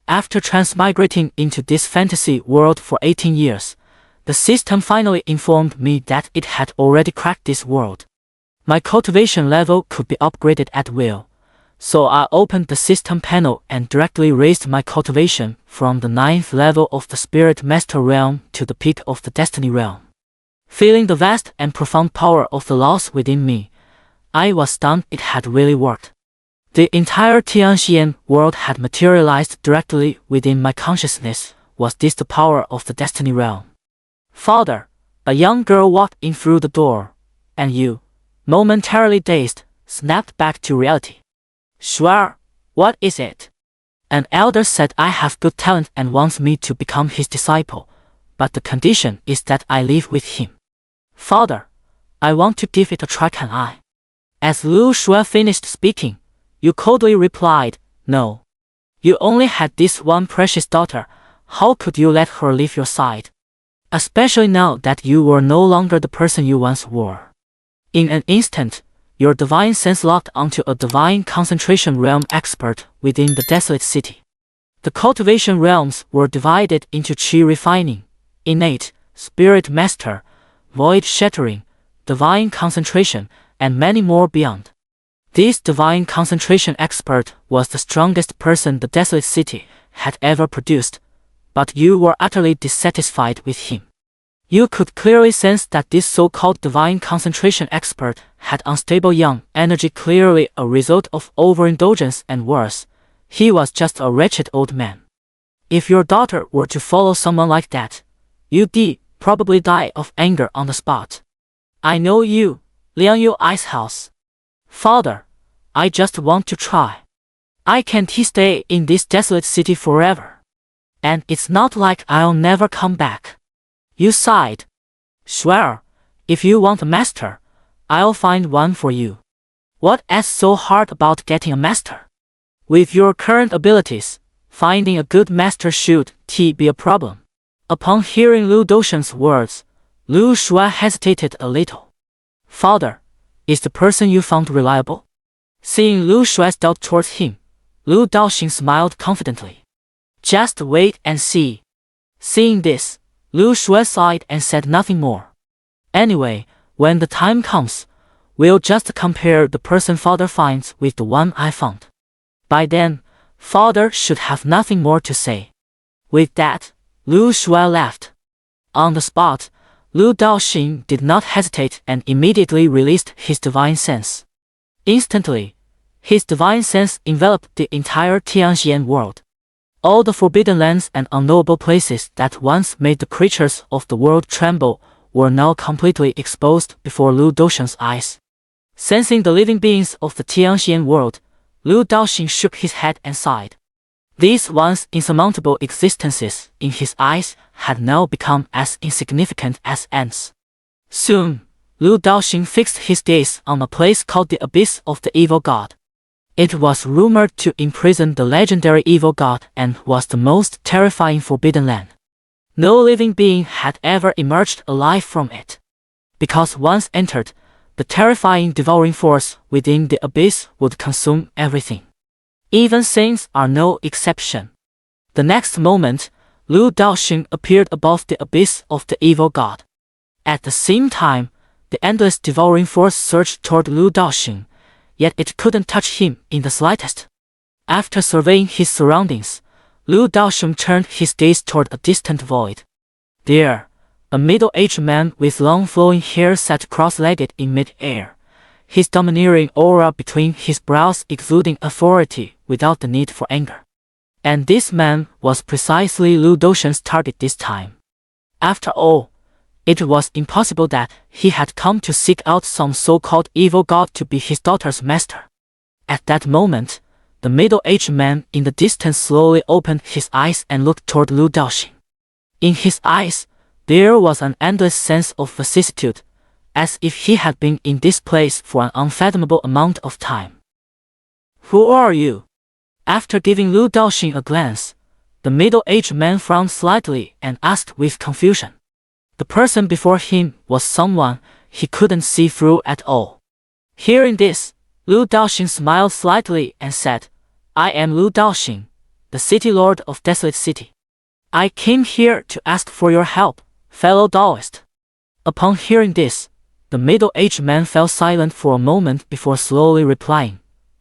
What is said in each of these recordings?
After transmigrating into this fantasy world for 18 years, the system finally informed me that it had already cracked this world. My cultivation level could be upgraded at will, so I opened the system panel and directly raised my cultivation from the 9th level of the Spirit Master realm to the peak of the Destiny realm. Feeling the vast and profound power of the laws within me, I was stunned it had really worked. The entire Xianxia world had materialized directly within my consciousness. Was this the power of the Destiny realm? Father, a young girl walked in through the door, and you, momentarily dazed, snapped back to reality. Sure, what is it? An elder said I have good talent and wants me to become his disciple, but the condition is that I live with him. Father, I want to give it a try, can I? As Lu Shui finished speaking, you coldly replied, no. You only had this one precious daughter, how could you let her leave your side? Especially now that you were no longer the person you once were. In an instant, your divine sense locked onto a divine concentration realm expert within the desolate city. The cultivation realms were divided into chi refining, innate, spirit master, void shattering, divine concentration, and many more beyond. This divine concentration expert was the strongest person the desolate city had ever produced, but you were utterly dissatisfied with him. You could clearly sense that this so-called divine concentration expert had unstable young energy, clearly a result of overindulgence, and worse, he was just a wretched old man. If your daughter were to follow someone like that, you'd probably die of anger on the spot. I know you, Liangyu Icehouse. Father, I just want to try. I can't stay in this desolate city forever. And it's not like I'll never come back. You sighed. Sure, if you want a master, I'll find one for you. What's so hard about getting a master? With your current abilities, finding a good master should be a problem. Upon hearing Lu Doushen's words, Lu Shui hesitated a little. Father, is the person you found reliable? Seeing Lu Shui's doubt towards him, Lu Daoxing smiled confidently. Just wait and see. Seeing this, Lu Shui sighed and said nothing more. Anyway, when the time comes, we'll just compare the person Father finds with the one I found. By then, Father should have nothing more to say. With that, Lu Shui left. On the spot, Lu Daoxing did not hesitate and immediately released his divine sense. Instantly, his divine sense enveloped the entire Xianxia world. All the forbidden lands and unknowable places that once made the creatures of the world tremble were now completely exposed before Lu Doushen's eyes. Sensing the living beings of the Xianxia world, Lu Daoxing shook his head and sighed. These once insurmountable existences in his eyes had now become as insignificant as ants. Soon, Lu Daoxing fixed his gaze on a place called the Abyss of the Evil God. It was rumored to imprison the legendary evil god and was the most terrifying forbidden land. No living being had ever emerged alive from it. Because once entered, the terrifying devouring force within the abyss would consume everything. Even saints are no exception. The next moment, Lu Daoxing appeared above the abyss of the evil god. At the same time, the endless devouring force surged toward Lu Daoxing, yet it couldn't touch him in the slightest. After surveying his surroundings, Lu Daoxing turned his gaze toward a distant void. There, a middle-aged man with long flowing hair sat cross-legged in mid-air, his domineering aura between his brows exuding authority without the need for anger. And this man was precisely Lu Doushen's target this time. After all, it was impossible that he had come to seek out some so-called evil god to be his daughter's master. At that moment, the middle-aged man in the distance slowly opened his eyes and looked toward Lu Daoxing. In his eyes, there was an endless sense of vicissitude, as if he had been in this place for an unfathomable amount of time. Who are you? After giving Lu Daoxing a glance, the middle-aged man frowned slightly and asked with confusion. The person before him was someone he couldn't see through at all. Hearing this, Lu Daoxing smiled slightly and said, I am Lu Daoxing, the city lord of Desolate City. I came here to ask for your help, fellow Taoist. Upon hearing this, the middle-aged man fell silent for a moment before slowly replying,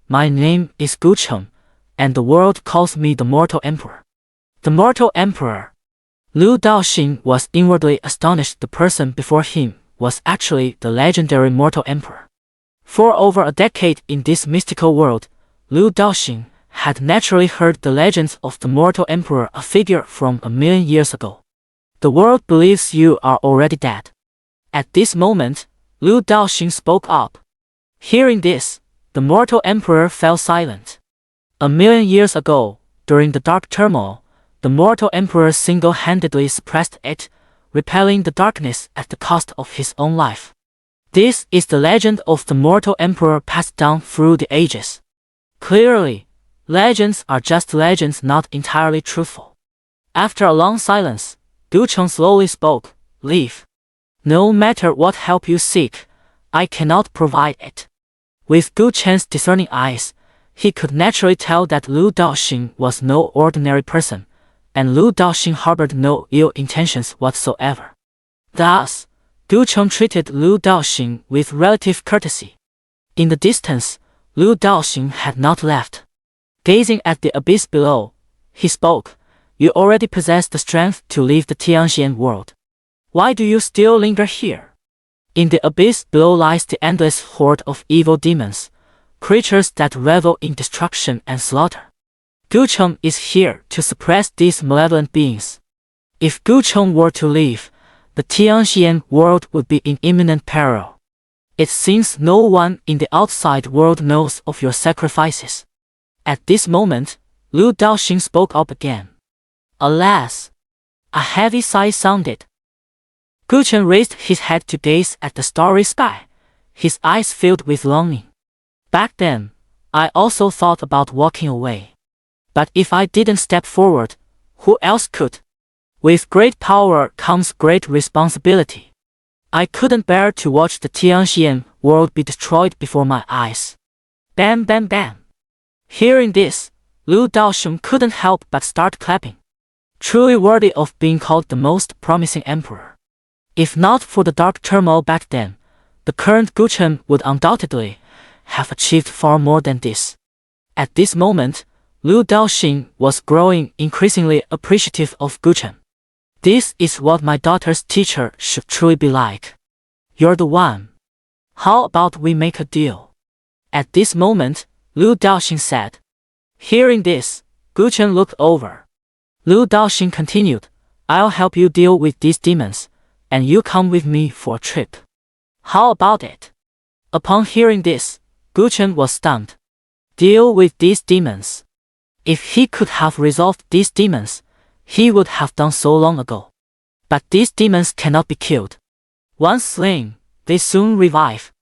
My name is Gu Cheng, and the world calls me the Mortal Emperor. The Mortal Emperor. Liu Daoxing was inwardly astonished the person before him was actually the legendary Mortal Emperor. For over a decade in this mystical world, Liu Daoxing had naturally heard the legends of the Mortal Emperor, a figure from 1,000,000 years ago. The world believes you are already dead. At this moment, Liu Daoxing spoke up. Hearing this, the Mortal Emperor fell silent. 1,000,000 years ago, during the dark turmoil, the Mortal Emperor single-handedly suppressed it, repelling the darkness at the cost of his own life. This is the legend of the Mortal Emperor passed down through the ages. Clearly, legends are just legends, not entirely truthful. After a long silence, Gu Cheng slowly spoke, Leave. No matter what help you seek, I cannot provide it. With Gu Cheng's discerning eyes, he could naturally tell that Liu Daoxing was no ordinary person, and Liu Daoxing harbored no ill intentions whatsoever. Thus, Gu Cheng treated Liu Daoxing with relative courtesy. In the distance, Liu Daoxing had not left. Gazing at the abyss below, he spoke, You already possess the strength to leave the Xianxia world. Why do you still linger here? In the abyss below lies the endless horde of evil demons, creatures that revel in destruction and slaughter. Gu Cheng is here to suppress these malevolent beings. If Gu Cheng were to leave, the Xianxia world would be in imminent peril. It seems no one in the outside world knows of your sacrifices. At this moment, Liu Daoxing spoke up again. Alas! A heavy sigh sounded. Gu Cheng raised his head to gaze at the starry sky, his eyes filled with longing. Back then, I also thought about walking away. But if I didn't step forward, who else could? With great power comes great responsibility. I couldn't bear to watch the Xianxia world be destroyed before my eyes. Bam bam bam. Hearing this, Liu Daoxing couldn't help but start clapping. Truly worthy of being called the most promising emperor. If not for the dark turmoil back then, the current Gu Cheng would undoubtedly have achieved far more than this. At this moment, Liu Daoxing was growing increasingly appreciative of Gu Cheng. This is what my daughter's teacher should truly be like. You're the one. How about we make a deal? At this moment, Liu Daoxing said. Hearing this, Gu Cheng looked over. Liu Daoxing continued, I'll help you deal with these demons, and you come with me for a trip. How about it? Upon hearing this, Gu Cheng was stunned. Deal with these demons. If he could have resolved these demons, he would have done so long ago. But these demons cannot be killed. Once slain, they soon revive.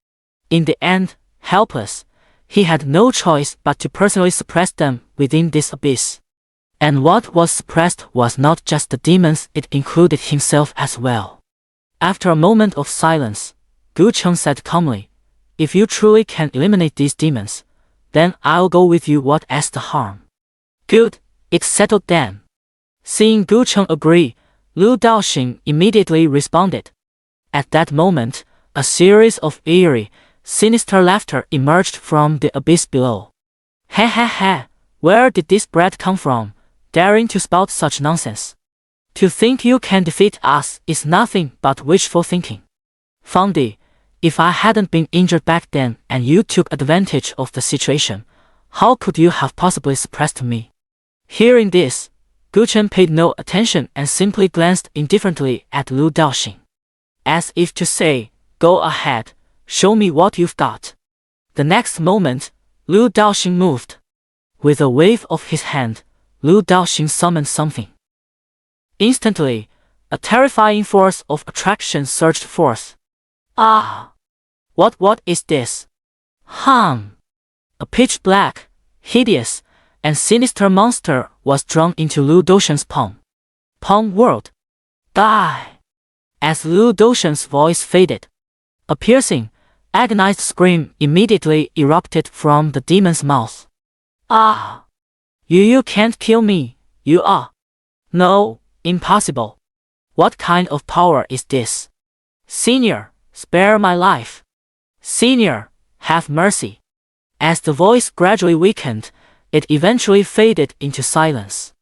In the end, helpless, he had no choice but to personally suppress them within this abyss. And what was suppressed was not just the demons, it included himself as well. After a moment of silence, Gu Cheng said calmly, If you truly can eliminate these demons, then I'll go with you. What's the harm? Good, it's settled then. Seeing Gu Cheng agree, Liu Daoxing immediately responded. At that moment, a series of eerie, sinister laughter emerged from the abyss below. Ha ha ha, where did this brat come from, daring to spout such nonsense? To think you can defeat us is nothing but wishful thinking. Foundy, if I hadn't been injured back then and you took advantage of the situation, how could you have possibly suppressed me? Hearing this, Gu Cheng paid no attention and simply glanced indifferently at Liu Daoxing. As if to say, Go ahead, show me what you've got. The next moment, Liu Daoxing moved. With a wave of his hand, Liu Daoxing summoned something. Instantly, a terrifying force of attraction surged forth. Ah! What is this? A pitch-black, hideous, and sinister monster was drawn into Liu Daoxing's palm. Palm world. Die! As Liu Daoxing's voice faded, a piercing, agonized scream immediately erupted from the demon's mouth. Ah! You can't kill me, you are. No, impossible. What kind of power is this? Senior, spare my life. Senior, have mercy. As the voice gradually weakened, it eventually faded into silence.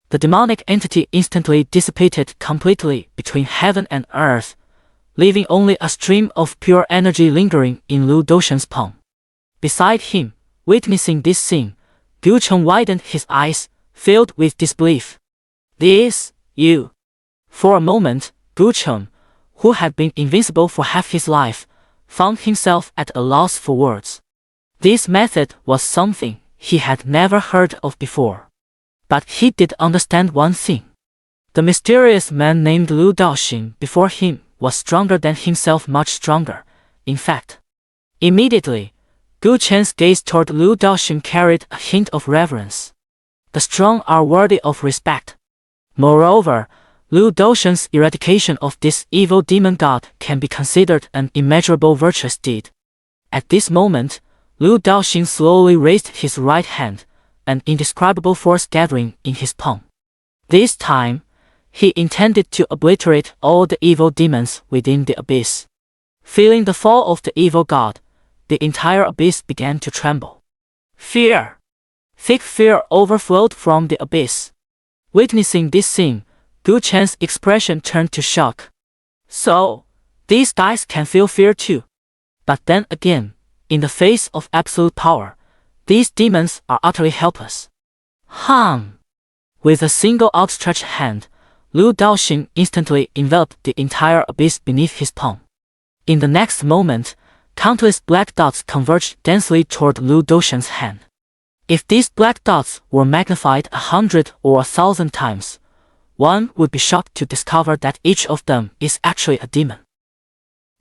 The demonic entity instantly dissipated completely between heaven and earth, leaving only a stream of pure energy lingering in Lu Doushan's palm. Beside him, witnessing this scene, Gu Cheng widened his eyes, filled with disbelief. This, you. For a moment, Gu Cheng, who had been invincible for half his life, found himself at a loss for words. This method was something he had never heard of before. But he did understand one thing. The mysterious man named Lu Daoxing before him was stronger than himself, much stronger, in fact. Immediately, Gu Chen's gaze toward Lu Daoxing carried a hint of reverence. The strong are worthy of respect. Moreover, Lu Daoxing's eradication of this evil demon god can be considered an immeasurable virtuous deed. At this moment, Lu Daoxing slowly raised his right hand, an indescribable force gathering in his palm. This time, he intended to obliterate all the evil demons within the abyss. Feeling the fall of the evil god, the entire abyss began to tremble. Fear! Thick fear overflowed from the abyss. Witnessing this scene, Gu Chen's expression turned to shock. So, these guys can feel fear too. But then again, in the face of absolute power, these demons are utterly helpless. With a single outstretched hand, Lu Daoxing instantly enveloped the entire abyss beneath his palm. In the next moment, countless black dots converged densely toward Lu Daoxing's hand. If these black dots were magnified 100 or 1,000 times, one would be shocked to discover that each of them is actually a demon.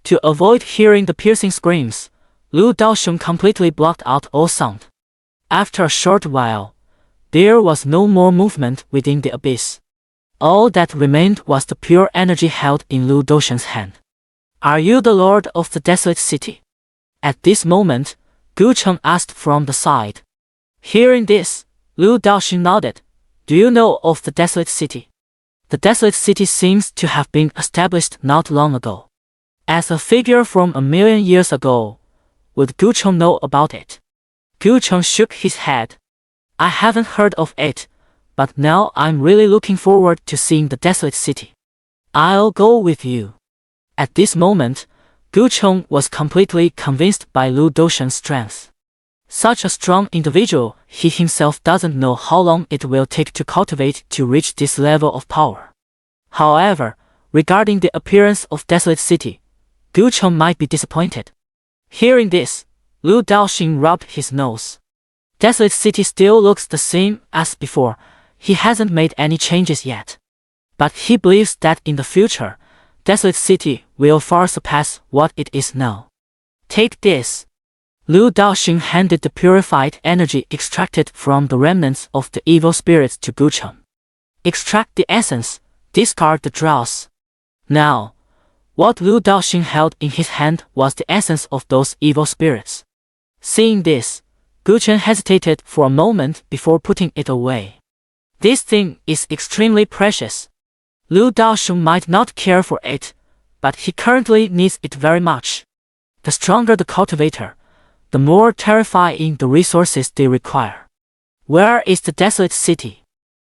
To avoid hearing the piercing screams, Lu Daoxing completely blocked out all sound. After a short while, there was no more movement within the abyss. All that remained was the pure energy held in Lu Daoxing's hand. Are you the lord of the desolate city? At this moment, Gu Cheng asked from the side. Hearing this, Lu Daoxing nodded. Do you know of the desolate city? The desolate city seems to have been established not long ago. As a figure from 1,000,000 years ago, would Gu Cheng know about it? Gu Cheng shook his head. I haven't heard of it, but now I'm really looking forward to seeing the desolate city. I'll go with you. At this moment, Gu Cheng was completely convinced by Lu Daoxing's strength. Such a strong individual, he himself doesn't know how long it will take to cultivate to reach this level of power. However, regarding the appearance of desolate city, Gu Cheng might be disappointed. Hearing this, Lu Daoxing rubbed his nose. Desolate city still looks the same as before. He hasn't made any changes yet. But he believes that in the future, desolate city will far surpass what it is now. Take this. Lu Daoxing handed the purified energy extracted from the remnants of the evil spirits to Gu Cheng. Extract the essence, discard the dross. Now, what Lu Daoxing held in his hand was the essence of those evil spirits. Seeing this, Gu Cheng hesitated for a moment before putting it away. This thing is extremely precious. Lu Daoxing might not care for it, but he currently needs it very much. The stronger the cultivator, the more terrifying the resources they require. Where is the desolate city?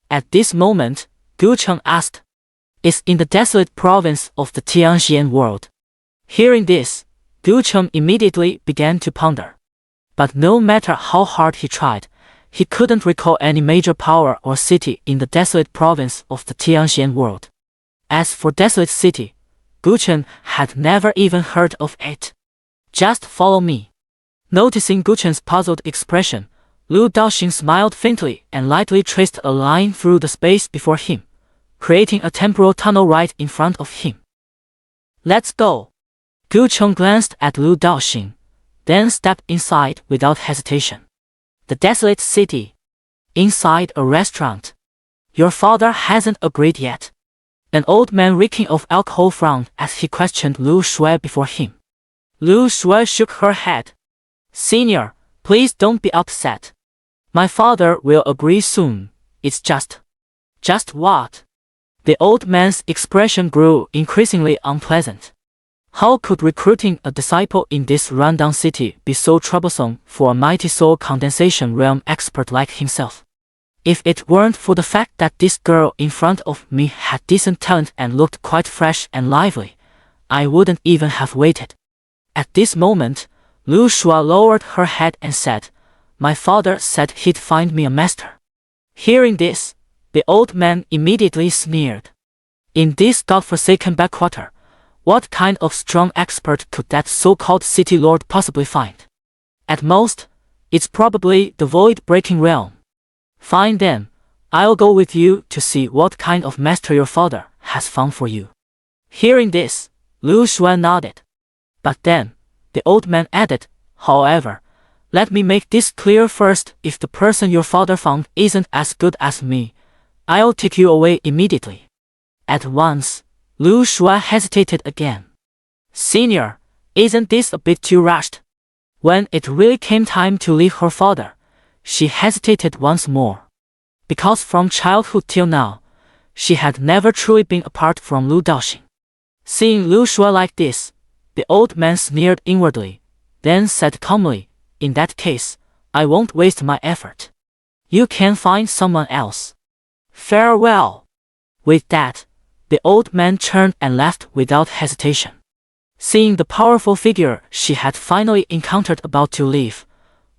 At this moment, Gu Cheng asked. It's in the desolate province of the Xianxia world. Hearing this, Gu Cheng immediately began to ponder. But no matter how hard he tried, he couldn't recall any major power or city in the desolate province of the Xianxia world. As for desolate city, Gu Cheng had never even heard of it. Just follow me. Noticing Gu Chen's puzzled expression, Lu Daoxing smiled faintly and lightly traced a line through the space before him, creating a temporal tunnel right in front of him. Let's go. Gu Cheng glanced at Lu Daoxing, then stepped inside without hesitation. The desolate city. Inside a restaurant. Your father hasn't agreed yet. An old man reeking of alcohol frowned as he questioned Lu Shui before him. Lu Shui shook her head. Senior, please don't be upset. My father will agree soon. It's just what? The old man's expression grew increasingly unpleasant. How could recruiting a disciple in this rundown city be so troublesome for a mighty soul condensation realm expert like himself? If it weren't for the fact that this girl in front of me had decent talent and looked quite fresh and lively, I wouldn't even have waited. At this moment, Lu Shua lowered her head and said, "My father said he'd find me a master." Hearing this, the old man immediately sneered. In this godforsaken backwater, what kind of strong expert could that so-called city lord possibly find? At most, it's probably the void-breaking realm. Fine then, I'll go with you to see what kind of master your father has found for you. Hearing this, Lu Shua nodded. But then, the old man added, "However, let me make this clear first. If the person your father found isn't as good as me, I'll take you away immediately." At once, Lu Shua hesitated again. "Senior, isn't this a bit too rushed?" When it really came time to leave her father, she hesitated once more. Because from childhood till now, she had never truly been apart from Lu Daoxing. Seeing Lu Shua like this, the old man sneered inwardly, then said calmly, "In that case, I won't waste my effort. You can find someone else. Farewell." With that, the old man turned and left without hesitation. Seeing the powerful figure she had finally encountered about to leave,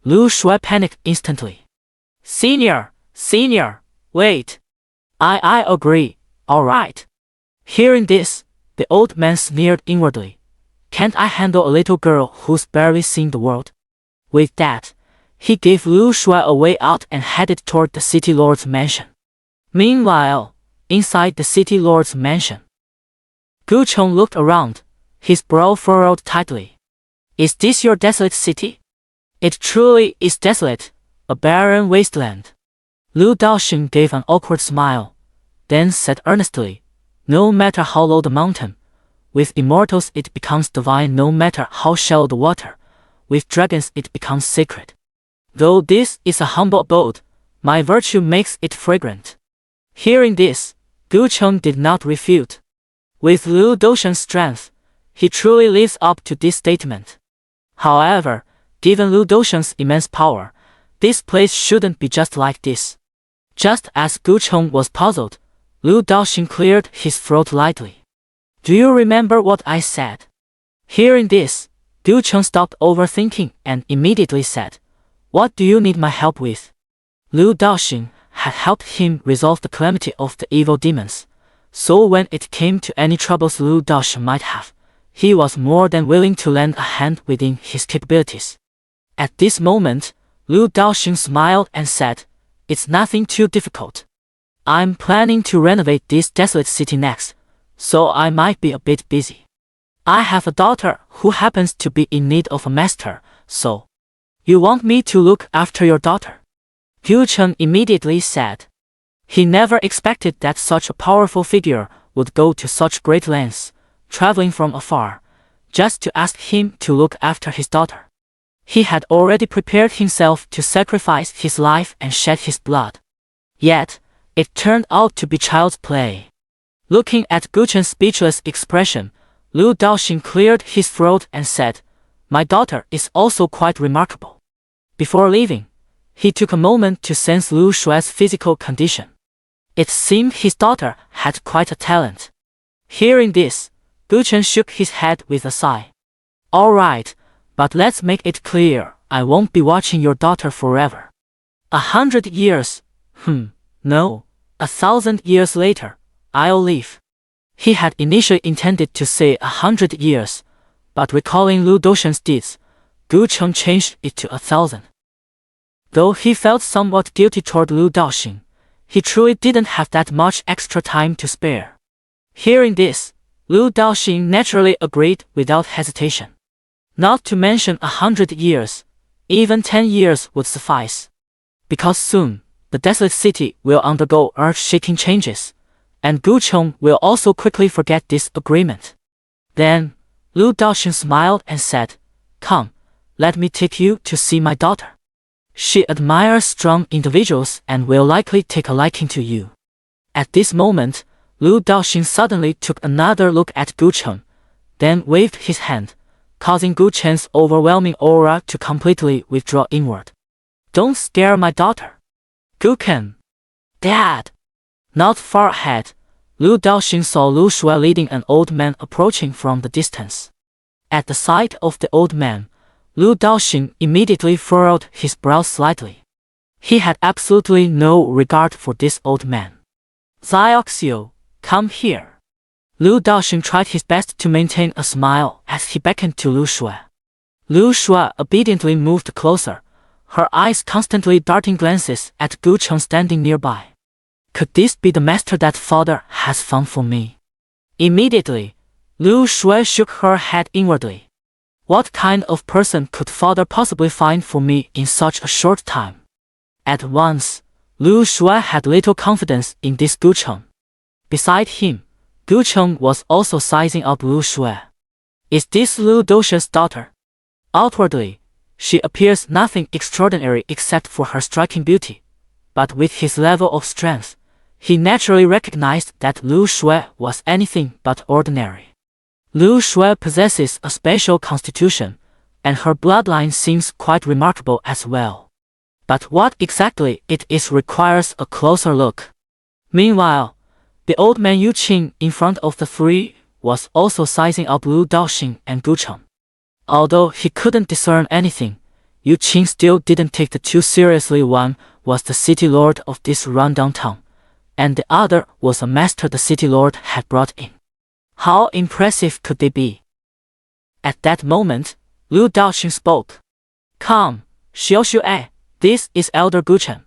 Lu Shua panicked instantly. Senior, wait. I agree, all right." Hearing this, the old man sneered inwardly. "Can't I handle a little girl who's barely seen the world?" With that, he gave Lu Shua a way out and headed toward the city lord's mansion. Meanwhile, inside the city lord's mansion, Gu Cheng looked around, his brow furrowed tightly. "Is this your desolate city?" "It truly is desolate, a barren wasteland." Lu Daoxing gave an awkward smile, then said earnestly, "No matter how low the mountain, with immortals it becomes divine. No matter how shallow the water, with dragons it becomes sacred. Though this is a humble abode, my virtue makes it fragrant." Hearing this, Gu Cheng did not refute. With Lu Daoxing's strength, he truly lives up to this statement. However, given Lu Daoxing's immense power, this place shouldn't be just like this. Just as Gu Cheng was puzzled, Lu Daoxing cleared his throat lightly. "Do you remember what I said?" Hearing this, Gu Cheng stopped overthinking and immediately said, "What do you need my help with?" Lu Daoxing had helped him resolve the calamity of the evil demons, so when it came to any troubles Lu Daoxing might have, he was more than willing to lend a hand within his capabilities. At this moment, Lu Daoxing smiled and said, "It's nothing too difficult. I'm planning to renovate this desolate city next, so I might be a bit busy. I have a daughter who happens to be in need of a master, so you want me to look after your daughter?" Gu Cheng immediately said. He never expected that such a powerful figure would go to such great lengths, traveling from afar, just to ask him to look after his daughter. He had already prepared himself to sacrifice his life and shed his blood. Yet, it turned out to be child's play. Looking at Gu Chen's speechless expression, Lu Daoxing cleared his throat and said, "My daughter is also quite remarkable." Before leaving, he took a moment to sense Lu Shua's physical condition. It seemed his daughter had quite a talent. Hearing this, Gu Chen shook his head with a sigh. "All right, but let's make it clear, I won't be watching your daughter forever. 100 years, no, 1,000 years later, I'll leave." He had initially intended to say 100 years, but recalling Lu Daoxing's deeds, Gu Cheng changed it to 1,000. Though he felt somewhat guilty toward Lu Daoxing, he truly didn't have that much extra time to spare. Hearing this, Lu Daoxing naturally agreed without hesitation. Not to mention 100 years, even 10 years would suffice. Because soon, the desolate city will undergo earth-shaking changes, and Gu Cheng will also quickly forget this agreement. Then, Lu Daoxing smiled and said, "Come, let me take you to see my daughter." She admires strong individuals and will likely take a liking to you. At this moment, Lu Daoxing suddenly took another look at Gu Chen, then waved his hand, causing Gu Chen's overwhelming aura to completely withdraw inward. Don't scare my daughter. Gu Chen. Dad. Not far ahead, Lu Daoxing saw Lu Shui leading an old man approaching from the distance. At the sight of the old man, Lu Daoxing immediately furrowed his brow slightly. He had absolutely no regard for this old man. Xianxia, come here. Lu Daoxing tried his best to maintain a smile as he beckoned to Lu Shui. Lu Shui obediently moved closer, her eyes constantly darting glances at Gu Chen standing nearby. Could this be the master that father has found for me? Immediately, Lu Shui shook her head inwardly. What kind of person could father possibly find for me in such a short time? At once, Lu Shui had little confidence in this Gu Chen. Beside him, Gu Chen was also sizing up Lu Shui. Is this Lu Daoxi's daughter? Outwardly, she appears nothing extraordinary except for her striking beauty, but with his level of strength, he naturally recognized that Lu Shui was anything but ordinary. Lu Shui possesses a special constitution, and her bloodline seems quite remarkable as well. But what exactly it is requires a closer look. Meanwhile, the old man Yu Qing in front of the three was also sizing up Lu Daoxing and Gu Chen. Although he couldn't discern anything, Yu Qing still didn't take the two seriously. One was the city lord of this rundown town, and the other was a master the city lord had brought in. How impressive could they be? At that moment, Lu Daoxing spoke. Come, Xiaoxue, this is Elder Gu Chen.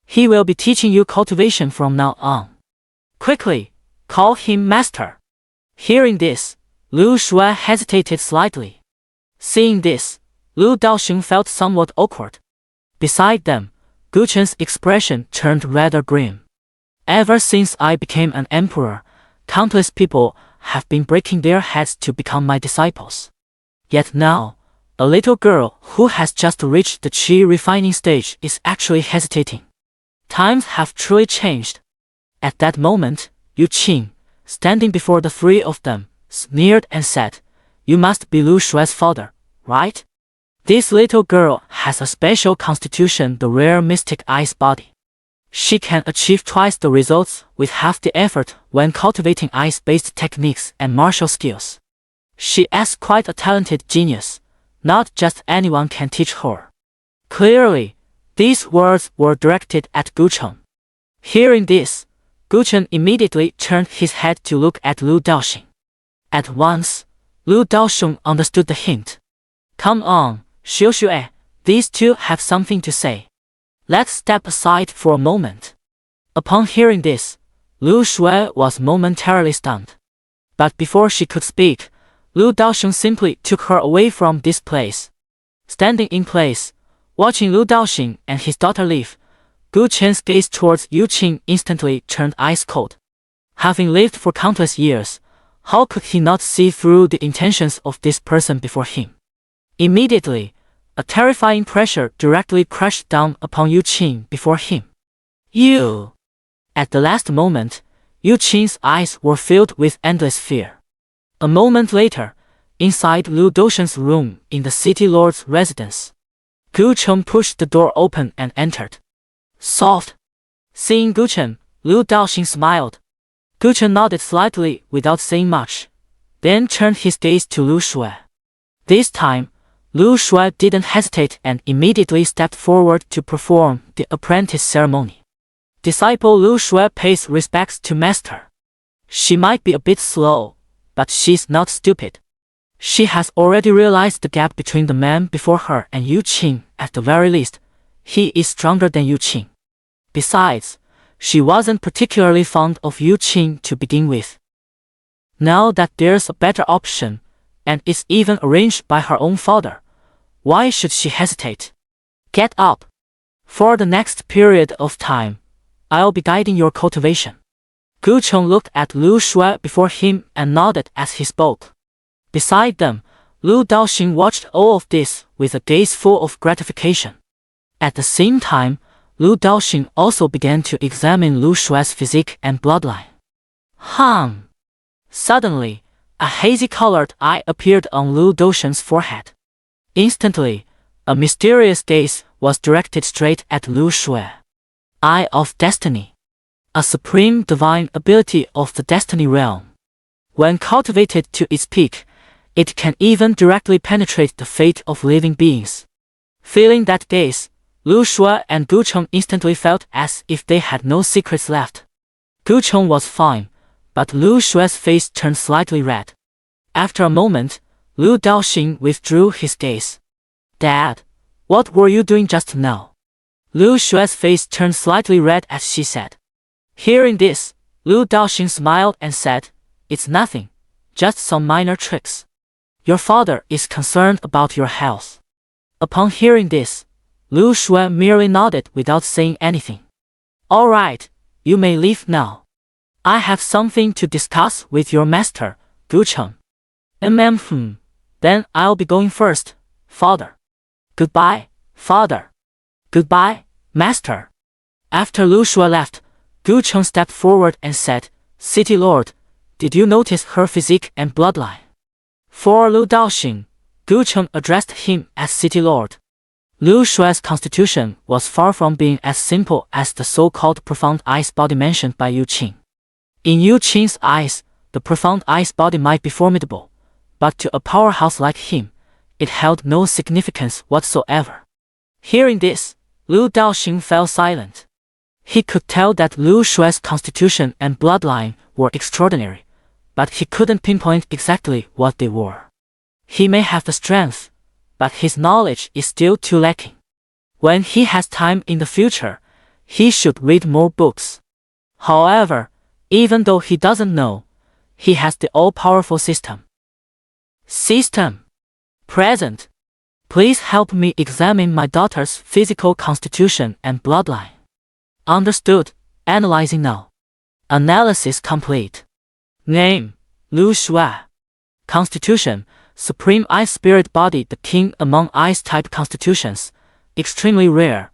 He will be teaching you cultivation from now on. Quickly, call him master. Hearing this, Lu Shui hesitated slightly. Seeing this, Lu Daoxing felt somewhat awkward. Beside them, Gu Chen's expression turned rather grim. Ever since I became an emperor, countless people have been breaking their heads to become my disciples. Yet now, a little girl who has just reached the qi refining stage is actually hesitating. Times have truly changed. At that moment, Yu Qing, standing before the three of them, sneered and said, You must be Lu Shui's father, right? This little girl has a special constitution, the rare mystic ice body. She can achieve twice the results with half the effort when cultivating ice-based techniques and martial skills. She is quite a talented genius. Not just anyone can teach her. Clearly, these words were directed at Gu Chen. Hearing this, Gu Chen immediately turned his head to look at Lu Daoxing. At once, Lu Daoxing understood the hint. Come on, Xiaoxue, these two have something to say. Let's step aside for a moment. Upon hearing this, Lu Shui was momentarily stunned. But before she could speak, Lu Daoxing simply took her away from this place. Standing in place, watching Lu Daoxing and his daughter leave, Gu Chen's gaze towards Yu Qing instantly turned ice cold. Having lived for countless years, how could he not see through the intentions of this person before him? Immediately, a terrifying pressure directly crashed down upon Yu Qing before him. You! At the last moment, Yu Qing's eyes were filled with endless fear. A moment later, inside Lu Daoxing's room in the city lord's residence, Gu Chen pushed the door open and entered. Soft! Seeing Gu Chen, Lu Daoxing smiled. Gu Chen nodded slightly without saying much, then turned his gaze to Lu Shui. This time, Lu Shui didn't hesitate and immediately stepped forward to perform the apprentice ceremony. Disciple Lu Shui pays respects to master. She might be a bit slow, but she's not stupid. She has already realized the gap between the man before her and Yu Qing. At the very least, he is stronger than Yu Qing. Besides, she wasn't particularly fond of Yu Qing to begin with. Now that there's a better option, and it's even arranged by her own father, why should she hesitate? Get up. For the next period of time, I'll be guiding your cultivation. Gu Chen looked at Lu Shui before him and nodded as he spoke. Beside them, Lu Daoxing watched all of this with a gaze full of gratification. At the same time, Lu Daoxing also began to examine Lu Shuai's physique and bloodline. Suddenly, a hazy-colored eye appeared on Lu Daoxing's forehead. Instantly, a mysterious gaze was directed straight at Lu Shuai. Eye of Destiny. A supreme divine ability of the Destiny realm. When cultivated to its peak, it can even directly penetrate the fate of living beings. Feeling that gaze, Lu Shuai and Gu Cheng instantly felt as if they had no secrets left. Gu Cheng was fine, but Lu Shuai's face turned slightly red. After a moment, Lu Daoxing withdrew his gaze. "Dad, what were you doing just now?" Lu Shuai's face turned slightly red as she said. Hearing this, Lu Daoxing smiled and said, "It's nothing, just some minor tricks. Your father is concerned about your health." Upon hearing this, Lu Shuai merely nodded without saying anything. "All right, you may leave now. I have something to discuss with your master, Gu Cheng." Then I'll be going first, father." "Goodbye, father." "Goodbye, master." After Lu Shuai left, Gu Cheng stepped forward and said, "City Lord, did you notice her physique and bloodline?" For Lu Daoxing, Gu Cheng addressed him as City Lord. Lu Shuai's constitution was far from being as simple as the so-called profound ice body mentioned by Yu Qing. In Yu Qing's eyes, the profound ice body might be formidable, but to a powerhouse like him, it held no significance whatsoever. Hearing this, Lu Daoxing fell silent. He could tell that Lu Shuai's constitution and bloodline were extraordinary, but he couldn't pinpoint exactly what they were. He may have the strength, but his knowledge is still too lacking. When he has time in the future, he should read more books. However, even though he doesn't know, he has the all-powerful system. System. Present. Please help me examine my daughter's physical constitution and bloodline. Understood. Analyzing now. Analysis complete. Name: Lu Shuai. Constitution: Supreme Ice Spirit Body, the king among Ice-type constitutions, extremely rare,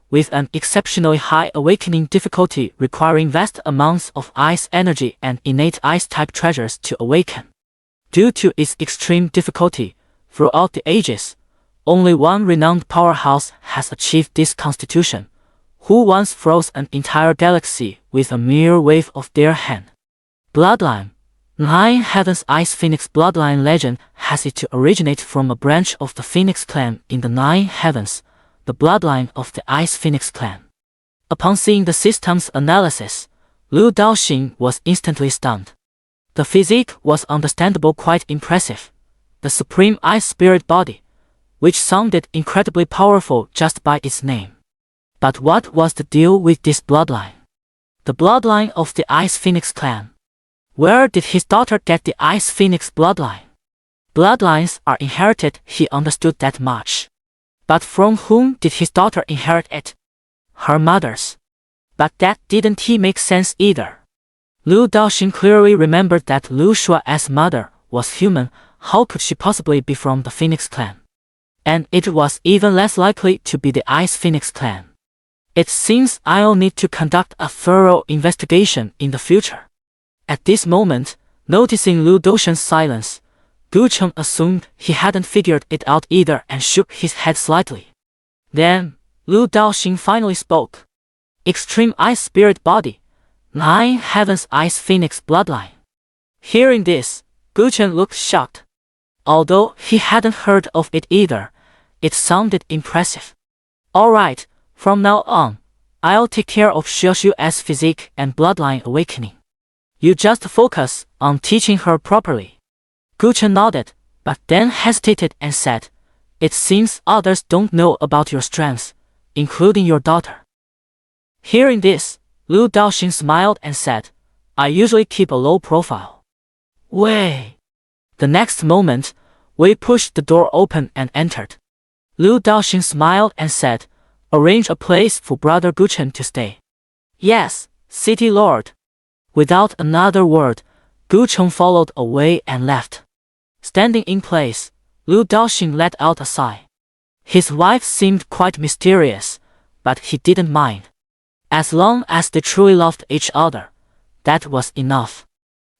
with an exceptionally high awakening difficulty requiring vast amounts of ice energy and innate Ice-type treasures to awaken. Due to its extreme difficulty, throughout the ages, only one renowned powerhouse has achieved this constitution, who once froze an entire galaxy with a mere wave of their hand. Bloodline: Nine Heavens Ice Phoenix bloodline legend has it to originate from a branch of the Phoenix clan in the Nine Heavens, the bloodline of the Ice Phoenix clan. Upon seeing the system's analysis, Lu Daoxing was instantly stunned. The physique was understandable, quite impressive. The Supreme Ice Spirit Body, which sounded incredibly powerful just by its name. But what was the deal with this bloodline? The bloodline of the Ice Phoenix clan. Where did his daughter get the Ice Phoenix bloodline? Bloodlines are inherited, he understood that much. But from whom did his daughter inherit it? Her mother's. But that didn't make sense either. Lu Daoxing clearly remembered that Lu Shuai's mother was human. How could she possibly be from the Phoenix clan? And it was even less likely to be the Ice Phoenix clan. It seems I'll need to conduct a thorough investigation in the future. At this moment, noticing Lu Daoxing's silence, Gu Cheng assumed he hadn't figured it out either and shook his head slightly. Then, Lu Daoxing finally spoke. Extreme Ice Spirit Body, Nine Heavens Ice Phoenix bloodline. Hearing this, Gu Cheng looked shocked. Although he hadn't heard of it either, it sounded impressive. Alright, from now on, I'll take care of Xiaoxiu's physique and bloodline awakening. You just focus on teaching her properly. Gu Cheng nodded, but then hesitated and said, It seems others don't know about your strengths, including your daughter. Hearing this, Lu Daoxing smiled and said, I usually keep a low profile. Wei. The next moment, Wei pushed the door open and entered. Lu Daoxing smiled and said, Arrange a place for Brother Gu Cheng to stay. Yes, City Lord. Without another word, Gu Cheng followed Wei and left. Standing in place, Lu Daoxing let out a sigh. His wife seemed quite mysterious, but he didn't mind. As long as they truly loved each other, that was enough.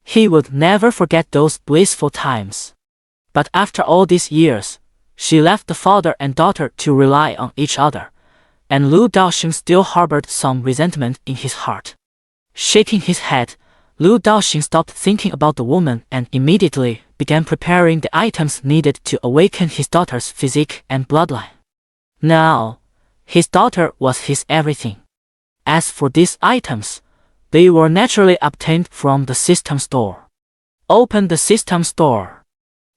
He would never forget those blissful times. But after all these years, she left the father and daughter to rely on each other, and Lu Daoxing still harbored some resentment in his heart. Shaking his head, Lu Daoxing stopped thinking about the woman and immediately began preparing the items needed to awaken his daughter's physique and bloodline. Now, his daughter was his everything. As for these items, they were naturally obtained from the system store. Open the system store.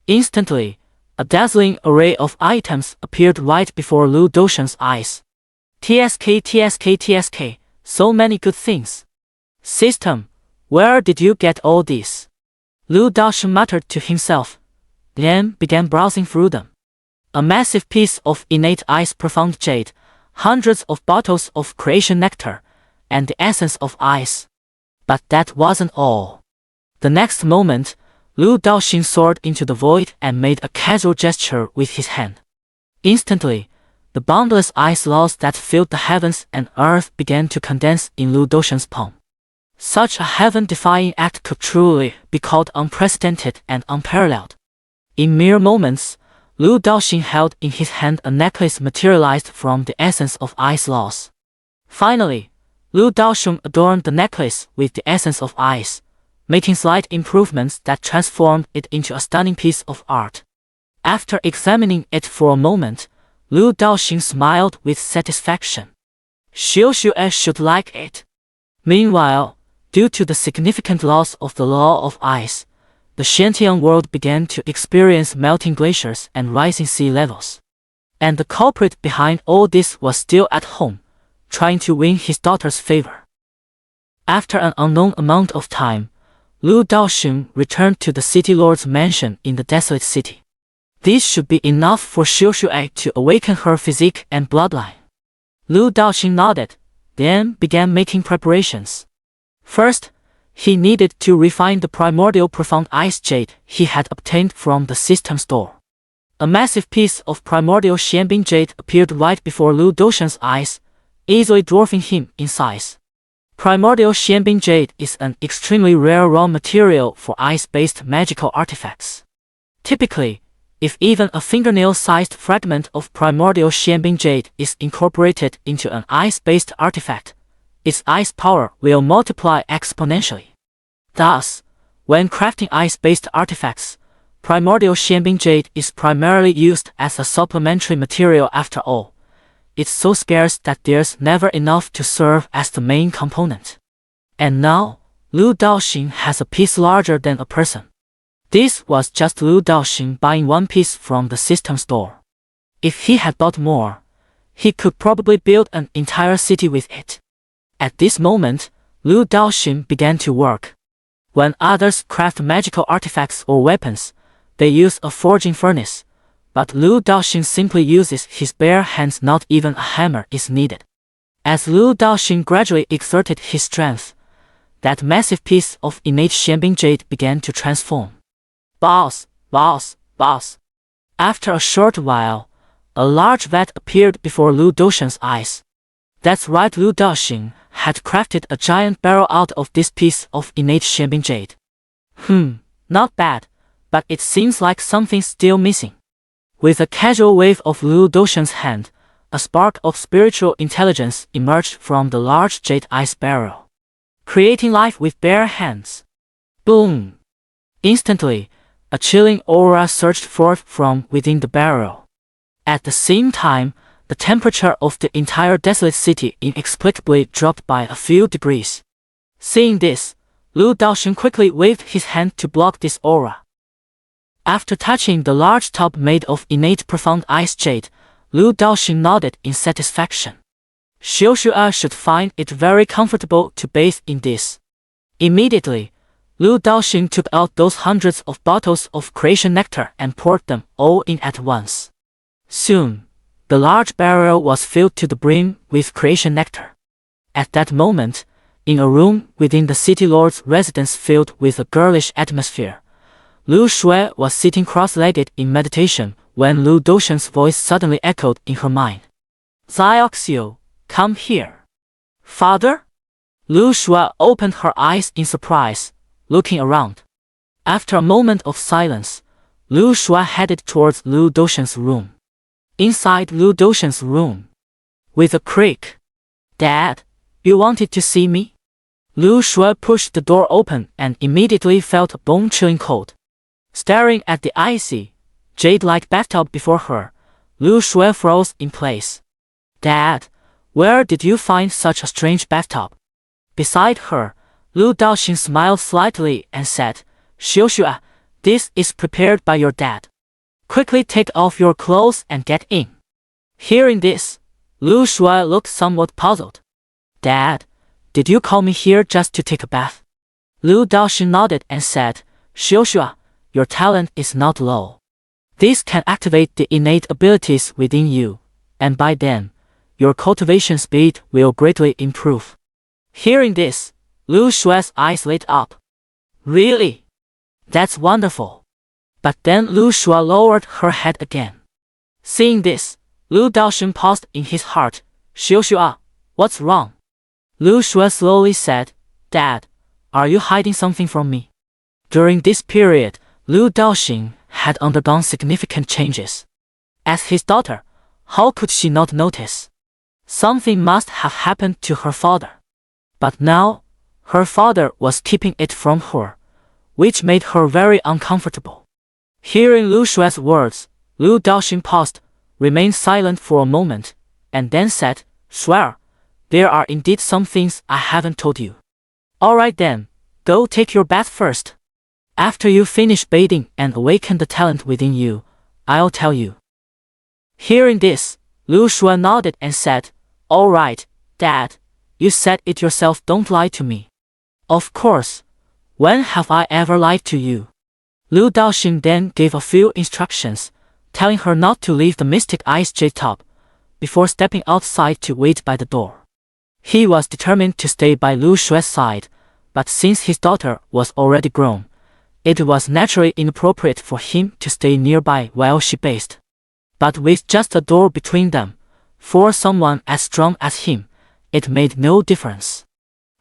Instantly, a dazzling array of items appeared right before Lu Daoxing's eyes. TSK, TSK, TSK, so many good things. System, where did you get all this? Lu Daoxing muttered to himself, then began browsing through them. A massive piece of innate ice profound jade, hundreds of bottles of creation nectar, and the essence of ice. But that wasn't all. The next moment, Lu Daoxing soared into the void and made a casual gesture with his hand. Instantly, the boundless ice laws that filled the heavens and earth began to condense in Lu Daoxing's palm. Such a heaven-defying act could truly be called unprecedented and unparalleled. In mere moments, Lu Daoxing held in his hand a necklace materialized from the essence of ice laws. Finally, Lu Daoxing adorned the necklace with the essence of ice, making slight improvements that transformed it into a stunning piece of art. After examining it for a moment, Lu Daoxing smiled with satisfaction. Xiu should like it. Meanwhile, due to the significant loss of the law of ice, the Xiantian world began to experience melting glaciers and rising sea levels. And the culprit behind all this was still at home, trying to win his daughter's favor. After an unknown amount of time, Lu Daoxing returned to the city lord's mansion in the desolate city. This should be enough for Xiu to awaken her physique and bloodline. Lu Daoxing nodded, then began making preparations. First, he needed to refine the primordial profound ice jade he had obtained from the system store. A massive piece of primordial Xianbing jade appeared right before Lu Daoxing's eyes, easily dwarfing him in size. Primordial Xianbing jade is an extremely rare raw material for ice-based magical artifacts. Typically, if even a fingernail-sized fragment of primordial Xianbing jade is incorporated into an ice-based artifact, its ice power will multiply exponentially. Thus, when crafting ice-based artifacts, primordial Xianbing jade is primarily used as a supplementary material after all. It's so scarce that there's never enough to serve as the main component. And now, Lu Daoxing has a piece larger than a person. This was just Lu Daoxing buying one piece from the system store. If he had bought more, he could probably build an entire city with it. At this moment, Lu Daoxing began to work. When others craft magical artifacts or weapons, they use a forging furnace, but Lu Daoxing simply uses his bare hands. Not even a hammer is needed. As Lu Daoxing gradually exerted his strength, that massive piece of innate Xianbing jade began to transform. Boss, boss, boss. After a short while, a large vat appeared before Lu Daoxing's eyes. That's right, Lu Daoxing had crafted a giant barrel out of this piece of innate Xianbing jade. Not bad, but it seems like something's still missing. With a casual wave of Lu Daoxing's hand, a spark of spiritual intelligence emerged from the large jade ice barrel. Creating life with bare hands. Boom! Instantly, a chilling aura surged forth from within the barrel. At the same time, the temperature of the entire desolate city inexplicably dropped by a few degrees. Seeing this, Lu Daoxing quickly waved his hand to block this aura. After touching the large tub made of innate profound ice jade, Lu Daoxing nodded in satisfaction. Xiu should find it very comfortable to bathe in this. Immediately, Lu Daoxing took out those hundreds of bottles of creation nectar and poured them all in at once. Soon, the large barrel was filled to the brim with creation nectar. At that moment, in a room within the city lord's residence filled with a girlish atmosphere, Lu Shui was sitting cross-legged in meditation when Lu Doxian's voice suddenly echoed in her mind. Xianxia, come here. Father? Lu Shui opened her eyes in surprise, looking around. After a moment of silence, Lu Shui headed towards Lu Doxian's room. Inside Lu Doxian's room, with a creak, Dad, you wanted to see me? Lu Shui pushed the door open and immediately felt a bone-chilling cold. Staring at the icy, jade-like bathtub before her, Lu Shui froze in place. Dad, where did you find such a strange bathtub? Beside her, Lu Daoxing smiled slightly and said, Xianxia, this is prepared by your dad. Quickly take off your clothes and get in. Hearing this, Lu Shui looked somewhat puzzled. Dad, did you call me here just to take a bath? Lu Daoxing nodded and said, Xianxia, your talent is not low. This can activate the innate abilities within you, and by then, your cultivation speed will greatly improve. Hearing this, Lu Shui's eyes lit up. Really? That's wonderful. But then Lu Shui lowered her head again. Seeing this, Lu Daoxing paused in his heart. Xianxia, what's wrong? Lu Shui slowly said, Dad, are you hiding something from me? During this period, Lu Daoxing had undergone significant changes. As his daughter, how could she not notice? Something must have happened to her father. But now, her father was keeping it from her, which made her very uncomfortable. Hearing Lu Shui's words, Lu Daoxing paused, remained silent for a moment, and then said, Swear, there are indeed some things I haven't told you. Alright then, go take your bath first. After you finish bathing and awaken the talent within you, I'll tell you. Hearing this, Lu Shui nodded and said, Alright, Dad, you said it yourself, don't lie to me. Of course, when have I ever lied to you? Lu Daoxing then gave a few instructions, telling her not to leave the mystic ice jade tub, before stepping outside to wait by the door. He was determined to stay by Lu Shui's side, but since his daughter was already grown, it was naturally inappropriate for him to stay nearby while she bathed. But with just a door between them, for someone as strong as him, it made no difference.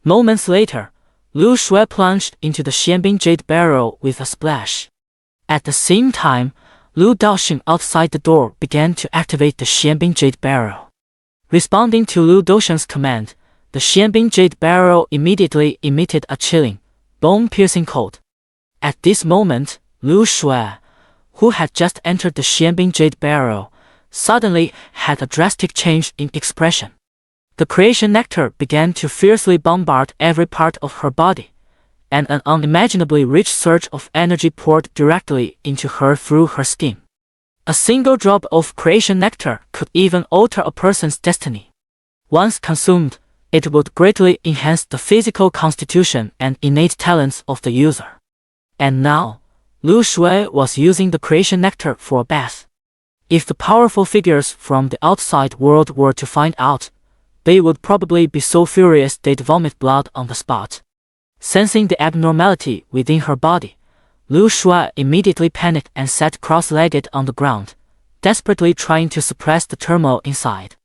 Moments later, Lu Shui plunged into the Xianbing jade barrel with a splash. At the same time, Lu Daoxing outside the door began to activate the Xianbing jade barrel. Responding to Lu Daoxing's command, the Xianbing jade barrel immediately emitted a chilling, bone-piercing cold. At this moment, Lu Shui, who had just entered the Xianbing jade barrel, suddenly had a drastic change in expression. The creation nectar began to fiercely bombard every part of her body, and an unimaginably rich surge of energy poured directly into her through her skin. A single drop of creation nectar could even alter a person's destiny. Once consumed, it would greatly enhance the physical constitution and innate talents of the user. And now, Lu Shui was using the creation nectar for a bath. If the powerful figures from the outside world were to find out, they would probably be so furious they'd vomit blood on the spot. Sensing the abnormality within her body, Lu Shui immediately panicked and sat cross-legged on the ground, desperately trying to suppress the turmoil inside.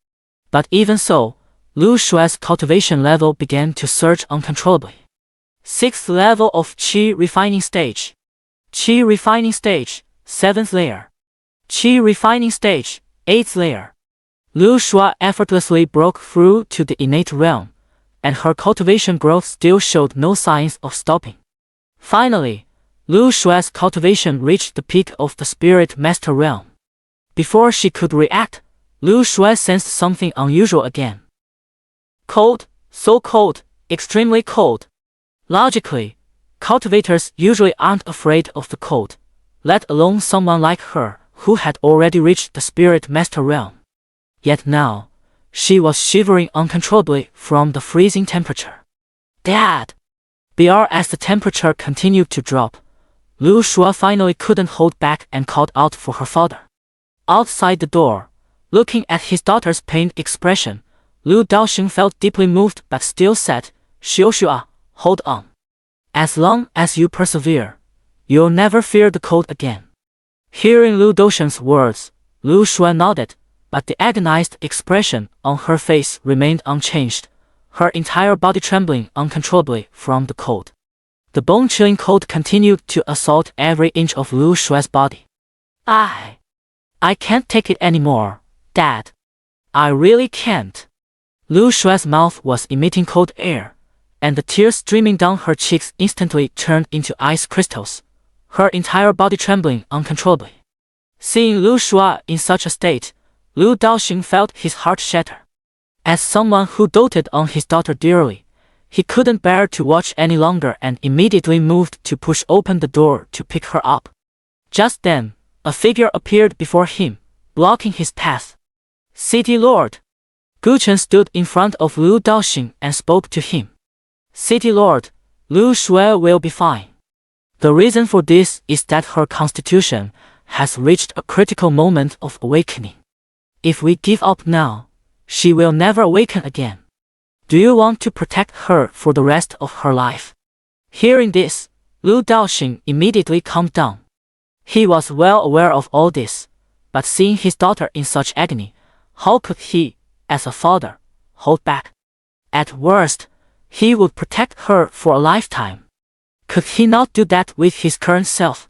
But even so, Lu Shui's cultivation level began to surge uncontrollably. 6th level of Qi refining stage. Qi refining stage, 7th layer. Qi refining stage, 8th layer. Lu Shui effortlessly broke through to the innate realm, and her cultivation growth still showed no signs of stopping. Finally, Lu Shui's cultivation reached the peak of the spirit master realm. Before she could react, Lu Shui sensed something unusual again. Cold, so cold, extremely cold. Logically, cultivators usually aren't afraid of the cold, let alone someone like her who had already reached the spirit master realm. Yet now, she was shivering uncontrollably from the freezing temperature. Dad! As the temperature continued to drop, Lu Shui finally couldn't hold back and called out for her father. Outside the door, looking at his daughter's pained expression, Lu Daoxing felt deeply moved but still said, Xianxia, hold on. As long as you persevere, you'll never fear the cold again." Hearing Lu Doushen's words, Lu Xue nodded, but the agonized expression on her face remained unchanged, her entire body trembling uncontrollably from the cold. The bone-chilling cold continued to assault every inch of Lu Xue's body. I can't take it anymore, Dad. I really can't." Lu Xue's mouth was emitting cold air, and the tears streaming down her cheeks instantly turned into ice crystals, her entire body trembling uncontrollably. Seeing Lu Xue in such a state, Lu Daoxing felt his heart shatter. As someone who doted on his daughter dearly, he couldn't bear to watch any longer and immediately moved to push open the door to pick her up. Just then, a figure appeared before him, blocking his path. "City Lord." Gu Chen stood in front of Lu Daoxing and spoke to him. "City Lord, Lu Xue will be fine. The reason for this is that her constitution has reached a critical moment of awakening. If we give up now, she will never awaken again. Do you want to protect her for the rest of her life?" Hearing this, Lu Daoxing immediately calmed down. He was well aware of all this, but seeing his daughter in such agony, how could he, as a father, hold back? At worst, he would protect her for a lifetime. Could he not do that with his current self?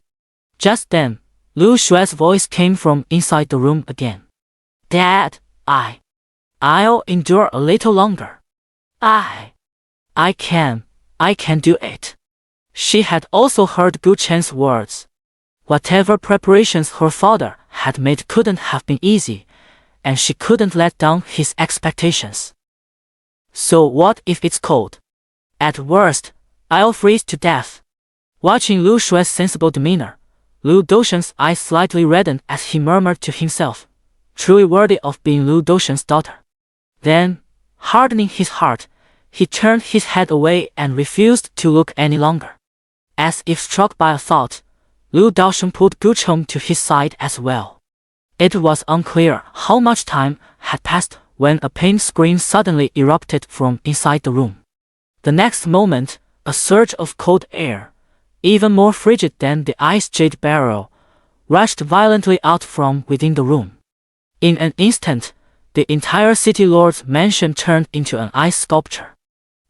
Just then, Lu Xue's voice came from inside the room again. "Dad, I'll endure a little longer. I can do it." She had also heard Gu Chen's words. Whatever preparations her father had made couldn't have been easy, and she couldn't let down his expectations. "So what if it's cold? At worst, I'll freeze to death." Watching Lu Xue's sensible demeanor, Lu Doushen's eyes slightly reddened as he murmured to himself, "Truly worthy of being Lu Doushen's daughter." Then, hardening his heart, he turned his head away and refused to look any longer. As if struck by a thought, Lu Daoxing pulled Gu Chen to his side as well. It was unclear how much time had passed when a pain scream suddenly erupted from inside the room. The next moment, a surge of cold air, even more frigid than the ice jade barrel, rushed violently out from within the room. In an instant, the entire city lord's mansion turned into an ice sculpture.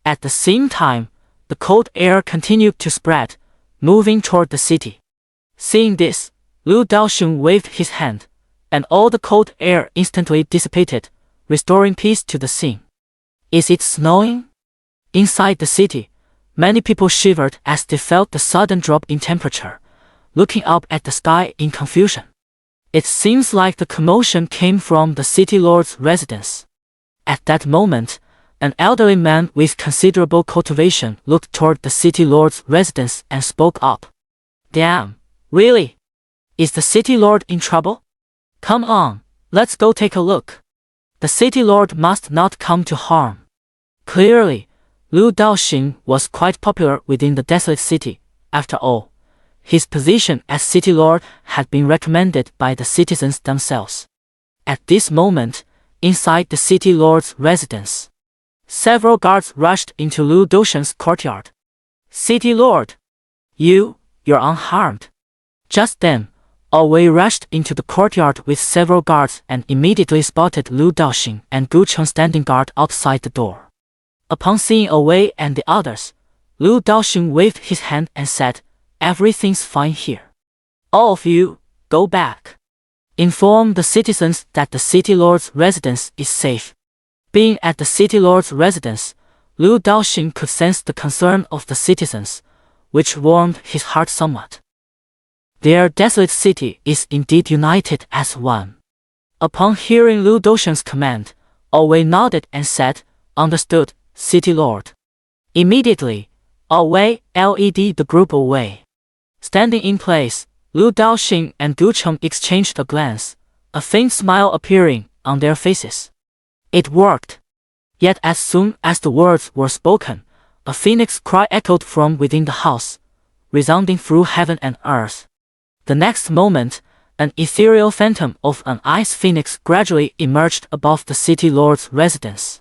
At the same time, the cold air continued to spread, moving toward the city. Seeing this, Lu Daoxing waved his hand, and all the cold air instantly dissipated, restoring peace to the scene. "Is it snowing?" Inside the city, many people shivered as they felt the sudden drop in temperature, looking up at the sky in confusion. It seems like the commotion came from the city lord's residence. At that moment, an elderly man with considerable cultivation looked toward the city lord's residence and spoke up. "Damn, really? Is the city lord in trouble? Come on, let's go take a look. The city lord must not come to harm." Clearly, Lu Daoxing was quite popular within the desolate city. After all, his position as city lord had been recommended by the citizens themselves. At this moment, inside the city lord's residence, several guards rushed into Lu Daoxing's courtyard. "City lord, you're unharmed." Just then, Wei rushed into the courtyard with several guards and immediately spotted Lu Daoxing and Gu Chen standing guard outside the door. Upon seeing Wei and the others, Lu Daoxing waved his hand and said, "Everything's fine here. All of you, go back. Inform the citizens that the city lord's residence is safe." Being at the city lord's residence, Lu Daoxing could sense the concern of the citizens, which warmed his heart somewhat. Their desolate city is indeed united as one. Upon hearing Lu Daoxing's command, Wei nodded and said, "Understood, city lord." Immediately, Wei led the group away. Standing in place, Lu Daoxing and Gu Chen exchanged a glance, a faint smile appearing on their faces. It worked. Yet as soon as the words were spoken, a phoenix cry echoed from within the house, resounding through heaven and earth. The next moment, an ethereal phantom of an ice phoenix gradually emerged above the city lord's residence.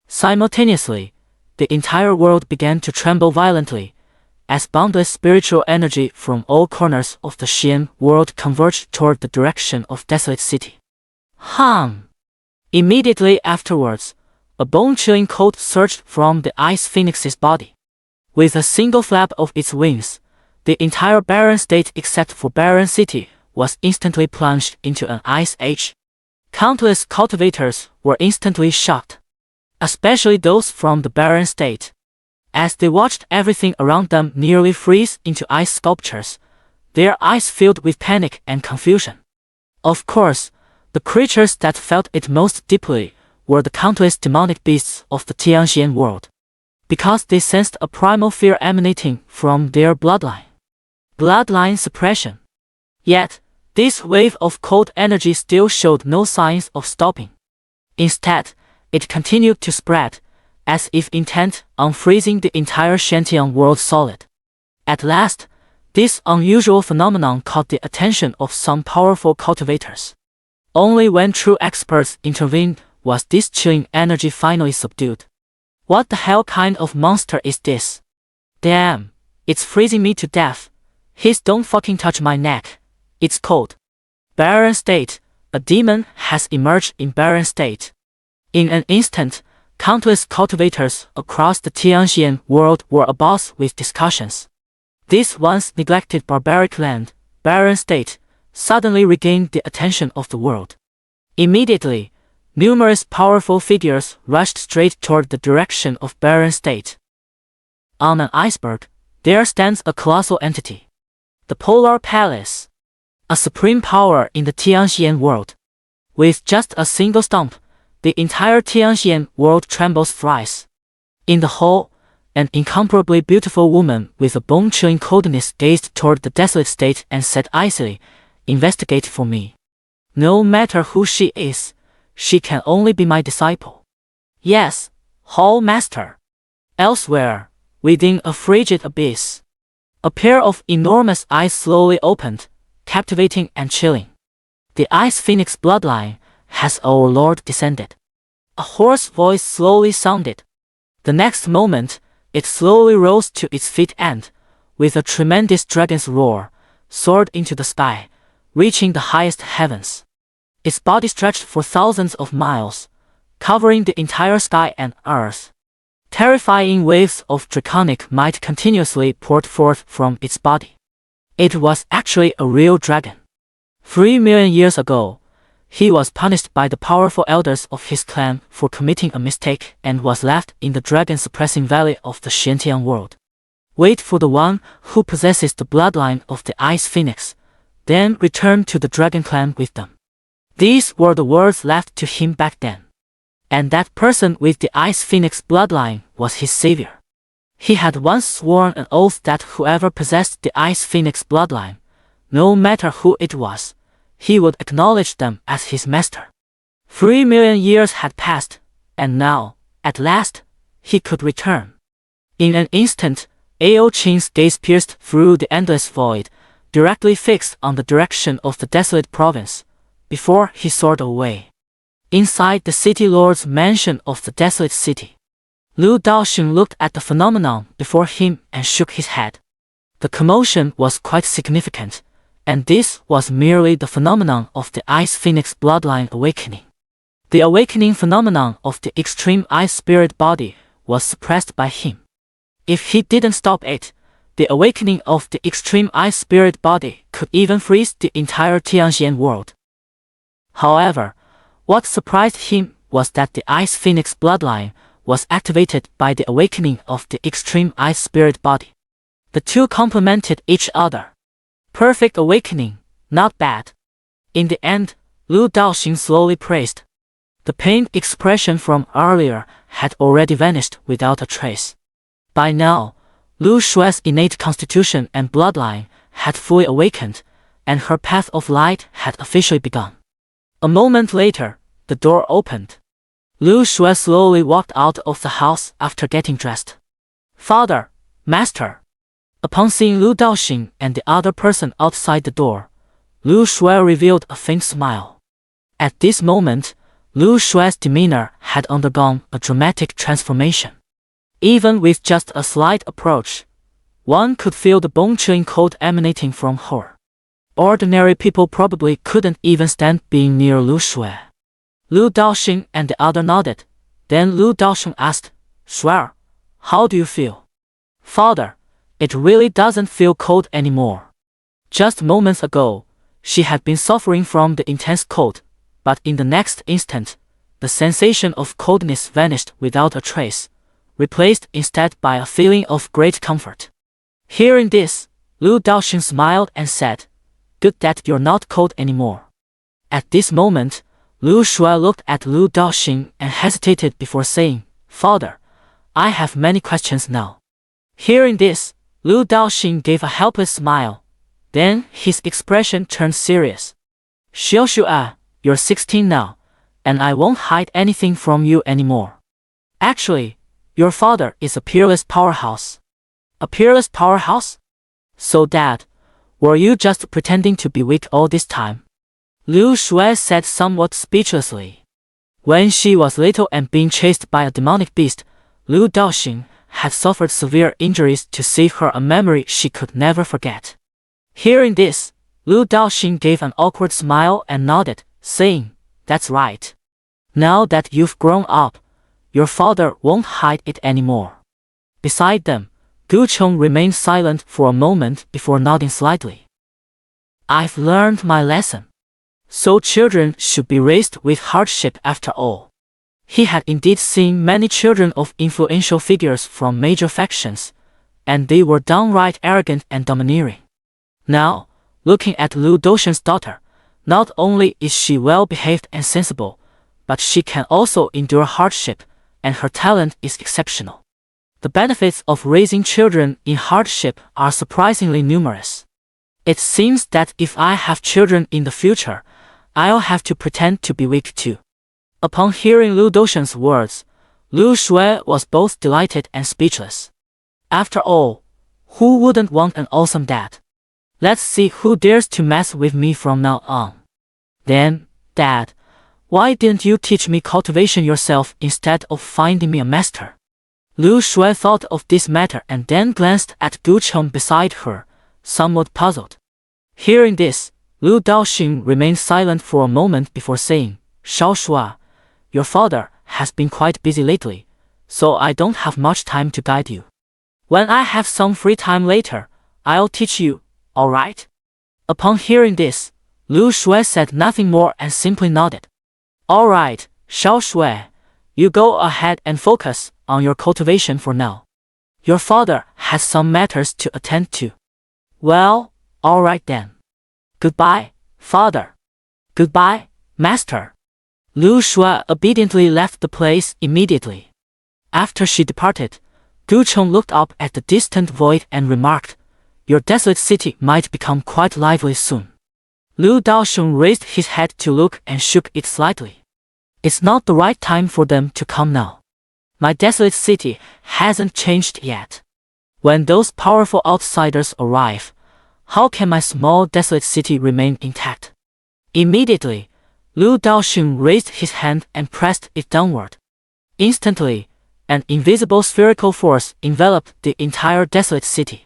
Simultaneously, the entire world began to tremble violently, as boundless spiritual energy from all corners of the Xian world converged toward the direction of Desolate City. Immediately afterwards, a bone-chilling cold surged from the Ice Phoenix's body. With a single flap of its wings, the entire barren state except for Barren City was instantly plunged into an ice age. Countless cultivators were instantly shocked, especially those from the barren state. As they watched everything around them nearly freeze into ice sculptures, their eyes filled with panic and confusion. Of course, the creatures that felt it most deeply were the countless demonic beasts of the Xianxia world, because they sensed a primal fear emanating from their bloodline. Bloodline suppression. Yet, this wave of cold energy still showed no signs of stopping. Instead, it continued to spread, as if intent on freezing the entire Xianxia world solid. At last, this unusual phenomenon caught the attention of some powerful cultivators. Only when true experts intervened was this chilling energy finally subdued. What the hell kind of monster is this? Damn, it's freezing me to death. Don't fucking touch my neck. It's cold. Barren state. A demon has emerged in barren state. In an instant, countless cultivators across the Xianxia world were abuzz with discussions. This once neglected barbaric land, barren state, suddenly regained the attention of the world. Immediately, numerous powerful figures rushed straight toward the direction of barren state. On an iceberg, there stands a colossal entity. The Polar Palace. A supreme power in the Xianxia world. With just a single stomp, the entire Xianxia world trembles thrice. In the hall, an incomparably beautiful woman with a bone-chilling coldness gazed toward the desolate state and said icily, "Investigate for me. No matter who she is, she can only be my disciple." "Yes, Hall Master." Elsewhere, within a frigid abyss, a pair of enormous eyes slowly opened, captivating and chilling. The Ice Phoenix bloodline has our Lord descended. A hoarse voice slowly sounded. The next moment, it slowly rose to its feet and, with a tremendous dragon's roar, soared into the sky, reaching the highest heavens. Its body stretched for thousands of miles, covering the entire sky and earth. Terrifying waves of draconic might continuously poured forth from its body. It was actually a real dragon. 3 million years ago, he was punished by the powerful elders of his clan for committing a mistake and was left in the dragon-suppressing valley of the Xianxia world. Wait for the one who possesses the bloodline of the Ice Phoenix, then return to the dragon clan with them. These were the words left to him back then. And that person with the Ice Phoenix bloodline was his savior. He had once sworn an oath that whoever possessed the Ice Phoenix bloodline, no matter who it was, he would acknowledge them as his master. 3 million years had passed, and now, at last, he could return. In an instant, Ao Qing's gaze pierced through the endless void, directly fixed on the direction of the desolate province, before he soared away. Inside the city lord's mansion of the desolate city, Lu Daoxing looked at the phenomenon before him and shook his head. The commotion was quite significant, and this was merely the phenomenon of the Ice Phoenix bloodline awakening. The awakening phenomenon of the extreme ice spirit body was suppressed by him. If he didn't stop it, the awakening of the extreme ice spirit body could even freeze the entire Xianxia world. However, what surprised him was that the Ice Phoenix bloodline was activated by the awakening of the extreme ice spirit body. The two complemented each other. Perfect awakening, not bad. In the end, Lu Daoxing slowly praised. The pained expression from earlier had already vanished without a trace. By now, Lu Shue's innate constitution and bloodline had fully awakened, and her path of light had officially begun. A moment later, the door opened. Lu Shue slowly walked out of the house after getting dressed. "Father, Master." Upon seeing Lu Daoxing and the other person outside the door, Lu Shue revealed a faint smile. At this moment, Lu Shue's demeanor had undergone a dramatic transformation. Even with just a slight approach, One could feel the bone-chilling cold emanating from her. Ordinary people probably couldn't even stand being near Lu Shui. Lu Daoxing and the other nodded. Then Lu Daoxing asked, Shuer, how do you feel? Father, it really doesn't feel cold anymore. Just moments ago, she had been suffering from the intense cold, but in the next instant, the sensation of coldness vanished without a trace, replaced instead by a feeling of great comfort. Hearing this, Lu Daoxing smiled and said, Good that you're not cold anymore. At this moment, Lu Shui looked at Lu Daoxing and hesitated before saying, Father, I have many questions now. Hearing this, Lu Daoxing gave a helpless smile. Then his expression turned serious. Xianxia, you're 16 now, and I won't hide anything from you anymore. Actually, your father is a peerless powerhouse. A peerless powerhouse? So Dad, were you just pretending to be weak all this time? Lu Shui said somewhat speechlessly. When she was little and being chased by a demonic beast, Lu Daoxing had suffered severe injuries to save her a memory she could never forget. Hearing this, Lu Daoxing gave an awkward smile and nodded, saying, That's right. Now that you've grown up, your father won't hide it anymore. Beside them, Gu Chong remained silent for a moment before nodding slightly. I've learned my lesson. So children should be raised with hardship after all. He had indeed seen many children of influential figures from major factions, and they were downright arrogant and domineering. Now, looking at Lu Daoxing's daughter, not only is she well-behaved and sensible, but she can also endure hardship, and her talent is exceptional. The benefits of raising children in hardship are surprisingly numerous. It seems that if I have children in the future, I'll have to pretend to be weak too. Upon hearing Lu Daoxing's words, Lu Shui was both delighted and speechless. After all, who wouldn't want an awesome dad? Let's see who dares to mess with me from now on. Then, Dad, why didn't you teach me cultivation yourself instead of finding me a master? Lu Shui thought of this matter and then glanced at Gu Chong beside her, somewhat puzzled. Hearing this, Lu Daoxing remained silent for a moment before saying, Xiaoxua, your father has been quite busy lately, so I don't have much time to guide you. When I have some free time later, I'll teach you, all right? Upon hearing this, Lu Shui said nothing more and simply nodded. All right, Xiaoxue, you go ahead and focus on your cultivation for now. Your father has some matters to attend to. Well, all right then. Goodbye, father. Goodbye, master. Lu Shui obediently left the place immediately. After she departed, Gu Chong looked up at the distant void and remarked, Your desolate city might become quite lively soon. Lu Daoxing raised his head to look and shook it slightly. It's not the right time for them to come now. My desolate city hasn't changed yet. When those powerful outsiders arrive, how can my small desolate city remain intact? Immediately, Lu Daoxing raised his hand and pressed it downward. Instantly, an invisible spherical force enveloped the entire desolate city.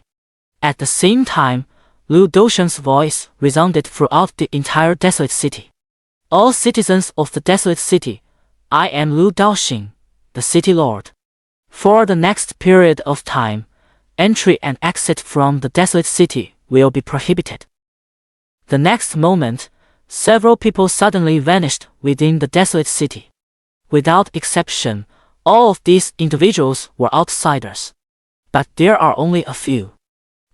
At the same time, Lu Daoxing's voice resounded throughout the entire desolate city. All citizens of the desolate city, I am Lu Daoxing, the city lord. For the next period of time, entry and exit from the desolate city will be prohibited. The next moment, several people suddenly vanished within the desolate city. Without exception, all of these individuals were outsiders. But there are only a few.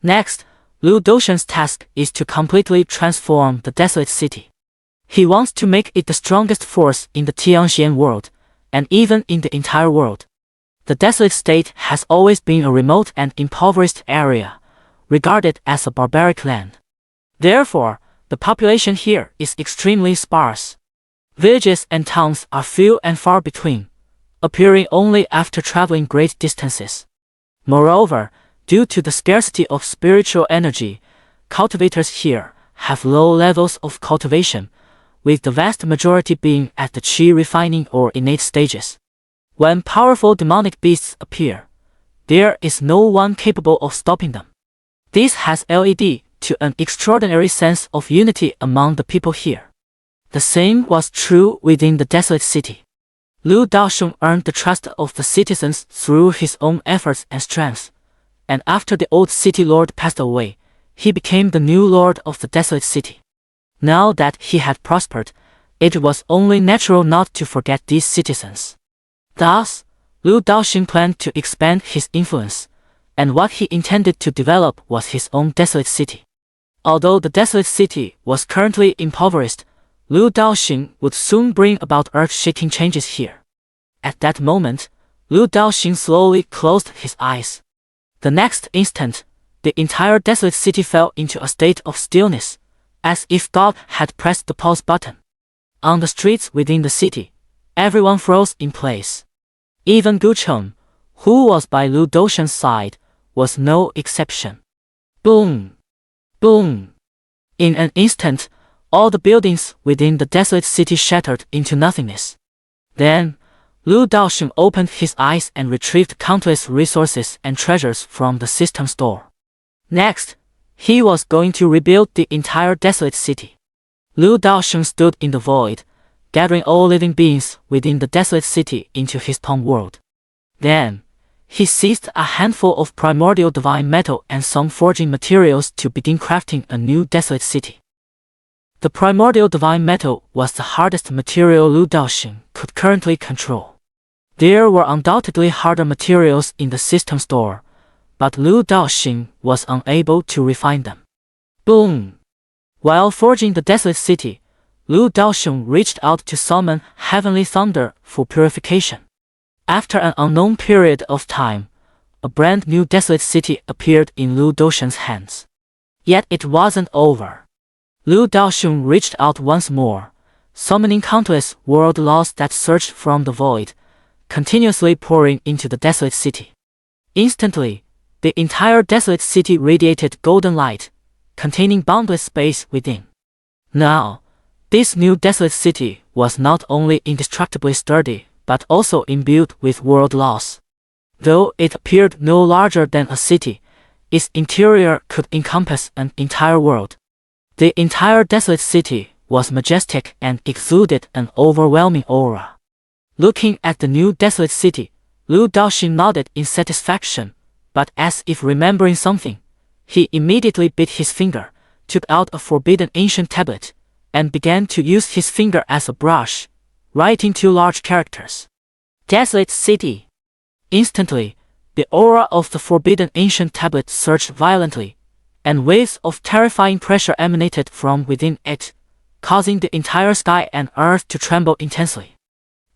Next, Lu Daoxing's task is to completely transform the desolate city. He wants to make it the strongest force in the Xianxian world, and even in the entire world. The desolate state has always been a remote and impoverished area, regarded as a barbaric land. Therefore, the population here is extremely sparse. Villages and towns are few and far between, appearing only after traveling great distances. Moreover, due to the scarcity of spiritual energy, cultivators here have low levels of cultivation, with the vast majority being at the qi refining or innate stages. When powerful demonic beasts appear, there is no one capable of stopping them. This has led to an extraordinary sense of unity among the people here. The same was true within the desolate city. Lu Daosheng earned the trust of the citizens through his own efforts and strength, and after the old city lord passed away, he became the new lord of the desolate city. Now that he had prospered, it was only natural not to forget these citizens. Thus, Lu Daosheng planned to expand his influence, and what he intended to develop was his own desolate city. Although the desolate city was currently impoverished, Lu Daosheng would soon bring about earth-shaking changes here. At that moment, Lu Daosheng slowly closed his eyes. The next instant, the entire desolate city fell into a state of stillness, as if God had pressed the pause button. On the streets within the city, everyone froze in place. Even Gu Cheng, who was by Lu Daosheng's side, was no exception. Boom! Boom! In an instant, all the buildings within the desolate city shattered into nothingness. Then, Lu Daosheng opened his eyes and retrieved countless resources and treasures from the system store. Next, he was going to rebuild the entire desolate city. Lu Daosheng stood in the void, gathering all living beings within the desolate city into his palm world. Then, he seized a handful of primordial divine metal and some forging materials to begin crafting a new desolate city. The primordial divine metal was the hardest material Lu Daosheng could currently control. There were undoubtedly harder materials in the system store, but Lu Daosheng was unable to refine them. Boom! While forging the desolate city, Lu Daosheng reached out to summon heavenly thunder for purification. After an unknown period of time, a brand new desolate city appeared in Lu Daosheng's hands. Yet it wasn't over. Lu Daosheng reached out once more, summoning countless world laws that surged from the void, continuously pouring into the desolate city. Instantly, the entire desolate city radiated golden light, containing boundless space within. Now, this new desolate city was not only indestructibly sturdy, but also imbued with world laws. Though it appeared no larger than a city, its interior could encompass an entire world. The entire desolate city was majestic and exuded an overwhelming aura. Looking at the new desolate city, Lu Daosheng nodded in satisfaction, but as if remembering something, he immediately bit his finger, took out a forbidden ancient tablet, and began to use his finger as a brush, writing 2 large characters. Desolate City. Instantly, the aura of the forbidden ancient tablet surged violently, and waves of terrifying pressure emanated from within it, causing the entire sky and earth to tremble intensely.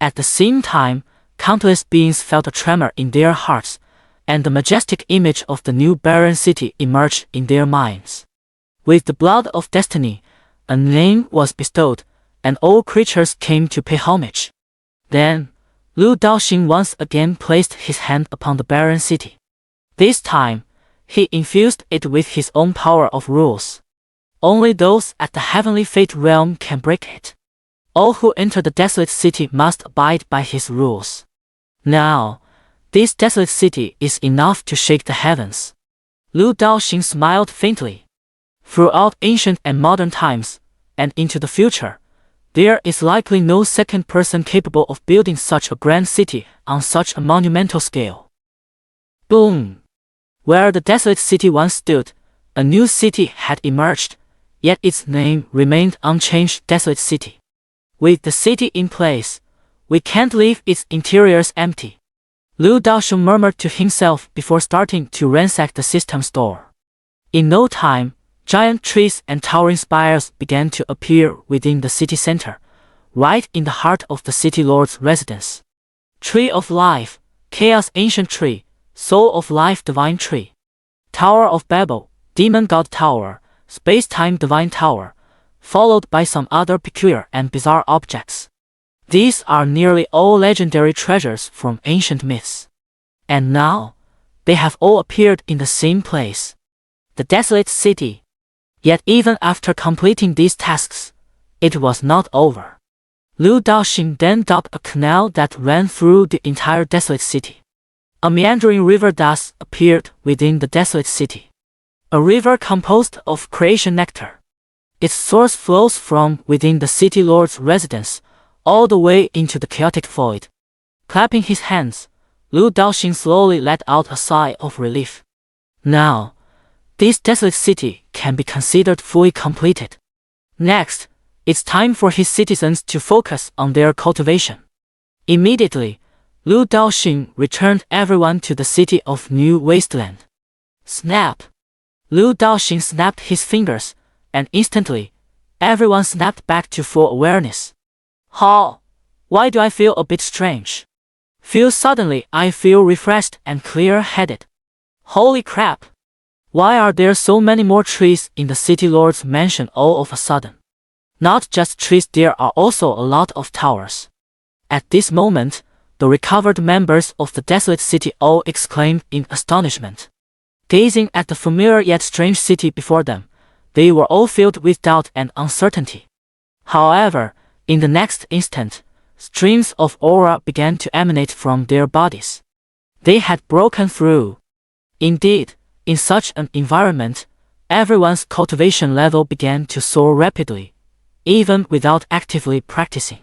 At the same time, countless beings felt a tremor in their hearts, and the majestic image of the new barren city emerged in their minds. With the blood of destiny, a name was bestowed, and all creatures came to pay homage. Then, Lu Daosheng once again placed his hand upon the barren city. This time, he infused it with his own power of rules. Only those at the heavenly fate realm can break it. All who enter the desolate city must abide by his rules. Now, this desolate city is enough to shake the heavens. Lu Daosheng smiled faintly. Throughout ancient and modern times, and into the future, there is likely no second person capable of building such a grand city on such a monumental scale. Boom! Where the desolate city once stood, a new city had emerged, yet its name remained unchanged: Desolate City. With the city in place, we can't leave its interiors empty. Lu Daosheng murmured to himself before starting to ransack the system store. In no time, giant trees and towering spires began to appear within the city center, right in the heart of the city lord's residence. Tree of Life, Chaos Ancient Tree, Soul of Life Divine Tree, Tower of Babel, Demon God Tower, Space-Time Divine Tower, followed by some other peculiar and bizarre objects. These are nearly all legendary treasures from ancient myths. And now, they have all appeared in the same place, the desolate city. Yet even after completing these tasks, it was not over. Lu Daosheng then dug a canal that ran through the entire desolate city. A meandering river thus appeared within the desolate city. a river composed of creation nectar. Its source flows from within the city lord's residence, all the way into the chaotic void. Clapping his hands, Lu Daoxing slowly let out a sigh of relief. Now, this desolate city can be considered fully completed. Next, it's time for his citizens to focus on their cultivation. Immediately, Lu Daoxing returned everyone to the city of New Wasteland. Snap! Lu Daoxing snapped his fingers, and instantly, everyone snapped back to full awareness. How? Why do I feel a bit strange? Suddenly I feel refreshed and clear-headed. Holy crap! Why are there so many more trees in the city lord's mansion all of a sudden? Not just trees, there are also a lot of towers. At this moment, the recovered members of the desolate city all exclaimed in astonishment. Gazing at the familiar yet strange city before them, they were all filled with doubt and uncertainty. However, in the next instant, streams of aura began to emanate from their bodies. They had broken through. Indeed, in such an environment, everyone's cultivation level began to soar rapidly, even without actively practicing.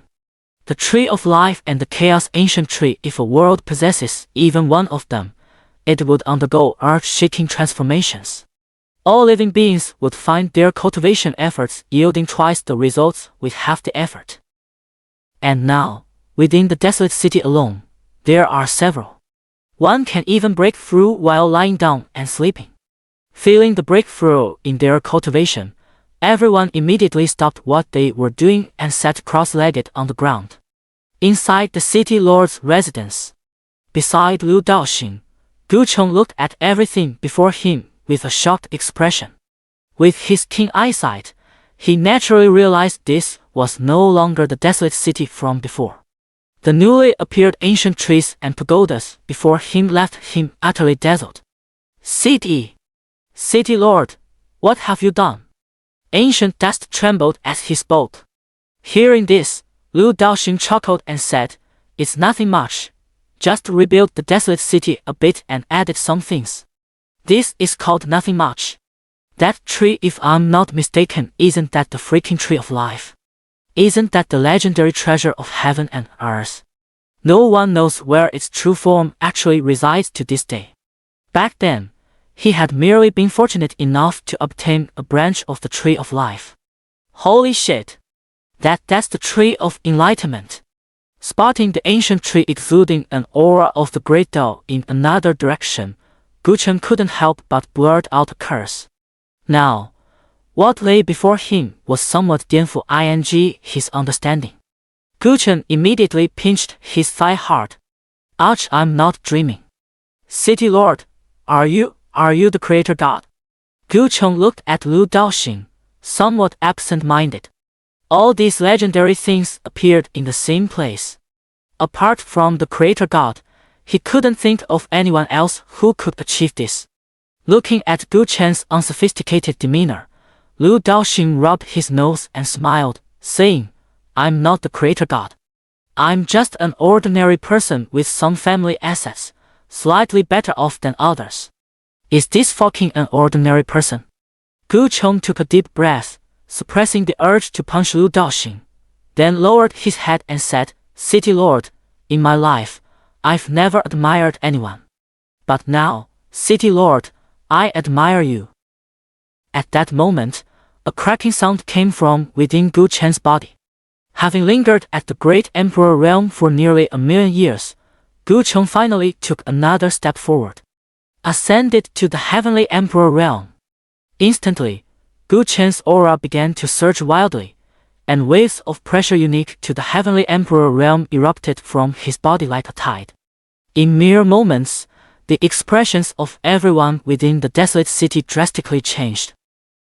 The Tree of Life and the Chaos Ancient Tree, if a world possesses even one of them, it would undergo earth-shaking transformations. All living beings would find their cultivation efforts yielding twice the results with half the effort. And now, within the desolate city alone, there are several. One can even break through while lying down and sleeping. Feeling the breakthrough in their cultivation, everyone immediately stopped what they were doing and sat cross-legged on the ground. Inside the city lord's residence, beside Lu Daoxing, Gu Cheng looked at everything before him with a shocked expression. With his keen eyesight, he naturally realized this was no longer the desolate city from before. The newly appeared ancient trees and pagodas before him left him utterly dazzled. City Lord, what have you done? Ancient dust trembled as he spoke. Hearing this, Lu Daoxing chuckled and said, "It's nothing much. Just rebuilt the desolate city a bit and added some things. This is called nothing much. That tree, if I'm not mistaken, isn't that the freaking Tree of Life? Isn't that the legendary treasure of heaven and earth? No one knows where its true form actually resides to this day. Back then, he had merely been fortunate enough to obtain a branch of the Tree of Life. Holy shit! That's the Tree of Enlightenment." Spotting the ancient tree exuding an aura of the Great Tao in another direction, Gu Cheng couldn't help but blurt out a curse. Now, what lay before him was somewhat dienful his understanding. Gu Cheng immediately pinched his thigh hard. Ouch, I'm not dreaming. City Lord, are you the creator god? Gu Cheng looked at Lu Daoxing, somewhat absent-minded. All these legendary things appeared in the same place. Apart from the creator god, he couldn't think of anyone else who could achieve this. Looking at Gu Chen's unsophisticated demeanor, Lu Daoxing rubbed his nose and smiled, saying, "I'm not the creator god. I'm just an ordinary person with some family assets, slightly better off than others." Is this fucking an ordinary person? Gu Cheng took a deep breath, suppressing the urge to punch Lu Daoxing, then lowered his head and said, "City Lord, in my life, I've never admired anyone. But now, City Lord, I admire you." At that moment, a cracking sound came from within Gu Chen's body. Having lingered at the Great Emperor realm for nearly 1,000,000 years, Gu Cheng finally took another step forward. Ascended to the Heavenly Emperor realm. Instantly, Gu Chen's aura began to surge wildly, and waves of pressure unique to the Heavenly Emperor realm erupted from his body like a tide. In mere moments, the expressions of everyone within the desolate city drastically changed.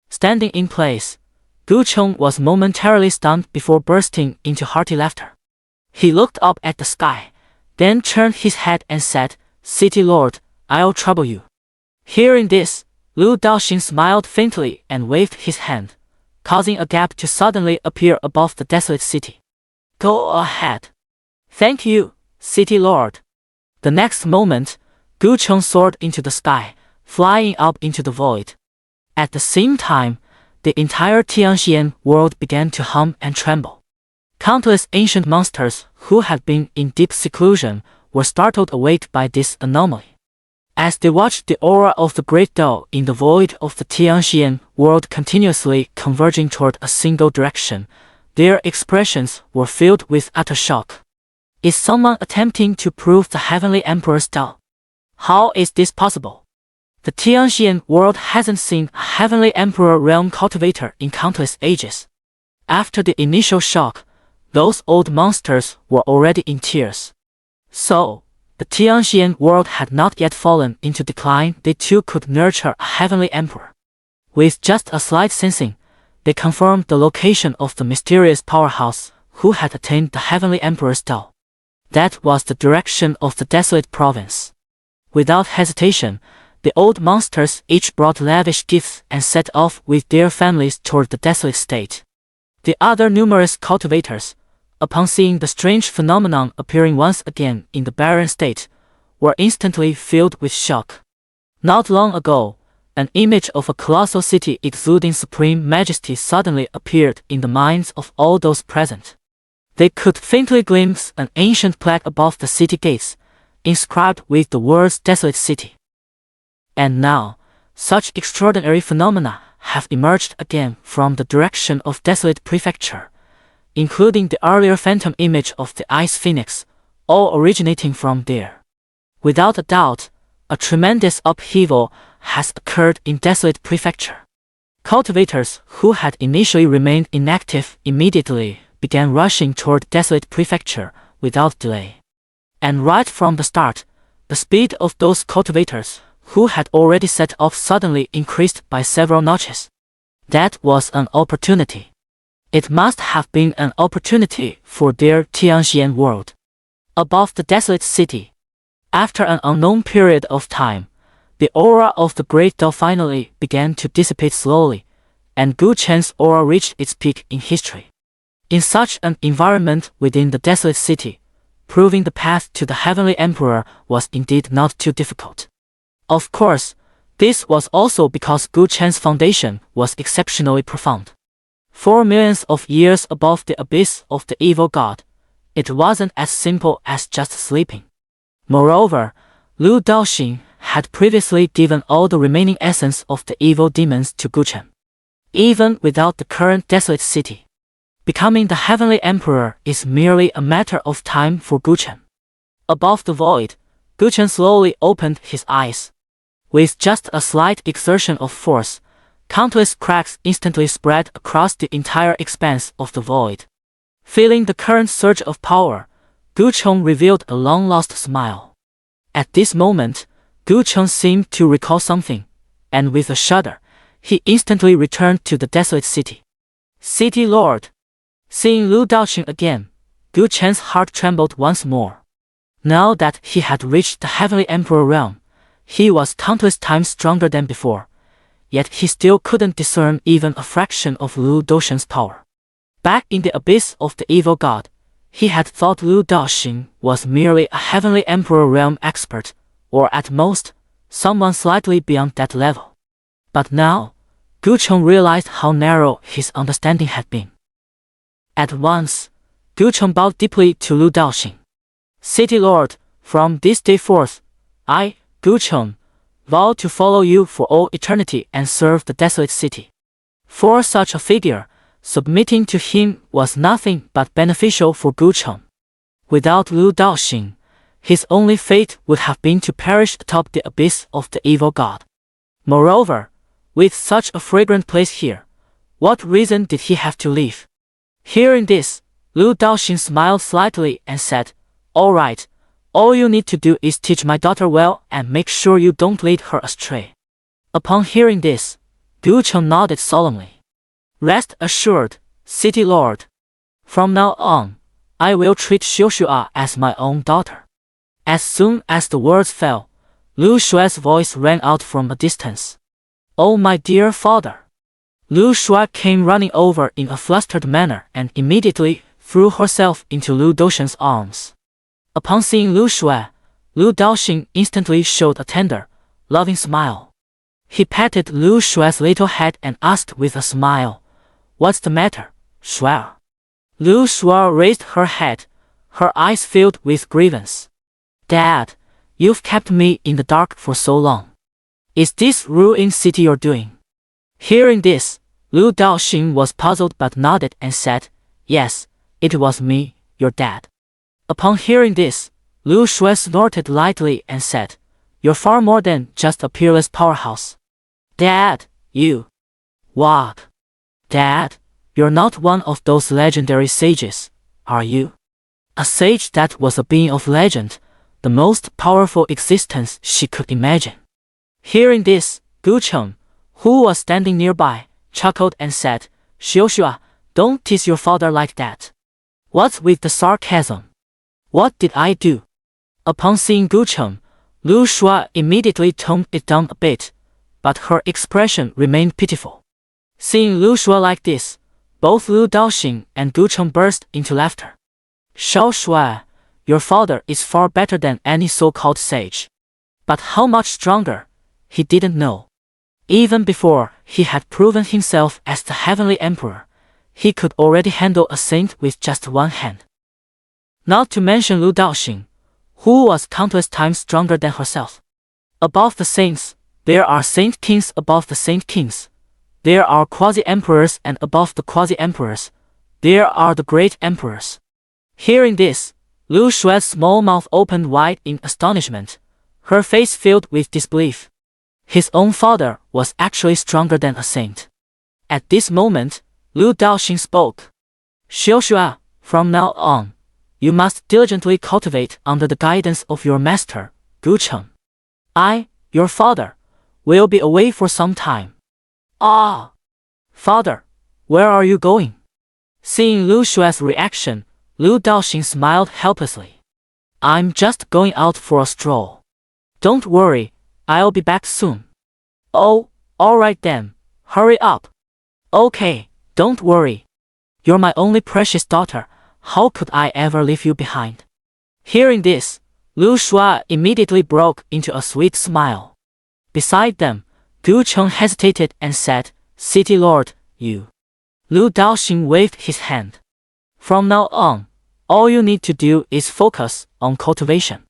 Standing in place, Gu Cheng was momentarily stunned before bursting into hearty laughter. He looked up at the sky, then turned his head and said, "City Lord, I'll trouble you." Hearing this, Lu Daoxing smiled faintly and waved his hand, causing a gap to suddenly appear above the desolate city. "Go ahead." "Thank you, City Lord." The next moment, Gu Cheng soared into the sky, flying up into the void. At the same time, the entire Xianxia world began to hum and tremble. Countless ancient monsters who had been in deep seclusion were startled awake by this anomaly. As they watched the aura of the great doll in the void of the Xianxia world continuously converging toward a single direction, their expressions were filled with utter shock. Is someone attempting to prove the Heavenly Emperor's doll? How is this possible? The Xianxia world hasn't seen a Heavenly Emperor realm cultivator in countless ages. After the initial shock, those old monsters were already in tears. So, the Xianxia world had not yet fallen into decline. They too could nurture a Heavenly Emperor. With just a slight sensing, they confirmed the location of the mysterious powerhouse who had attained the Heavenly Emperor's doll. That was the direction of the desolate province. Without hesitation, the old monsters each brought lavish gifts and set off with their families toward the desolate state. The other numerous cultivators, upon seeing the strange phenomenon appearing once again in the barren state, were instantly filled with shock. Not long ago, an image of a colossal city exuding supreme majesty suddenly appeared in the minds of all those present. They could faintly glimpse an ancient plaque above the city gates, inscribed with the words "Desolate City." And now, such extraordinary phenomena have emerged again from the direction of Desolate Prefecture, including the earlier phantom image of the Ice Phoenix, all originating from there. Without a doubt, a tremendous upheaval has occurred in Desolate Prefecture. Cultivators who had initially remained inactive immediately began rushing toward Desolate Prefecture without delay. And right from the start, the speed of those cultivators who had already set off suddenly increased by several notches. That was an opportunity. It must have been an opportunity for their Xianxia world. Above the desolate city, after an unknown period of time, the aura of the great doll finally began to dissipate slowly, and Gu Chen's aura reached its peak in history. In such an environment within the desolate city, proving the path to the Heavenly Emperor was indeed not too difficult. Of course, this was also because Gu Chen's foundation was exceptionally profound. 4 millions of years above the abyss of the evil god, it wasn't as simple as just sleeping. Moreover, Lu Daoxing had previously given all the remaining essence of the evil demons to Gu Chen. Even without the current desolate city, becoming the Heavenly Emperor is merely a matter of time for Gu Chen. Above the void, Gu Chen slowly opened his eyes. With just a slight exertion of force, countless cracks instantly spread across the entire expanse of the void. Feeling the current surge of power, Gu Chen revealed a long-lost smile. At this moment, Gu Chen seemed to recall something, and with a shudder, he instantly returned to the desolate city. City Lord. Seeing Lu Daoxing again, Gu Chen's heart trembled once more. Now that he had reached the Heavenly Emperor realm, he was countless times stronger than before, yet he still couldn't discern even a fraction of Lu Daoxing's power. Back in the abyss of the evil god, he had thought Lu Daoxing was merely a Heavenly Emperor realm expert, or at most, someone slightly beyond that level. But now, Gu Chen realized how narrow his understanding had been. At once, Gu Chen bowed deeply to Lu Daoxing. City Lord, from this day forth, I, Gu Chen, vow to follow you for all eternity and serve the desolate city. For such a figure, submitting to him was nothing but beneficial for Gu Chen. Without Lu Daoxing, his only fate would have been to perish atop the abyss of the evil god. Moreover, with such a fragrant place here, what reason did he have to leave? Hearing this, Lu Daoxing smiled slightly and said, "All right, all you need to do is teach my daughter well and make sure you don't lead her astray." Upon hearing this, Gu Chen nodded solemnly. "Rest assured, City Lord. From now on, I will treat Xiuxua as my own daughter." As soon as the words fell, Lu Shuai's voice rang out from a distance. "Oh my dear father." Lu Shuai came running over in a flustered manner and immediately threw herself into Lu Daoxing's arms. Upon seeing Lu Shuai, Lu Daoxing instantly showed a tender, loving smile. He patted Lu Shuai's little head and asked with a smile, "What's the matter, Shuai?" Lu Shuai raised her head, her eyes filled with grievance. "Dad, you've kept me in the dark for so long. Is this ruined city you're doing?" Hearing this, Lu Daoxing was puzzled but nodded and said, "Yes, it was me, your dad." Upon hearing this, Lu Shuai snorted lightly and said, "You're far more than just a peerless powerhouse. Dad, you..." "What? Dad, you're not one of those legendary sages, are you?" A sage that was a being of legend, the most powerful existence she could imagine. Hearing this, Gu Cheng, who was standing nearby, chuckled and said, "Xianxia, don't tease your father like that. What's with the sarcasm? What did I do?" Upon seeing Gu Cheng, Lu Shuai immediately toned it down a bit, but her expression remained pitiful. Seeing Lu Shuai like this, both Lu Daoxing and Gu Cheng burst into laughter. "Xiao Shuai, your father is far better than any so-called sage. But how much stronger, he didn't know. Even before he had proven himself as the Heavenly Emperor, he could already handle a saint with just one hand." Not to mention Lu Daoxing, who was countless times stronger than herself. Above the saints, there are saint kings above the saint kings. There are quasi-emperors, and above the quasi-emperors, there are the great emperors. Hearing this, Lu Shuai's small mouth opened wide in astonishment, her face filled with disbelief. His own father was actually stronger than a saint. At this moment, Lu Daoxing spoke. "Xianxia, from now on, you must diligently cultivate under the guidance of your master, Gu Cheng. I, your father, will be away for some time." "Ah! Father, where are you going?" Seeing Lu Shuai's reaction, Lu Daoxing smiled helplessly. "I'm just going out for a stroll. Don't worry, I'll be back soon." "Oh, alright then, hurry up." "Okay, don't worry. You're my only precious daughter, how could I ever leave you behind?" Hearing this, Lu Shuai immediately broke into a sweet smile. Beside them, Gu Cheng hesitated and said, "City Lord, you..." Lu Daoxing waved his hand. "From now on, all you need to do is focus on cultivation.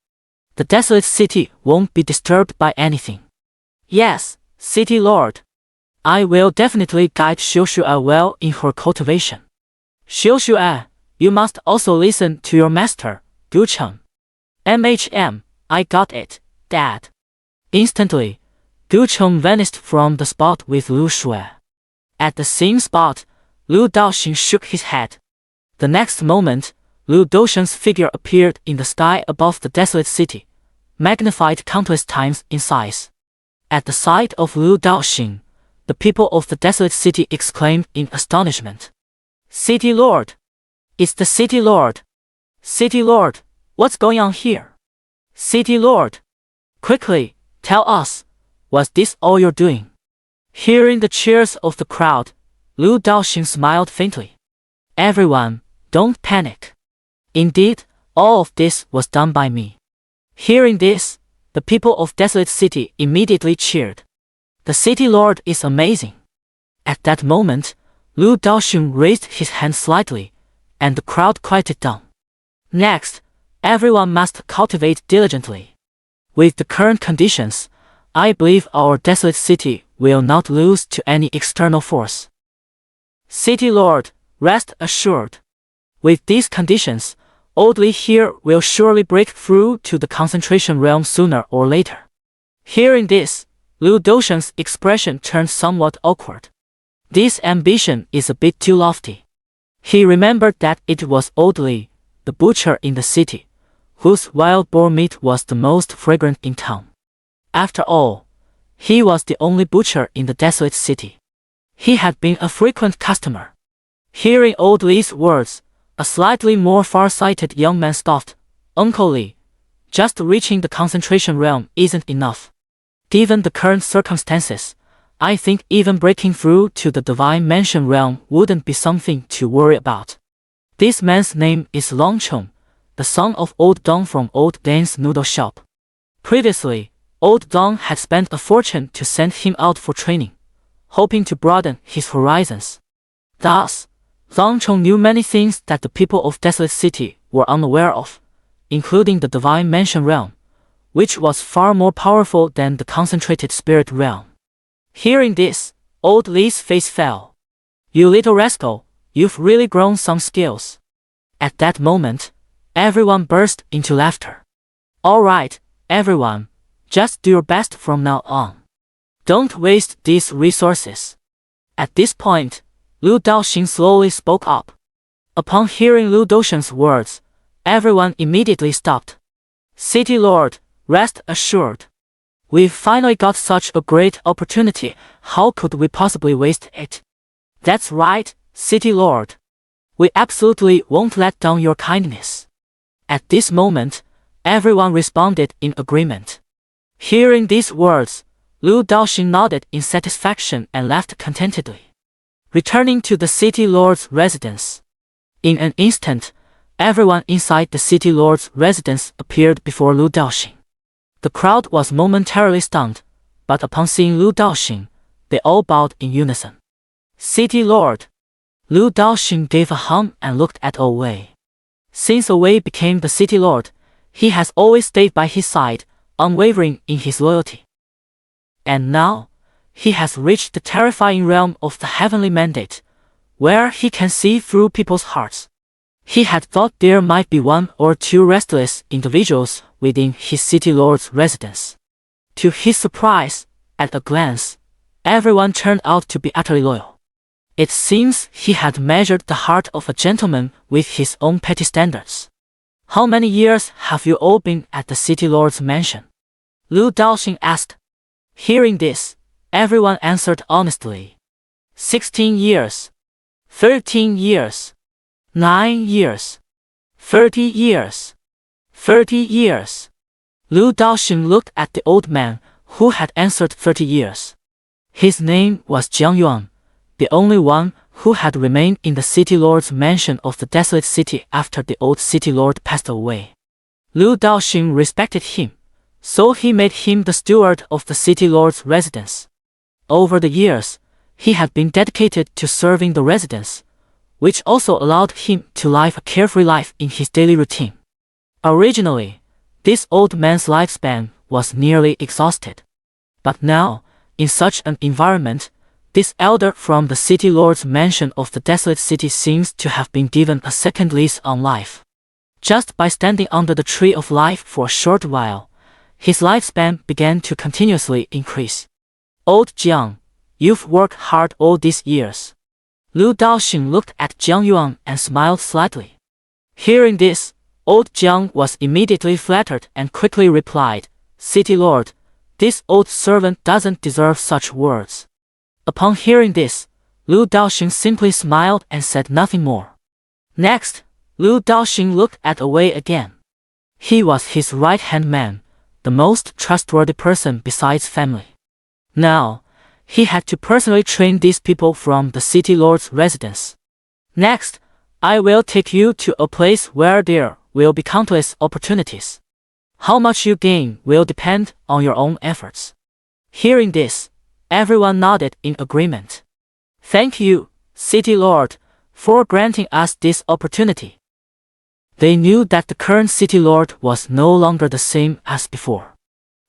The desolate city won't be disturbed by anything." "Yes, City Lord. I will definitely guide Xianxia well in her cultivation." "Xianxia, you must also listen to your master, Gu Cheng." I got it, Dad." Instantly, Gu Cheng vanished from the spot with Lu Shuai. At the same spot, Lu Daoxing shook his head. The next moment, Lu Daoxing's figure appeared in the sky above the desolate city, magnified countless times in size. At the sight of Lu Daoxing, the people of the desolate city exclaimed in astonishment. "City Lord! It's the City Lord! City Lord, what's going on here? City Lord! Quickly, tell us, was this all you're doing?" Hearing the cheers of the crowd, Lu Daoxing smiled faintly. "Everyone, don't panic. Indeed, all of this was done by me." Hearing this, the people of Desolate City immediately cheered. "The City Lord is amazing." At that moment, Lu Daoxing raised his hand slightly, and the crowd quieted down. "Next, everyone must cultivate diligently. With the current conditions, I believe our desolate city will not lose to any external force. City Lord, rest assured. With these conditions, Old Li here will surely break through to the concentration realm sooner or later." Hearing this, Lu Daoxing's expression turned somewhat awkward. This ambition is a bit too lofty. He remembered that it was Old Li, the butcher in the city, whose wild boar meat was the most fragrant in town. After all, he was the only butcher in the desolate city. He had been a frequent customer. Hearing Old Li's words, a slightly more far-sighted young man scoffed, "Uncle Li, just reaching the concentration realm isn't enough. Given the current circumstances, I think even breaking through to the Divine Mansion realm wouldn't be something to worry about." This man's name is Long Chong, the son of Old Dong from Old Dan's noodle shop. Previously, Old Zhang had spent a fortune to send him out for training, hoping to broaden his horizons. Thus, Zhang Chong knew many things that the people of Desolate City were unaware of, including the Divine Mansion Realm, which was far more powerful than the concentrated Spirit Realm. Hearing this, Old Li's face fell. "You little rascal, you've really grown some skills." At that moment, everyone burst into laughter. "All right, everyone, just do your best from now on. Don't waste these resources." At this point, Lu Daoxing slowly spoke up. Upon hearing Lu Daoxing's words, everyone immediately stopped. "City Lord, rest assured. We've finally got such a great opportunity, how could we possibly waste it?" "That's right, City Lord. We absolutely won't let down your kindness." At this moment, everyone responded in agreement. Hearing these words, Lu Daoxing nodded in satisfaction and laughed contentedly. Returning to the City Lord's residence. In an instant, everyone inside the City Lord's residence appeared before Lu Daoxing. The crowd was momentarily stunned, but upon seeing Lu Daoxing, they all bowed in unison. "City Lord." Lu Daoxing gave a hum and looked at Wei. Since Wei became the City Lord, he has always stayed by his side, unwavering in his loyalty. And now, he has reached the terrifying realm of the Heavenly Mandate, where he can see through people's hearts. He had thought there might be one or two restless individuals within his City Lord's residence. To his surprise, at a glance, everyone turned out to be utterly loyal. It seems he had measured the heart of a gentleman with his own petty standards. "How many years have you all been at the City Lord's mansion?" Lu Daoxing asked. Hearing this, everyone answered honestly. 16 years. 13 years. 9 years. 30 years. 30 years. Lu Daoxing looked at the old man, who had answered 30 years. His name was Jiang Yuan, the only one who had remained in the City Lord's mansion of the Desolate City after the old City Lord passed away. Lu Daoxing respected him, so he made him the steward of the City Lord's residence. Over the years, he had been dedicated to serving the residents, which also allowed him to live a carefree life in his daily routine. Originally, this old man's lifespan was nearly exhausted. But now, in such an environment, this elder from the City Lord's mansion of the Desolate City seems to have been given a second lease on life. Just by standing under the tree of life for a short while, his lifespan began to continuously increase. "Old Jiang, you've worked hard all these years." Lu Daoxing looked at Jiang Yuan and smiled slightly. Hearing this, Old Jiang was immediately flattered and quickly replied, "City Lord, this old servant doesn't deserve such words." Upon hearing this, Lu Daoxing simply smiled and said nothing more. Next, Lu Daoxing looked at Wei again. He was his right-hand man, the most trustworthy person besides family. Now, he had to personally train these people from the City Lord's residence. "Next, I will take you to a place where there will be countless opportunities. How much you gain will depend on your own efforts." Hearing this, everyone nodded in agreement. "Thank you, City Lord, for granting us this opportunity." They knew that the current City Lord was no longer the same as before.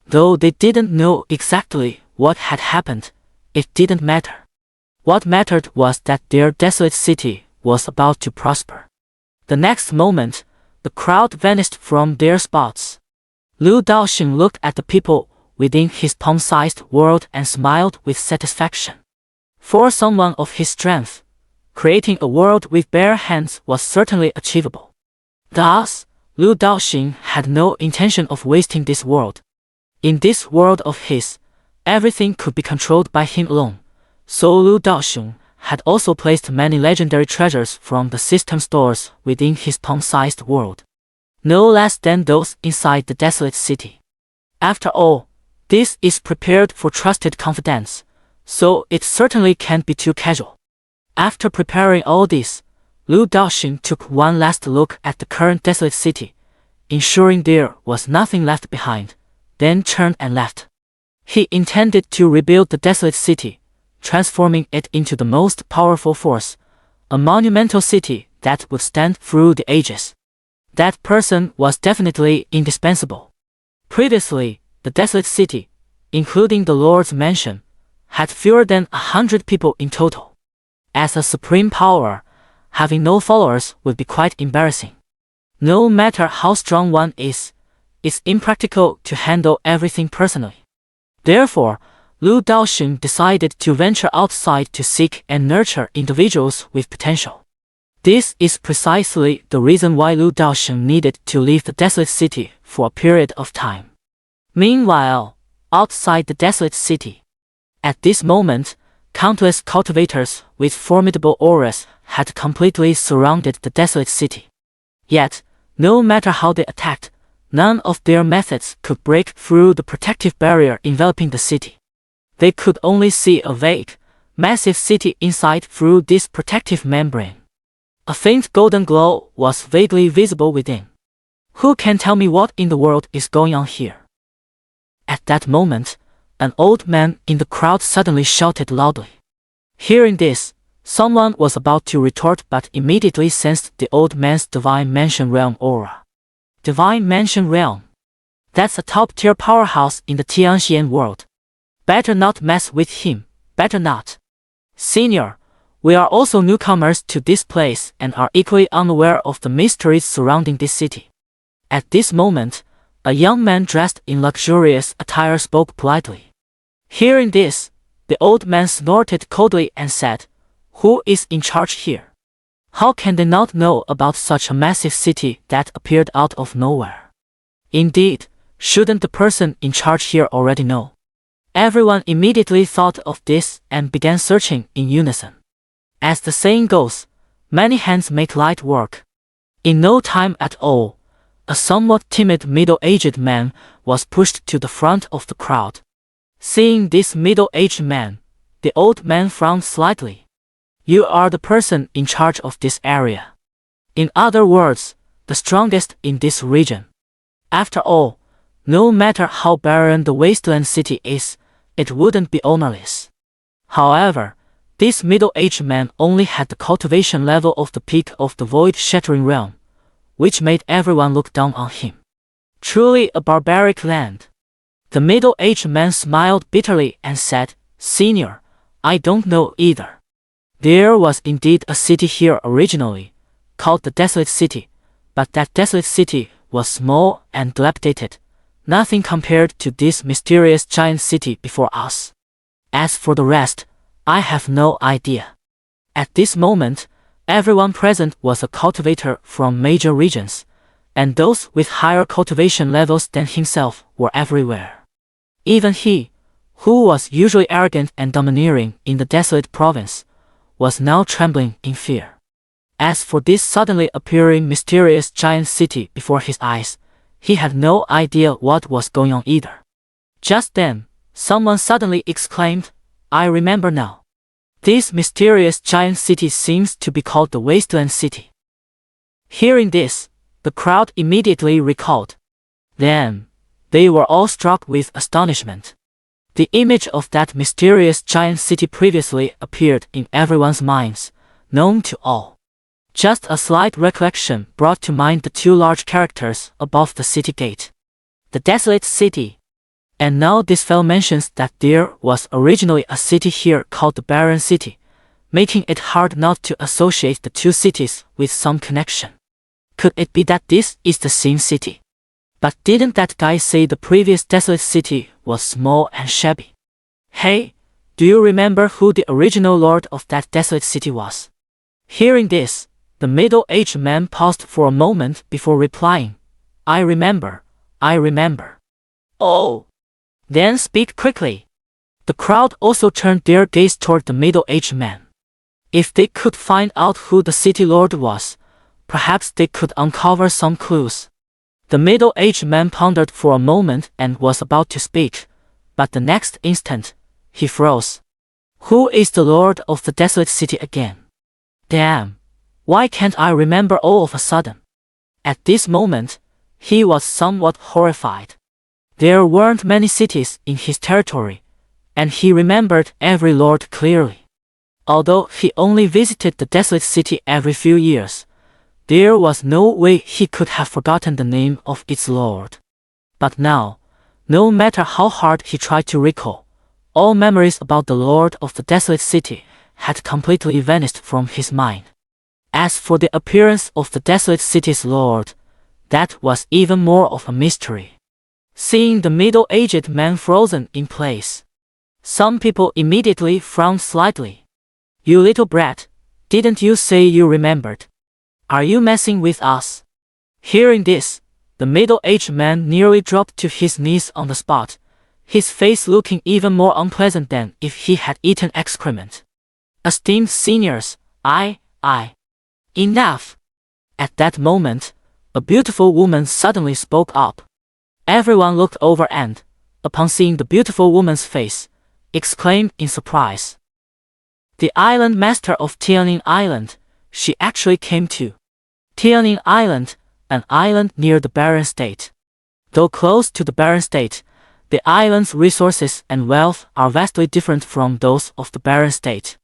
Though they didn't know exactly what had happened, it didn't matter. What mattered was that their desolate city was about to prosper. The next moment, the crowd vanished from their spots. Lu Daoxing looked at the people within his palm-sized world and smiled with satisfaction. For someone of his strength, creating a world with bare hands was certainly achievable. Thus, Lu Daoxing had no intention of wasting this world. In this world of his, everything could be controlled by him alone, so Lu Daoxing had also placed many legendary treasures from the system stores within his palm-sized world, no less than those inside the desolate city. After all, this is prepared for trusted confidence, so it certainly can't be too casual. After preparing all this, Lu Daoxing took one last look at the current desolate city, ensuring there was nothing left behind. then turned and left. He intended to rebuild the desolate city, transforming it into the most powerful force, a monumental city that would stand through the ages. That person was definitely indispensable. Previously, the desolate city, including the Lord's mansion, had fewer than 100 people in total. As a supreme power, having no followers would be quite embarrassing. No matter how strong one is, it's impractical to handle everything personally. Therefore, Lu Daoxun decided to venture outside to seek and nurture individuals with potential. This is precisely the reason why Lu Daoxun needed to leave the desolate city for a period of time. Meanwhile, outside the desolate city, at this moment, countless cultivators with formidable auras had completely surrounded the desolate city. Yet, no matter how they attacked, none of their methods could break through the protective barrier enveloping the city. They could only see a vague, massive city inside through this protective membrane. A faint golden glow was vaguely visible within. Who can tell me what in the world is going on here? At that moment, an old man in the crowd suddenly shouted loudly. Hearing this, someone was about to retort but immediately sensed the old man's Divine Mansion Realm aura. Divine Mansion Realm. That's a top-tier powerhouse in the Xianxian world. Better not mess with him, better not. Senior, we are also newcomers to this place and are equally unaware of the mysteries surrounding this city. At this moment, a young man dressed in luxurious attire spoke politely. Hearing this, the old man snorted coldly and said, "Who is in charge here? How can they not know about such a massive city that appeared out of nowhere? Indeed, shouldn't the person in charge here already know?" Everyone immediately thought of this and began searching in unison. As the saying goes, many hands make light work. In no time at all, a somewhat timid middle-aged man was pushed to the front of the crowd. Seeing this middle-aged man, the old man frowned slightly. "You are the person in charge of this area. In other words, the strongest in this region. After all, no matter how barren the wasteland city is, it wouldn't be ownerless." However, this middle-aged man only had the cultivation level of the peak of the void-shattering realm, which made everyone look down on him. Truly a barbaric land. The middle-aged man smiled bitterly and said, "Senior, I don't know either. There was indeed a city here originally, called the Desolate City, but that desolate city was small and dilapidated, nothing compared to this mysterious giant city before us. As for the rest, I have no idea." At this moment, everyone present was a cultivator from major regions, and those with higher cultivation levels than himself were everywhere. Even he, who was usually arrogant and domineering in the desolate province, was now trembling in fear. As for this suddenly appearing mysterious giant city before his eyes, he had no idea what was going on either. Just then, someone suddenly exclaimed, "I remember now. This mysterious giant city seems to be called the Wasteland City." Hearing this, the crowd immediately recalled. Then, they were all struck with astonishment. The image of that mysterious giant city previously appeared in everyone's minds, known to all. Just a slight recollection brought to mind the two large characters above the city gate. The Desolate City. And now this fellow mentions that there was originally a city here called the Barren City, making it hard not to associate the two cities with some connection. Could it be that this is the same city? But didn't that guy say the previous Desolate City was small and shabby? Hey, do you remember who the original lord of that Desolate City was? Hearing this, the middle-aged man paused for a moment before replying, I remember. Oh. Then speak quickly." The crowd also turned their gaze toward the middle-aged man. If they could find out who the city lord was, perhaps they could uncover some clues. The middle-aged man pondered for a moment and was about to speak, but the next instant, he froze. Who is the lord of the Desolate City again? Damn, why can't I remember all of a sudden? At this moment, he was somewhat horrified. There weren't many cities in his territory, and he remembered every lord clearly. Although he only visited the desolate city every few years, there was no way he could have forgotten the name of its lord. But now, no matter how hard he tried to recall, all memories about the lord of the desolate city had completely vanished from his mind. As for the appearance of the desolate city's lord, that was even more of a mystery. Seeing the middle-aged man frozen in place, some people immediately frowned slightly. "You little brat, didn't you say you remembered? Are you messing with us?" Hearing this, the middle-aged man nearly dropped to his knees on the spot, his face looking even more unpleasant than if he had eaten excrement. "Esteemed seniors, Enough!" At that moment, a beautiful woman suddenly spoke up. Everyone looked over and, upon seeing the beautiful woman's face, exclaimed in surprise. The island master of Tianning Island, she actually came to. Tianning Island, an island near the barren state. Though close to the barren state, the island's resources and wealth are vastly different from those of the barren state.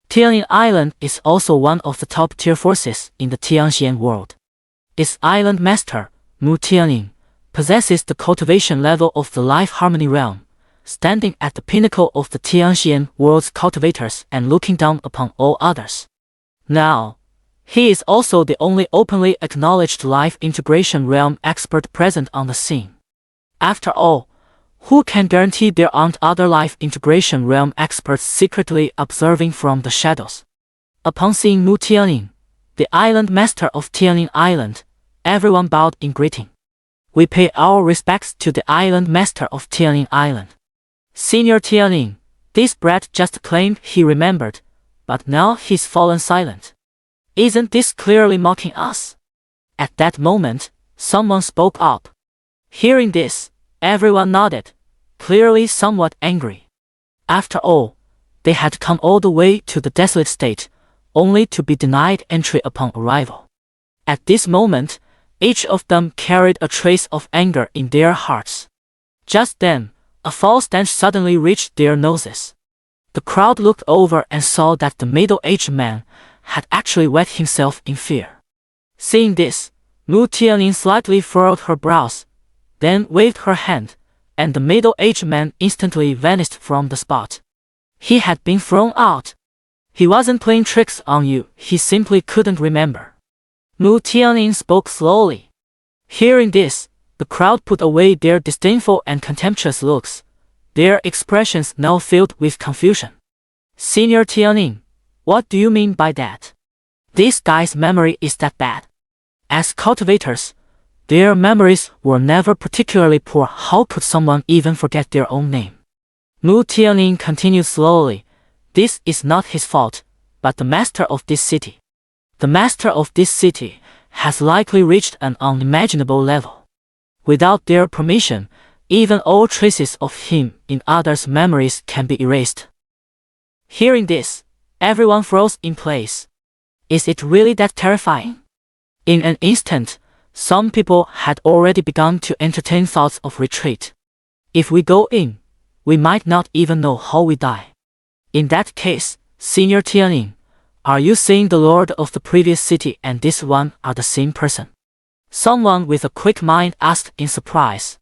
Tianning Island is also one of the top-tier forces in the Xianxia world. Its island master, Mu Tianning, possesses the cultivation level of the life harmony realm, standing at the pinnacle of the Xianxia world's cultivators and looking down upon all others. Now, he is also the only openly acknowledged life integration realm expert present on the scene. After all, who can guarantee there aren't other life integration realm experts secretly observing from the shadows? Upon seeing Mu Tianning, the island master of Tianning Island, everyone bowed in greeting. "We pay our respects to the island master of Tianning Island. Senior Tianning, this brat just claimed he remembered, but now he's fallen silent. Isn't this clearly mocking us?" At that moment, someone spoke up. Hearing this, everyone nodded, clearly somewhat angry. After all, they had come all the way to the desolate state, only to be denied entry upon arrival. At this moment, each of them carried a trace of anger in their hearts. Just then, a foul stench suddenly reached their noses. The crowd looked over and saw that the middle-aged man had actually wet himself in fear. Seeing this, Mu Tianning slightly furrowed her brows, then waved her hand, and the middle-aged man instantly vanished from the spot. He had been thrown out. He wasn't playing tricks on you, he simply couldn't remember. Mu Tianning spoke slowly. Hearing this, the crowd put away their disdainful and contemptuous looks, their expressions now filled with confusion. "Senior Tianning, what do you mean by that? This guy's memory is that bad?" As cultivators, their memories were never particularly poor. How could someone even forget their own name? Mu Tianning continued slowly. "This is not his fault, but the master of this city. The master of this city has likely reached an unimaginable level. Without their permission, even all traces of him in others' memories can be erased." Hearing this, everyone froze in place. Is it really that terrifying? In an instant, some people had already begun to entertain thoughts of retreat. If we go in, we might not even know how we die. In that case, Senior Tianning, are you saying the lord of the previous city and this one are the same person? Someone with a quick mind asked in surprise.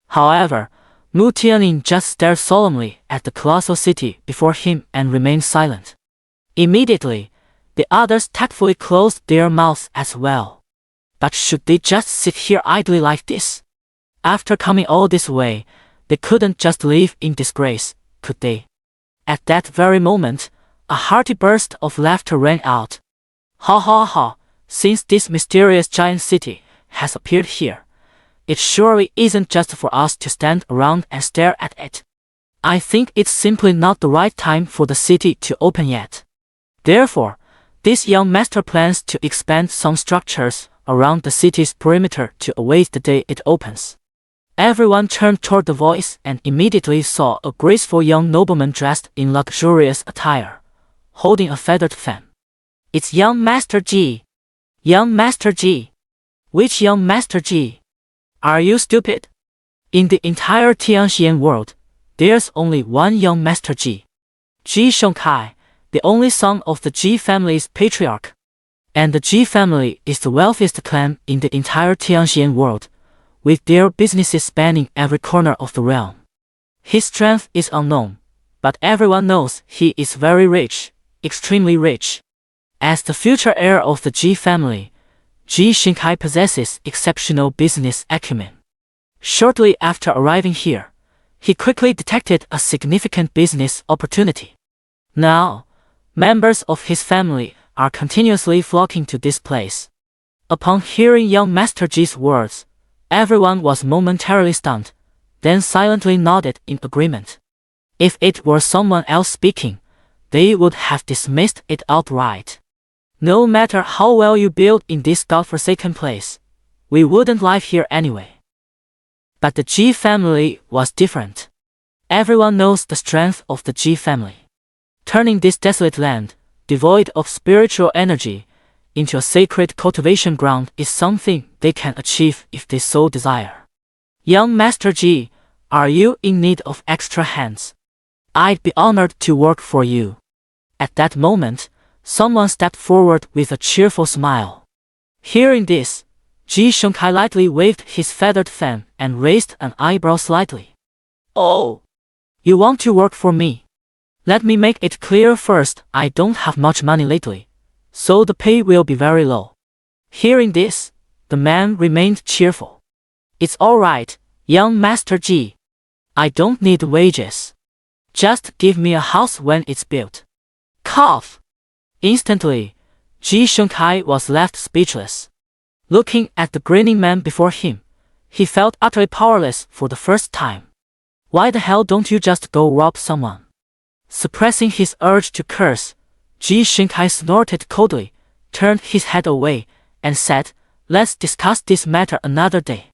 However, Mu Tianning just stared solemnly at the colossal city before him and remained silent. Immediately, the others tactfully closed their mouths as well. But should they just sit here idly like this? After coming all this way, they couldn't just live in disgrace, could they? At that very moment, a hearty burst of laughter rang out. "Ha ha ha, since this mysterious giant city has appeared here, it surely isn't just for us to stand around and stare at it. I think it's simply not the right time for the city to open yet. Therefore, this young master plans to expand some structures around the city's perimeter to await the day it opens." Everyone turned toward the voice and immediately saw a graceful young nobleman dressed in luxurious attire, holding a feathered fan. "It's young Master Ji! Young Master Ji! Which young Master Ji? Are you stupid?" In the entire Xianxia world, there's only one young Master Ji. Ji Shengkai, the only son of the Ji family's patriarch. And the Ji family is the wealthiest clan in the entire Xianxia world, with their businesses spanning every corner of the realm. His strength is unknown, but everyone knows he is very rich, extremely rich. As the future heir of the Ji family, Ji Shengkai possesses exceptional business acumen. Shortly after arriving here, he quickly detected a significant business opportunity. Now, members of his family are continuously flocking to this place. Upon hearing young Master Ji's words, everyone was momentarily stunned, then silently nodded in agreement. If it were someone else speaking, they would have dismissed it outright. No matter how well you build in this godforsaken place, we wouldn't live here anyway. But the Ji family was different. Everyone knows the strength of the Ji family. Turning this desolate land, devoid of spiritual energy, into a sacred cultivation ground is something they can achieve if they so desire. Young Master Ji, are you in need of extra hands? I'd be honored to work for you. At that moment, someone stepped forward with a cheerful smile. Hearing this, Ji Shengkai lightly waved his feathered fan and raised an eyebrow slightly. Oh, you want to work for me? Let me make it clear first, I don't have much money lately, so the pay will be very low. Hearing this, the man remained cheerful. It's all right, young Master Ji. I don't need wages. Just give me a house when it's built. Cough! Instantly, Ji Shengkai was left speechless. Looking at the grinning man before him, he felt utterly powerless for the first time. Why the hell don't you just go rob someone? Suppressing his urge to curse, Ji Shengkai snorted coldly, turned his head away, and said, "Let's discuss this matter another day."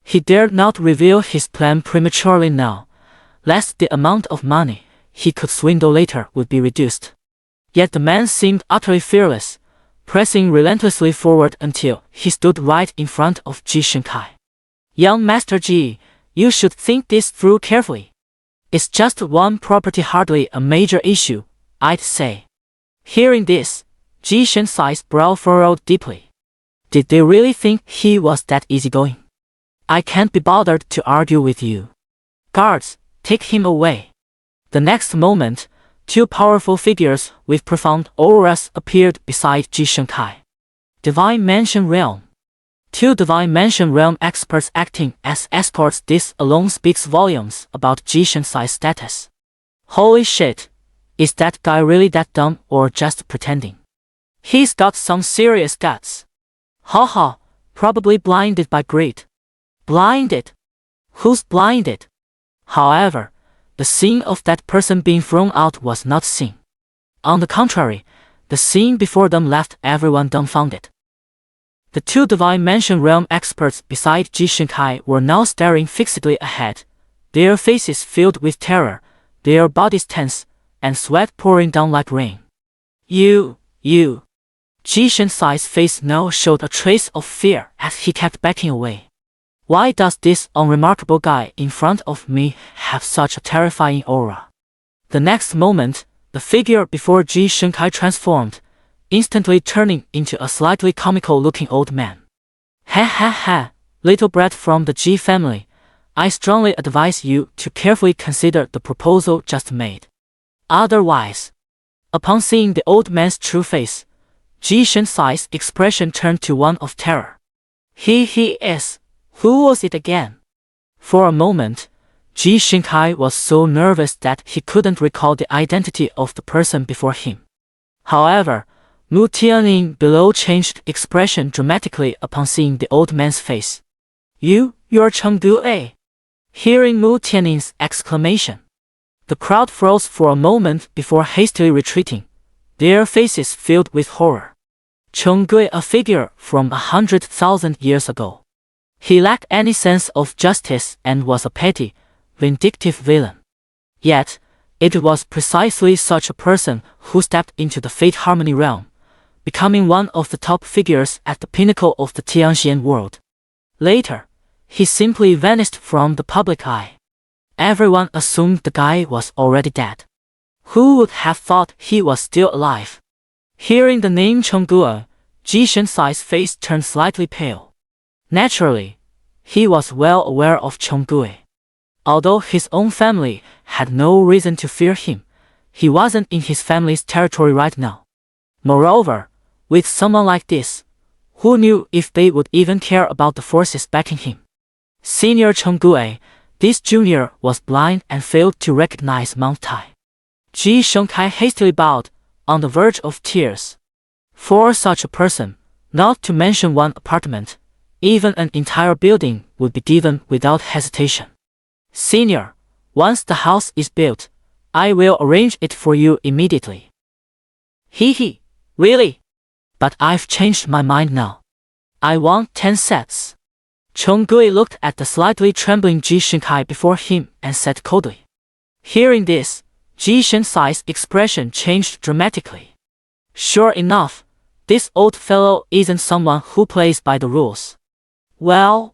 He dared not reveal his plan prematurely now, lest the amount of money he could swindle later would be reduced. Yet the man seemed utterly fearless, pressing relentlessly forward until he stood right in front of Ji Shengkai. Young Master Ji, you should think this through carefully. It's just one property, hardly a major issue, I'd say. Hearing this, Ji Shengkai's brow furrowed deeply. Did they really think he was that easygoing? I can't be bothered to argue with you. Guards, take him away. The next moment, two powerful figures with profound auras appeared beside Ji Shengkai. Divine Mansion Realm. Two Divine Mansion Realm experts acting as escorts. This alone speaks volumes about Ji Shengkai's status. Holy shit, is that guy really that dumb or just pretending? He's got some serious guts. Haha, probably blinded by greed. Blinded? Who's blinded? However, the scene of that person being thrown out was not seen. On the contrary, the scene before them left everyone dumbfounded. The two Divine Mansion Realm experts beside Ji Shengkai were now staring fixedly ahead, their faces filled with terror, their bodies tense, and sweat pouring down like rain. You. Ji Shengkai's face now showed a trace of fear as he kept backing away. Why does this unremarkable guy in front of me have such a terrifying aura? The next moment, the figure before Ji Shengkai transformed, instantly turning into a slightly comical-looking old man. Ha, little brat from the Ji family, I strongly advise you to carefully consider the proposal just made. Otherwise, upon seeing the old man's true face, Ji Shengkai's expression turned to one of terror. He is. Who was it again? For a moment, Ji Shengkai was so nervous that he couldn't recall the identity of the person before him. However, Mu Tianning below changed expression dramatically upon seeing the old man's face. You're Chengdu A. Hearing Mu Tianning's exclamation, the crowd froze for a moment before hastily retreating, their faces filled with horror. Chengdu, a figure from 100,000 years ago. He lacked any sense of justice and was a petty, vindictive villain. Yet, it was precisely such a person who stepped into the Fate Harmony realm, becoming one of the top figures at the pinnacle of the Xianxia world. Later, he simply vanished from the public eye. Everyone assumed the guy was already dead. Who would have thought he was still alive? Hearing the name Chengguo, Xianxia's face turned slightly pale. Naturally, he was well aware of Chengguo. Although his own family had no reason to fear him, he wasn't in his family's territory right now. Moreover, with someone like this, who knew if they would even care about the forces backing him? Senior Chengguo, this junior was blind and failed to recognize Mount Tai. Xianxia hastily bowed, on the verge of tears. For such a person, not to mention one apartment, even an entire building would be given without hesitation. Senior, once the house is built, I will arrange it for you immediately. Hee, really? But I've changed my mind now. I want 10 sets. Chengguo looked at the slightly trembling Xianxia before him and said coldly. Hearing this, Xianxia's expression changed dramatically. Sure enough, this old fellow isn't someone who plays by the rules. Well.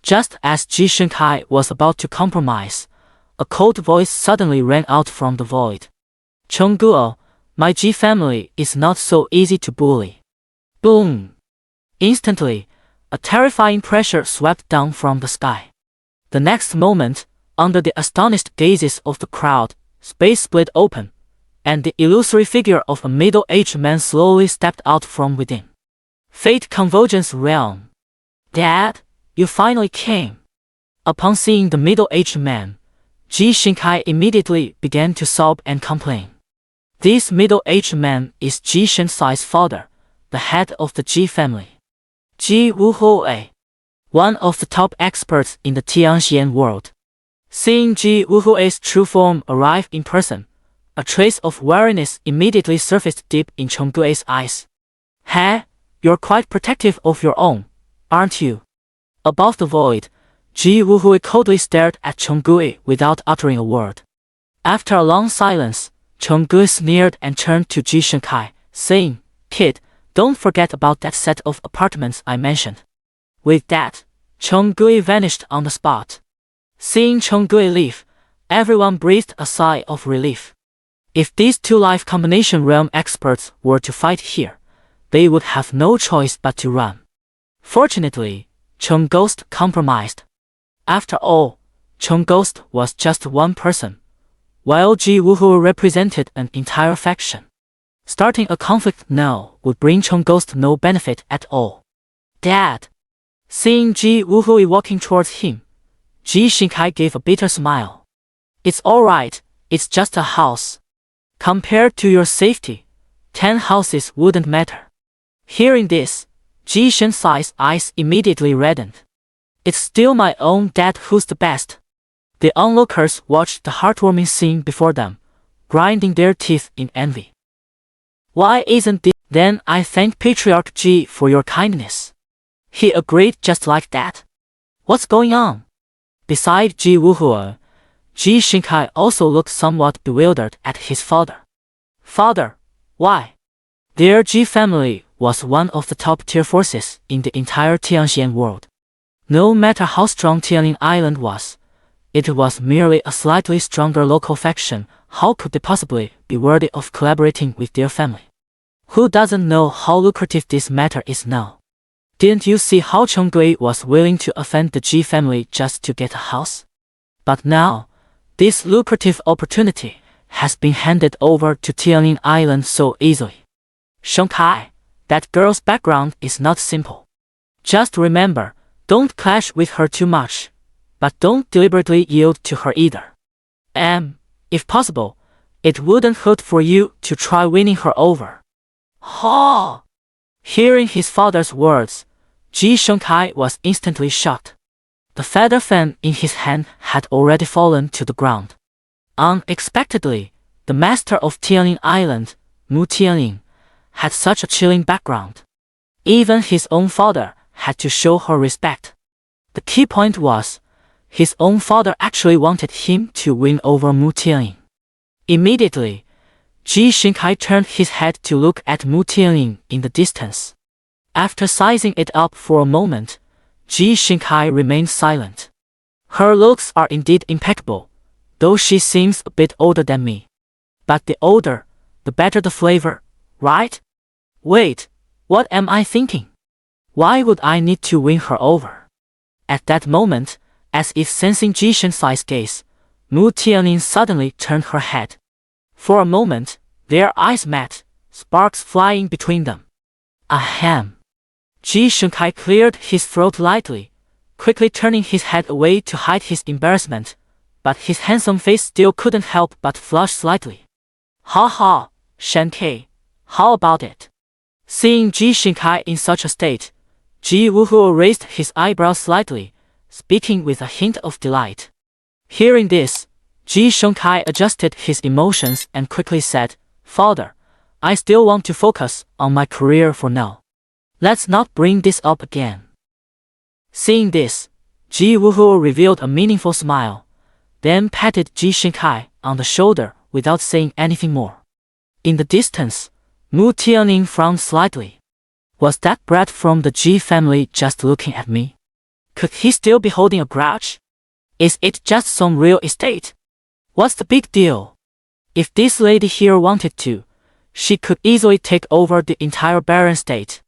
Just as Xianxia was about to compromise, a cold voice suddenly rang out from the void. Chengguo, my Ji family is not so easy to bully. Boom! Instantly, a terrifying pressure swept down from the sky. The next moment, under the astonished gazes of the crowd, space split open, and the illusory figure of a middle-aged man slowly stepped out from within. Fate Convergence Realm. Dad, you finally came. Upon seeing the middle-aged man, Xianxia immediately began to sob and complain. This middle-aged man is Xianxia's father, the head of the Ji family. Ji Wuhui, one of the top experts in the Xianxian world. Seeing Ji Wuhui's true form arrive in person, a trace of wariness immediately surfaced deep in Chengguo's eyes. Hey, you're quite protective of your own, aren't you? Above the void, Ji Wuhui coldly stared at Chengguo without uttering a word. After a long silence, Chengguo sneered and turned to Xianxia, saying, Kid, don't forget about that set of apartments I mentioned. With that, Chengguo vanished on the spot. Seeing Chengguo leave, everyone breathed a sigh of relief. If these two life combination realm experts were to fight here, they would have no choice but to run. Fortunately, Chengguo compromised. After all, Chengguo was just one person, while Ji Wuhu represented an entire faction. Starting a conflict now would bring Chengguo no benefit at all. Dad! Seeing Ji Wuhui walking towards him, Xianxia gave a bitter smile. It's alright, it's just a house. Compared to your safety, 10 houses wouldn't matter. Hearing this, Xianxia's eyes immediately reddened. It's still my own dad who's the best. The onlookers watched the heartwarming scene before them, grinding their teeth in envy. Why isn't this? Then I thank Patriarch Ji for your kindness. He agreed just like that. What's going on? Beside Ji Wuhu, Xianxia also looked somewhat bewildered at his father. Father, why? Their Ji family was one of the top-tier forces in the entire Xianxian world. No matter how strong Tianlin Island was, it was merely a slightly stronger local faction. How could they possibly be worthy of collaborating with their family? Who doesn't know how lucrative this matter is now? Didn't you see how Chengguo was willing to offend the Ji family just to get a house? But now, this lucrative opportunity has been handed over to Tianlin Island so easily. Xianxia, that girl's background is not simple. Just remember, don't clash with her too much, but don't deliberately yield to her either. If possible, it wouldn't hurt for you to try winning her over. Ha! Hearing his father's words, Xianxia was instantly shocked. The feather fan in his hand had already fallen to the ground. Unexpectedly, the master of Tianlin Island, Mu Tianlin, had such a chilling background. Even his own father had to show her respect. The key point was, his own father actually wanted him to win over Mu Tianlin. Immediately, Xianxia turned his head to look at Mu Tianlin in the distance. After sizing it up for a moment, Xianxia remained silent. Her looks are indeed impeccable, though she seems a bit older than me. But the older, the better the flavor, right? Wait, what am I thinking? Why would I need to win her over? At that moment, as if sensing Xianxia's gaze, Mu Tianlin suddenly turned her head. For a moment, their eyes met, sparks flying between them. Ahem. Xianxia cleared his throat lightly, quickly turning his head away to hide his embarrassment, but his handsome face still couldn't help but flush slightly. Ha ha, Shanke, how about it? Seeing Xianxia in such a state, Ji Wuhuo raised his eyebrows slightly, speaking with a hint of delight. Hearing this, Xianxia adjusted his emotions and quickly said, Father, I still want to focus on my career for now. Let's not bring this up again. Seeing this, Ji Wuhuo revealed a meaningful smile, then patted Xianxia on the shoulder without saying anything more. In the distance, Mu Tianlin frowned slightly. Was that brat from the Ji family just looking at me? Could he still be holding a grudge? Is it just some real estate? What's the big deal? If this lady here wanted to, she could easily take over the entire barren state.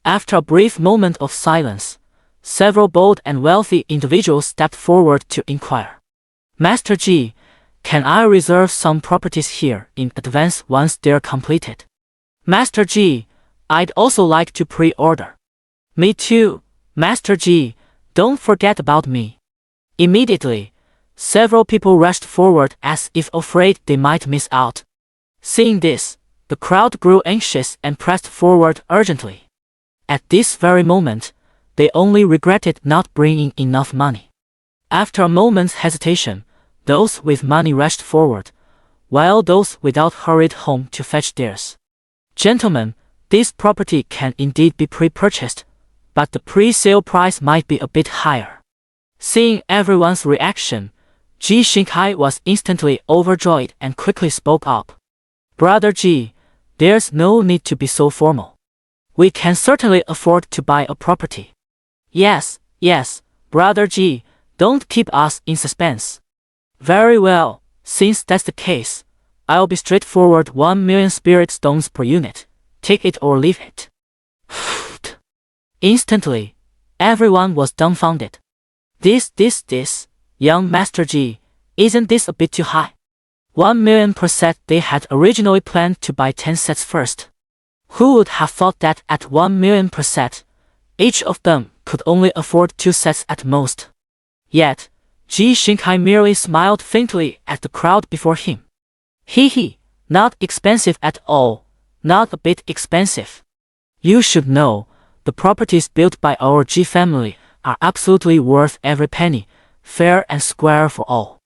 After a brief moment of silence, several bold and wealthy individuals stepped forward to inquire. Master Ji, can I reserve some properties here in advance once they're completed? Master Ji, I'd also like to pre-order. Me too, Master Ji, don't forget about me. Immediately, several people rushed forward as if afraid they might miss out. Seeing this, the crowd grew anxious and pressed forward urgently. At this very moment, they only regretted not bringing enough money. After a moment's hesitation, those with money rushed forward, while those without hurried home to fetch theirs. Gentlemen, this property can indeed be pre-purchased, but the pre-sale price might be a bit higher. Seeing everyone's reaction, Xianxia was instantly overjoyed and quickly spoke up. Brother Ji, there's no need to be so formal. We can certainly afford to buy a property. Yes, Brother Ji, don't keep us in suspense. Very well, since that's the case, I'll be straightforward. 1 million spirit stones per unit. Take it or leave it. Instantly, everyone was dumbfounded. This, young Master Ji, isn't this a bit too high? 1 million per set. They had originally planned to buy 10 sets first. Who would have thought that at 1 million per set, each of them could only afford 2 sets at most? Yet, Xianxia merely smiled faintly at the crowd before him. Hee, not expensive at all, not a bit expensive. You should know, the properties built by our Ji family are absolutely worth every penny, fair and square for all.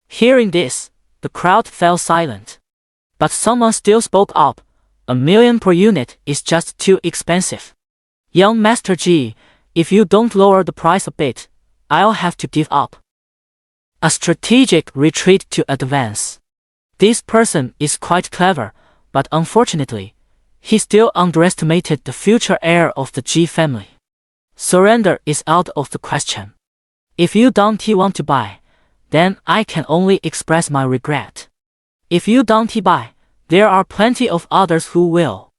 Hearing this, the crowd fell silent. But someone still spoke up. 1 million per unit is just too expensive. Young Master Ji, if you don't lower the price a bit, I'll have to give up. A strategic retreat to advance. This person is quite clever, but unfortunately, he still underestimated the future heir of the Ji family. Surrender is out of the question. If you don't want to buy, then I can only express my regret. If you don't buy, there are plenty of others who will.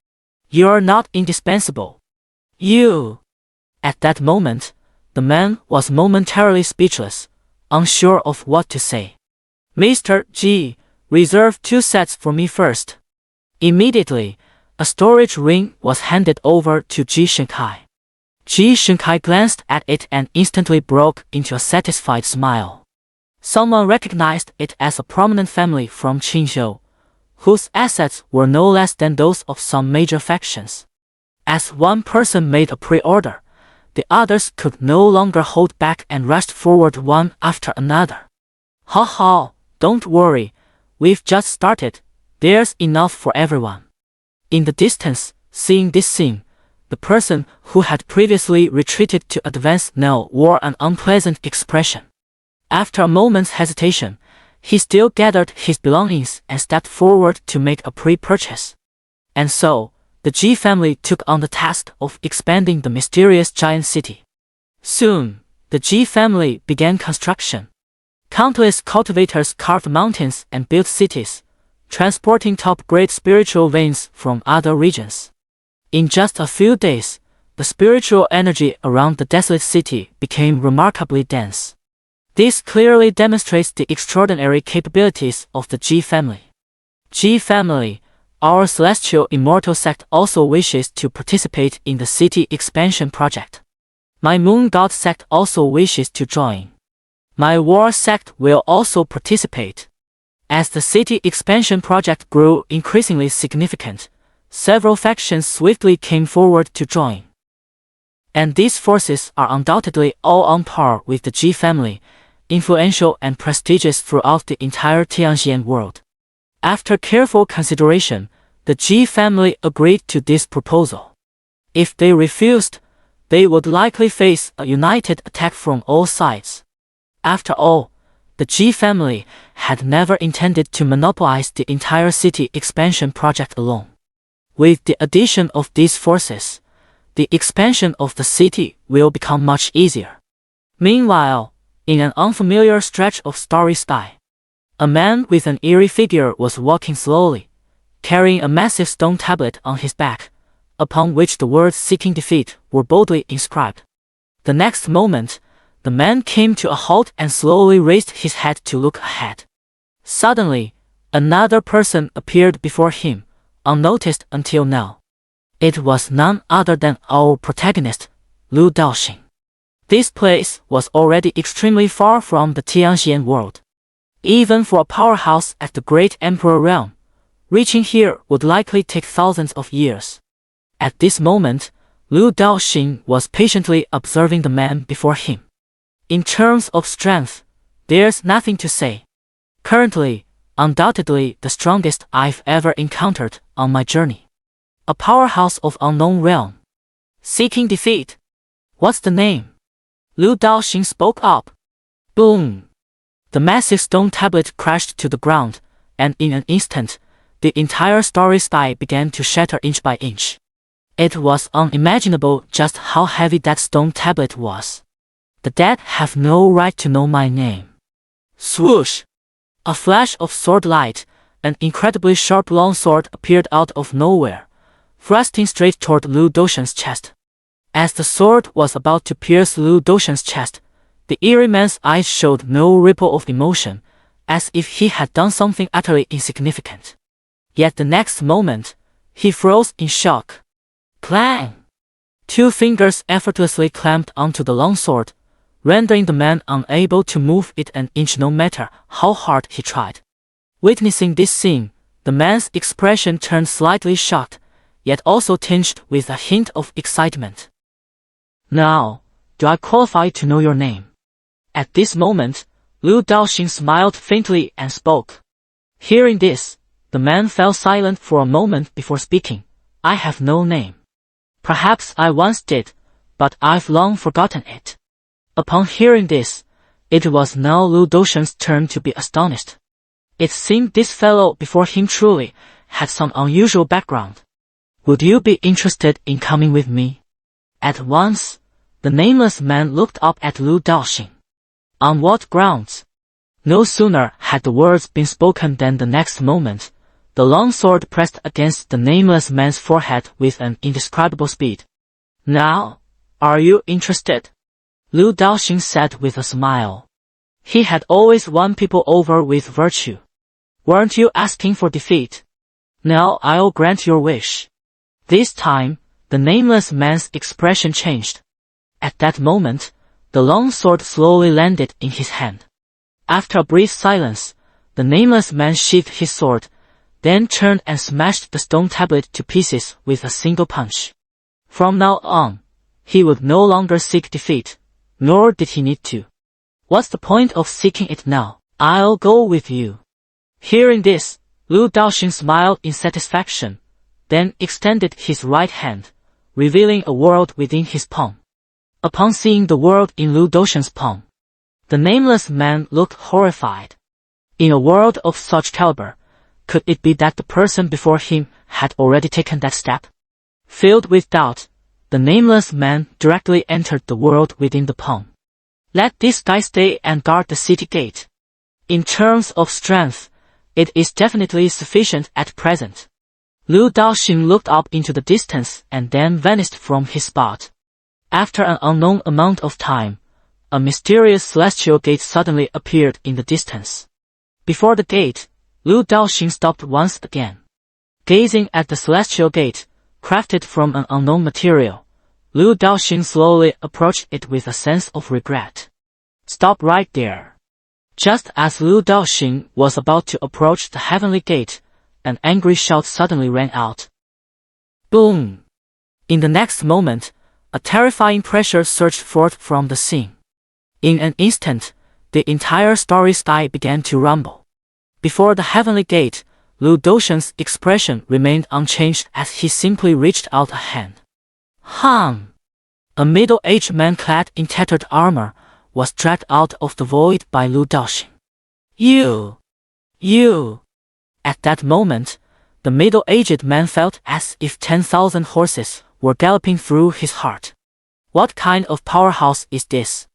You're not indispensable. You. At that moment, the man was momentarily speechless, unsure of what to say. Mr. Ji, reserve 2 sets for me first. Immediately, a storage ring was handed over to Xianxia. Xianxia glanced at it and instantly broke into a satisfied smile. Someone recognized it as a prominent family from Qinzhou, whose assets were no less than those of some major factions. As one person made a pre-order, the others could no longer hold back and rushed forward one after another. Ha, don't worry, we've just started, there's enough for everyone. In the distance, seeing this scene, the person who had previously retreated to advance now wore an unpleasant expression. After a moment's hesitation, he still gathered his belongings and stepped forward to make a pre-purchase. And so, the Ji family took on the task of expanding the mysterious giant city. Soon, the Ji family began construction. Countless cultivators carved mountains and built cities, transporting top-grade spiritual veins from other regions. In just a few days, the spiritual energy around the desolate city became remarkably dense. This clearly demonstrates the extraordinary capabilities of the Ji family. Ji family, our celestial immortal sect, also wishes to participate in the city expansion project. My moon god sect also wishes to join. My war sect will also participate. As the city expansion project grew increasingly significant, several factions swiftly came forward to join. And these forces are undoubtedly all on par with the Ji family, influential and prestigious throughout the entire Xianxia world. After careful consideration, the Ji family agreed to this proposal. If they refused, they would likely face a united attack from all sides. After all, the Ji family had never intended to monopolize the entire city expansion project alone. With the addition of these forces, the expansion of the city will become much easier. Meanwhile, in an unfamiliar stretch of starry sky, a man with an eerie figure was walking slowly, carrying a massive stone tablet on his back, upon which the words "seeking defeat" were boldly inscribed. The next moment, the man came to a halt and slowly raised his head to look ahead. Suddenly, another person appeared before him, unnoticed until now. It was none other than our protagonist, Lu Daoxing. This place was already extremely far from the Tianxian world. Even for a powerhouse at the Great Emperor realm, reaching here would likely take thousands of years. At this moment, Lu Daoxing was patiently observing the man before him. In terms of strength, there's nothing to say. Currently, undoubtedly the strongest I've ever encountered on my journey. A powerhouse of unknown realm. Seeking defeat. What's the name? Lu Daoxing spoke up. Boom! The massive stone tablet crashed to the ground, and in an instant, the entire starry sky began to shatter inch by inch. It was unimaginable just how heavy that stone tablet was. The dead have no right to know my name. Swoosh! A flash of sword light, an incredibly sharp longsword appeared out of nowhere, thrusting straight toward Lu Daoxing's chest. As the sword was about to pierce Lu Daoxing's chest, the eerie man's eyes showed no ripple of emotion, as if he had done something utterly insignificant. Yet the next moment, he froze in shock. Clang! Two fingers effortlessly clamped onto the longsword, rendering the man unable to move it an inch no matter how hard he tried. Witnessing this scene, the man's expression turned slightly shocked, yet also tinged with a hint of excitement. Now, do I qualify to know your name? At this moment, Lu Daoxing smiled faintly and spoke. Hearing this, the man fell silent for a moment before speaking. I have no name. Perhaps I once did, but I've long forgotten it. Upon hearing this, it was now Lu Daoxing's turn to be astonished. It seemed this fellow before him truly had some unusual background. Would you be interested in coming with me? At once, the nameless man looked up at Lu Daoxing. On what grounds? No sooner had the words been spoken than the next moment, the long sword pressed against the nameless man's forehead with an indescribable speed. Now, are you interested? Lu Daoxing said with a smile. He had always won people over with virtue. Weren't you asking for defeat? Now I'll grant your wish. This time, the nameless man's expression changed. At that moment, the long sword slowly landed in his hand. After a brief silence, the nameless man sheathed his sword, then turned and smashed the stone tablet to pieces with a single punch. From now on, he would no longer seek defeat, nor did he need to. What's the point of seeking it now? I'll go with you. Hearing this, Lu Daoxing smiled in satisfaction, then extended his right hand, revealing a world within his palm. Upon seeing the world in Lu Daoxing's palm, the nameless man looked horrified. In a world of such caliber, could it be that the person before him had already taken that step? Filled with doubt, The nameless man directly entered the world within the palm. Let this guy stay and guard the city gate. In terms of strength, it is definitely sufficient at present. Lu Daoxing looked up into the distance and then vanished from his spot. After an unknown amount of time, a mysterious celestial gate suddenly appeared in the distance. Before the gate, Lu Daoxing stopped once again. Gazing at the celestial gate, crafted from an unknown material, Lu Daoxing slowly approached it with a sense of regret. Stop right there. Just as Lu Daoxing was about to approach the heavenly gate, an angry shout suddenly rang out. Boom! In the next moment, a terrifying pressure surged forth from the scene. In an instant, the entire starry sky began to rumble. Before the heavenly gate, Lu Daoxing's expression remained unchanged as he simply reached out a hand. A middle-aged man clad in tattered armor was dragged out of the void by Lu Daoxing. You! At that moment, the middle-aged man felt as if 10,000 horses were galloping through his heart. What kind of powerhouse is this?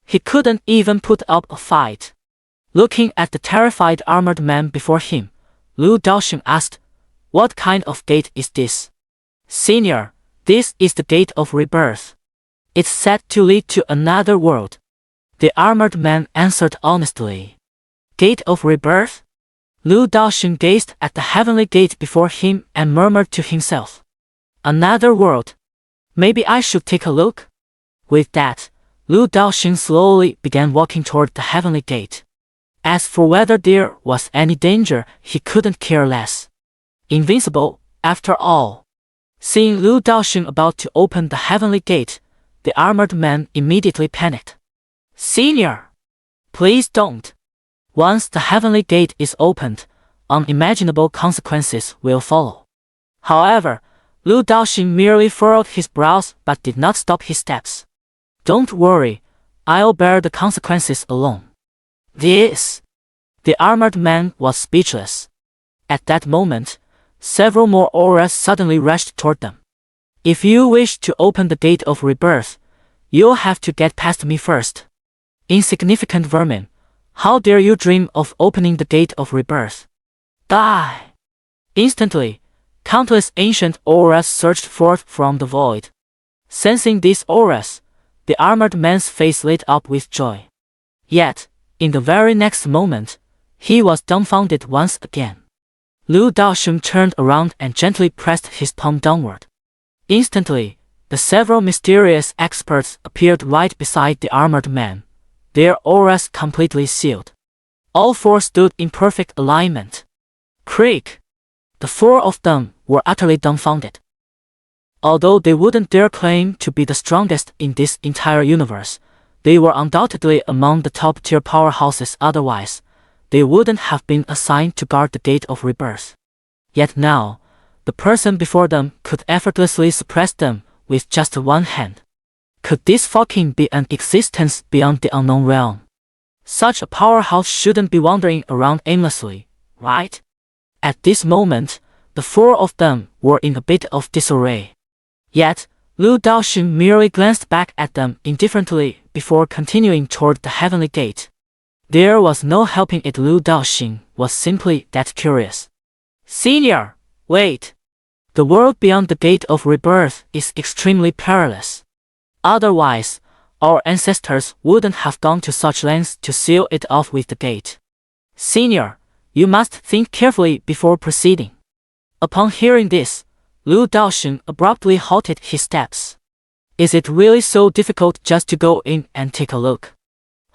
He couldn't even put up a fight. Looking at the terrified armored man before him, Lu Daoxing asked, What kind of gate is this? Senior, this is the gate of rebirth. It's said to lead to another world. The armored man answered honestly. Gate of rebirth? Lu Daoxing gazed at the heavenly gate before him and murmured to himself. Another world. Maybe I should take a look? With that, Lu Daoxing slowly began walking toward the heavenly gate. As for whether there was any danger, he couldn't care less. Invincible, after all. Seeing Lu Daoxing about to open the heavenly gate, the armored man immediately panicked. Senior! Please don't. Once the heavenly gate is opened, unimaginable consequences will follow. However, Lu Daoxing merely furrowed his brows but did not stop his steps. Don't worry, I'll bear the consequences alone. This! The armored man was speechless. At that moment, several more auras suddenly rushed toward them. If you wish to open the gate of rebirth, you'll have to get past me first. Insignificant vermin, how dare you dream of opening the gate of rebirth? Die! Instantly, countless ancient auras surged forth from the void. Sensing these auras, the armored man's face lit up with joy. Yet, in the very next moment, he was dumbfounded once again. Lu Daoxing turned around and gently pressed his palm downward. Instantly, the several mysterious experts appeared right beside the armored man, their auras completely sealed. All four stood in perfect alignment. Creak! The four of them were utterly dumbfounded. Although they wouldn't dare claim to be the strongest in this entire universe, they were undoubtedly among the top-tier powerhouses. Otherwise, they wouldn't have been assigned to guard the gate of rebirth. Yet now, the person before them could effortlessly suppress them with just one hand. Could this fucking be an existence beyond the unknown realm? Such a powerhouse shouldn't be wandering around aimlessly, right? At this moment, the four of them were in a bit of disarray. Yet, Lu Daoxing merely glanced back at them indifferently before continuing toward the heavenly gate. There was no helping it. Lu Daoxing was simply that curious. Senior, wait! The world beyond the gate of rebirth is extremely perilous. Otherwise, our ancestors wouldn't have gone to such lengths to seal it off with the gate. Senior, you must think carefully before proceeding. Upon hearing this, Lu Daoxing abruptly halted his steps. Is it really so difficult just to go in and take a look?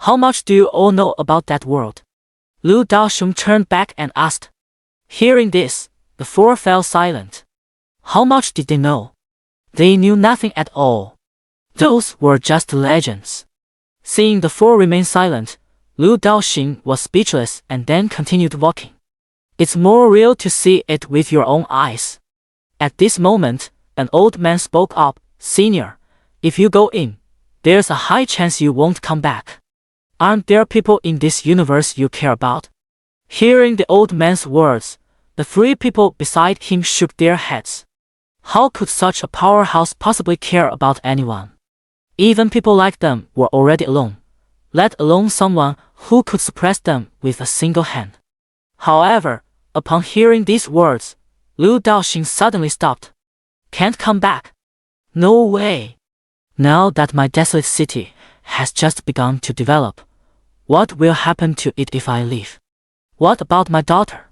How much do you all know about that world? Lu Daoxing turned back and asked. Hearing this, the four fell silent. How much did they know? They knew nothing at all. Those were just legends. Seeing the four remain silent, Lu Daoxing was speechless and then continued walking. It's more real to see it with your own eyes. At this moment, an old man spoke up. Senior, if you go in, there's a high chance you won't come back. Aren't there people in this universe you care about? Hearing the old man's words, the three people beside him shook their heads. How could such a powerhouse possibly care about anyone? Even people like them were already alone, let alone someone who could suppress them with a single hand. However, upon hearing these words, Lu Daoxing suddenly stopped. Can't come back. No way. Now that my desolate city has just begun to develop, what will happen to it if I leave? What about my daughter?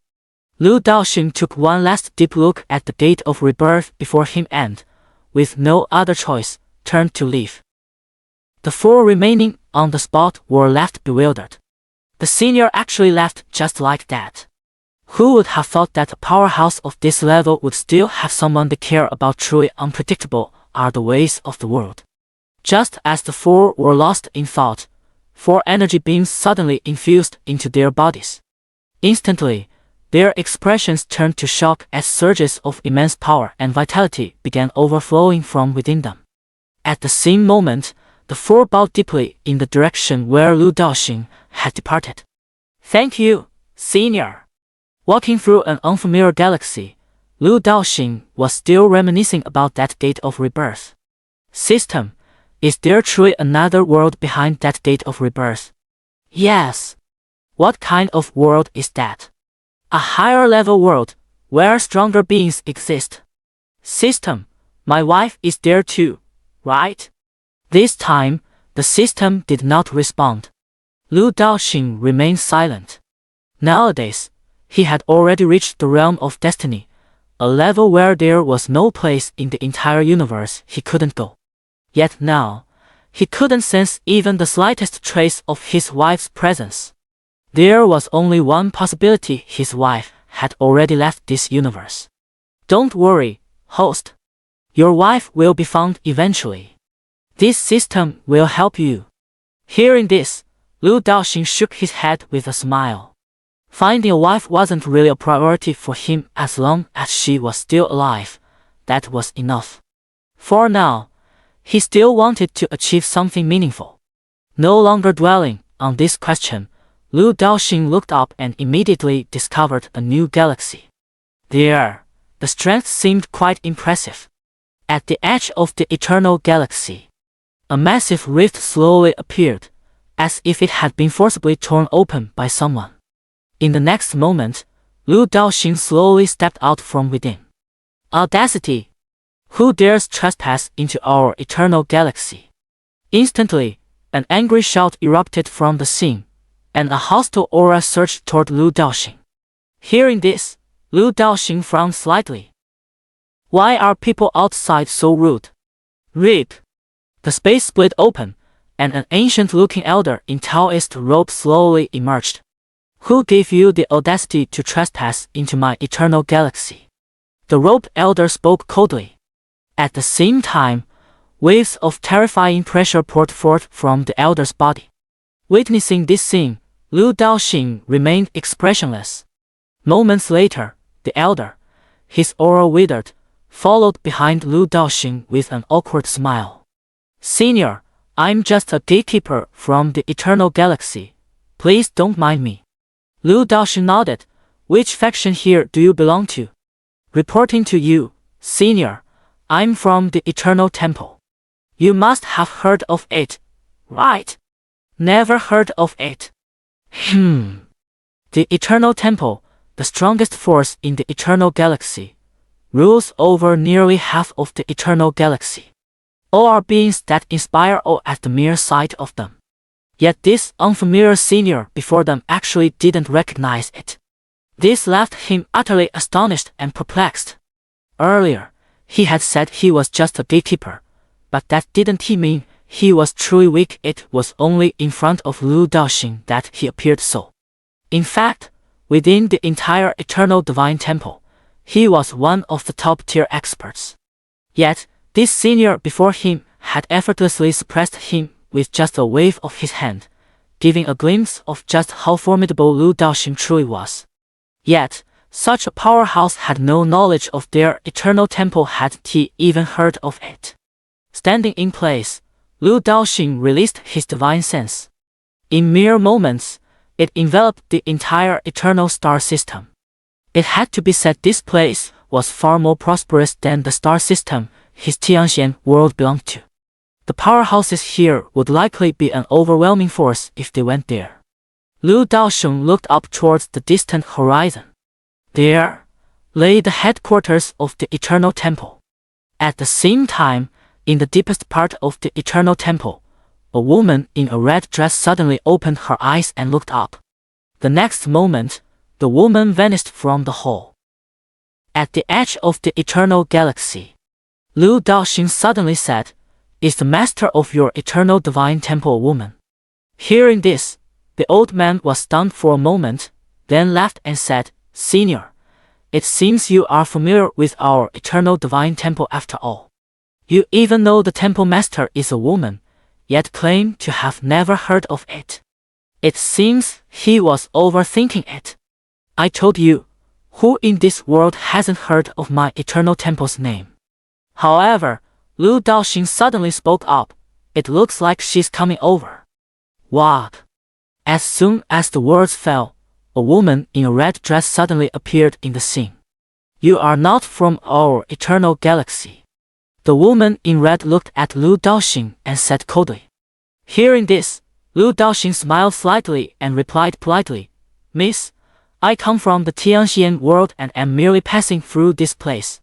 Lu Daoxing took one last deep look at the gate of rebirth before him and, with no other choice, turned to leave. The four remaining on the spot were left bewildered. The senior actually left just like that. Who would have thought that a powerhouse of this level would still have someone they care about? Truly unpredictable are the ways of the world. Just as the four were lost in thought, four energy beams suddenly infused into their bodies. Instantly, their expressions turned to shock as surges of immense power and vitality began overflowing from within them. At the same moment, the four bowed deeply in the direction where Lu Daoxing had departed. Thank you, senior. Walking through an unfamiliar galaxy, Lu Daoxing was still reminiscing about that gate of rebirth. System, is there truly another world behind that gate of rebirth? Yes. What kind of world is that? A higher level world, where stronger beings exist. System, my wife is there too, right? This time, the system did not respond. Lu Daoxing remained silent. Nowadays, he had already reached the realm of destiny, a level where there was no place in the entire universe he couldn't go. Yet now, he couldn't sense even the slightest trace of his wife's presence. There was only one possibility: his wife had already left this universe. Don't worry, host. Your wife will be found eventually. This system will help you. Hearing this, Lu Daoxing shook his head with a smile. Finding a wife wasn't really a priority for him as long as she was still alive. That was enough. For now, he still wanted to achieve something meaningful. No longer dwelling on this question, Lu Daoxing looked up and immediately discovered a new galaxy. There, the strength seemed quite impressive. At the edge of the eternal galaxy, a massive rift slowly appeared, as if it had been forcibly torn open by someone. In the next moment, Lu Daoxing slowly stepped out from within. Audacity! Who dares trespass into our eternal galaxy? Instantly, an angry shout erupted from the scene, and a hostile aura surged toward Lu Daoxing. Hearing this, Lu Daoxing frowned slightly. Why are people outside so rude? Read! The space split open, and an ancient-looking elder in Taoist robe slowly emerged. Who gave you the audacity to trespass into my eternal galaxy? The robed elder spoke coldly. At the same time, waves of terrifying pressure poured forth from the elder's body. Witnessing this scene, Lu Daoxing remained expressionless. Moments later, the elder, his aura withered, followed behind Lu Daoxing with an awkward smile. Senior, I'm just a gatekeeper from the eternal galaxy. Please don't mind me. Lu Daoxing nodded. Which faction here do you belong to? Reporting to you, senior. I'm from the Eternal Temple. You must have heard of it, right? Never heard of it. The Eternal Temple, the strongest force in the Eternal Galaxy, rules over nearly half of the Eternal Galaxy. All are beings that inspire awe at the mere sight of them. Yet this unfamiliar senior before them actually didn't recognize it. This left him utterly astonished and perplexed. Earlier, he had said he was just a gatekeeper, but that didn't mean he was truly weak. It was only in front of Lu Daoxing that he appeared so. In fact, within the entire Eternal Divine Temple, he was one of the top-tier experts. Yet, this senior before him had effortlessly suppressed him with just a wave of his hand, giving a glimpse of just how formidable Lu Daoxing truly was. Yet, such a powerhouse had no knowledge of their eternal temple. Hadn't he even heard of it? Standing in place, Lu Daoxing released his divine sense. In mere moments, it enveloped the entire eternal star system. It had to be said this place was far more prosperous than the star system his Xianxia world belonged to. The powerhouses here would likely be an overwhelming force if they went there. Lu Daosheng looked up towards the distant horizon. There lay the headquarters of the Eternal Temple. At the same time, in the deepest part of the Eternal Temple, a woman in a red dress suddenly opened her eyes and looked up. The next moment, the woman vanished from the hall. At the edge of the Eternal Galaxy, Lu Daoxing suddenly said, "Is the master of your Eternal Divine Temple a woman?" Hearing this, the old man was stunned for a moment, then laughed and said, "Senior, it seems you are familiar with our Eternal Divine Temple after all. You even know the temple master is a woman, yet claim to have never heard of it. It seems he was overthinking it. I told you, who in this world hasn't heard of my Eternal Temple's name?" However, Lu Daoxing suddenly spoke up. "It looks like she's coming over." What? As soon as the words fell, a woman in a red dress suddenly appeared in the scene. "You are not from our Eternal Galaxy." The woman in red looked at Lu Daoxing and said coldly. Hearing this, Lu Daoxing smiled slightly and replied politely, "Miss, I come from the Tianxian world and am merely passing through this place."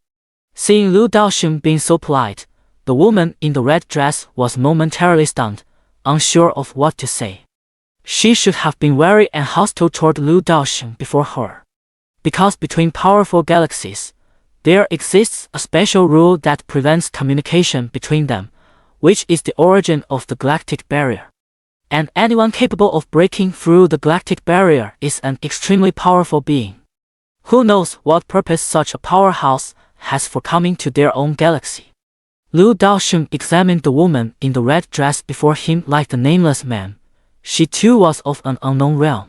Seeing Lu Daoxing being so polite, the woman in the red dress was momentarily stunned, unsure of what to say. She should have been wary and hostile toward Lu Daoxing before her. Because between powerful galaxies, there exists a special rule that prevents communication between them, which is the origin of the galactic barrier. And anyone capable of breaking through the galactic barrier is an extremely powerful being. Who knows what purpose such a powerhouse has for coming to their own galaxy? Lu Daoxing examined the woman in the red dress before him like the nameless man. She too was of an unknown realm.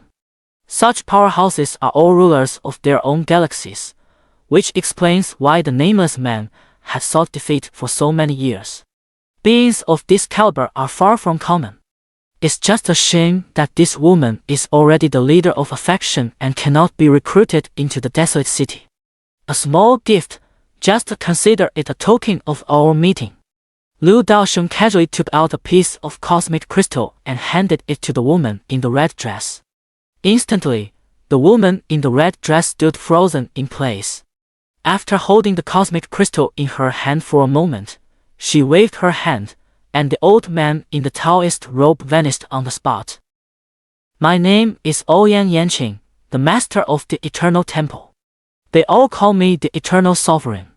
Such powerhouses are all rulers of their own galaxies, which explains why the nameless man had sought defeat for so many years. Beings of this caliber are far from common. It's just a shame that this woman is already the leader of a faction and cannot be recruited into the desolate city. A small gift, just consider it a token of our meeting." Lu Daoxing casually took out a piece of cosmic crystal and handed it to the woman in the red dress. Instantly, the woman in the red dress stood frozen in place. After holding the cosmic crystal in her hand for a moment, she waved her hand, and the old man in the Taoist robe vanished on the spot. "My name is Ouyang Yanqing, the master of the Eternal Temple. They all call me the Eternal Sovereign."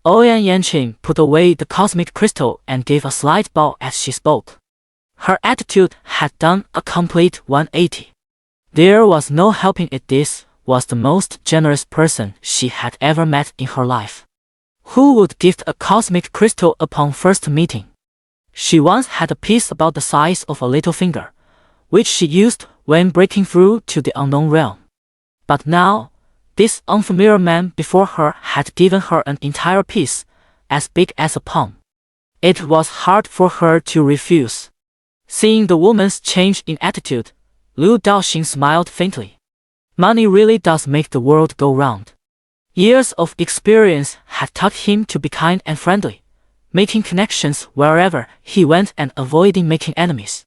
Ouyang Yanqing put away the cosmic crystal and gave a slight bow as she spoke. Her attitude had done a complete 180. There was no helping it. This was the most generous person she had ever met in her life. Who would gift a cosmic crystal upon first meeting? She once had a piece about the size of a little finger, which she used when breaking through to the unknown realm. But now, this unfamiliar man before her had given her an entire piece, as big as a palm. It was hard for her to refuse. Seeing the woman's change in attitude, Lu Daoxing smiled faintly. Money really does make the world go round. Years of experience had taught him to be kind and friendly, making connections wherever he went and avoiding making enemies.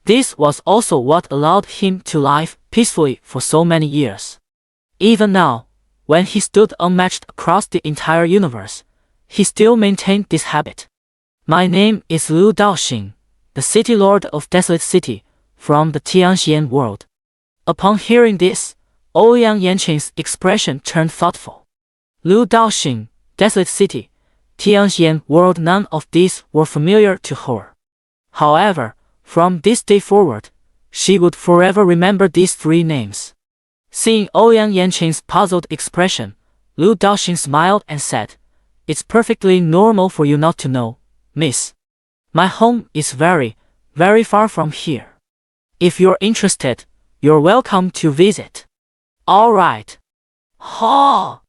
This was also what allowed him to live peacefully for so many years. Even now, when he stood unmatched across the entire universe, he still maintained this habit. "My name is Lu Daoxing, the City Lord of Desolate City, from the Tianxian world." Upon hearing this, Ouyang Yanqing's expression turned thoughtful. Lu Daoxing, Desolate City, Tianxian world, none of these were familiar to her. However, from this day forward, she would forever remember these three names. Seeing Ouyang Yanqing's puzzled expression, Lu Daoxing smiled and said, "It's perfectly normal for you not to know, miss. My home is very, very far from here. If you're interested, you're welcome to visit." "All right." "Ha!"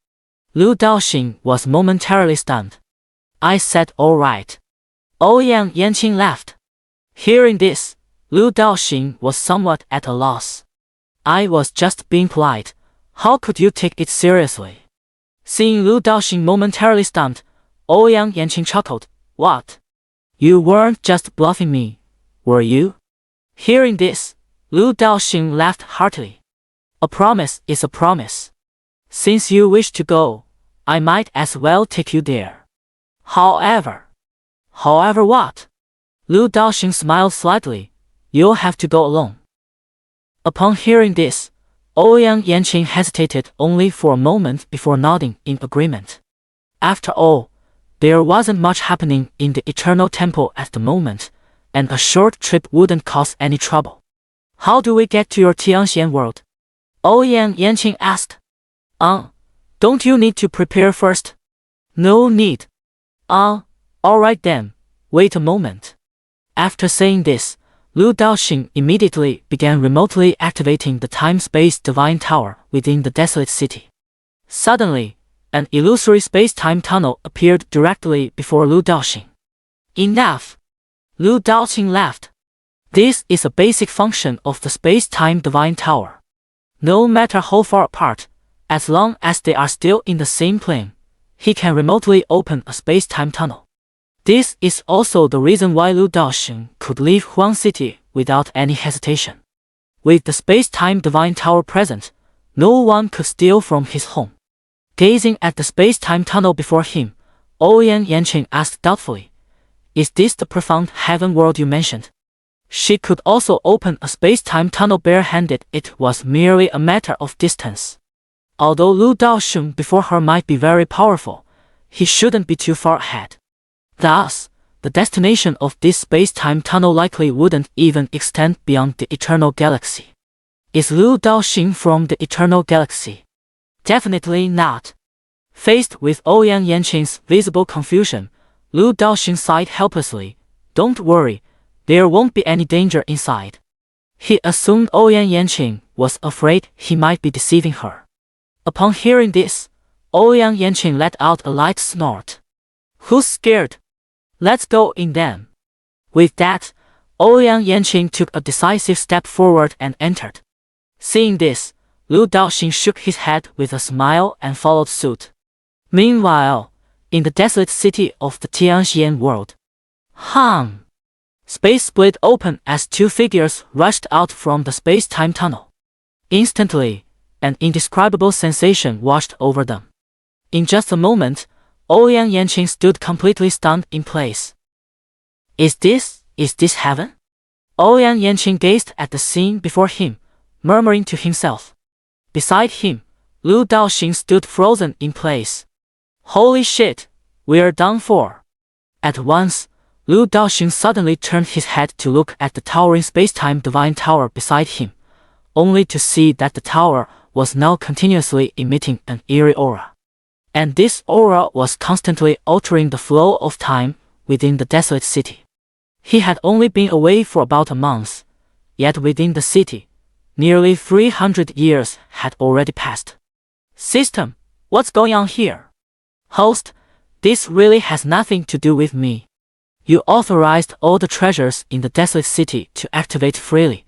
Lu Daoxing was momentarily stunned. "I said all right." Ouyang Yanqing laughed. Hearing this, Lu Daoxing was somewhat at a loss. "I was just being polite. How could you take it seriously?" Seeing Lu Daoxing momentarily stunned, Ouyang Yanqing chuckled. What? You weren't just bluffing me, were you? Hearing this, Lu Daoxing laughed heartily. A promise is a promise. Since you wish to go, I might as well take you there. However what? Lu Daoxing smiled slightly. You'll have to go alone. Upon hearing this, Ouyang Yanqing hesitated only for a moment before nodding in agreement. After all, there wasn't much happening in the Eternal Temple at the moment, and a short trip wouldn't cause any trouble. How do we get to your Xianxia world? Ouyang Yanqing asked. Don't you need to prepare first? No need. Alright then, wait a moment. After saying this, Lu Daoxing immediately began remotely activating the time-space divine tower within the desolate city. Suddenly, an illusory space-time tunnel appeared directly before Lu Daoxing. Enough! Lu Daoxing laughed. This is a basic function of the space-time divine tower. No matter how far apart, as long as they are still in the same plane, he can remotely open a space-time tunnel. This is also the reason why Lu Daoxing could leave Huang City without any hesitation. With the space-time divine tower present, no one could steal from his home. Gazing at the space-time tunnel before him, Ouyang Yanqing asked doubtfully, Is this the profound heaven world you mentioned? She could also open a space-time tunnel bare-handed. It was merely a matter of distance. Although Lu Daoxing before her might be very powerful, he shouldn't be too far ahead. Thus, the destination of this space-time tunnel likely wouldn't even extend beyond the Eternal Galaxy. Is Lu Daoxing from the Eternal Galaxy? Definitely not. Faced with Ouyang Yanqing's visible confusion, Lu Daoxing sighed helplessly. Don't worry, there won't be any danger inside. He assumed Ouyang Yanqing was afraid he might be deceiving her. Upon hearing this, Ouyang Yanqing let out a light snort. Who's scared? Let's go in then. With that, Ouyang Yanqing took a decisive step forward and entered. Seeing this, Lu Daoxing shook his head with a smile and followed suit. Meanwhile, in the desolate city of the Xianxia world, space split open as two figures rushed out from the space-time tunnel. Instantly, an indescribable sensation washed over them. In just a moment, Ouyang Yanqing stood completely stunned in place. Is this heaven? Ouyang Yanqing gazed at the scene before him, murmuring to himself. Beside him, Lu Daoxing stood frozen in place. Holy shit, we're done for. At once, Lu Daoxing suddenly turned his head to look at the towering space-time divine tower beside him, only to see that the tower was now continuously emitting an eerie aura. And this aura was constantly altering the flow of time within the desolate city. He had only been away for about a month, yet within the city, nearly 300 years had already passed. System, what's going on here? Host, this really has nothing to do with me. You authorized all the treasures in the desolate city to activate freely,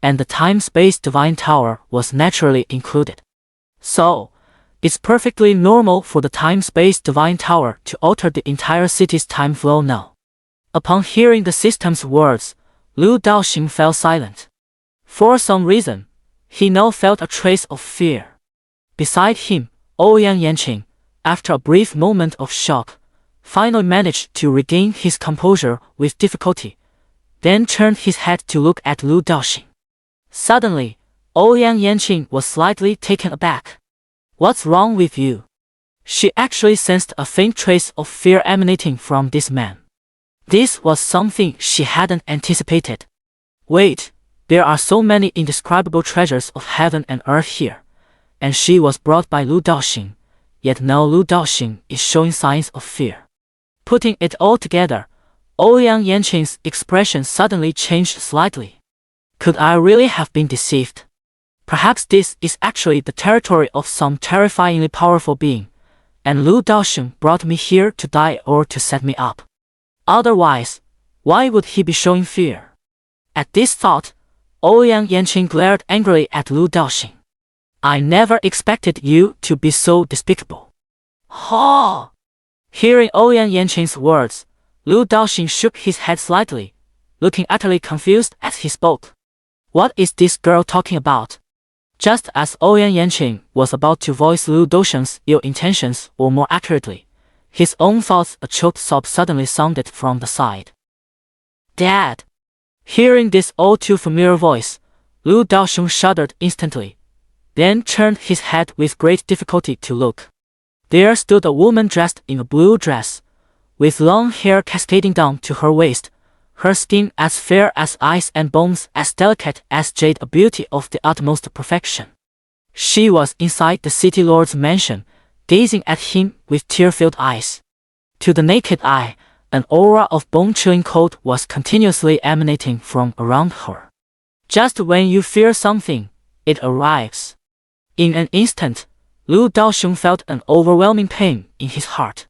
and the time-space divine tower was naturally included. So, it's perfectly normal for the time-space divine tower to alter the entire city's time flow now. Upon hearing the system's words, Lu Daoxing fell silent. For some reason, he now felt a trace of fear. Beside him, Ouyang Yanqing, after a brief moment of shock, finally managed to regain his composure with difficulty, then turned his head to look at Lu Daoxing. Suddenly, Ouyang Yanqing was slightly taken aback. What's wrong with you? She actually sensed a faint trace of fear emanating from this man. This was something she hadn't anticipated. Wait, there are so many indescribable treasures of heaven and earth here, and she was brought by Lu Daoxing, yet now Lu Daoxing is showing signs of fear. Putting it all together, Ouyang Yanqing's expression suddenly changed slightly. Could I really have been deceived? Perhaps this is actually the territory of some terrifyingly powerful being, and Lu Daoxing brought me here to die or to set me up. Otherwise, why would he be showing fear? At this thought, Ouyang Yanqing glared angrily at Lu Daoxing. I never expected you to be so despicable. Ha! Hearing Ouyang Yanqing's words, Lu Daoxing shook his head slightly, looking utterly confused as he spoke. What is this girl talking about? Just as Ouyang Yanqing was about to voice Lu Daoxing's ill intentions, or more accurately, his own thoughts, a choked sob suddenly sounded from the side. Dad! Hearing this all too familiar voice, Lu Daoxing shuddered instantly, then turned his head with great difficulty to look. There stood a woman dressed in a blue dress, with long hair cascading down to her waist, her skin as fair as ice and bones as delicate as jade, a beauty of the utmost perfection. She was inside the city lord's mansion, gazing at him with tear-filled eyes. To the naked eye, an aura of bone-chilling cold was continuously emanating from around her. Just when you fear something, it arrives. In an instant, Lu Daoxing felt an overwhelming pain in his heart.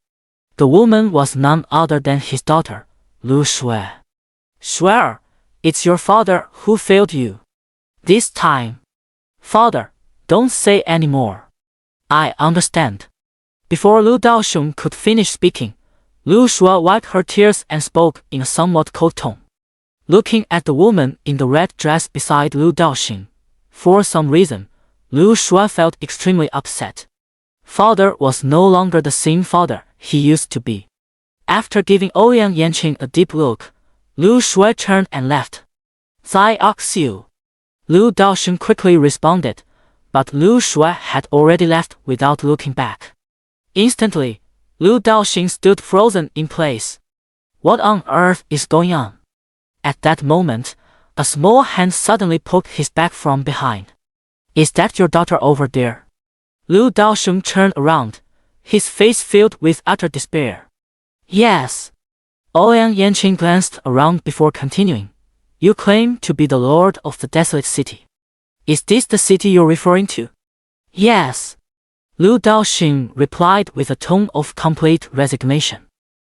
The woman was none other than his daughter, Lu Shui. Swear, it's your father who failed you. This time. Father, don't say any more. I understand. Before Lu Daoxing could finish speaking, Lu Shui wiped her tears and spoke in a somewhat cold tone. Looking at the woman in the red dress beside Lu Daoxing, for some reason, Lu Shui felt extremely upset. Father was no longer the same father he used to be. After giving Ouyang Yanqing a deep look, Lu Shui turned and left. Zai Oxiu. Lu Daoxing quickly responded, but Lu Shui had already left without looking back. Instantly, Lu Daoxing stood frozen in place. What on earth is going on? At that moment, a small hand suddenly poked his back from behind. Is that your daughter over there? Lu Daoxing turned around, his face filled with utter despair. Yes. Ouyang Yanqing glanced around before continuing. You claim to be the lord of the desolate city. Is this the city you're referring to? Yes. Lu Daoxing replied with a tone of complete resignation.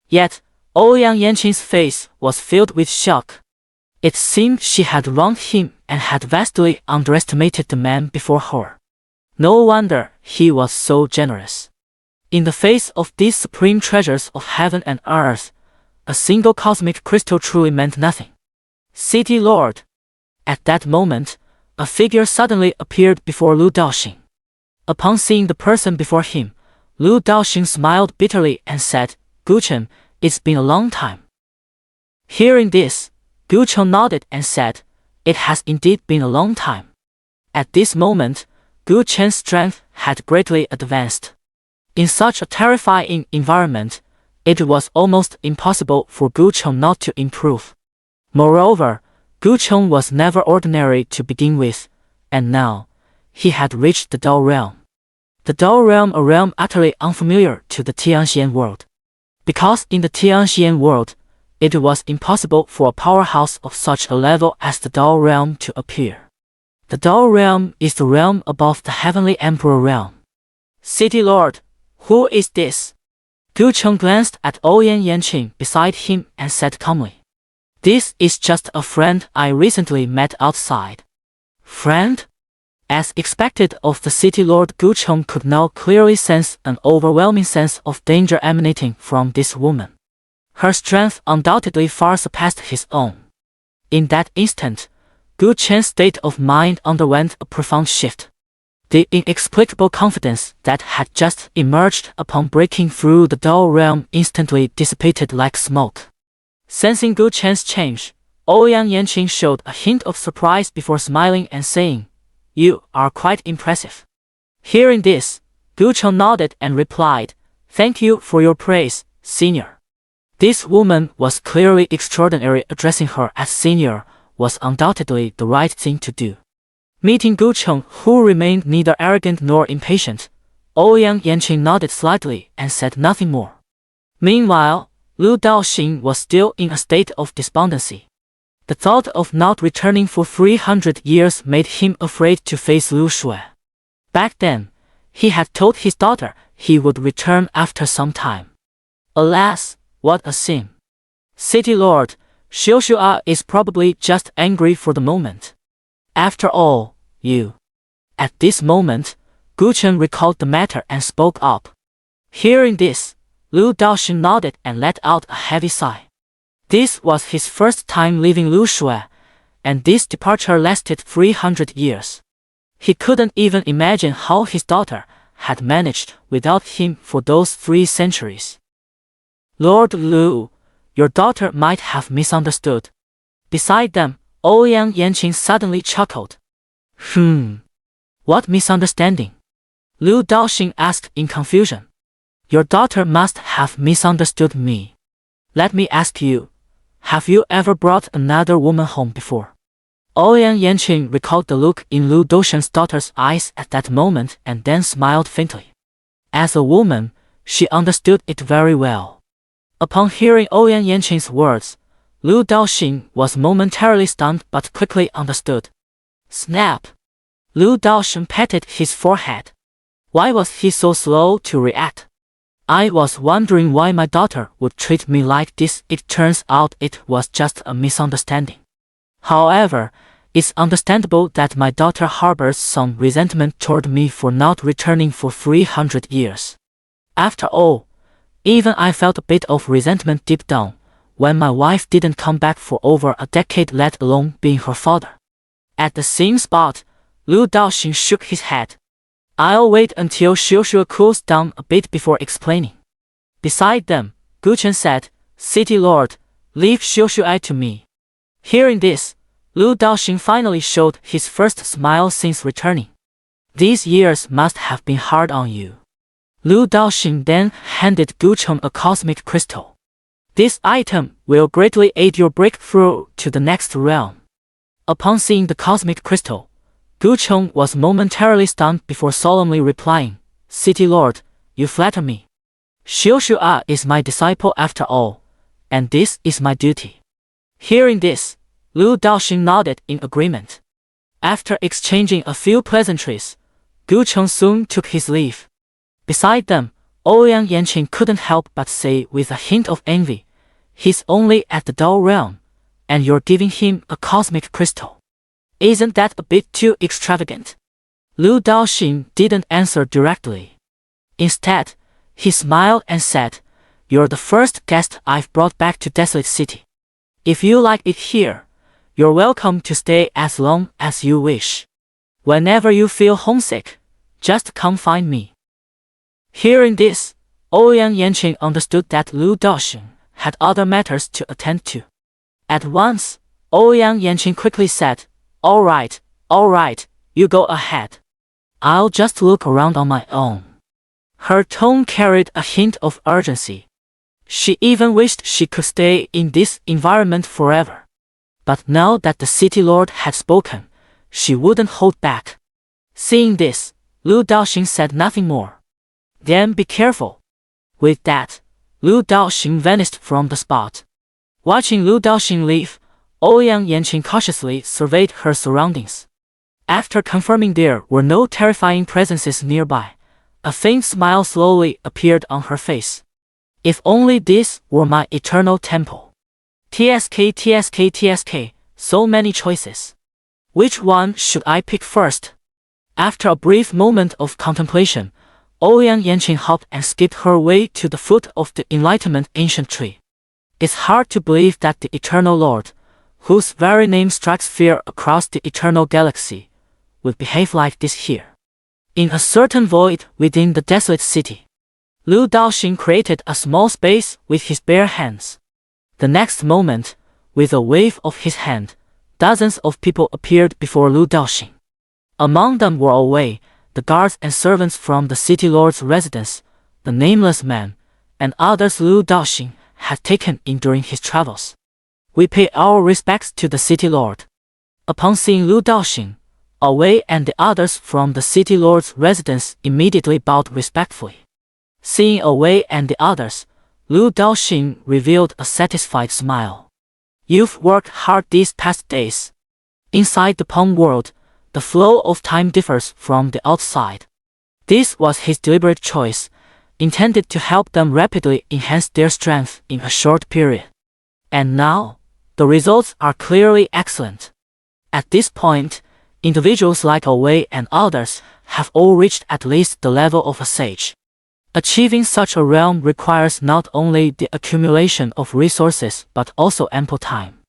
Yet, Ouyang Yanqing's face was filled with shock. It seemed she had wronged him and had vastly underestimated the man before her. No wonder he was so generous. In the face of these supreme treasures of heaven and earth, a single cosmic crystal truly meant nothing. City Lord. At that moment, a figure suddenly appeared before Lu Daoxing. Upon seeing the person before him, Lu Daoxing smiled bitterly and said, Gu Chen, it's been a long time. Hearing this, Gu Chen nodded and said, It has indeed been a long time. At this moment, Gu Chen's strength had greatly advanced. In such a terrifying environment, it was almost impossible for Gu Chen not to improve. Moreover, Gu Chen was never ordinary to begin with, and now, he had reached the Dao realm. The Dao realm, a realm utterly unfamiliar to the Xianxian world. Because in the Xianxian world, it was impossible for a powerhouse of such a level as the Dao realm to appear. The Dao realm is the realm above the heavenly emperor realm. City Lord, who is this? Gu Chen glanced at Ouyang Yanqing beside him and said calmly. This is just a friend I recently met outside. Friend? As expected of the city lord, Gu Chen could now clearly sense an overwhelming sense of danger emanating from this woman. Her strength undoubtedly far surpassed his own. In that instant, Gu Chen's state of mind underwent a profound shift. The inexplicable confidence that had just emerged upon breaking through the Dao realm instantly dissipated like smoke. Sensing Gu Chen's change, Ouyang Yanqing showed a hint of surprise before smiling and saying, You are quite impressive. Hearing this, Gu Chen nodded and replied, Thank you for your praise, senior. This woman was clearly extraordinary. Addressing her as senior was undoubtedly the right thing to do. Meeting Gu Chen, who remained neither arrogant nor impatient, Ouyang Yanqing nodded slightly and said nothing more. Meanwhile, Lu Daoxing was still in a state of despondency. The thought of not returning for 300 years made him afraid to face Lu Shui. Back then, he had told his daughter he would return after some time. Alas, what a sin. City Lord, Xiu is probably just angry for the moment. After all, you. At this moment, Gu Chen recalled the matter and spoke up. Hearing this, Lu Daoxing nodded and let out a heavy sigh. This was his first time leaving Lu Shui, and this departure lasted 300 years. He couldn't even imagine how his daughter had managed without him for those 3 centuries. Lord Lu, your daughter might have misunderstood. Beside them, Ouyang Yanqing suddenly chuckled. What misunderstanding? Lu Daoxing asked in confusion. Your daughter must have misunderstood me. Let me ask you, have you ever brought another woman home before? Ouyang Yanqing recalled the look in Lu Daoxing's daughter's eyes at that moment and then smiled faintly. As a woman, she understood it very well. Upon hearing Ouyang Yanqing's words, Lu Daoxing was momentarily stunned but quickly understood. Snap! Lu Daoxing patted his forehead. Why was he so slow to react? I was wondering why my daughter would treat me like this. It turns out it was just a misunderstanding. However, it's understandable that my daughter harbors some resentment toward me for not returning for 300 years. After all, even I felt a bit of resentment deep down when my wife didn't come back for over a decade, let alone being her father. At the same spot, Lu Daoxing shook his head. I'll wait until Xiu cools down a bit before explaining. Beside them, Gu Chen said, City Lord, leave Xiu to me. Hearing this, Lu Daoxing finally showed his first smile since returning. These years must have been hard on you. Lu Daoxing then handed Gu Chen a cosmic crystal. This item will greatly aid your breakthrough to the next realm. Upon seeing the cosmic crystal, Gu Chen was momentarily stunned before solemnly replying, City Lord, you flatter me. Xiu is my disciple after all, and this is my duty. Hearing this, Lu Daoxing nodded in agreement. After exchanging a few pleasantries, Gu Chen soon took his leave. Beside them, Ouyang Yanqing couldn't help but say with a hint of envy, he's only at the Dao realm, and you're giving him a cosmic crystal. Isn't that a bit too extravagant? Lu Daoxing didn't answer directly. Instead, he smiled and said, You're the first guest I've brought back to Desolate City. If you like it here, you're welcome to stay as long as you wish. Whenever you feel homesick, just come find me. Hearing this, Ouyang Yanqing understood that Lu Daoxing had other matters to attend to. At once, Ouyang Yanqing quickly said, All right, you go ahead. I'll just look around on my own. Her tone carried a hint of urgency. She even wished she could stay in this environment forever. But now that the City Lord had spoken, she wouldn't hold back. Seeing this, Lu Daoxing said nothing more. Then be careful. With that, Lu Daoxing vanished from the spot. Watching Lu Daoxing leave, Ouyang Yanqing cautiously surveyed her surroundings. After confirming there were no terrifying presences nearby, a faint smile slowly appeared on her face. If only this were my eternal temple. TSK, so many choices. Which one should I pick first? After a brief moment of contemplation, Ouyang Yanqing hopped and skipped her way to the foot of the Enlightenment ancient tree. It's hard to believe that the Eternal Lord, whose very name strikes fear across the eternal galaxy, would behave like this here. In a certain void within the desolate city, Lu Daoxing created a small space with his bare hands. The next moment, with a wave of his hand, dozens of people appeared before Lu Daoxing. Among them were Wei, the guards and servants from the city lord's residence, the nameless man, and others Lu Daoxing had taken in during his travels. We pay our respects to the city lord. Upon seeing Lu Daoxing, Wei and the others from the city lord's residence immediately bowed respectfully. Seeing Wei and the others, Lu Daoxing revealed a satisfied smile. You've worked hard these past days. Inside the Pong world, the flow of time differs from the outside. This was his deliberate choice, intended to help them rapidly enhance their strength in a short period. And now, the results are clearly excellent. At this point, individuals like Wei and others have all reached at least the level of a sage. Achieving such a realm requires not only the accumulation of resources but also ample time.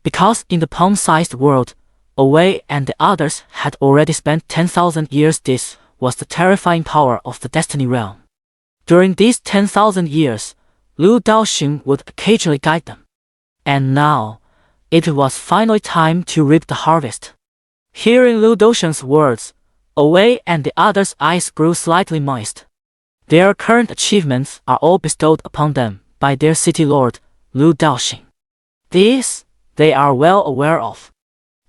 Because in the palm-sized world, Wei and the others had already spent 10,000 years, this was the terrifying power of the Destiny realm. During these 10,000 years, Lu Daoxing would occasionally guide them. And now, it was finally time to reap the harvest. Hearing Lu Daoxing's words, Wei and the others' eyes grew slightly moist. Their current achievements are all bestowed upon them by their city lord, Lu Daoxing. This, they are well aware of.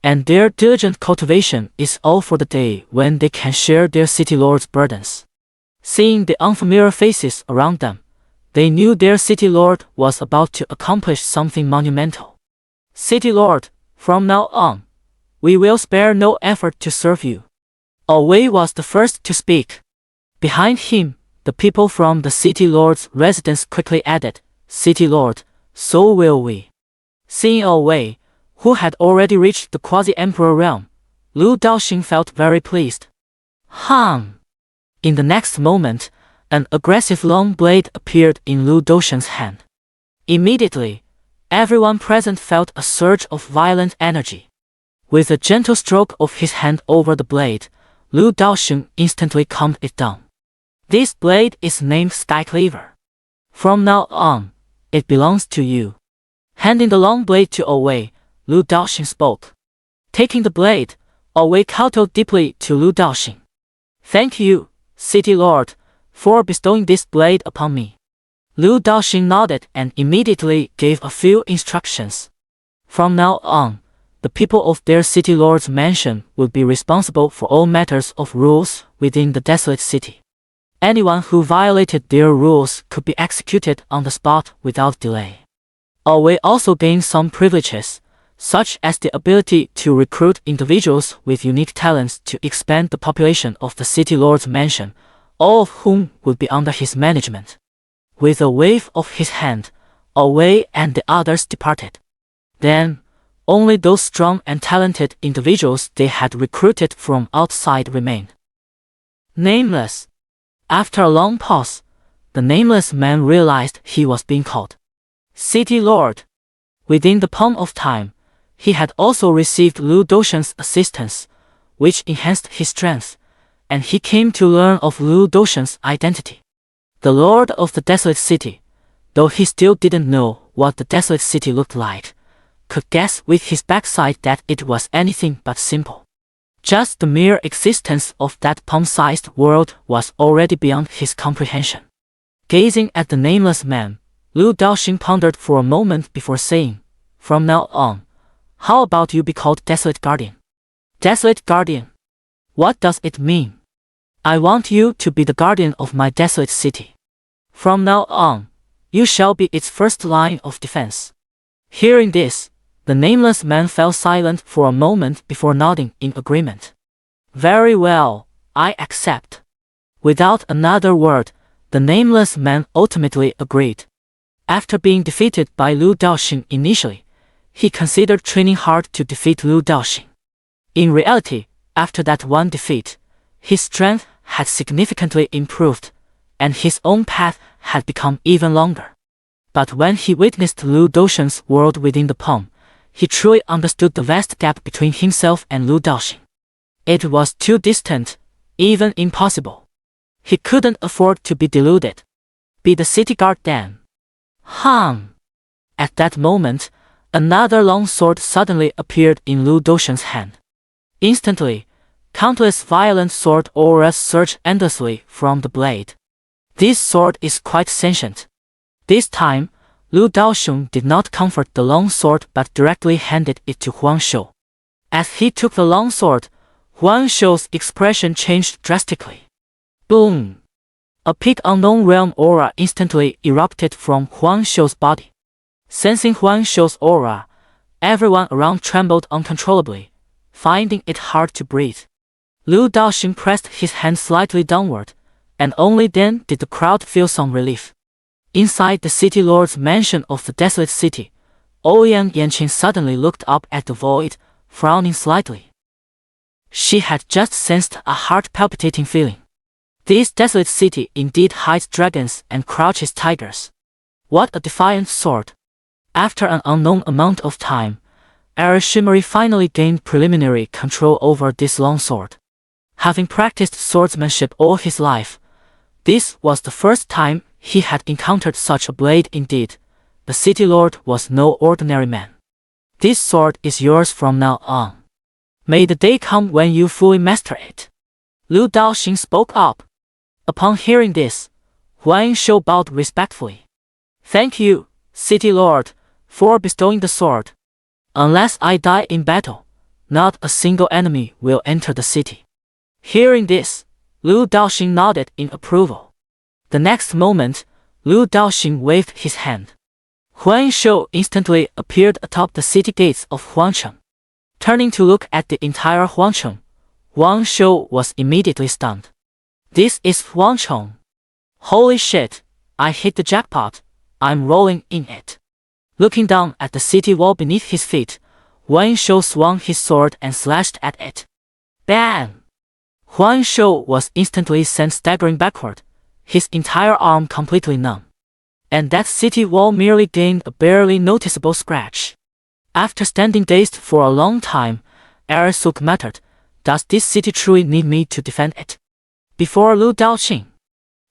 And their diligent cultivation is all for the day when they can share their city lord's burdens. Seeing the unfamiliar faces around them, they knew their city lord was about to accomplish something monumental. City lord, from now on, we will spare no effort to serve you. Wei was the first to speak. Behind him, the people from the city lord's residence quickly added, City lord, so will we. Seeing Wei, who had already reached the quasi-emperor realm, Lu Daoxing felt very pleased. In the next moment, an aggressive long blade appeared in Lu Daoxing's hand. Immediately, everyone present felt a surge of violent energy. With a gentle stroke of his hand over the blade, Lu Daoxing instantly calmed it down. This blade is named Sky Cleaver. From now on, it belongs to you. Handing the long blade to Wei, Lu Daoxing spoke. Taking the blade, Wei kowtowed deeply to Lu Daoxing. Thank you, City Lord, for bestowing this blade upon me. Lu Daoxing nodded and immediately gave a few instructions. From now on, the people of their city lord's mansion would be responsible for all matters of rules within the desolate city. Anyone who violated their rules could be executed on the spot without delay. Wei also gained some privileges, such as the ability to recruit individuals with unique talents to expand the population of the city lord's mansion, all of whom would be under his management. With a wave of his hand, Wei and the others departed. Then, only those strong and talented individuals they had recruited from outside remained. Nameless. After a long pause, the nameless man realized he was being called City Lord. Within the palm of time, he had also received Lu Daoxing's assistance, which enhanced his strength, and he came to learn of Lu Daoxing's identity. The Lord of the Desolate City, though he still didn't know what the Desolate City looked like, could guess with his backside that it was anything but simple. Just the mere existence of that palm-sized world was already beyond his comprehension. Gazing at the nameless man, Lu Daoxing pondered for a moment before saying, From now on, how about you be called Desolate Guardian? Desolate Guardian? What does it mean? I want you to be the guardian of my desolate city. From now on, you shall be its first line of defense. Hearing this, the nameless man fell silent for a moment before nodding in agreement. Very well, I accept. Without another word, the nameless man ultimately agreed. After being defeated by Lu Daoxing initially, he considered training hard to defeat Lu Daoxing. In reality, after that one defeat, his strength had significantly improved, and his own path had become even longer. But when he witnessed Lu Daoxing's world within the palm, he truly understood the vast gap between himself and Lu Daoxing. It was too distant, even impossible. He couldn't afford to be deluded. Be the city guard then. At that moment, another long sword suddenly appeared in Lu Daoxing's hand. Instantly, countless violent sword auras surged endlessly from the blade. This sword is quite sentient. This time, Lu Daoxing did not comfort the long sword but directly handed it to Huang Shou. As he took the long sword, Huang Shou's expression changed drastically. Boom! A peak unknown realm aura instantly erupted from Huang Shou's body. Sensing Huang Shou's aura, everyone around trembled uncontrollably, finding it hard to breathe. Lu Daoxing pressed his hand slightly downward, and only then did the crowd feel some relief. Inside the city lord's mansion of the desolate city, Ouyang Yanqing suddenly looked up at the void, frowning slightly. She had just sensed a heart-palpitating feeling. This desolate city indeed hides dragons and crouches tigers. What a defiant sword! After an unknown amount of time, Shimmery finally gained preliminary control over this long sword. Having practiced swordsmanship all his life, this was the first time he had encountered such a blade. Indeed, the city lord was no ordinary man. This sword is yours from now on. May the day come when you fully master it. Liu Daoxing spoke up. Upon hearing this, Huan Shou bowed respectfully. Thank you, city lord, for bestowing the sword. Unless I die in battle, not a single enemy will enter the city. Hearing this, Liu Daoxing nodded in approval. The next moment, Liu Daoxing waved his hand. Huan Shou instantly appeared atop the city gates of Huangcheng. Turning to look at the entire Huangcheng, Huang Shou was immediately stunned. This is Huangcheng. Holy shit, I hit the jackpot, I'm rolling in it. Looking down at the city wall beneath his feet, Huan Shou swung his sword and slashed at it. Bam! Huan Shou was instantly sent staggering backward, his entire arm completely numb. And that city wall merely gained a barely noticeable scratch. After standing dazed for a long time, Suk muttered, does this city truly need me to defend it? Before Liu Daoxing,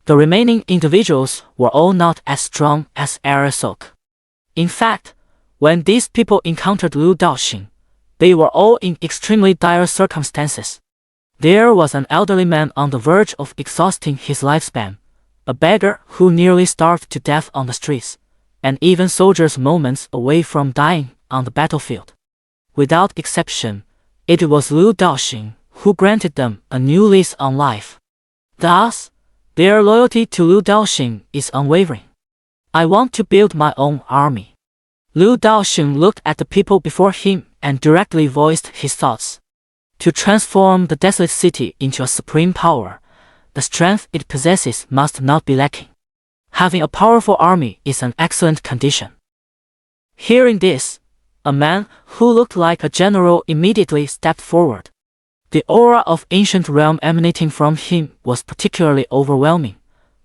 the remaining individuals were all not as strong as Suk. In fact, when these people encountered Liu Daoxing, they were all in extremely dire circumstances. There was an elderly man on the verge of exhausting his lifespan, a beggar who nearly starved to death on the streets, and even soldiers moments away from dying on the battlefield. Without exception, it was Liu Daoxing who granted them a new lease on life. Thus, their loyalty to Liu Daoxing is unwavering. I want to build my own army. Liu Daoxing looked at the people before him and directly voiced his thoughts. To transform the desolate city into a supreme power, the strength it possesses must not be lacking. Having a powerful army is an excellent condition. Hearing this, a man who looked like a general immediately stepped forward. The aura of ancient realm emanating from him was particularly overwhelming,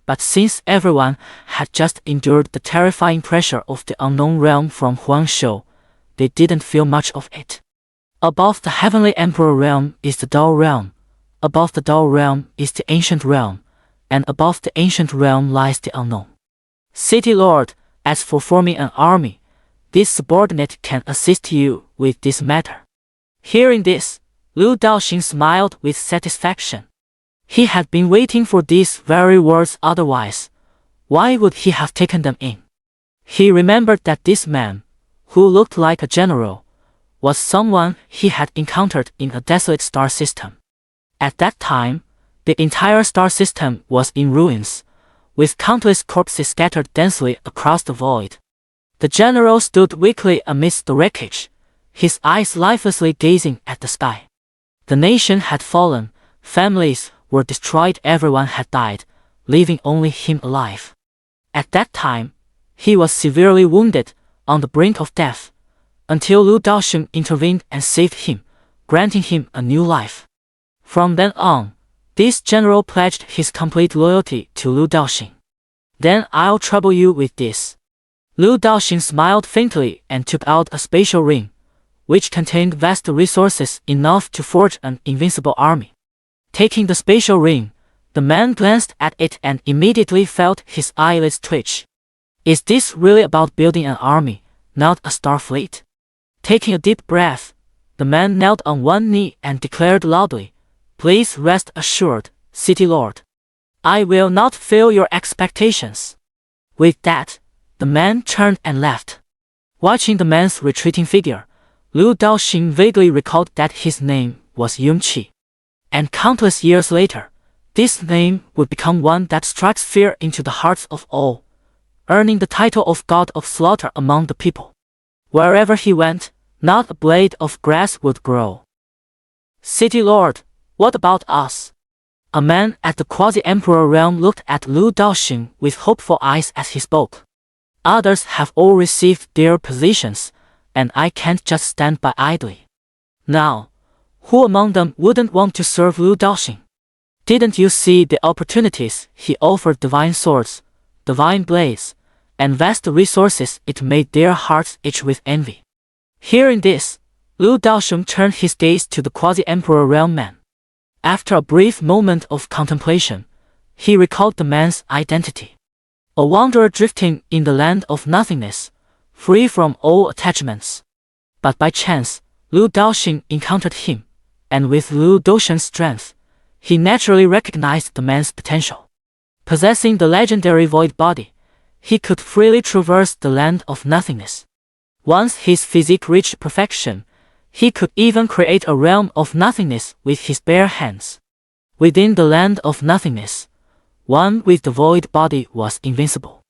but since everyone had just endured the terrifying pressure of the unknown realm from Huang Shou, they didn't feel much of it. Above the heavenly emperor realm is the Dao realm, above the Dao realm is the ancient realm, and above the ancient realm lies the unknown. City Lord, as for forming an army, this subordinate can assist you with this matter. Hearing this, Liu Daoxing smiled with satisfaction. He had been waiting for these very words, otherwise, why would he have taken them in? He remembered that this man, who looked like a general, was someone he had encountered in a desolate star system. At that time, the entire star system was in ruins, with countless corpses scattered densely across the void. The general stood weakly amidst the wreckage, his eyes lifelessly gazing at the sky. The nation had fallen, families were destroyed, everyone had died, leaving only him alive. At that time, he was severely wounded, on the brink of death, until Liu Daoxing intervened and saved him, granting him a new life. From then on, this general pledged his complete loyalty to Liu Daoxing. Then I'll trouble you with this. Liu Daoxing smiled faintly and took out a spatial ring, which contained vast resources enough to forge an invincible army. Taking the spatial ring, the man glanced at it and immediately felt his eyelids twitch. Is this really about building an army, not a star fleet? Taking a deep breath, the man knelt on one knee and declared loudly, Please rest assured, City Lord. I will not fail your expectations. With that, the man turned and left. Watching the man's retreating figure, Liu Daoxing vaguely recalled that his name was Yunqi. And countless years later, this name would become one that strikes fear into the hearts of all, earning the title of God of Slaughter among the people. Wherever he went, not a blade of grass would grow. City Lord, what about us? A man at the quasi-emperor realm looked at Liu Daoxing with hopeful eyes as he spoke. Others have all received their positions, and I can't just stand by idly. Now, who among them wouldn't want to serve Liu Daoxing? Didn't you see the opportunities he offered? Divine swords, divine blades, and vast resources. It made their hearts itch with envy. Hearing this, Lu Daosheng turned his gaze to the quasi-emperor realm man. After a brief moment of contemplation, he recalled the man's identity. A wanderer drifting in the land of nothingness, free from all attachments. But by chance, Lu Daosheng encountered him, and with Lu Daosheng's strength, he naturally recognized the man's potential. Possessing the legendary void body, he could freely traverse the land of nothingness. Once his physique reached perfection, he could even create a realm of nothingness with his bare hands. Within the land of nothingness, one with the void body was invincible.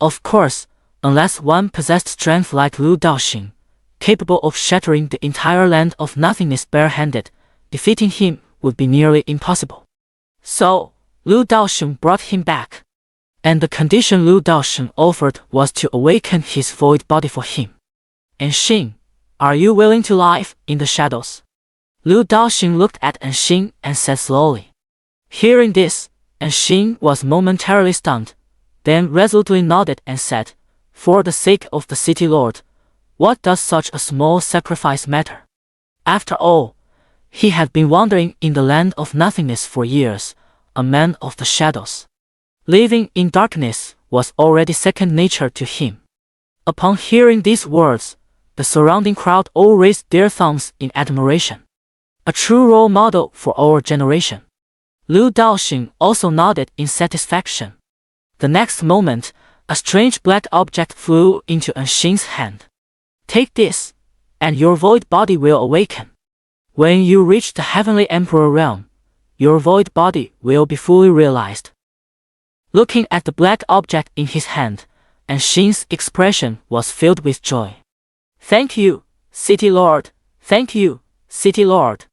Of course, unless one possessed strength like Lu Daosheng, capable of shattering the entire land of nothingness barehanded, defeating him would be nearly impossible. So, Lu Daosheng brought him back. And the condition Lu Daosheng offered was to awaken his void body for him. Enxing, are you willing to live in the shadows? Lu Daosheng looked at Enxing and said slowly. Hearing this, Enxing was momentarily stunned, then resolutely nodded and said, For the sake of the city lord, what does such a small sacrifice matter? After all, he had been wandering in the land of nothingness for years, a man of the shadows. Living in darkness was already second nature to him. Upon hearing these words, the surrounding crowd all raised their thumbs in admiration. A true role model for our generation. Lu Daosheng also nodded in satisfaction. The next moment, a strange black object flew into Enxing's hand. Take this, and your void body will awaken. When you reach the heavenly emperor realm, your void body will be fully realized. Looking at the black object in his hand, Enxing's expression was filled with joy. Thank you, City Lord. Thank you, City Lord.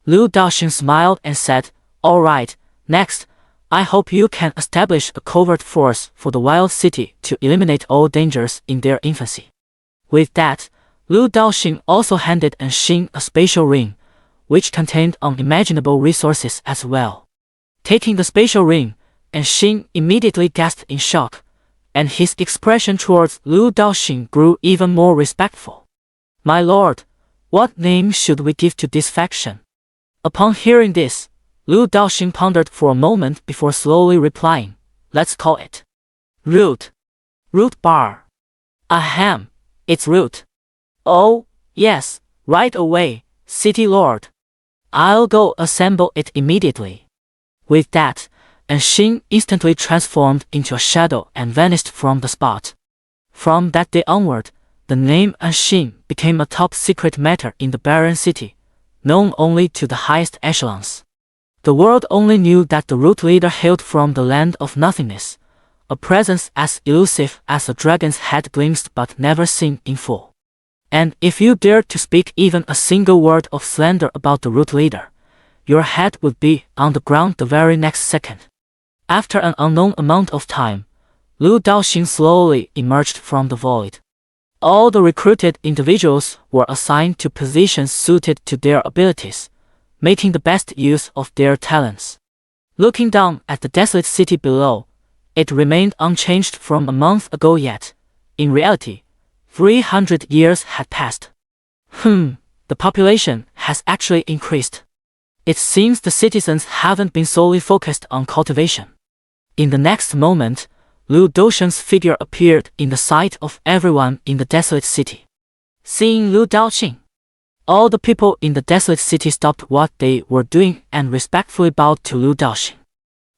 Lu Daosheng smiled and said, All right, next, I hope you can establish a covert force for the wild city to eliminate all dangers in their infancy. With that, Lu Daosheng also handed Enxing a spatial ring, which contained unimaginable resources as well. Taking the spatial ring, Enxing immediately gasped in shock, and his expression towards Lu Daosheng grew even more respectful. My lord, what name should we give to this faction? Upon hearing this, Lu Daosheng pondered for a moment before slowly replying, Let's call it Root. Root Bar. Ahem, it's Root. Oh, yes, right away, City Lord. I'll go assemble it immediately. With that, Enxing instantly transformed into a shadow and vanished from the spot. From that day onward, the name Enxing became a top secret matter in the barren city, known only to the highest echelons. The world only knew that the root leader hailed from the land of nothingness, a presence as elusive as a dragon's head glimpsed but never seen in full. And if you dared to speak even a single word of slander about the root leader, your head would be on the ground the very next second. After an unknown amount of time, Lu Daoxing slowly emerged from the void. All the recruited individuals were assigned to positions suited to their abilities, making the best use of their talents. Looking down at the desolate city below, it remained unchanged from a month ago yet. In reality, 300 years had passed. The population has actually increased. It seems the citizens haven't been solely focused on cultivation. In the next moment, Lu Daosheng's figure appeared in the sight of everyone in the desolate city. Seeing Lu Daoxing, all the people in the desolate city stopped what they were doing and respectfully bowed to Lu Daoxing.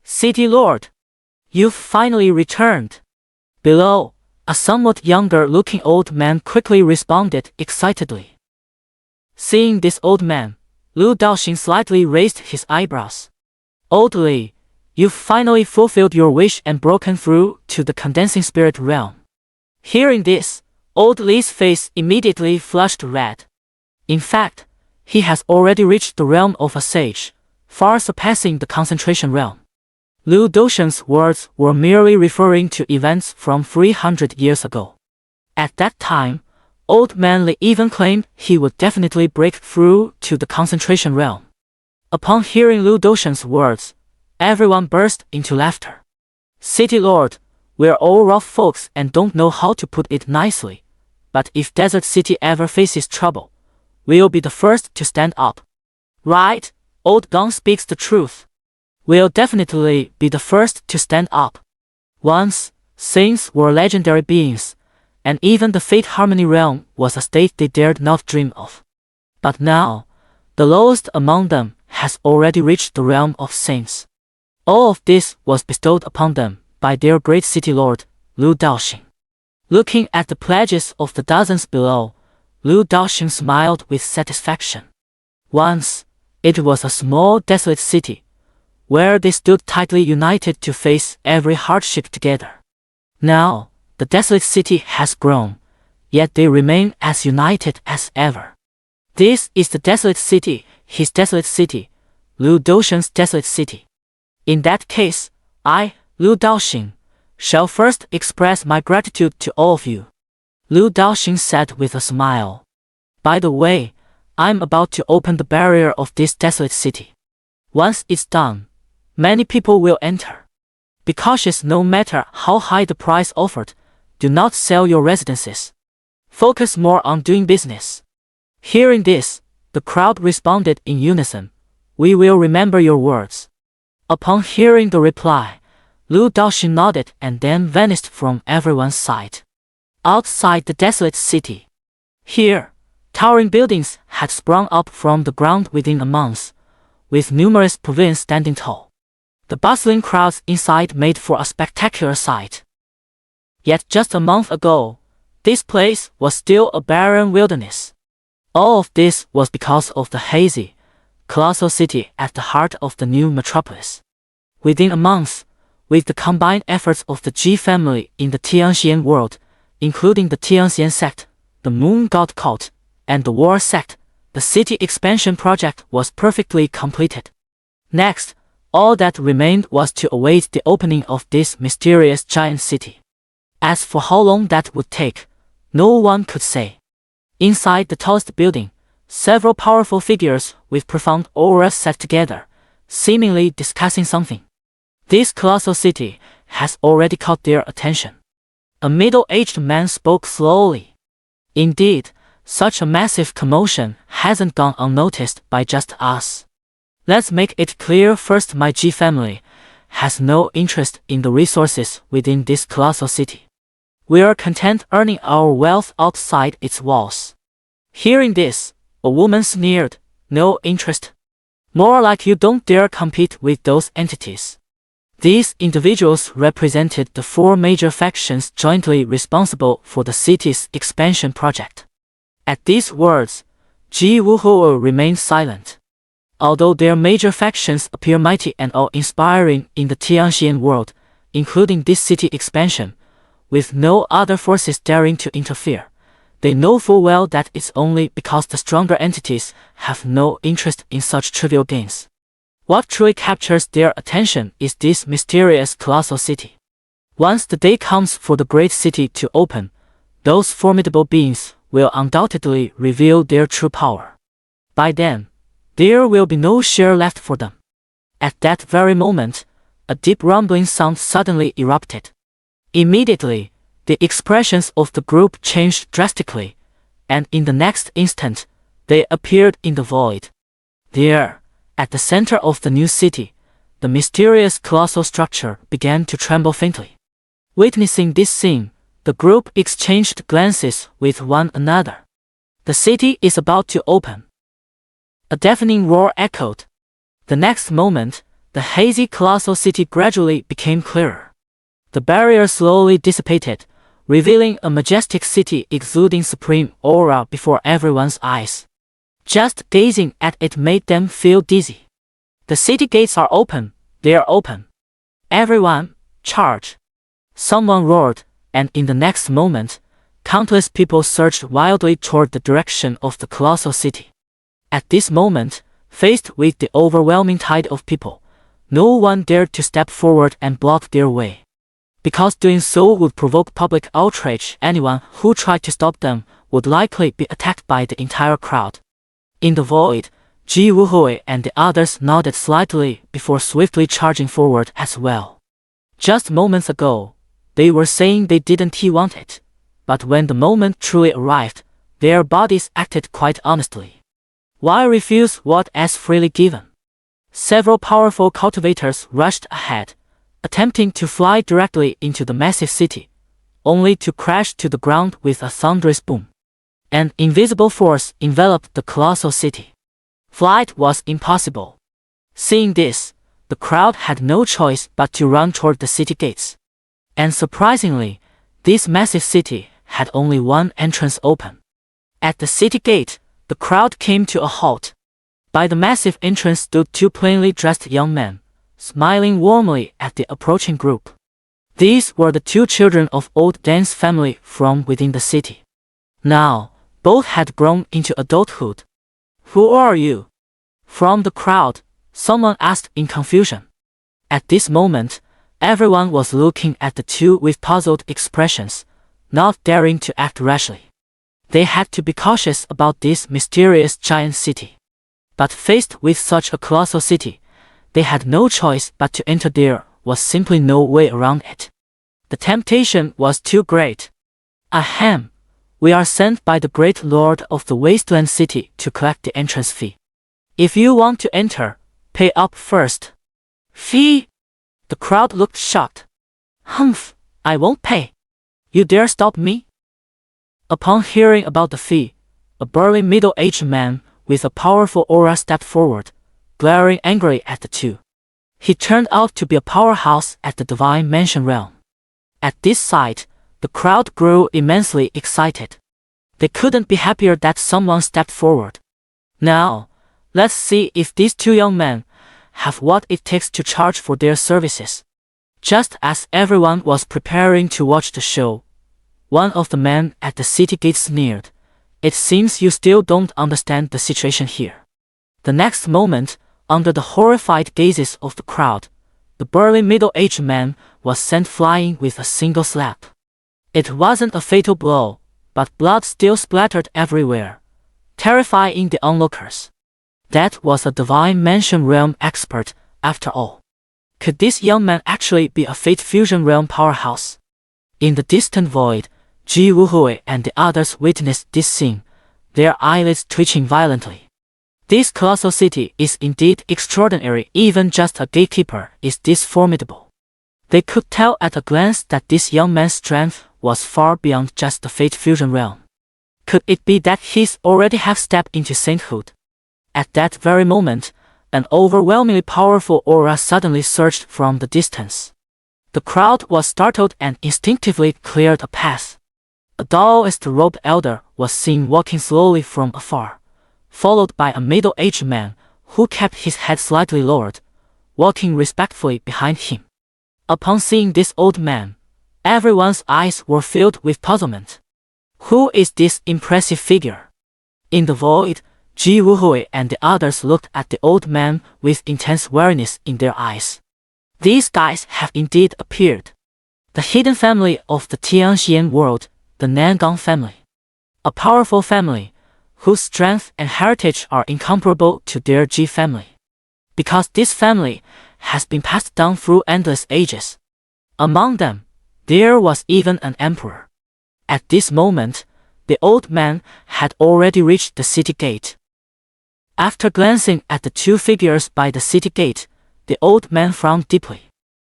City Lord, you've finally returned. Below, a somewhat younger-looking old man quickly responded excitedly. Seeing this old man, Lu Daoxing slightly raised his eyebrows. Old Li, you've finally fulfilled your wish and broken through to the condensing spirit realm. Hearing this, Old Li's face immediately flushed red. In fact, he has already reached the realm of a sage, far surpassing the concentration realm. Lu Daosheng's words were merely referring to events from 300 years ago. At that time, Old Man Li even claimed he would definitely break through to the concentration realm. Upon hearing Lu Daosheng's words, Everyone burst into laughter. City Lord, we're all rough folks and don't know how to put it nicely, but if Desert City ever faces trouble, we'll be the first to stand up. Right, Old Gong speaks the truth. We'll definitely be the first to stand up. Once, saints were legendary beings, and even the Fate Harmony realm was a state they dared not dream of. But now, the lowest among them has already reached the realm of saints. All of this was bestowed upon them by their great city lord, Lu Daoxing. Looking at the pledges of the dozens below, Lu Daoxing smiled with satisfaction. Once, it was a small desolate city, where they stood tightly united to face every hardship together. Now, the desolate city has grown, yet they remain as united as ever. This is the desolate city, his desolate city, Lu Daoxing's desolate city. In that case, I, Lu Daoxing, shall first express my gratitude to all of you. Lu Daoxing said with a smile. By the way, I'm about to open the barrier of this desolate city. Once it's done, many people will enter. Be cautious no matter how high the price offered. Do not sell your residences. Focus more on doing business. Hearing this, the crowd responded in unison. We will remember your words. Upon hearing the reply, Lu Daoxing nodded and then vanished from everyone's sight. Outside the desolate city. Here, towering buildings had sprung up from the ground within a month, with numerous pavilions standing tall. The bustling crowds inside made for a spectacular sight. Yet just a month ago, this place was still a barren wilderness. All of this was because of the hazy, colossal city at the heart of the new metropolis. Within a month, with the combined efforts of the Ji family in the Xianxian world, including the Xianxian sect, the Moon God cult, and the War sect, the city expansion project was perfectly completed. Next, all that remained was to await the opening of this mysterious giant city. As for how long that would take, no one could say. Inside the tallest building, several powerful figures with profound auras sat together, seemingly discussing something. This colossal city has already caught their attention. A middle-aged man spoke slowly. Indeed, such a massive commotion hasn't gone unnoticed by just us. Let's make it clear first, my Ji family has no interest in the resources within this colossal city. We are content earning our wealth outside its walls. Hearing this, a woman sneered. No interest? More like you don't dare compete with those entities. These individuals represented the four major factions jointly responsible for the city's expansion project. At these words, Ji Wuhuo remained silent. Although their major factions appear mighty and awe-inspiring in the Xianxian world, including this city expansion, with no other forces daring to interfere, they know full well that it's only because the stronger entities have no interest in such trivial gains. What truly captures their attention is this mysterious colossal city. Once the day comes for the great city to open, those formidable beings will undoubtedly reveal their true power. By then, there will be no share left for them. At that very moment, a deep rumbling sound suddenly erupted. Immediately, the expressions of the group changed drastically, and in the next instant, they appeared in the void. There, at the center of the new city, the mysterious colossal structure began to tremble faintly. Witnessing this scene, the group exchanged glances with one another. The city is about to open. A deafening roar echoed. The next moment, the hazy colossal city gradually became clearer. The barrier slowly dissipated, revealing a majestic city exuding supreme aura before everyone's eyes. Just gazing at it made them feel dizzy. The city gates are open, they are open. Everyone, charge! Someone roared, and in the next moment, countless people surged wildly toward the direction of the colossal city. At this moment, faced with the overwhelming tide of people, no one dared to step forward and block their way. Because doing so would provoke public outrage, anyone who tried to stop them would likely be attacked by the entire crowd. In the void, Ji Wuhui and the others nodded slightly before swiftly charging forward as well. Just moments ago, they were saying they didn't want it, but when the moment truly arrived, their bodies acted quite honestly. Why refuse what is freely given? Several powerful cultivators rushed ahead, attempting to fly directly into the massive city, only to crash to the ground with a thunderous boom. An invisible force enveloped the colossal city. Flight was impossible. Seeing this, the crowd had no choice but to run toward the city gates. And surprisingly, this massive city had only one entrance open. At the city gate, the crowd came to a halt. By the massive entrance stood two plainly dressed young men, smiling warmly at the approaching group. These were the two children of old Dan's family from within the city. Now, both had grown into adulthood. "Who are you?" From the crowd, someone asked in confusion. At this moment, everyone was looking at the two with puzzled expressions, not daring to act rashly. They had to be cautious about this mysterious giant city. But faced with such a colossal city, they had no choice but to enter. There was simply no way around it. The temptation was too great. "Ahem, we are sent by the great lord of the wasteland city to collect the entrance fee. If you want to enter, pay up first." "Fee?" The crowd looked shocked. "Humph, I won't pay. You dare stop me?" Upon hearing about the fee, a burly middle-aged man with a powerful aura stepped forward, glaring angrily at the two. He turned out to be a powerhouse at the Divine Mansion realm. At this sight, the crowd grew immensely excited. They couldn't be happier that someone stepped forward. Now, let's see if these two young men have what it takes to charge for their services. Just as everyone was preparing to watch the show, one of the men at the city gate sneered, "It seems you still don't understand the situation here." The next moment, under the horrified gazes of the crowd, the burly middle-aged man was sent flying with a single slap. It wasn't a fatal blow, but blood still splattered everywhere, terrifying the onlookers. That was a Divine Mansion realm expert, after all. Could this young man actually be a Fate Fusion realm powerhouse? In the distant void, Ji Wuhui and the others witnessed this scene, their eyelids twitching violently. This colossal city is indeed extraordinary. Even just a gatekeeper is this formidable. They could tell at a glance that this young man's strength was far beyond just the Fate Fusion realm. Could it be that he's already half-stepped into sainthood? At that very moment, an overwhelmingly powerful aura suddenly surged from the distance. The crowd was startled and instinctively cleared a path. A Taoist-robed elder was seen walking slowly from afar, followed by a middle-aged man who kept his head slightly lowered, walking respectfully behind him. Upon seeing this old man, everyone's eyes were filled with puzzlement. Who is this impressive figure? In the void, Ji Wuhui and the others looked at the old man with intense wariness in their eyes. These guys have indeed appeared. The hidden family of the Xianxia world, the Nangang family. A powerful family, whose strength and heritage are incomparable to their Ji family. Because this family has been passed down through endless ages. Among them, there was even an emperor. At this moment, the old man had already reached the city gate. After glancing at the two figures by the city gate, the old man frowned deeply.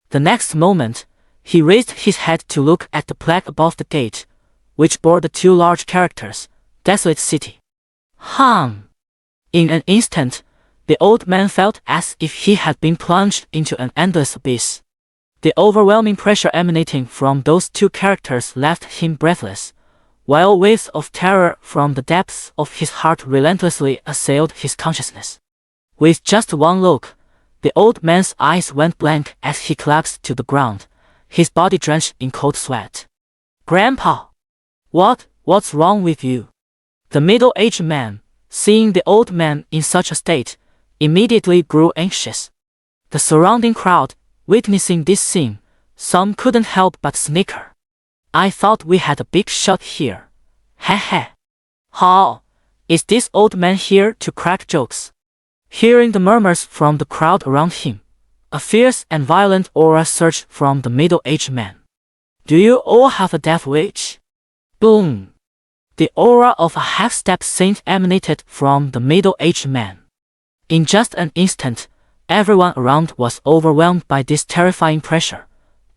The next moment, he raised his head to look at the plaque above the gate, which bore the two large characters, "Desolate City." In an instant, the old man felt as if he had been plunged into an endless abyss. The overwhelming pressure emanating from those two characters left him breathless, while waves of terror from the depths of his heart relentlessly assailed his consciousness. With just one look, the old man's eyes went blank as he collapsed to the ground, his body drenched in cold sweat. "Grandpa! What's wrong with you?" The middle-aged man, seeing the old man in such a state, immediately grew anxious. The surrounding crowd, witnessing this scene, some couldn't help but snicker. "I thought we had a big shot here. Heh heh. How? Is this old man here to crack jokes?" Hearing the murmurs from the crowd around him, a fierce and violent aura surged from the middle-aged man. Do you all have a death wish? Boom! The aura of a half-step saint emanated from the middle-aged man. In just an instant, everyone around was overwhelmed by this terrifying pressure,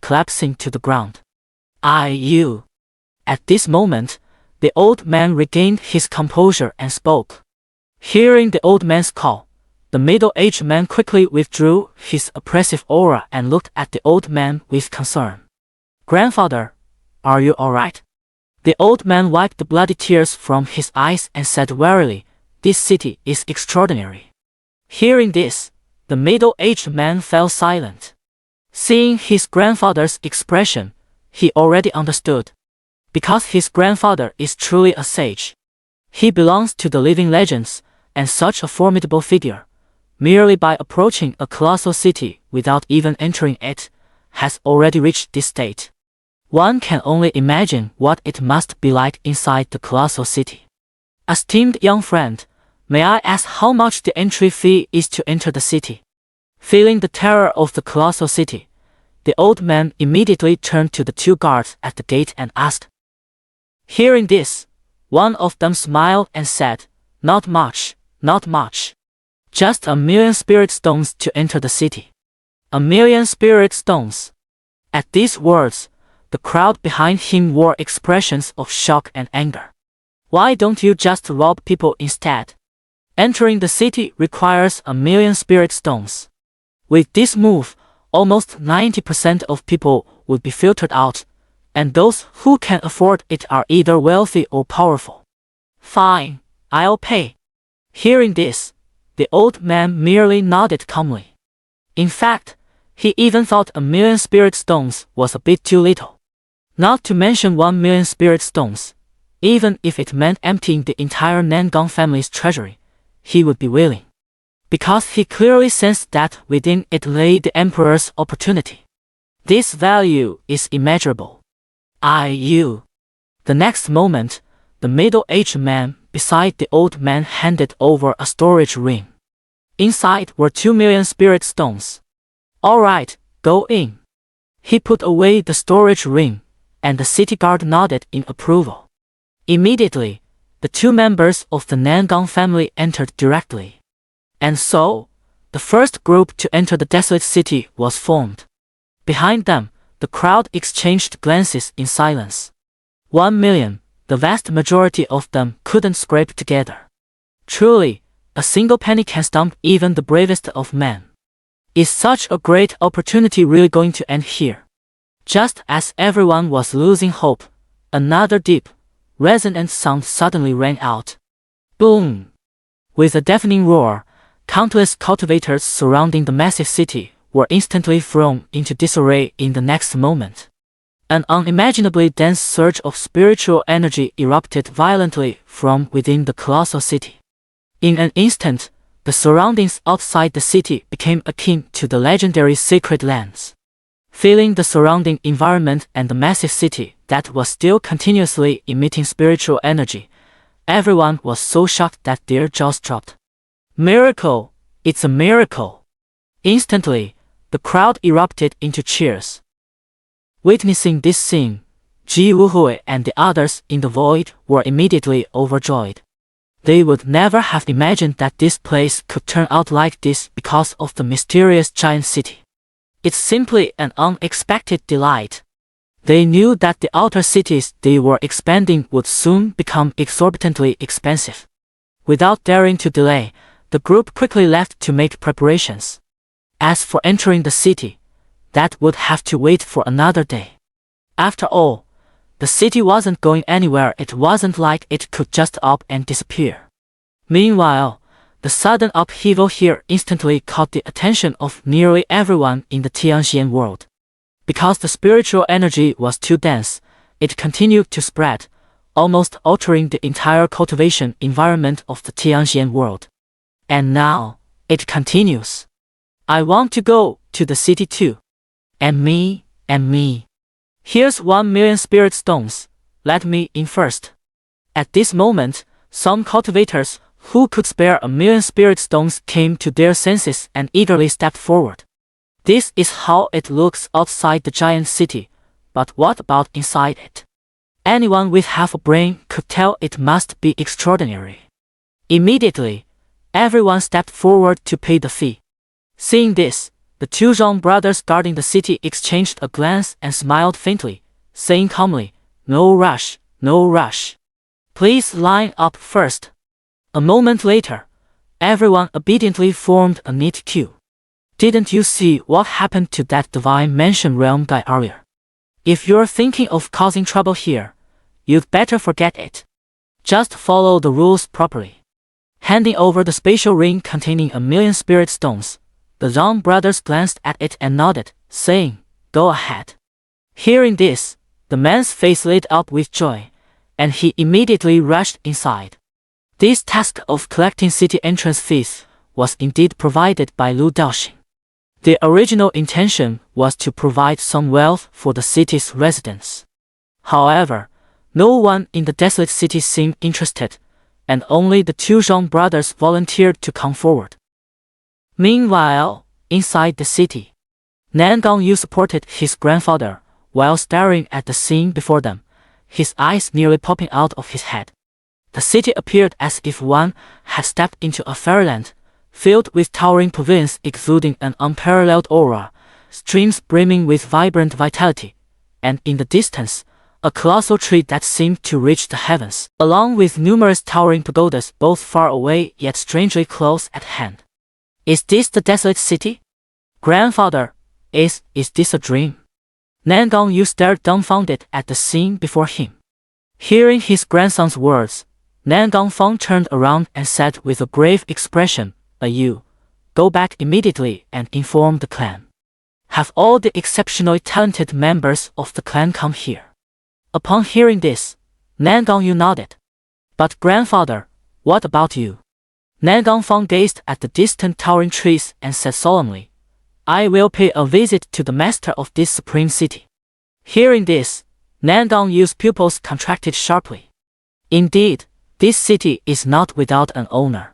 collapsing to the ground. You. At this moment, the old man regained his composure and spoke. Hearing the old man's call, the middle-aged man quickly withdrew his oppressive aura and looked at the old man with concern. Grandfather, are you all right? The old man wiped the bloody tears from his eyes and said wearily, this city is extraordinary. Hearing this, the middle-aged man fell silent. Seeing his grandfather's expression, he already understood. Because his grandfather is truly a sage. He belongs to the living legends, and such a formidable figure, merely by approaching a colossal city without even entering it, has already reached this state. One can only imagine what it must be like inside the colossal city. Esteemed young friend, may I ask how much the entry fee is to enter the city? Feeling the terror of the colossal city, the old man immediately turned to the two guards at the gate and asked. Hearing this, one of them smiled and said, not much, not much. Just 1,000,000 spirit stones to enter the city. 1,000,000 spirit stones. At these words, the crowd behind him wore expressions of shock and anger. Why don't you just rob people instead? Entering the city requires 1,000,000 spirit stones. With this move, almost 90% of people would be filtered out, and those who can afford it are either wealthy or powerful. Fine, I'll pay. Hearing this, the old man merely nodded calmly. In fact, he even thought 1,000,000 spirit stones was a bit too little. Not to mention 1,000,000 spirit stones, even if it meant emptying the entire Nangang family's treasury, he would be willing. Because he clearly sensed that within it lay the emperor's opportunity. This value is immeasurable. The next moment, the middle-aged man beside the old man handed over a storage ring. Inside were 2,000,000 spirit stones. All right, go in. He put away the storage ring, and the city guard nodded in approval. Immediately, the two members of the Nangang family entered directly. And so, the first group to enter the desolate city was formed. Behind them, the crowd exchanged glances in silence. 1,000,000, the vast majority of them couldn't scrape together. Truly, a single penny can stump even the bravest of men. Is such a great opportunity really going to end here? Just as everyone was losing hope, another deep, resonant sound suddenly rang out. Boom! With a deafening roar, countless cultivators surrounding the massive city were instantly thrown into disarray in the next moment. An unimaginably dense surge of spiritual energy erupted violently from within the colossal city. In an instant, the surroundings outside the city became akin to the legendary sacred lands. Feeling the surrounding environment and the massive city that was still continuously emitting spiritual energy, everyone was so shocked that their jaws dropped. Miracle! It's a miracle! Instantly, the crowd erupted into cheers. Witnessing this scene, Ji Wuhui and the others in the void were immediately overjoyed. They would never have imagined that this place could turn out like this because of the mysterious giant city. It's simply an unexpected delight. They knew that the outer cities they were expanding would soon become exorbitantly expensive. Without daring to delay, the group quickly left to make preparations. As for entering the city, that would have to wait for another day. After all, the city wasn't going anywhere. It wasn't like it could just up and disappear. Meanwhile, the sudden upheaval here instantly caught the attention of nearly everyone in the Xianxia world. Because the spiritual energy was too dense, it continued to spread, almost altering the entire cultivation environment of the Xianxia world. And now, it continues. I want to go to the city too. And me. Here's 1,000,000 spirit stones. Let me in first. At this moment, some cultivators who could spare 1,000,000 spirit stones came to their senses and eagerly stepped forward. This is how it looks outside the giant city, but what about inside it? Anyone with half a brain could tell it must be extraordinary. Immediately, everyone stepped forward to pay the fee. Seeing this, the two Zhang brothers guarding the city exchanged a glance and smiled faintly, saying calmly, "No rush, no rush. Please line up first." A moment later, everyone obediently formed a neat queue. Didn't you see what happened to that divine mansion realm guy earlier? If you're thinking of causing trouble here, you'd better forget it. Just follow the rules properly. Handing over the spatial ring containing 1,000,000 spirit stones, the Zhang brothers glanced at it and nodded, saying, "Go ahead." Hearing this, the man's face lit up with joy, and he immediately rushed inside. This task of collecting city entrance fees was indeed provided by Lu Daoxing. The original intention was to provide some wealth for the city's residents. However, no one in the desolate city seemed interested, and only the two Zhang brothers volunteered to come forward. Meanwhile, inside the city, Nan Gongyu supported his grandfather while staring at the scene before them, his eyes nearly popping out of his head. The city appeared as if one had stepped into a fairyland, filled with towering pavilions exuding an unparalleled aura, streams brimming with vibrant vitality, and in the distance, a colossal tree that seemed to reach the heavens, along with numerous towering pagodas both far away yet strangely close at hand. Is this the desolate city? Grandfather, is this a dream? Nan Gongyu stared dumbfounded at the scene before him. Hearing his grandson's words, Nan Gongfang turned around and said with a grave expression, "You, go back immediately and inform the clan. Have all the exceptionally talented members of the clan come here." Upon hearing this, Nan Gongyu nodded. "But grandfather, what about you?" Nan Gongfang gazed at the distant towering trees and said solemnly, "I will pay a visit to the master of this supreme city." Hearing this, Nan Gongyu's pupils contracted sharply. Indeed, this city is not without an owner.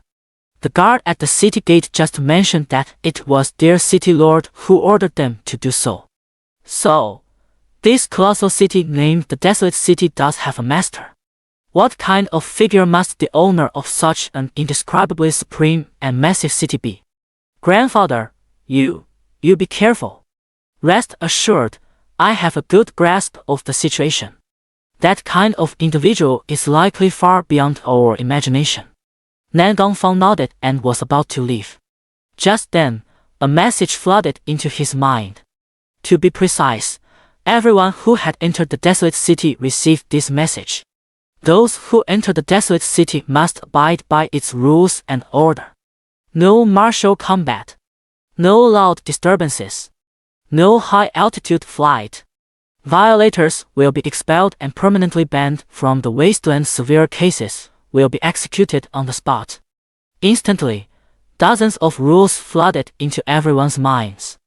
The guard at the city gate just mentioned that it was their city lord who ordered them to do so. So, this colossal city named the Desolate City does have a master. What kind of figure must the owner of such an indescribably supreme and massive city be? Grandfather, you be careful. Rest assured, I have a good grasp of the situation. That kind of individual is likely far beyond our imagination. Nan Gongfang nodded and was about to leave. Just then, a message flooded into his mind. To be precise, everyone who had entered the Desolate City received this message. Those who enter the Desolate City must abide by its rules and order. No martial combat. No loud disturbances. No high-altitude flight. Violators will be expelled and permanently banned from the wasteland. Severe cases will be executed on the spot. Instantly, dozens of rules flooded into everyone's minds.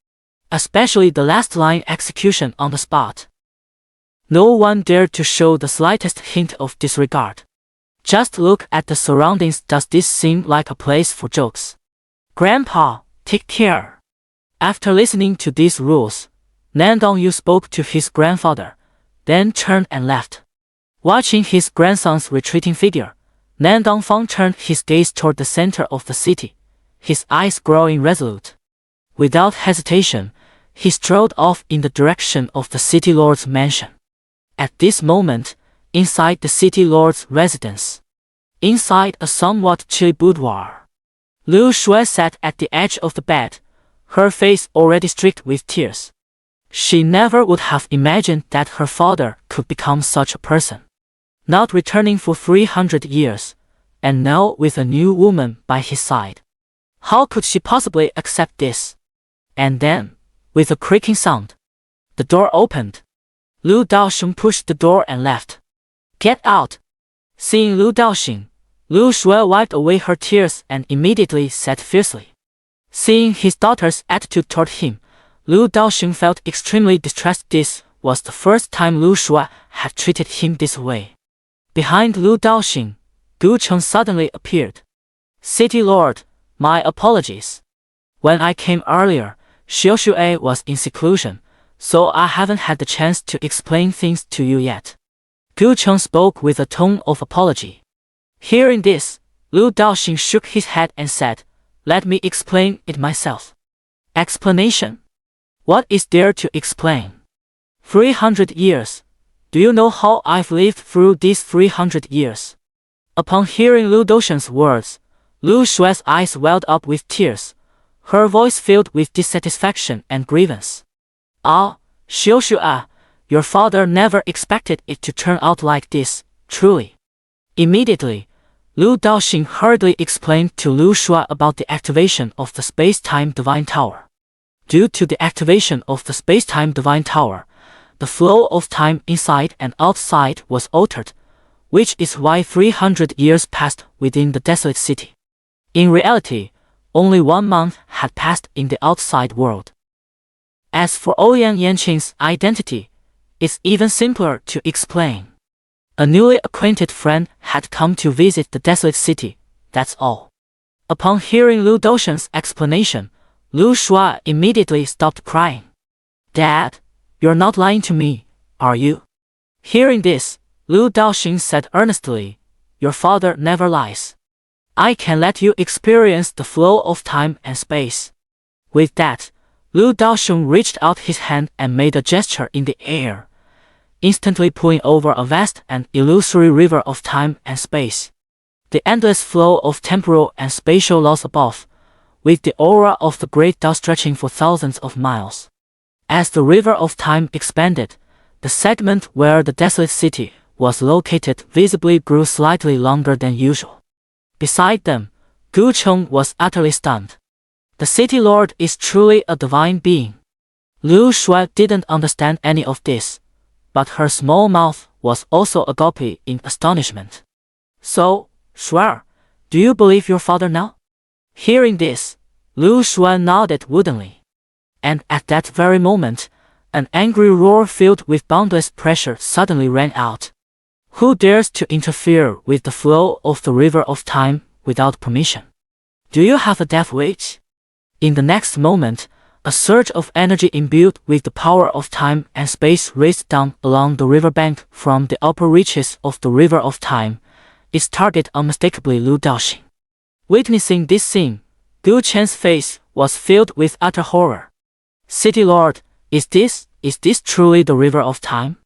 Especially the last line, execution on the spot. No one dared to show the slightest hint of disregard. Just look at the surroundings. Does this seem like a place for jokes? Grandpa, take care. After listening to these rules, Nan Gongyu spoke to his grandfather, then turned and left. Watching his grandson's retreating figure, Nan Gongfang turned his gaze toward the center of the city, his eyes growing resolute. Without hesitation, he strolled off in the direction of the city lord's mansion. At this moment, inside the city lord's residence, inside a somewhat chilly boudoir, Lu Shui sat at the edge of the bed, her face already streaked with tears. She never would have imagined that her father could become such a person. Not returning for 300 years, and now with a new woman by his side. How could she possibly accept this? And then, with a creaking sound, the door opened. Lu Daoxing pushed the door and left. Get out! Seeing Lu Daoxing, Lu Shui wiped away her tears and immediately said fiercely. Seeing his daughter's attitude toward him, Lu Daoxing felt extremely distressed. This was the first time Lu Shui had treated him this way. Behind Lu Daoxing, Gu Cheng suddenly appeared. City Lord, my apologies. When I came earlier, Xianxia was in seclusion, so I haven't had the chance to explain things to you yet. Gu Cheng spoke with a tone of apology. Hearing this, Lu Daoxing shook his head and said, "Let me explain it myself." Explanation? What is there to explain? 300 years. Do you know how I've lived through these 300 years? Upon hearing Lu Daoxing's words, Lu Shuai's eyes welled up with tears. Her voice filled with dissatisfaction and grievance. Ah, Xianxia, your father never expected it to turn out like this, truly. Immediately, Lu Daoxing hurriedly explained to Lu Shuai about the activation of the space-time divine tower. Due to the activation of the space-time divine tower, the flow of time inside and outside was altered, which is why 300 years passed within the desolate city. In reality, only 1 month had passed in the outside world. As for Ouyang Yanqing's identity, it's even simpler to explain. A newly acquainted friend had come to visit the desolate city, that's all. Upon hearing Lu Daoxing's explanation, Lu Shuai immediately stopped crying. Dad, you're not lying to me, are you? Hearing this, Lu Daoxing said earnestly, your father never lies. I can let you experience the flow of time and space. With that, Lu Daoxing reached out his hand and made a gesture in the air, instantly pulling over a vast and illusory river of time and space. The endless flow of temporal and spatial laws above, with the aura of the great Tao stretching for thousands of miles. As the river of time expanded, the segment where the desolate city was located visibly grew slightly longer than usual. Beside them, Gu Cheng was utterly stunned. The city lord is truly a divine being. Lu Shuai didn't understand any of this, but her small mouth was also agape in astonishment. So, Shuai, do you believe your father now? Hearing this, Lu Shuai nodded woodenly. And at that very moment, an angry roar filled with boundless pressure suddenly rang out. Who dares to interfere with the flow of the river of time without permission? Do you have a death wish? In the next moment, a surge of energy imbued with the power of time and space raced down along the riverbank from the upper reaches of the river of time, its target unmistakably Lu Daoxing. Witnessing this scene, Gu Chen's face was filled with utter horror. City Lord, is this truly the river of time?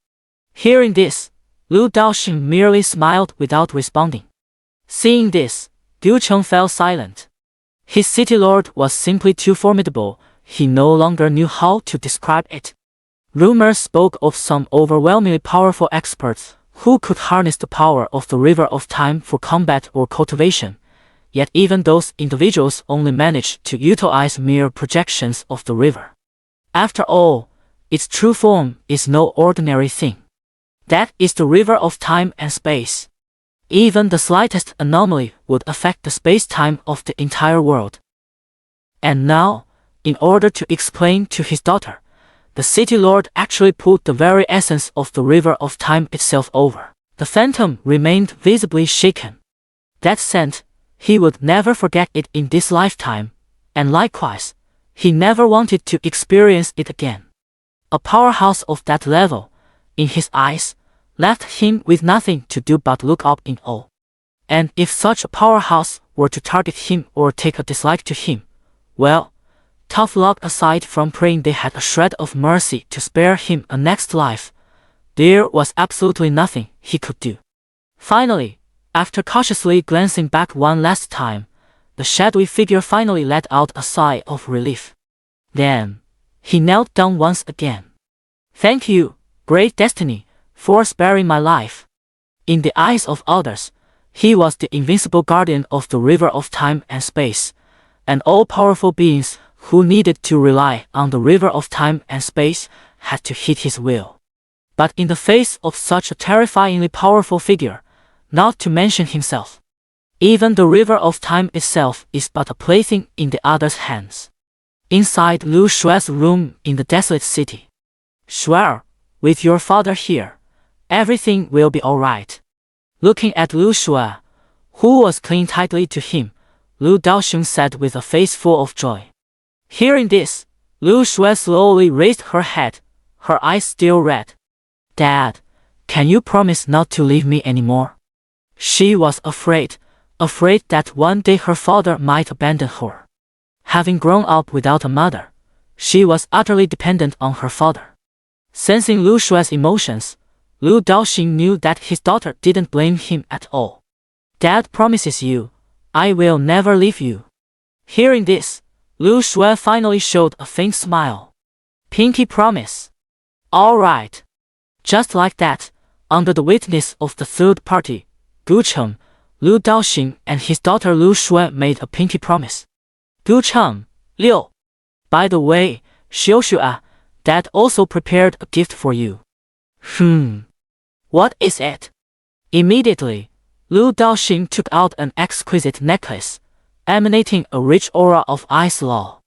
Hearing this, Lu Daoxing merely smiled without responding. Seeing this, Gu Cheng fell silent. His city lord was simply too formidable, he no longer knew how to describe it. Rumors spoke of some overwhelmingly powerful experts who could harness the power of the river of time for combat or cultivation, yet even those individuals only managed to utilize mere projections of the river. After all, its true form is no ordinary thing. That is the river of time and space. Even the slightest anomaly would affect the space-time of the entire world. And now, in order to explain to his daughter, the city lord actually put the very essence of the river of time itself over. The phantom remained visibly shaken. That scent, he would never forget it in this lifetime, and likewise, he never wanted to experience it again. A powerhouse of that level, in his eyes, left him with nothing to do but look up in awe. And if such a powerhouse were to target him or take a dislike to him, well, tough luck aside from praying they had a shred of mercy to spare him a next life, there was absolutely nothing he could do. Finally, after cautiously glancing back one last time, the shadowy figure finally let out a sigh of relief. Then, he knelt down once again. Thank you, great destiny, for sparing my life. In the eyes of others, he was the invincible guardian of the river of time and space, and all-powerful beings who needed to rely on the river of time and space had to heed his will. But in the face of such a terrifyingly powerful figure, not to mention himself, even the river of time itself is but a plaything in the other's hands. Inside Lu Shuai's room in the desolate city, Shuai, with your father here, everything will be all right. Looking at Lu Shuai, who was clinging tightly to him, Lu Daoxing said with a face full of joy. Hearing this, Lu Shui slowly raised her head, her eyes still red. Dad, can you promise not to leave me anymore? She was afraid that one day her father might abandon her. Having grown up without a mother, she was utterly dependent on her father. Sensing Lu Shui's emotions, Lu Daoxing knew that his daughter didn't blame him at all. Dad promises you, I will never leave you. Hearing this, Lu Shui finally showed a faint smile. Pinky promise. All right. Just like that, under the witness of the third party, Gu Cheng, Lu Daoxing and his daughter Lu Shui made a pinky promise. Gu Cheng, Liu. By the way, Xiu, Dad also prepared a gift for you. What is it? Immediately, Lu Daoxing took out an exquisite necklace, emanating a rich aura of ice law.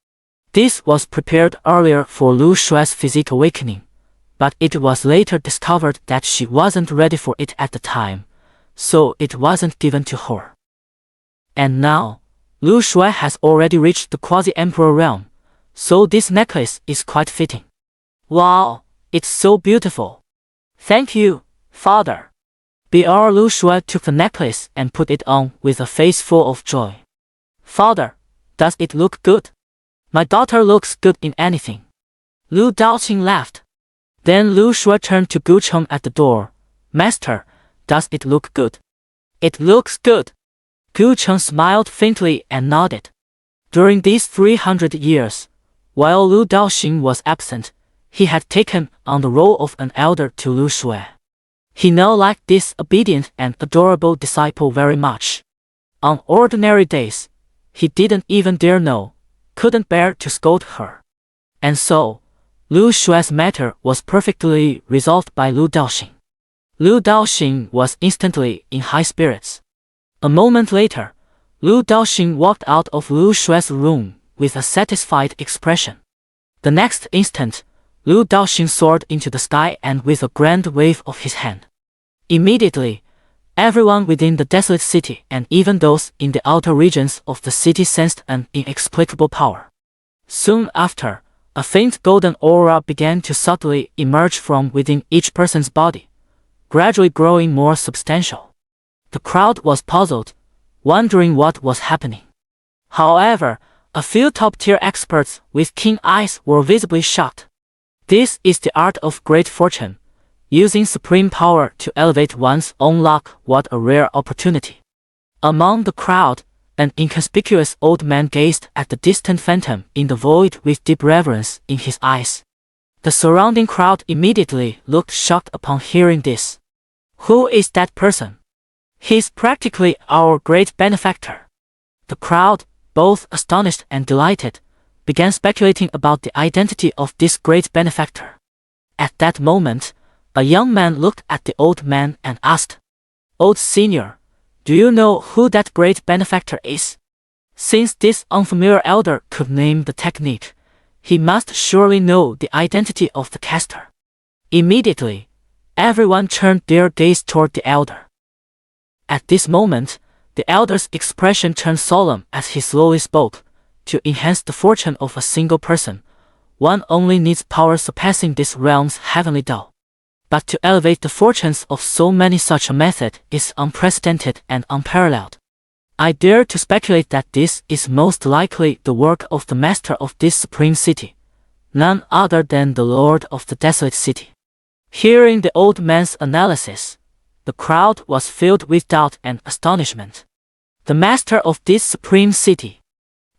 This was prepared earlier for Lu Shui's physique awakening, but it was later discovered that she wasn't ready for it at the time, so it wasn't given to her. And now, Lu Shui has already reached the quasi-emperor realm, so this necklace is quite fitting. Wow, it's so beautiful. Thank you, father. Br Lu Shui took the necklace and put it on with a face full of joy. Father, does it look good? My daughter looks good in anything. Lu Daoxing laughed. Then Lu Shui turned to Gu Cheng at the door. Master, does it look good? It looks good. Gu Cheng smiled faintly and nodded. During these 300 years, while Lu Daoxing was absent, he had taken on the role of an elder to Lu Shui. He now liked this obedient and adorable disciple very much. On ordinary days, he didn't even dare couldn't bear to scold her. And so, Lu Shui's matter was perfectly resolved by Lu Daoxing. Lu Daoxing was instantly in high spirits. A moment later, Lu Daoxing walked out of Lu Shui's room with a satisfied expression. The next instant, Lu Daoxing soared into the sky and with a grand wave of his hand. Immediately, everyone within the desolate city and even those in the outer regions of the city sensed an inexplicable power. Soon after, a faint golden aura began to subtly emerge from within each person's body, gradually growing more substantial. The crowd was puzzled, wondering what was happening. However, a few top-tier experts with keen eyes were visibly shocked. This is the art of great fortune, using supreme power to elevate one's own luck. What a rare opportunity. Among the crowd, an inconspicuous old man gazed at the distant phantom in the void with deep reverence in his eyes. The surrounding crowd immediately looked shocked upon hearing this. Who is that person? He's practically our great benefactor. The crowd, both astonished and delighted, began speculating about the identity of this great benefactor. At that moment, a young man looked at the old man and asked, Old senior, do you know who that great benefactor is? Since this unfamiliar elder could name the technique, he must surely know the identity of the caster. Immediately, everyone turned their gaze toward the elder. At this moment, the elder's expression turned solemn as he slowly spoke. To enhance the fortune of a single person, one only needs power surpassing this realm's heavenly Tao. But to elevate the fortunes of so many, such a method is unprecedented and unparalleled. I dare to speculate that this is most likely the work of the master of this supreme city, none other than the lord of the desolate city. Hearing the old man's analysis, the crowd was filled with doubt and astonishment. The master of this supreme city.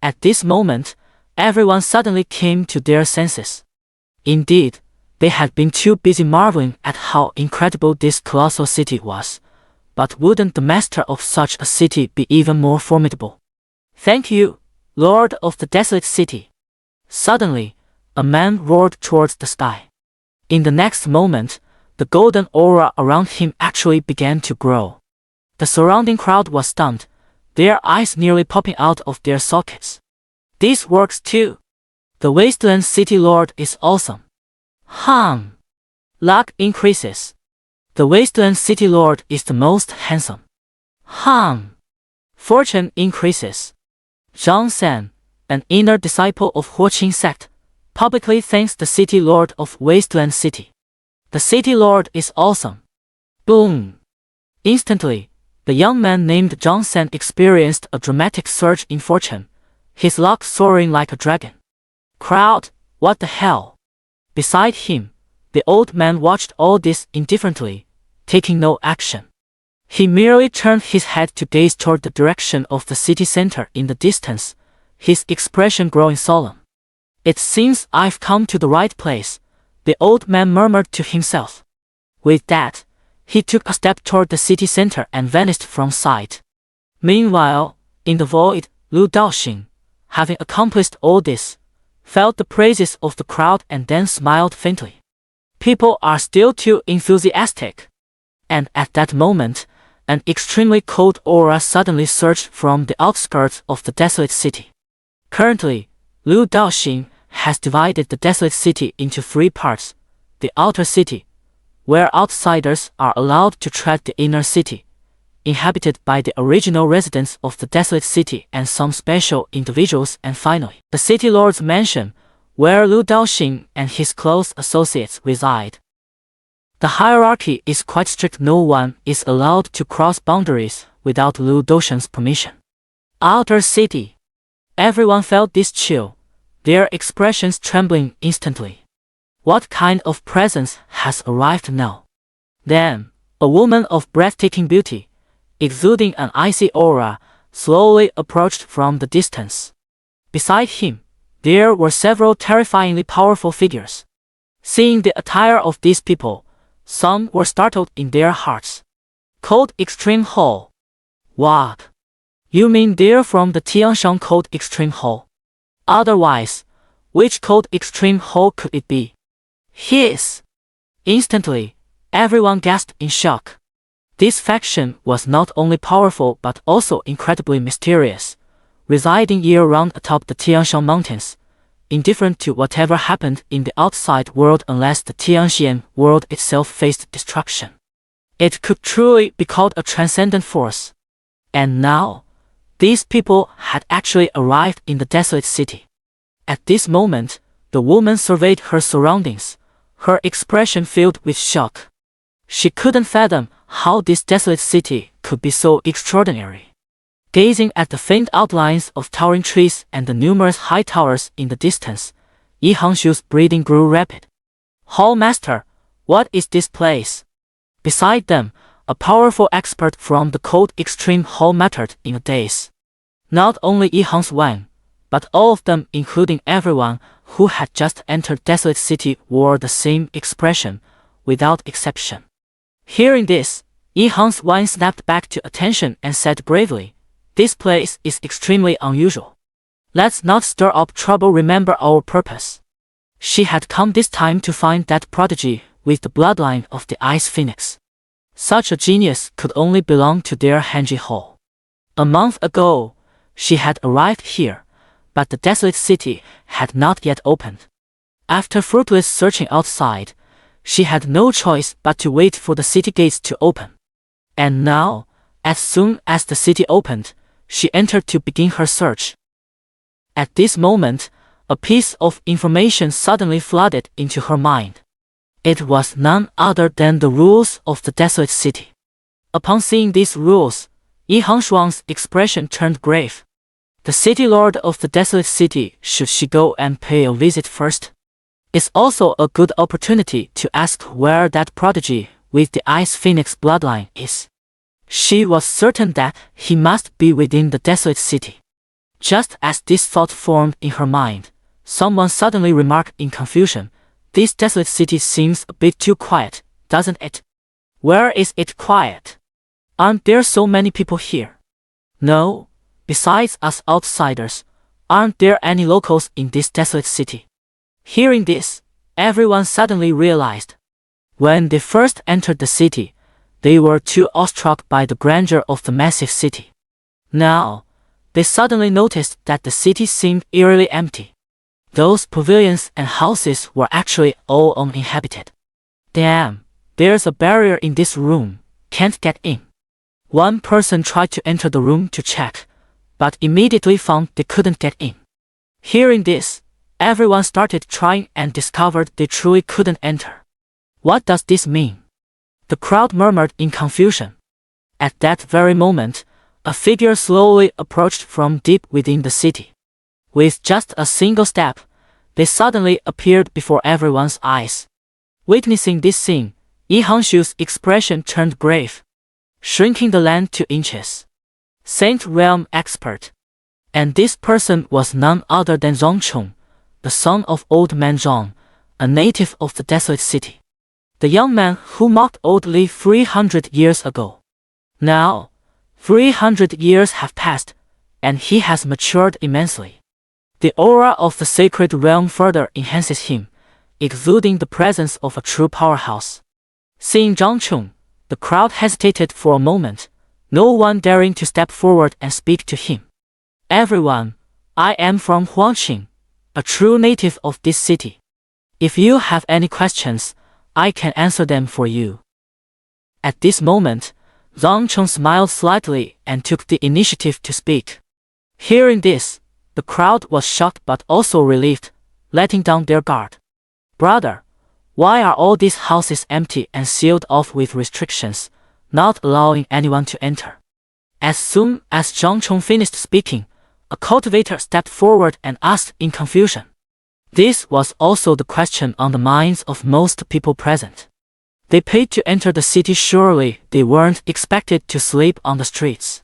At this moment, everyone suddenly came to their senses. Indeed, they had been too busy marveling at how incredible this colossal city was. But wouldn't the master of such a city be even more formidable? Thank you, Lord of the desolate city. Suddenly, a man roared towards the sky. In the next moment, the golden aura around him actually began to grow. The surrounding crowd was stunned, their eyes nearly popping out of their sockets. This works too. The Wasteland City Lord is awesome. Luck increases. The Wasteland City Lord is the most handsome. Fortune increases. Zhang San, an inner disciple of Huoqing sect, publicly thanks the city lord of Wasteland City. The city lord is awesome. Boom! Instantly, the young man named Zhang San experienced a dramatic surge in fortune, his luck soaring like a dragon. Crowd, what the hell? Beside him, the old man watched all this indifferently, taking no action. He merely turned his head to gaze toward the direction of the city center in the distance, his expression growing solemn. It seems I've come to the right place, the old man murmured to himself. With that, he took a step toward the city center and vanished from sight. Meanwhile, in the void, Lu Daoxing, having accomplished all this, felt the praises of the crowd and then smiled faintly. People are still too enthusiastic. And at that moment, an extremely cold aura suddenly surged from the outskirts of the desolate city. Currently, Lu Daoxing has divided the desolate city into 3 parts: the outer city, where outsiders are allowed to tread the inner city, inhabited by the original residents of the desolate city and some special individuals, and finally, the city lord's mansion, where Lu Daoxing and his close associates reside. The hierarchy is quite strict. No one is allowed to cross boundaries without Lu Daoxing's permission. Outer city. Everyone felt this chill, their expressions trembling instantly. What kind of presence has arrived now? Then, a woman of breathtaking beauty, exuding an icy aura, slowly approached from the distance. Beside him, there were several terrifyingly powerful figures. Seeing the attire of these people, some were startled in their hearts. Cold Extreme Hall. What? You mean they're from the Tianshan Cold Extreme Hall? Otherwise, which Cold Extreme Hall could it be? His! Instantly, everyone gasped in shock. This faction was not only powerful but also incredibly mysterious, residing year-round atop the Tianshan Mountains, indifferent to whatever happened in the outside world unless the Tianxian world itself faced destruction. It could truly be called a transcendent force. And now, these people had actually arrived in the desolate city. At this moment, the woman surveyed her surroundings, her expression filled with shock. She couldn't fathom how this desolate city could be so extraordinary. Gazing at the faint outlines of towering trees and the numerous high towers in the distance, Yi Hangshu's breathing grew rapid. Hall Master, what is this place? Beside them, a powerful expert from the Cold Extreme Hall mattered in a daze. Not only Yi Hang's Wang, but all of them, including everyone who had just entered Desolate City, wore the same expression, without exception. Hearing this, Yi Hang's Wang snapped back to attention and said bravely, "This place is extremely unusual. Let's not stir up trouble. Remember our purpose." She had come this time to find that prodigy with the bloodline of the Ice Phoenix. Such a genius could only belong to their Hanji Hall. A month ago, she had arrived here, but the desolate city had not yet opened. After fruitless searching outside, she had no choice but to wait for the city gates to open. And now, as soon as the city opened, she entered to begin her search. At this moment, a piece of information suddenly flooded into her mind. It was none other than the rules of the desolate city. Upon seeing these rules, Yi Hangshuang's expression turned grave. The city lord of the desolate city, should she go and pay a visit first? It's also a good opportunity to ask where that prodigy with the Ice Phoenix bloodline is. She was certain that he must be within the desolate city. Just as this thought formed in her mind, someone suddenly remarked in confusion, "This desolate city seems a bit too quiet, doesn't it?" "Where is it quiet? Aren't there so many people here?" "No, besides us outsiders, aren't there any locals in this desolate city?" Hearing this, everyone suddenly realized. When they first entered the city, they were too awestruck by the grandeur of the massive city. Now, they suddenly noticed that the city seemed eerily empty. Those pavilions and houses were actually all uninhabited. "Damn, there's a barrier in this room, can't get in." One person tried to enter the room to check, but immediately found they couldn't get in. Hearing this, everyone started trying and discovered they truly couldn't enter. What does this mean? The crowd murmured in confusion. At that very moment, a figure slowly approached from deep within the city. With just a single step, they suddenly appeared before everyone's eyes. Witnessing this scene, Xianxia's expression turned grave, shrinking the land to inches. Saint Realm expert. And this person was none other than Zhang, the son of Old Man Zhang, a native of the desolate city. The young man who mocked oddly 300 years ago. Now, 300 years have passed, and he has matured immensely. The aura of the sacred realm further enhances him, exuding the presence of a true powerhouse. Seeing Zhang, the crowd hesitated for a moment, no one daring to step forward and speak to him. Everyone, I am from Huangqing, a true native of this city. If you have any questions, I can answer them for you. At this moment, Zhang smiled slightly and took the initiative to speak. Hearing this, the crowd was shocked but also relieved, letting down their guard. Brother, why are all these houses empty and sealed off with restrictions, not allowing anyone to enter? As soon as Zhang finished speaking, a cultivator stepped forward and asked in confusion. This was also the question on the minds of most people present. They paid to enter the city, surely they weren't expected to sleep on the streets.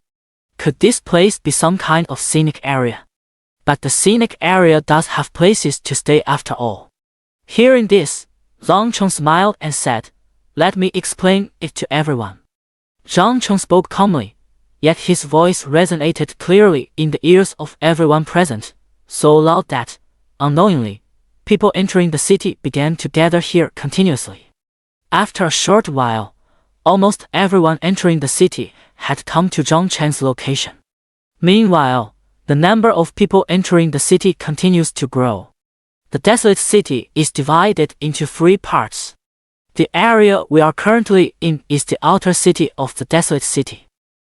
Could this place be some kind of scenic area? But the scenic area does have places to stay after all. Hearing this, Zhang smiled and said, "Let me explain it to everyone." Zhang spoke calmly, yet his voice resonated clearly in the ears of everyone present, so loud that, unknowingly, people entering the city began to gather here continuously. After a short while, almost everyone entering the city had come to Zhang's location. Meanwhile, the number of people entering the city continues to grow. The desolate city is divided into 3 parts. The area we are currently in is the outer city of the desolate city.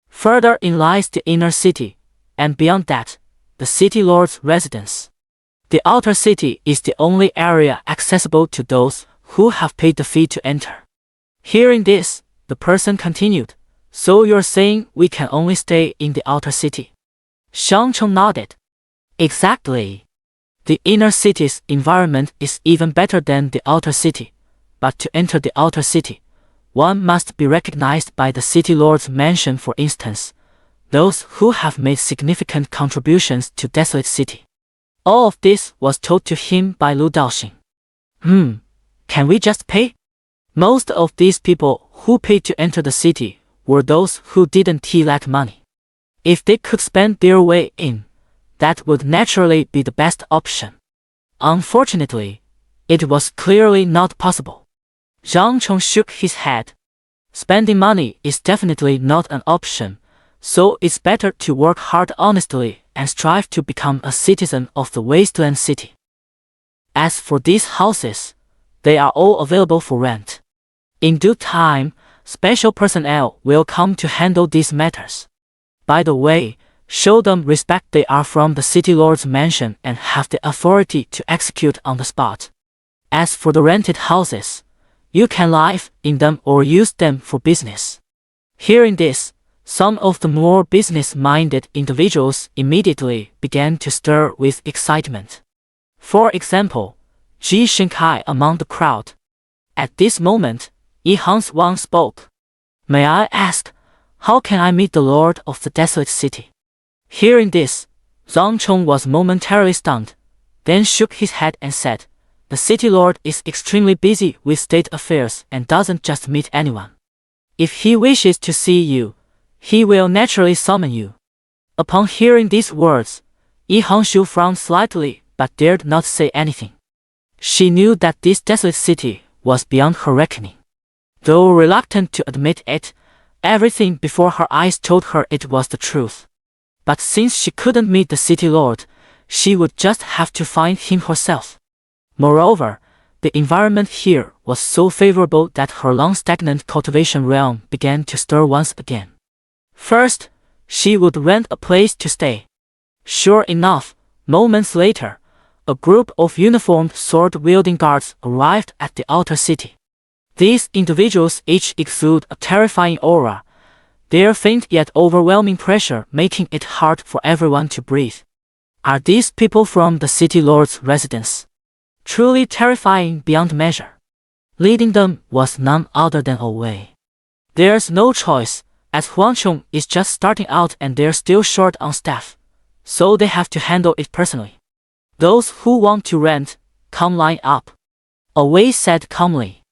Further in lies the inner city, and beyond that, the city lord's residence. The outer city is the only area accessible to those who have paid the fee to enter. Hearing this, the person continued, "So you're saying we can only stay in the outer city?" Xianxia nodded. Exactly. The inner city's environment is even better than the outer city, but to enter the outer city, one must be recognized by the city lord's mansion, for instance, those who have made significant contributions to desolate city. All of this was told to him by Lu Daoxing. Can we just pay? Most of these people who paid to enter the city were those who didn't lack money. If they could spend their way in, that would naturally be the best option. Unfortunately, it was clearly not possible. Zhang shook his head. Spending money is definitely not an option, so it's better to work hard honestly and strive to become a citizen of the wasteland city. As for these houses, they are all available for rent. In due time, special personnel will come to handle these matters. By the way, show them respect. They are from the city lord's mansion and have the authority to execute on the spot. As for the rented houses, you can live in them or use them for business. Hearing this, some of the more business-minded individuals immediately began to stir with excitement. For example, Ji Shinkai among the crowd. At this moment, Wang spoke. "May I ask, how can I meet the lord of the desolate city?" Hearing this, Zhang was momentarily stunned, then shook his head and said, "The city lord is extremely busy with state affairs and doesn't just meet anyone. If he wishes to see you, he will naturally summon you." Upon hearing these words, Xianxia frowned slightly but dared not say anything. She knew that this desolate city was beyond her reckoning. Though reluctant to admit it, everything before her eyes told her it was the truth. But since she couldn't meet the city lord, she would just have to find him herself. Moreover, the environment here was so favorable that her long-stagnant cultivation realm began to stir once again. First, she would rent a place to stay. Sure enough, moments later, a group of uniformed sword-wielding guards arrived at the outer city. These individuals each exude a terrifying aura, their faint yet overwhelming pressure making it hard for everyone to breathe. Are these people from the city lord's residence? Truly terrifying beyond measure. Leading them was none other than Wei. There's no choice, as Huangchong is just starting out and they're still short on staff, so they have to handle it personally. Those who want to rent, come line up. Wei said calmly.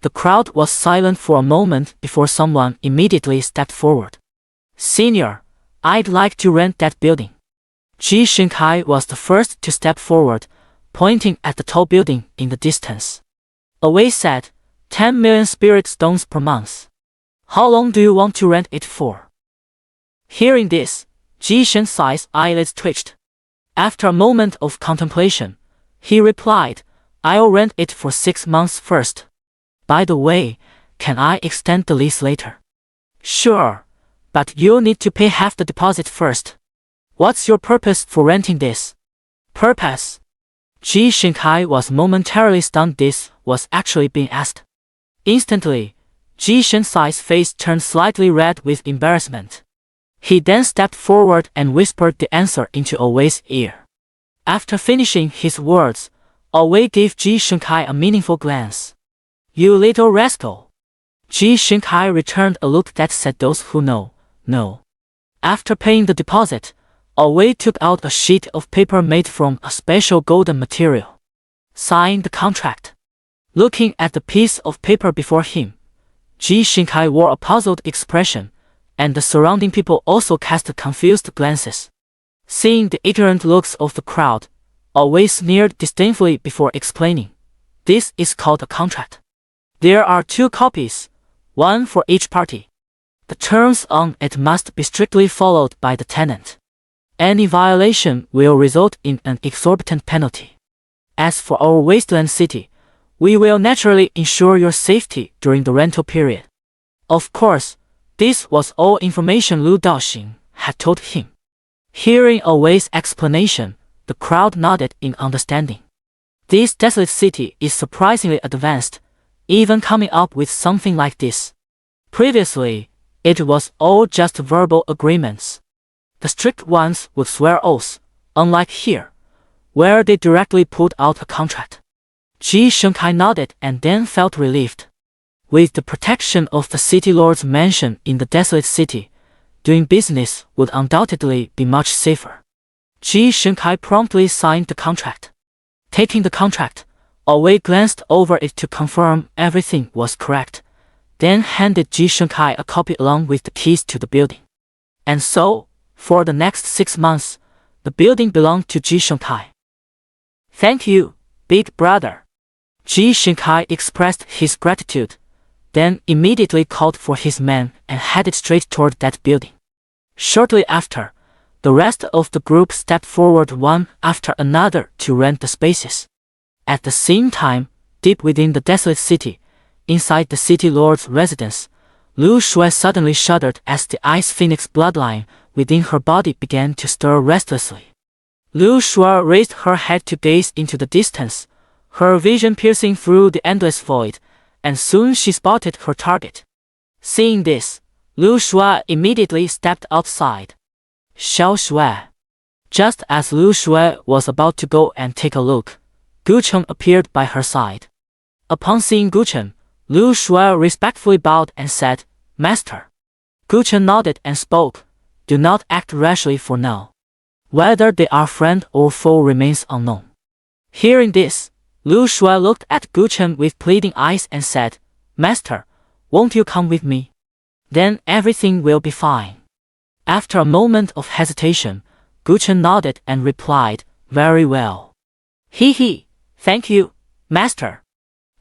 The crowd was silent for a moment before someone immediately stepped forward. Senior, I'd like to rent that building. Xianxia was the first to step forward, pointing at the tall building in the distance. Wei said, 10 million spirit stones per month. How long do you want to rent it for? Hearing this, Xianxia's eyelids twitched. After a moment of contemplation, he replied, I'll rent it for 6 months first. By the way, can I extend the lease later? Sure, but you'll need to pay half the deposit first. What's your purpose for renting this? Purpose? Xianxia was momentarily stunned this was actually being asked. Instantly, Xianxia's face turned slightly red with embarrassment. He then stepped forward and whispered the answer into Wei's ear. After finishing his words, Wei gave Xianxia a meaningful glance. You little rascal. Xianxia returned a look that said those who know, know. After paying the deposit, Wei took out a sheet of paper made from a special golden material. Signed the contract. Looking at the piece of paper before him, Xianxia wore a puzzled expression, and the surrounding people also cast confused glances. Seeing the ignorant looks of the crowd, Wei sneered disdainfully before explaining. This is called a contract. There are 2 copies, one for each party. The terms on it must be strictly followed by the tenant. Any violation will result in an exorbitant penalty. As for our wasteland city, we will naturally ensure your safety during the rental period. Of course, this was all information Lu Daoxing had told him. Hearing Wei's explanation, the crowd nodded in understanding. This desolate city is surprisingly advanced, even coming up with something like this. Previously, it was all just verbal agreements. The strict ones would swear oaths, unlike here, where they directly put out a contract. Xianxia nodded and then felt relieved. With the protection of the city lord's mansion in the desolate city, doing business would undoubtedly be much safer. Xianxia promptly signed the contract. Taking the contract, Wei glanced over it to confirm everything was correct, then handed Xianxia a copy along with the keys to the building. And so, for the next 6 months, the building belonged to Xianxia. Thank you, big brother. Xianxia expressed his gratitude, then immediately called for his men and headed straight toward that building. Shortly after, the rest of the group stepped forward one after another to rent the spaces. At the same time, deep within the desolate city, inside the city lord's residence, Lu Shui suddenly shuddered as the ice phoenix bloodline within her body began to stir restlessly. Lu Shui raised her head to gaze into the distance, her vision piercing through the endless void, and soon she spotted her target. Seeing this, Lu Shui immediately stepped outside. Xiao Shui. Just as Lu Shui was about to go and take a look, Gu Chen appeared by her side. Upon seeing Gu Chen, Lu Shui respectfully bowed and said, Master. Gu Chen nodded and spoke, Do not act rashly for now. Whether they are friend or foe remains unknown. Hearing this, Lu Shui looked at Gu Chen with pleading eyes and said, Master, won't you come with me? Then everything will be fine. After a moment of hesitation, Gu Chen nodded and replied, Very well. He, thank you, Master.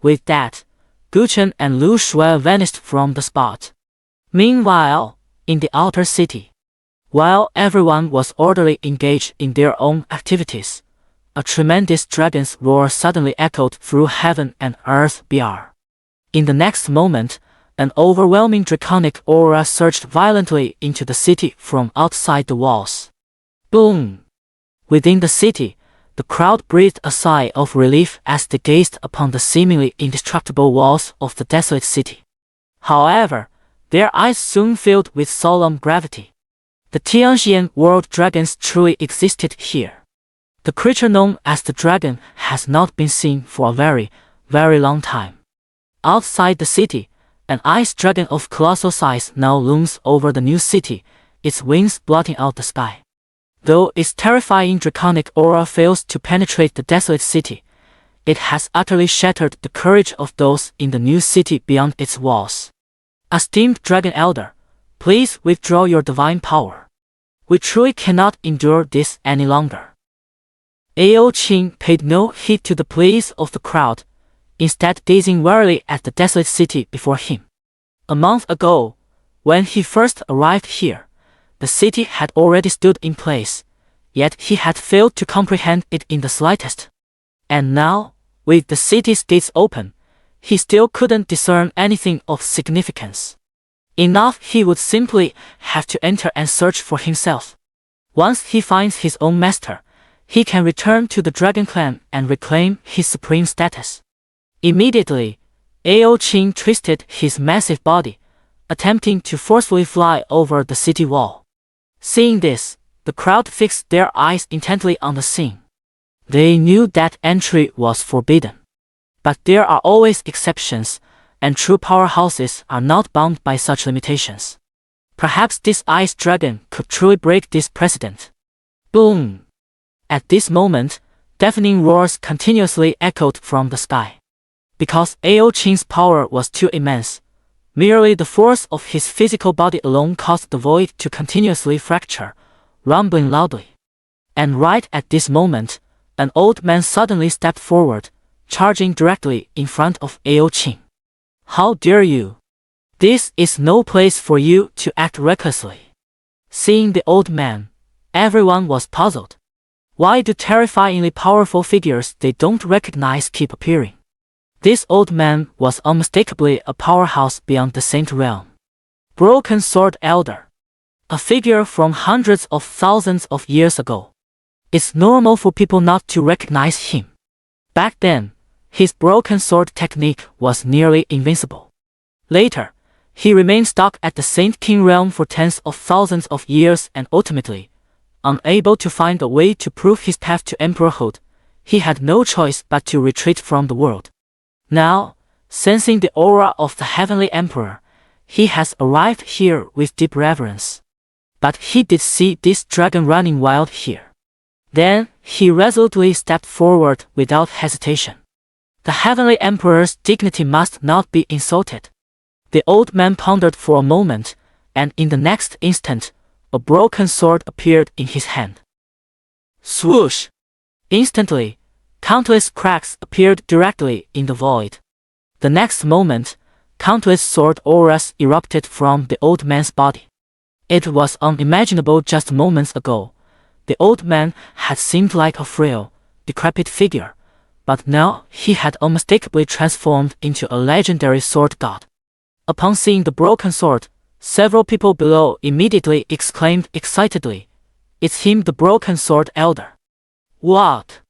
With that, Gu Chen and Lu Shui vanished from the spot. Meanwhile, in the outer city, while everyone was orderly engaged in their own activities, a tremendous dragon's roar suddenly echoed through heaven and earth beyond. In the next moment, An overwhelming draconic aura surged violently into the city from outside the walls. Boom! Within the city, the crowd breathed a sigh of relief as they gazed upon the seemingly indestructible walls of the desolate city. However, their eyes soon filled with solemn gravity. The Xianxia world dragons truly existed here. The creature known as the dragon has not been seen for a very, very long time. Outside the city, an ice dragon of colossal size now looms over the new city, its wings blotting out the sky. Though its terrifying draconic aura fails to penetrate the desolate city, it has utterly shattered the courage of those in the new city beyond its walls. Esteemed Dragon Elder, please withdraw your divine power. We truly cannot endure this any longer. Ao Qing paid no heed to the pleas of the crowd, instead gazing wearily at the desolate city before him. A month ago, when he first arrived here, the city had already stood in place, yet he had failed to comprehend it in the slightest. And now, with the city's gates open, he still couldn't discern anything of significance. Enough, he would simply have to enter and search for himself. Once he finds his own master, he can return to the Dragon Clan and reclaim his supreme status. Immediately, Ao Qing twisted his massive body, attempting to forcefully fly over the city wall. Seeing this, the crowd fixed their eyes intently on the scene. They knew that entry was forbidden. But there are always exceptions, and true powerhouses are not bound by such limitations. Perhaps this ice dragon could truly break this precedent. Boom! At this moment, deafening roars continuously echoed from the sky. Because Ao Qing's power was too immense, merely the force of his physical body alone caused the void to continuously fracture, rumbling loudly. And right at this moment, an old man suddenly stepped forward, charging directly in front of Ao Qing. How dare you! This is no place for you to act recklessly. Seeing the old man, everyone was puzzled. Why do terrifyingly powerful figures they don't recognize keep appearing? This old man was unmistakably a powerhouse beyond the Saint Realm. Broken Sword Elder. A figure from hundreds of thousands of years ago. It's normal for people not to recognize him. Back then, his broken sword technique was nearly invincible. Later, he remained stuck at the Saint King realm for tens of thousands of years and ultimately, unable to find a way to prove his path to emperorhood, he had no choice but to retreat from the world. Now, sensing the aura of the Heavenly Emperor, he has arrived here with deep reverence. But he did see this dragon running wild here. Then, he resolutely stepped forward without hesitation. The Heavenly Emperor's dignity must not be insulted. The old man pondered for a moment, and in the next instant, a broken sword appeared in his hand. Swoosh! Instantly, countless cracks appeared directly in the void. The next moment, countless sword auras erupted from the old man's body. It was unimaginable just moments ago. The old man had seemed like a frail, decrepit figure, but now he had unmistakably transformed into a legendary sword god. Upon seeing the broken sword, several people below immediately exclaimed excitedly, "It's him, the Broken Sword Elder." What?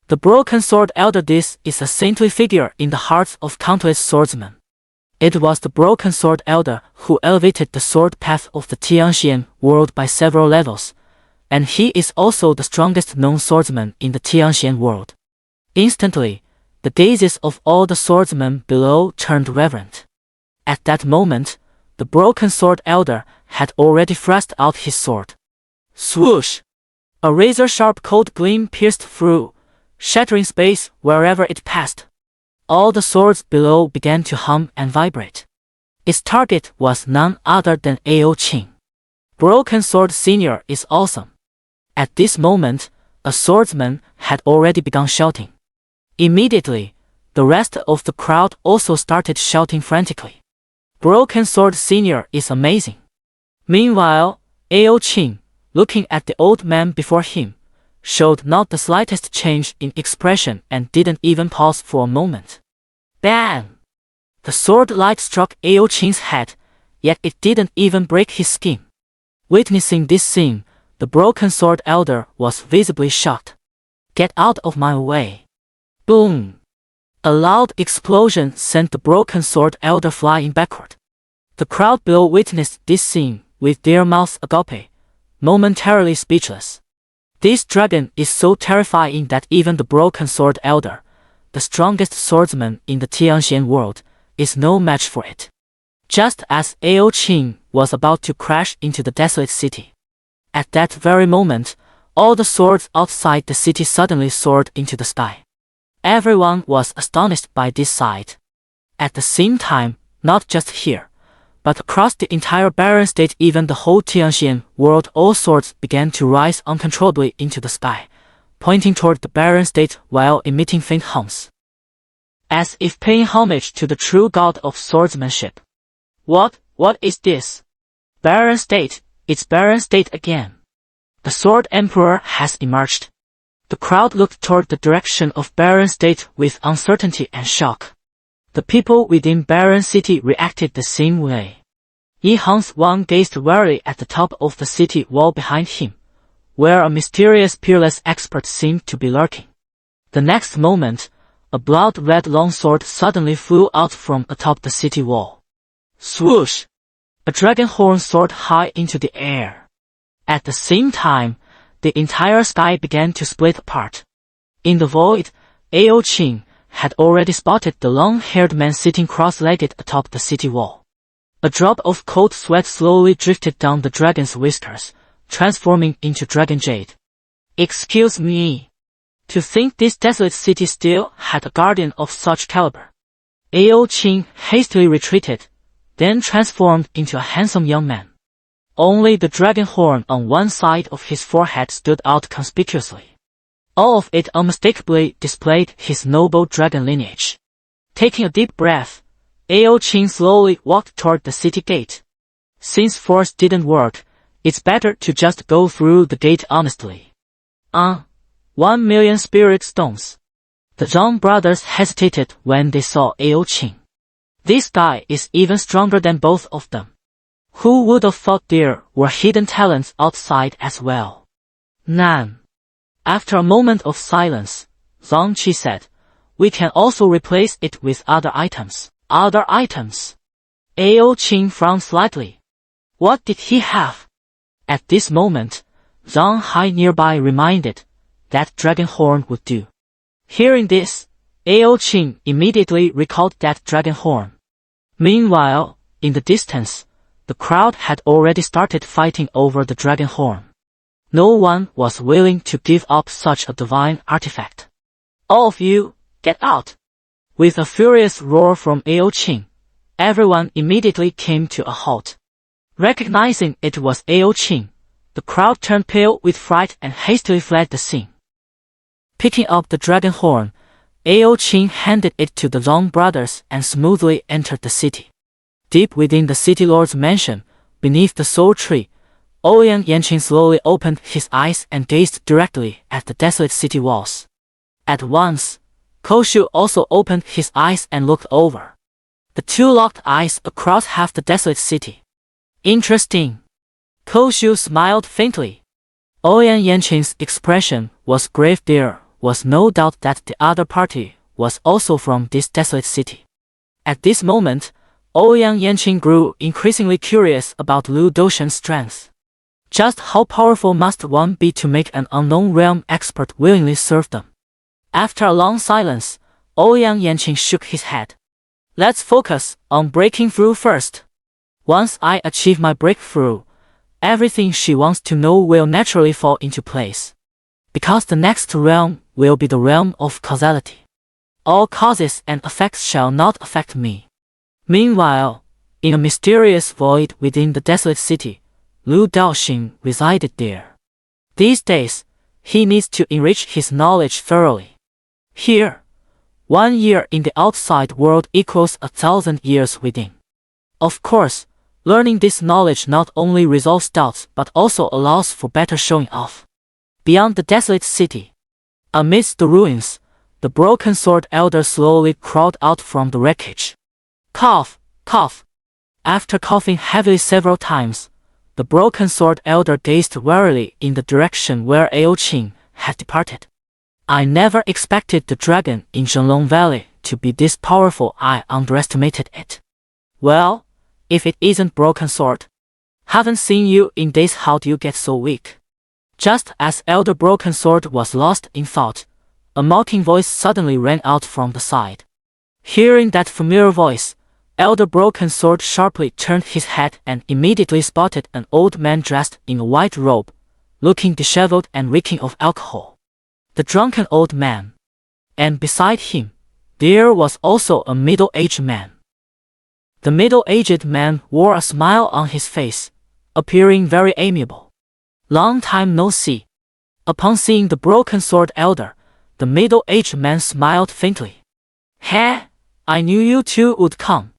The Broken Sword Elder? This is a saintly figure in the hearts of countless swordsmen. It was the Broken Sword Elder who elevated the sword path of the Xianxia world by several levels, and he is also the strongest known swordsman in the Xianxia world. Instantly, the gazes of all the swordsmen below turned reverent. At that moment, the Broken Sword Elder had already thrust out his sword. Swoosh! A razor-sharp cold gleam pierced through, shattering space wherever it passed. All the swords below began to hum and vibrate. Its target was none other than Ao Qing. Broken Sword Senior is awesome. At this moment, a swordsman had already begun shouting. Immediately, the rest of the crowd also started shouting frantically. Broken Sword Senior is amazing. Meanwhile, Ao Qing, looking at the old man before him, showed not the slightest change in expression and didn't even pause for a moment. Bam! The sword light struck Ao Qing's head, yet it didn't even break his skin. Witnessing this scene, the broken sword elder was visibly shocked. "Get out of my way." Boom! A loud explosion sent the broken sword elder flying backward. The crowd below witnessed this scene with their mouths agape, momentarily speechless. This dragon is so terrifying that even the broken sword elder, the strongest swordsman in the Xianxia world, is no match for it. Just as Ao Qing was about to crash into the desolate city. At that very moment, all the swords outside the city suddenly soared into the sky. Everyone was astonished by this sight. At the same time, not just here, but across the entire barren state, even the whole Xianxia world, all swords began to rise uncontrollably into the sky, pointing toward the barren state while emitting faint hums, as if paying homage to the true god of swordsmanship. What is this? Barren state, it's barren state again. The Sword Emperor has emerged. The crowd looked toward the direction of barren state with uncertainty and shock. The people within barren city reacted the same way. Yi Hang's Wang gazed warily at the top of the city wall behind him, where a mysterious peerless expert seemed to be lurking. The next moment, a blood-red longsword suddenly flew out from atop the city wall. Swoosh! A dragon horn soared high into the air. At the same time, the entire sky began to split apart. In the void, Ao Qing had already spotted the long-haired man sitting cross-legged atop the city wall. A drop of cold sweat slowly drifted down the dragon's whiskers, transforming into dragon jade. Excuse me. To think this desolate city still had a guardian of such caliber. Ao Qing hastily retreated, then transformed into a handsome young man. Only the dragon horn on one side of his forehead stood out conspicuously. All of it unmistakably displayed his noble dragon lineage. Taking a deep breath, Ao Qing slowly walked toward the city gate. Since force didn't work, it's better to just go through the gate honestly. 1,000,000 spirit stones. The Zhang brothers hesitated when they saw Ao Qing. This guy is even stronger than both of them. Who would have thought there were hidden talents outside as well? None. After a moment of silence, Zhang Qi said, "We can also replace it with other items." Other items? Ao Qing frowned slightly. What did he have? At this moment, Zhang Hai nearby reminded that dragon horn would do. Hearing this, Ao Qing immediately recalled that dragon horn. Meanwhile, in the distance, the crowd had already started fighting over the dragon horn. No one was willing to give up such a divine artifact. All of you, get out! With a furious roar from Ao Qing, everyone immediately came to a halt. Recognizing it was Ao Qing, the crowd turned pale with fright and hastily fled the scene. Picking up the dragon horn, Ao Qing handed it to the Zhang brothers and smoothly entered the city. Deep within the city lord's mansion, beneath the soul tree, Ouyang Yanqing slowly opened his eyes and gazed directly at the desolate city walls. At once, Koshu also opened his eyes and looked over. The two locked eyes across half the desolate city. Interesting. Koshu smiled faintly. Ouyang Yanqing's expression was grave. There was no doubt that the other party was also from this desolate city. At this moment, Ouyang Yanqing grew increasingly curious about Lu Doshen's strength. Just how powerful must one be to make an unknown realm expert willingly serve them? After a long silence, Ouyang Yanqing shook his head. Let's focus on breaking through first. Once I achieve my breakthrough, everything she wants to know will naturally fall into place. Because the next realm will be the realm of causality. All causes and effects shall not affect me. Meanwhile, in a mysterious void within the desolate city, Lu Daoxing resided there. These days, he needs to enrich his knowledge thoroughly. Here, 1 year in the outside world equals 1,000 years within. Of course, learning this knowledge not only resolves doubts but also allows for better showing off. Beyond the desolate city, amidst the ruins, the broken sword elder slowly crawled out from the wreckage. Cough, cough. After coughing heavily several times, the broken sword elder gazed warily in the direction where Qing had departed. I never expected the dragon in Zhenglong Valley to be this powerful. I underestimated it. Well, if it isn't broken sword. Haven't seen you in days. How do you get so weak? Just as Elder Broken Sword was lost in thought, a mocking voice suddenly rang out from the side. Hearing that familiar voice, Elder Broken Sword sharply turned his head and immediately spotted an old man dressed in a white robe, looking disheveled and reeking of alcohol. The drunken old man. And beside him, there was also a middle-aged man. The middle-aged man wore a smile on his face, appearing very amiable. Long time no see. Upon seeing the broken sword elder, the middle-aged man smiled faintly. Hey, I knew you two would come.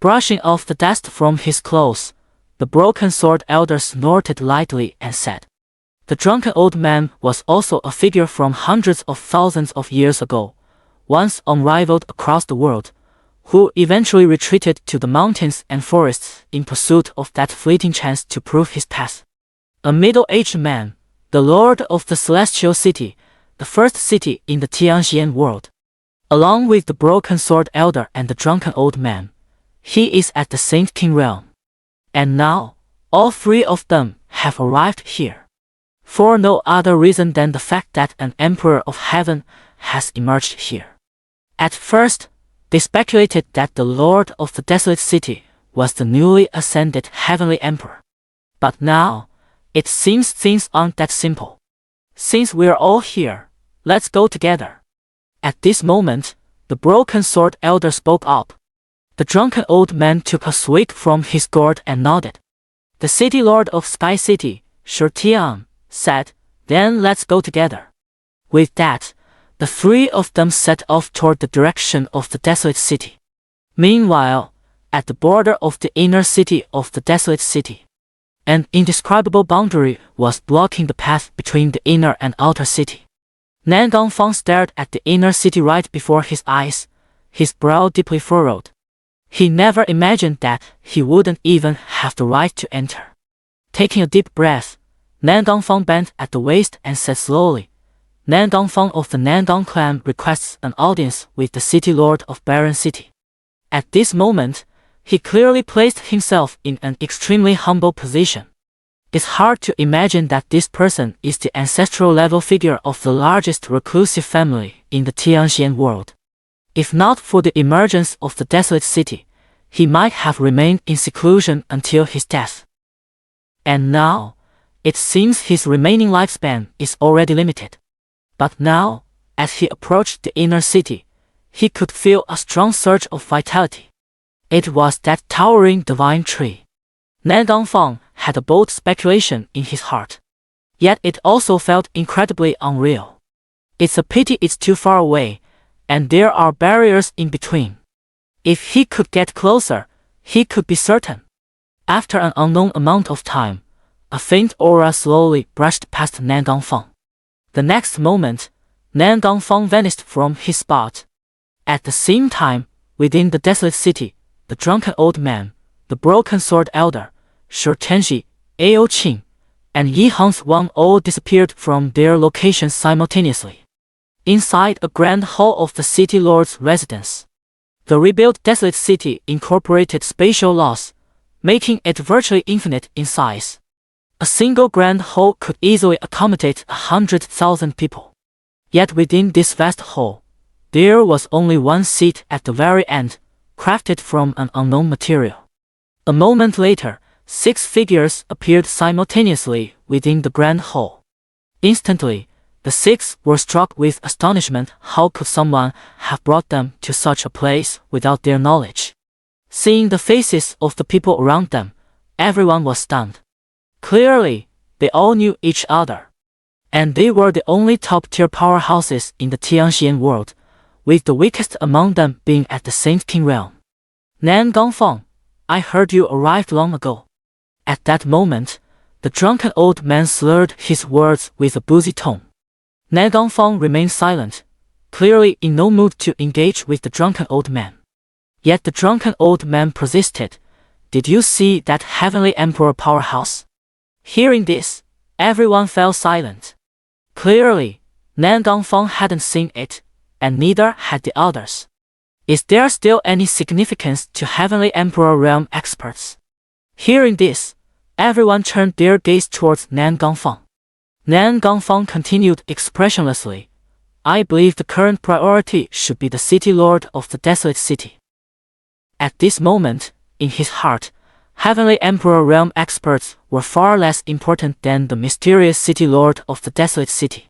Brushing off the dust from his clothes, the broken sword elder snorted lightly and said. The drunken old man was also a figure from hundreds of thousands of years ago, once unrivaled across the world, who eventually retreated to the mountains and forests in pursuit of that fleeting chance to prove his path. A middle-aged man, the lord of the celestial city, the first city in the Xianxia world. Along with the broken sword elder and the drunken old man, he is at the Saint King realm. And now, all three of them have arrived here. For no other reason than the fact that an emperor of heaven has emerged here. At first, they speculated that the lord of the desolate city was the newly ascended heavenly emperor. But now, it seems things aren't that simple. Since we're all here, let's go together. At this moment, the broken sword elder spoke up. The drunken old man took a swig from his gourd and nodded. The city lord of Sky City, Xianxia, said, Then let's go together. With that, the three of them set off toward the direction of the desolate city. Meanwhile, at the border of the inner city of the desolate city, an indescribable boundary was blocking the path between the inner and outer city. Nan Dongfang stared at the inner city right before his eyes, his brow deeply furrowed. He never imagined that he wouldn't even have the right to enter. Taking a deep breath, Nan Dongfang bent at the waist and said slowly, Nan Dongfang of the Nandong clan requests an audience with the city lord of Barren City. At this moment, he clearly placed himself in an extremely humble position. It's hard to imagine that this person is the ancestral level figure of the largest reclusive family in the Xianxia world. If not for the emergence of the desolate city, he might have remained in seclusion until his death. And now, it seems his remaining lifespan is already limited. But now, as he approached the inner city, he could feel a strong surge of vitality. It was that towering divine tree. Nan Dongfang had a bold speculation in his heart. Yet it also felt incredibly unreal. It's a pity it's too far away, and there are barriers in between. If he could get closer, he could be certain. After an unknown amount of time, a faint aura slowly brushed past Nan Dongfang. The next moment, Nan Dongfang vanished from his spot. At the same time, within the desolate city, the drunken old man, the broken sword elder, Shurtenji, Qing, and Yi Hang's Wang all disappeared from their locations simultaneously. Inside a grand hall of the city lord's residence, the rebuilt desolate city incorporated spatial laws, making it virtually infinite in size. A single grand hall could easily accommodate 100,000 people. Yet within this vast hall, there was only one seat at the very end, crafted from an unknown material. A moment later, 6 figures appeared simultaneously within the grand hall. Instantly, the 6 were struck with astonishment. How could someone have brought them to such a place without their knowledge? Seeing the faces of the people around them, everyone was stunned. Clearly, they all knew each other. And they were the only top-tier powerhouses in the Xianxia world, with the weakest among them being at the Saint King realm. Nan Dongfang, I heard you arrived long ago. At that moment, the drunken old man slurred his words with a boozy tone. Nan Dongfang remained silent, clearly in no mood to engage with the drunken old man. Yet the drunken old man persisted. Did you see that heavenly emperor powerhouse? Hearing this, everyone fell silent. Clearly, Nan Gangfang hadn't seen it, and neither had the others. Is there still any significance to heavenly emperor realm experts? Hearing this, everyone turned their gaze towards Nan Gangfang. Nan Gangfang continued expressionlessly. I believe the current priority should be the city lord of the desolate city. At this moment, in his heart, heavenly emperor realm experts were far less important than the mysterious city lord of the desolate city.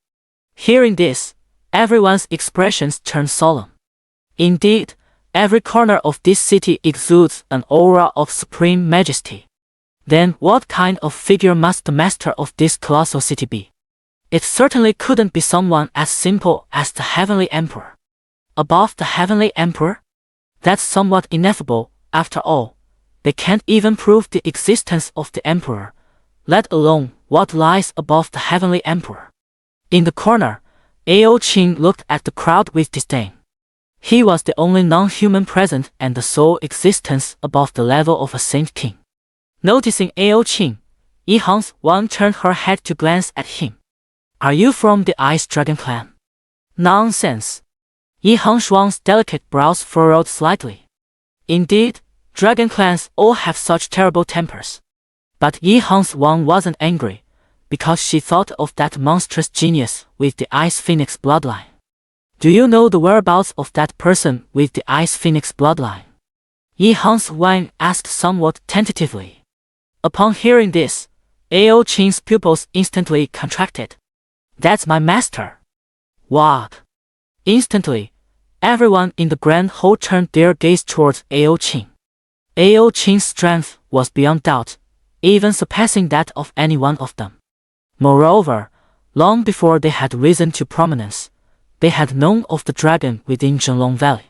Hearing this, everyone's expressions turned solemn. Indeed, every corner of this city exudes an aura of supreme majesty. Then what kind of figure must the master of this colossal city be? It certainly couldn't be someone as simple as the heavenly emperor. Above the heavenly emperor? That's somewhat ineffable. After all, they can't even prove the existence of the emperor, let alone what lies above the heavenly emperor. In the corner, Ao Qing looked at the crowd with disdain. He was the only non-human present and the sole existence above the level of a saint king. Noticing Ao Qing, Yi Hang's Wang turned her head to glance at him. Are you from the Ice Dragon clan? Nonsense. Yi Hang Shuang's delicate brows furrowed slightly. Indeed, dragon clans all have such terrible tempers. But Yi Hang's Wang wasn't angry, because she thought of that monstrous genius with the Ice Phoenix bloodline. Do you know the whereabouts of that person with the Ice Phoenix bloodline? Yi Hang's Wang asked somewhat tentatively. Upon hearing this, Ao Qing's pupils instantly contracted. That's my master. What? Instantly, everyone in the grand hall turned their gaze towards Ao Qing. Ao Qing's strength was beyond doubt, even surpassing that of any one of them. Moreover, long before they had risen to prominence, they had known of the dragon within Zhenglong Valley.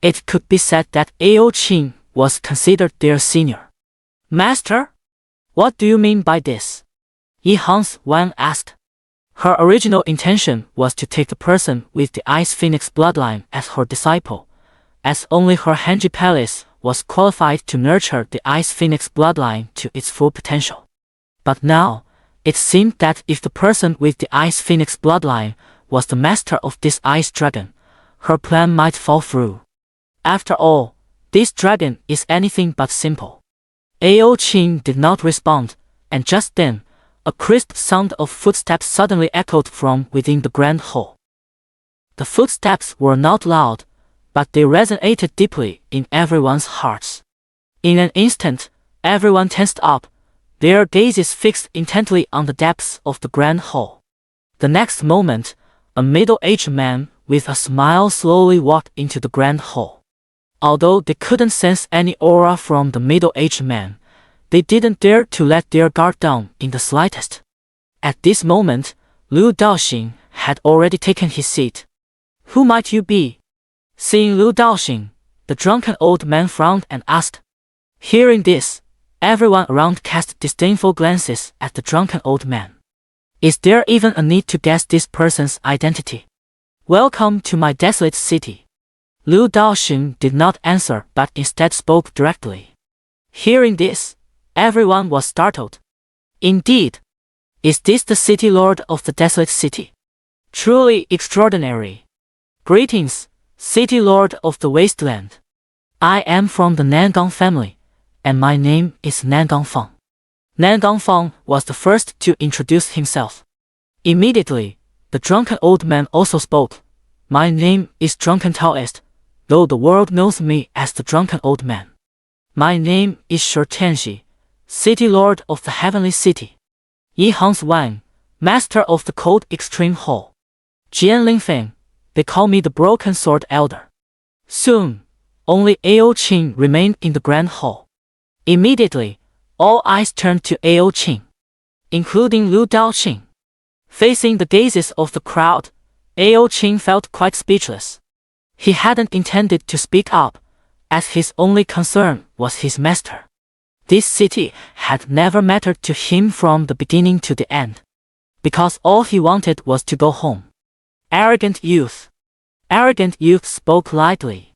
It could be said that Ao Qing was considered their senior. Master? What do you mean by this? Yi Hang's Wang asked. Her original intention was to take the person with the Ice Phoenix bloodline as her disciple, as only her Hanji Palace was qualified to nurture the Ice Phoenix bloodline to its full potential. But now, it seemed that if the person with the Ice Phoenix bloodline was the master of this ice dragon, her plan might fall through. After all, this dragon is anything but simple. Ao Qing did not respond, and just then, a crisp sound of footsteps suddenly echoed from within the grand hall. The footsteps were not loud, but they resonated deeply in everyone's hearts. In an instant, everyone tensed up, their gazes fixed intently on the depths of the grand hall. The next moment, a middle-aged man with a smile slowly walked into the grand hall. Although they couldn't sense any aura from the middle-aged man, they didn't dare to let their guard down in the slightest. At this moment, Liu Daoxing had already taken his seat. Who might you be? Seeing Liu Daoxing, the drunken old man frowned and asked. Hearing this, everyone around cast disdainful glances at the drunken old man. Is there even a need to guess this person's identity? Welcome to my desolate city. Liu Daoxing did not answer but instead spoke directly. Hearing this, everyone was startled. Indeed, is this the city lord of the desolate city? Truly extraordinary. Greetings, city lord of the wasteland. I am from the Nangang family, and my name is Nan Gangfang. Nan Gangfang was the first to introduce himself. Immediately, the drunken old man also spoke. My name is Drunken Taoist, though the world knows me as the drunken old man. My name is Shi Tianxi, city lord of the heavenly city. Yi Hang's Wang, master of the cold extreme hall. Jian Lingfeng, they call me the broken sword elder. Soon, only Ao Qing remained in the grand hall. Immediately, all eyes turned to Ao Qing, including Liu Daoxing. Facing the gazes of the crowd, Ao Qing felt quite speechless. He hadn't intended to speak up, as his only concern was his master. This city had never mattered to him from the beginning to the end, because all he wanted was to go home. Arrogant youth. Arrogant youth spoke lightly.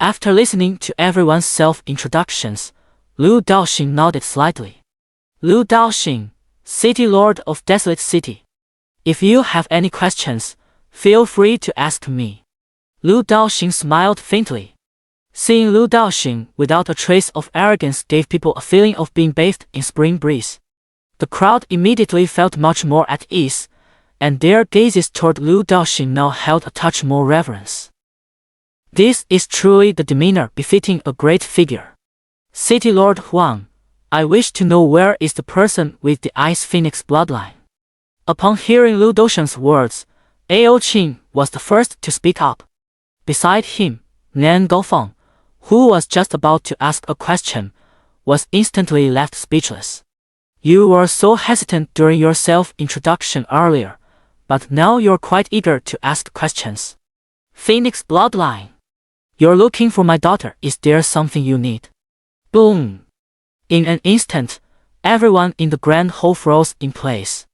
After listening to everyone's self-introductions, Lu Daoxing nodded slightly. Lu Daoxing, City Lord of Desolate City. If you have any questions, feel free to ask me. Lu Daoxing smiled faintly. Seeing Lu Daoxing without a trace of arrogance gave people a feeling of being bathed in spring breeze. The crowd immediately felt much more at ease, and their gazes toward Lu Daoxing now held a touch more reverence. This is truly the demeanor befitting a great figure. City Lord Huang, I wish to know where is the person with the Ice Phoenix bloodline. Upon hearing Lu Daoxing's words, Ao Qing was the first to speak up. Beside him, Nian Gaofeng, who was just about to ask a question, was instantly left speechless. You were so hesitant during your self-introduction earlier, but now you're quite eager to ask questions. Phoenix bloodline. You're looking for my daughter. Is there something you need? Boom! In an instant, everyone in the grand hall froze in place.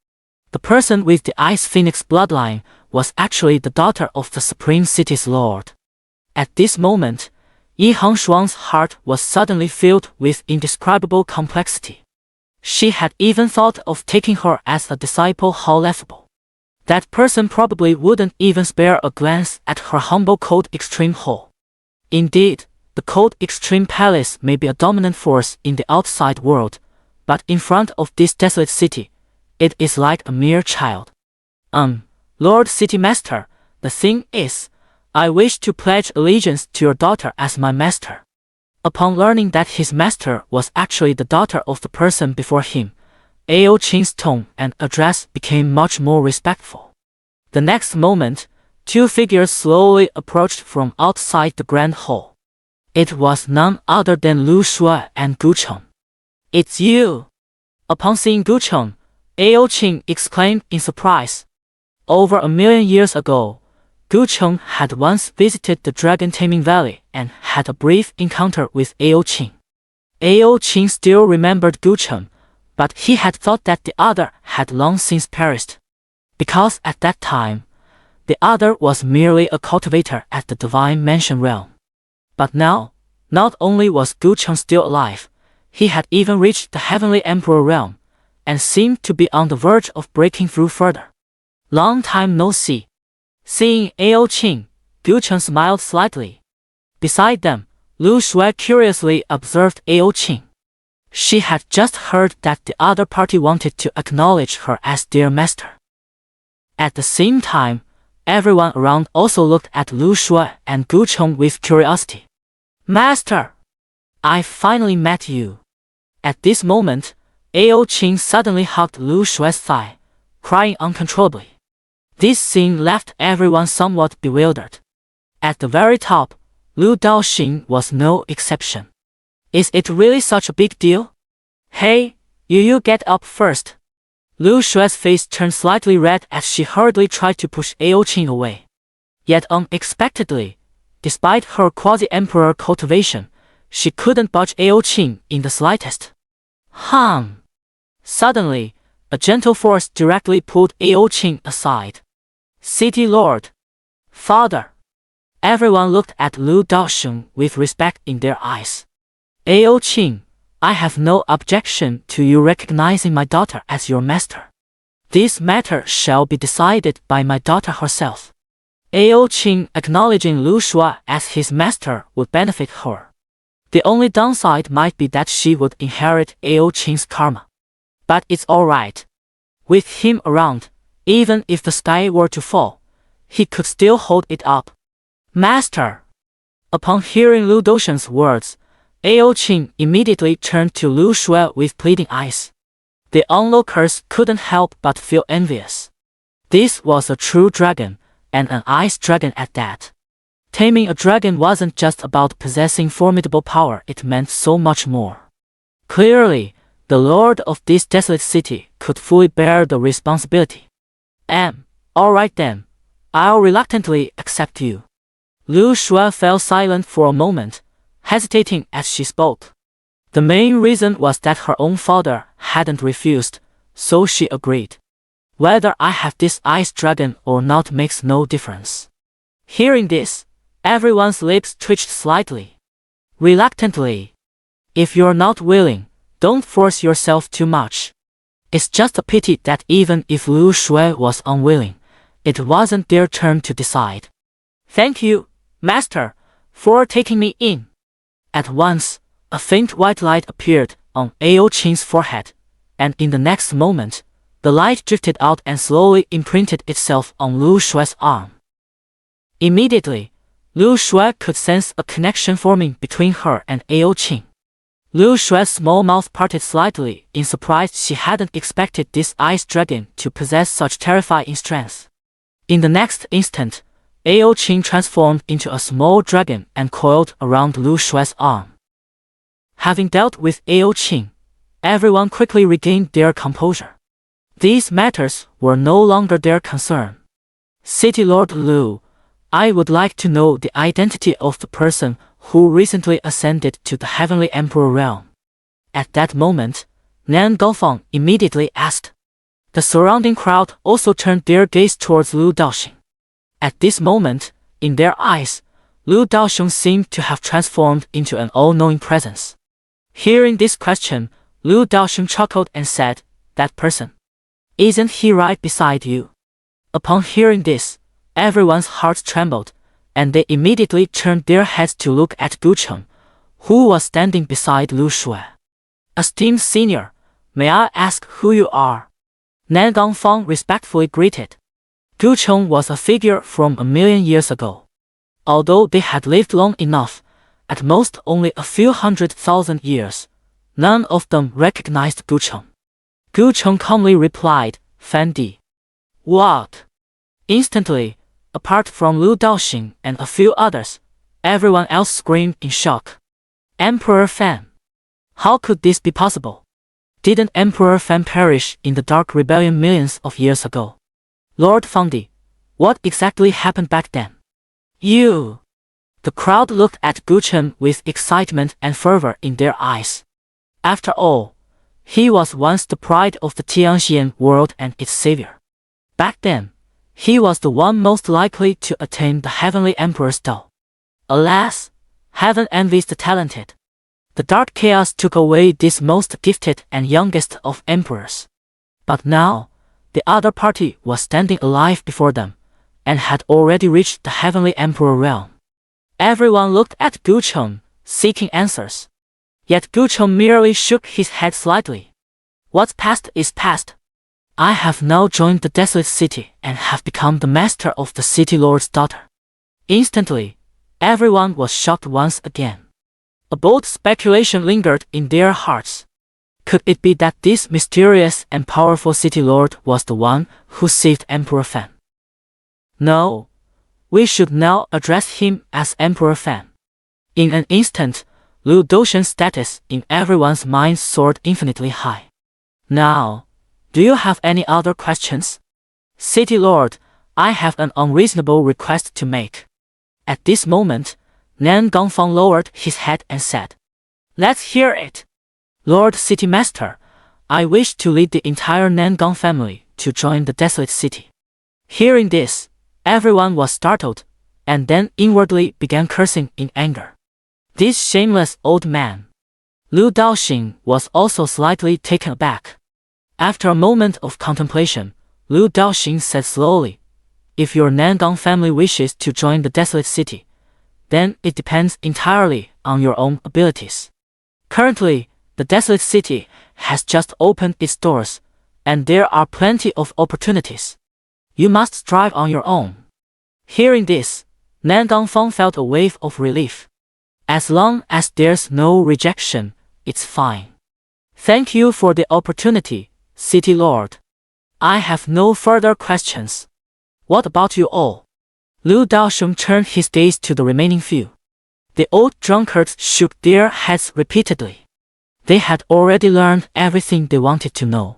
The person with the Ice Phoenix bloodline was actually the daughter of the Supreme City's Lord. At this moment, Yi Hangshuang's heart was suddenly filled with indescribable complexity. She had even thought of taking her as a disciple. How laughable. That person probably wouldn't even spare a glance at her humble Cold Extreme Hall. Indeed, the Cold Extreme Palace may be a dominant force in the outside world, but in front of this desolate city, it is like a mere child. Lord City Master, the thing is, I wish to pledge allegiance to your daughter as my master. Upon learning that his master was actually the daughter of the person before him, Ao Qing's tone and address became much more respectful. The next moment, two figures slowly approached from outside the grand hall. It was none other than Lu Shuai and Gu Cheng. It's you! Upon seeing Gu Cheng, Ao Qing exclaimed in surprise. Over 1,000,000 years ago, Gu Cheng had once visited the Dragon Taming Valley and had a brief encounter with Ao Qing. Ao Qing still remembered Gu Cheng, but he had thought that the other had long since perished. Because at that time, the other was merely a cultivator at the Divine Mansion realm. But now, not only was Gu Cheng still alive, he had even reached the Heavenly Emperor realm, and seemed to be on the verge of breaking through further. Long time no see. Seeing Ao Qing, Gu Cheng smiled slightly. Beside them, Lu Shuai curiously observed Ao Qing. She had just heard that the other party wanted to acknowledge her as their master. At the same time, everyone around also looked at Lu Shuai and Gu Cheng with curiosity. Master! I finally met you. At this moment, Ao Qing suddenly hugged Lu Shuai's thigh, crying uncontrollably. This scene left everyone somewhat bewildered. At the very top, Lu Daoxing was no exception. Is it really such a big deal? Hey, you get up first. Lu Shuai's face turned slightly red as she hurriedly tried to push Ao Qing away. Yet unexpectedly, despite her quasi-emperor cultivation, she couldn't budge Ao Qing in the slightest. Suddenly, a gentle force directly pulled Ao Qing aside. City Lord. Father. Everyone looked at Lu Daoxing with respect in their eyes. Ao Qing, I have no objection to you recognizing my daughter as your master. This matter shall be decided by my daughter herself. Ao Qing acknowledging Lu Shuai as his master would benefit her. The only downside might be that she would inherit Ao Qing's karma. But it's alright. With him around, even if the sky were to fall, he could still hold it up. Master! Upon hearing Lu Daoxing's words, Ao Qing immediately turned to Lu Shuai with pleading eyes. The onlookers couldn't help but feel envious. This was a true dragon, and an ice dragon at that. Taming a dragon wasn't just about possessing formidable power, it meant so much more. Clearly, the lord of this desolate city could fully bear the responsibility. Alright then, I'll reluctantly accept you. Lu Shuai fell silent for a moment, hesitating as she spoke. The main reason was that her own father hadn't refused, so she agreed. Whether I have this ice dragon or not makes no difference. Hearing this, Everyone's lips twitched slightly. Reluctantly. If you're not willing, don't force yourself too much. It's just a pity that even if Lu Shui was unwilling, it wasn't their turn to decide. Thank you, Master, for taking me in. At once, a faint white light appeared on Ao Qing's forehead, and in the next moment, the light drifted out and slowly imprinted itself on Lu Shui's arm. Immediately, Lu Shui could sense a connection forming between her and Ao Qing. Lu Shui's small mouth parted slightly in surprise. She hadn't expected this ice dragon to possess such terrifying strength. In the next instant, Ao Qing transformed into a small dragon and coiled around Lu Shui's arm. Having dealt with Ao Qing, everyone quickly regained their composure. These matters were no longer their concern. City Lord Lu, I would like to know the identity of the person who recently ascended to the Heavenly Emperor realm. At that moment, Nan Gongfang immediately asked. The surrounding crowd also turned their gaze towards Lu Daoxing. At this moment, in their eyes, Lu Daoxing seemed to have transformed into an all-knowing presence. Hearing this question, Lu Daoxing chuckled and said, "That person. Isn't he right beside you?" Upon hearing this, everyone's hearts trembled, and they immediately turned their heads to look at Gu Cheng, who was standing beside Lu Shui. "Esteemed senior, may I ask who you are?" Nan Gongfang respectfully greeted. Gu Cheng was a figure from 1,000,000 years ago. Although they had lived long enough, at most only a few 100,000 years, none of them recognized Gu Cheng. Gu Cheng calmly replied, "Fan Di." "What?" Instantly, apart from Lu Daoxing and a few others, everyone else screamed in shock. Emperor Fan. How could this be possible? Didn't Emperor Fan perish in the Dark Rebellion millions of years ago? Lord Fangdi, what exactly happened back then? You! The crowd looked at Gu Cheng with excitement and fervor in their eyes. After all, he was once the pride of the Xianxia world and its savior. Back then, he was the one most likely to attain the Heavenly Emperor's Dao. Alas, heaven envies the talented. The dark chaos took away this most gifted and youngest of emperors. But now, the other party was standing alive before them, and had already reached the Heavenly Emperor realm. Everyone looked at Gu Cheng, seeking answers. Yet Gu Cheng merely shook his head slightly. What's past is past. I have now joined the desolate city and have become the master of the city lord's daughter. Instantly, everyone was shocked once again. A bold speculation lingered in their hearts. Could it be that this mysterious and powerful city lord was the one who saved Emperor Fan? No, we should now address him as Emperor Fan. In an instant, Lu Daoxing's status in everyone's minds soared infinitely high. Now, do you have any other questions? City Lord, I have an unreasonable request to make. At this moment, Nan Gongfang lowered his head and said, "Let's hear it." Lord City Master, I wish to lead the entire Nan Gong family to join the desolate city. Hearing this, everyone was startled, and then inwardly began cursing in anger. This shameless old man. Lu Daoxing was also slightly taken aback. After a moment of contemplation, Lu Daoxing said slowly, "If your Nangong family wishes to join the desolate city, then it depends entirely on your own abilities. Currently, the desolate city has just opened its doors, and there are plenty of opportunities. You must strive on your own." Hearing this, Nan Gongfang felt a wave of relief. As long as there's no rejection, it's fine. Thank you for the opportunity, City Lord. I have no further questions. What about you all? Lu Daoxing turned his gaze to the remaining few. The old drunkards shook their heads repeatedly. They had already learned everything they wanted to know.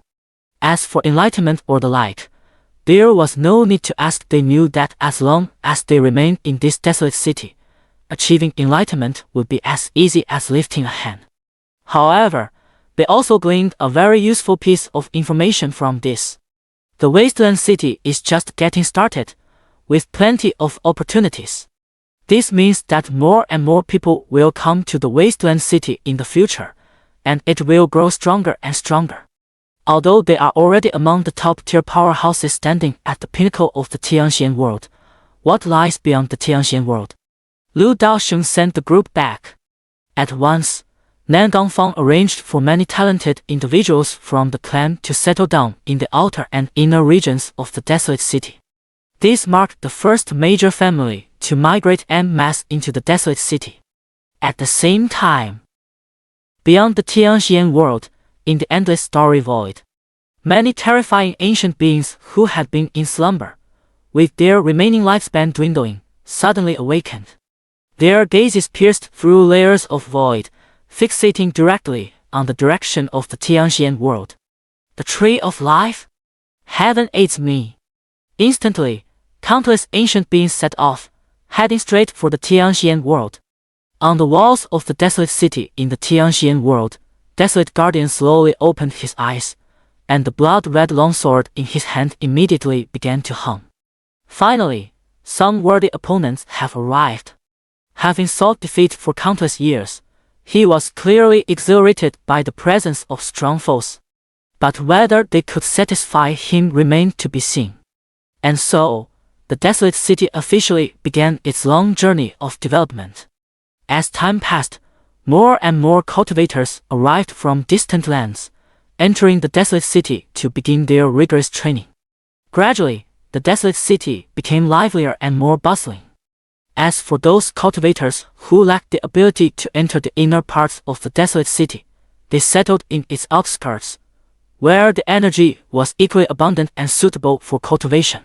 As for enlightenment or the like, there was no need to ask. They knew that as long as they remained in this desolate city, achieving enlightenment would be as easy as lifting a hand. However, they also gleaned a very useful piece of information from this. The wasteland city is just getting started, with plenty of opportunities. This means that more and more people will come to the wasteland city in the future, and it will grow stronger and stronger. Although they are already among the top-tier powerhouses standing at the pinnacle of the Xianxia world, what lies beyond the Xianxia world? Lu Daosheng sent the group back. At once, Nan Dongfang arranged for many talented individuals from the clan to settle down in the outer and inner regions of the desolate city. This marked the first major family to migrate en masse into the desolate city. At the same time, beyond the Xianxia world, in the endless starry void, many terrifying ancient beings who had been in slumber, with their remaining lifespan dwindling, suddenly awakened. Their gazes pierced through layers of void, fixating directly on the direction of the Xianxia world. The tree of life? Heaven aids me. Instantly, countless ancient beings set off, heading straight for the Xianxia world. On the walls of the desolate city in the Xianxia world, Desolate Guardian slowly opened his eyes, and the blood-red longsword in his hand immediately began to hum. Finally, some worthy opponents have arrived. Having sought defeat for countless years, he was clearly exhilarated by the presence of strong foes. But whether they could satisfy him remained to be seen. And so, the desolate city officially began its long journey of development. As time passed, more and more cultivators arrived from distant lands, entering the desolate city to begin their rigorous training. Gradually, the desolate city became livelier and more bustling. As for those cultivators who lacked the ability to enter the inner parts of the desolate city, they settled in its outskirts, where the energy was equally abundant and suitable for cultivation.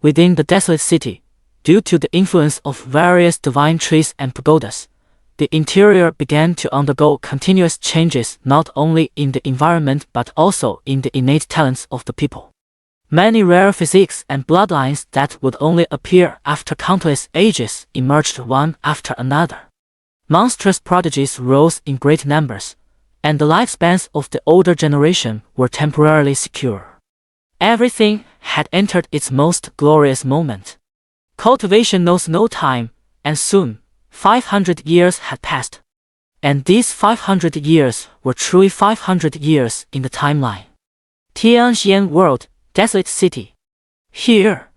Within the desolate city, due to the influence of various divine trees and pagodas, the interior began to undergo continuous changes not only in the environment but also in the innate talents of the people. Many rare physiques and bloodlines that would only appear after countless ages emerged one after another. Monstrous prodigies rose in great numbers, and the lifespans of the older generation were temporarily secure. Everything had entered its most glorious moment. Cultivation knows no time, and soon, 500 years had passed. And these 500 years were truly 500 years in the timeline. Xianxia world, desolate city. Here,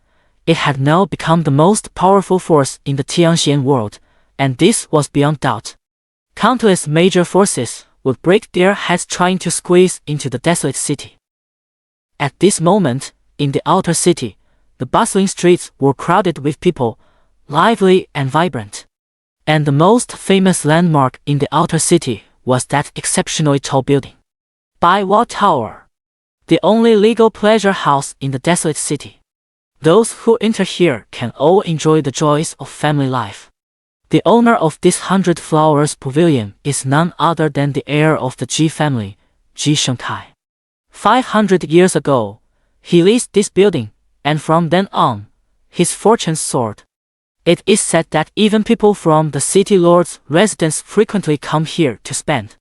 it had now become the most powerful force in the Xianxia world, and this was beyond doubt. Countless major forces would break their heads trying to squeeze into the desolate city. At this moment, in the outer city, the bustling streets were crowded with people, lively and vibrant. And the most famous landmark in the outer city was that exceptionally tall building, Bai Wall Tower, the only legal pleasure house in the desolate city. Those who enter here can all enjoy the joys of family life. The owner of this 100 Flowers Pavilion is none other than the heir of the Ji family, Ji Shengkai. 500 years ago, he leased this building, and from then on, his fortunes soared. It is said that even people from the city lord's residence frequently come here to spend.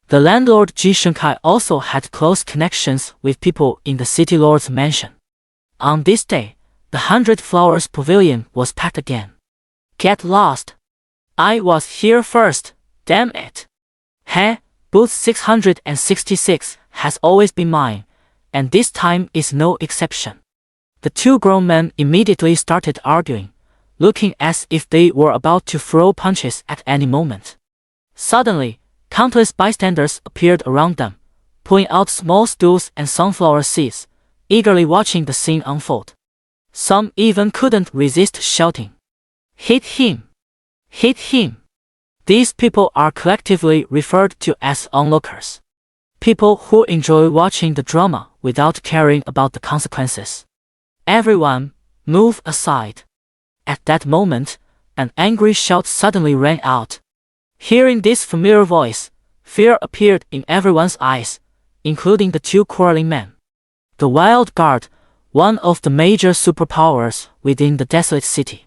The landlord Ji Shengkai also had close connections with people in the city lord's mansion. On this day, the 100 Flowers Pavilion was packed again. Get lost. I was here first, damn it. Heh, booth 666 has always been mine, and this time is no exception. The two grown men immediately started arguing, looking as if they were about to throw punches at any moment. Suddenly, countless bystanders appeared around them, pulling out small stools and sunflower seeds, eagerly watching the scene unfold. Some even couldn't resist shouting, "Hit him! Hit him!" These people are collectively referred to as onlookers. People who enjoy watching the drama without caring about the consequences. Everyone, move aside. At that moment, an angry shout suddenly rang out. Hearing this familiar voice, fear appeared in everyone's eyes, including the two quarreling men. The Wild Guard, one of the major superpowers within the desolate city.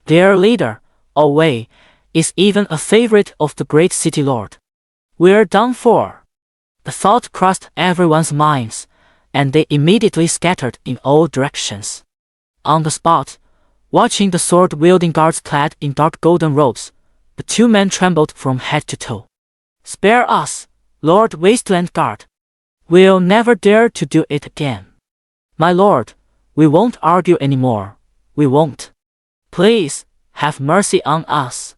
Their leader, Wei, is even a favorite of the great city lord. We're done for. The thought crossed everyone's minds, and they immediately scattered in all directions. On the spot, Watching the sword-wielding guards clad in dark golden robes, the two men trembled from head to toe. "Spare us, Lord Wasteland Guard. We'll never dare to do it again. My lord, we won't argue anymore. We won't. Please, have mercy on us."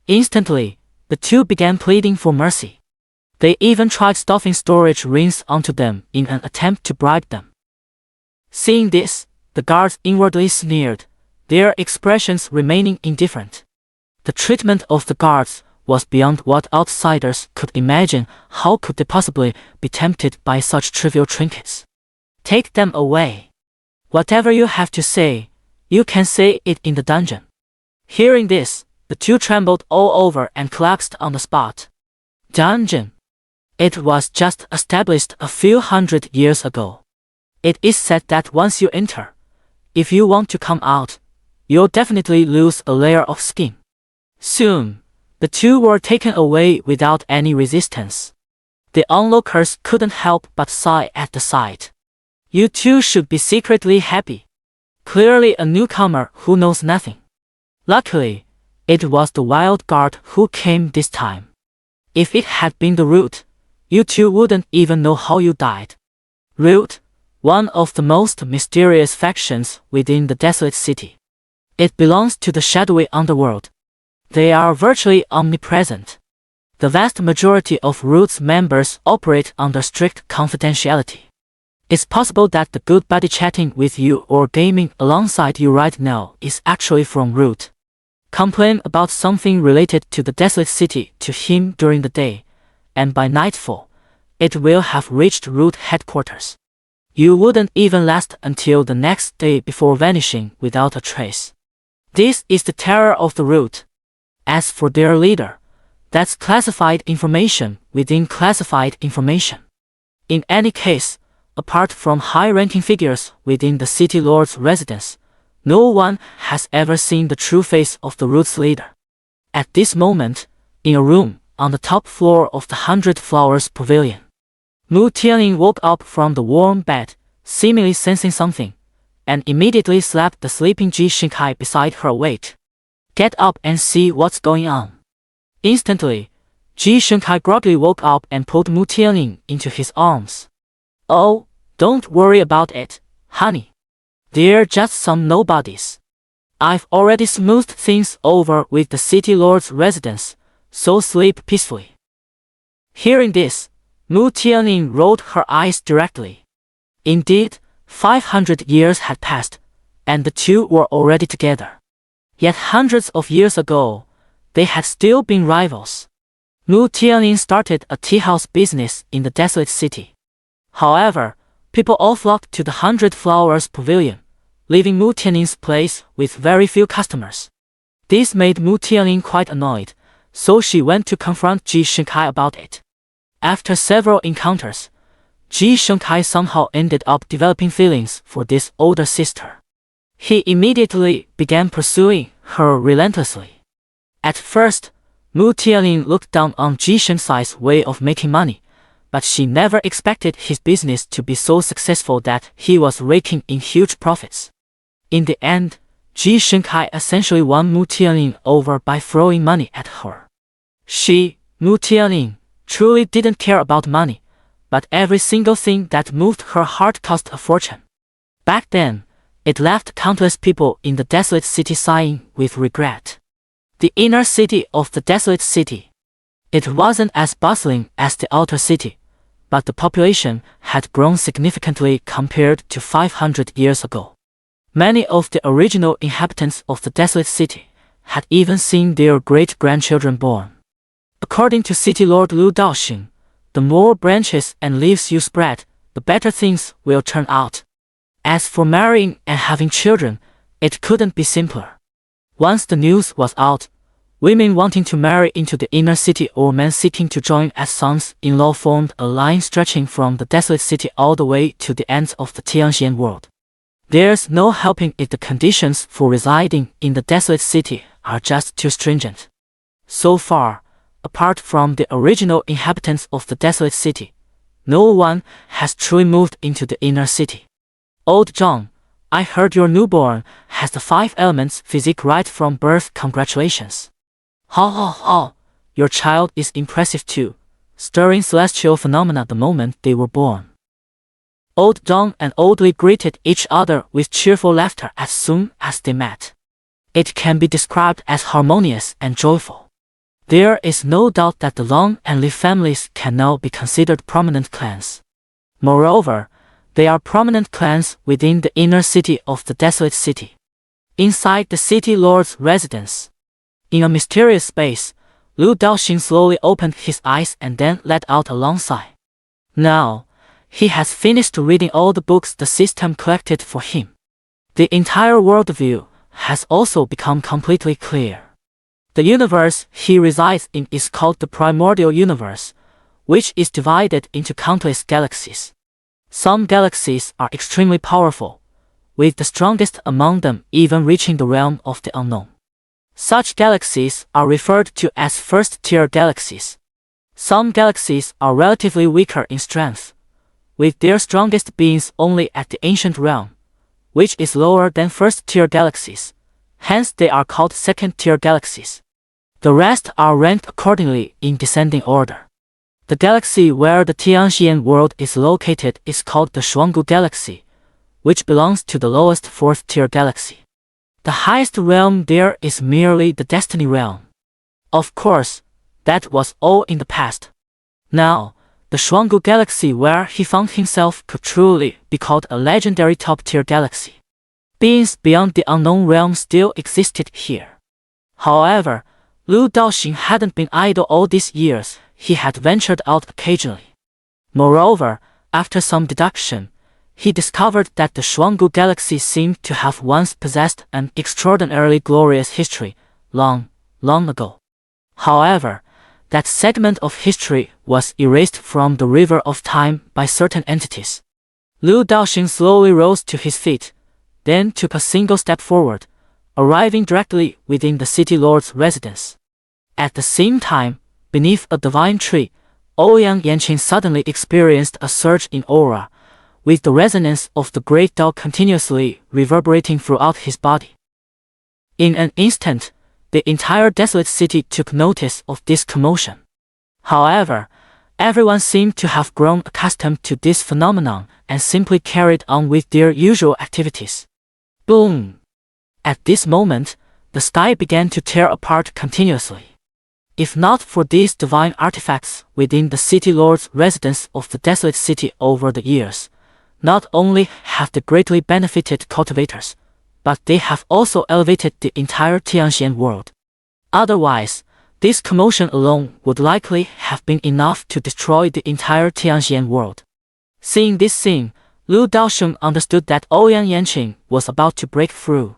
Instantly, the two began pleading for mercy. They even tried stuffing storage rings onto them in an attempt to bribe them. Seeing this, the guards inwardly sneered, their expressions remaining indifferent. The treatment of the guards was beyond what outsiders could imagine. How could they possibly be tempted by such trivial trinkets? "Take them away. Whatever you have to say, you can say it in the dungeon." Hearing this, the two trembled all over and collapsed on the spot. Dungeon. It was just established a few hundred years ago. It is said that once you enter, if you want to come out, you'll definitely lose a layer of skin. Soon, the two were taken away without any resistance. The onlookers couldn't help but sigh at the sight. "You two should be secretly happy. Clearly a newcomer who knows nothing." Luckily, it was the wild guard who came this time. If it had been the root, you two wouldn't even know how you died. Root, one of the most mysterious factions within the desolate city. It belongs to the shadowy underworld. They are virtually omnipresent. The vast majority of Root's members operate under strict confidentiality. It's possible that the good buddy chatting with you or gaming alongside you right now is actually from Root. Complain about something related to the desolate city to him during the day, and by nightfall, it will have reached Root headquarters. You wouldn't even last until the next day before vanishing without a trace. This is the terror of the Root. As for their leader, that's classified information within classified information. In any case, apart from high-ranking figures within the city lord's residence, no one has ever seen the true face of the Root's leader. At this moment, in a room on the top floor of the 100 Flowers Pavilion, Mu Tianling woke up from the warm bed, seemingly sensing something, and immediately slapped the sleeping Ji Xingkai beside her awake. "Get up and see what's going on." Instantly, Ji Xingkai groggily woke up and pulled Mu Tianling into his arms. "Oh, don't worry about it, honey. They're just some nobodies. I've already smoothed things over with the city lord's residence, so sleep peacefully." Hearing this, Mu Tianling rolled her eyes directly. Indeed, 500 years had passed, and the two were already together. Yet hundreds of years ago, they had still been rivals. Mu Tianling started a tea house business in the desolate city. However, people all flocked to the 100 Flowers Pavilion, leaving Mu Tianling's place with very few customers. This made Mu Tianling quite annoyed, so she went to confront Ji Xingkai about it. After several encounters, Ji Xingkai somehow ended up developing feelings for this older sister. He immediately began pursuing her relentlessly. At first, Mu Tianling looked down on Ji Xingkai's way of making money, but she never expected his business to be so successful that he was raking in huge profits. In the end, Ji Xingkai essentially won Mu Tianling over by throwing money at her. She, Mu Tianling, truly didn't care about money, but every single thing that moved her heart cost a fortune. Back then, it left countless people in the desolate city sighing with regret. The inner city of the desolate city. It wasn't as bustling as the outer city, but the population had grown significantly compared to 500 years ago. Many of the original inhabitants of the desolate city had even seen their great-grandchildren born. According to City Lord Lu Daoxing, the more branches and leaves you spread, the better things will turn out. As for marrying and having children, it couldn't be simpler. Once the news was out, women wanting to marry into the inner city or men seeking to join as sons-in-law formed a line stretching from the desolate city all the way to the ends of the Xianxian world. There's no helping it, the conditions for residing in the desolate city are just too stringent. So far, apart from the original inhabitants of the desolate city, no one has truly moved into the inner city. Old Zhang, I heard your newborn has the 5 elements physique right from birth. Congratulations. Ha, your child is impressive too, stirring celestial phenomena the moment they were born. Old Dong and Old Li greeted each other with cheerful laughter as soon as they met. It can be described as harmonious and joyful. There is no doubt that the Long and Li families can now be considered prominent clans. Moreover, they are prominent clans within the inner city of the desolate city. Inside the city lord's residence, in a mysterious space, Lu Daoxing slowly opened his eyes and then let out a long sigh. Now, he has finished reading all the books the system collected for him. The entire worldview has also become completely clear. The universe he resides in is called the primordial universe, which is divided into countless galaxies. Some galaxies are extremely powerful, with the strongest among them even reaching the realm of the unknown. Such galaxies are referred to as first-tier galaxies. Some galaxies are relatively weaker in strength, with their strongest beings only at the ancient realm, which is lower than first-tier galaxies. Hence they are called second-tier galaxies. The rest are ranked accordingly in descending order. The galaxy where the Xianxia world is located is called the Shuanggu Galaxy, which belongs to the lowest 4th-tier galaxy. The highest realm there is merely the Destiny realm. Of course, that was all in the past. Now, the Shuanggu Galaxy where he found himself could truly be called a legendary top-tier galaxy. Beings beyond the unknown realm still existed here. However, Lu Daoxing hadn't been idle all these years. He had ventured out occasionally. Moreover, after some deduction, he discovered that the Shuanggu Galaxy seemed to have once possessed an extraordinarily glorious history, long ago. However, that segment of history was erased from the river of time by certain entities. Lu Daoxing slowly rose to his feet, then took a single step forward, arriving directly within the city lord's residence. At the same time, beneath a divine tree, Ouyang Yanqing suddenly experienced a surge in aura, with the resonance of the great Tao continuously reverberating throughout his body. In an instant, the entire desolate city took notice of this commotion. However, everyone seemed to have grown accustomed to this phenomenon and simply carried on with their usual activities. Boom! At this moment, the sky began to tear apart continuously. If not for these divine artifacts within the city lord's residence of the desolate city over the years, not only have they greatly benefited cultivators, but they have also elevated the entire Xianxia world. Otherwise, this commotion alone would likely have been enough to destroy the entire Xianxia world. Seeing this scene, Lu Daoxing understood that Ouyang Yanqing was about to break through,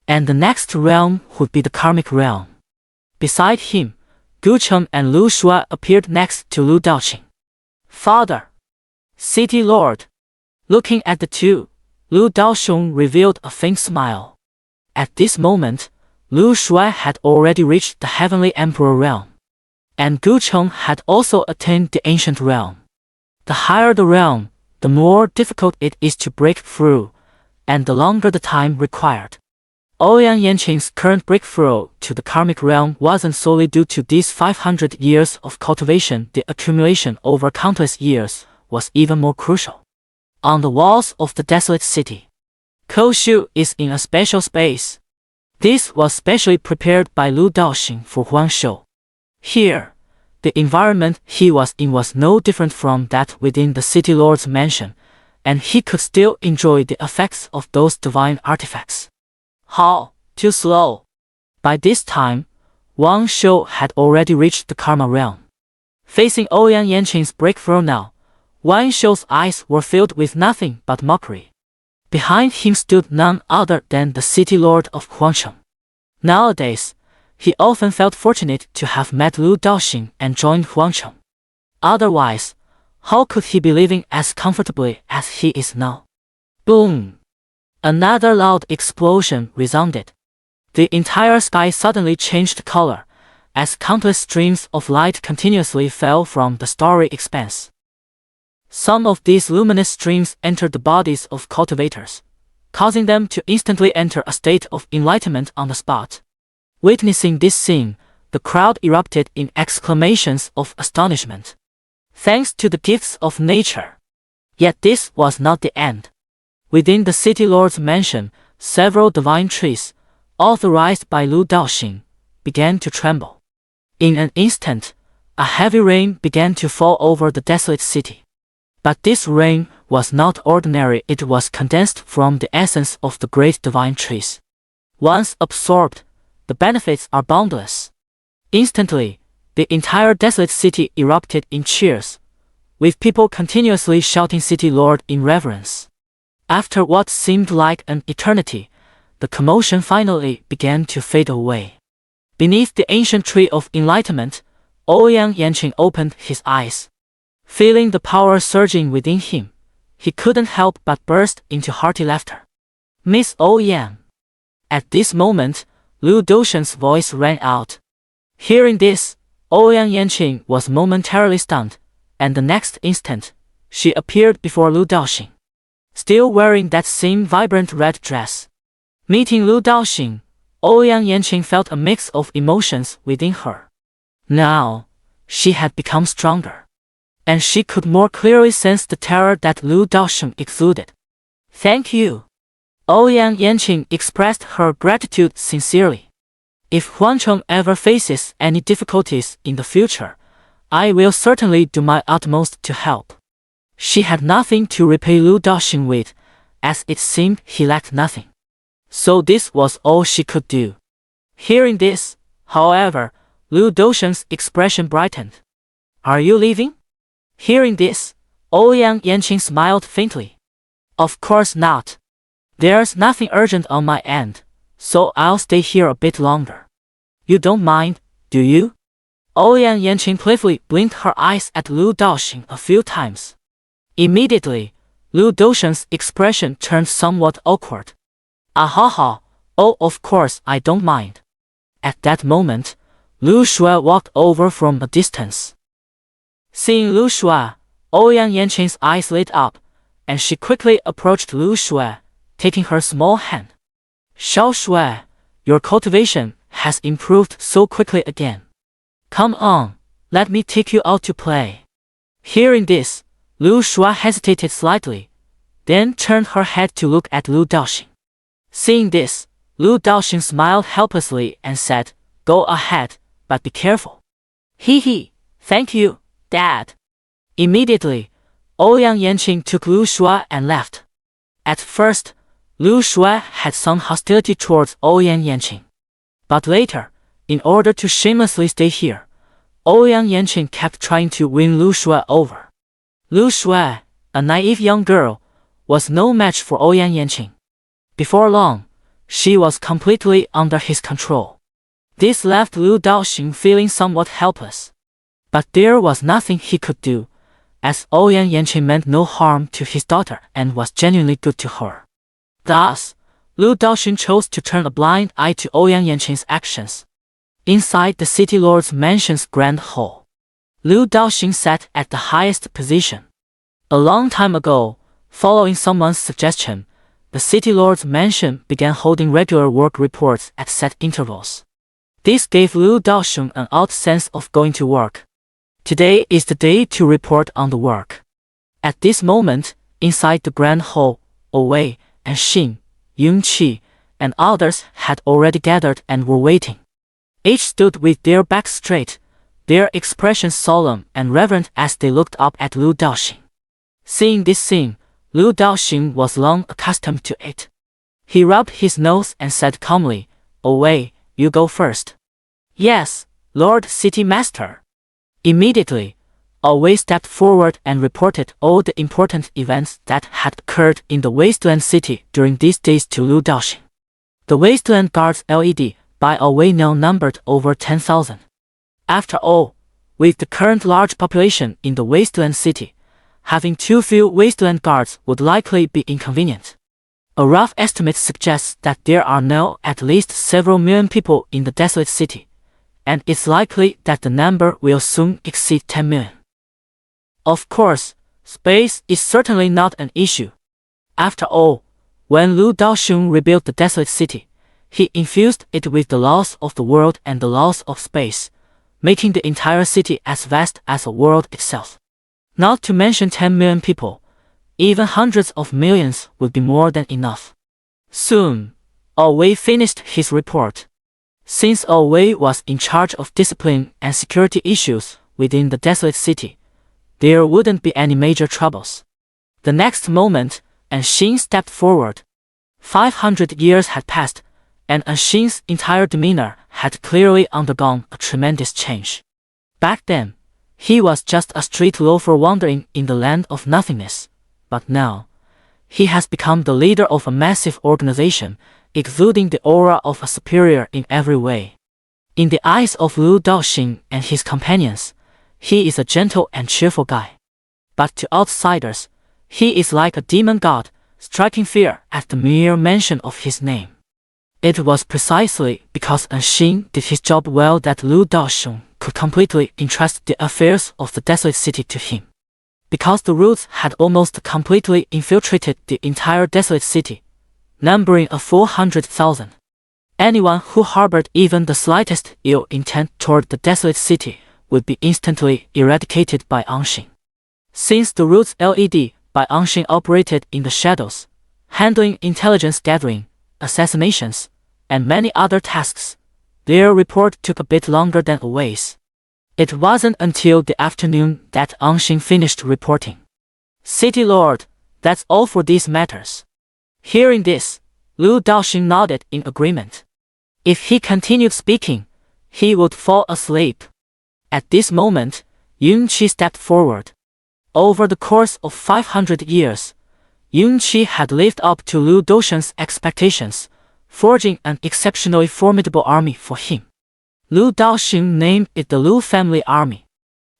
and the next realm would be the karmic realm. Beside him, Gu Cheng and Lu Shuai appeared next to Lu Daoxing. Father! City Lord! Looking at the two, Lu Daoxing revealed a faint smile. At this moment, Lu Shuai had already reached the heavenly emperor realm, and Gu Cheng had also attained the ancient realm. The higher the realm, the more difficult it is to break through, and the longer the time required. Ouyang Yanqing's current breakthrough to the karmic realm wasn't solely due to these 500 years of cultivation. The accumulation over countless years was even more crucial. On the walls of the desolate city, Koshu is in a special space. This was specially prepared by Lu Daoxing for Huang Shou. Here, the environment he was in was no different from that within the city lord's mansion, and he could still enjoy the effects of those divine artifacts. How? Too slow. By this time, Wang Shou had already reached the karma realm. Facing Ouyang Yanqing's breakthrough now, Wang Shou's eyes were filled with nothing but mockery. Behind him stood none other than the city lord of Huangcheng. Nowadays, he often felt fortunate to have met Lu Daoxing and joined Huangcheng. Otherwise, how could he be living as comfortably as he is now? Boom! Another loud explosion resounded. The entire sky suddenly changed color, as countless streams of light continuously fell from the starry expanse. Some of these luminous streams entered the bodies of cultivators, causing them to instantly enter a state of enlightenment on the spot. Witnessing this scene, the crowd erupted in exclamations of astonishment. Thanks to the gifts of nature. Yet this was not the end. Within the city lord's mansion, several divine trees, authorized by Lu Daoxing, began to tremble. In an instant, a heavy rain began to fall over the desolate city. But this rain was not ordinary, it was condensed from the essence of the great divine trees. Once absorbed, the benefits are boundless. Instantly, the entire desolate city erupted in cheers, with people continuously shouting "City Lord" in reverence. After what seemed like an eternity, the commotion finally began to fade away. Beneath the ancient tree of enlightenment, Ouyang Yanqing opened his eyes. Feeling the power surging within him, he couldn't help but burst into hearty laughter. "Miss Ouyang." At this moment, Lu Daoxing's voice rang out. Hearing this, Ouyang Yanqing was momentarily stunned, and the next instant, she appeared before Lu Daoxing, still wearing that same vibrant red dress. Meeting Lu Daoxing, Ouyang Yanqing felt a mix of emotions within her. Now, she had become stronger, and she could more clearly sense the terror that Lu Daoxing exuded. "Thank you." Ouyang Yanqing expressed her gratitude sincerely. "If Huancheng ever faces any difficulties in the future, I will certainly do my utmost to help." She had nothing to repay Lu Daoxing with, as it seemed he lacked nothing. So this was all she could do. Hearing this, however, Lu Daoxing's expression brightened. "Are you leaving?" Hearing this, Ouyang Yanqing smiled faintly. "Of course not. There's nothing urgent on my end, so I'll stay here a bit longer. You don't mind, do you?" Ouyang Yanqing playfully blinked her eyes at Lu Daoxing a few times. Immediately, Lu Daoxing's expression turned somewhat awkward. "Ahaha, oh of course I don't mind." At that moment, Lu Shui walked over from a distance. Seeing Lu Shui, Ouyang Yanqing's eyes lit up, and she quickly approached Lu Shui, taking her small hand. "Xiao Shui, your cultivation has improved so quickly again. Come on, let me take you out to play." Hearing this, Lu Shui hesitated slightly, then turned her head to look at Lu Daoxing. Seeing this, Lu Daoxing smiled helplessly and said, "Go ahead, but be careful." "Hee, thank you, Dad." Immediately, Ouyang Yanqing took Lu Shui and left. At first, Lu Shui had some hostility towards Ouyang Yanqing. But later, in order to shamelessly stay here, Ouyang Yanqing kept trying to win Lu Shui over. Lu Shui, a naive young girl, was no match for Ouyang Yanqing. Before long, she was completely under his control. This left Lu Daoxing feeling somewhat helpless. But there was nothing he could do, as Ouyang Yanqing meant no harm to his daughter and was genuinely good to her. Thus, Lu Daoxing chose to turn a blind eye to Ouyang Yanqing's actions. Inside the city lord's mansion's grand hall, Lu Daoxing sat at the highest position. A long time ago, following someone's suggestion, the city lord's mansion began holding regular work reports at set intervals. This gave Lu Daoxing an odd sense of going to work. Today is the day to report on the work. At this moment, inside the grand hall, Wei and Xin, Yunqi, and others had already gathered and were waiting. Each stood with their backs straight, their expressions solemn and reverent as they looked up at Lu Daoxing. Seeing this scene, Lu Daoxing was long accustomed to it. He rubbed his nose and said calmly, "Wei, you go first." "Yes, Lord City Master." Immediately, Wei stepped forward and reported all the important events that had occurred in the Wasteland City during these days to Lu Daoxing. The Wasteland Guards LED by Wei now numbered over 10,000. After all, with the current large population in the Wasteland City, having too few Wasteland Guards would likely be inconvenient. A rough estimate suggests that there are now at least several million people in the desolate city, and it's likely that the number will soon exceed 10 million. Of course, space is certainly not an issue. After all, When Lu Daoxun rebuilt the desolate city, he infused it with the laws of the world and the laws of space, making the entire city as vast as a world itself. Not to mention 10 million people, even hundreds of millions would be more than enough. Soon, Wei finished his report. Since Wei was in charge of discipline and security issues within the desolate city, there wouldn't be any major troubles. The next moment, Xin stepped forward. 500 years had passed, and Xin's entire demeanor had clearly undergone a tremendous change. Back then, he was just a street loafer wandering in the land of nothingness, but now, he has become the leader of a massive organization, exuding the aura of a superior in every way. In the eyes of Lu Daoxun and his companions, he is a gentle and cheerful guy. But to outsiders, he is like a demon god, striking fear at the mere mention of his name. It was precisely because Xin did his job well that Lu Daoxun could completely entrust the affairs of the desolate city to him. Because the roots had almost completely infiltrated the entire desolate city, numbering 400,000. Anyone who harbored even the slightest ill intent toward the desolate city would be instantly eradicated by Xin. Since the roots led by Xin operated in the shadows, handling intelligence gathering, assassinations, and many other tasks, their report took a bit longer than Wei's. It wasn't until the afternoon that Xin finished reporting. City Lord, that's all for these matters. Hearing this, Lu Daoxun nodded in agreement. If he continued speaking, he would fall asleep. At this moment, Yunqi stepped forward. Over the course of 500 years, Yunqi had lived up to Lu Daoxun's expectations, forging an exceptionally formidable army for him. Lu Daoxun named it the Lu Family Army.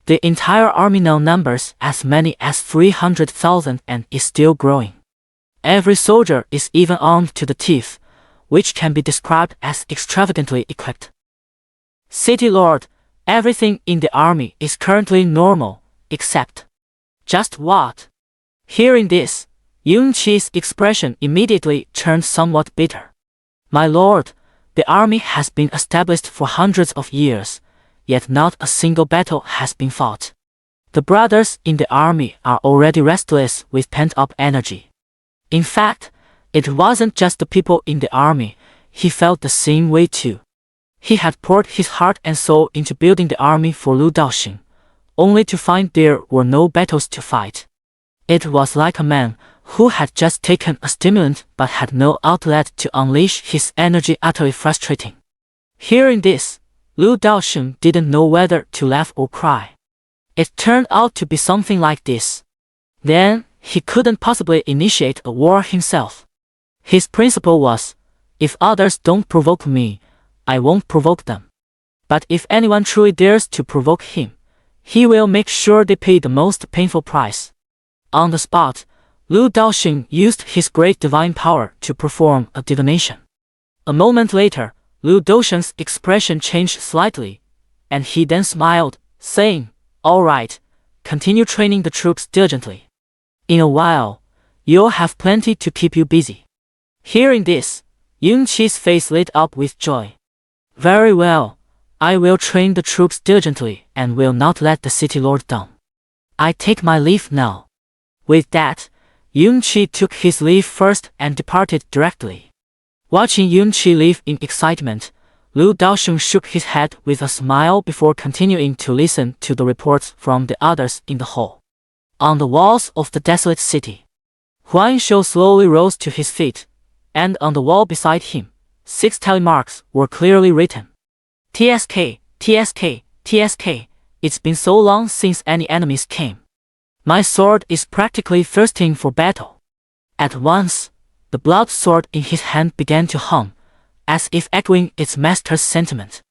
The entire army now numbers as many as 300,000 and is still growing. Every soldier is even armed to the teeth, which can be described as extravagantly equipped. City Lord, everything in the army is currently normal, except... Just what? Hearing this, Yunqi's expression immediately turned somewhat bitter. My lord, the army has been established for hundreds of years, yet not a single battle has been fought. The brothers in the army are already restless with pent-up energy. In fact, it wasn't just the people in the army, he felt the same way too. He had poured his heart and soul into building the army for Lu Daoxun, only to find there were no battles to fight. It was like a man who had just taken a stimulant but had no outlet to unleash his energy, utterly frustrating. Hearing this, Lu Daoxun didn't know whether to laugh or cry. It turned out to be something like this. Then, he couldn't possibly initiate a war himself. His principle was, if others don't provoke me, I won't provoke them. But if anyone truly dares to provoke him, he will make sure they pay the most painful price. On the spot, Lu Daoxun used his great divine power to perform a divination. A moment later, Lu Daoxun's expression changed slightly, and he then smiled, saying, "All right, continue training the troops diligently. In a while, you'll have plenty to keep you busy." Hearing this, Yunqi's face lit up with joy. Very well, I will train the troops diligently and will not let the city lord down. I take my leave now. With that, Yunqi took his leave first and departed directly. Watching Yunqi leave in excitement, Lu Daoxun shook his head with a smile before continuing to listen to the reports from the others in the hall. On the walls of the desolate city, Huan Shou slowly rose to his feet, and on the wall beside him, 6 telemarks were clearly written. TSK, TSK, TSK, it's been so long since any enemies came. My sword is practically thirsting for battle. At once, the blood sword in his hand began to hum, as if echoing its master's sentiment.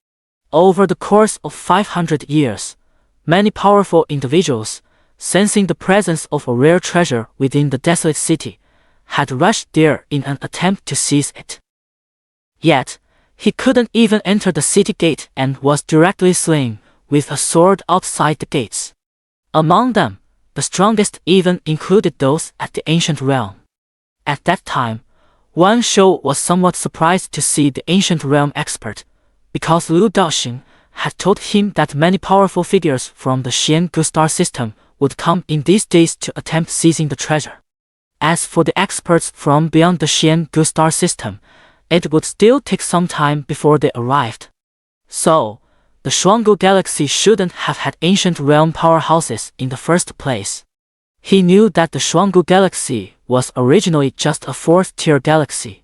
Over the course of 500 years, many powerful individuals, sensing the presence of a rare treasure within the desolate city, had rushed there in an attempt to seize it. Yet, he couldn't even enter the city gate and was directly slain with a sword outside the gates. Among them, the strongest even included those at the ancient realm. At that time, Wang Shou was somewhat surprised to see the ancient realm expert, because Lu Daoxing had told him that many powerful figures from the Xiangu star system would come in these days to attempt seizing the treasure. As for the experts from beyond the Xiangu star system, it would still take some time before they arrived. So, the Shuanggu galaxy shouldn't have had ancient realm powerhouses in the first place. He knew that the Shuanggu galaxy was originally just a fourth-tier galaxy,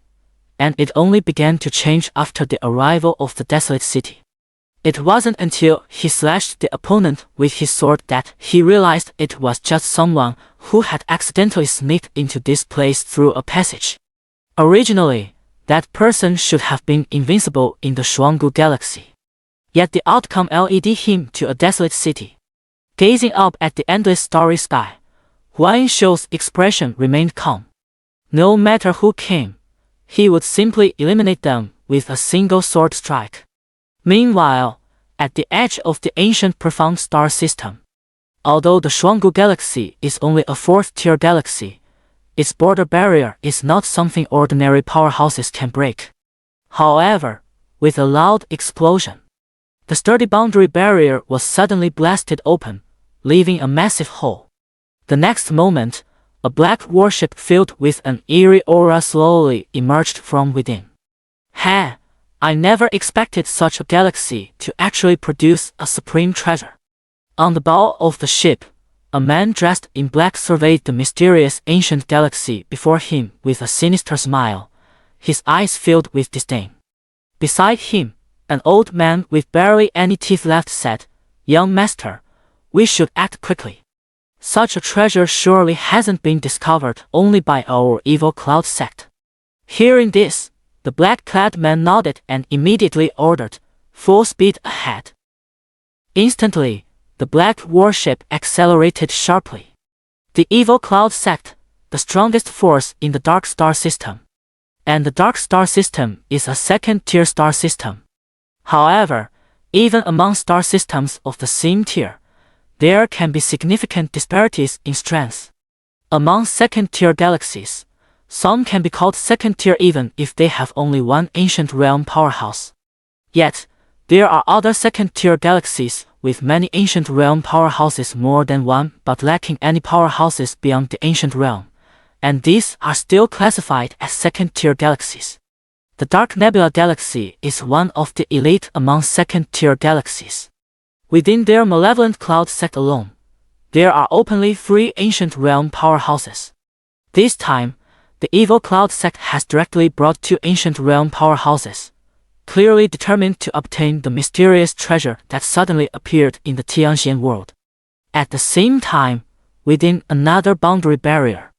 and it only began to change after the arrival of the desolate city. It wasn't until he slashed the opponent with his sword that he realized it was just someone who had accidentally sneaked into this place through a passage. Originally, that person should have been invincible in the Shuanggu galaxy. Yet the outcome led him to a desolate city. Gazing up at the endless starry sky, Wang Shou's expression remained calm. No matter who came, he would simply eliminate them with a single sword strike. Meanwhile, at the edge of the ancient profound star system, although the Shuanggu galaxy is only a fourth-tier galaxy, its border barrier is not something ordinary powerhouses can break. However, with a loud explosion, the sturdy boundary barrier was suddenly blasted open, leaving a massive hole. The next moment, a black warship filled with an eerie aura slowly emerged from within. I never expected such a galaxy to actually produce a supreme treasure. On the bow of the ship, a man dressed in black surveyed the mysterious ancient galaxy before him with a sinister smile, his eyes filled with disdain. Beside him, an old man with barely any teeth left said, "Young master, we should act quickly. Such a treasure surely hasn't been discovered only by our evil cloud sect." Hearing this, the black-clad man nodded and immediately ordered, "Full speed ahead." Instantly, the black warship accelerated sharply. The evil cloud sect, the strongest force in the dark star system. And the dark star system is a second-tier star system. However, even among star systems of the same tier, there can be significant disparities in strength. Among second-tier galaxies, some can be called second-tier even if they have only one ancient realm powerhouse. Yet, there are other second-tier galaxies with many ancient realm powerhouses more than one but lacking any powerhouses beyond the ancient realm, and these are still classified as second-tier galaxies. The Dark Nebula Galaxy is one of the elite among second-tier galaxies. Within their malevolent cloud sect alone, there are openly 3 ancient realm powerhouses. This time, the evil cloud sect has directly brought 2 ancient realm powerhouses, clearly determined to obtain the mysterious treasure that suddenly appeared in the Tianxian world. At the same time, within another boundary barrier,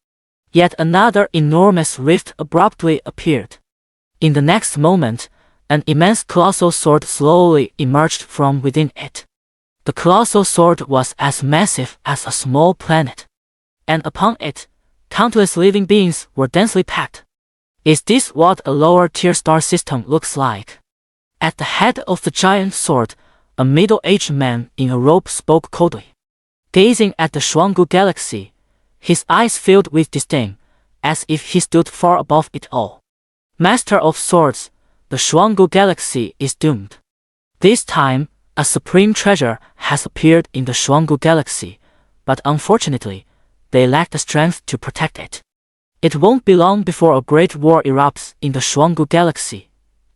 yet another enormous rift abruptly appeared. In the next moment, an immense colossal sword slowly emerged from within it. The colossal sword was as massive as a small planet, and upon it, countless living beings were densely packed. Is this what a lower-tier star system looks like? At the head of the giant sword, a middle-aged man in a robe spoke coldly. Gazing at the Shuanggu galaxy, his eyes filled with disdain, as if he stood far above it all. Master of swords, the Shuanggu galaxy is doomed. This time, a supreme treasure has appeared in the Shuanggu galaxy, but unfortunately, they lack the strength to protect it. It won't be long before a great war erupts in the Shuanggu galaxy,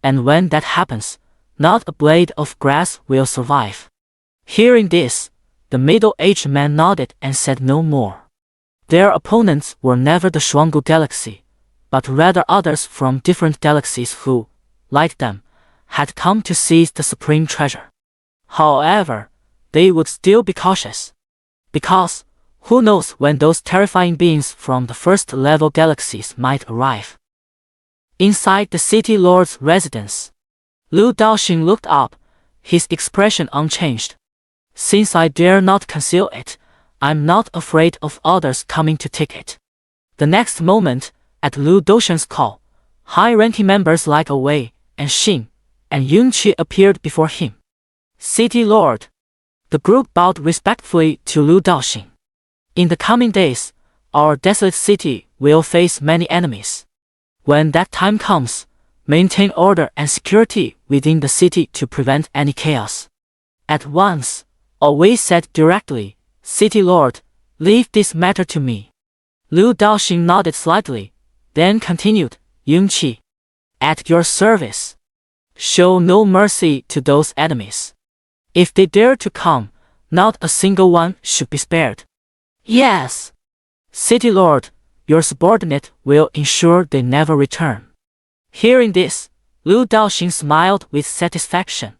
and when that happens, not a blade of grass will survive. Hearing this, the middle-aged man nodded and said no more. Their opponents were never the Shuanggu galaxy, but rather others from different galaxies who, like them, had come to seize the supreme treasure. However, they would still be cautious. Because, who knows when those terrifying beings from the first-level galaxies might arrive. Inside the city lord's residence, Lu Daoxing looked up, his expression unchanged. Since I dare not conceal it, I'm not afraid of others coming to take it. The next moment, at Lu Daoxing's call, high-ranking members like Wei and Xin and Yunqi appeared before him. City Lord. The group bowed respectfully to Lu Daoxing. In the coming days, our desolate city will face many enemies. When that time comes, maintain order and security within the city to prevent any chaos. At once, Wei said directly, City Lord, leave this matter to me. Liu Daoxing nodded slightly, then continued, Yunqi, at your service. Show no mercy to those enemies. If they dare to come, not a single one should be spared. Yes. City Lord, your subordinate will ensure they never return. Hearing this, Liu Daoxing smiled with satisfaction.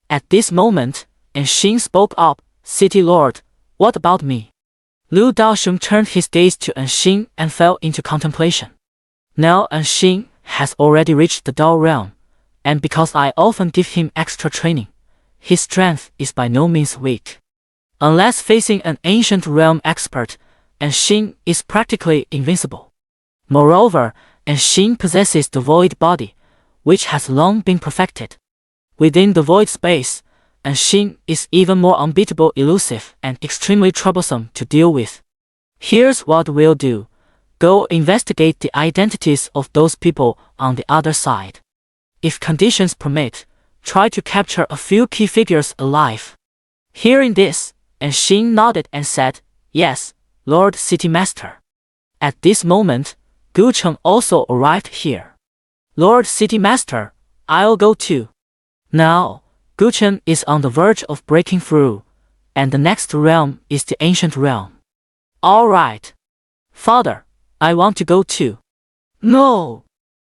At this moment, Enxing spoke up, City Lord, what about me? Liu Daoxing turned his gaze to Enxing and fell into contemplation. Now Enxing has already reached the Dao realm, and because I often give him extra training, his strength is by no means weak. Unless facing an ancient realm expert, Enxing is practically invincible. Moreover, Enxing possesses the void body, which has long been perfected. Within the void space, Enxing is even more unbeatable, elusive, and extremely troublesome to deal with. Here's what we'll do. Go investigate the identities of those people on the other side. If conditions permit, try to capture a few key figures alive. Hearing this, Enxing nodded and said, Yes, Lord City Master. At this moment, Gu Cheng also arrived here. Lord City Master, I'll go too. Now, Gu Cheng is on the verge of breaking through, and the next realm is the ancient realm. All right. Father, I want to go too. No.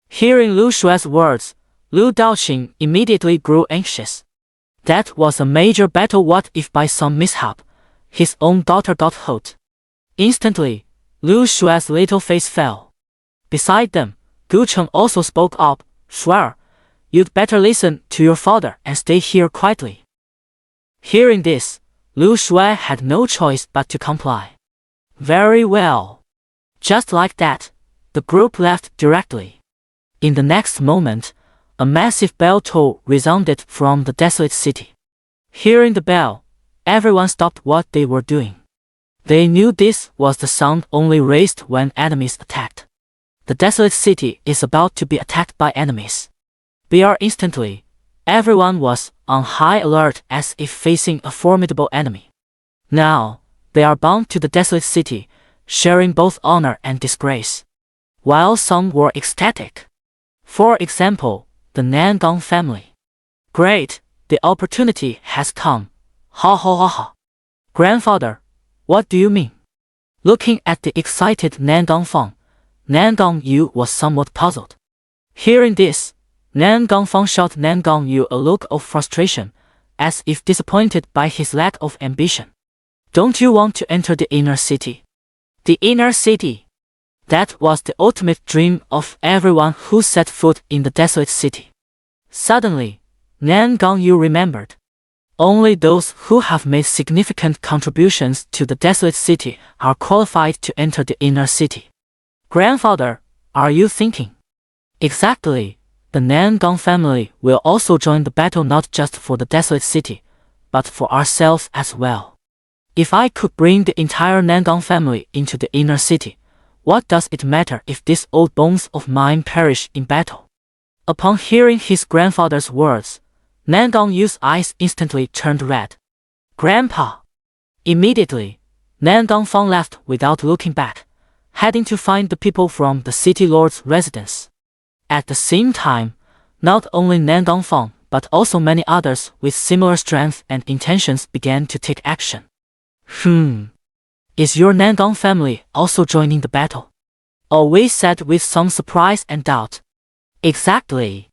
Hearing Lu Shuai's words, Liu Daoxing immediately grew anxious. That was a major battle. What if by some mishap, his own daughter got hurt? Instantly, Liu Shuai's little face fell. Beside them, Gu Cheng also spoke up, Shuai, you'd better listen to your father and stay here quietly. Hearing this, Liu Shuai had no choice but to comply. Very well. Just like that, the group left directly. In the next moment, a massive bell toll resounded from the desolate city. Hearing the bell, everyone stopped what they were doing. They knew this was the sound only raised when enemies attacked. The desolate city is about to be attacked by enemies. Instantly, everyone was on high alert as if facing a formidable enemy. Now, they are bound to the desolate city, sharing both honor and disgrace. While some were ecstatic. For example, the Nangong family. Great, the opportunity has come. Ha ha ha ha. Grandfather, what do you mean? Looking at the excited Nangong Fang, Nangong Yu was somewhat puzzled. Hearing this, Nangong Fang shot Nangong Yu a look of frustration, as if disappointed by his lack of ambition. Don't you want to enter the inner city? The inner city. That was the ultimate dream of everyone who set foot in the desolate city. Suddenly, Nangong Yu remembered. Only those who have made significant contributions to the desolate city are qualified to enter the inner city. Grandfather, are you thinking? Exactly. The Nangong family will also join the battle not just for the desolate city, but for ourselves as well. If I could bring the entire Nangong family into the inner city, what does it matter if these old bones of mine perish in battle? Upon hearing his grandfather's words, Nangong Yu's eyes instantly turned red. Grandpa! Immediately, Nangong Fang left without looking back, heading to find the people from the city lord's residence. At the same time, not only Nangong Fang but also many others with similar strength and intentions began to take action. Is your Nangong family also joining the battle? Wei said with some surprise and doubt. Exactly.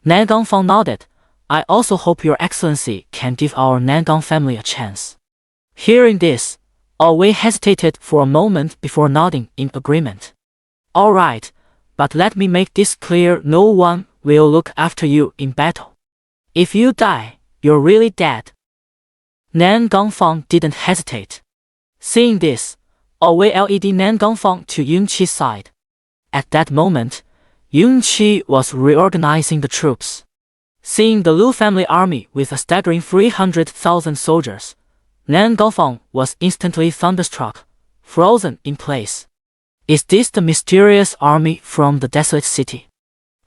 Nangong Fang nodded. I also hope your excellency can give our Nangong family a chance. Hearing this, Wei hesitated for a moment before nodding in agreement. All right, but let me make this clear, no one will look after you in battle. If you die, you're really dead. Nangong Fang didn't hesitate. Seeing this, Wei led Nangong Fang to Yunqi's side. At that moment, Yunqi was reorganizing the troops. Seeing the Lu family army with a staggering 300,000 soldiers, Nangong Fang was instantly thunderstruck, frozen in place. Is this the mysterious army from the desolate city?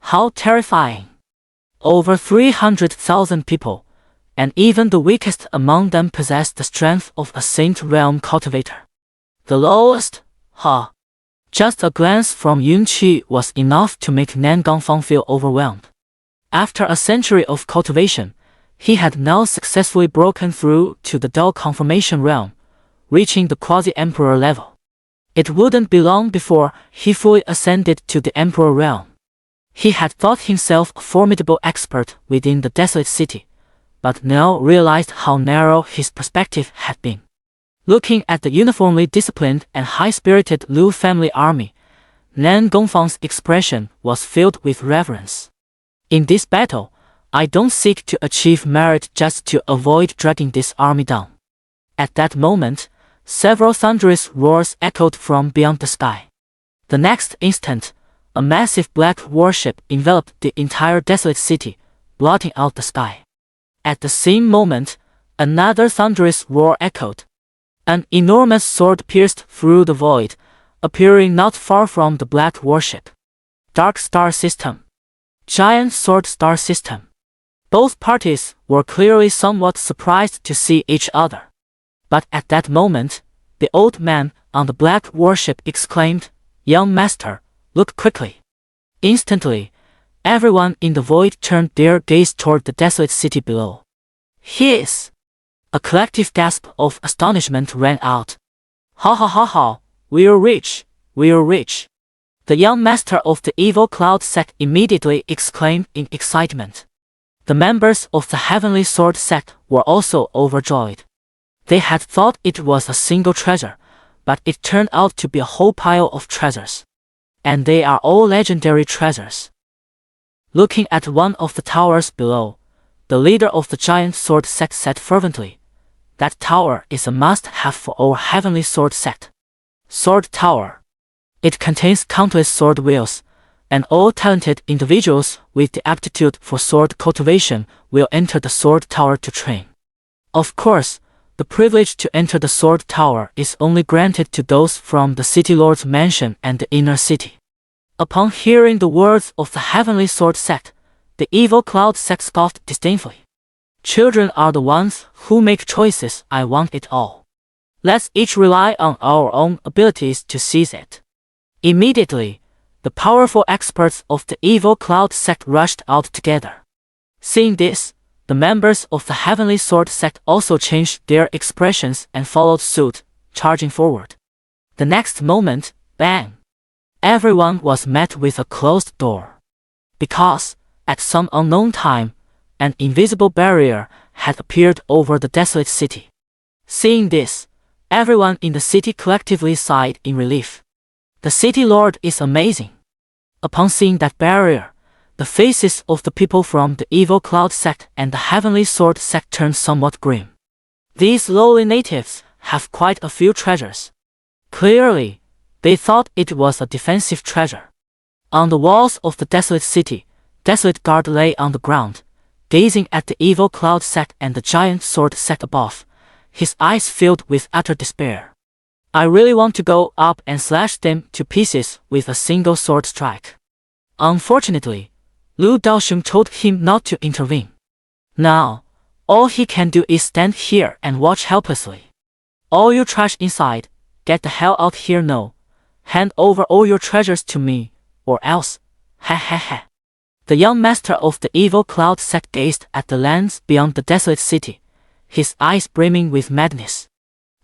How terrifying! Over 300,000 people, and even the weakest among them possessed the strength of a Saint Realm cultivator. The lowest? Ha! Just a glance from Yunqi was enough to make Nan Gongfang feel overwhelmed. After a century of cultivation, he had now successfully broken through to the dual confirmation realm, reaching the quasi-emperor level. It wouldn't be long before he fully ascended to the emperor realm. He had thought himself a formidable expert within the desolate city, but now realized how narrow his perspective had been. Looking at the uniformly disciplined and high-spirited Lu family army, Nan Gongfang's expression was filled with reverence. In this battle, I don't seek to achieve merit just to avoid dragging this army down. At that moment, several thunderous roars echoed from beyond the sky. The next instant, a massive black warship enveloped the entire desolate city, blotting out the sky. At the same moment, another thunderous roar echoed. An enormous sword pierced through the void, appearing not far from the black warship. Dark Star System. Giant Sword Star System. Both parties were clearly somewhat surprised to see each other. But at that moment, the old man on the black warship exclaimed, "Young master, look quickly." Instantly, everyone in the void turned their gaze toward the desolate city below. Hiss! A collective gasp of astonishment rang out. Ha ha ha ha, we're rich, we're rich. The young master of the evil cloud sect immediately exclaimed in excitement. The members of the heavenly sword sect were also overjoyed. They had thought it was a single treasure, but it turned out to be a whole pile of treasures. And they are all legendary treasures. Looking at one of the towers below, the leader of the giant sword sect said fervently, "That tower is a must-have for our heavenly sword sect." Sword Tower. It contains countless sword wheels, and all talented individuals with the aptitude for sword cultivation will enter the sword tower to train. Of course, the privilege to enter the sword tower is only granted to those from the city lord's mansion and the inner city. Upon hearing the words of the heavenly sword sect, the evil cloud sect scoffed disdainfully. Children are the ones who make choices. I want it all. Let's each rely on our own abilities to seize it. Immediately, the powerful experts of the evil cloud sect rushed out together. Seeing this, the members of the heavenly sword sect also changed their expressions and followed suit, charging forward. The next moment, bang! Everyone was met with a closed door. Because, at some unknown time, an invisible barrier had appeared over the desolate city. Seeing this, everyone in the city collectively sighed in relief. The city lord is amazing. Upon seeing that barrier, the faces of the people from the evil cloud sect and the heavenly sword sect turned somewhat grim. These lowly natives have quite a few treasures. Clearly, they thought it was a defensive treasure. On the walls of the desolate city, Desolate Guard lay on the ground, gazing at the evil cloud sect and the giant sword sect above, his eyes filled with utter despair. I really want to go up and slash them to pieces with a single sword strike. Unfortunately, Lu Daosheng told him not to intervene. Now, all he can do is stand here and watch helplessly. All you trash inside, get the hell out here now. Hand over all your treasures to me, or else, ha ha ha. The young master of the evil cloud sect gazed at the lands beyond the desolate city, his eyes brimming with madness,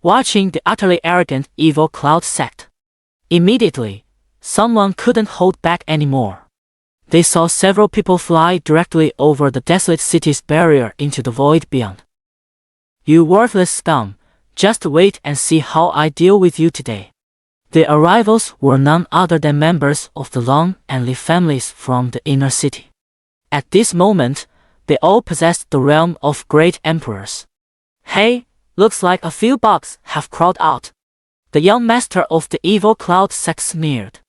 watching the utterly arrogant evil cloud sect. Immediately, someone couldn't hold back anymore. They saw several people fly directly over the desolate city's barrier into the void beyond. You worthless scum, just wait and see how I deal with you today. The arrivals were none other than members of the Long and Li families from the inner city. At this moment, they all possessed the realm of great emperors. Hey, looks like a few bugs have crawled out. The young master of the evil cloud sect sneered.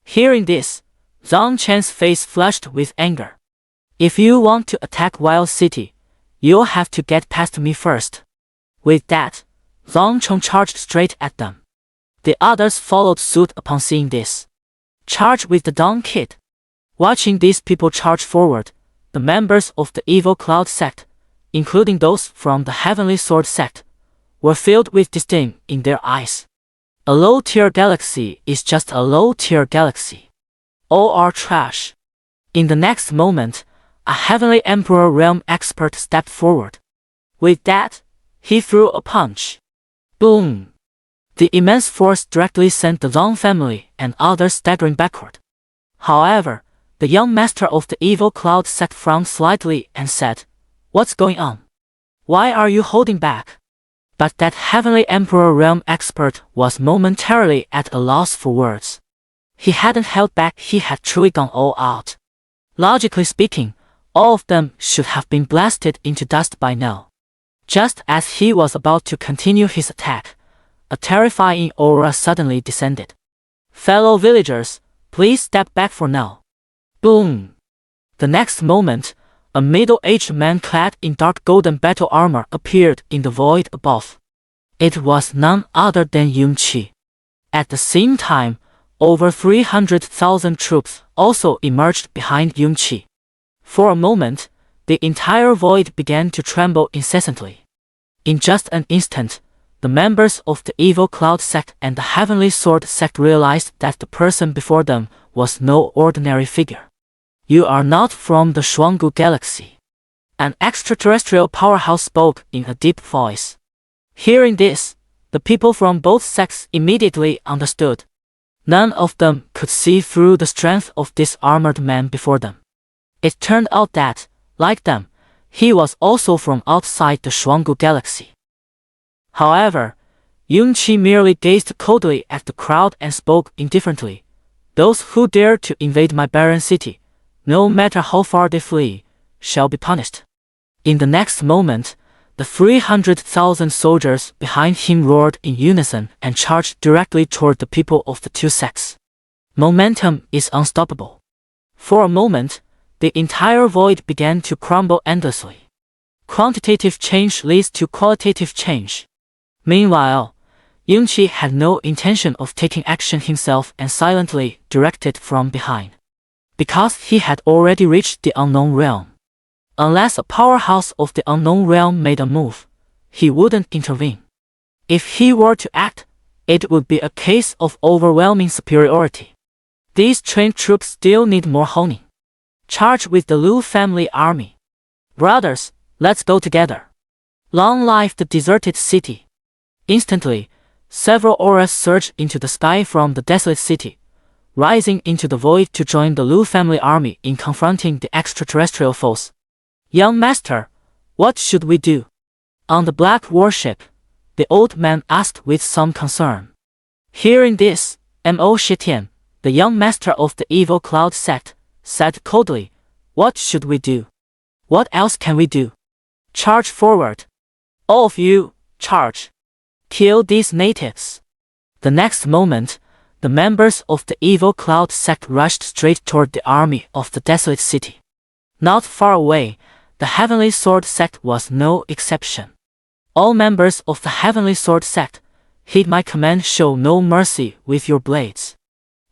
Hearing this, Zhang Chen's face flushed with anger. If you want to attack Wild City, you'll have to get past me first. With that, Zhang Chong charged straight at them. The others followed suit upon seeing this. Charge with the Dawn Kid. Watching these people charge forward, the members of the Evil Cloud sect, including those from the Heavenly Sword sect, were filled with disdain in their eyes. A low-tier galaxy is just a low-tier galaxy. All are trash. In the next moment, a Heavenly Emperor Realm expert stepped forward. With that, he threw a punch. Boom! The immense force directly sent the Long family and others staggering backward. However, the young master of the Evil Cloud sect frowned slightly and said, "What's going on? Why are you holding back?" But that Heavenly Emperor Realm expert was momentarily at a loss for words. He hadn't held back, he had truly gone all out. Logically speaking, all of them should have been blasted into dust by now. Just as he was about to continue his attack, a terrifying aura suddenly descended. "Fellow villagers, please step back for now." Boom! The next moment, a middle-aged man clad in dark golden battle armor appeared in the void above. It was none other than Junke. At the same time, over 300,000 troops also emerged behind Junke. For a moment, the entire void began to tremble incessantly. In just an instant, the members of the Evil Cloud sect and the Heavenly Sword sect realized that the person before them was no ordinary figure. "You are not from the Shuanggu galaxy." An extraterrestrial powerhouse spoke in a deep voice. Hearing this, the people from both sects immediately understood. None of them could see through the strength of this armored man before them. It turned out that, like them, he was also from outside the Shuanggu galaxy. However, Junke merely gazed coldly at the crowd and spoke indifferently. "Those who dare to invade my barren city, no matter how far they flee, shall be punished." In the next moment, the 300,000 soldiers behind him roared in unison and charged directly toward the people of the two sects. Momentum is unstoppable. For a moment, the entire void began to crumble endlessly. Quantitative change leads to qualitative change. Meanwhile, Junke had no intention of taking action himself and silently directed from behind. Because he had already reached the unknown realm. Unless a powerhouse of the unknown realm made a move, he wouldn't intervene. If he were to act, it would be a case of overwhelming superiority. These trained troops still need more honing. Charge with the Lu family army. Brothers, let's go together. Long life the deserted city. Instantly, several auras surged into the sky from the desolate city, rising into the void to join the Lu family army in confronting the extraterrestrial foes. "Young master, what should we do?" On the black warship, the old man asked with some concern. Hearing this, Mo Shitian, the young master of the Evil Cloud sect, said coldly, "What should we do? What else can we do? Charge forward. All of you, charge. Kill these natives." The next moment, the members of the Evil Cloud sect rushed straight toward the army of the desolate city. Not far away, the Heavenly Sword sect was no exception. "All members of the Heavenly Sword sect, heed my command, show no mercy with your blades."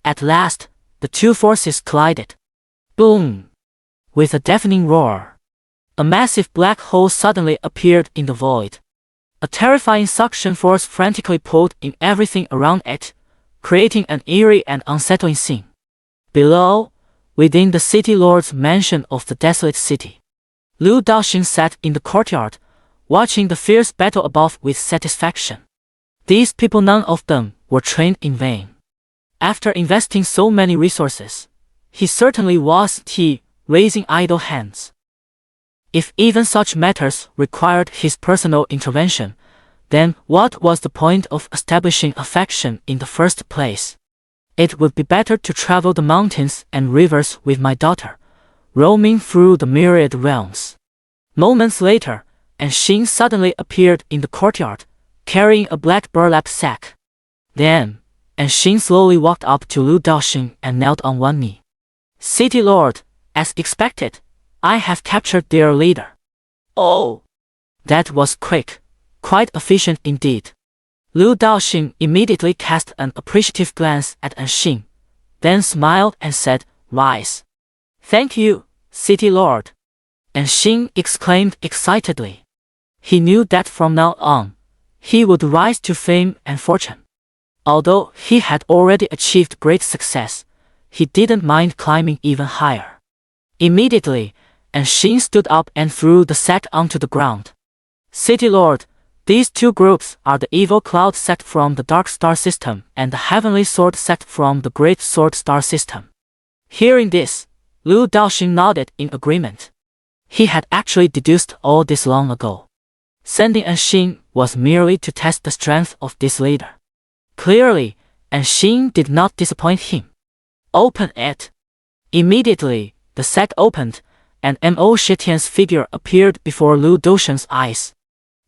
At last, the two forces collided. Boom! With a deafening roar, a massive black hole suddenly appeared in the void. A terrifying suction force frantically pulled in everything around it, creating an eerie and unsettling scene. Below, within the city lord's mansion of the desolate city, Lu Daoxing sat in the courtyard, watching the fierce battle above with satisfaction. These people, none of them, were trained in vain. After investing so many resources, he certainly was raising idle hands. If even such matters required his personal intervention, then what was the point of establishing a faction in the first place? It would be better to travel the mountains and rivers with my daughter, roaming through the myriad realms. Moments later, Xin suddenly appeared in the courtyard, carrying a black burlap sack. Then, Xin slowly walked up to Lu Daoxing and knelt on one knee. "City Lord, as expected, I have captured their leader." "Oh!" That was quick, quite efficient indeed. Liu Daoxing immediately cast an appreciative glance at Anxing, then smiled and said, "Rise." "Thank you, City Lord," Anxing exclaimed excitedly. He knew that from now on, he would rise to fame and fortune. Although he had already achieved great success, he didn't mind climbing even higher. Immediately, Anxing stood up and threw the sack onto the ground. "City Lord, these two groups are the Evil Cloud sect from the Dark Star system and the Heavenly Sword sect from the Great Sword Star system." Hearing this, Liu Daoxing nodded in agreement. He had actually deduced all this long ago. Sending Anxing was merely to test the strength of this leader. Clearly, Anxing did not disappoint him. "Open it." Immediately, the sack opened, and Mo Shitian's figure appeared before Liu Daoxing's eyes.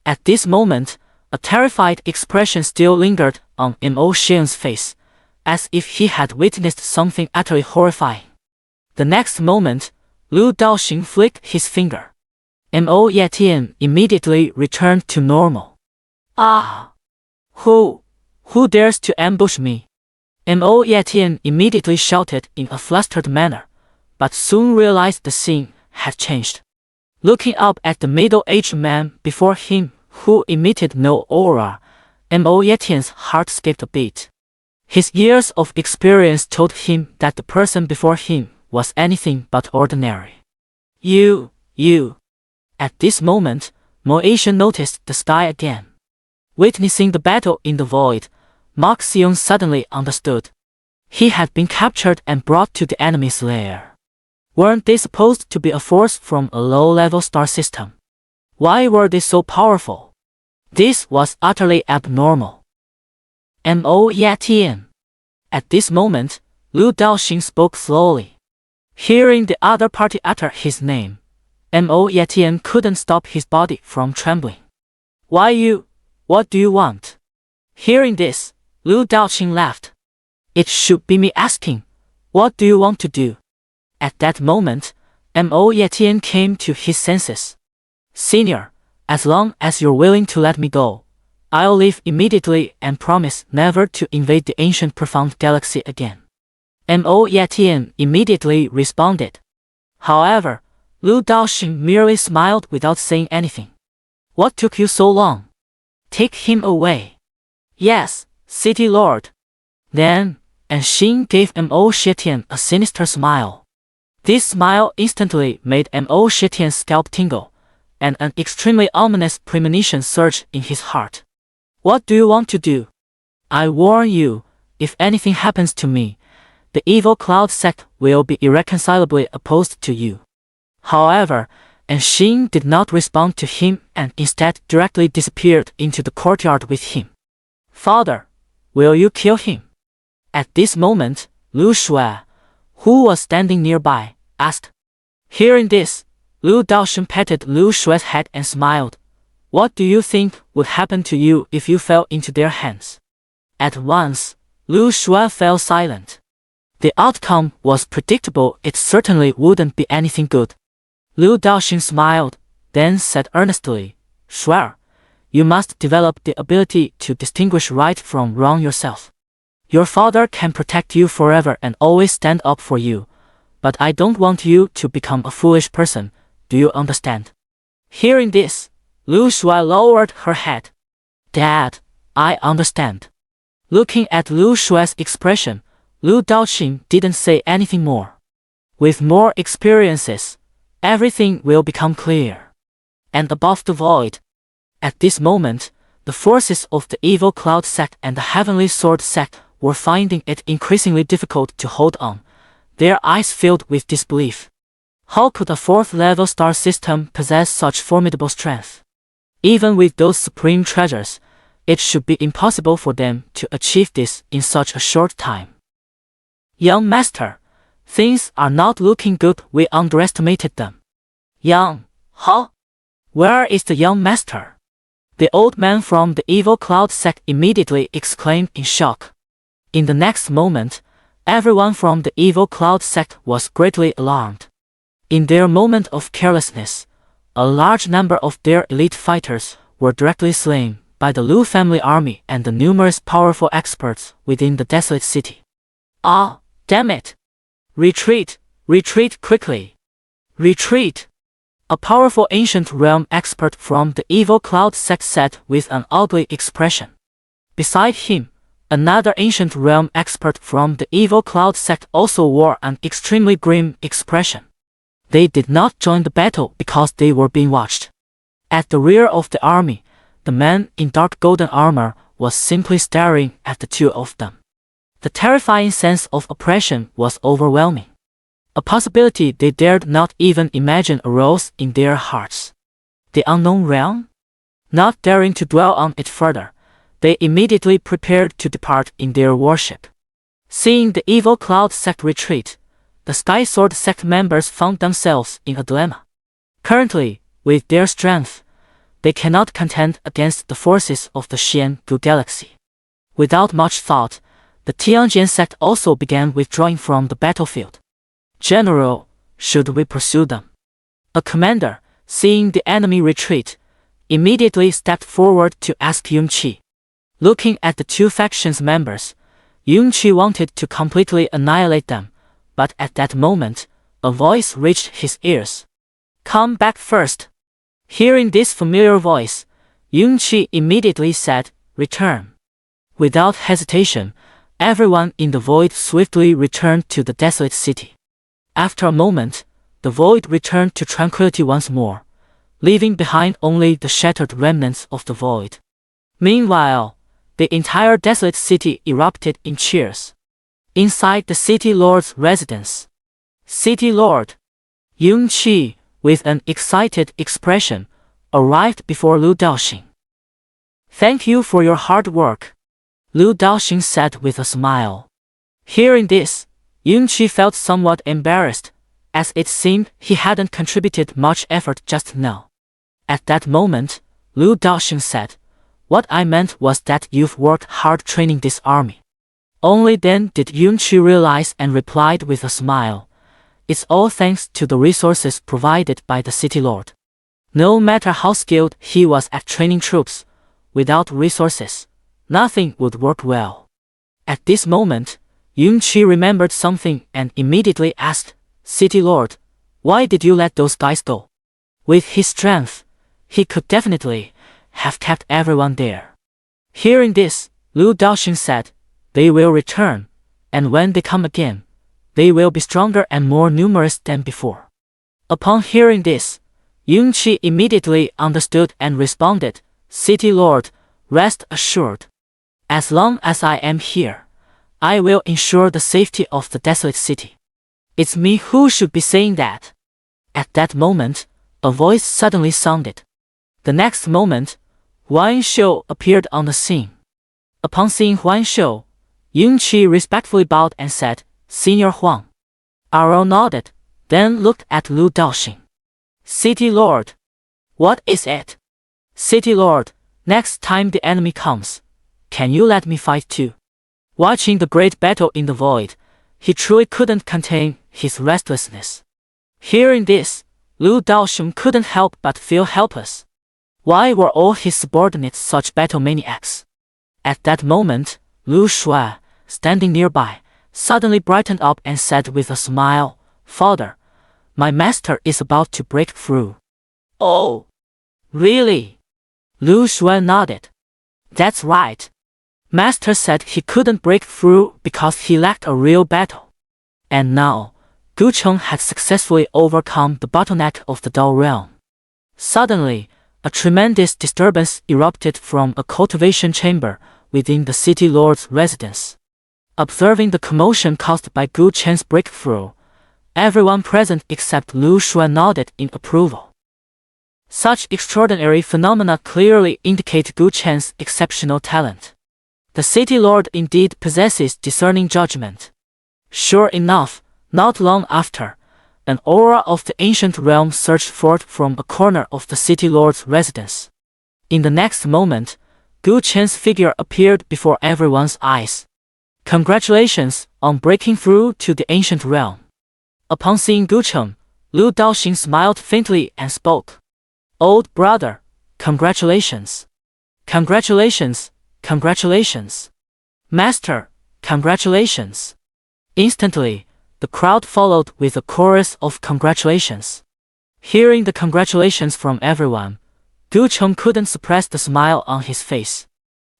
At this moment, a terrified expression still lingered on Mo Shitian's face, as if he had witnessed something utterly horrifying. The next moment, Liu Daoxing flicked his finger. Mo Shitian immediately returned to normal. "Ah! Who dares to ambush me?" Mo Shitian immediately shouted in a flustered manner, but soon realized the scene had changed. Looking up at the middle-aged man before him, who emitted no aura, Mo Shitian's heart skipped a beat. His years of experience told him that the person before him was anything but ordinary. You. At this moment, Mo Shitian noticed the sky again. Witnessing the battle in the void, Mark Xiong suddenly understood. He had been captured and brought to the enemy's lair. Weren't they supposed to be a force from a low-level star system? Why were they so powerful? This was utterly abnormal. Mo Shitian. At this moment, Liu Daoxing spoke slowly. Hearing the other party utter his name, Mo Shitian couldn't stop his body from trembling. "Why you? What do you want?" Hearing this, Liu Daoxing laughed. "It should be me asking, what do you want to do?" At that moment, Mo Shitian came to his senses. "Senior, as long as you're willing to let me go, I'll leave immediately and promise never to invade the ancient profound galaxy again." Mo Shitian immediately responded. However, Liu Daoxing merely smiled without saying anything. "What took you so long?" "Take him away." "Yes, City Lord." Then, Anxing gave Mo Shitian a sinister smile. This smile instantly made Mo Shitian's scalp tingle, and an extremely ominous premonition surged in his heart. "What do you want to do?" "I warn you, if anything happens to me, the Evil Cloud sect will be irreconcilably opposed to you." However, Anxing did not respond to him and instead directly disappeared into the courtyard with him. "Father, will you kill him?" At this moment, Liu Shui, who was standing nearby, asked. Hearing this, Liu Daoxing patted Liu Shui's head and smiled. "What do you think would happen to you if you fell into their hands?" At once, Liu Shui fell silent. The outcome was predictable. It certainly wouldn't be anything good. Liu Daoxing smiled, then said earnestly, "Shui, you must develop the ability to distinguish right from wrong yourself. Your father can protect you forever and always stand up for you, but I don't want you to become a foolish person, do you understand?" Hearing this, Liu Shui lowered her head. "Dad, I understand." Looking at Liu Shui's expression, Liu Daoxing didn't say anything more. With more experiences, everything will become clear. And above the void, at this moment, the forces of the Evil Cloud sect and the Heavenly Sword sect were finding it increasingly difficult to hold on, their eyes filled with disbelief. How could a fourth-level star system possess such formidable strength? Even with those supreme treasures, it should be impossible for them to achieve this in such a short time. "Young master, things are not looking good. We underestimated them." "Young? Huh? Where is the young master?" The old man from the Evil Cloud sect immediately exclaimed in shock. In the next moment, everyone from the Evil Cloud sect was greatly alarmed. In their moment of carelessness, a large number of their elite fighters were directly slain by the Lu family army and the numerous powerful experts within the desolate city. Ah, damn it! Retreat! Retreat quickly! Retreat! A powerful ancient realm expert from the evil cloud sect said with an ugly expression. Beside him, another ancient realm expert from the evil cloud sect also wore an extremely grim expression. They did not join the battle because they were being watched. At the rear of the army, the man in dark golden armor was simply staring at the two of them. The terrifying sense of oppression was overwhelming. A possibility they dared not even imagine arose in their hearts. The unknown realm? Not daring to dwell on it further, they immediately prepared to depart in their worship. Seeing the evil cloud sect retreat, the Sky Sword sect members found themselves in a dilemma. Currently, with their strength, they cannot contend against the forces of the Xiangu galaxy. Without much thought, the Tianjian sect also began withdrawing from the battlefield. General, should we pursue them? A commander, seeing the enemy retreat, immediately stepped forward to ask Yunqi. Looking at the two factions members, Yunqi wanted to completely annihilate them, but at that moment, a voice reached his ears. Come back first. Hearing this familiar voice, Yunqi immediately said, Return. Without hesitation, everyone in the void swiftly returned to the desolate city. After a moment, the void returned to tranquility once more, leaving behind only the shattered remnants of the void. Meanwhile, the entire desolate city erupted in cheers. Inside the city lord's residence, City Lord Yunqi, with an excited expression, arrived before Lu Daoxing. Thank you for your hard work, Lu Daoxing said with a smile. Hearing this, Yunqi felt somewhat embarrassed, as it seemed he hadn't contributed much effort just now. At that moment, Lu Daoxing said, What I meant was that you've worked hard training this army. Only then did Yunqi realize and replied with a smile, It's all thanks to the resources provided by the City Lord. No matter how skilled he was at training troops, without resources, nothing would work well. At this moment, Yunqi remembered something and immediately asked, City Lord, why did you let those guys go? With his strength, he could definitely have kept everyone there. Hearing this, Lu Daoxing said, They will return, and when they come again, they will be stronger and more numerous than before. Upon hearing this, Yunqi immediately understood and responded, City Lord, rest assured. As long as I am here, I will ensure the safety of the desolate city. It's me who should be saying that. At that moment, a voice suddenly sounded. The next moment, Huan Shou appeared on the scene. Upon seeing Huan Shou, Yunqi respectfully bowed and said, Senior Huang. Arrow nodded, then looked at Lu Daoxing. City Lord. What is it? City Lord, next time the enemy comes, can you let me fight too? Watching the great battle in the void, he truly couldn't contain his restlessness. Hearing this, Lu Daoxing couldn't help but feel helpless. Why were all his subordinates such battle maniacs? At that moment, Lu Shui, standing nearby, suddenly brightened up and said with a smile, Father, my master is about to break through. Oh, really? Lu Shui nodded. That's right. Master said he couldn't break through because he lacked a real battle. And now, Gu Cheng had successfully overcome the bottleneck of the Dao realm. Suddenly, a tremendous disturbance erupted from a cultivation chamber within the city lord's residence. Observing the commotion caused by Gu Chen's breakthrough, everyone present except Lu Shui nodded in approval. Such extraordinary phenomena clearly indicate Gu Chen's exceptional talent. The city lord indeed possesses discerning judgment. Sure enough, not long after, an aura of the ancient realm surged forth from a corner of the city lord's residence. In the next moment, Gu Chen's figure appeared before everyone's eyes. Congratulations on breaking through to the ancient realm. Upon seeing Gu Cheng, Lu Daoxing smiled faintly and spoke. Old brother, congratulations. Congratulations, congratulations. Master, congratulations. Instantly, the crowd followed with a chorus of congratulations. Hearing the congratulations from everyone, Du Cheng couldn't suppress the smile on his face.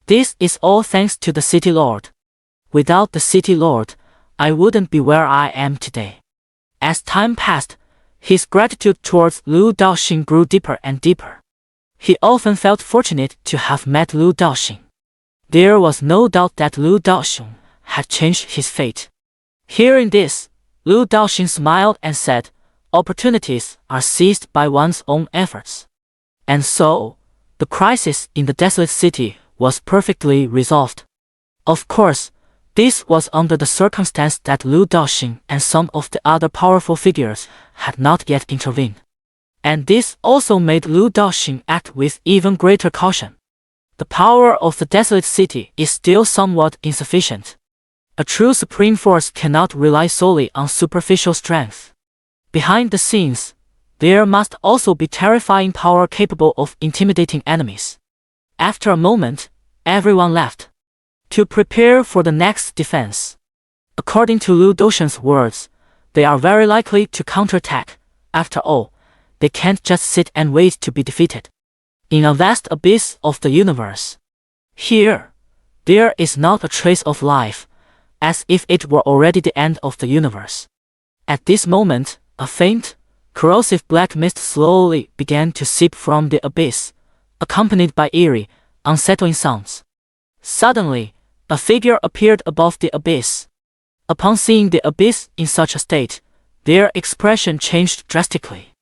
This is all thanks to the City Lord. Without the City Lord, I wouldn't be where I am today. As time passed, his gratitude towards Lu Daoxing grew deeper and deeper. He often felt fortunate to have met Lu Daoxing. There was no doubt that Lu Daoxing had changed his fate. Hearing this, Lu Daoxing smiled and said, "Opportunities are seized by one's own efforts." And so, the crisis in the desolate city was perfectly resolved. Of course, this was under the circumstance that Lu Daoxing and some of the other powerful figures had not yet intervened. And this also made Lu Daoxing act with even greater caution. The power of the desolate city is still somewhat insufficient. A true supreme force cannot rely solely on superficial strength. Behind the scenes, there must also be terrifying power capable of intimidating enemies. After a moment, everyone left to prepare for the next defense. According to Lu Daoxing's words, they are very likely to counterattack. After all, they can't just sit and wait to be defeated. In a vast abyss of the universe, here, there is not a trace of life, as if it were already the end of the universe. At this moment, a faint, corrosive black mist slowly began to seep from the abyss, accompanied by eerie, unsettling sounds. Suddenly, a figure appeared above the abyss. Upon seeing the abyss in such a state, their expression changed drastically.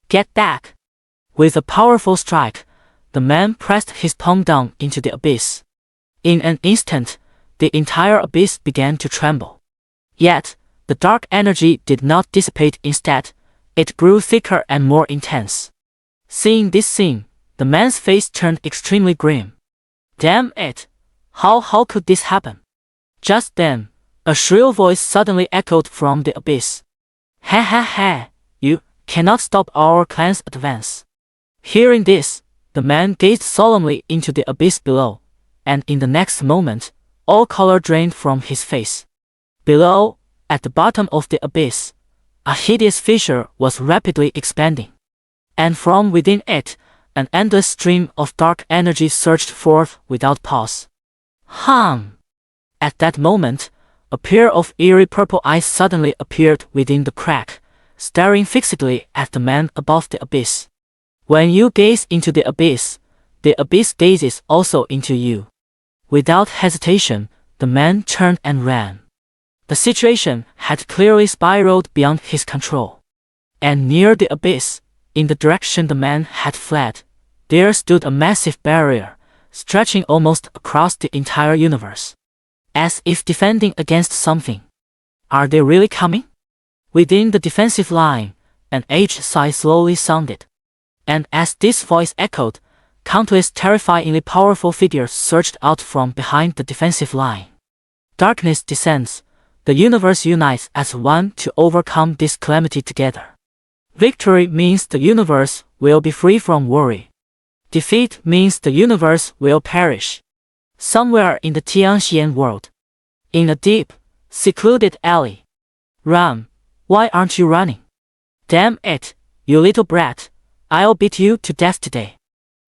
"Get back!" With a powerful strike, the man pressed his palm down into the abyss. In an instant, the entire abyss began to tremble. Yet, the dark energy did not dissipate. Instead, it grew thicker and more intense. Seeing this scene, the man's face turned extremely grim. "Damn it! How could this happen?" Just then, a shrill voice suddenly echoed from the abyss. "Ha ha ha! You cannot stop our clan's advance." Hearing this, the man gazed solemnly into the abyss below, and in the next moment, all color drained from his face. Below, at the bottom of the abyss, a hideous fissure was rapidly expanding. And from within it, an endless stream of dark energy surged forth without pause. At that moment, a pair of eerie purple eyes suddenly appeared within the crack, staring fixedly at the man above the abyss. When you gaze into the abyss gazes also into you. Without hesitation, the man turned and ran. The situation had clearly spiraled beyond his control. And near the abyss, in the direction the man had fled, there stood a massive barrier, stretching almost across the entire universe, as if defending against something. Are they really coming? Within the defensive line, an aged sigh slowly sounded. And as this voice echoed, countless terrifyingly powerful figures surged out from behind the defensive line. Darkness descends, the universe unites as one to overcome this calamity together. Victory means the universe will be free from worry. Defeat means the universe will perish. Somewhere in the Xianxia world, in a deep, secluded alley. Run! Why aren't you running? Damn it, you little brat! I'll beat you to death today.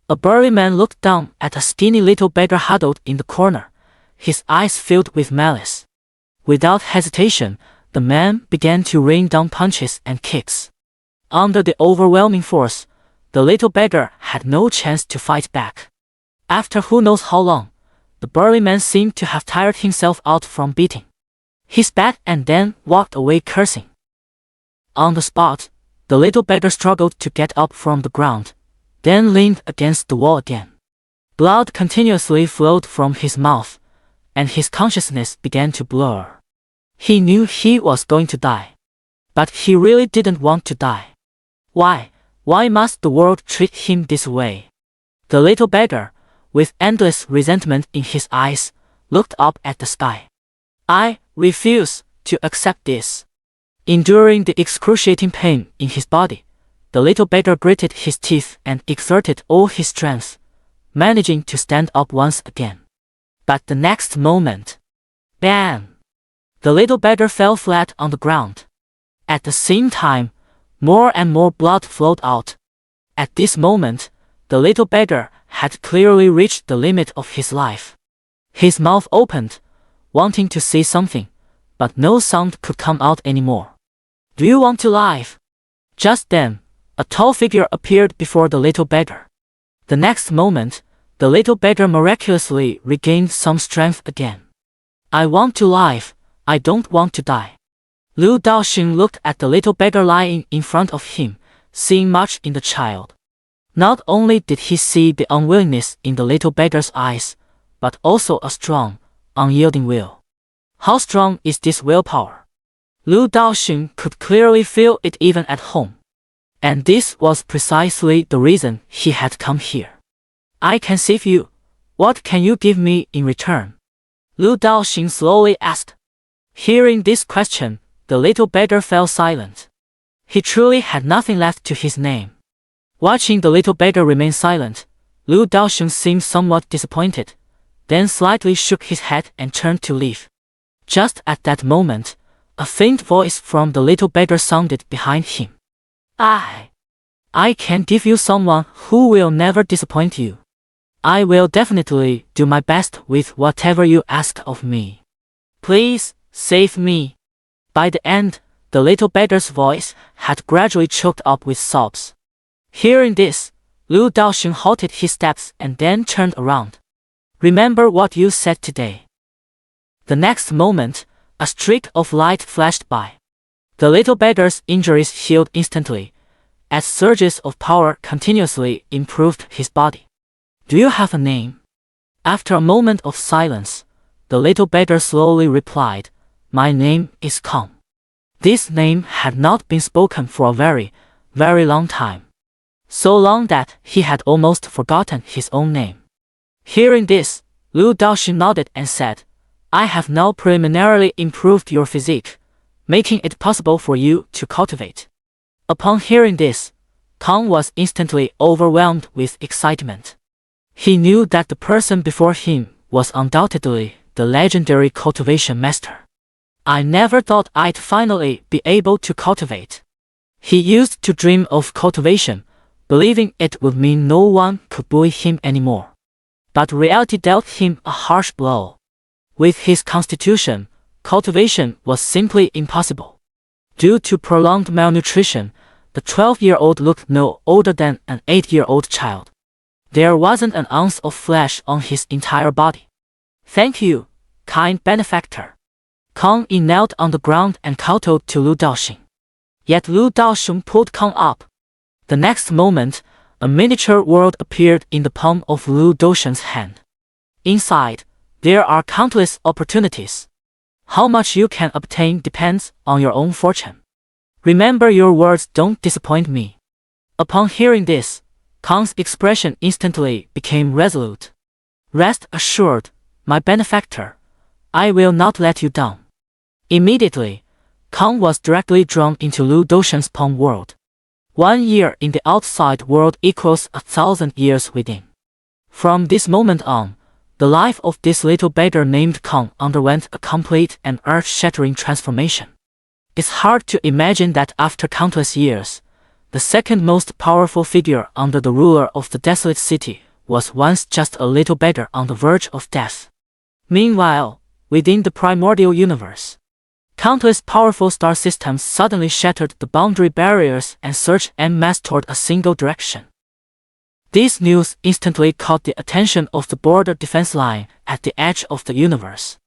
A burly man looked down at a skinny little beggar huddled in the corner, his eyes filled with malice. Without hesitation, the man began to rain down punches and kicks. Under the overwhelming force, the little beggar had no chance to fight back. After who knows how long, the burly man seemed to have tired himself out from beating. He spat and then walked away cursing. On the spot, the little beggar struggled to get up from the ground, then leaned against the wall again. Blood continuously flowed from his mouth, and his consciousness began to blur. He knew he was going to die. But he really didn't want to die. Why must the world treat him this way? The little beggar, with endless resentment in his eyes, looked up at the sky. "I refuse to accept this." Enduring the excruciating pain in his body, the little beggar gritted his teeth and exerted all his strength, managing to stand up once again. But the next moment, bam! The little beggar fell flat on the ground. At the same time, more and more blood flowed out. At this moment, the little beggar had clearly reached the limit of his life. His mouth opened, wanting to say something, but no sound could come out anymore. "Do you want to live?" Just then, a tall figure appeared before the little beggar. The next moment, the little beggar miraculously regained some strength again. "I want to live, I don't want to die." Lu Daoxing looked at the little beggar lying in front of him, seeing much in the child. Not only did he see the unwillingness in the little beggar's eyes, but also a strong, unyielding will. How strong is this willpower? Lu Daoxing could clearly feel it even at home. And this was precisely the reason he had come here. "I can save you. What can you give me in return?" Lu Daoxing slowly asked. Hearing this question, the little beggar fell silent. He truly had nothing left to his name. Watching the little beggar remain silent, Lu Daoxing seemed somewhat disappointed, then slightly shook his head and turned to leave. Just at that moment, a faint voice from the little beggar sounded behind him. I can give you someone who will never disappoint you. I will definitely do my best with whatever you ask of me. Please, save me." By the end, the little beggar's voice had gradually choked up with sobs. Hearing this, Lu Daoxing halted his steps and then turned around. "Remember what you said today." The next moment, a streak of light flashed by. The little beggar's injuries healed instantly, as surges of power continuously improved his body. "Do you have a name?" After a moment of silence, the little beggar slowly replied, "My name is Kong." This name had not been spoken for a very, very long time. So long that he had almost forgotten his own name. Hearing this, Lu Daoxing nodded and said, "I have now preliminarily improved your physique, making it possible for you to cultivate." Upon hearing this, Kong was instantly overwhelmed with excitement. He knew that the person before him was undoubtedly the legendary cultivation master. "I never thought I'd finally be able to cultivate." He used to dream of cultivation, believing it would mean no one could bully him anymore. But reality dealt him a harsh blow. With his constitution, cultivation was simply impossible. Due to prolonged malnutrition, the 12-year-old looked no older than an 8-year-old child. There wasn't an ounce of flesh on his entire body. "Thank you, kind benefactor." Kong knelt on the ground and kowtowed to Lu Daoxing. Yet Lu Daoxing pulled Kong up. The next moment, a miniature world appeared in the palm of Lu Daoxing's hand. Inside, there are countless opportunities. How much you can obtain depends on your own fortune. Remember your words don't disappoint me. Upon hearing this, Kong's expression instantly became resolute. "Rest assured, my benefactor, I will not let you down." Immediately, Kong was directly drawn into Lu Daoxing's palm world. 1 year in the outside world equals 1,000 years within. From this moment on, the life of this little beggar named Kong underwent a complete and earth-shattering transformation. It's hard to imagine that after countless years, the second most powerful figure under the ruler of the desolate city was once just a little beggar on the verge of death. Meanwhile, within the primordial universe, countless powerful star systems suddenly shattered the boundary barriers and surged en masse toward a single direction. This news instantly caught the attention of the border defense line at the edge of the universe.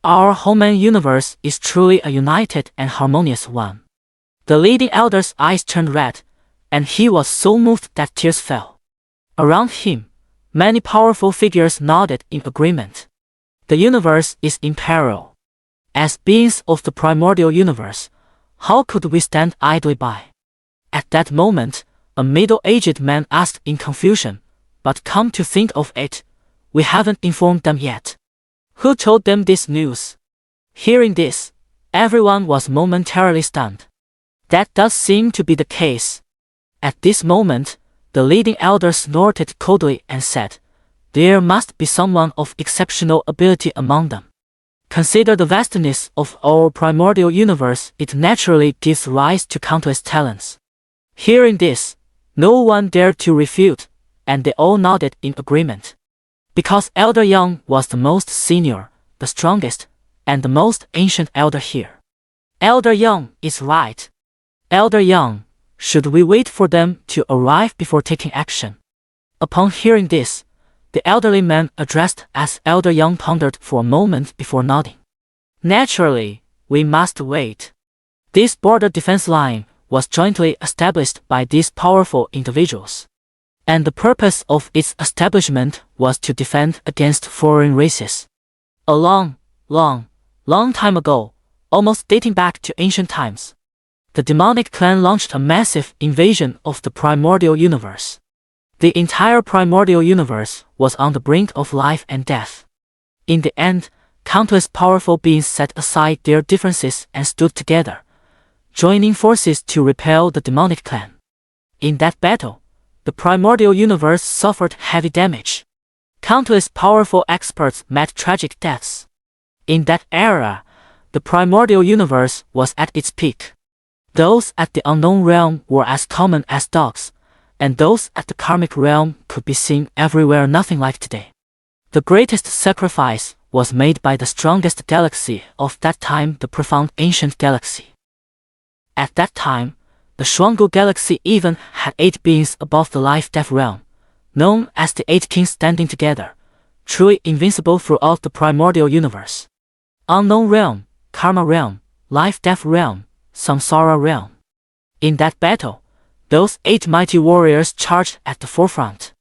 Our Homeland universe is truly a united and harmonious one. The leading elder's eyes turned red, and he was so moved that tears fell. Around him, many powerful figures nodded in agreement. The universe is in peril. As beings of the primordial universe, how could we stand idly by? At that moment, a middle-aged man asked in confusion, "But come to think of it, we haven't informed them yet. Who told them this news?" Hearing this, everyone was momentarily stunned. That does seem to be the case. At this moment, the leading elder snorted coldly and said, there must be someone of exceptional ability among them. Consider the vastness of our primordial universe, it naturally gives rise to countless talents. Hearing this, no one dared to refute, and they all nodded in agreement. Because Elder Yang was the most senior, the strongest, and the most ancient elder here. Elder Yang is right. Elder Yang, should we wait for them to arrive before taking action? Upon hearing this, the elderly man addressed as Elder Yang pondered for a moment before nodding. Naturally, we must wait. This border defense line was jointly established by these powerful individuals. And the purpose of its establishment was to defend against foreign races. A long time ago, almost dating back to ancient times, the demonic clan launched a massive invasion of the primordial universe. The entire primordial universe was on the brink of life and death. In the end, countless powerful beings set aside their differences and stood together, joining forces to repel the demonic clan. In that battle, the primordial universe suffered heavy damage. Countless powerful experts met tragic deaths. In that era, the primordial universe was at its peak. Those at the unknown realm were as common as dogs, and those at the karmic realm could be seen everywhere, nothing like today. The greatest sacrifice was made by the strongest galaxy of that time, the profound ancient galaxy. At that time, the Shuanggu galaxy even had 8 beings above the life-death realm, known as the 8 kings standing together, truly invincible throughout the primordial universe. Unknown realm, karma realm, life-death realm, samsara realm. In that battle, those 8 mighty warriors charged at the forefront.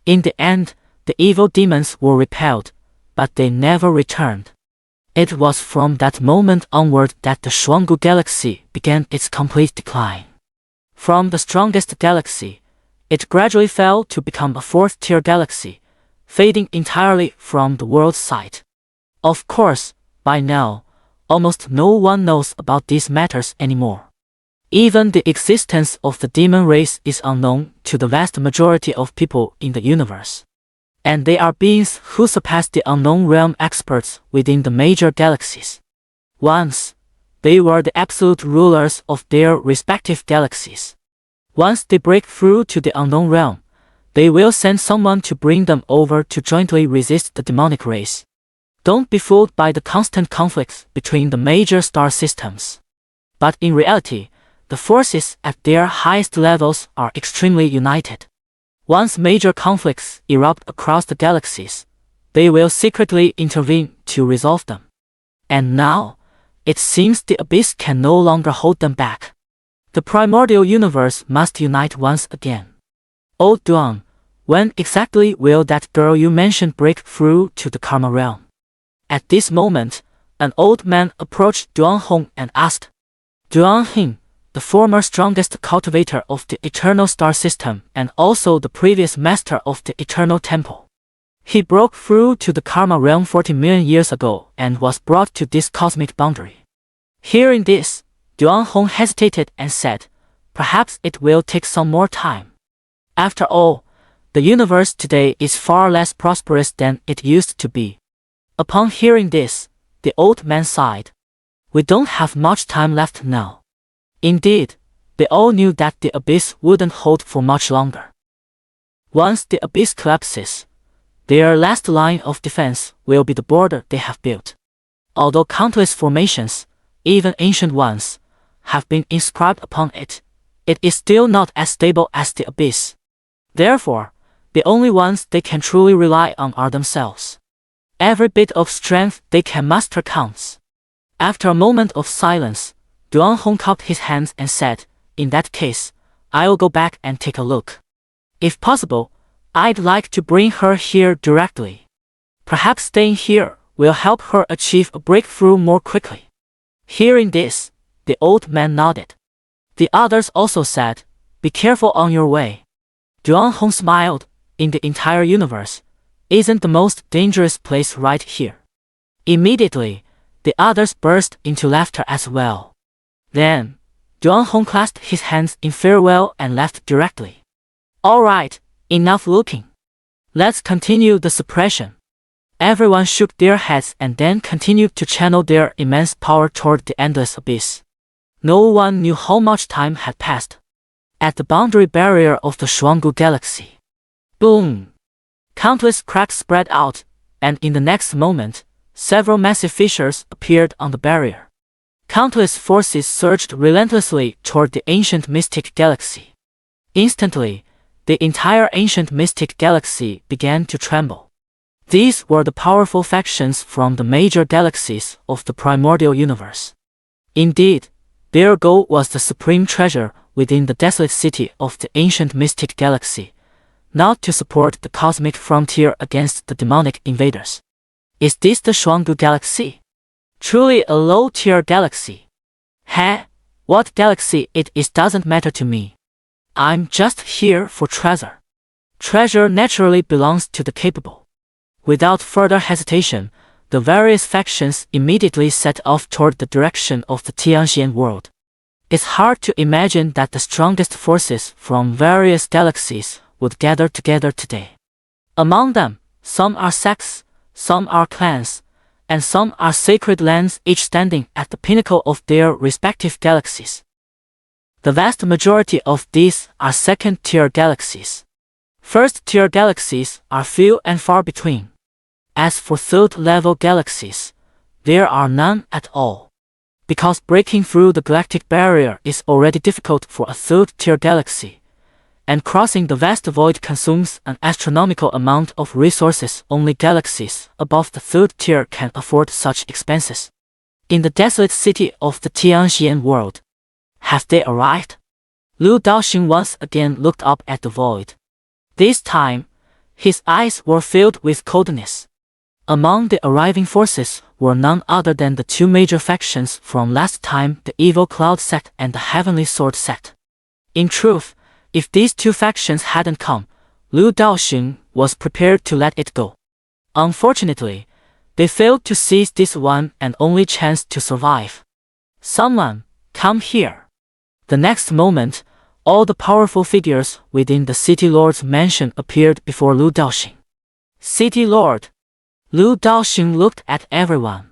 In the end, the evil demons were repelled, but they never returned. It was from that moment onward that the Shuanggu galaxy began its complete decline. From the strongest galaxy, it gradually fell to become a 4th-tier galaxy, fading entirely from the world's sight. Of course, by now, almost no one knows about these matters anymore. Even the existence of the demon race is unknown to the vast majority of people in the universe. And they are beings who surpass the unknown realm experts within the major galaxies. Once, they were the absolute rulers of their respective galaxies. Once they break through to the unknown realm, they will send someone to bring them over to jointly resist the demonic race. Don't be fooled by the constant conflicts between the major star systems. But in reality, the forces at their highest levels are extremely united. Once major conflicts erupt across the galaxies, they will secretly intervene to resolve them. And now, it seems the abyss can no longer hold them back. The primordial universe must unite once again. Old Duan, when exactly will that girl you mentioned break through to the karma realm? At this moment, an old man approached Duan Hong and asked. Duan Hing, the former strongest cultivator of the Eternal Star System and also the previous master of the Eternal Temple. He broke through to the karma realm 40 million years ago and was brought to this cosmic boundary. Hearing this, Duan Hong hesitated and said, perhaps it will take some more time. After all, the universe today is far less prosperous than it used to be. Upon hearing this, the old man sighed. We don't have much time left now. Indeed, they all knew that the abyss wouldn't hold for much longer. Once the abyss collapses, their last line of defense will be the border they have built. Although countless formations, even ancient ones, have been inscribed upon it, it is still not as stable as the abyss. Therefore, the only ones they can truly rely on are themselves. Every bit of strength they can muster counts. After a moment of silence, Duan Hong cupped his hands and said, in that case, I will go back and take a look. If possible, I'd like to bring her here directly. Perhaps staying here will help her achieve a breakthrough more quickly. Hearing this, the old man nodded. The others also said, be careful on your way. Duan Hong smiled. In the entire universe, isn't the most dangerous place right here? Immediately, the others burst into laughter as well. Then, Duan Hong clasped his hands in farewell and left directly. All right, enough looking. Let's continue the suppression. Everyone shook their heads and then continued to channel their immense power toward the endless abyss. No one knew how much time had passed. At the boundary barrier of the Shuanggu galaxy. Boom! Countless cracks spread out, and in the next moment, several massive fissures appeared on the barrier. Countless forces surged relentlessly toward the ancient mystic galaxy. Instantly, the entire ancient mystic galaxy began to tremble. These were the powerful factions from the major galaxies of the primordial universe. Indeed, their goal was the supreme treasure within the desolate city of the ancient mystic galaxy, not to support the cosmic frontier against the demonic invaders. Is this the Shuanggu galaxy? Truly a low-tier galaxy. Heh, what galaxy it is doesn't matter to me. I'm just here for treasure. Treasure naturally belongs to the capable. Without further hesitation, the various factions immediately set off toward the direction of the Xianxia world. It's hard to imagine that the strongest forces from various galaxies would gather together today. Among them, some are sects, some are clans, and some are sacred lands, each standing at the pinnacle of their respective galaxies. The vast majority of these are second-tier galaxies. First-tier galaxies are few and far between. As for third-level galaxies, there are none at all. Because breaking through the galactic barrier is already difficult for a third-tier galaxy, and crossing the vast void consumes an astronomical amount of resources, only galaxies above the third tier can afford such expenses. In the desolate city of the Xianxia world, have they arrived? Lu Daoxing once again looked up at the void. This time, his eyes were filled with coldness. Among the arriving forces were none other than the two major factions from last time, the Evil Cloud sect and the Heavenly Sword sect. In truth, if these two factions hadn't come, Lu Daoxing was prepared to let it go. Unfortunately, they failed to seize this one and only chance to survive. Someone, come here. The next moment, all the powerful figures within the City Lord's mansion appeared before Lu Daoxing. City Lord. Lu Daoxing looked at everyone.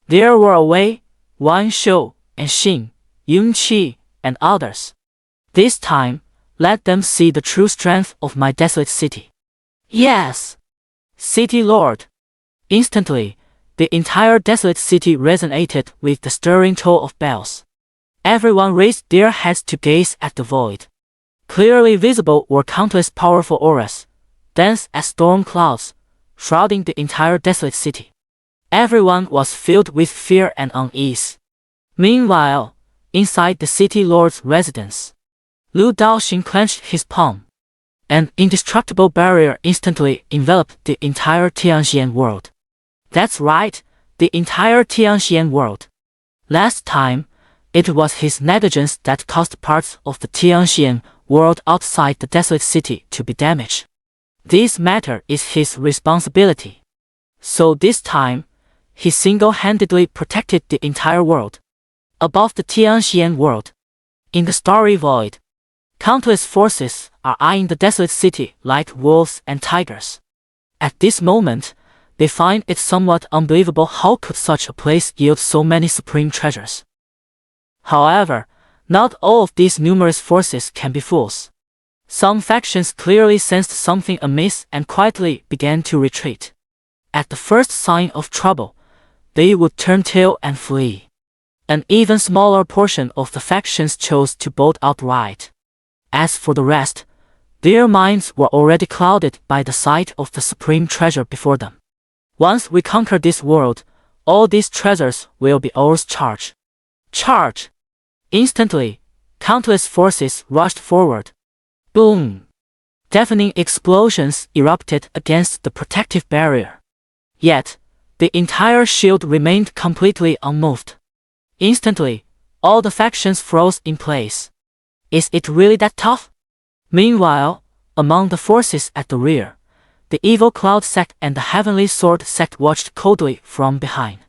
There were Wei, Wan Shou, and Xin, Yunqi, and others. This time, let them see the true strength of my desolate city. Yes! City Lord. Instantly, the entire desolate city resonated with the stirring toll of bells. Everyone raised their heads to gaze at the void. Clearly visible were countless powerful auras, dense as storm clouds, shrouding the entire desolate city. Everyone was filled with fear and unease. Meanwhile, inside the City Lord's residence, Lu Daoxing clenched his palm. An indestructible barrier instantly enveloped the entire Xianxia world. That's right, the entire Xianxia world. Last time, it was his negligence that caused parts of the Xianxia world outside the desolate city to be damaged. This matter is his responsibility. So this time, he single-handedly protected the entire world. Above the Xianxia world, in the starry void, countless forces are eyeing the desolate city like wolves and tigers. At this moment, they find it somewhat unbelievable how could such a place yield so many supreme treasures. However, not all of these numerous forces can be fools. Some factions clearly sensed something amiss and quietly began to retreat. At the first sign of trouble, they would turn tail and flee. An even smaller portion of the factions chose to bolt outright. As for the rest, their minds were already clouded by the sight of the supreme treasure before them. Once we conquer this world, all these treasures will be ours. Charge! Charge! Instantly, countless forces rushed forward. Boom! Deafening explosions erupted against the protective barrier. Yet, the entire shield remained completely unmoved. Instantly, all the factions froze in place. Is it really that tough? Meanwhile, among the forces at the rear, the Evil Cloud sect and the Heavenly Sword sect watched coldly from behind.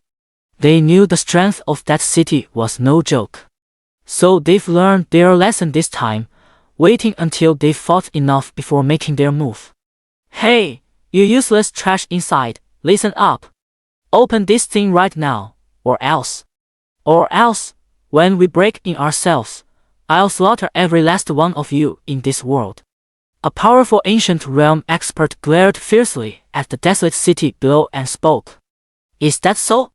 They knew the strength of that city was no joke. So they've learned their lesson this time, waiting until they've fought enough before making their move. Hey, You useless trash inside, listen up. Open this thing right now, or else. When we break in ourselves, I'll slaughter every last one of you in this world. A powerful ancient realm expert glared fiercely at the desolate city below and spoke. Is that so?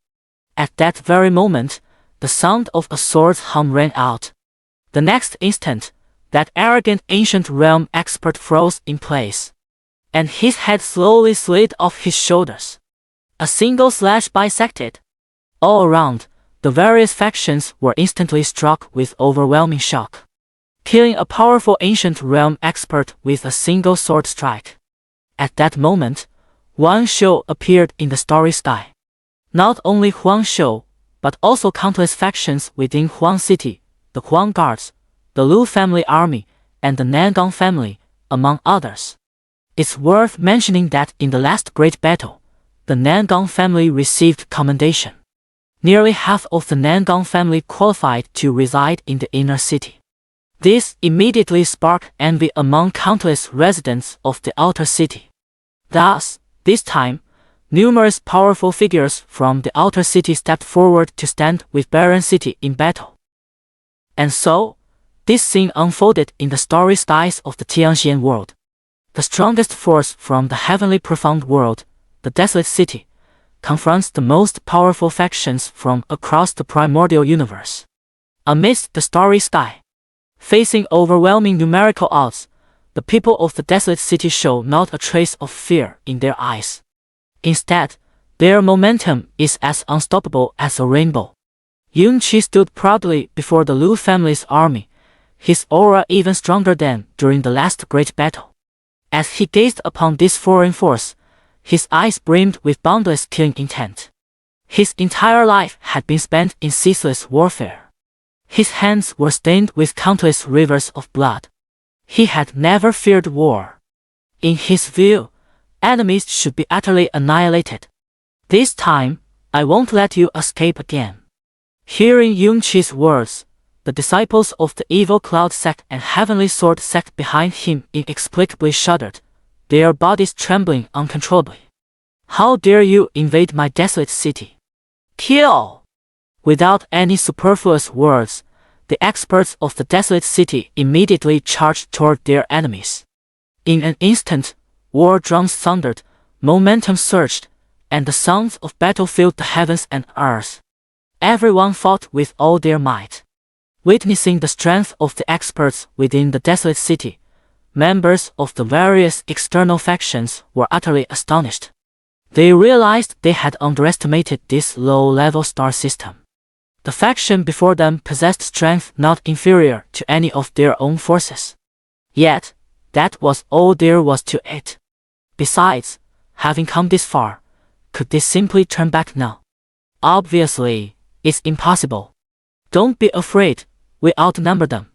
At that very moment, the sound of a sword's hum rang out. The next instant, that arrogant ancient realm expert froze in place, and his head slowly slid off his shoulders. A single slash bisected. All around, the various factions were instantly struck with overwhelming shock, killing a powerful ancient realm expert with a single sword strike. At that moment, Huang Shou appeared in the starry sky. Not only Huang Shou, but also countless factions within Huang City, the Huang Guards, the Lu family army, and the Nangong family, among others. It's worth mentioning that in the last great battle, the Nangong family received commendation. Nearly half of the Nangong family qualified to reside in the inner city. This immediately sparked envy among countless residents of the outer city. Thus, this time, numerous powerful figures from the outer city stepped forward to stand with Barren City in battle. And so, this scene unfolded in the starry skies of the Xianxia world. The strongest force from the heavenly profound world, the desolate city, confronts the most powerful factions from across the primordial universe. Amidst the starry sky, facing overwhelming numerical odds, the people of the desolate city show not a trace of fear in their eyes. Instead, their momentum is as unstoppable as a rainbow. Yunqi stood proudly before the Lu family's army, his aura even stronger than during the last great battle. As he gazed upon this foreign force, his eyes brimmed with boundless killing intent. His entire life had been spent in ceaseless warfare. His hands were stained with countless rivers of blood. He had never feared war. In his view, enemies should be utterly annihilated. This time, I won't let you escape again. Hearing Yunqi's words, the disciples of the evil cloud sect and heavenly sword sect behind him inexplicably shuddered, their bodies trembling uncontrollably. How dare you invade my desolate city? Kill! Without any superfluous words, the experts of the desolate city immediately charged toward their enemies. In an instant, war drums thundered, momentum surged, and the sounds of battle filled the heavens and earth. Everyone fought with all their might. Witnessing the strength of the experts within the desolate city, members of the various external factions were utterly astonished. They realized they had underestimated this low-level star system. The faction before them possessed strength not inferior to any of their own forces. Yet, that was all there was to it. Besides, having come this far, could they simply turn back now? Obviously, it's impossible. Don't be afraid, we outnumber them.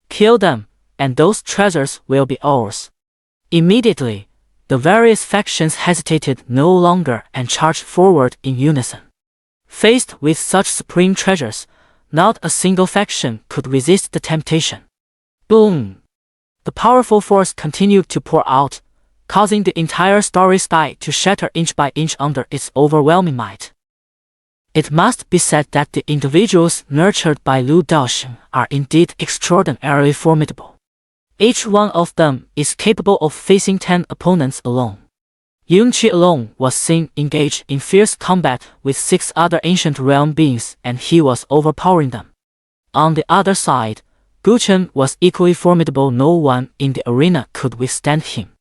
Kill them, and those treasures will be ours. Immediately, the various factions hesitated no longer and charged forward in unison. Faced with such supreme treasures, not a single faction could resist the temptation. Boom! The powerful force continued to pour out, causing the entire starry sky to shatter inch by inch under its overwhelming might. It must be said that the individuals nurtured by Lu Daosheng are indeed extraordinarily formidable. Each one of them is capable of facing 10 opponents alone. Yunqi alone was seen engaged in fierce combat with 6 other ancient realm beings, and he was overpowering them. On the other side, Guchen was equally formidable. No one in the arena could withstand him.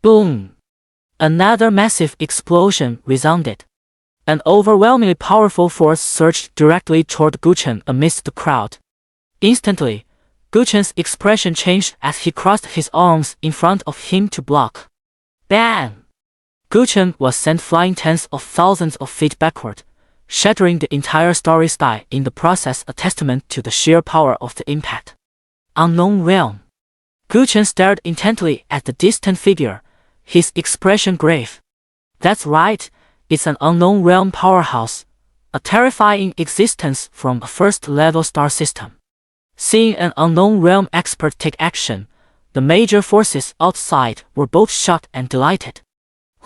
Boom! Another massive explosion resounded. An overwhelmingly powerful force surged directly toward Guchen amidst the crowd. Instantly, Guchen's expression changed as he crossed his arms in front of him to block. Bang! Guchen was sent flying tens of thousands of feet backward, shattering the entire starry sky, in the process a testament to the sheer power of the impact. Unknown realm. Guchen stared intently at the distant figure, his expression grave. That's right, it's an unknown realm powerhouse, a terrifying existence from a first-level star system. Seeing an unknown realm expert take action, the major forces outside were both shocked and delighted.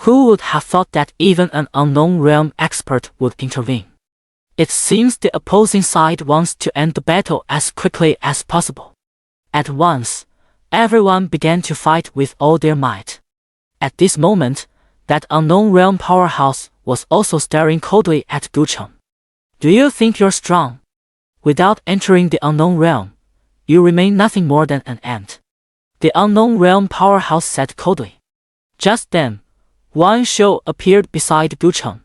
Who would have thought that even an unknown realm expert would intervene? It seems the opposing side wants to end the battle as quickly as possible. At once, everyone began to fight with all their might. At this moment, that unknown realm powerhouse was also staring coldly at Gucheng. Do you think you're strong? Without entering the unknown realm, you remain nothing more than an ant. The unknown realm powerhouse said coldly. Just then, Wang Shou appeared beside Gucheng.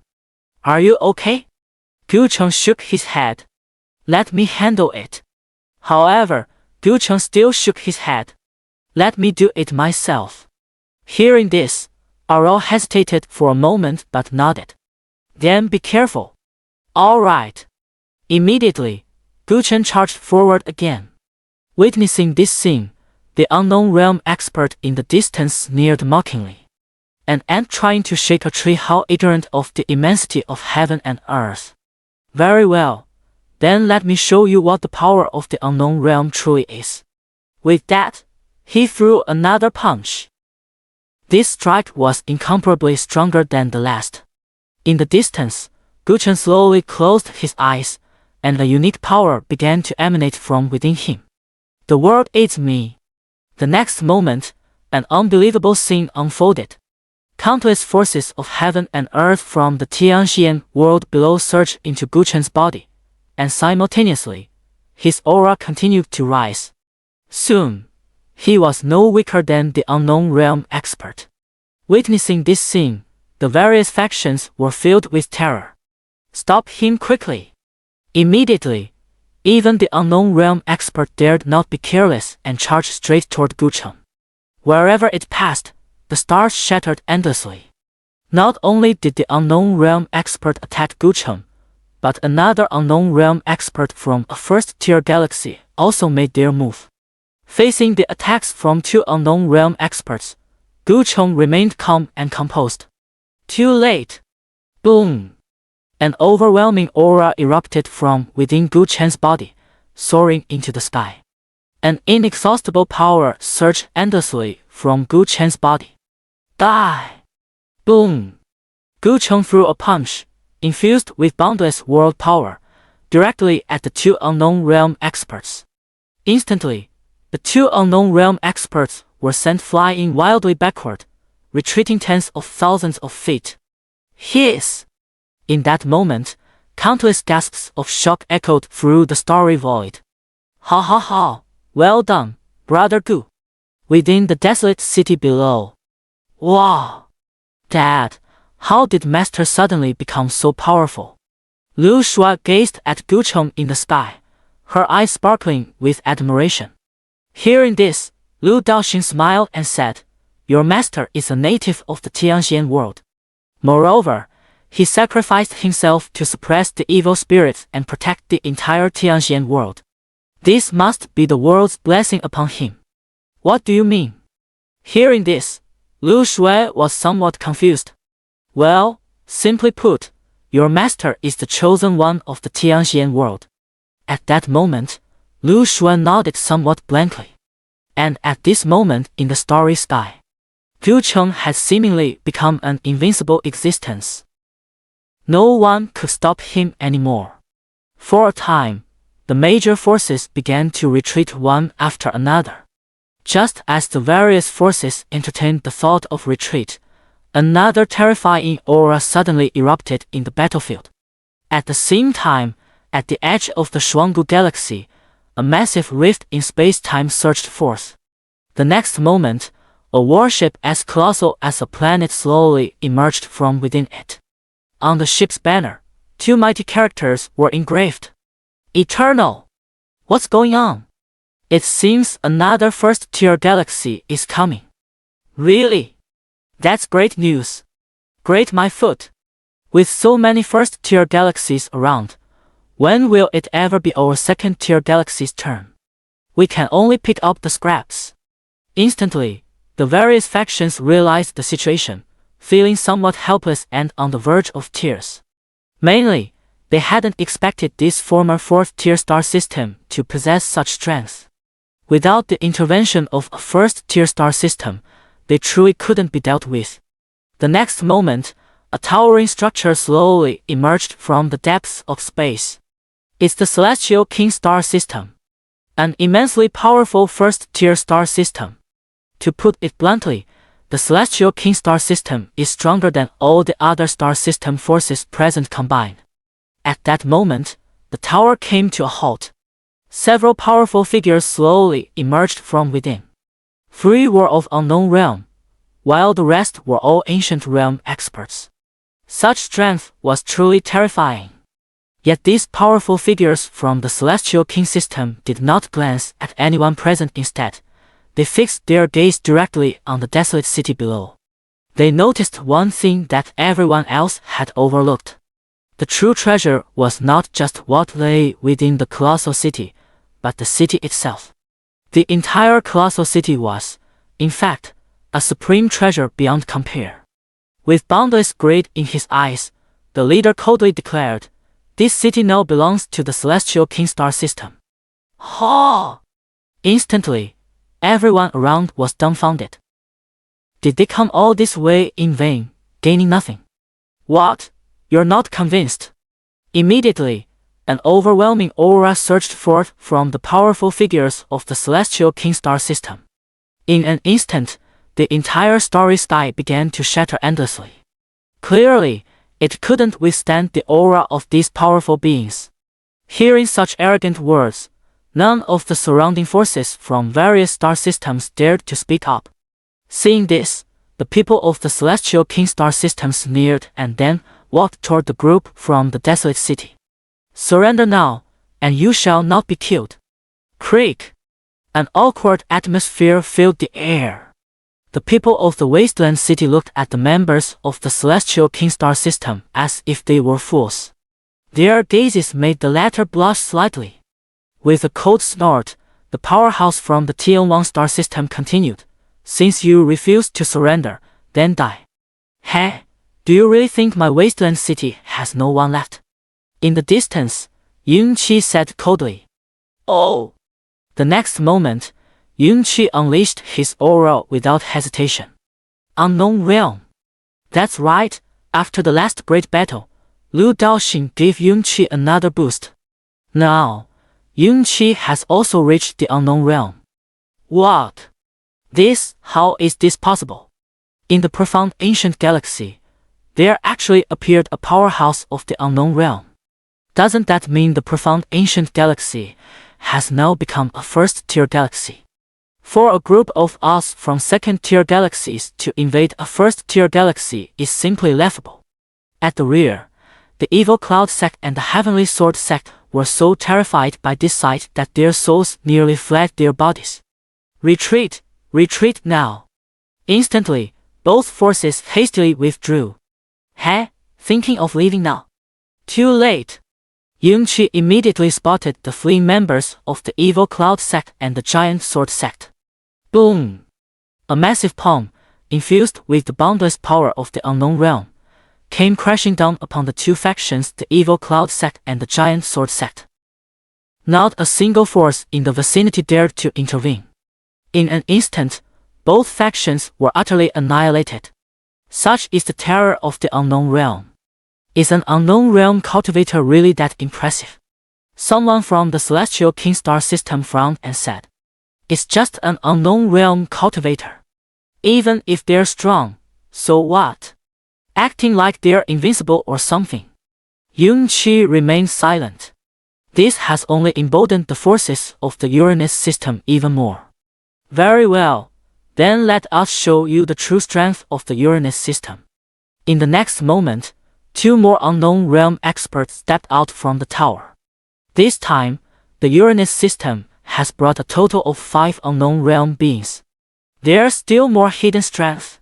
Are you okay? Gucheng shook his head. Let me handle it. However, Gucheng still shook his head. Let me do it myself. Hearing this, Aurel hesitated for a moment but nodded. Then be careful. All right. Immediately, Gucheng charged forward again. Witnessing this scene, the unknown realm expert in the distance sneered mockingly. An ant trying to shake a tree, how ignorant of the immensity of heaven and earth. Very well, then let me show you what the power of the unknown realm truly is. With that, he threw another punch. This strike was incomparably stronger than the last. In the distance, Gucheng slowly closed his eyes, and a unique power began to emanate from within him. The world aids me. The next moment, an unbelievable scene unfolded. Countless forces of heaven and earth from the Xianxia world below surged into Gucheng's body, and simultaneously, his aura continued to rise. Soon, he was no weaker than the unknown realm expert. Witnessing this scene, the various factions were filled with terror. Stop him quickly! Immediately, even the unknown realm expert dared not be careless and charged straight toward Gucheng. Wherever it passed, the stars shattered endlessly. Not only did the unknown realm expert attack Gucheng, but another unknown realm expert from a first-tier galaxy also made their move. Facing the attacks from two unknown realm experts, Gucheng remained calm and composed. Too late! Boom! An overwhelming aura erupted from within Gucheng's body, soaring into the sky. An inexhaustible power surged endlessly from Gucheng's body. Die! Boom! Gucheng threw a punch, infused with boundless world power, directly at the two unknown realm experts. Instantly, the two unknown realm experts were sent flying wildly backward, retreating tens of thousands of feet. Hiss! In that moment, countless gasps of shock echoed through the starry void. Ha ha ha! Well done, Brother Gu! Within the desolate city below. Wow! Dad, how did Master suddenly become so powerful? Lu Shua gazed at Gucheng in the sky, her eyes sparkling with admiration. Hearing this, Lu Daoxing smiled and said, Your master is a native of the Xianxia world. Moreover, he sacrificed himself to suppress the evil spirits and protect the entire Xianxia world. This must be the world's blessing upon him. What do you mean? Hearing this, Lu Shui was somewhat confused. Well, simply put, your master is the chosen one of the Xianxia world. At that moment, Lu Shui nodded somewhat blankly. And at this moment in the starry sky, Gucheng had seemingly become an invincible existence. No one could stop him anymore. For a time, the major forces began to retreat one after another. Just as the various forces entertained the thought of retreat, another terrifying aura suddenly erupted in the battlefield. At the same time, at the edge of the Shuanggu galaxy, a massive rift in space-time surged forth. The next moment, a warship as colossal as a planet slowly emerged from within it. On the ship's banner, two mighty characters were engraved. Eternal! What's going on? It seems another first-tier galaxy is coming. Really? That's great news. Great my foot. With so many first-tier galaxies around, when will it ever be our second-tier galaxy's turn? We can only pick up the scraps. Instantly, the various factions realized the situation, feeling somewhat helpless and on the verge of tears. Mainly, they hadn't expected this former fourth-tier star system to possess such strength. Without the intervention of a first-tier star system, they truly couldn't be dealt with. The next moment, a towering structure slowly emerged from the depths of space. It's the Celestial King Star System, an immensely powerful first-tier star system. To put it bluntly, the Celestial King Star System is stronger than all the other star system forces present combined. At that moment, the tower came to a halt. Several powerful figures slowly emerged from within. 3 were of unknown realm, while the rest were all ancient realm experts. Such strength was truly terrifying. Yet these powerful figures from the Celestial King System did not glance at anyone present. Instead, they fixed their gaze directly on the desolate city below. They noticed one thing that everyone else had overlooked. The true treasure was not just what lay within the colossal city, but the city itself. The entire colossal city was, in fact, a supreme treasure beyond compare. With boundless greed in his eyes, the leader coldly declared, "This city now belongs to the Celestial King Star System." Ha! Instantly, everyone around was dumbfounded. Did they come all this way in vain, gaining nothing? What? You're not convinced? Immediately, an overwhelming aura surged forth from the powerful figures of the Celestial King Star System. In an instant, the entire starry sky began to shatter endlessly. Clearly, it couldn't withstand the aura of these powerful beings. Hearing such arrogant words, none of the surrounding forces from various star systems dared to speak up. Seeing this, the people of the Celestial King Star System sneered and then walked toward the group from the desolate city. "Surrender now, and you shall not be killed." Creak! An awkward atmosphere filled the air. The people of the wasteland city looked at the members of the Celestial King Star System as if they were fools. Their gazes made the latter blush slightly. With a cold snort, the powerhouse from the Tianwang Star System continued, "Since you refuse to surrender, then die." "Heh, do you really think my wasteland city has no one left?" In the distance, Yunqi said coldly. "Oh!" The next moment, Yunqi unleashed his aura without hesitation. Unknown realm. That's right, after the last great battle, Lu Daoxing gave Yunqi another boost. Now, Yunqi has also reached the unknown realm. What? How is this possible? In the profound ancient galaxy, there actually appeared a powerhouse of the unknown realm. Doesn't that mean the profound ancient galaxy has now become a first-tier galaxy? For a group of us from second-tier galaxies to invade a first-tier galaxy is simply laughable. At the rear, the Evil Cloud sect and the Heavenly Sword sect were so terrified by this sight that their souls nearly fled their bodies. "Retreat! Retreat now!" Instantly, both forces hastily withdrew. "Heh, thinking of leaving now?" Too late. Yunqi immediately spotted the fleeing members of the Evil Cloud sect and the Giant Sword sect. Boom! A massive palm, infused with the boundless power of the unknown realm, came crashing down upon the two factions, the Evil Cloud sect and the Giant Sword sect. Not a single force in the vicinity dared to intervene. In an instant, both factions were utterly annihilated. Such is the terror of the unknown realm. Is an unknown realm cultivator really that impressive? Someone from the Celestial King Star System frowned and said, "It's just an unknown realm cultivator. Even if they're strong, so what? Acting like they're invincible or something." Yunqi remained silent. This has only emboldened the forces of the Uranus system even more. "Very well, then let us show you the true strength of the Uranus system." In the next moment, 2 more unknown realm experts stepped out from the tower. This time, the Uranus system has brought a total of 5 unknown realm beings. There's still more hidden strength.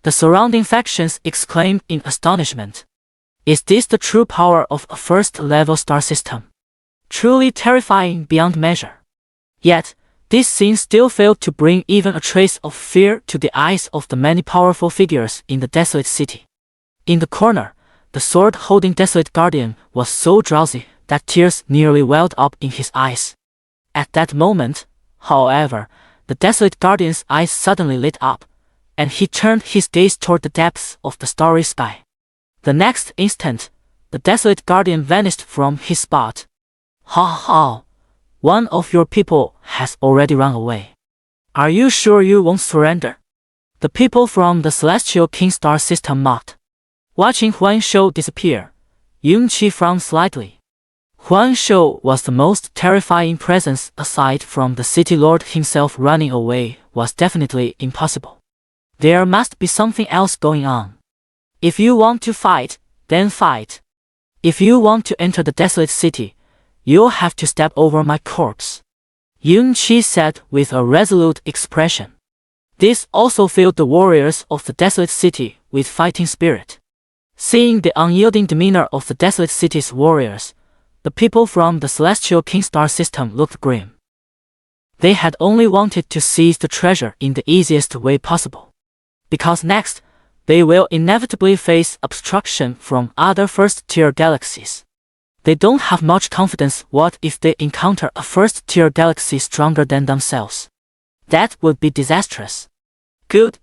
The surrounding factions exclaimed in astonishment. Is this the true power of a first-level star system? Truly terrifying beyond measure. Yet, this scene still failed to bring even a trace of fear to the eyes of the many powerful figures in the desolate city. In the corner, the sword-holding desolate guardian was so drowsy that tears nearly welled up in his eyes. At that moment, however, the desolate guardian's eyes suddenly lit up, and he turned his gaze toward the depths of the starry sky. The next instant, the desolate guardian vanished from his spot. Ha ha! One of your people has already run away. Are you sure you won't surrender? The people from the celestial king star system mocked. Watching Huan Shou disappear, Yunqi frowned slightly. Huan Shou was the most terrifying presence aside from the city lord himself. Running away was definitely impossible. There must be something else going on. If you want to fight, then fight. If you want to enter the desolate city, you'll have to step over my corpse, Yunqi said with a resolute expression. This also filled the warriors of the desolate city with fighting spirit. Seeing the unyielding demeanor of the desolate city's warriors, the people from the celestial king star system looked grim. They had only wanted to seize the treasure in the easiest way possible. Because next, they will inevitably face obstruction from other first-tier galaxies. They don't have much confidence. What if they encounter a first-tier galaxy stronger than themselves? That would be disastrous. Good,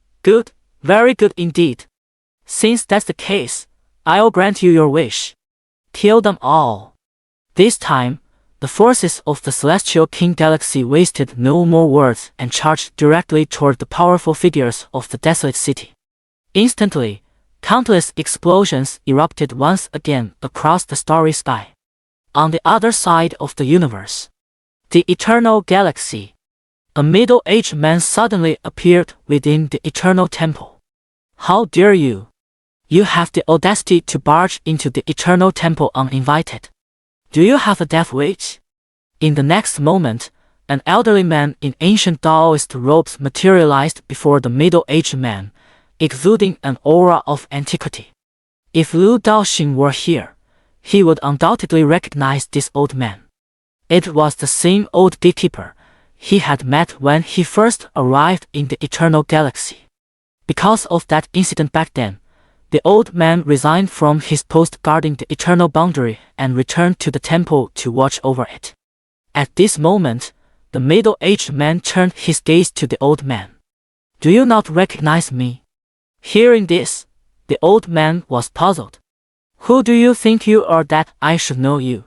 very good indeed. Since that's the case, I'll grant you your wish. Kill them all. This time, the forces of the Celestial King Galaxy wasted no more words and charged directly toward the powerful figures of the desolate city. Instantly, countless explosions erupted once again across the starry sky. On the other side of the universe, the Eternal Galaxy, a middle-aged man suddenly appeared within the Eternal Temple. How dare you! You have the audacity to barge into the Eternal Temple uninvited. Do you have a death wish? In the next moment, an elderly man in ancient Taoist robes materialized before the middle-aged man, exuding an aura of antiquity. If Lu Daoxing were here, he would undoubtedly recognize this old man. It was the same old gatekeeper he had met when he first arrived in the Eternal Galaxy. Because of that incident back then, the old man resigned from his post guarding the eternal boundary and returned to the temple to watch over it. At this moment, the middle-aged man turned his gaze to the old man. Do you not recognize me? Hearing this, the old man was puzzled. Who do you think you are that I should know you?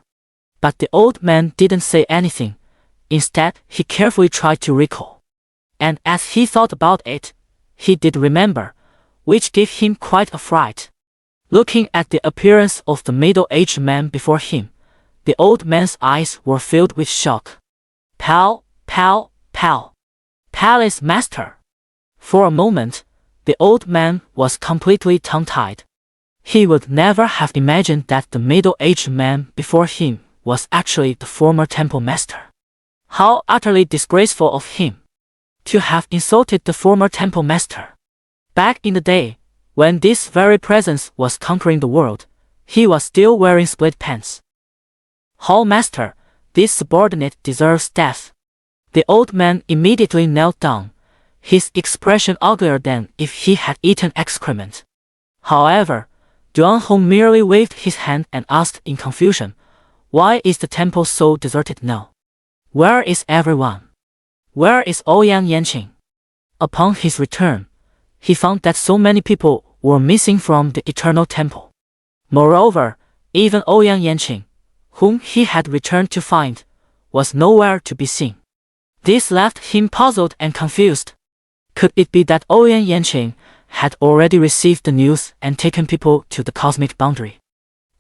But the old man didn't say anything. Instead, he carefully tried to recall. And as he thought about it, he did remember, which gave him quite a fright. Looking at the appearance of the middle-aged man before him, the old man's eyes were filled with shock. Pal, Palace Master. For a moment, the old man was completely tongue-tied. He would never have imagined that the middle-aged man before him was actually the former temple master. How utterly disgraceful of him to have insulted the former temple master. Back in the day, when this very presence was conquering the world, he was still wearing split pants. Hall Master, this subordinate deserves death. The old man immediately knelt down, his expression uglier than if he had eaten excrement. However, Duanhong merely waved his hand and asked in confusion, why is the temple so deserted now? Where is everyone? Where is Ouyang Yanqing? Upon his return, he found that so many people were missing from the Eternal Temple. Moreover, even Ouyang Yanqing, whom he had returned to find, was nowhere to be seen. This left him puzzled and confused. Could it be that Ouyang Yanqing had already received the news and taken people to the cosmic boundary?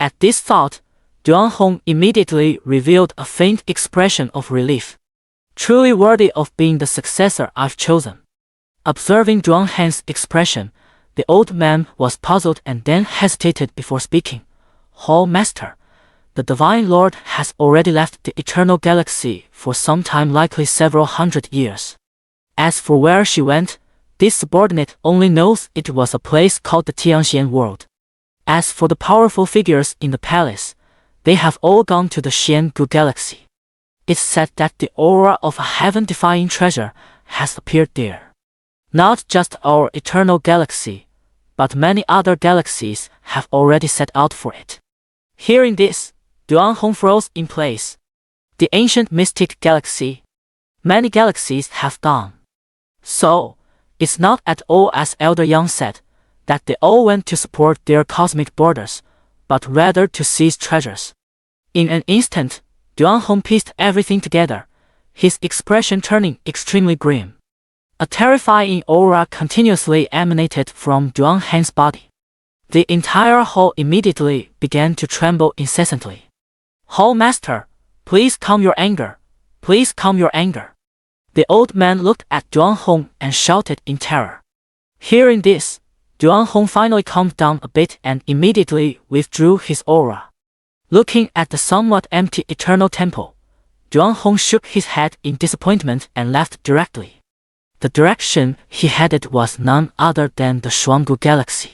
At this thought, Duanhong immediately revealed a faint expression of relief. Truly worthy of being the successor I've chosen. Observing Duanheng's expression, the old man was puzzled and then hesitated before speaking. Hall Master, the Divine Lord has already left the Eternal Galaxy for some time, likely several hundred years. As for where she went, this subordinate only knows it was a place called the Tianxian world. As for the powerful figures in the palace, they have all gone to the Xiangu Galaxy. It's said that the aura of a heaven-defying treasure has appeared there. Not just our Eternal Galaxy, but many other galaxies have already set out for it. Hearing this, Duanhong froze in place. The ancient mystic galaxy. Many galaxies have gone. So, It's not at all as Elder Yang said, that they all went to support their cosmic borders, but rather to seize treasures. In an instant, Duan Hong pieced everything together, his expression turning extremely grim. A terrifying aura continuously emanated from Duan Heng's body. The entire hall immediately began to tremble incessantly. "Hall Master, please calm your anger. Please calm your anger." The old man looked at Duan Hong and shouted in terror. Hearing this, Duan Hong finally calmed down a bit and immediately withdrew his aura. Looking at the somewhat empty eternal temple, Duan Hong shook his head in disappointment and left directly. The direction he headed was none other than the Shuanggu Galaxy.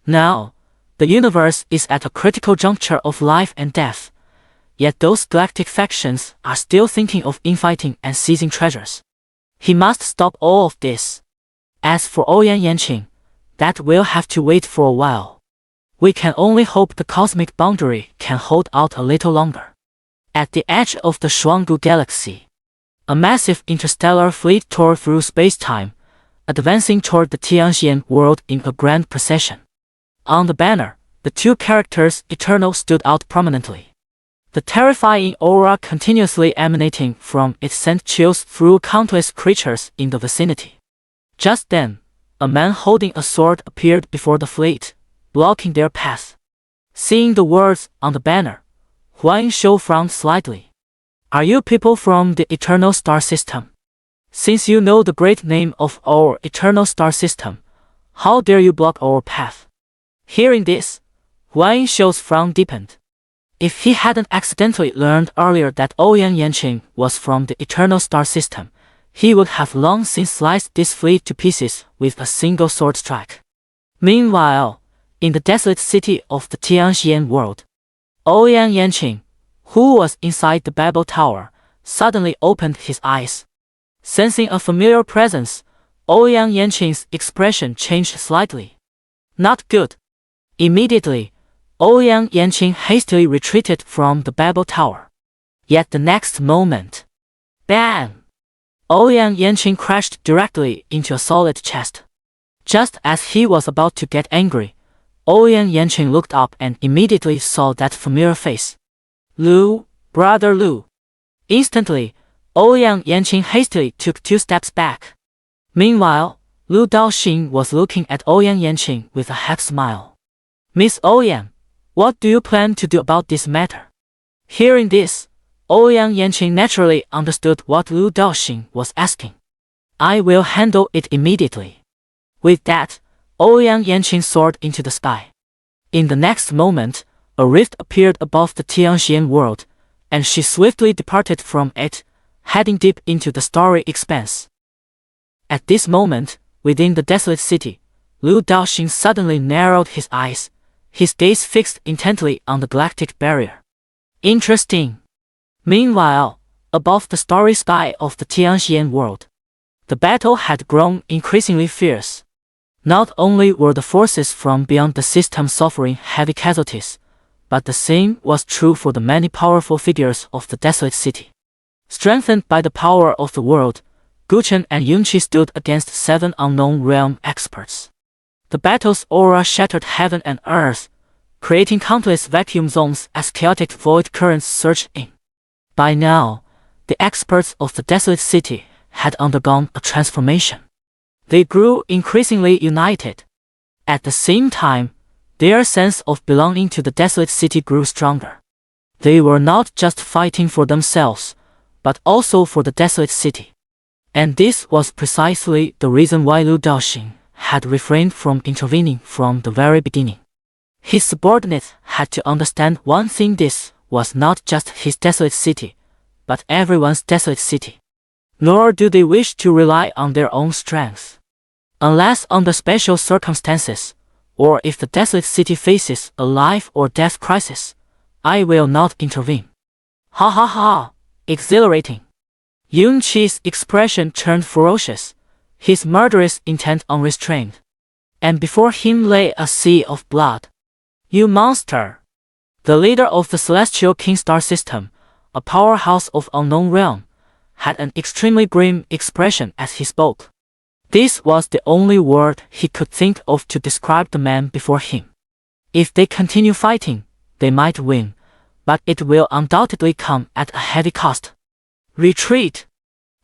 Now, the universe is at a critical juncture of life and death, yet those galactic factions are still thinking of infighting and seizing treasures. He must stop all of this. As for Ouyang Yanqing, that will have to wait for a while. We can only hope the cosmic boundary can hold out a little longer. At the edge of the Shuanggu Galaxy, a massive interstellar fleet tore through space-time, advancing toward the Xianxia world in a grand procession. On the banner, the two characters Eternal stood out prominently. The terrifying aura continuously emanating from it sent chills through countless creatures in the vicinity. Just then, a man holding a sword appeared before the fleet, blocking their path. Seeing the words on the banner, Huang Shou frowned slightly. "Are you people from the Eternal Star System? Since you know the great name of our Eternal Star System, how dare you block our path?" Hearing this, Huang Shou's frown deepened. If he hadn't accidentally learned earlier that Ouyang Yanqing was from the Eternal Star System, he would have long since sliced this fleet to pieces with a single sword strike. Meanwhile, in the desolate city of the Xianxia world, Ouyang Yanqing, who was inside the Babel Tower, suddenly opened his eyes. Sensing a familiar presence, Ouyang Yanqing's expression changed slightly. Not good. Immediately, Ouyang Yanqing hastily retreated from the Babel Tower. Yet the next moment, bam! Ouyang Yanqing crashed directly into a solid chest. Just as he was about to get angry, Ouyang Yanqing looked up and immediately saw that familiar face. "Lu, brother Lu." Instantly, Ouyang Yanqing hastily took 2 steps back. Meanwhile, Lu Daoxing was looking at Ouyang Yanqing with a half smile. "Miss Ouyang, what do you plan to do about this matter?" Hearing this, Ouyang Yanqing naturally understood what Lu Daoxing was asking. "I will handle it immediately." With that, Ouyang Yanqing soared into the sky. In the next moment, a rift appeared above the Xianxia world, and she swiftly departed from it, heading deep into the starry expanse. At this moment, within the desolate city, Lu Daoxing suddenly narrowed his eyes, his gaze fixed intently on the galactic barrier. Interesting. Meanwhile, above the starry sky of the Xianxia world, the battle had grown increasingly fierce. Not only were the forces from beyond the system suffering heavy casualties, but the same was true for the many powerful figures of the desolate city. Strengthened by the power of the world, Guchen and Yunqi stood against 7 unknown realm experts. The battle's aura shattered heaven and earth, creating countless vacuum zones as chaotic void currents surged in. By now, the experts of the desolate city had undergone a transformation. They grew increasingly united. At the same time, their sense of belonging to the desolate city grew stronger. They were not just fighting for themselves, but also for the desolate city. And this was precisely the reason why Lu Daoxing had refrained from intervening from the very beginning. His subordinates had to understand one thing: this was not just his desolate city, but everyone's desolate city. Nor do they wish to rely on their own strength. Unless under special circumstances, or if the desolate city faces a life or death crisis, I will not intervene. Ha ha ha, exhilarating. Yunqi's expression turned ferocious, his murderous intent unrestrained. And before him lay a sea of blood. "You monster!" The leader of the Celestial King Star System, a powerhouse of unknown realm, had an extremely grim expression as he spoke. This was the only word he could think of to describe the man before him. If they continue fighting, they might win, but it will undoubtedly come at a heavy cost. Retreat!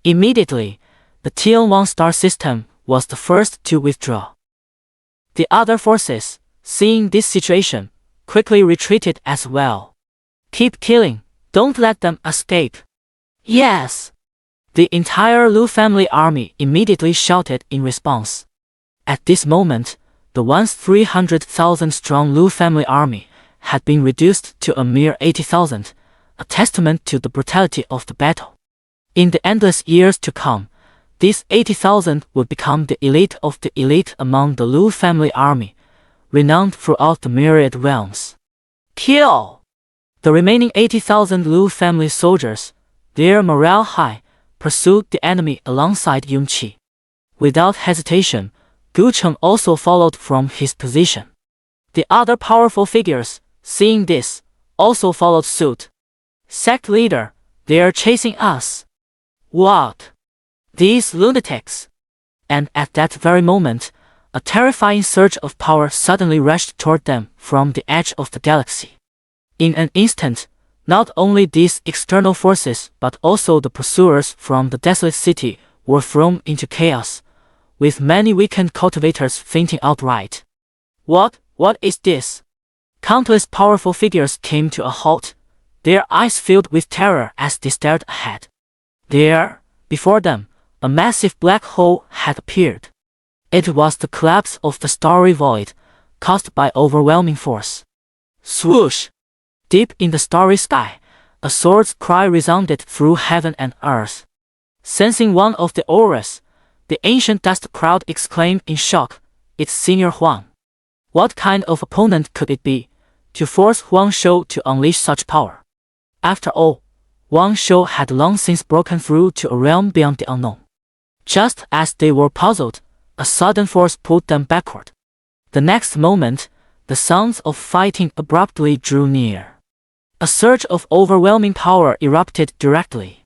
Immediately, the Tianwang star system was the first to withdraw. The other forces, seeing this situation, quickly retreated as well. Keep killing, don't let them escape. Yes! The entire Lu family army immediately shouted in response. At this moment, the once 300,000 strong Lu family army had been reduced to a mere 80,000, a testament to the brutality of the battle. In the endless years to come, these 80,000 would become the elite of the elite among the Lu family army, renowned throughout the myriad realms. Kill! The remaining 80,000 Lu family soldiers, their morale high, pursued the enemy alongside Yunqi. Without hesitation, Gu Cheng also followed from his position. The other powerful figures, seeing this, also followed suit. Sect leader, they are chasing us. What? These lunatics! And at that very moment, a terrifying surge of power suddenly rushed toward them from the edge of the galaxy. In an instant, not only these external forces but also the pursuers from the desolate city were thrown into chaos, with many weakened cultivators fainting outright. What is this? Countless powerful figures came to a halt, their eyes filled with terror as they stared ahead. There, before them, a massive black hole had appeared. It was the collapse of the starry void, caused by overwhelming force. Swoosh! Deep in the starry sky, a sword's cry resounded through heaven and earth. Sensing one of the auras, the ancient dust crowd exclaimed in shock, "It's Senior Huang." What kind of opponent could it be, to force Huang Shou to unleash such power? After all, Huang Shou had long since broken through to a realm beyond the unknown. Just as they were puzzled, a sudden force pulled them backward. The next moment, the sounds of fighting abruptly drew near. A surge of overwhelming power erupted directly.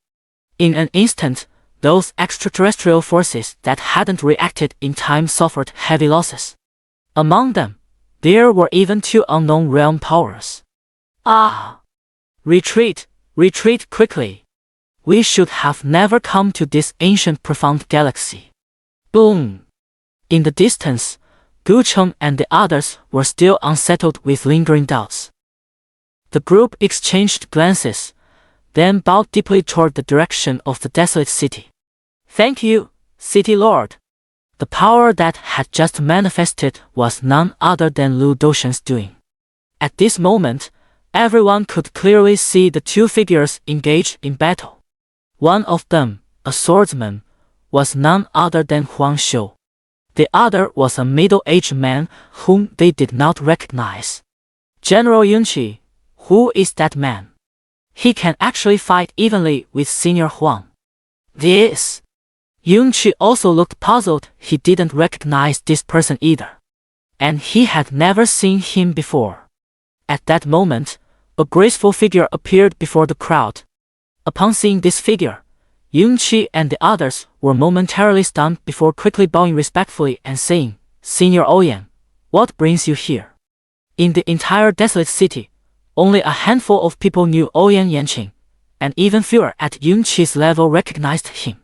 In an instant, those extraterrestrial forces that hadn't reacted in time suffered heavy losses. Among them, there were even two unknown realm powers. Ah! Retreat! Retreat quickly! We should have never come to this ancient profound galaxy. Boom! In the distance, Gu Cheng and the others were still unsettled with lingering doubts. The group exchanged glances, then bowed deeply toward the direction of the desolate city. Thank you, City Lord. The power that had just manifested was none other than Lu Doshen's doing. At this moment, everyone could clearly see the two figures engaged in battle. One of them, a swordsman, was none other than Huang Shou. The other was a middle-aged man whom they did not recognize. General Yunqi, who is that man? He can actually fight evenly with Senior Huang. This. Yunqi also looked puzzled. He didn't recognize this person either. And he had never seen him before. At that moment, a graceful figure appeared before the crowd. Upon seeing this figure, Yunqi and the others were momentarily stunned before quickly bowing respectfully and saying, "Senior Ouyang, what brings you here?" In the entire desolate city, only a handful of people knew Ouyang Yanqing, and even fewer at Yunqi's level recognized him.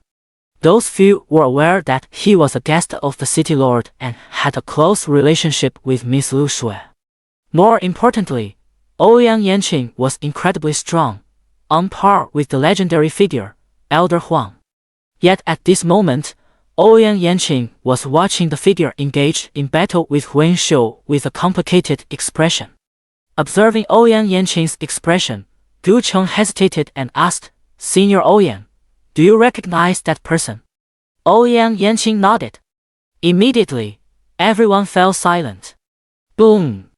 Those few were aware that he was a guest of the city lord and had a close relationship with Miss Lu Shui. More importantly, Ouyang Yanqing was incredibly strong, on par with the legendary figure, Elder Huang. Yet at this moment, Ouyang Yanqing was watching the figure engage in battle with Huang Shou with a complicated expression. Observing Ouyang Yanqing's expression, Gu Cheng hesitated and asked, "Senior Ouyang, do you recognize that person?" Ouyang Yanqing nodded. Immediately, everyone fell silent. Boom!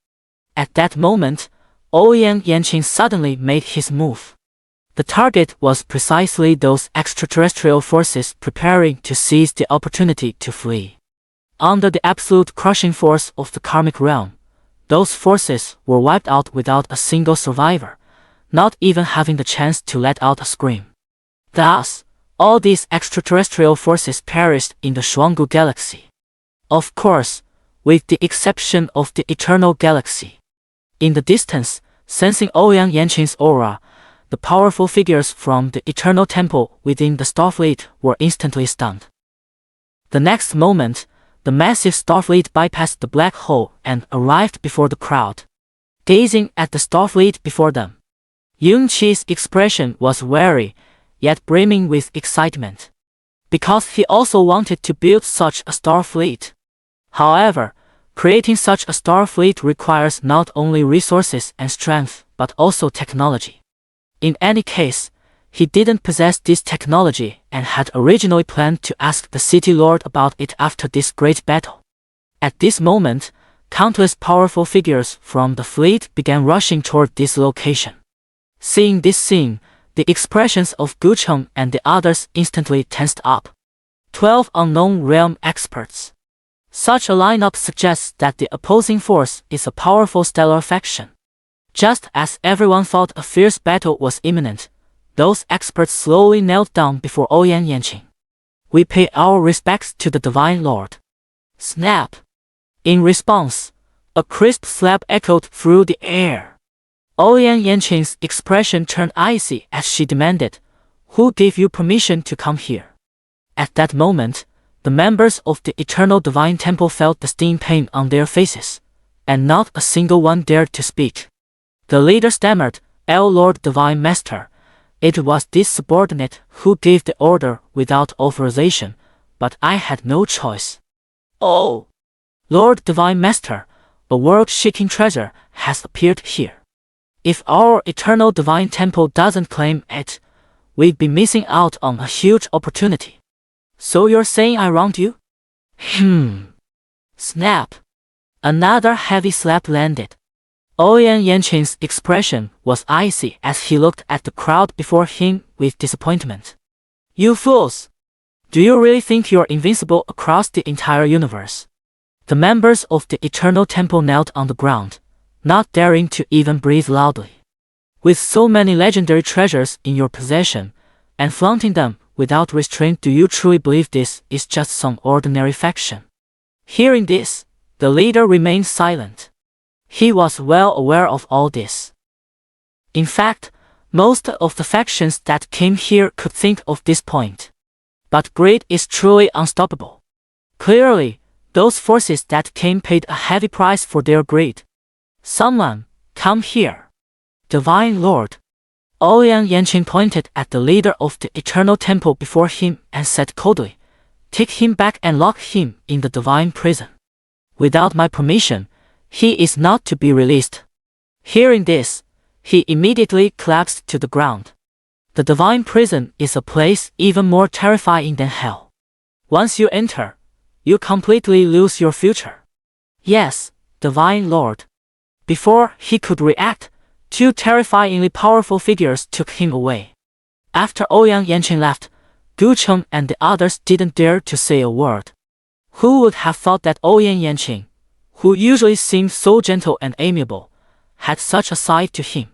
At that moment, Ouyang Yanqing suddenly made his move. The target was precisely those extraterrestrial forces preparing to seize the opportunity to flee. Under the absolute crushing force of the karmic realm, those forces were wiped out without a single survivor, not even having the chance to let out a scream. Thus, all these extraterrestrial forces perished in the Shuanggu galaxy. Of course, with the exception of the Eternal Galaxy. In the distance, sensing Ouyang Yanqing's aura, the powerful figures from the Eternal Temple within the Starfleet were instantly stunned. The next moment, the massive Starfleet bypassed the black hole and arrived before the crowd. Gazing at the Starfleet before them, Yung Chi's expression was wary, yet brimming with excitement. Because he also wanted to build such a Starfleet. However, creating such a Starfleet requires not only resources and strength, but also technology. In any case, he didn't possess this technology and had originally planned to ask the City Lord about it after this great battle. At this moment, countless powerful figures from the fleet began rushing toward this location. Seeing this scene, the expressions of Gucheng and the others instantly tensed up. 12 unknown realm experts. Such a lineup suggests that the opposing force is a powerful stellar faction. Just as everyone thought a fierce battle was imminent, those experts slowly knelt down before Ouyang Yanqing. We pay our respects to the Divine Lord. Snap! In response, a crisp slap echoed through the air. Ouyang Yanqing's expression turned icy as she demanded, "Who gave you permission to come here?" At that moment, the members of the Eternal Divine Temple felt the stinging pain on their faces, and not a single one dared to speak. The leader stammered, "El Lord Divine Master, it was this subordinate who gave the order without authorization, but I had no choice." "Oh, Lord Divine Master, a world-shaking treasure has appeared here. If our Eternal Divine Temple doesn't claim it, we'd be missing out on a huge opportunity." "So you're saying I wronged you?" Snap! Another heavy slap landed. Ouyang Yanqing's expression was icy as he looked at the crowd before him with disappointment. "You fools! Do you really think you're invincible across the entire universe?" The members of the Eternal Temple knelt on the ground, not daring to even breathe loudly. "With so many legendary treasures in your possession, and flaunting them without restraint, do you truly believe this is just some ordinary faction?" Hearing this, the leader remained silent. He was well aware of all this. In fact, most of the factions that came here could think of this point. But greed is truly unstoppable. Clearly, those forces that came paid a heavy price for their greed. "Someone, come here." "Divine Lord." Ouyang Yanqing pointed at the leader of the Eternal Temple before him and said coldly, "Take him back and lock him in the divine prison. Without my permission, he is not to be released." Hearing this, he immediately collapsed to the ground. The divine prison is a place even more terrifying than hell. Once you enter, you completely lose your future. "Yes, Divine Lord." Before he could react, two terrifyingly powerful figures took him away. After Ouyang Yanqing left, Gucheng and the others didn't dare to say a word. Who would have thought that Ouyang Yanqing, who usually seemed so gentle and amiable, had such a side to him?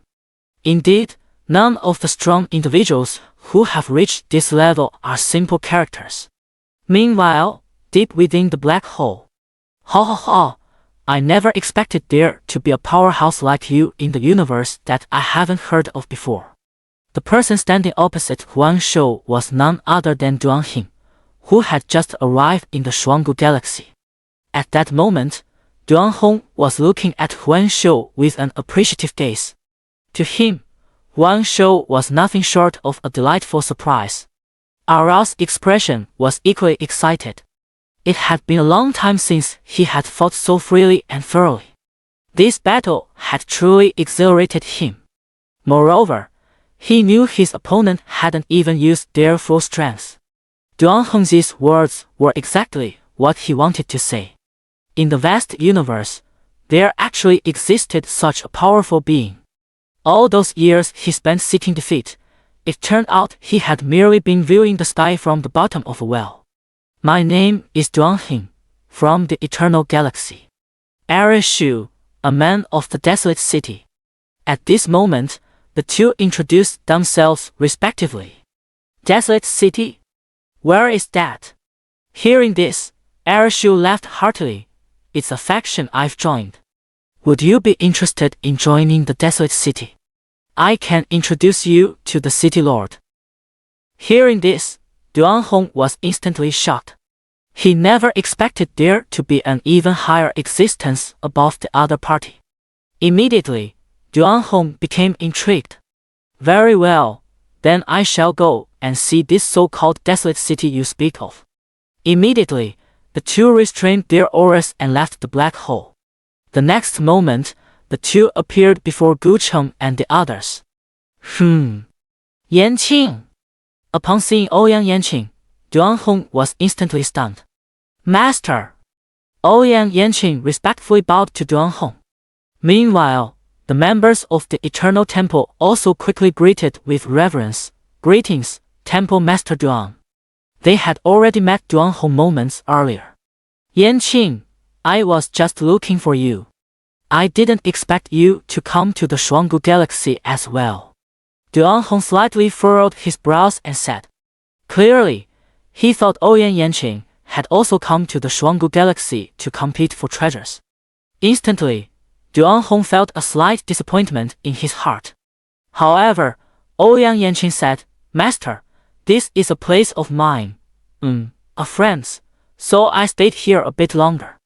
Indeed, none of the strong individuals who have reached this level are simple characters. Meanwhile, deep within the black hole, "Ha ha ha! I never expected there to be a powerhouse like you in the universe that I haven't heard of before." The person standing opposite Huang Shou was none other than Duan Hing, who had just arrived in the Shuanggu galaxy. At that moment, Duan Hong was looking at Huang Shou with an appreciative gaze. To him, Huang Shou was nothing short of a delightful surprise. Arao's expression was equally excited. It had been a long time since he had fought so freely and thoroughly. This battle had truly exhilarated him. Moreover, he knew his opponent hadn't even used their full strength. Duan Hongzi's words were exactly what he wanted to say. In the vast universe, there actually existed such a powerful being. All those years he spent seeking defeat, it turned out he had merely been viewing the sky from the bottom of a well. "My name is Duan Hing, from the Eternal Galaxy. Shu, a man of the desolate city." At this moment, the two introduced themselves respectively. Desolate city? Where is that? Hearing this, Erishu laughed heartily. It's a faction I've joined. Would you be interested in joining the Desolate City? I can introduce you to the City Lord. Hearing this, Duanhong was instantly shocked. He never expected there to be an even higher existence above the other party. Immediately, Duanhong became intrigued. Very well, then I shall go and see this so-called desolate city you speak of. Immediately, the two restrained their auras and left the black hole. The next moment, the two appeared before Gucheng and the others. Yanqing. Upon seeing Ouyang Yanqing, Duanhong was instantly stunned. Master! Ouyang Yanqing respectfully bowed to Duanhong. Meanwhile, the members of the Eternal Temple also quickly greeted with reverence. Greetings, Temple Master Duan. They had already met Duanhong moments earlier. Yanqing, I was just looking for you. I didn't expect you to come to the Shuanggu Galaxy as well. Duanhong slightly furrowed his brows and said. Clearly, he thought Ouyang Yanqing had also come to the Shuanggu Galaxy to compete for treasures. Instantly, Duanhong felt a slight disappointment in his heart. However, Ouyang Yanqing said, Master, this is a place of mine. A friend's, so I stayed here a bit longer.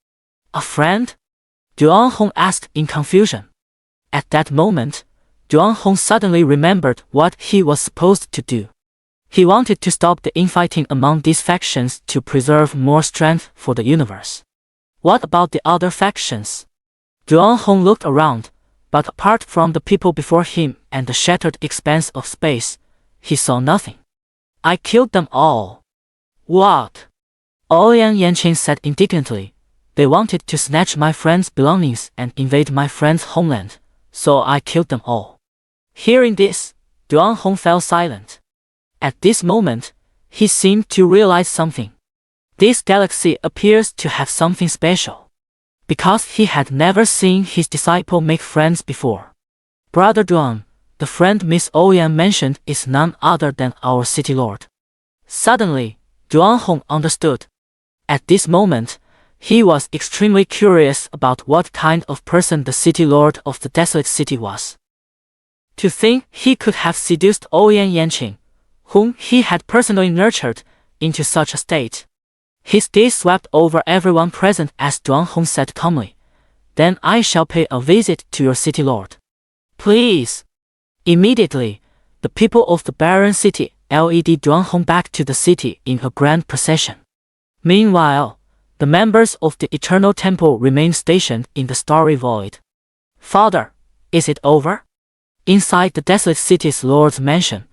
A friend? Duanhong asked in confusion. At that moment, Duanhong suddenly remembered what he was supposed to do. He wanted to stop the infighting among these factions to preserve more strength for the universe. What about the other factions? Duanhong looked around, but apart from the people before him and the shattered expanse of space, he saw nothing. I killed them all. What? Ouyang Yanqing said indignantly. They wanted to snatch my friend's belongings and invade my friend's homeland, so I killed them all. Hearing this, Duanhong fell silent. At this moment, he seemed to realize something. This galaxy appears to have something special. Because he had never seen his disciple make friends before. Brother Duan, the friend Miss Ouyang mentioned is none other than our City Lord. Suddenly, Duanhong understood. At this moment, he was extremely curious about what kind of person the City Lord of the Desolate City was. To think he could have seduced Ouyang Yanqing, whom he had personally nurtured, into such a state. His gaze swept over everyone present as Duanhong said calmly, Then I shall pay a visit to your City Lord. Please. Immediately, the people of the barren city led Duanhong back to the city in a grand procession. Meanwhile, the members of the Eternal Temple remained stationed in the starry void. Father, is it over? Inside the desolate city's Lord's mansion,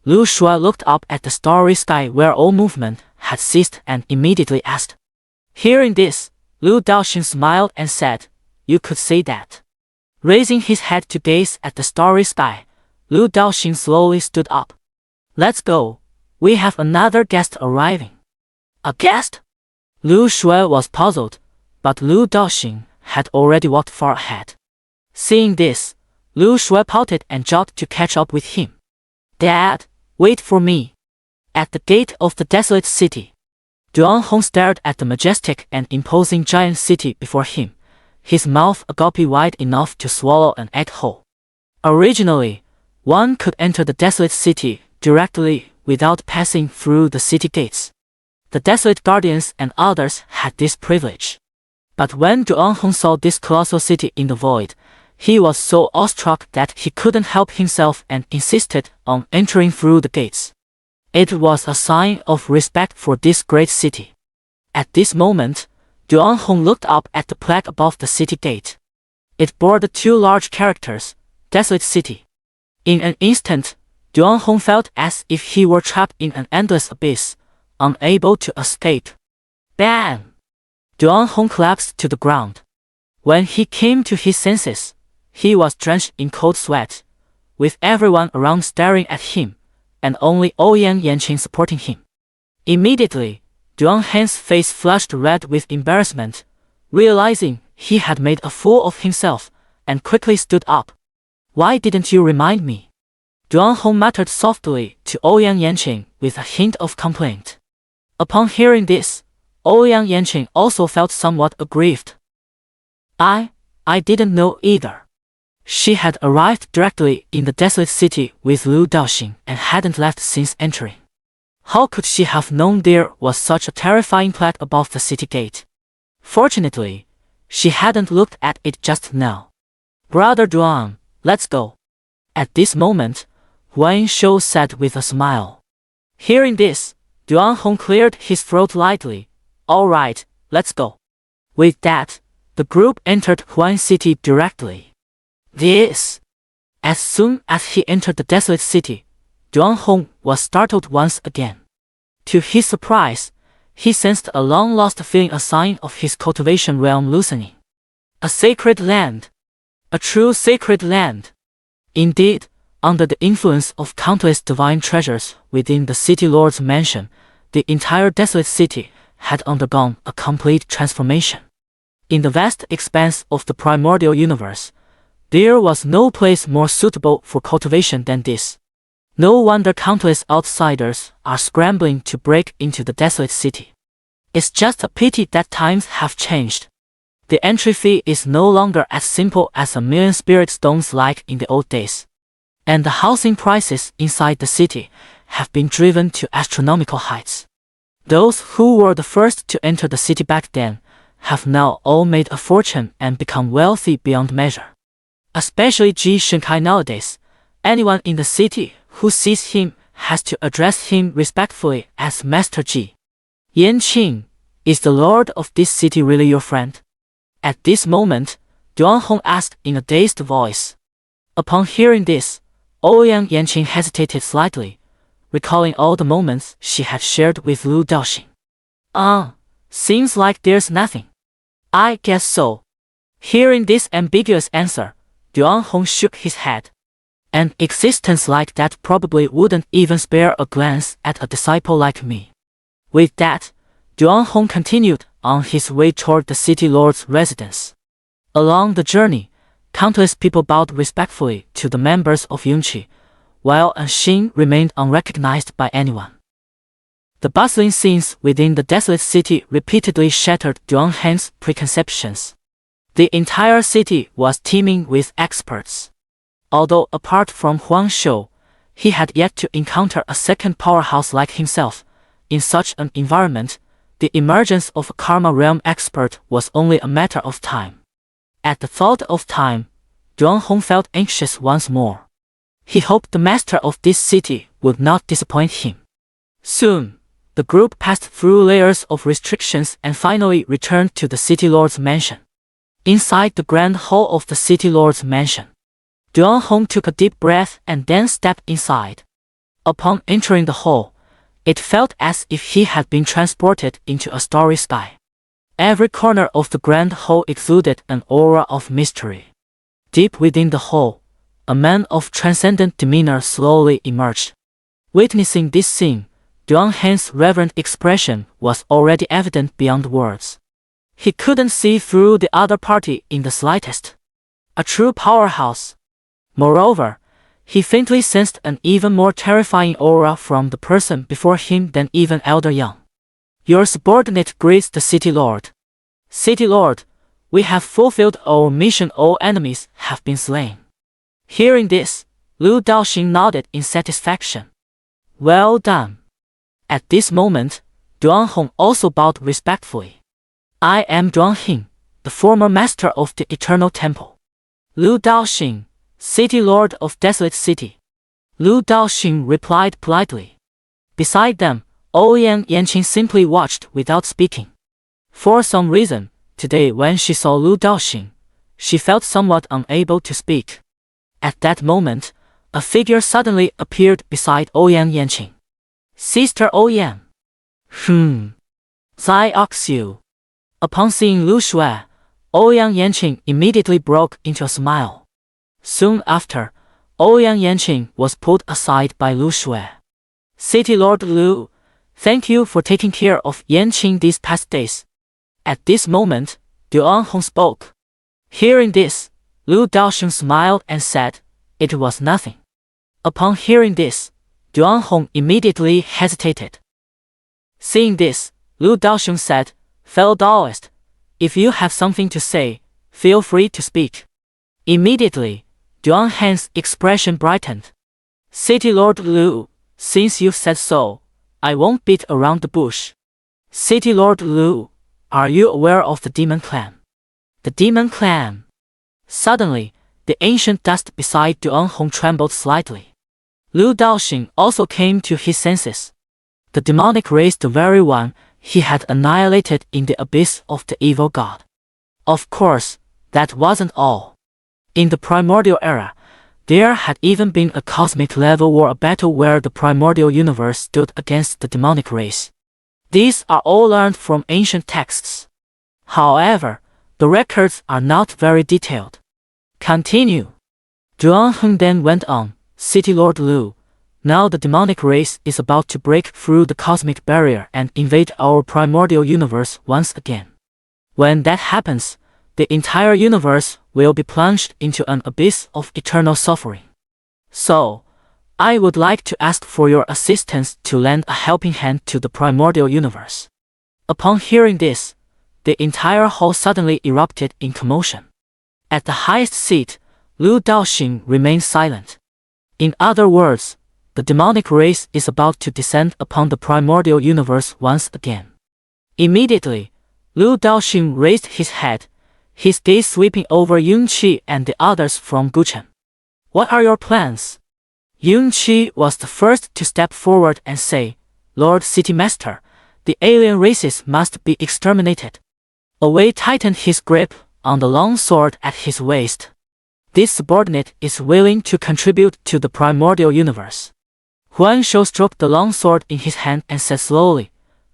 Lu Shuai looked up at the starry sky where all movement had ceased and immediately asked. Hearing this, Lu Daoxing smiled and said, You could say that. Raising his head to gaze at the starry sky, Lu Daoxing slowly stood up. Let's go. We have another guest arriving. A guest? Lu Shuai was puzzled, but Lu Daoxing had already walked far ahead. Seeing this, Lu Shuai pouted and jogged to catch up with him. Dad, wait for me. At the gate of the desolate city, Duanhong stared at the majestic and imposing giant city before him, his mouth agape wide enough to swallow an egg whole. Originally, one could enter the desolate city directly without passing through the city gates. The desolate guardians and others had this privilege. But when Duanhong saw this colossal city in the void, he was so awestruck that he couldn't help himself and insisted on entering through the gates. It was a sign of respect for this great city. At this moment, Duanhong looked up at the plaque above the city gate. It bore the two large characters, Desolate City. In an instant, Duanhong felt as if he were trapped in an endless abyss, unable to escape. Bang! Duanhong collapsed to the ground. When he came to his senses, he was drenched in cold sweat, with everyone around staring at him, and only Ouyang Yanqing supporting him. Immediately, Duanheng's face flushed red with embarrassment, realizing he had made a fool of himself, and quickly stood up. Why didn't you remind me? Duanhong muttered softly to Ouyang Yanqing with a hint of complaint. Upon hearing this, Ouyang Yanqing also felt somewhat aggrieved. I didn't know either. She had arrived directly in the desolate city with Lu Daoxing and hadn't left since entering. How could she have known there was such a terrifying plaque above the city gate? Fortunately, she hadn't looked at it just now. Brother Duan, let's go. At this moment, Huan Shou said with a smile. Hearing this, Duanhong cleared his throat lightly. All right, let's go. With that, the group entered Huan City directly. As soon as he entered the desolate city, Duanhong was startled once again. To his surprise, he sensed a long-lost feeling, a sign of his cultivation realm loosening. A sacred land. A true sacred land. Indeed, under the influence of countless divine treasures within the city lord's mansion, the entire desolate city had undergone a complete transformation. In the vast expanse of the primordial universe, there was no place more suitable for cultivation than this. No wonder countless outsiders are scrambling to break into the desolate city. It's just a pity that times have changed. The entry fee is no longer as simple as 1,000,000 spirit stones like in the old days. And the housing prices inside the city have been driven to astronomical heights. Those who were the first to enter the city back then have now all made a fortune and become wealthy beyond measure. Especially Xianxia nowadays, anyone in the city who sees him has to address him respectfully as Master Ji. Yanqing, is the lord of this city really your friend? At this moment, Duanhong asked in a dazed voice. Upon hearing this, Ouyang Yanqing hesitated slightly, recalling all the moments she had shared with Lu Daoxing. Seems like there's nothing. I guess so. Hearing this ambiguous answer, Duanhong shook his head. An existence like that probably wouldn't even spare a glance at a disciple like me. With that, Duanhong continued on his way toward the city lord's residence. Along the journey, countless people bowed respectfully to the members of Yunqi, while Xin remained unrecognized by anyone. The bustling scenes within the desolate city repeatedly shattered Duanheng's preconceptions. The entire city was teeming with experts. Although apart from Huang Shou, he had yet to encounter a second powerhouse like himself. In such an environment, the emergence of a karma realm expert was only a matter of time. At the thought of time, Duanhong felt anxious once more. He hoped the master of this city would not disappoint him. Soon, the group passed through layers of restrictions and finally returned to the city lord's mansion. Inside the grand hall of the city lord's mansion, Duanhong took a deep breath and then stepped inside. Upon entering the hall, it felt as if he had been transported into a starry sky. Every corner of the grand hall exuded an aura of mystery. Deep within the hall, a man of transcendent demeanor slowly emerged. Witnessing this scene, Duanheng's reverent expression was already evident beyond words. He couldn't see through the other party in the slightest. A true powerhouse. Moreover, he faintly sensed an even more terrifying aura from the person before him than even Elder Yang. Your subordinate greets the city lord. City lord, we have fulfilled our mission. All enemies have been slain. Hearing this, Lu Daoxing nodded in satisfaction. Well done. At this moment, Duanhong also bowed respectfully. I am Duanhing, the former master of the Eternal Temple. Lu Daoxing, City Lord of Desolate City. Lu Daoxing replied politely. Beside them, Ouyang Yanqing simply watched without speaking. For some reason, today when she saw Lu Daoxing, she felt somewhat unable to speak. At that moment, a figure suddenly appeared beside Ouyang Yanqing. Sister Ouyang. Zai Oxiu. Upon seeing Lu Shui, Ouyang Yanqing immediately broke into a smile. Soon after, Ouyang Yanqing was pulled aside by Lu Shui. City Lord Lu, thank you for taking care of Yanqing these past days. At this moment, Duanhong spoke. Hearing this, Lu Daoxing smiled and said, it was nothing. Upon hearing this, Duanhong immediately hesitated. Seeing this, Lu Daoxing said, "Fellow Daoist, if you have something to say, feel free to speak." Immediately, Duanheng's expression brightened. "City Lord Lu, since you've said so, I won't beat around the bush. City Lord Lu, are you aware of the Demon Clan?" The Demon Clan. Suddenly, the ancient dust beside Duanhong trembled slightly. Lu Daoxing also came to his senses. The demonic race, the very one he had annihilated in the abyss of the evil god. Of course, that wasn't all. In the primordial era, there had even been a cosmic level war, a battle where the primordial universe stood against the demonic race. These are all learned from ancient texts. However, the records are not very detailed. Continue. Duanheng then went on, "City Lord Lu, now the demonic race is about to break through the cosmic barrier and invade our primordial universe once again. When that happens, the entire universe will be plunged into an abyss of eternal suffering. So, I would like to ask for your assistance to lend a helping hand to the primordial universe." Upon hearing this, the entire hall suddenly erupted in commotion. At the highest seat, Lu Daoxing remained silent. In other words, the demonic race is about to descend upon the primordial universe once again. Immediately, Lu Daoxing raised his head, his gaze sweeping over Yunqi and the others from Guchen. "What are your plans?" Yunqi was the first to step forward and say, "Lord City Master, the alien races must be exterminated." Wei tightened his grip on the long sword at his waist. This subordinate is willing to contribute to the primordial universe. Huan Shou stroked the long sword in his hand and said slowly,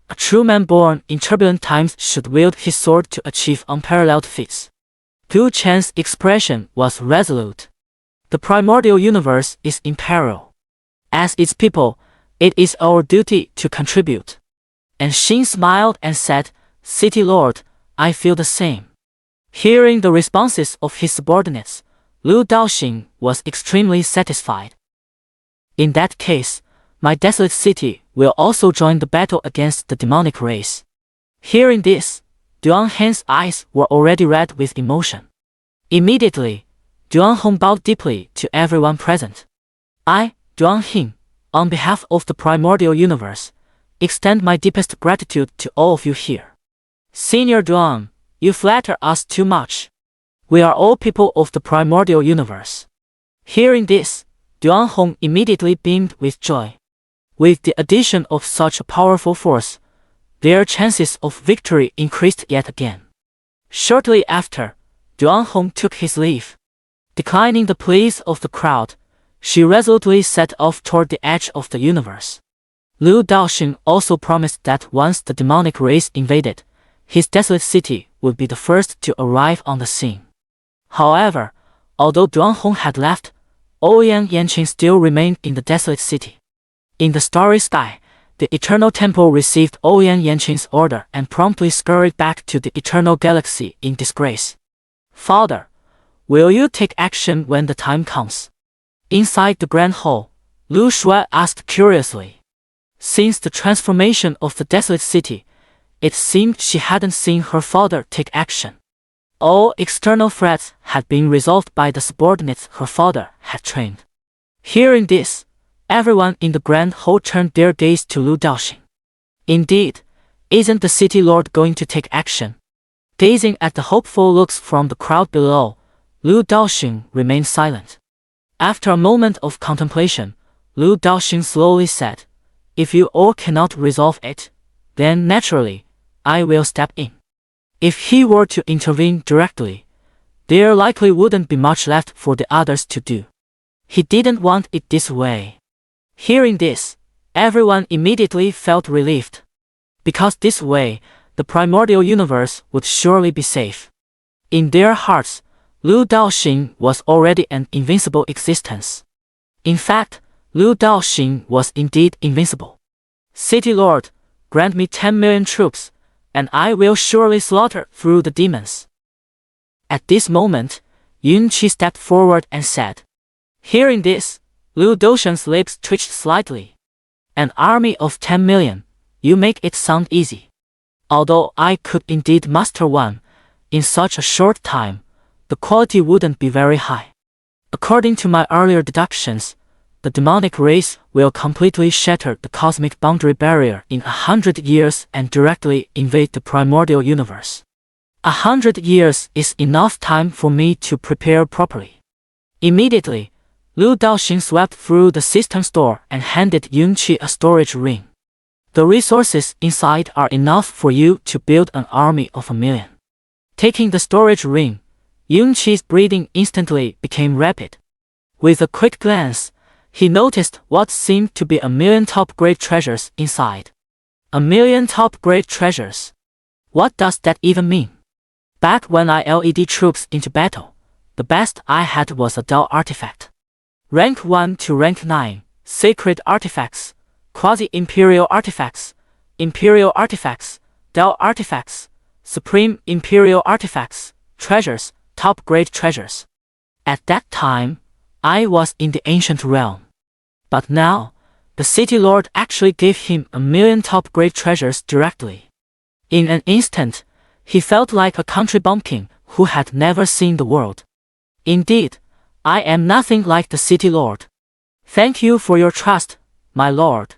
"A true man born in turbulent times should wield his sword to achieve unparalleled feats." Du Chen's expression was resolute. The primordial universe is in peril. As its people, it is our duty to contribute. And Xin smiled and said, "City Lord, I feel the same." Hearing the responses of his subordinates, Lu Daoxing was extremely satisfied. "In that case, my desolate city will also join the battle against the demonic race." Hearing this, Duanheng's eyes were already red with emotion. Immediately, Duanhong bowed deeply to everyone present. "I, Duanheng, on behalf of the primordial universe, extend my deepest gratitude to all of you here. Senior Duan, you flatter us too much. We are all people of the primordial universe." Hearing this, Duanhong immediately beamed with joy. With the addition of such a powerful force, their chances of victory increased yet again. Shortly after, Duanhong took his leave. Declining the pleas of the crowd, she resolutely set off toward the edge of the universe. Lu Daoxing also promised that once the demonic race invaded, his desolate city would be the first to arrive on the scene. However, although Duanhong had left, Ouyang Yanqing still remained in the desolate city. In the starry sky, the Eternal Temple received Ouyang Yanqing's order and promptly scurried back to the Eternal Galaxy in disgrace. "Father, will you take action when the time comes?" Inside the Grand Hall, Lu Shuai asked curiously. Since the transformation of the desolate city, it seemed she hadn't seen her father take action. All external threats had been resolved by the subordinates her father had trained. Hearing this, everyone in the Grand Hall turned their gaze to Lu Daoxing. Indeed, isn't the city lord going to take action? Gazing at the hopeful looks from the crowd below, Lu Daoxing remained silent. After a moment of contemplation, Lu Daoxing slowly said, "If you all cannot resolve it, then naturally, I will step in." If he were to intervene directly, there likely wouldn't be much left for the others to do. He didn't want it this way. Hearing this, everyone immediately felt relieved. Because this way, the primordial universe would surely be safe. In their hearts, Lu Daoxing was already an invincible existence. In fact, Lu Daoxing was indeed invincible. "City Lord, grant me 10 million troops, and I will surely slaughter through the demons." At this moment, Yunqi stepped forward and said. Hearing this, Liu Doushan's lips twitched slightly. An army of 10 million. You make it sound easy. Although I could indeed master one, in such a short time, the quality wouldn't be very high. According to my earlier deductions, the demonic race will completely shatter the cosmic boundary barrier in 100 years and directly invade the primordial universe. 100 years is enough time for me to prepare properly. Immediately, Liu Daoxing swept through the system store and handed Yunqi a storage ring. The resources inside are enough for you to build an army of 1 million. Taking the storage ring, Yunqi's breathing instantly became rapid. With a quick glance, he noticed what seemed to be 1 million top-grade treasures inside. 1 million top-grade treasures. What does that even mean? Back when I led troops into battle, the best I had was a Dao artifact. Rank 1 to rank 9, sacred artifacts, quasi-imperial artifacts, Dao artifacts, supreme imperial artifacts, treasures, top-grade treasures. At that time, I was in the ancient realm. But now, the city lord actually gave him 1 million top-grade treasures directly. In an instant, he felt like a country bumpkin who had never seen the world. Indeed, I am nothing like the city lord. Thank you for your trust, my lord.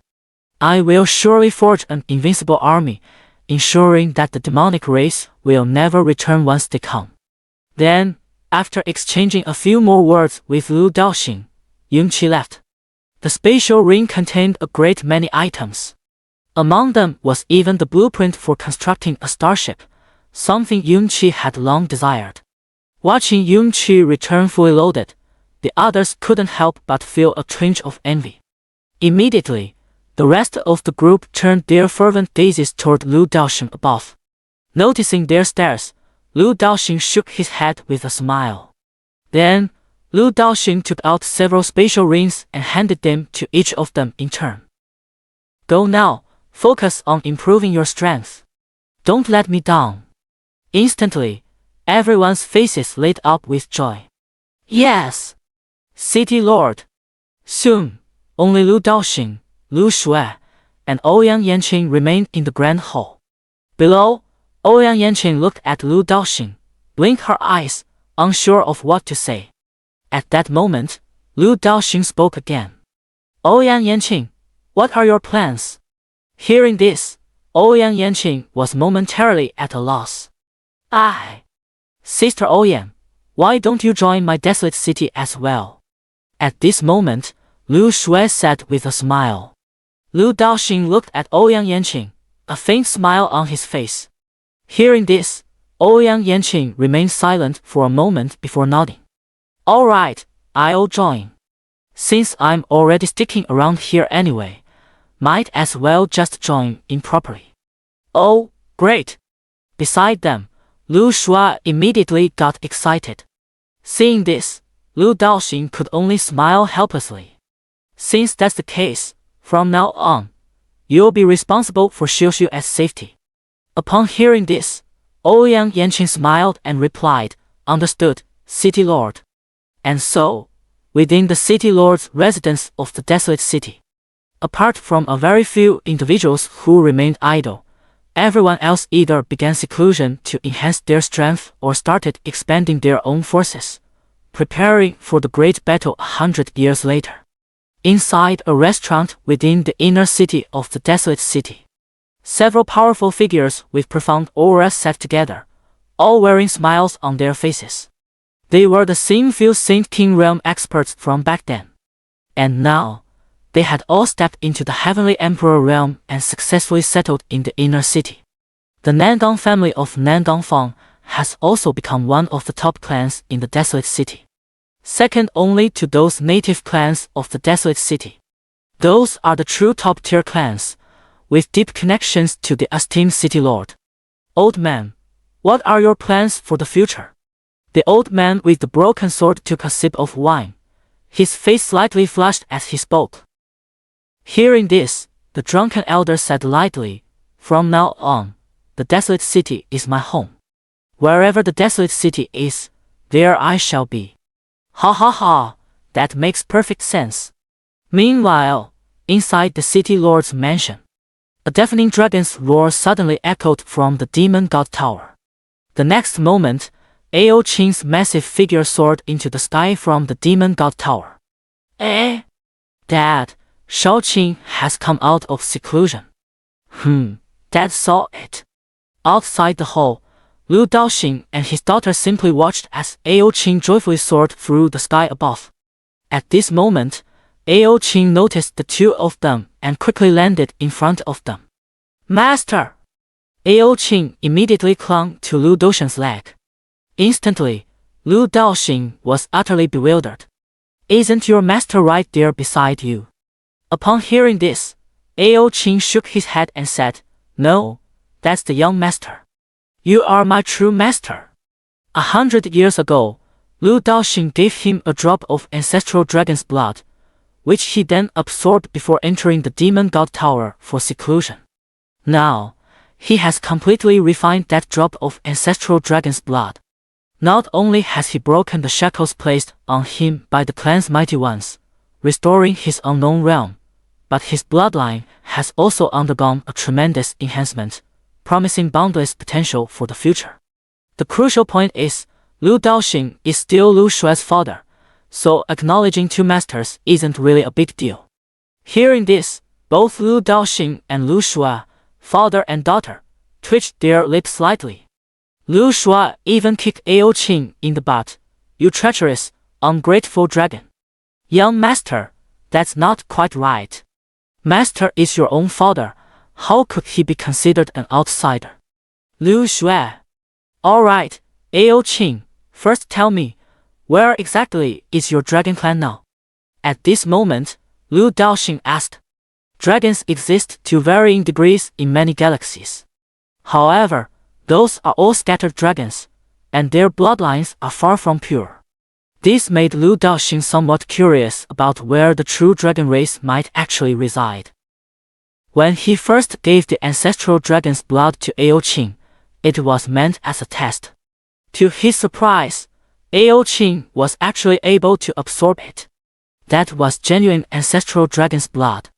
I will surely forge an invincible army, ensuring that the demonic race will never return once they come. Then, after exchanging a few more words with Liu Daoxing, Yunqi left. The spatial ring contained a great many items. Among them was even the blueprint for constructing a starship, something Yunqi had long desired. Watching Yunqi return fully loaded, the others couldn't help but feel a twinge of envy. Immediately, the rest of the group turned their fervent gazes toward Liu Daoxing above. Noticing their stares, Liu Daoxing shook his head with a smile. Then, Liu Daoxing took out several spatial rings and handed them to each of them in turn. Go now, focus on improving your strength. Don't let me down. Instantly, everyone's faces lit up with joy. Yes! City Lord! Soon, only Liu Daoxing, Liu Shui, and Ouyang Yanqing remained in the grand hall. Below, Ouyang Yanqing looked at Liu Daoxing, blinked her eyes, unsure of what to say. At that moment, Liu Daoxing spoke again. Ouyang Yanqing, what are your plans? Hearing this, Ouyang Yanqing was momentarily at a loss. Sister Ouyang, why don't you join my desolate city as well? At this moment, Liu Shui said with a smile. Liu Daoxing looked at Ouyang Yanqing, a faint smile on his face. Hearing this, Ouyang Yanqing remained silent for a moment before nodding. All right, I'll join. Since I'm already sticking around here anyway, might as well just join in properly. Oh, great! Beside them, Liu Shui immediately got excited. Seeing this, Liu Daoxing could only smile helplessly. Since that's the case, from now on, you'll be responsible for Xiuxiu's safety. Upon hearing this, Ouyang Yanqing smiled and replied, Understood, City Lord. And so, within the City Lord's residence of the desolate city, apart from a very few individuals who remained idle, everyone else either began seclusion to enhance their strength or started expanding their own forces, preparing for the great battle 100 years later. Inside a restaurant within the inner city of the desolate city, several powerful figures with profound auras sat together, all wearing smiles on their faces. They were the same few Saint King realm experts from back then. And now, they had all stepped into the Heavenly Emperor realm and successfully settled in the inner city. The Nandong family of Nandong Fang has also become one of the top clans in the desolate city, second only to those native clans of the desolate city. Those are the true top-tier clans, with deep connections to the esteemed city lord. Old man, what are your plans for the future? The old man with the broken sword took a sip of wine. His face slightly flushed as he spoke. Hearing this, the drunken elder said lightly, From now on, the desolate city is my home. Wherever the desolate city is, there I shall be. Ha ha ha, that makes perfect sense. Meanwhile, inside the city lord's mansion, a deafening dragon's roar suddenly echoed from the demon god tower. The next moment, Ao Qing's massive figure soared into the sky from the demon god tower. Eh? Dad, Shao Qing has come out of seclusion. Dad saw it. Outside the hall, Lu Daoxing and his daughter simply watched as Ao Qing joyfully soared through the sky above. At this moment, Ao Qing noticed the two of them and quickly landed in front of them. Master! Ao Qing immediately clung to Lu Daoxing's leg. Instantly, Lu Daoxing was utterly bewildered. Isn't your master right there beside you? Upon hearing this, Ao Qing shook his head and said, No, that's the young master. You are my true master. 100 years ago, Lu Daoxing gave him a drop of ancestral dragon's blood, which he then absorbed before entering the demon god tower for seclusion. Now, he has completely refined that drop of ancestral dragon's blood. Not only has he broken the shackles placed on him by the clan's mighty ones, restoring his unknown realm, but his bloodline has also undergone a tremendous enhancement, promising boundless potential for the future. The crucial point is, Lu Daoxing is still Lu Shuai's father, so acknowledging two masters isn't really a big deal. Hearing this, both Lu Daoxing and Lu Shuai, father and daughter, twitched their lips slightly. Lu Shuai even kicked Ao Qing in the butt. You treacherous, ungrateful dragon. Young master, that's not quite right. Master is your own father. How could he be considered an outsider? Lu Shuai. Alright, Ao Qing, first tell me, where exactly is your dragon clan now? At this moment, Lu Daoxing asked. Dragons exist to varying degrees in many galaxies. However, those are all scattered dragons, and their bloodlines are far from pure. This made Lu Daoxing somewhat curious about where the true dragon race might actually reside. When he first gave the ancestral dragon's blood to Ao Qing, it was meant as a test. To his surprise, Ao Qing was actually able to absorb it. That was genuine ancestral dragon's blood.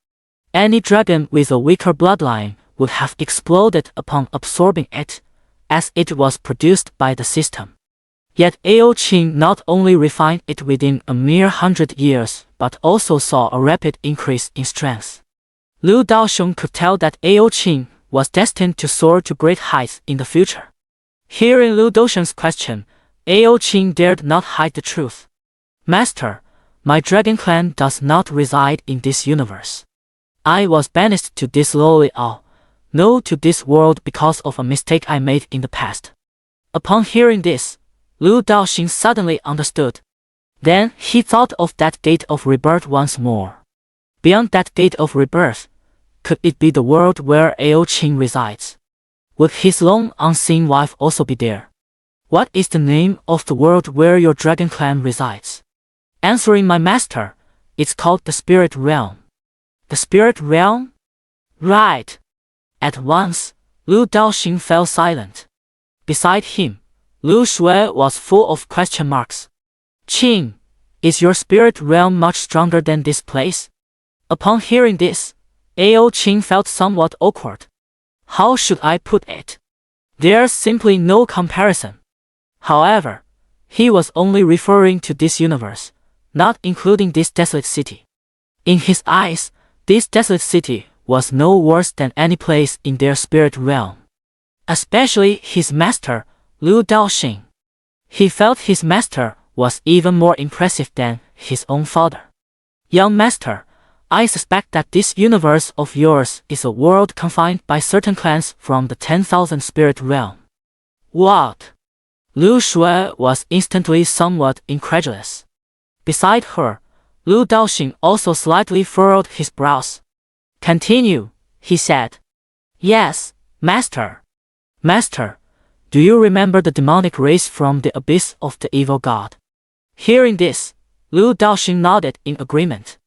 Any dragon with a weaker bloodline would have exploded upon absorbing it, as it was produced by the system. Yet Ao Qing not only refined it within a mere 100 years, but also saw a rapid increase in strength. Lu Daoxing could tell that Ao Qing was destined to soar to great heights in the future. Hearing Lu Daoxing's question, Ao Qing dared not hide the truth. Master, my dragon clan does not reside in this universe. I was banished to this lowly no to this world because of a mistake I made in the past. Upon hearing this, Lu Daoxing suddenly understood. Then he thought of that gate of rebirth once more. Beyond that gate of rebirth, could it be the world where Ao Qing resides? Would his long unseen wife also be there? What is the name of the world where your dragon clan resides? Answering my master, it's called the spirit realm. The spirit realm? Right. At once, Lu Daoxing fell silent. Beside him, Lu Shuai was full of question marks. Qing, is your spirit realm much stronger than this place? Upon hearing this, Ao Qing felt somewhat awkward. How should I put it? There's simply no comparison. However, he was only referring to this universe, not including this desolate city. In his eyes, this desolate city was no worse than any place in their spirit realm. Especially his master, Lu Daoxing. He felt his master was even more impressive than his own father. Young master, I suspect that this universe of yours is a world confined by certain clans from the 10,000 spirit realm. What? Lu Shuai was instantly somewhat incredulous. Beside her, Lu Daoxing also slightly furrowed his brows. Continue, he said. Yes, master. Master, do you remember the demonic race from the abyss of the evil god? Hearing this, Lu Daoxing nodded in agreement.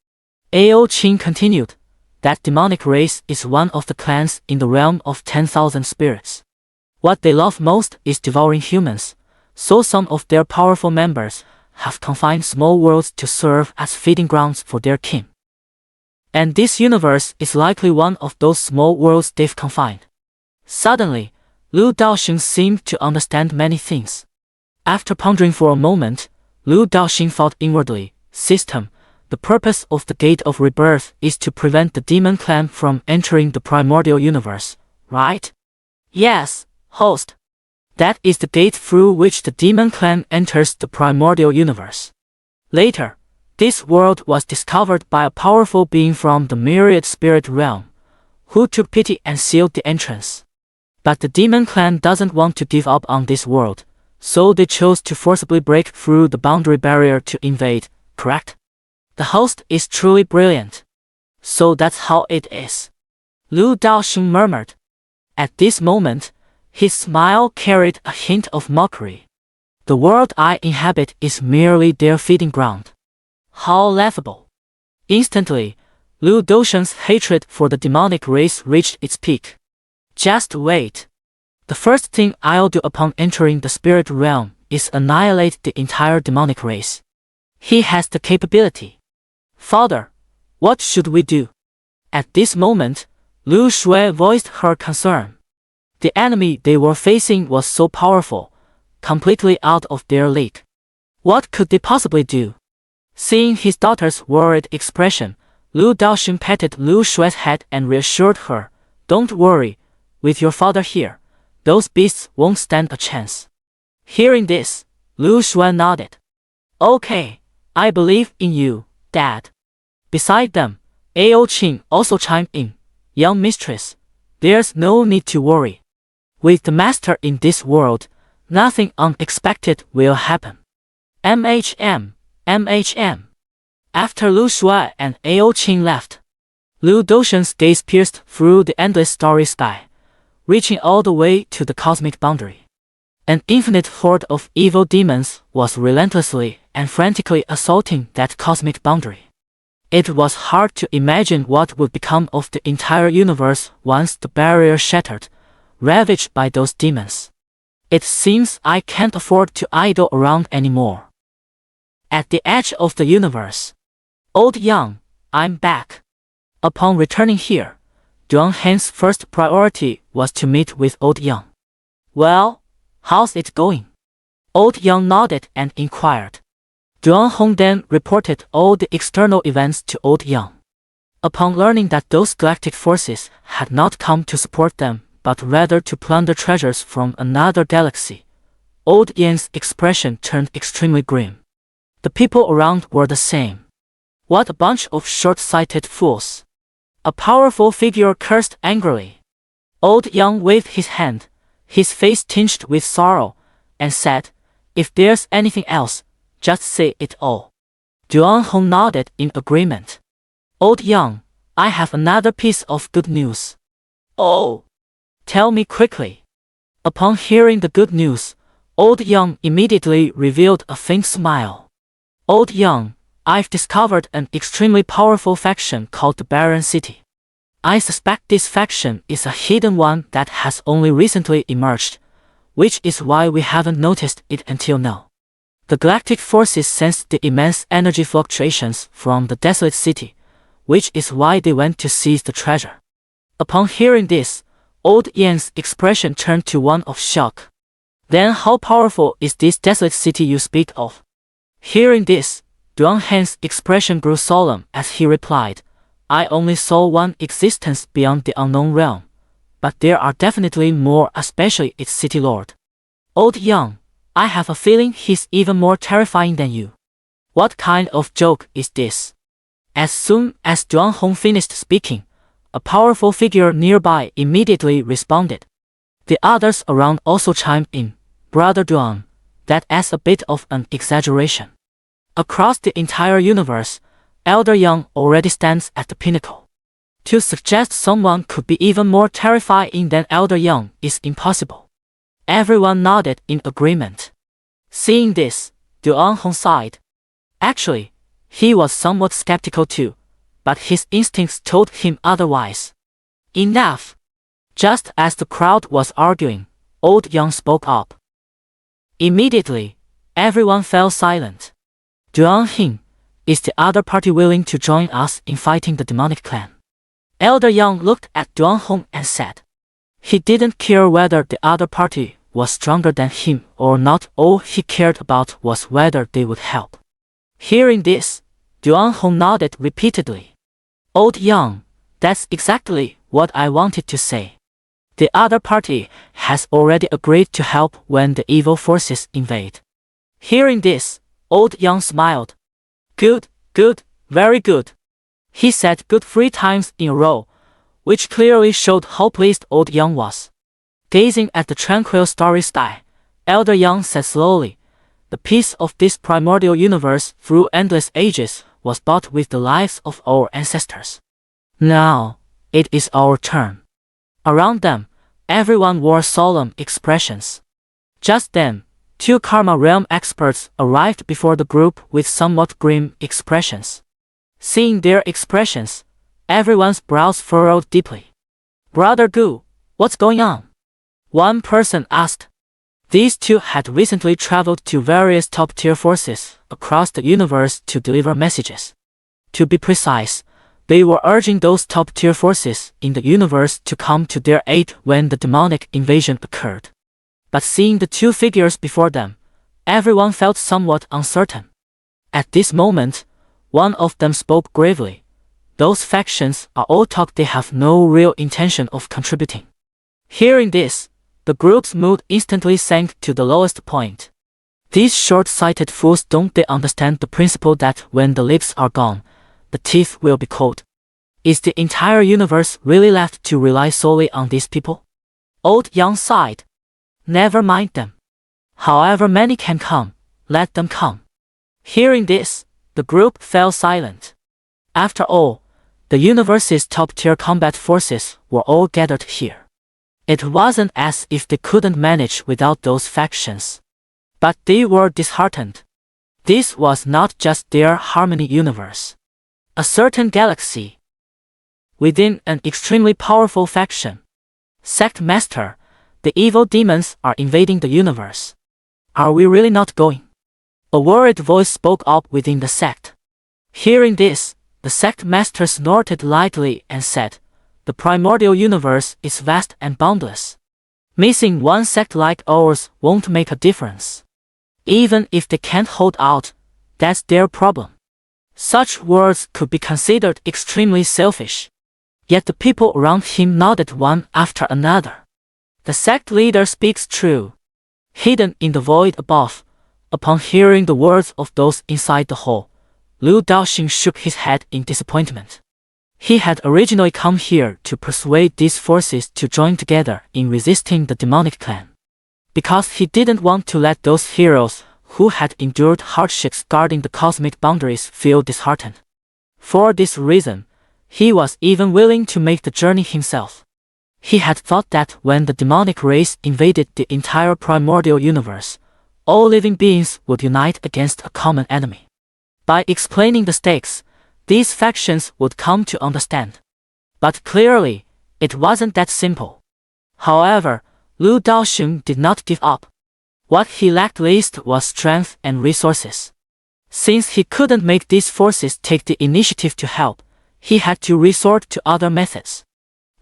Ao Qing continued, that demonic race is one of the clans in the realm of 10,000 spirits. What they love most is devouring humans, so some of their powerful members have confined small worlds to serve as feeding grounds for their kin. And this universe is likely one of those small worlds they've confined. Suddenly, Lu Daoxing seemed to understand many things. After pondering for a moment, Lu Daoxing thought inwardly, System, the purpose of the Gate of Rebirth is to prevent the demon clan from entering the primordial universe, right? Yes, host. That is the gate through which the demon clan enters the primordial universe. Later, this world was discovered by a powerful being from the myriad spirit realm, who took pity and sealed the entrance. But the demon clan doesn't want to give up on this world, so they chose to forcibly break through the boundary barrier to invade, correct? The host is truly brilliant. So that's how it is. Lu Daoxing murmured. At this moment, his smile carried a hint of mockery. The world I inhabit is merely their feeding ground. How laughable. Instantly, Lu Daoxing's hatred for the demonic race reached its peak. Just wait. The first thing I'll do upon entering the spirit realm is annihilate the entire demonic race. He has the capability. Father, what should we do? At this moment, Lu Shui voiced her concern. The enemy they were facing was so powerful, completely out of their league. What could they possibly do? Seeing his daughter's worried expression, Lu Daoxing patted Lu Shui's head and reassured her, Don't worry, with your father here, those beasts won't stand a chance. Hearing this, Lu Shui nodded. Okay, I believe in you, Dad. Beside them, Ao Qing also chimed in, Young mistress, there's no need to worry. With the master in this world, nothing unexpected will happen. MHM. After Lu Shui and Ao Qing left, Lu Daoxing's gaze pierced through the endless starry sky, reaching all the way to the cosmic boundary. An infinite horde of evil demons was relentlessly and frantically assaulting that cosmic boundary. It was hard to imagine what would become of the entire universe once the barrier shattered, ravaged by those demons. It seems I can't afford to idle around anymore. At the edge of the universe. Old Yang, I'm back. Upon returning here, Duan Han's first priority was to meet with Old Yang. Well, how's it going? Old Yang nodded and inquired. Duan Hong then reported all the external events to Old Yang. Upon learning that those galactic forces had not come to support them, but rather to plunder treasures from another galaxy, Old Yang's expression turned extremely grim. The people around were the same. What a bunch of short-sighted fools. A powerful figure cursed angrily. Old Yang waved his hand, his face tinged with sorrow, and said, If there's anything else, just say it all. Duan Hong nodded in agreement. Old Yang, I have another piece of good news. Oh! Tell me quickly. Upon hearing the good news, Old Yang immediately revealed a faint smile. Old Yang, I've discovered an extremely powerful faction called the Barren City. I suspect this faction is a hidden one that has only recently emerged, which is why we haven't noticed it until now. The galactic forces sensed the immense energy fluctuations from the desolate city, which is why they went to seize the treasure. Upon hearing this, Old Yang's expression turned to one of shock. Then how powerful is this desolate city you speak of? Hearing this, Duan Han's expression grew solemn as he replied, I only saw one existence beyond the unknown realm, but there are definitely more, especially its city lord. Old Yang, I have a feeling he's even more terrifying than you. What kind of joke is this? As soon as Duan Hong finished speaking, a powerful figure nearby immediately responded. The others around also chimed in, Brother Duan, that's a bit of an exaggeration. Across the entire universe, Elder Yang already stands at the pinnacle. To suggest someone could be even more terrifying than Elder Yang is impossible. Everyone nodded in agreement. Seeing this, Duan Hong sighed. Actually, he was somewhat skeptical too, but his instincts told him otherwise. Enough! Just as the crowd was arguing, Old Yang spoke up. Immediately, everyone fell silent. Duan Hing, Is the other party willing to join us in fighting the demonic clan? Elder Yang looked at Duanhong and said. He didn't care whether the other party was stronger than him or not. All he cared about was whether they would help. Hearing this, Duanhong nodded repeatedly. Old Yang, that's exactly what I wanted to say. The other party has already agreed to help when the evil forces invade. Hearing this, Old Yang smiled. Good, good, very good. He said good 3 times in a row, which clearly showed how pleased Old Yang was. Gazing at the tranquil starry sky, Elder Yang said slowly, the peace of this primordial universe through endless ages was bought with the lives of our ancestors. Now, it is our turn. Around them, everyone wore solemn expressions. Just then, 2 Karma Realm experts arrived before the group with somewhat grim expressions. Seeing their expressions, everyone's brows furrowed deeply. Brother Gu, what's going on? One person asked. These 2 had recently traveled to various top-tier forces across the universe to deliver messages. To be precise, they were urging those top-tier forces in the universe to come to their aid when the demonic invasion occurred. But seeing the 2 figures before them, everyone felt somewhat uncertain. At this moment, one of them spoke gravely. Those factions are all talk, they have no real intention of contributing. Hearing this, the group's mood instantly sank to the lowest point. These short-sighted fools, don't they understand the principle that when the lips are gone, the teeth will be cold? Is the entire universe really left to rely solely on these people? Old Yang sighed. Never mind them. However many can come, let them come. Hearing this, the group fell silent. After all, the universe's top-tier combat forces were all gathered here. It wasn't as if they couldn't manage without those factions. But they were disheartened. This was not just their Harmony universe. A certain galaxy. Within an extremely powerful faction, Sect Master, the evil demons are invading the universe. Are we really not going? A worried voice spoke up within the sect. Hearing this, the sect master snorted lightly and said, the primordial universe is vast and boundless. Missing one sect like ours won't make a difference. Even if they can't hold out, that's their problem. Such words could be considered extremely selfish. Yet the people around him nodded one after another. The sect leader speaks true. Hidden in the void above, upon hearing the words of those inside the hall, Liu Daoxing shook his head in disappointment. He had originally come here to persuade these forces to join together in resisting the demonic clan. Because he didn't want to let those heroes who had endured hardships guarding the cosmic boundaries feel disheartened. For this reason, he was even willing to make the journey himself. He had thought that when the demonic race invaded the entire primordial universe, all living beings would unite against a common enemy. By explaining the stakes, these factions would come to understand. But clearly, it wasn't that simple. However, Liu Daoxing did not give up. What he lacked least was strength and resources. Since he couldn't make these forces take the initiative to help, he had to resort to other methods.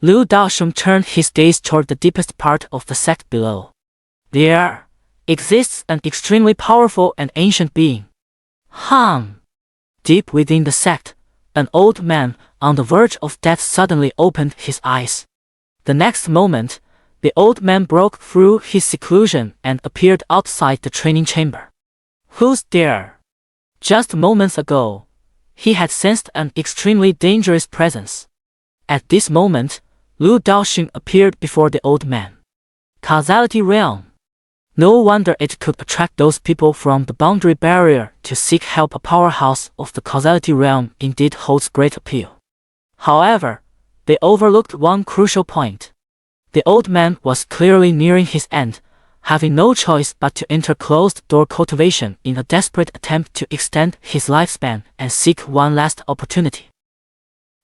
Liu Daoxing turned his gaze toward the deepest part of the sect below. There exists an extremely powerful and ancient being. Deep within the sect, an old man on the verge of death suddenly opened his eyes. The next moment, the old man broke through his seclusion and appeared outside the training chamber. Who's there? Just moments ago, he had sensed an extremely dangerous presence. At this moment, Liu Daoxing appeared before the old man. Causality realm. No wonder it could attract those people from the boundary barrier to seek help. A powerhouse of the causality realm indeed holds great appeal. However, they overlooked one crucial point. The old man was clearly nearing his end, having no choice but to enter closed-door cultivation in a desperate attempt to extend his lifespan and seek one last opportunity.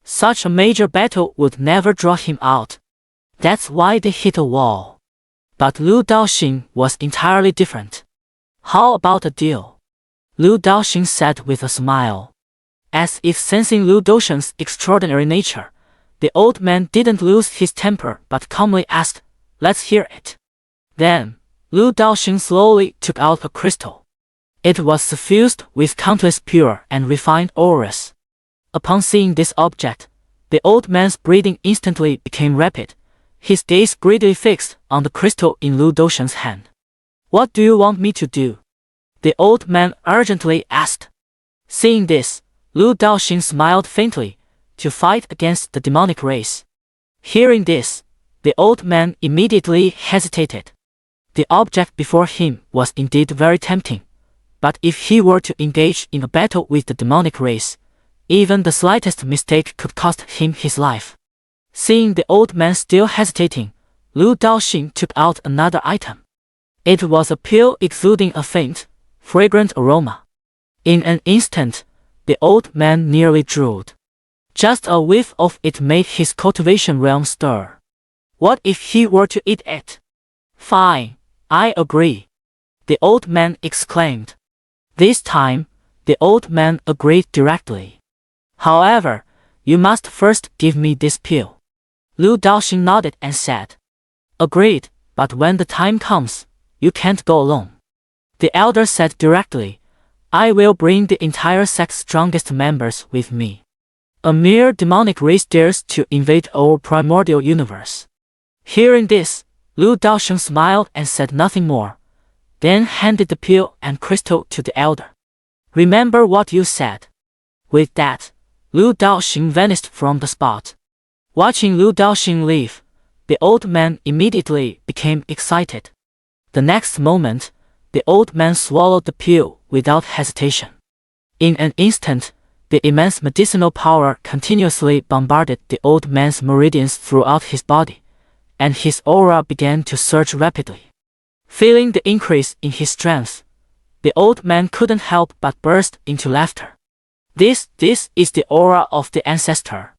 Such a major battle would never draw him out. That's why they hit a wall. But Liu Daoxing was entirely different. How about a deal? Liu Daoxing said with a smile. As if sensing Lu Daoxing's extraordinary nature, the old man didn't lose his temper but calmly asked, "Let's hear it." Then, Lu Daoxing slowly took out a crystal. It was suffused with countless pure and refined auras. Upon seeing this object, the old man's breathing instantly became rapid, his gaze greedily fixed on the crystal in Lu Daoxing's hand. "What do you want me to do?" the old man urgently asked. Seeing this, Lu Daoxing smiled faintly. "To fight against the demonic race." Hearing this, the old man immediately hesitated. The object before him was indeed very tempting, but if he were to engage in a battle with the demonic race, even the slightest mistake could cost him his life. Seeing the old man still hesitating, Lu Daoxing took out another item. It was a pill exuding a faint, fragrant aroma. In an instant, the old man nearly drooled. Just a whiff of it made his cultivation realm stir. What if he were to eat it? "Fine, I agree," the old man exclaimed. This time, the old man agreed directly. "However, you must first give me this pill." Lu Daoxing nodded and said, "Agreed, but when the time comes, you can't go alone." The elder said directly, "I will bring the entire sect's strongest members with me. A mere demonic race dares to invade our primordial universe." Hearing this, Lu Daoxing smiled and said nothing more, then handed the pill and crystal to the elder. "Remember what you said." With that, Lu Daoxing vanished from the spot. Watching Lu Daoxing leave, the old man immediately became excited. The next moment, the old man swallowed the pill without hesitation. In an instant, the immense medicinal power continuously bombarded the old man's meridians throughout his body, and his aura began to surge rapidly. Feeling the increase in his strength, the old man couldn't help but burst into laughter. This is the aura of the ancestor."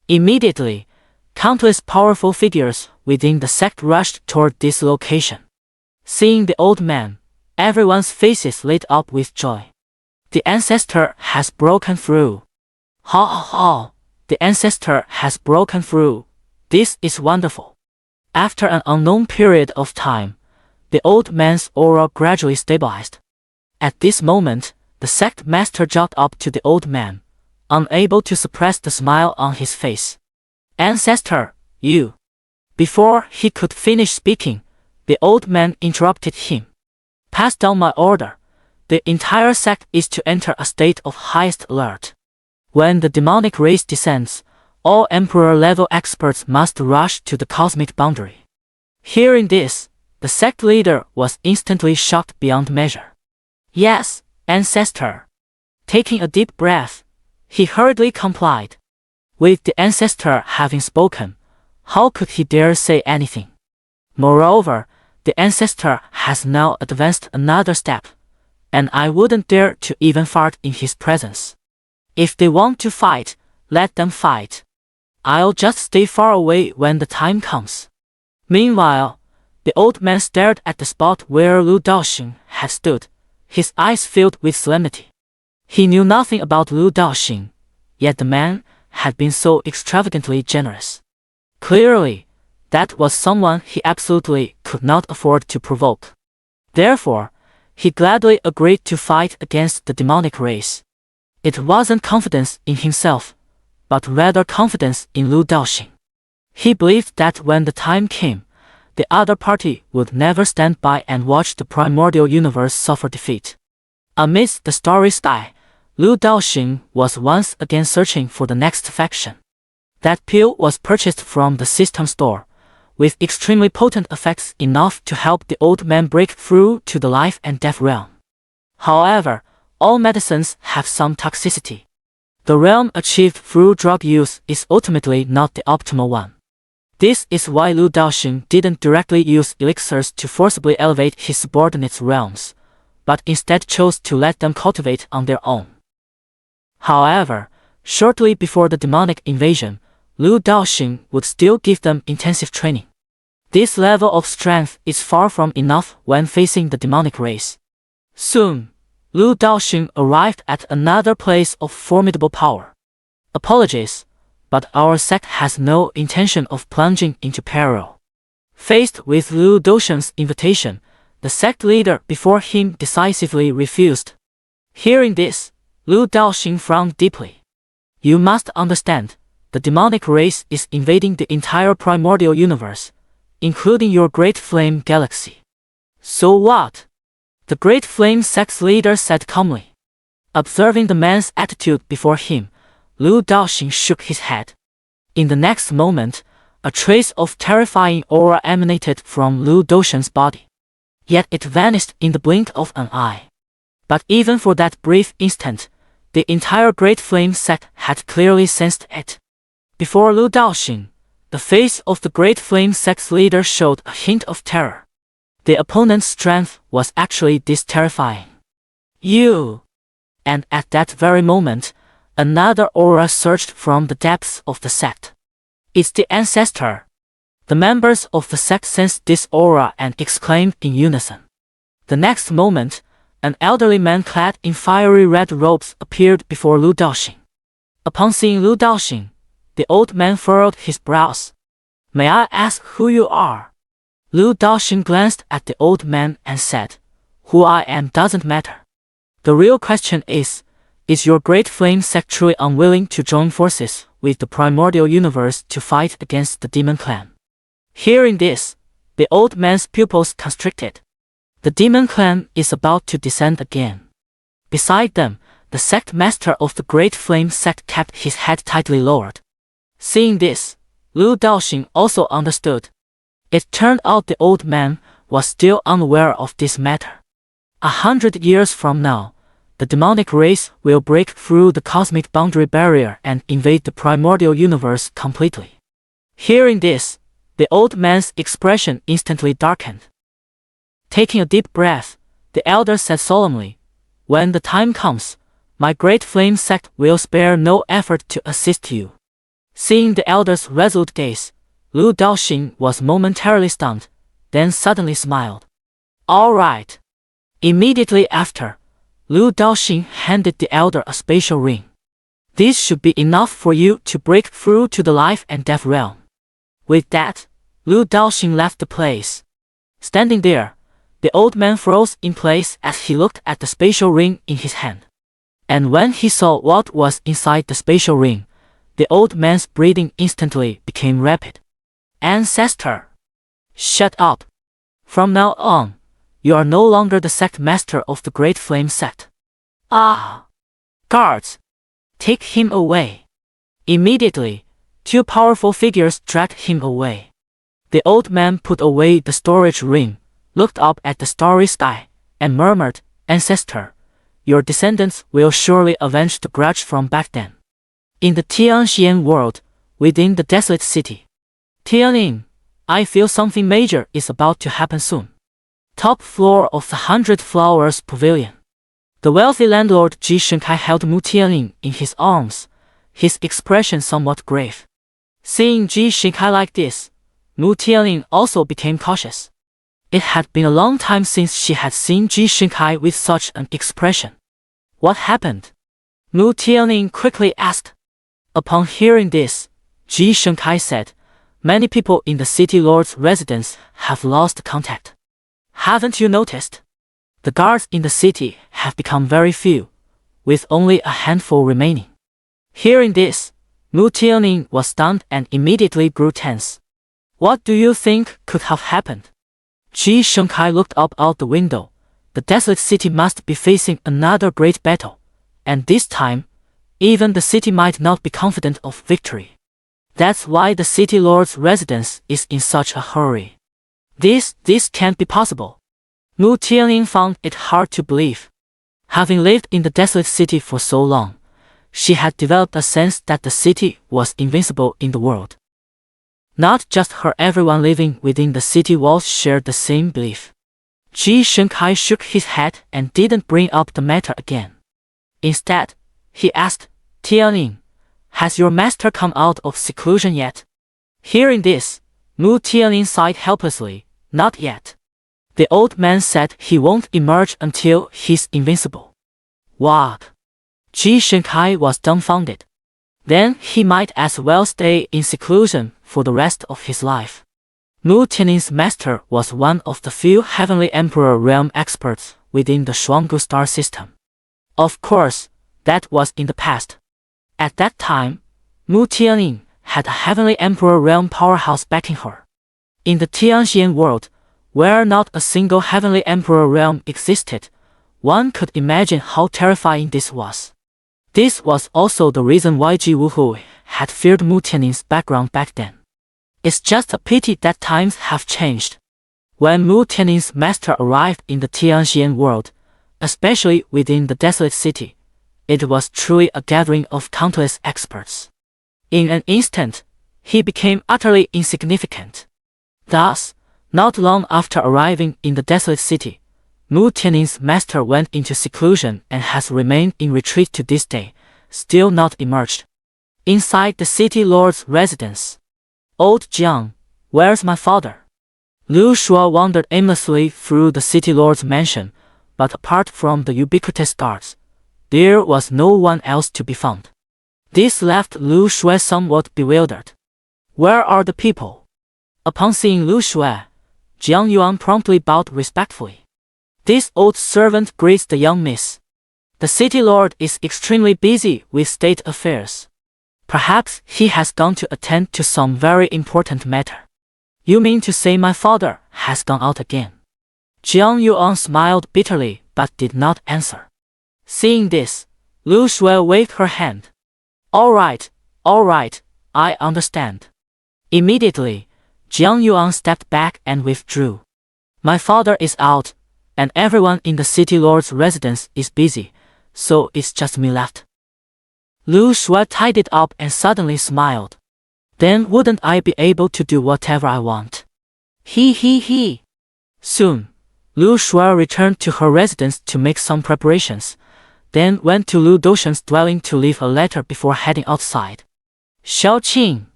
Immediately, countless powerful figures within the sect rushed toward this location. Seeing the old man, everyone's faces lit up with joy. "The ancestor has broken through. Ha ha ha, the ancestor has broken through. This is wonderful." After an unknown period of time, the old man's aura gradually stabilized. At this moment, the sect master jumped up to the old man, unable to suppress the smile on his face. "Ancestor, you..." Before he could finish speaking, the old man interrupted him. "Pass down my order. The entire sect is to enter a state of highest alert. When the demonic race descends, all emperor-level experts must rush to the cosmic boundary." Hearing this, the sect leader was instantly shocked beyond measure. "Yes, ancestor." Taking a deep breath, he hurriedly complied. With the ancestor having spoken, how could he dare say anything? Moreover, the ancestor has now advanced another step, and I wouldn't dare to even fart in his presence. If they want to fight, let them fight. I'll just stay far away when the time comes. Meanwhile, the old man stared at the spot where Lu Daoxing had stood, his eyes filled with solemnity. He knew nothing about Lu Daoxing, yet the man had been so extravagantly generous. Clearly, that was someone he absolutely could not afford to provoke. Therefore, he gladly agreed to fight against the demonic race. It wasn't confidence in himself, but rather confidence in Lu Daoxing. He believed that when the time came, the other party would never stand by and watch the primordial universe suffer defeat. Amidst the starry sky, Lu Daoxing was once again searching for the next faction. That pill was purchased from the system store, with extremely potent effects enough to help the old man break through to the life and death realm. However, all medicines have some toxicity. The realm achieved through drug use is ultimately not the optimal one. This is why Lu Daoxing didn't directly use elixirs to forcibly elevate his subordinates' realms, but instead chose to let them cultivate on their own. However, shortly before the demonic invasion, Lu Daoxing would still give them intensive training. This level of strength is far from enough when facing the demonic race. Soon, Lu Daoxing arrived at another place of formidable power. Apologies, but our sect has no intention of plunging into peril. Faced with Lu Daoxing's invitation, the sect leader before him decisively refused. Hearing this, Lu Daoxing frowned deeply. You must understand, the demonic race is invading the entire primordial universe, including your Great Flame Galaxy. So what? The Great Flame sect's leader said calmly. Observing the man's attitude before him, Lu Daoxing shook his head. In the next moment, a trace of terrifying aura emanated from Lu Daoxing's body. Yet it vanished in the blink of an eye. But even for that brief instant, the entire Great Flame sect had clearly sensed it. Before Lu Daoxing, the face of the Great Flame sect's leader showed a hint of terror. The opponent's strength was actually this terrifying. You! And at that very moment, another aura surged from the depths of the sect. It's the ancestor. The members of the sect sensed this aura and exclaimed in unison. The next moment, an elderly man clad in fiery red robes appeared before Lu Daoxing. Upon seeing Lu Daoxing, the old man furrowed his brows. May I ask who you are? Lu Daoxing glanced at the old man and said, Who I am doesn't matter. The real question is your Great Flame sect truly unwilling to join forces with the primordial universe to fight against the demon clan? Hearing this, the old man's pupils constricted. The demon clan is about to descend again. Beside them, the sect master of the Great Flame sect kept his head tightly lowered. Seeing this, Lu Daoxing also understood. It turned out the old man was still unaware of this matter. 100 years from now, the demonic race will break through the cosmic boundary barrier and invade the primordial universe completely. Hearing this, the old man's expression instantly darkened. Taking a deep breath, the elder said solemnly, When the time comes, my Great Flame sect will spare no effort to assist you. Seeing the elder's resolute gaze, Lu Daoxing was momentarily stunned, then suddenly smiled. All right. Immediately after, Lu Daoxing handed the elder a spatial ring. This should be enough for you to break through to the life and death realm. With that, Lu Daoxing left the place. Standing there, the old man froze in place as he looked at the spatial ring in his hand. And when he saw what was inside the spatial ring, the old man's breathing instantly became rapid. Ancestor! Shut up! From now on, you are no longer the sect master of the Great Flame sect. Ah! Guards! Take him away! Immediately, two powerful figures dragged him away. The old man put away the storage ring, looked up at the starry sky, and murmured, Ancestor, your descendants will surely avenge the grudge from back then. In the Xianxia world, within the desolate city. Tianlin, I feel something major is about to happen soon. Top floor of the 100 Flowers Pavilion. The wealthy landlord Ji Shenkai held Mu Tianlin in his arms, his expression somewhat grave. Seeing Ji Shenkai like this, Mu Tianlin also became cautious. It had been a long time since she had seen Ji Shenkai with such an expression. What happened? Mu Tianlin quickly asked. Upon hearing this, Ji Shenkai said, Many people in the city lord's residence have lost contact. Haven't you noticed? The guards in the city have become very few, with only a handful remaining. Hearing this, Mu Tianlin was stunned and immediately grew tense. What do you think could have happened? Ji Shenkai looked up out the window. The desolate city must be facing another great battle, and this time, even the city might not be confident of victory. That's why the city lord's residence is in such a hurry. This can't be possible. Mu Tianlin found it hard to believe. Having lived in the desolate city for so long, she had developed a sense that the city was invincible in the world. Not just her, everyone living within the city walls shared the same belief. Ji Shenkai shook his head and didn't bring up the matter again. Instead, he asked, Tianlin, has your master come out of seclusion yet? Hearing this, Mu Tianlin sighed helplessly, not yet. The old man said he won't emerge until he's invincible. What? Xianxia was dumbfounded. Then he might as well stay in seclusion for the rest of his life. Mu Tiannin's master was one of the few Heavenly Emperor realm experts within the Shuanggu star system. Of course, that was in the past. At that time, Mu Tiannin had a Heavenly Emperor realm powerhouse backing her. In the Xianxian world, where not a single Heavenly Emperor realm existed, one could imagine how terrifying this was. This was also the reason why Ji Wuhui had feared Mu Tiannin's background back then. It's just a pity that times have changed. When Mu Tiannin's master arrived in the Xianxian world, especially within the desolate city, it was truly a gathering of countless experts. In an instant, he became utterly insignificant. Thus, not long after arriving in the desolate city, Mu Tiannin's master went into seclusion and has remained in retreat to this day, still not emerged. Inside the city lord's residence. Old Jiang, where's my father? Lu Shua wandered aimlessly through the city lord's mansion, but apart from the ubiquitous guards, there was no one else to be found. This left Lu Shua somewhat bewildered. Where are the people? Upon seeing Lu Shua, Jiang Yuan promptly bowed respectfully. This old servant greets the young miss. The city lord is extremely busy with state affairs. Perhaps he has gone to attend to some very important matter. You mean to say my father has gone out again? Jiang Yuan smiled bitterly but did not answer. Seeing this, Lu Shua waved her hand. All right, I understand. Immediately, Jiang Yuan stepped back and withdrew. My father is out, and everyone in the city lord's residence is busy, so it's just me left. Lu Shua tied it up and suddenly smiled. Then wouldn't I be able to do whatever I want? He. Soon, Lu Shua returned to her residence to make some preparations, then went to Lu Doshan's dwelling to leave a letter before heading outside. Xiao Qing.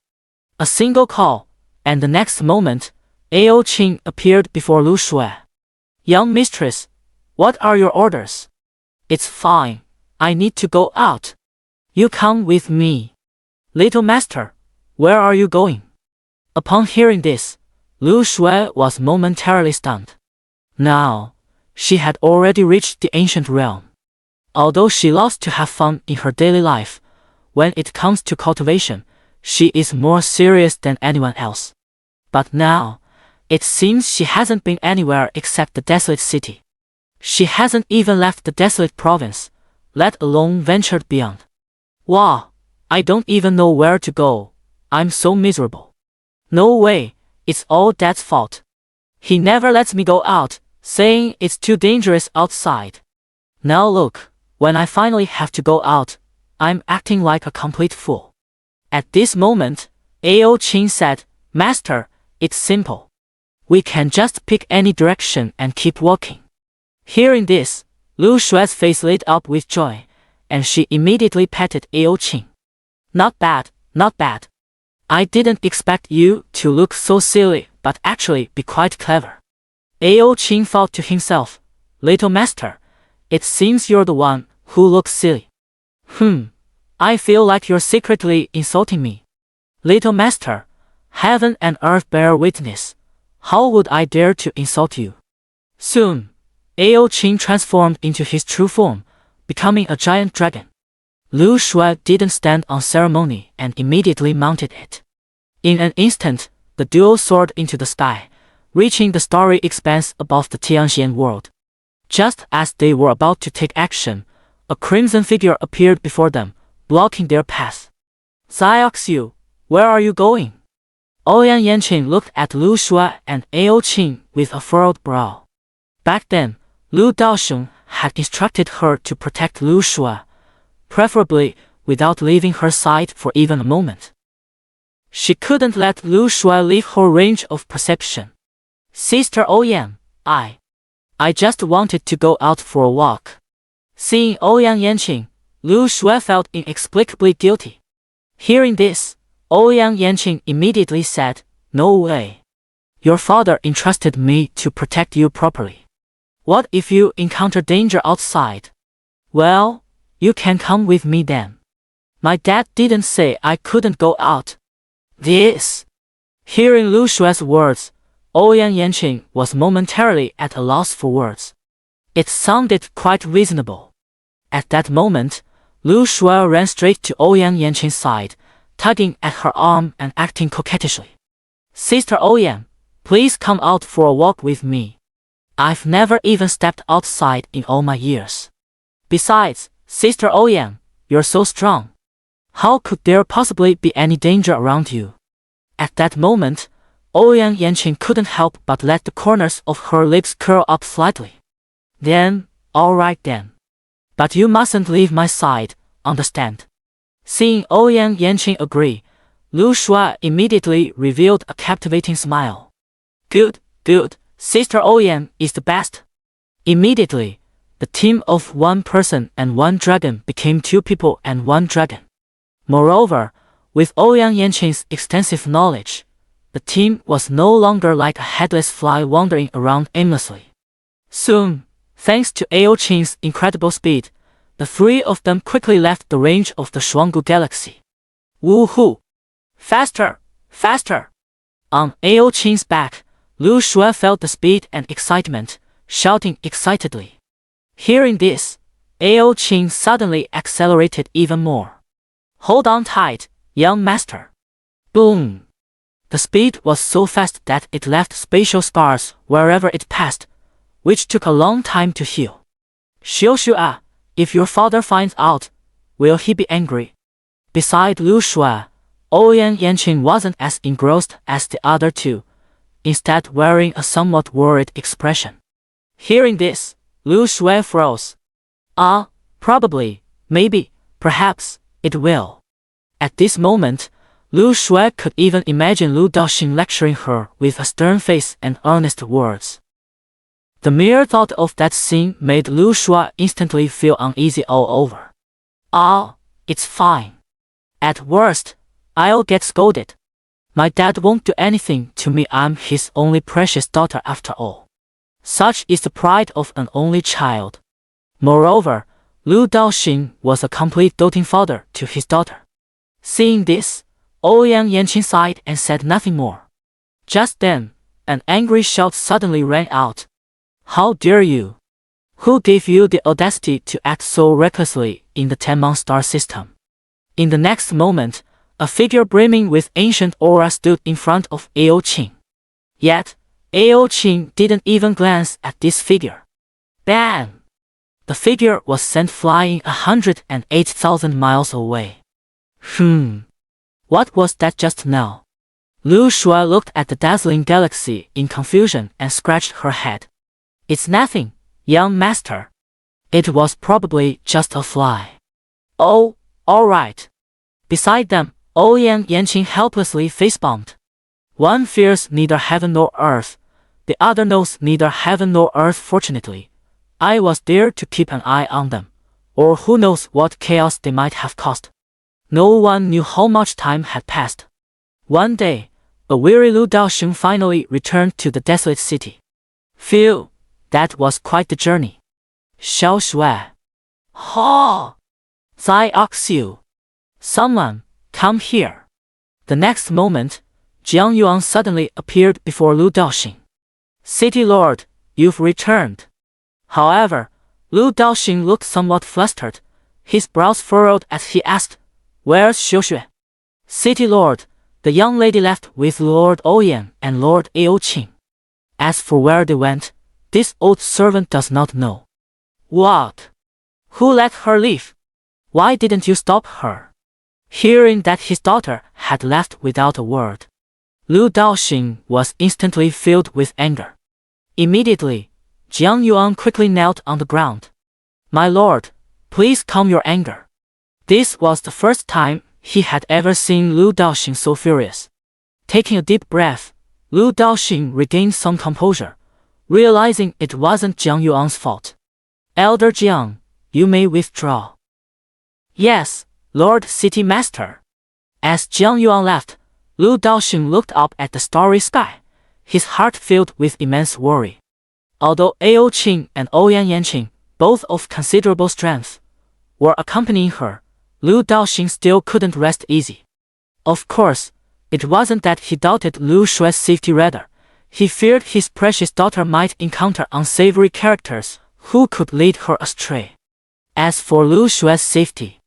A single call, and the next moment, Ao Qing appeared before Lu Shua. Young mistress, what are your orders? It's fine, I need to go out. You come with me. Little master, where are you going? Upon hearing this, Lu Shua was momentarily stunned. Now, she had already reached the ancient realm. Although she loves to have fun in her daily life, when it comes to cultivation, she is more serious than anyone else. But now, it seems she hasn't been anywhere except the desolate city. She hasn't even left the desolate province, let alone ventured beyond. Wow, I don't even know where to go. I'm so miserable. No way, it's all Dad's fault. He never lets me go out, saying it's too dangerous outside. Now look, when I finally have to go out, I'm acting like a complete fool. At this moment, Ao Qing said, Master, it's simple. We can just pick any direction and keep walking. Hearing this, Lu Shua's face lit up with joy, and she immediately patted Ao Qing. Not bad. I didn't expect you to look so silly but actually be quite clever. Ao Qing thought to himself, Little master, it seems you're the one who looks silly. I feel like you're secretly insulting me. Little master, heaven and earth bear witness. How would I dare to insult you? Soon, Ao Qing transformed into his true form, becoming a giant dragon. Lu Shua didn't stand on ceremony and immediately mounted it. In an instant, the duo soared into the sky, reaching the starry expanse above the Xianxian world. Just as they were about to take action, a crimson figure appeared before them, blocking their path. Xiaoxiu, where are you going? Ouyang Yanqing looked at Lu Shua and Ao Qing with a furrowed brow. Back then, Lu Daosheng had instructed her to protect Lu Shua, preferably without leaving her side for even a moment. She couldn't let Lu Shua leave her range of perception. Sister Ouyang, I just wanted to go out for a walk. Seeing Ouyang Yanqing, Lu Shua felt inexplicably guilty. Hearing this, Ouyang Yanqing immediately said, No way. Your father entrusted me to protect you properly. What if you encounter danger outside? Well, you can come with me then. My dad didn't say I couldn't go out. This. Hearing Lu Shue's words, Ouyang Yanqing was momentarily at a loss for words. It sounded quite reasonable. At that moment, Lu Shue ran straight to Ouyang Yanqing's side, tugging at her arm and acting coquettishly. Sister Ouyang, please come out for a walk with me. I've never even stepped outside in all my years. Besides, Sister Ouyang, you're so strong. How could there possibly be any danger around you? At that moment, Ouyang Yanqing couldn't help but let the corners of her lips curl up slightly. Then, all right then. But you mustn't leave my side, understand? Seeing Ouyang Yanqing agree, Lu Shue immediately revealed a captivating smile. Good, good, Sister Ouyang is the best. Immediately, the team of one person and one dragon became two people and one dragon. Moreover, with Ouyang Yanqing's extensive knowledge, the team was no longer like a headless fly wandering around aimlessly. Soon, thanks to Ao Qing's incredible speed, the three of them quickly left the range of the Shuanggu galaxy. Woohoo! Faster! Faster! On Ao Qing's back, Lu Shue felt the speed and excitement, shouting excitedly. Hearing this, Ao Qing suddenly accelerated even more. Hold on tight, young master. Boom! The speed was so fast that it left spatial scars wherever it passed, which took a long time to heal. Xiu, if your father finds out, will he be angry? Beside Lu Shue, Ouyang Yanqing wasn't as engrossed as the other two, instead wearing a somewhat worried expression. Hearing this, Lu Shue froze. Probably, maybe, perhaps, it will. At this moment, Lu Shue could even imagine Lu Daoxing lecturing her with a stern face and earnest words. The mere thought of that scene made Lu Shue instantly feel uneasy all over. It's fine. At worst, I'll get scolded. My dad won't do anything to me. I'm his only precious daughter after all. Such is the pride of an only child. Moreover, Lu Daoxing was a complete doting father to his daughter. Seeing this, Ouyang Yanqing sighed and said nothing more. Just then, an angry shout suddenly rang out. How dare you? Who gave you the audacity to act so recklessly in the 10-month star system? In the next moment, a figure brimming with ancient aura stood in front of Ao Qing. Yet, Ao Qing didn't even glance at this figure. Bam! The figure was sent flying 108,000 miles away. What was that just now? Lu Shue looked at the dazzling galaxy in confusion and scratched her head. It's nothing, young master. It was probably just a fly. Oh, all right. Beside them, Ouyang Yanqing helplessly facepalmed. One fears neither heaven nor earth, the other knows neither heaven nor earth. Fortunately, I was there to keep an eye on them, or who knows what chaos they might have caused. No one knew how much time had passed. One day, a weary Lu Daoxing finally returned to the desolate city. Phew, that was quite the journey. Xiao Shui. Ha! Zai Oxiu. Someone, come here. The next moment, Jiang Yuan suddenly appeared before Lu Daoxing. City Lord, you've returned. However, Lu Daoxing looked somewhat flustered, his brows furrowed as he asked, Where's Xiu? City Lord, the young lady left with Lord Ouyang and Lord Ao Qing. As for where they went, this old servant does not know. What? Who let her leave? Why didn't you stop her? Hearing that his daughter had left without a word, Lu Daoxing was instantly filled with anger. Immediately, Jiang Yuan quickly knelt on the ground. My lord, please calm your anger. This was the first time he had ever seen Lu Daoxing so furious. Taking a deep breath, Lu Daoxing regained some composure, realizing it wasn't Jiang Yuan's fault. Elder Jiang, you may withdraw. Yes, Lord City Master. As Jiang Yuan left, Lu Daoxing looked up at the starry sky, his heart filled with immense worry. Although Ao Qing and Ouyang Yanqing, both of considerable strength, were accompanying her, Lu Daoxing still couldn't rest easy. Of course, it wasn't that he doubted Lu Shui's safety, rather, he feared his precious daughter might encounter unsavory characters who could lead her astray. As for Lu Shui's safety,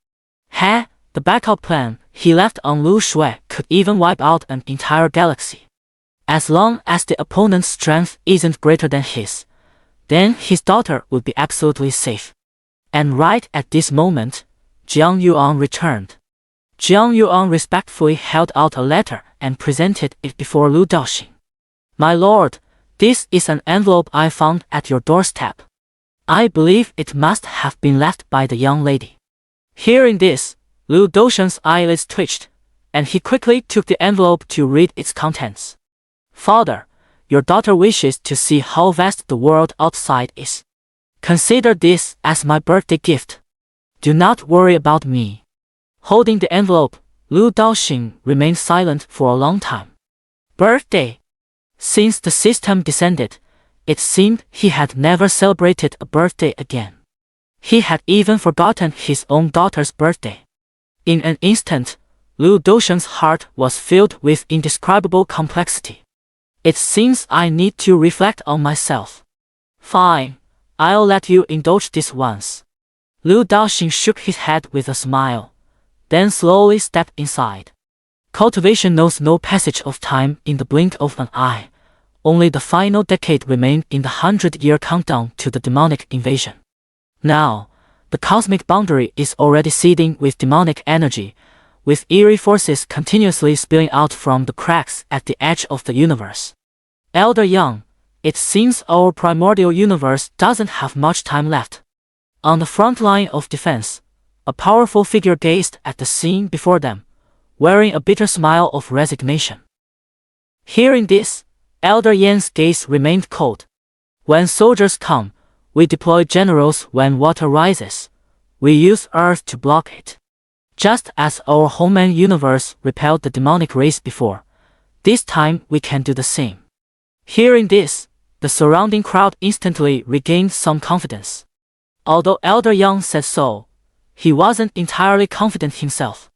the backup plan he left on Lu Shui could even wipe out an entire galaxy. As long as the opponent's strength isn't greater than his, then his daughter would be absolutely safe. And right at this moment, Jiang Yuan returned. Jiang Yuan respectfully held out a letter and presented it before Lu Daoxing. My lord, this is an envelope I found at your doorstep. I believe it must have been left by the young lady. Hearing this, Lu Daoxing's eyelids twitched, and he quickly took the envelope to read its contents. Father, your daughter wishes to see how vast the world outside is. Consider this as my birthday gift. Do not worry about me. Holding the envelope, Lu Daoxing remained silent for a long time. Birthday? Since the system descended, it seemed he had never celebrated a birthday again. He had even forgotten his own daughter's birthday. In an instant, Lu Daoxing's heart was filled with indescribable complexity. It seems I need to reflect on myself. Fine, I'll let you indulge this once. Lu Daoxing shook his head with a smile, then slowly stepped inside. Cultivation knows no passage of time in the blink of an eye. Only the final decade remained in the 100-year countdown to the demonic invasion. Now, the cosmic boundary is already seething with demonic energy, with eerie forces continuously spilling out from the cracks at the edge of the universe. Elder Yang, it seems our primordial universe doesn't have much time left. On the front line of defense, a powerful figure gazed at the scene before them, wearing a bitter smile of resignation. Hearing this, Elder Yan's gaze remained cold. When soldiers come, we deploy generals. When water rises, we use earth to block it. Just as our homeland universe repelled the demonic race before, this time we can do the same. Hearing this, the surrounding crowd instantly regained some confidence. Although Elder Yang said so, he wasn't entirely confident himself.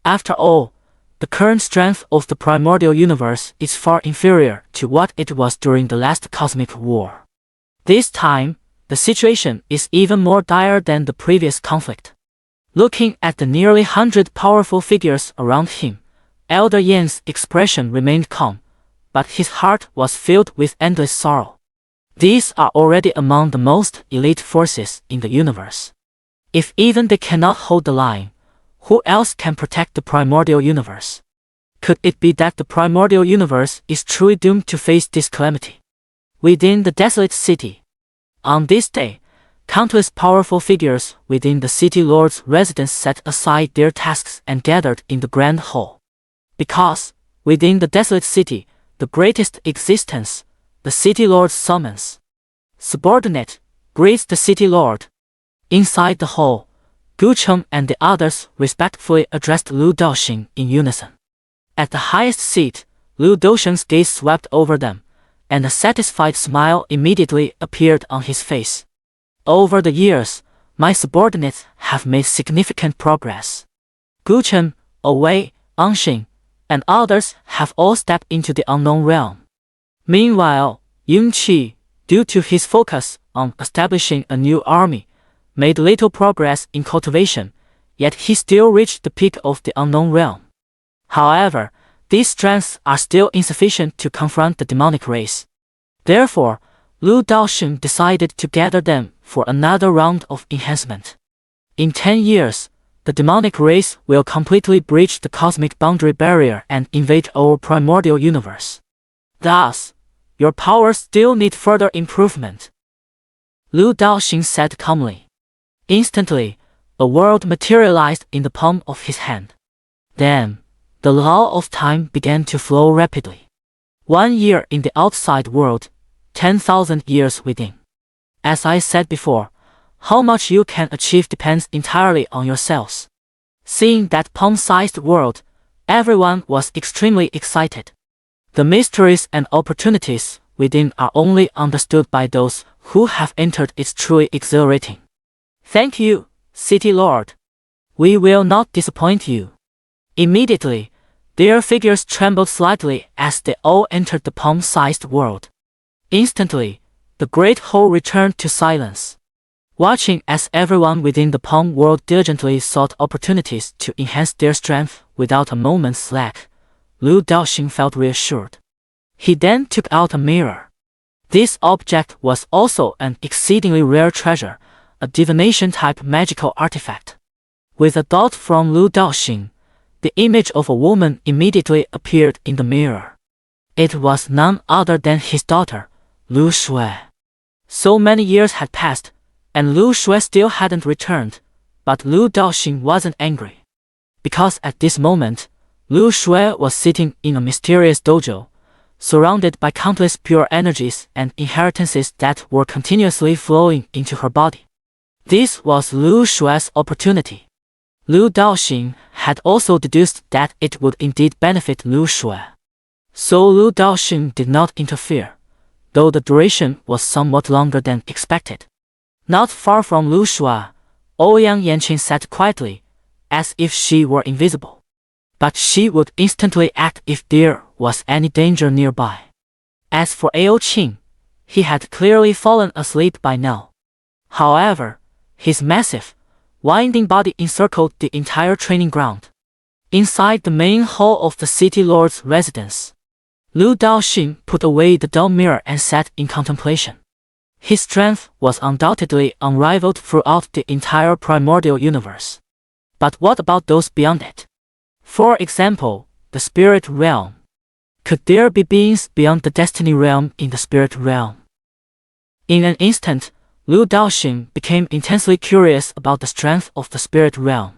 After all, the current strength of the primordial universe is far inferior to what it was during the last cosmic war. This time, the situation is even more dire than the previous conflict. Looking at the nearly 100 powerful figures around him, Elder Yan's expression remained calm, but his heart was filled with endless sorrow. These are already among the most elite forces in the universe. If even they cannot hold the line, who else can protect the primordial universe? Could it be that the primordial universe is truly doomed to face this calamity? Within the desolate city, on this day, countless powerful figures within the city lord's residence set aside their tasks and gathered in the grand hall. Because, within the desolate city, the greatest existence, the city lord summons. Subordinate, greets the city lord. Inside the hall, Gu Cheng and the others respectfully addressed Lu Daoxing in unison. At the highest seat, Lu Daoxing's gaze swept over them, and a satisfied smile immediately appeared on his face. Over the years, my subordinates have made significant progress. Gu Cheng, Wei, Anxing, and others have all stepped into the unknown realm. Meanwhile, Yun Qi, due to his focus on establishing a new army, made little progress in cultivation, yet he still reached the peak of the unknown realm. However, these strengths are still insufficient to confront the demonic race. Therefore, Lu Daoxing decided to gather them for another round of enhancement. In 10 years, the demonic race will completely breach the cosmic boundary barrier and invade our primordial universe. Thus, your powers still need further improvement. Lu Daoxing said calmly. Instantly, a world materialized in the palm of his hand. Then, the law of time began to flow rapidly. 1 year in the outside world, 10,000 years within. As I said before, how much you can achieve depends entirely on yourselves. Seeing that palm-sized world, everyone was extremely excited. The mysteries and opportunities within are only understood by those who have entered. It's truly exhilarating. Thank you, City Lord. We will not disappoint you." Immediately, their figures trembled slightly as they all entered the palm-sized world. Instantly, the great hall returned to silence. Watching as everyone within the palm world diligently sought opportunities to enhance their strength without a moment's slack, Lu Daoxing felt reassured. He then took out a mirror. This object was also an exceedingly rare treasure, a divination-type magical artifact. With a thought from Lu Daoxing, the image of a woman immediately appeared in the mirror. It was none other than his daughter, Lu Shui. So many years had passed, and Lu Shui still hadn't returned, but Lu Daoxing wasn't angry. Because at this moment, Lu Shui was sitting in a mysterious dojo, surrounded by countless pure energies and inheritances that were continuously flowing into her body. This was Lu Shui's opportunity. Lu Daoxing had also deduced that it would indeed benefit Lu Shui. So Lu Daoxing did not interfere, though the duration was somewhat longer than expected. Not far from Lu Shui, Ouyang Yanqing sat quietly, as if she were invisible. But she would instantly act if there was any danger nearby. As for Ao Qing, he had clearly fallen asleep by now. However, his massive, winding body encircled the entire training ground. Inside the main hall of the city lord's residence, Lu Daoxing put away the dull mirror and sat in contemplation. His strength was undoubtedly unrivaled throughout the entire primordial universe. But what about those beyond it? For example, the spirit realm. Could there be beings beyond the destiny realm in the spirit realm? In an instant, Lu Daoxing became intensely curious about the strength of the spirit realm.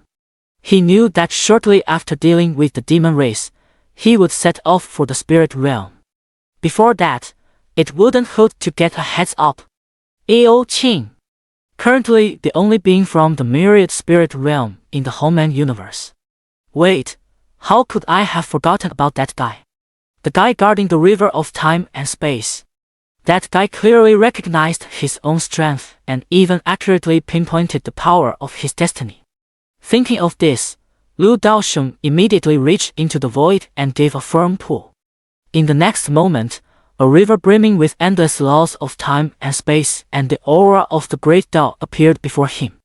He knew that shortly after dealing with the demon race, he would set off for the spirit realm. Before that, it wouldn't hurt to get a heads up. Ao Qing, currently the only being from the myriad spirit realm in the Homeland universe. Wait, how could I have forgotten about that guy? The guy guarding the river of time and space. That guy clearly recognized his own strength and even accurately pinpointed the power of his destiny. Thinking of this, Lu Daoxing immediately reached into the void and gave a firm pull. In the next moment, a river brimming with endless laws of time and space and the aura of the great Tao appeared before him.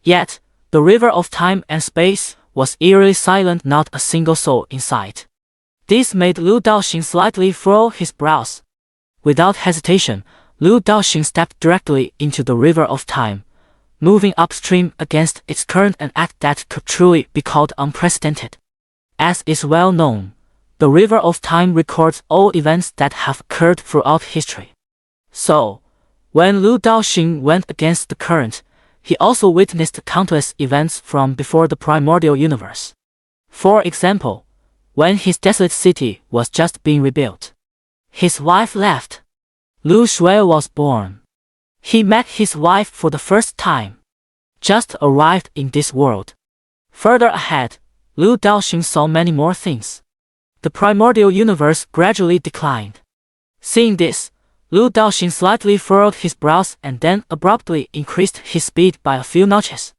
Yet, the river of time and space was eerily silent, not a single soul in sight. This made Lu Daoxing slightly furrow his brows. Without hesitation, Lu Daoxing stepped directly into the river of time, moving upstream against its current, an act that could truly be called unprecedented. As is well known, the river of time records all events that have occurred throughout history. So, when Lu Daoxing went against the current, he also witnessed countless events from before the primordial universe. For example, when his desolate city was just being rebuilt, his wife left. Lu Shui was born. He met his wife for the first time. Just arrived in this world. Further ahead, Lu Daoxing saw many more things. The primordial universe gradually declined. Seeing this, Lu Daoxing slightly furrowed his brows and then abruptly increased his speed by a few notches.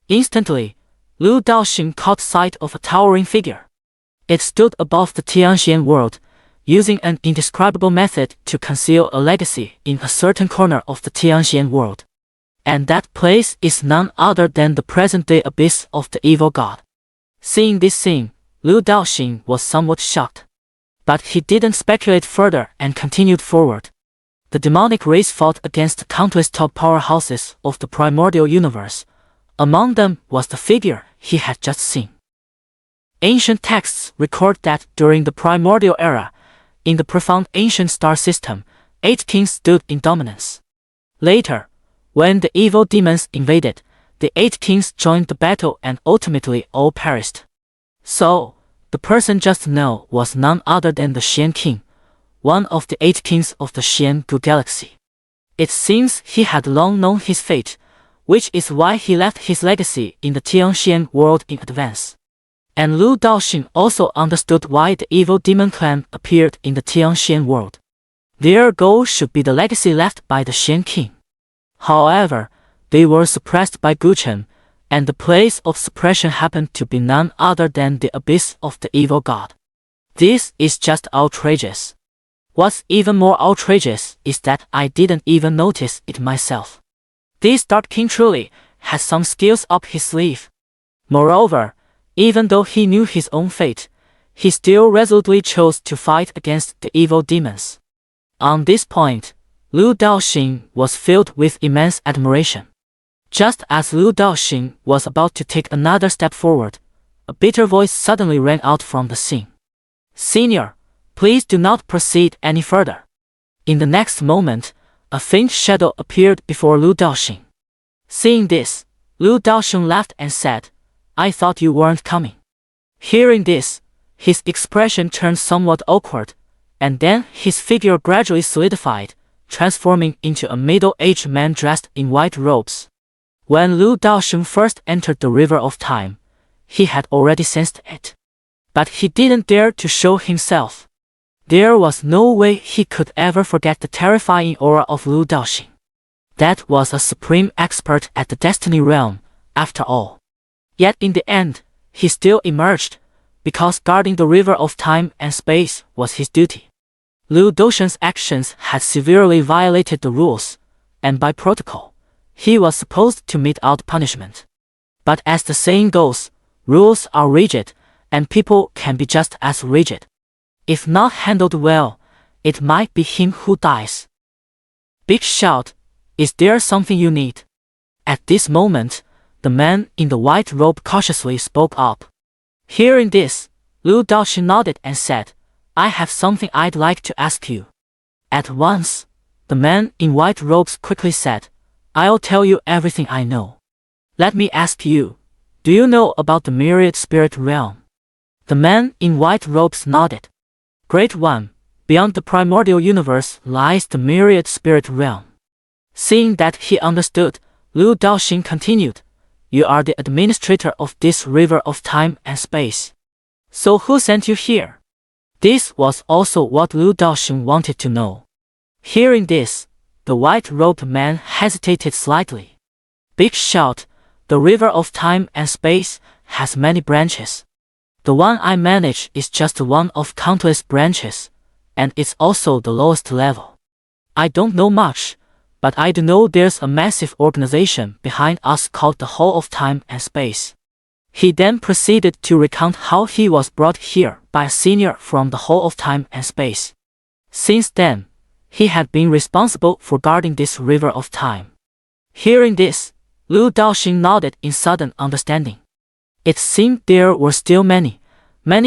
Instantly, Lu Daoxing caught sight of a towering figure. It stood above the Xianxia world, using an indescribable method to conceal a legacy in a certain corner of the Xianxia world. And that place is none other than the present-day abyss of the evil god. Seeing this scene, Lu Daoxing was somewhat shocked. But he didn't speculate further and continued forward. The demonic race fought against countless top powerhouses of the primordial universe. Among them was the figure he had just seen. Ancient texts record that during the primordial era, in the profound ancient star system, 8 kings stood in dominance. Later, when the evil demons invaded, the 8 kings joined the battle and ultimately all perished. So, the person just now was none other than the Xian King, one of the 8 kings of the Xiangu galaxy. It seems he had long known his fate, which is why he left his legacy in the Xianxia world in advance. And Lu Daoxing also understood why the evil demon clan appeared in the Xianxia world. Their goal should be the legacy left by the Xian King. However, they were suppressed by Gu Chen, and the place of suppression happened to be none other than the abyss of the evil god. This is just outrageous. What's even more outrageous is that I didn't even notice it myself. This Dark King truly has some skills up his sleeve. Moreover, even though he knew his own fate, he still resolutely chose to fight against the evil demons. On this point, Lu Daoxing was filled with immense admiration. Just as Lu Daoxing was about to take another step forward, a bitter voice suddenly rang out from the scene. "Senior, please do not proceed any further." In the next moment, a faint shadow appeared before Lu Daoxing. Seeing this, Lu Daoxing laughed and said, "I thought you weren't coming." Hearing this, his expression turned somewhat awkward, and then his figure gradually solidified, transforming into a middle-aged man dressed in white robes. When Lu Daoxing first entered the River of Time, he had already sensed it. But he didn't dare to show himself. There was no way he could ever forget the terrifying aura of Lu Daoxing. That was a supreme expert at the Destiny Realm, after all. Yet in the end, he still emerged, because guarding the River of Time and Space was his duty. Lu Daoxing's actions had severely violated the rules, and by protocol, he was supposed to mete out punishment. But as the saying goes, rules are rigid, and people can be just as rigid. If not handled well, it might be him who dies. Big shout, "Is there something you need?" At this moment, the man in the white robe cautiously spoke up. Hearing this, Lu Daoxing nodded and said, "I have something I'd like to ask you." At once, the man in white robes quickly said, "I'll tell you everything I know. Let me ask you, do you know about the myriad spirit realm?" The man in white robes nodded. "Great One, beyond the primordial universe lies the myriad spirit realm." Seeing that he understood, Lu Daoxing continued, "You are the administrator of this River of Time and Space. So who sent you here?" This was also what Lu Daoxing wanted to know. Hearing this, the white-robed man hesitated slightly. Big shout, "The River of Time and Space has many branches. The one I manage is just one of countless branches, and it's also the lowest level. I don't know much, but I do know there's a massive organization behind us called the Hall of Time and Space." He then proceeded to recount how he was brought here by a senior from the Hall of Time and Space. Since then, he had been responsible for guarding this River of Time. Hearing this, Lu Daoxing nodded in sudden understanding. It seemed there were still many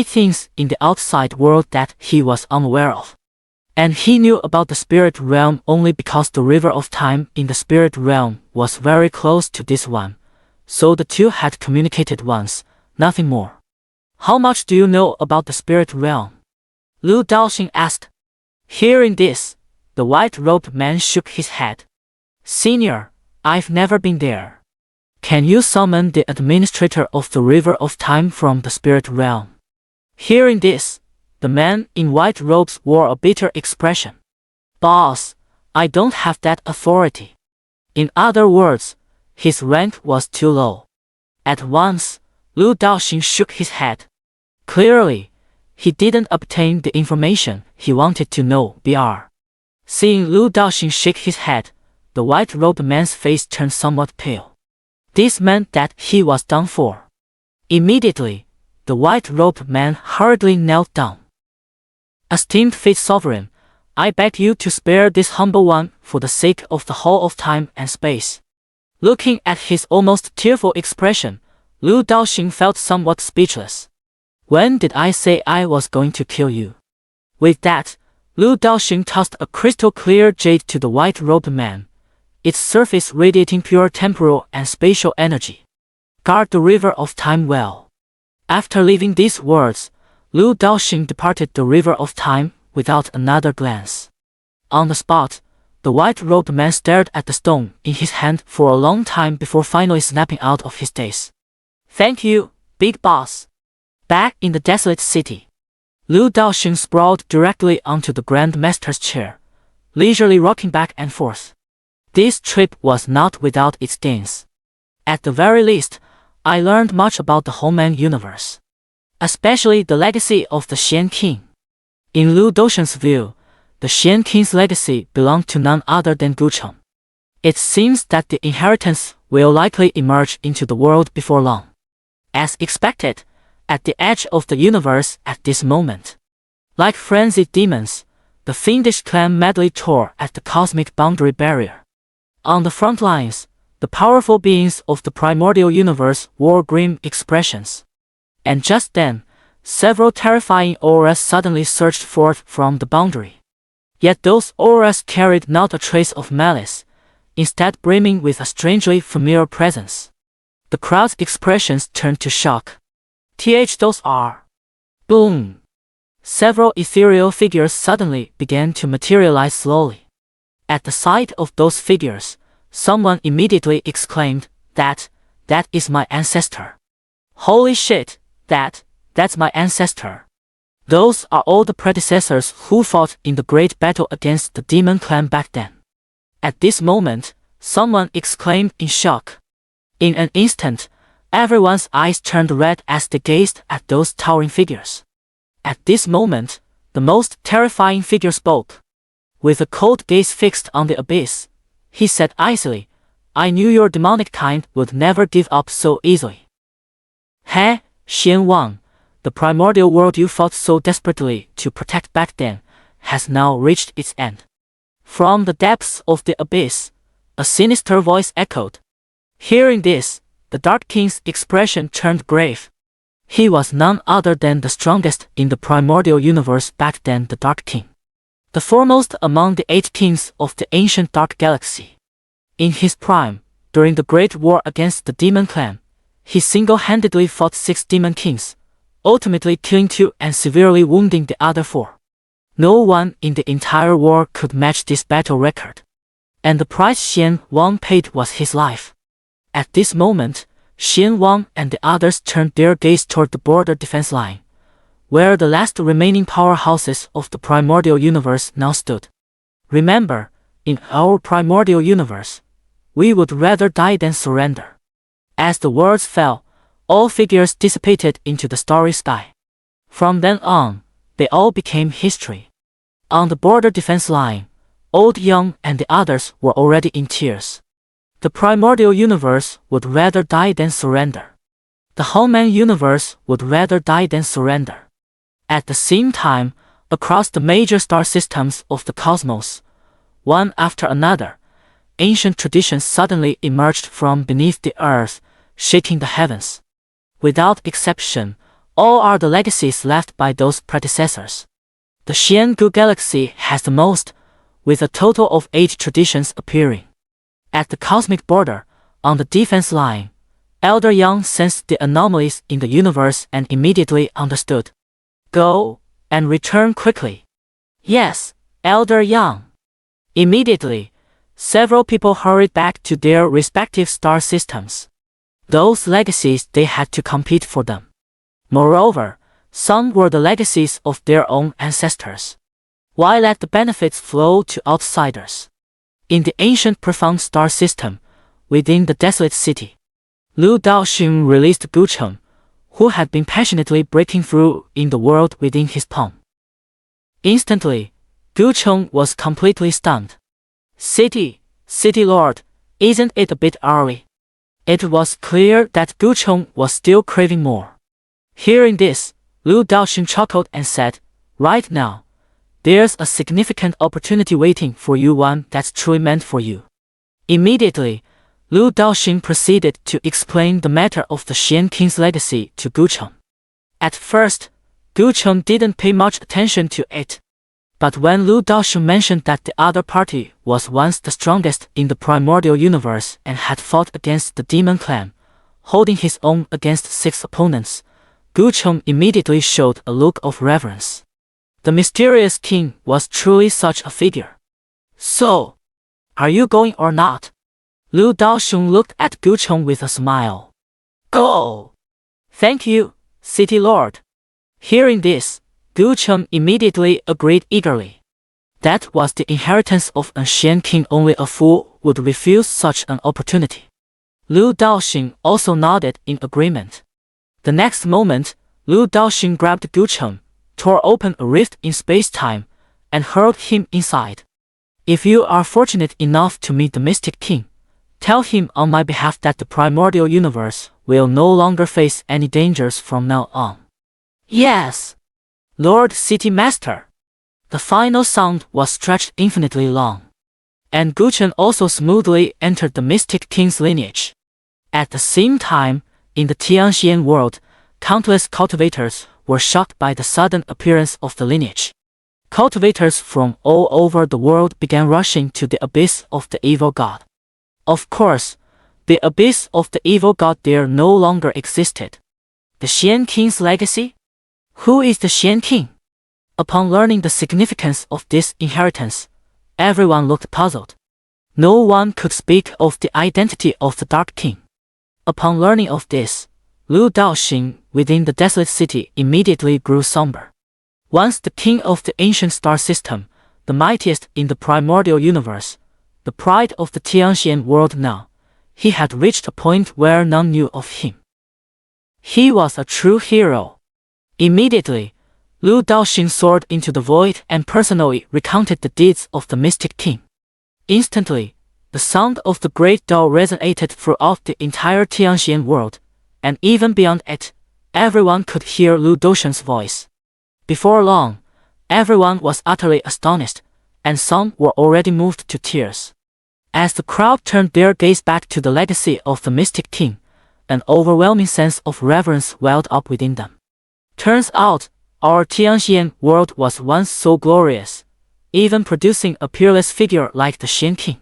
things in the outside world that he was unaware of. And he knew about the spirit realm only because the River of Time in the spirit realm was very close to this one, so the two had communicated once, nothing more. "How much do you know about the spirit realm?" Lu Daoxing asked. Hearing this, the white-robed man shook his head. "Senior, I've never been there. Can you summon the administrator of the River of Time from the spirit realm?" Hearing this, the man in white robes wore a bitter expression. "Boss, I don't have that authority." In other words, his rank was too low. At once, Lu Daoxing shook his head. Clearly, he didn't obtain the information he wanted to know. Seeing Lu Daoxing shake his head, the white-robed man's face turned somewhat pale. This meant that he was done for. Immediately, the white-robed man hurriedly knelt down. "Esteemed Fate Sovereign, I beg you to spare this humble one for the sake of the Hall of Time and Space." Looking at his almost tearful expression, Lu Daoxing felt somewhat speechless. "When did I say I was going to kill you?" With that, Lu Daoxing tossed a crystal-clear jade to the white-robed man, its surface radiating pure temporal and spatial energy. "Guard the River of Time well." After leaving these words, Lu Daoxing departed the River of Time without another glance. On the spot, the white-robed man stared at the stone in his hand for a long time before finally snapping out of his daze. "Thank you, Big Boss." Back in the desolate city, Lu Daoxing sprawled directly onto the Grand Master's chair, leisurely rocking back and forth. This trip was not without its gains. At the very least, I learned much about the Homeland universe, especially the legacy of the Xian King. In Lu Doshun's view, the Xian King's legacy belonged to none other than Gucheng. It seems that the inheritance will likely emerge into the world before long. As expected, at the edge of the universe at this moment. Like frenzied demons, the fiendish clan madly tore at the cosmic boundary barrier. On the front lines, the powerful beings of the primordial universe wore grim expressions. And just then, several terrifying auras suddenly surged forth from the boundary. Yet those auras carried not a trace of malice, instead brimming with a strangely familiar presence. The crowd's expressions turned to shock. Those are. Boom! Several ethereal figures suddenly began to materialize slowly. At the sight of those figures, someone immediately exclaimed, That is my ancestor. Holy shit, that's my ancestor. Those are all the predecessors who fought in the great battle against the demon clan back then. At this moment, someone exclaimed in shock. In an instant, everyone's eyes turned red as they gazed at those towering figures. At this moment, the most terrifying figure spoke. With a cold gaze fixed on the abyss, he said icily, I knew your demonic kind would never give up so easily. He, Xian Wang, the primordial world you fought so desperately to protect back then, has now reached its end. From the depths of the abyss, a sinister voice echoed. Hearing this, the Dark King's expression turned grave. He was none other than the strongest in the primordial universe back then, the Dark King. The foremost among the 8 kings of the ancient Dark Galaxy. In his prime, during the Great War against the Demon Clan, he single-handedly fought 6 demon kings, ultimately killing 2 and severely wounding the other 4. No one in the entire war could match this battle record. And the price Xian Wang paid was his life. At this moment, Xian Wang and the others turned their gaze toward the border defense line, where the last remaining powerhouses of the primordial universe now stood. Remember, in our primordial universe, we would rather die than surrender. As the words fell, all figures dissipated into the starry sky. From then on, they all became history. On the border defense line, Old Young and the others were already in tears. The primordial universe would rather die than surrender. The Homeland universe would rather die than surrender. At the same time, across the major star systems of the cosmos, one after another, ancient traditions suddenly emerged from beneath the earth, shaking the heavens. Without exception, all are the legacies left by those predecessors. The Xiangu Galaxy has the most, with a total of 8 traditions appearing. At the cosmic border, on the defense line, Elder Yang sensed the anomalies in the universe and immediately understood. Go, and return quickly. Yes, Elder Yang. Immediately, several people hurried back to their respective star systems. Those legacies they had to compete for them. Moreover, some were the legacies of their own ancestors. Why let the benefits flow to outsiders? In the ancient profound star system, within the desolate city, Lu Daoxun released Gucheng, who had been passionately breaking through in the world within his palm. Instantly, Gucheng was completely stunned. City Lord, isn't it a bit early? It was clear that Gucheng was still craving more. Hearing this, Lu Daoxun chuckled and said, Right now, there's a significant opportunity waiting for you, one that's truly meant for you. Immediately, Lu Daoxun proceeded to explain the matter of the Xian King's legacy to Gucheng. At first, Gucheng didn't pay much attention to it. But when Lu Daoxun mentioned that the other party was once the strongest in the primordial universe and had fought against the demon clan, holding his own against 6 opponents, Gucheng immediately showed a look of reverence. The mysterious king was truly such a figure. So, are you going or not? Lu Daoxun looked at Gucheng with a smile. Go! Thank you, City Lord. Hearing this, Gucheng immediately agreed eagerly. That was the inheritance of a Xian King. Only a fool would refuse such an opportunity. Liu Daoxing also nodded in agreement. The next moment, Liu Daoxing grabbed Guchen, tore open a rift in space-time, and hurled him inside. If you are fortunate enough to meet the Mystic King, tell him on my behalf that the primordial universe will no longer face any dangers from now on. Yes, Lord City Master. The final sound was stretched infinitely long. And Guchen also smoothly entered the Mystic King's lineage. At the same time, in the Xianxia world, countless cultivators were shocked by the sudden appearance of the lineage. Cultivators from all over the world began rushing to the abyss of the evil god. Of course, the abyss of the evil god there no longer existed. The Xian King's legacy? Who is the Xian King? Upon learning the significance of this inheritance, everyone looked puzzled. No one could speak of the identity of the Dark King. Upon learning of this, Liu Daoxing within the desolate city immediately grew somber. Once the king of the ancient star system, the mightiest in the primordial universe, the pride of the Xianxia world now, he had reached a point where none knew of him. He was a true hero. Immediately, Liu Daoxing soared into the void and personally recounted the deeds of the Mystic King. Instantly, the sound of the great bell resonated throughout the entire Xianxia world, and even beyond it, everyone could hear Liu Daoxing's voice. Before long, everyone was utterly astonished, and some were already moved to tears. As the crowd turned their gaze back to the legacy of the Mystic King, an overwhelming sense of reverence welled up within them. Turns out, our Xianxia world was once so glorious, even producing a peerless figure like the Xian King.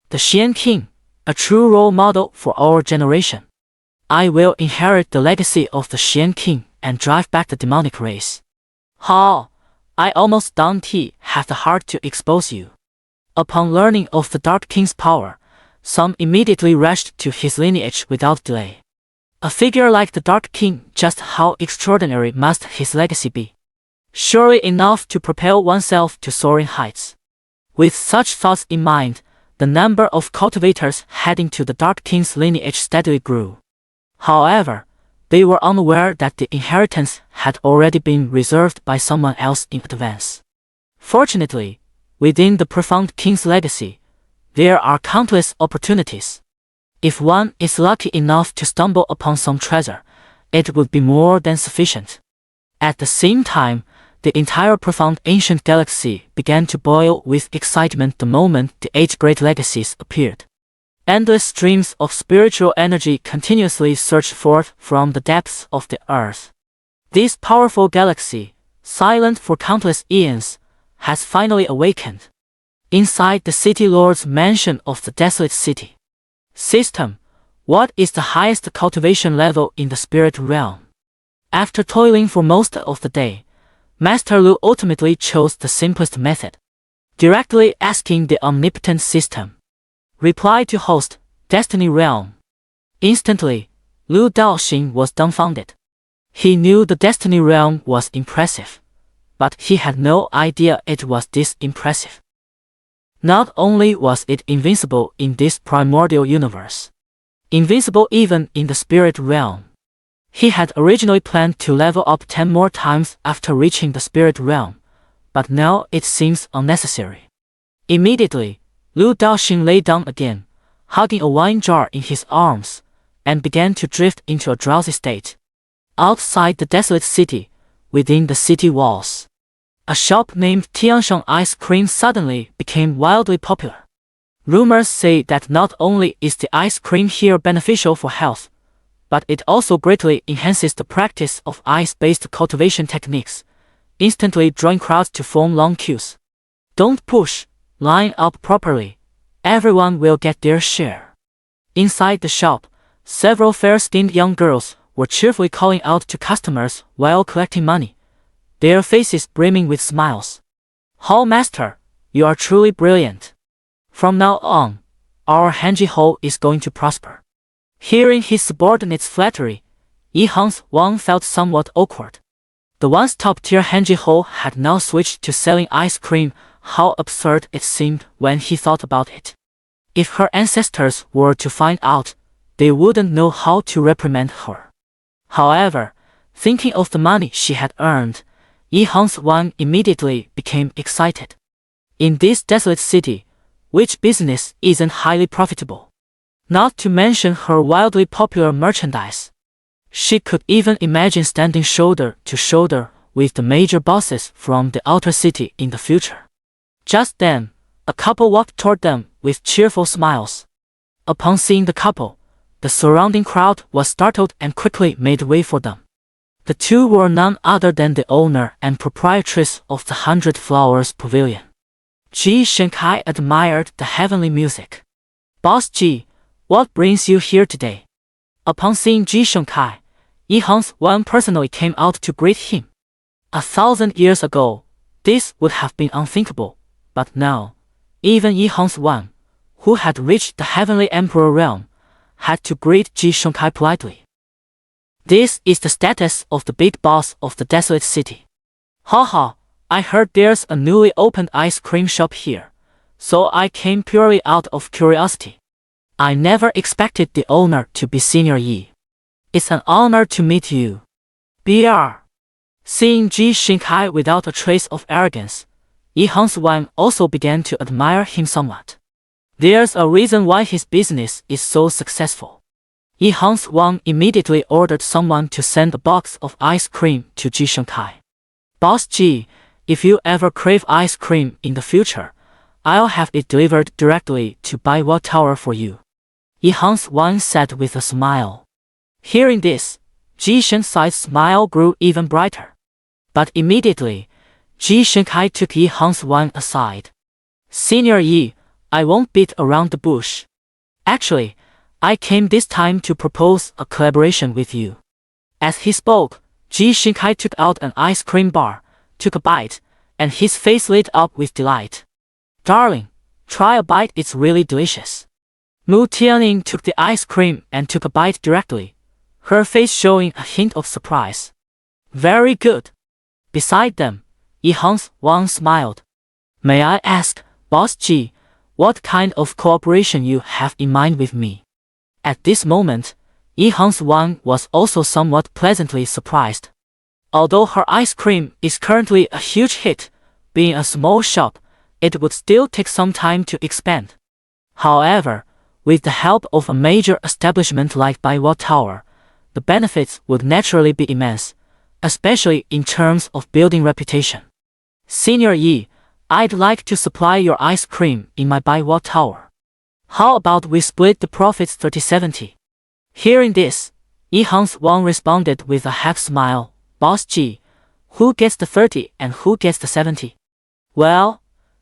The Xian King, a true role model for our generation. I will inherit the legacy of the Xian King and drive back the demonic race. How? I almost don't have the heart to expose you. Upon learning of the Dark King's power, some immediately rushed to his lineage without delay. A figure like the Dark King, just how extraordinary must his legacy be? Surely enough to propel oneself to soaring heights. With such thoughts in mind, the number of cultivators heading to the Dark King's lineage steadily grew. However, they were unaware that the inheritance had already been reserved by someone else in advance. Fortunately, within the profound king's legacy, there are countless opportunities. If one is lucky enough to stumble upon some treasure, it would be more than sufficient. At the same time, the entire profound ancient galaxy began to boil with excitement the moment the 8 great legacies appeared. Endless streams of spiritual energy continuously surged forth from the depths of the earth. This powerful galaxy, silent for countless eons, has finally awakened. Inside the city lord's mansion of the desolate city. System, what is the highest cultivation level in the spirit realm? After toiling for most of the day, Master Liu ultimately chose the simplest method, directly asking the omnipotent system. Reply to host, Destiny Realm. Instantly, Liu Daoxing was dumbfounded. He knew the Destiny Realm was impressive, but he had no idea it was this impressive. Not only was it invincible in this primordial universe, invincible even in the spirit realm. He had originally planned to level up 10 more times after reaching the spirit realm, but now it seems unnecessary. Immediately, Liu Daoxing lay down again, hugging a wine jar in his arms, and began to drift into a drowsy state. Outside the desolate city, within the city walls, a shop named Tiansheng Ice Cream suddenly became wildly popular. Rumors say that not only is the ice cream here beneficial for health, but it also greatly enhances the practice of ice-based cultivation techniques, instantly drawing crowds to form long queues. Don't push, line up properly. Everyone will get their share. Inside the shop, several fair-skinned young girls were cheerfully calling out to customers while collecting money, their faces brimming with smiles. Hall Master, you are truly brilliant. From now on, our Hanji Hall is going to prosper. Hearing his subordinate's flattery, Yihang's Wang felt somewhat awkward. The once top-tier Hanji Hall had now switched to selling ice cream. How absurd it seemed when he thought about it. If her ancestors were to find out, they wouldn't know how to reprimand her. However, thinking of the money she had earned, Xianxia immediately became excited. In this desolate city, which business isn't highly profitable? Not to mention her wildly popular merchandise. She could even imagine standing shoulder to shoulder with the major bosses from the outer city in the future. Just then, a couple walked toward them with cheerful smiles. Upon seeing the couple, the surrounding crowd was startled and quickly made way for them. The two were none other than the owner and proprietress of the 100 Flowers Pavilion. Xianxia admired the heavenly music. "Boss Ji, what brings you here today?" Upon seeing Xianxia, Xianxia personally came out to greet him. 1,000 years ago, this would have been unthinkable, but now, even Xianxia, who had reached the heavenly emperor realm, had to greet Xianxia politely. This is the status of the big boss of the desolate city. "Haha, I heard there's a newly opened ice cream shop here, so I came purely out of curiosity. I never expected the owner to be Senior Yi. It's an honor to meet you." Br. Seeing Xianxia without a trace of arrogance, Xianxia also began to admire him somewhat. There's a reason why his business is so successful. Xianxia immediately ordered someone to send a box of ice cream to Xianxia. "Boss Ji, if you ever crave ice cream in the future, I'll have it delivered directly to Baiwa Tower for you," Xianxia said with a smile. Hearing this, Xianxia's smile grew even brighter. But immediately, Xianxia took Xianxia aside. "Senior Yi, I won't beat around the bush. Actually, I came this time to propose a collaboration with you." As he spoke, Xianxia took out an ice cream bar, took a bite, and his face lit up with delight. "Darling, try a bite, it's really delicious." Mu Tianning took the ice cream and took a bite directly, her face showing a hint of surprise. "Very good." Beside them, Xianxia smiled. "May I ask, Boss Ji, what kind of cooperation you have in mind with me?" At this moment, Xianxia was also somewhat pleasantly surprised. Although her ice cream is currently a huge hit, being a small shop, it would still take some time to expand. However, with the help of a major establishment like Baiwa Tower, the benefits would naturally be immense, especially in terms of building reputation. "Senior Yi, I'd like to supply your ice cream in my Baiwa Tower. How about we split the profits 30-70? Hearing this, Xianxia responded with a half smile. "Boss Ji, who gets the 30 and who gets the 70? "Well,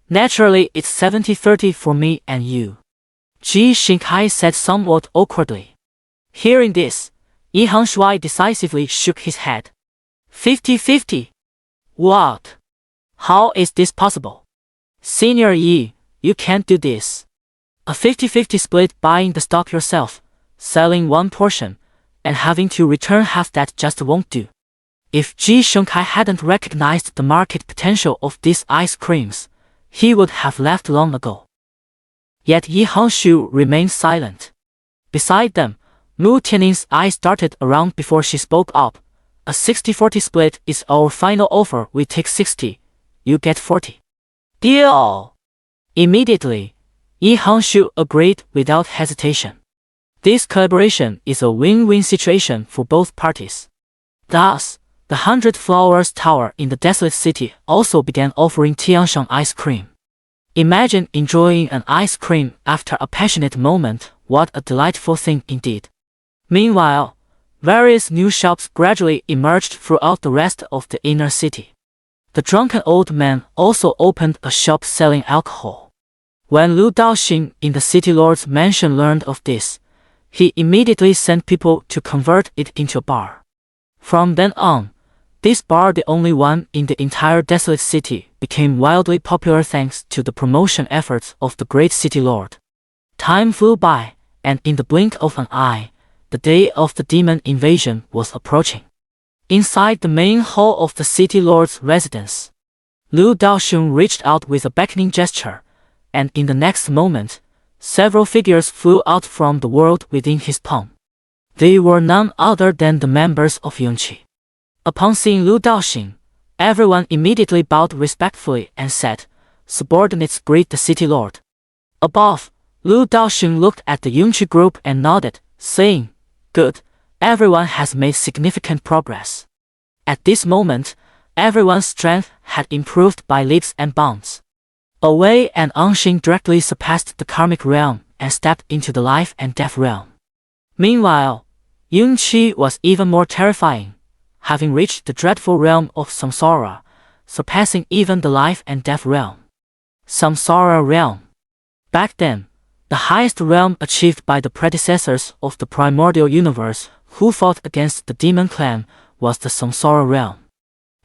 naturally it's 70-30 for me and you," Xianxia said somewhat awkwardly. Hearing this, Xianxia decisively shook his head. 50-50? What? How is this possible? Senior Yi, you can't do this. A 50-50 split, buying the stock yourself, selling one portion, and having to return half, that just won't do. If Xianxia hadn't recognized the market potential of these ice creams, he would have left long ago. Yet Xianxia remained silent. Beside them, Mu Tianning's eyes darted around before she spoke up. "A 60-40 split is our final offer. We take 60, you get 40. Deal!" Immediately, Xianxia agreed without hesitation. This collaboration is a win-win situation for both parties. Thus, the 100 Flowers Tower in the desolate city also began offering Tianshan ice cream. Imagine enjoying an ice cream after a passionate moment. What a delightful thing indeed. Meanwhile, various new shops gradually emerged throughout the rest of the inner city. The drunken old man also opened a shop selling alcohol. When Lu Daoxing in the city lord's mansion learned of this, he immediately sent people to convert it into a bar. From then on, this bar, the only one in the entire desolate city, became wildly popular thanks to the promotion efforts of the great city lord. Time flew by, and in the blink of an eye, the day of the demon invasion was approaching. Inside the main hall of the city lord's residence, Lu Daoxing reached out with a beckoning gesture, and in the next moment, several figures flew out from the world within his palm. They were none other than the members of Junke. Upon seeing Lu Daoxing, everyone immediately bowed respectfully and said, "Subordinates greet the city lord." Above, Lu Daoxing looked at the Junke group and nodded, saying, "Good, everyone has made significant progress." At this moment, everyone's strength had improved by leaps and bounds. Wei and Anxing directly surpassed the karmic realm and stepped into the life and death realm. Meanwhile, Junke was even more terrifying, having reached the dreadful realm of samsara, surpassing even the life and death realm. Samsara realm. Back then, the highest realm achieved by the predecessors of the primordial universe who fought against the demon clan was the samsara realm.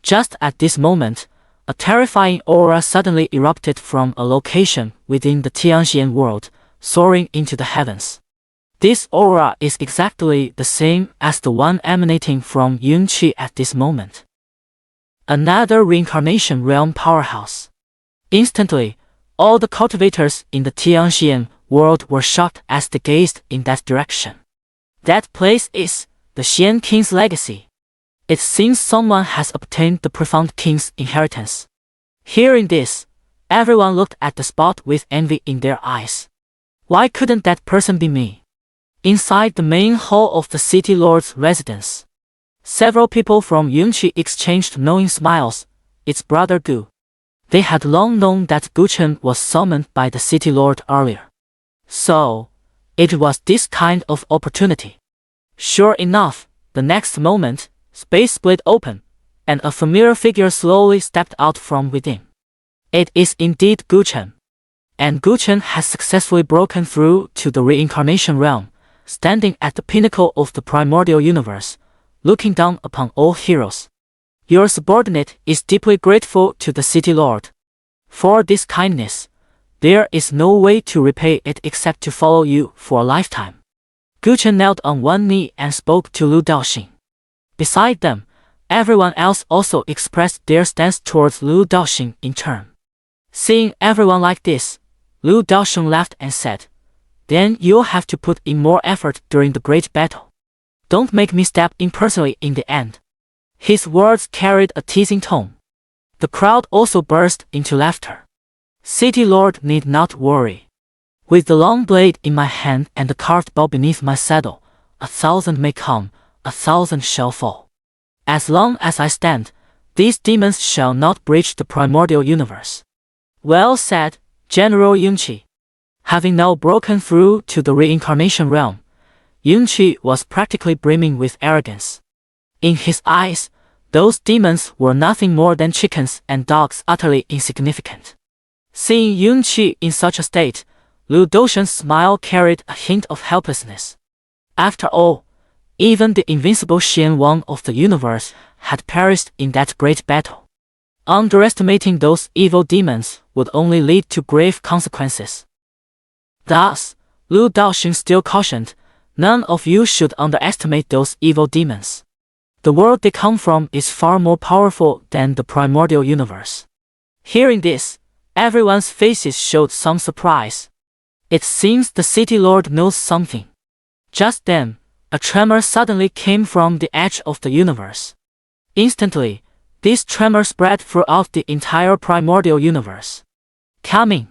Just at this moment, a terrifying aura suddenly erupted from a location within the Xianxian world, soaring into the heavens. This aura is exactly the same as the one emanating from Junke at this moment. Another reincarnation realm powerhouse. Instantly, all the cultivators in the Xianxian world were shocked as they gazed in that direction. That place is the Xian King's legacy. It seems someone has obtained the profound king's inheritance. Hearing this, everyone looked at the spot with envy in their eyes. Why couldn't that person be me? Inside the main hall of the city lord's residence, several people from Junke exchanged knowing smiles. It's Brother Gu. They had long known that Gu Chen was summoned by the city lord earlier. So, it was this kind of opportunity. Sure enough, the next moment, space split open, and a familiar figure slowly stepped out from within. It is indeed Gu Chen. And Gu Chen has successfully broken through to the reincarnation realm, standing at the pinnacle of the primordial universe, looking down upon all heroes. Your subordinate is deeply grateful to the city lord. For this kindness, there is no way to repay it except to follow you for a lifetime. Gu Chen knelt on one knee and spoke to Lu Daoxing. Beside them, everyone else also expressed their stance towards Lu Daoxing in turn. Seeing everyone like this, Lu Daoxing laughed and said, "Then you'll have to put in more effort during the great battle. Don't make me step in personally in the end." His words carried a teasing tone. The crowd also burst into laughter. City Lord need not worry. With the long blade in my hand and the carved bow beneath my saddle, 1,000 may come, 1,000 shall fall. As long as I stand, these demons shall not breach the primordial universe. Well said, General Junke. Having now broken through to the reincarnation realm, Junke was practically brimming with arrogance. In his eyes, those demons were nothing more than chickens and dogs, utterly insignificant. Seeing Junke in such a state, Lu Daoxing's smile carried a hint of helplessness. After all, even the invincible Xian Wang of the universe had perished in that great battle. Underestimating those evil demons would only lead to grave consequences. Thus, Lu Daoxing still cautioned, none of you should underestimate those evil demons. The world they come from is far more powerful than the primordial universe. Hearing this, everyone's faces showed some surprise. It seems the city lord knows something. Just then, a tremor suddenly came from the edge of the universe. Instantly, this tremor spread throughout the entire primordial universe. Coming!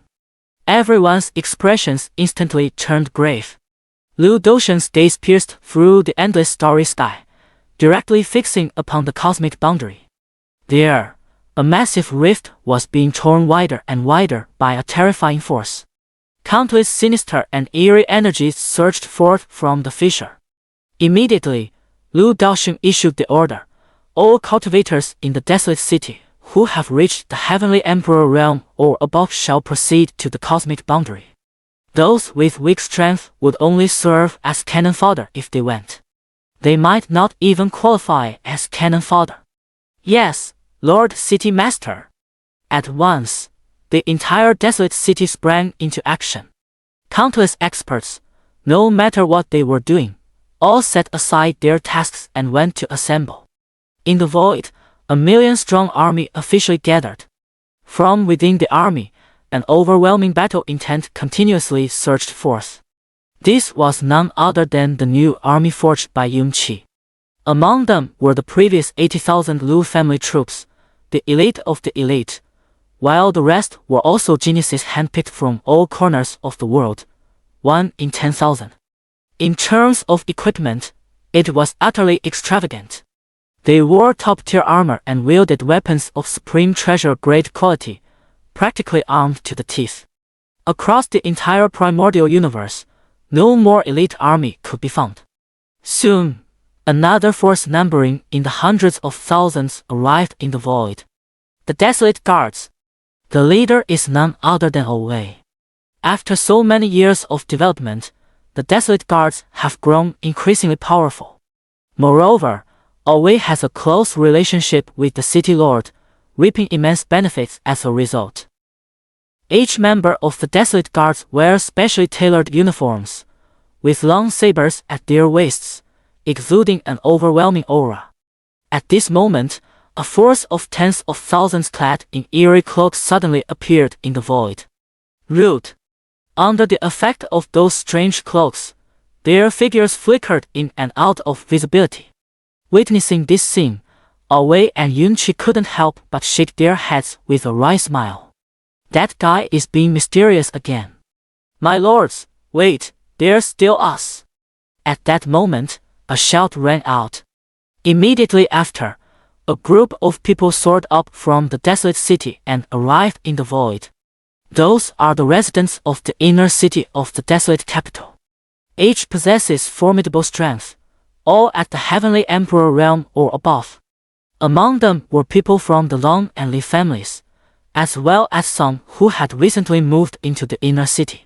Everyone's expressions instantly turned grave. Lu Daoxing's gaze pierced through the endless starry sky, directly fixing upon the cosmic boundary. There, a massive rift was being torn wider and wider by a terrifying force. Countless sinister and eerie energies surged forth from the fissure. Immediately, Lu Daoxing issued the order, "All cultivators in the desolate city who have reached the heavenly emperor realm or above shall proceed to the cosmic boundary. Those with weak strength would only serve as cannon fodder if they went. They might not even qualify as cannon fodder." "Yes, Lord City Master." At once, the entire desolate city sprang into action. Countless experts, no matter what they were doing, all set aside their tasks and went to assemble. In the void, a 1,000,000-strong army officially gathered. From within the army, an overwhelming battle intent continuously surged forth. This was none other than the new army forged by Junke. Among them were the previous 80,000 Lu family troops, the elite of the elite, while the rest were also geniuses handpicked from all corners of the world, 1 in 10,000. In terms of equipment, it was utterly extravagant. They wore top-tier armor and wielded weapons of supreme treasure-grade quality, practically armed to the teeth. Across the entire primordial universe, no more elite army could be found. Soon, another force numbering in the hundreds of thousands arrived in the void. The Desolate Guards. The leader is none other than Away. After so many years of development, the Desolate Guards have grown increasingly powerful. Moreover, Away has a close relationship with the City Lord, reaping immense benefits as a result. Each member of the Desolate Guards wears specially tailored uniforms, with long sabers at their waists, exuding an overwhelming aura. At this moment, a force of tens of thousands clad in eerie cloaks suddenly appeared in the void. Rude. Under the effect of those strange cloaks, their figures flickered in and out of visibility. Witnessing this scene, Away and Junke couldn't help but shake their heads with a wry smile. That guy is being mysterious again. My lords, wait, there's still us. At that moment, a shout rang out. Immediately after, a group of people soared up from the desolate city and arrived in the void. Those are the residents of the inner city of the desolate capital. Each possesses formidable strength, all at the heavenly emperor realm or above. Among them were people from the Long and Li families, as well as some who had recently moved into the inner city.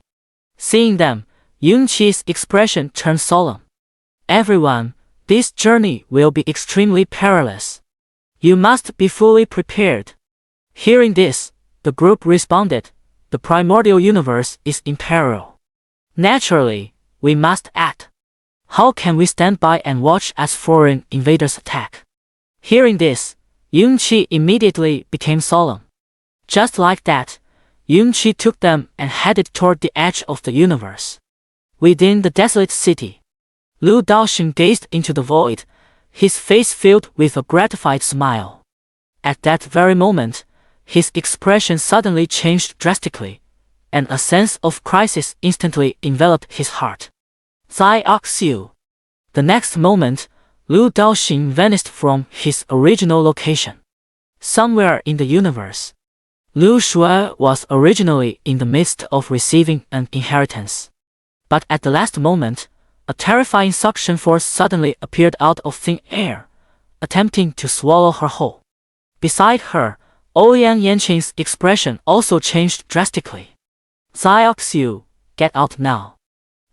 Seeing them, Junke's expression turned solemn. Everyone, this journey will be extremely perilous. You must be fully prepared. Hearing this, the group responded, the primordial universe is in peril. Naturally, we must act. How can we stand by and watch as foreign invaders attack? Hearing this, Junke immediately became solemn. Just like that, Junke took them and headed toward the edge of the universe. Within the desolate city, Lu Daoxing gazed into the void, his face filled with a gratified smile. At that very moment, his expression suddenly changed drastically, and a sense of crisis instantly enveloped his heart. Xianxia. The next moment, Lu Daoxing vanished from his original location. Somewhere in the universe, Lu Shui was originally in the midst of receiving an inheritance. But at the last moment, a terrifying suction force suddenly appeared out of thin air, attempting to swallow her whole. Beside her, Ouyang Yanqing's expression also changed drastically. Xianxia, get out now.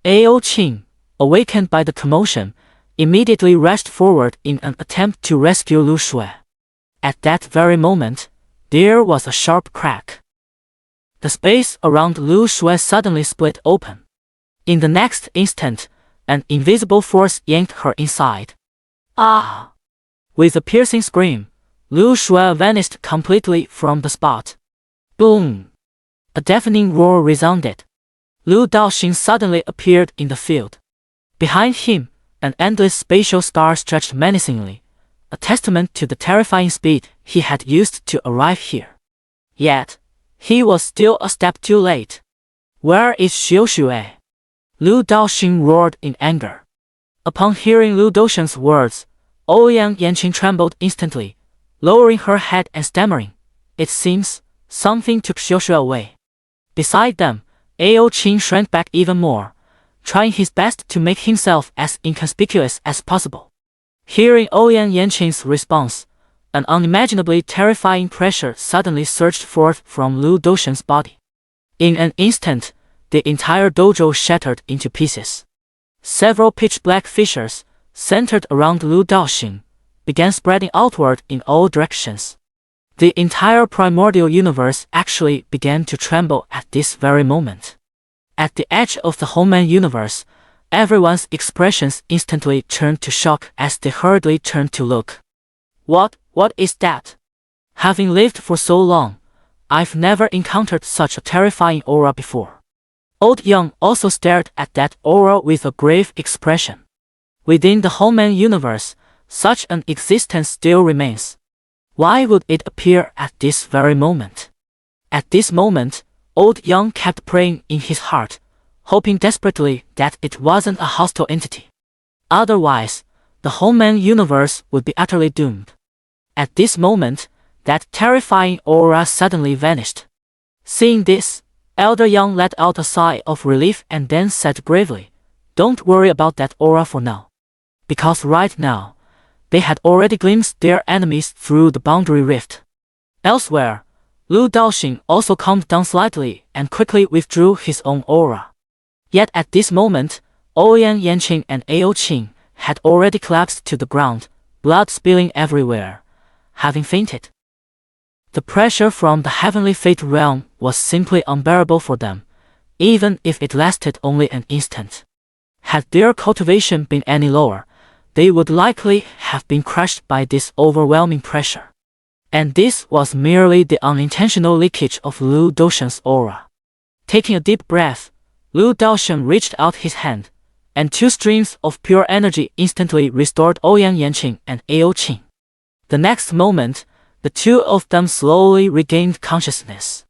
Ao Qing, awakened by the commotion, immediately rushed forward in an attempt to rescue Lu Shui. At that very moment, there was a sharp crack. The space around Lu Shui suddenly split open. In the next instant, an invisible force yanked her inside. Ah! With a piercing scream, Lu Shui vanished completely from the spot. Boom! A deafening roar resounded. Lu Daoxing suddenly appeared in the field. Behind him, an endless spatial scar stretched menacingly, a testament to the terrifying speed he had used to arrive here. Yet, he was still a step too late. Where is Xiu Shui? Lu Daoxing roared in anger. Upon hearing Lu Daoxing's words, Ouyang Yanqing trembled instantly, lowering her head and stammering, "It seems, something took Xiu Shui away." Beside them, Ao Qing shrank back even more, trying his best to make himself as inconspicuous as possible. Hearing Ouyang Yanqing's response, an unimaginably terrifying pressure suddenly surged forth from Lu Daoxing's body. In an instant, the entire dojo shattered into pieces. Several pitch-black fissures, centered around Lu Daoxing, began spreading outward in all directions. The entire primordial universe actually began to tremble at this very moment. At the edge of the Homeman universe, everyone's expressions instantly turned to shock as they hurriedly turned to look. What is that? Having lived for so long, I've never encountered such a terrifying aura before. Old Young also stared at that aura with a grave expression. Within the Human universe, such an existence still remains. Why would it appear at this very moment? At this moment, Old Young kept praying in his heart, hoping desperately that it wasn't a hostile entity. Otherwise, the Human universe would be utterly doomed. At this moment, that terrifying aura suddenly vanished. Seeing this, Elder Young let out a sigh of relief and then said gravely, "Don't worry about that aura for now." Because right now, they had already glimpsed their enemies through the boundary rift. Elsewhere, Lu Daoxing also calmed down slightly and quickly withdrew his own aura. Yet at this moment, Ouyang Yanqing and Ao Qing had already collapsed to the ground, blood spilling everywhere, having fainted. The pressure from the heavenly fate realm was simply unbearable for them, even if it lasted only an instant. Had their cultivation been any lower, they would likely have been crushed by this overwhelming pressure. And this was merely the unintentional leakage of Lu Daoxing's aura. Taking a deep breath, Lu Daoxing reached out his hand, and two streams of pure energy instantly restored Ouyang Yanqing and Ao Qing. The next moment, the two of them slowly regained consciousness.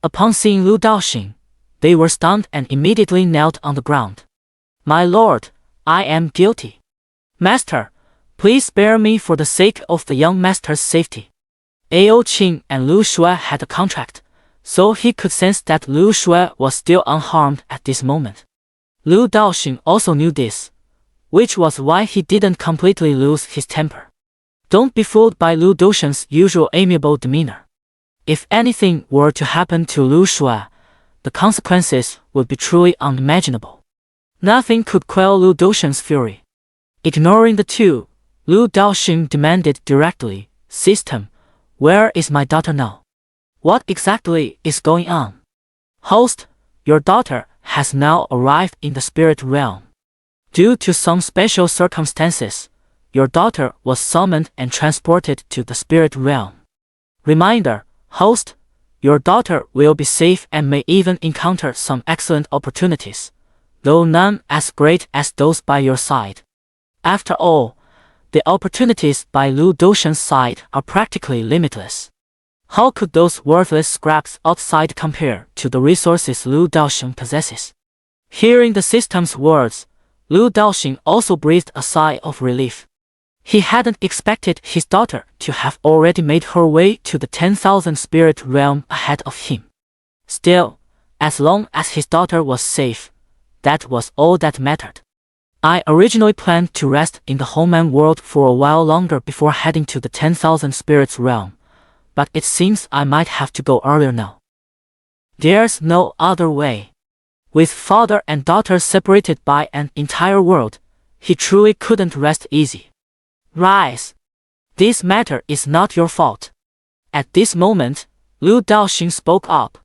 Upon seeing Lu Daoxing, they were stunned and immediately knelt on the ground. "My lord, I am guilty. Master, please spare me for the sake of the young master's safety." Ao Qing and Lu Shui had a contract, so he could sense that Lu Shui was still unharmed at this moment. Lu Daoxing also knew this, which was why he didn't completely lose his temper. Don't be fooled by Lu Daoxing's usual amiable demeanor. If anything were to happen to Lu Shui, the consequences would be truly unimaginable. Nothing could quell Lu Daoxing's fury. Ignoring the two, Lu Daoxing demanded directly, "System, where is my daughter now? What exactly is going on?" "Host, your daughter has now arrived in the spirit realm. Due to some special circumstances, your daughter was summoned and transported to the spirit realm. Reminder, host, your daughter will be safe and may even encounter some excellent opportunities, though none as great as those by your side." After all, the opportunities by Lu Daoxing's side are practically limitless. How could those worthless scraps outside compare to the resources Lu Daoxing possesses? Hearing the system's words, Lu Daoxing also breathed a sigh of relief. He hadn't expected his daughter to have already made her way to the 10,000 spirit realm ahead of him. Still, as long as his daughter was safe, that was all that mattered. "I originally planned to rest in the Human world for a while longer before heading to the 10,000 spirits realm, but it seems I might have to go earlier now. There's no other way. With father and daughter separated by an entire world, he truly couldn't rest easy. Rise. This matter is not your fault." At this moment, Lu Daoxing spoke up.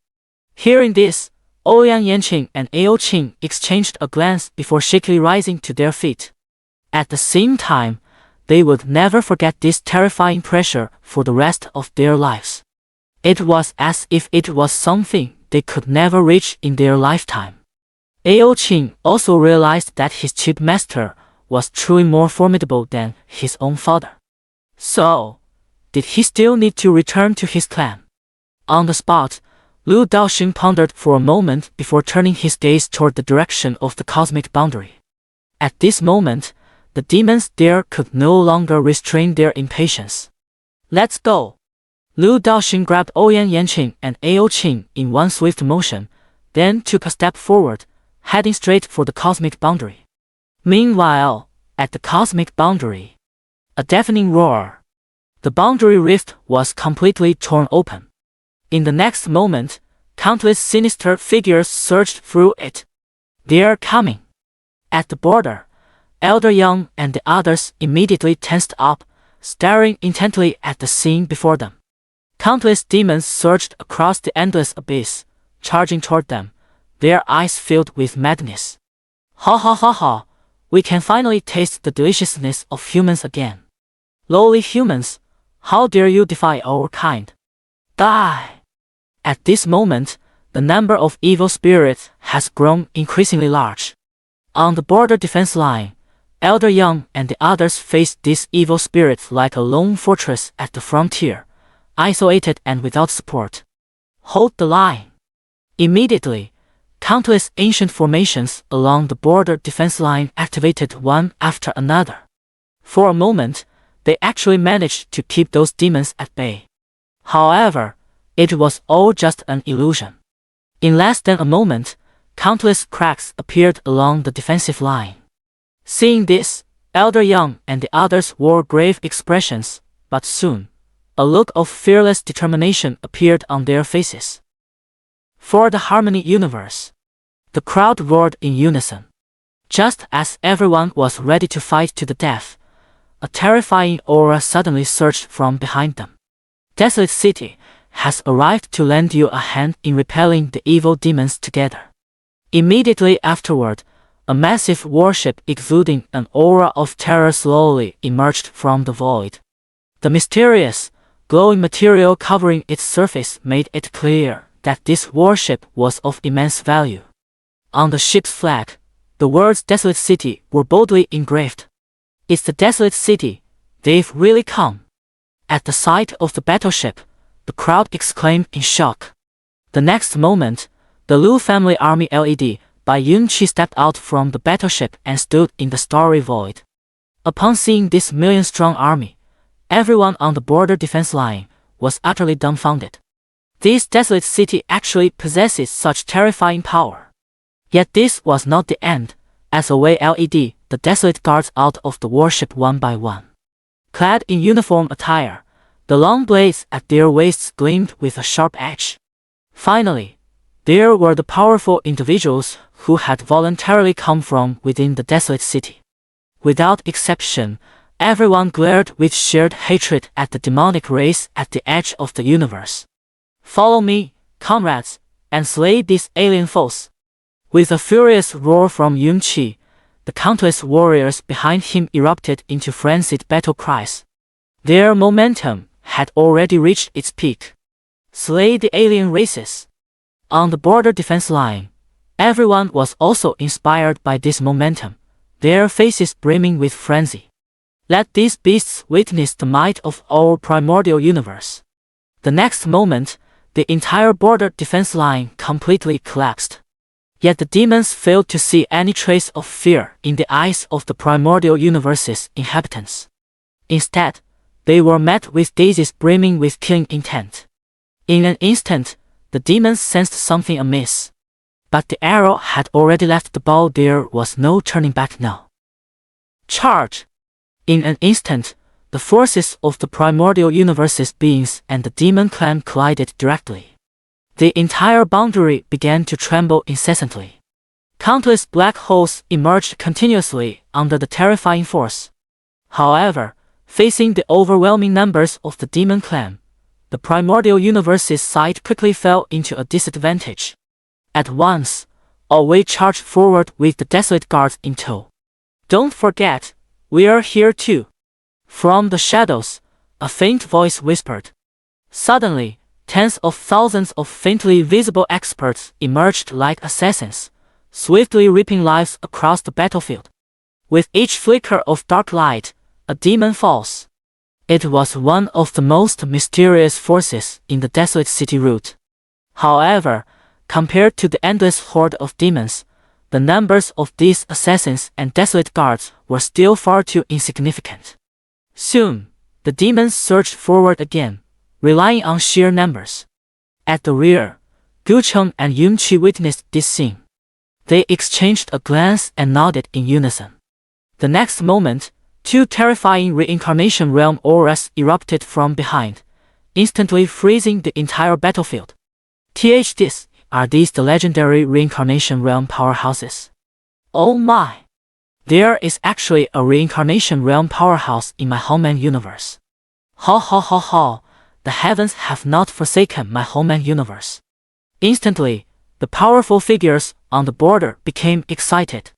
Hearing this, Ouyang Yanqing and Ao Qing exchanged a glance before shakily rising to their feet. At the same time, they would never forget this terrifying pressure for the rest of their lives. It was as if it was something they could never reach in their lifetime. Ao Qing also realized that his chief master was truly more formidable than his own father. So, did he still need to return to his clan? On the spot, Lu Daoxing pondered for a moment before turning his gaze toward the direction of the cosmic boundary. At this moment, the demons there could no longer restrain their impatience. "Let's go." Lu Daoxing grabbed Ouyang Yanqing and Ao Qing in one swift motion, then took a step forward, heading straight for the cosmic boundary. Meanwhile, at the cosmic boundary, a deafening roar. The boundary rift was completely torn open. In the next moment, countless sinister figures surged through it. "They're coming." At the border, Elder Young and the others immediately tensed up, staring intently at the scene before them. Countless demons surged across the endless abyss, charging toward them, their eyes filled with madness. "Ha ha ha ha, we can finally taste the deliciousness of humans again. Lowly humans, how dare you defy our kind? Die!" At this moment, the number of evil spirits has grown increasingly large. On the border defense line, Elder Yang and the others faced these evil spirits like a lone fortress at the frontier, isolated and without support. Hold the line. Immediately, countless ancient formations along the border defense line activated one after another. For a moment, they actually managed to keep those demons at bay. However, it was all just an illusion. In less than a moment, countless cracks appeared along the defensive line. Seeing this, Elder Yang and the others wore grave expressions, but soon, a look of fearless determination appeared on their faces. For the Harmony Universe, the crowd roared in unison. Just as everyone was ready to fight to the death, a terrifying aura suddenly surged from behind them. Desolate City has arrived to lend you a hand in repelling the evil demons together. Immediately afterward, a massive warship exuding an aura of terror slowly emerged from the void. The mysterious, glowing material covering its surface made it clear that this warship was of immense value. On the ship's flag, the words Desolate City were boldly engraved. It's the Desolate City, they've really come. At the sight of the battleship, the crowd exclaimed in shock. The next moment, the Lu family army led by Yun Qi stepped out from the battleship and stood in the starry void. Upon seeing this million-strong army, everyone on the border defense line was utterly dumbfounded. This Desolate City actually possesses such terrifying power. Yet this was not the end, as away led the Desolate Guards out of the warship one by one. Clad in uniform attire, the long blades at their waists gleamed with a sharp edge. Finally, there were the powerful individuals who had voluntarily come from within the Desolate City. Without exception, everyone glared with shared hatred at the demonic race at the edge of the universe. Follow me, comrades, and slay these alien foes. With a furious roar from Yun Qi, the countless warriors behind him erupted into frenzied battle cries. Their momentum had already reached its peak. Slay the alien races. On the border defense line, everyone was also inspired by this momentum, their faces brimming with frenzy. Let these beasts witness the might of our primordial universe. The next moment, the entire border defense line completely collapsed. Yet the demons failed to see any trace of fear in the eyes of the primordial universe's inhabitants. Instead, they were met with gazes brimming with killing intent. In an instant, the demons sensed something amiss. But the arrow had already left the bow. There was no turning back now. Charge! In an instant, the forces of the primordial universe's beings and the demon clan collided directly. The entire boundary began to tremble incessantly. Countless black holes emerged continuously under the terrifying force. However, facing the overwhelming numbers of the demon clan, the primordial universe's side quickly fell into a disadvantage. At once, Awei charged forward with the Desolate Guards in tow. Don't forget, we are here too. From the shadows, a faint voice whispered. Suddenly, tens of thousands of faintly visible experts emerged like assassins, swiftly reaping lives across the battlefield. With each flicker of dark light, a demon falls. It was one of the most mysterious forces in the Desolate City route. However, compared to the endless horde of demons, the numbers of these assassins and Desolate Guards were still far too insignificant. Soon, the demons surged forward again, relying on sheer numbers. At the rear, Gucheng and Yun Qi witnessed this scene. They exchanged a glance and nodded in unison. The next moment, two terrifying reincarnation realm auras erupted from behind, instantly freezing the entire battlefield. THDs, are these the legendary reincarnation realm powerhouses? Oh my! There is actually a reincarnation realm powerhouse in my homeland universe. Ha ha ha ha, the heavens have not forsaken my homeland universe. Instantly, the powerful figures on the border became excited.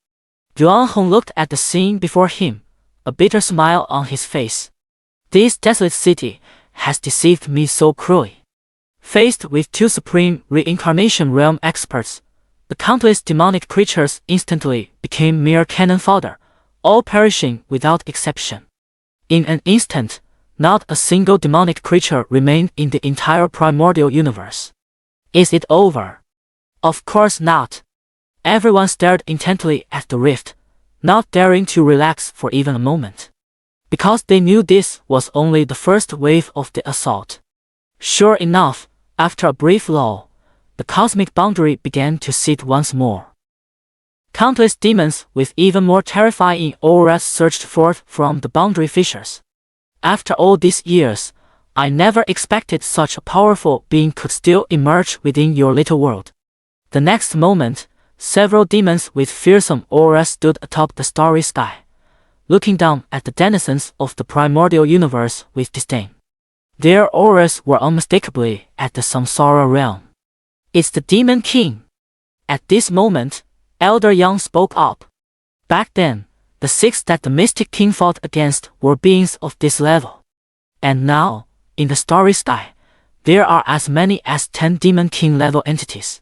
Yuan Hong looked at the scene before him, a bitter smile on his face. This desolate city has deceived me so cruelly. Faced with two supreme reincarnation realm experts, the countless demonic creatures instantly became mere cannon fodder, all perishing without exception. In an instant, not a single demonic creature remained in the entire primordial universe. Is it over? Of course not. Everyone stared intently at the rift, not daring to relax for even a moment. Because they knew this was only the first wave of the assault. Sure enough, after a brief lull, the cosmic boundary began to seed once more. Countless demons with even more terrifying auras surged forth from the boundary fissures. After all these years, I never expected such a powerful being could still emerge within your little world. The next moment, several demons with fearsome auras stood atop the starry sky, looking down at the denizens of the primordial universe with disdain. Their auras were unmistakably at the Samsara realm. It's the Demon King. At this moment, Elder Yang spoke up. Back then, the six that the Mystic King fought against were beings of this level. And now, in the starry sky, there are as many as 10 Demon King level entities.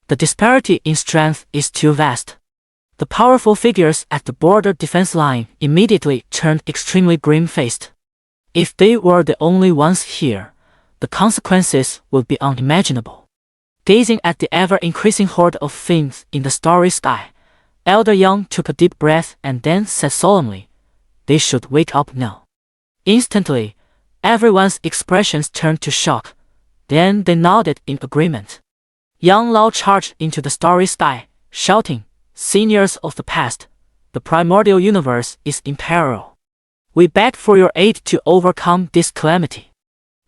The disparity in strength is too vast. The powerful figures at the border defense line immediately turned extremely grim-faced. If they were the only ones here, the consequences would be unimaginable. Gazing at the ever-increasing horde of things in the starry sky, Elder Yang took a deep breath and then said solemnly, "They should wake up now." Instantly, everyone's expressions turned to shock. Then they nodded in agreement. Yang Lao charged into the starry sky, shouting, "Seniors of the past, the primordial universe is in peril. We beg for your aid to overcome this calamity."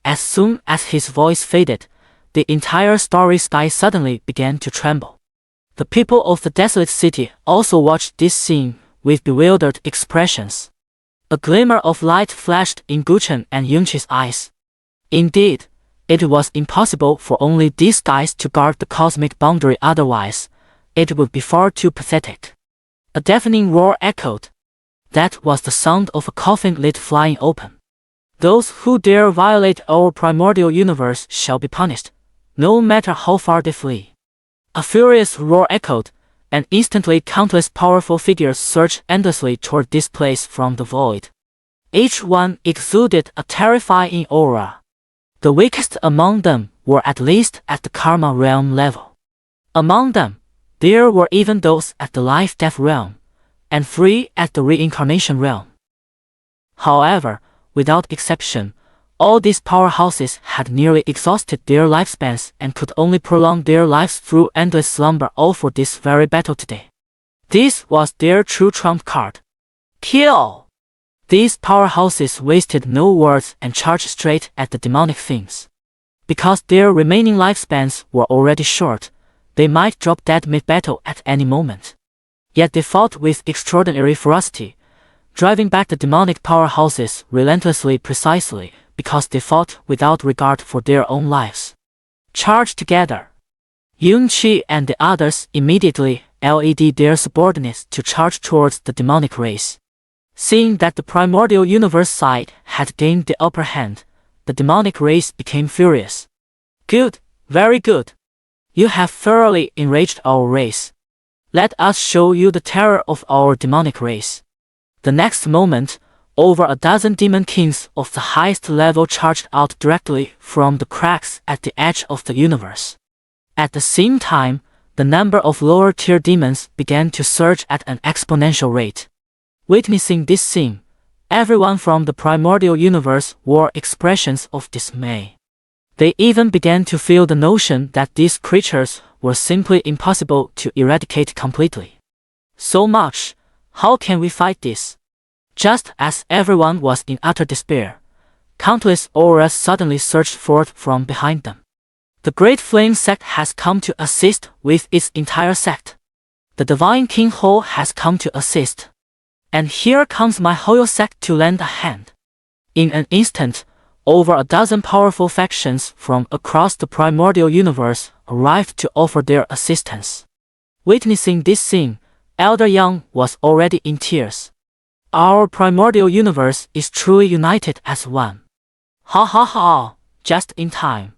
As soon as his voice faded, the entire starry sky suddenly began to tremble. The people of the desolate city also watched this scene with bewildered expressions. A glimmer of light flashed in Guchen and Yunqi's eyes. Indeed, it was impossible for only these guys to guard the cosmic boundary, otherwise, it would be far too pathetic. A deafening roar echoed. That was the sound of a coffin lid flying open. "Those who dare violate our primordial universe shall be punished, no matter how far they flee." A furious roar echoed, and instantly countless powerful figures surged endlessly toward this place from the void. Each one exuded a terrifying aura. The weakest among them were at least at the karma realm level. Among them, there were even those at the life-death realm, and 3 at the reincarnation realm. However, without exception, all these powerhouses had nearly exhausted their lifespans and could only prolong their lives through endless slumber, all for this very battle today. This was their true trump card. Kill! These powerhouses wasted no words and charged straight at the demonic things. Because their remaining lifespans were already short, they might drop dead mid-battle at any moment. Yet they fought with extraordinary ferocity, driving back the demonic powerhouses relentlessly, precisely because they fought without regard for their own lives. Charge together! Yunqi and the others immediately led their subordinates to charge towards the demonic race. Seeing that the primordial universe side had gained the upper hand, the demonic race became furious. "Good, very good. You have thoroughly enraged our race. Let us show you the terror of our demonic race." The next moment, over a dozen demon kings of the highest level charged out directly from the cracks at the edge of the universe. At the same time, the number of lower-tier demons began to surge at an exponential rate. Witnessing this scene, everyone from the primordial universe wore expressions of dismay. They even began to feel the notion that these creatures were simply impossible to eradicate completely. So much, how can we fight this? Just as everyone was in utter despair, countless auras suddenly surged forth from behind them. The Great Flame Sect has come to assist with its entire sect. The Divine King Ho has come to assist. And here comes my Hoyo sect to lend a hand. In an instant, over a dozen powerful factions from across the primordial universe arrived to offer their assistance. Witnessing this scene, Elder Yang was already in tears. Our primordial universe is truly united as one. Ha ha ha, just in time.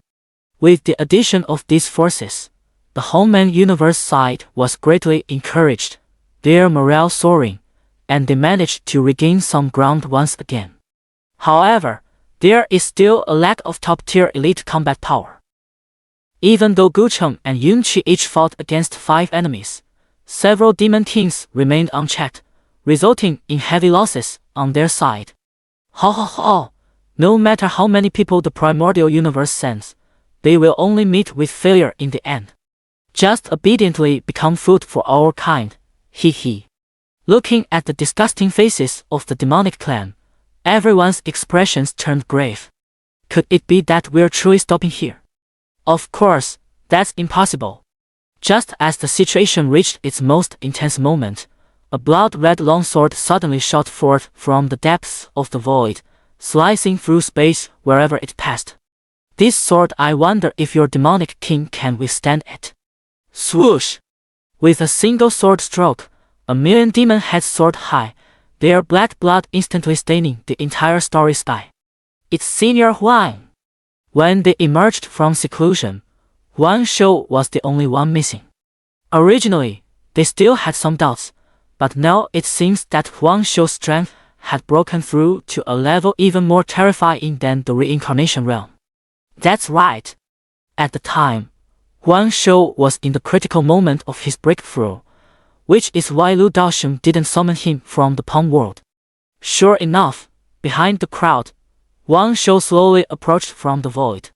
With the addition of these forces, the Homeland Universe side was greatly encouraged, their morale soaring, and they managed to regain some ground once again. However, there is still a lack of top-tier elite combat power. Even though Gucheng and Yunqi each fought against 5 enemies, several demon kings remained unchecked, resulting in heavy losses on their side. No matter how many people the primordial universe sends, they will only meet with failure in the end. Just obediently become food for our kind, he. Looking at the disgusting faces of the demonic clan, everyone's expressions turned grave. Could it be that we're truly stopping here? Of course, that's impossible. Just as the situation reached its most intense moment, a blood-red longsword suddenly shot forth from the depths of the void, slicing through space wherever it passed. This sword, I wonder if your demonic king can withstand it. Swoosh! With a single sword stroke, a million demon heads soared high, their black blood instantly staining the entire starry sky. It's Senior Huang! When they emerged from seclusion, Huang Shou was the only one missing. Originally, they still had some doubts, but now it seems that Huang Shou's strength had broken through to a level even more terrifying than the reincarnation realm. That's right. At the time, Huang Shou was in the critical moment of his breakthrough, which is why Lu Daosheng didn't summon him from the Palm world. Sure enough, behind the crowd, Huang Shou slowly approached from the void.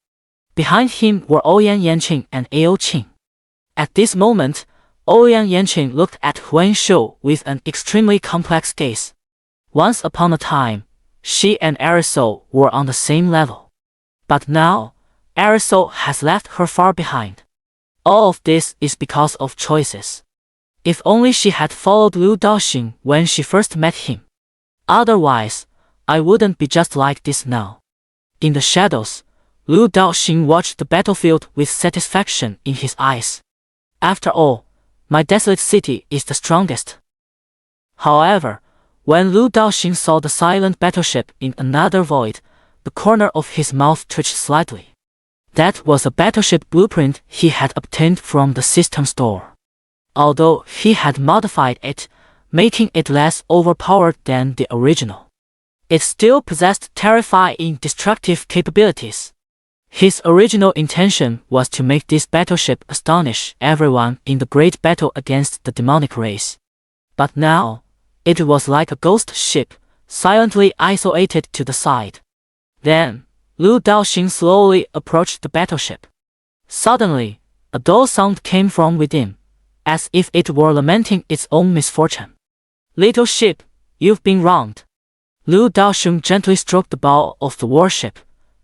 Behind him were Ouyang Yanqing and Ao Qing. At this moment, Ouyang Yanqing looked at Huang Shou with an extremely complex gaze. Once upon a time, she and Erisol were on the same level. But now, Erisol has left her far behind. All of this is because of choices. If only she had followed Lu Daosheng when she first met him. Otherwise, I wouldn't be just like this now. In the shadows, Lu Daosheng watched the battlefield with satisfaction in his eyes. After all, my desolate city is the strongest. However, when Lu Daosheng saw the silent battleship in another void, the corner of his mouth twitched slightly. That was a battleship blueprint he had obtained from the system store. Although he had modified it, making it less overpowered than the original, it still possessed terrifying destructive capabilities. His original intention was to make this battleship astonish everyone in the great battle against the demonic race. But now, it was like a ghost ship, silently isolated to the side. Then, Lu Daosheng slowly approached the battleship. Suddenly, a dull sound came from within, as if it were lamenting its own misfortune. Little ship, you've been wronged. Lu Daosheng gently stroked the bow of the warship,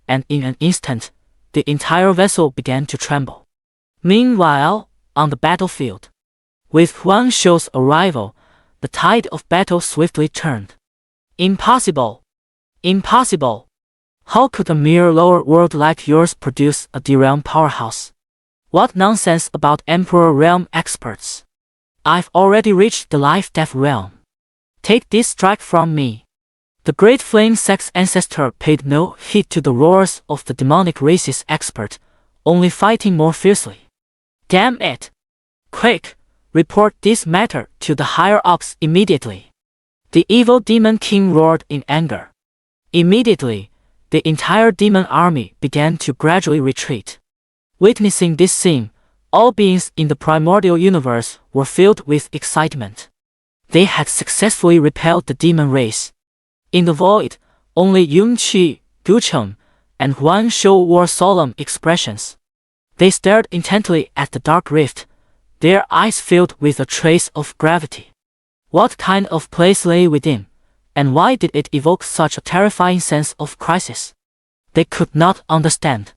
and in an instant, the entire vessel began to tremble. Meanwhile, on the battlefield, with Huang Shou's arrival, the tide of battle swiftly turned. Impossible! Impossible! How could a mere lower world like yours produce a D-realm powerhouse? What nonsense about Emperor Realm experts! I've already reached the life-death realm. Take this strike from me. The great flame sex ancestor paid no heed to the roars of the demonic race's expert, only fighting more fiercely. Damn it! Quick, report this matter to the higher-ups immediately. The evil demon king roared in anger. Immediately, the entire demon army began to gradually retreat. Witnessing this scene, all beings in the primordial universe were filled with excitement. They had successfully repelled the demon race. In the void, only Yunqi, Gucheng, and Huang Shou wore solemn expressions. They stared intently at the dark rift, their eyes filled with a trace of gravity. What kind of place lay within, and why did it evoke such a terrifying sense of crisis? They could not understand.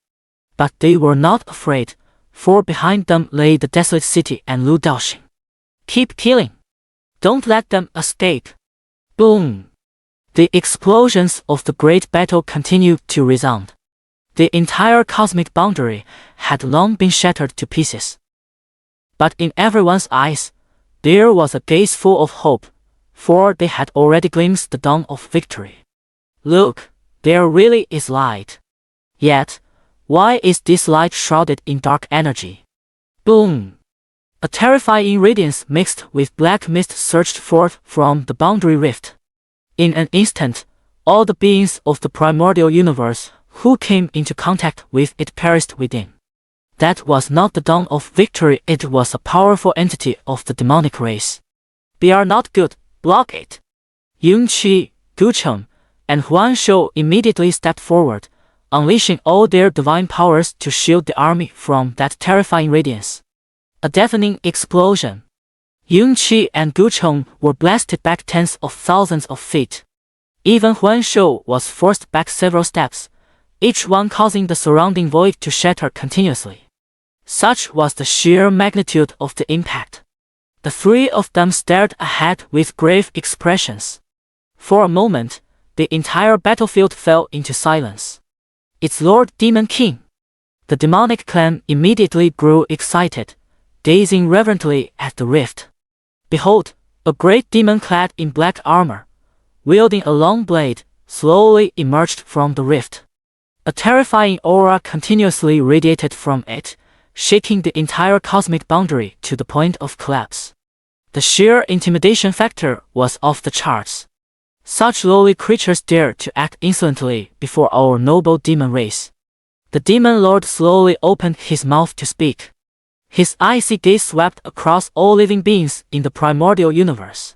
But they were not afraid, for behind them lay the desolate city and Lu Daosheng. Keep killing. Don't let them escape. Boom! The explosions of the great battle continued to resound. The entire cosmic boundary had long been shattered to pieces. But in everyone's eyes, there was a gaze full of hope, for they had already glimpsed the dawn of victory. Look, there really is light. Yet, Why is this light shrouded in dark energy? Boom! A terrifying radiance mixed with black mist surged forth from the boundary rift. In an instant, all the beings of the primordial universe who came into contact with it perished within. That was not the dawn of victory, it was a powerful entity of the demonic race. "We are not good, block it." Yunqi, Gucheng, and Huan Shou immediately stepped forward, unleashing all their divine powers to shield the army from that terrifying radiance. A deafening explosion. Yunqi and Gucheng were blasted back tens of thousands of feet. Even Huan Shou was forced back several steps, each one causing the surrounding void to shatter continuously. Such was the sheer magnitude of the impact. The three of them stared ahead with grave expressions. For a moment, the entire battlefield fell into silence. "It's Lord Demon King." The demonic clan immediately grew excited, gazing reverently at the rift. Behold, a great demon clad in black armor, wielding a long blade, slowly emerged from the rift. A terrifying aura continuously radiated from it, shaking the entire cosmic boundary to the point of collapse. The sheer intimidation factor was off the charts. Such lowly creatures dare to act insolently before our noble demon race. The demon lord slowly opened his mouth to speak. His icy gaze swept across all living beings in the primordial universe.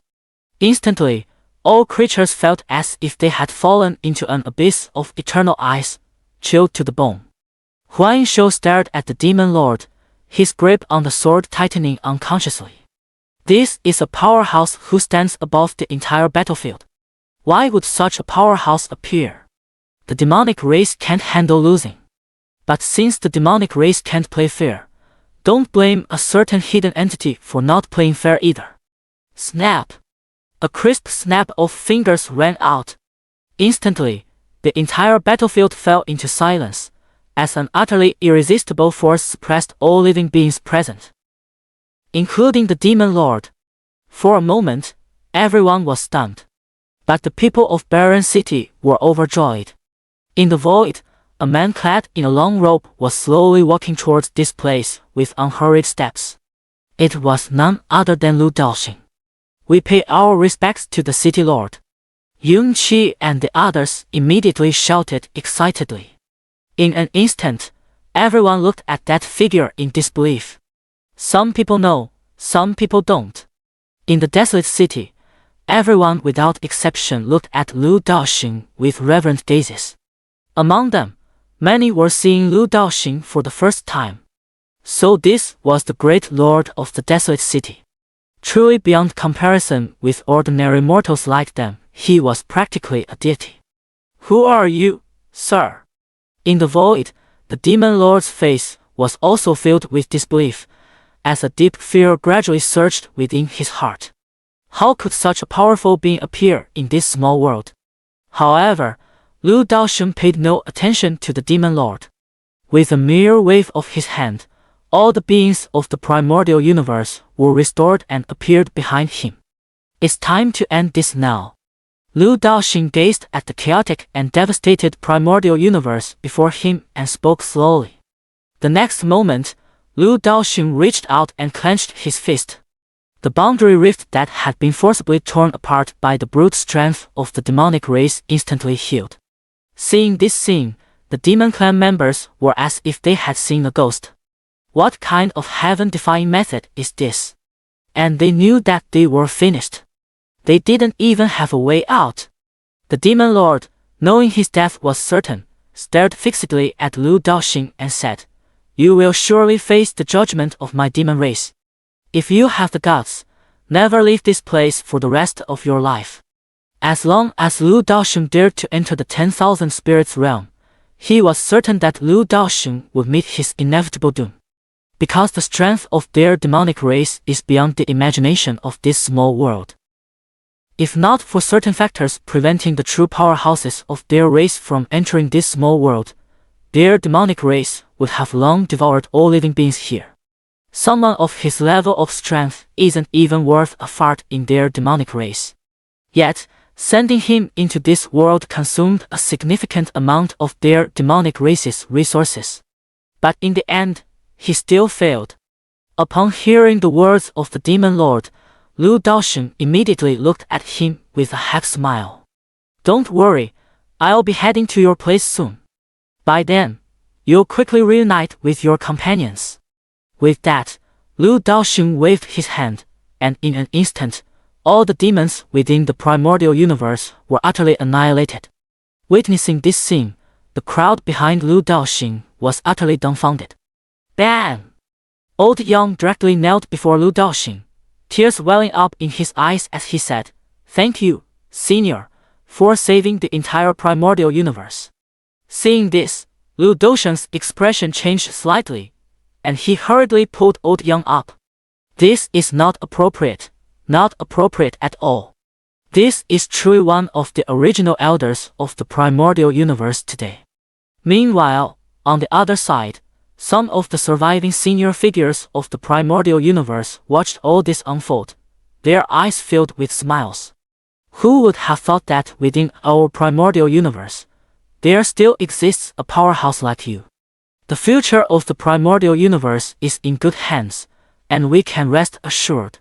Instantly, all creatures felt as if they had fallen into an abyss of eternal ice, chilled to the bone. Huan Shou stared at the demon lord, his grip on the sword tightening unconsciously. This is a powerhouse who stands above the entire battlefield. Why would such a powerhouse appear? The demonic race can't handle losing. But since the demonic race can't play fair, don't blame a certain hidden entity for not playing fair either. Snap! A crisp snap of fingers rang out. Instantly, the entire battlefield fell into silence, as an utterly irresistible force suppressed all living beings present, including the demon lord. For a moment, everyone was stunned. But the people of Barren City were overjoyed. In the void, a man clad in a long robe was slowly walking towards this place with unhurried steps. It was none other than Lu Daoxing. "We pay our respects to the city lord." Yunqi and the others immediately shouted excitedly. In an instant, everyone looked at that figure in disbelief. Some people know, some people don't. In the desolate city, everyone without exception looked at Lu Daoxing with reverent gazes. Among them, many were seeing Lu Daoxing for the first time. So this was the great lord of the desolate city. Truly beyond comparison with ordinary mortals like them, he was practically a deity. "Who are you, sir?" In the void, the demon lord's face was also filled with disbelief, as a deep fear gradually surged within his heart. How could such a powerful being appear in this small world? However, Lu Daoxing paid no attention to the demon lord. With a mere wave of his hand, all the beings of the primordial universe were restored and appeared behind him. "It's time to end this now." Lu Daoxing gazed at the chaotic and devastated primordial universe before him and spoke slowly. The next moment, Lu Daoxing reached out and clenched his fist. The boundary rift that had been forcibly torn apart by the brute strength of the demonic race instantly healed. Seeing this scene, the demon clan members were as if they had seen a ghost. What kind of heaven-defying method is this? And they knew that they were finished. They didn't even have a way out. The demon lord, knowing his death was certain, stared fixedly at Lu Daoxing and said, "You will surely face the judgment of my demon race. If you have the guts, never leave this place for the rest of your life." As long as Lu Daoxing dared to enter the 10,000 spirits realm, he was certain that Lu Daoxing would meet his inevitable doom. Because the strength of their demonic race is beyond the imagination of this small world. If not for certain factors preventing the true powerhouses of their race from entering this small world, their demonic race would have long devoured all living beings here. Someone of his level of strength isn't even worth a fart in their demonic race. Yet, sending him into this world consumed a significant amount of their demonic race's resources. But in the end, he still failed. Upon hearing the words of the demon lord, Lu Daosheng immediately looked at him with a half smile. "Don't worry, I'll be heading to your place soon. By then, you'll quickly reunite with your companions." With that, Lu Daosheng waved his hand, and in an instant, all the demons within the primordial universe were utterly annihilated. Witnessing this scene, the crowd behind Lu Daosheng was utterly dumbfounded. Bam! Old Yang directly knelt before Lu Daosheng, tears welling up in his eyes as he said, "Thank you, Senior, for saving the entire primordial universe." Seeing this, Lu Daosheng's expression changed slightly, and he hurriedly pulled Old Yang up. "This is not appropriate at all. This is truly one of the original elders of the primordial universe today." Meanwhile, on the other side, some of the surviving senior figures of the primordial universe watched all this unfold, their eyes filled with smiles. Who would have thought that within our primordial universe, there still exists a powerhouse like you? The future of the primordial universe is in good hands, and we can rest assured.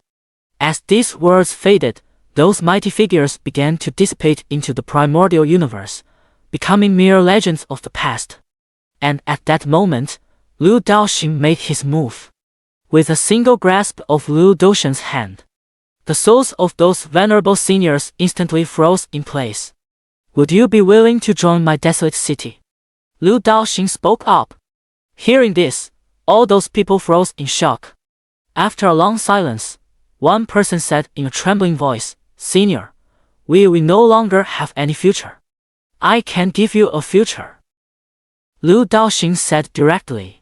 As these words faded, those mighty figures began to dissipate into the primordial universe, becoming mere legends of the past. And at that moment, Lu Daosheng made his move. With a single grasp of Lu Daosheng's hand, the souls of those venerable seniors instantly froze in place. "Would you be willing to join my desolate city?" Lu Daosheng spoke up. Hearing this, all those people froze in shock. After a long silence, one person said in a trembling voice, "Senior, we will no longer have any future. I can give you a future," Lu Daosheng said directly.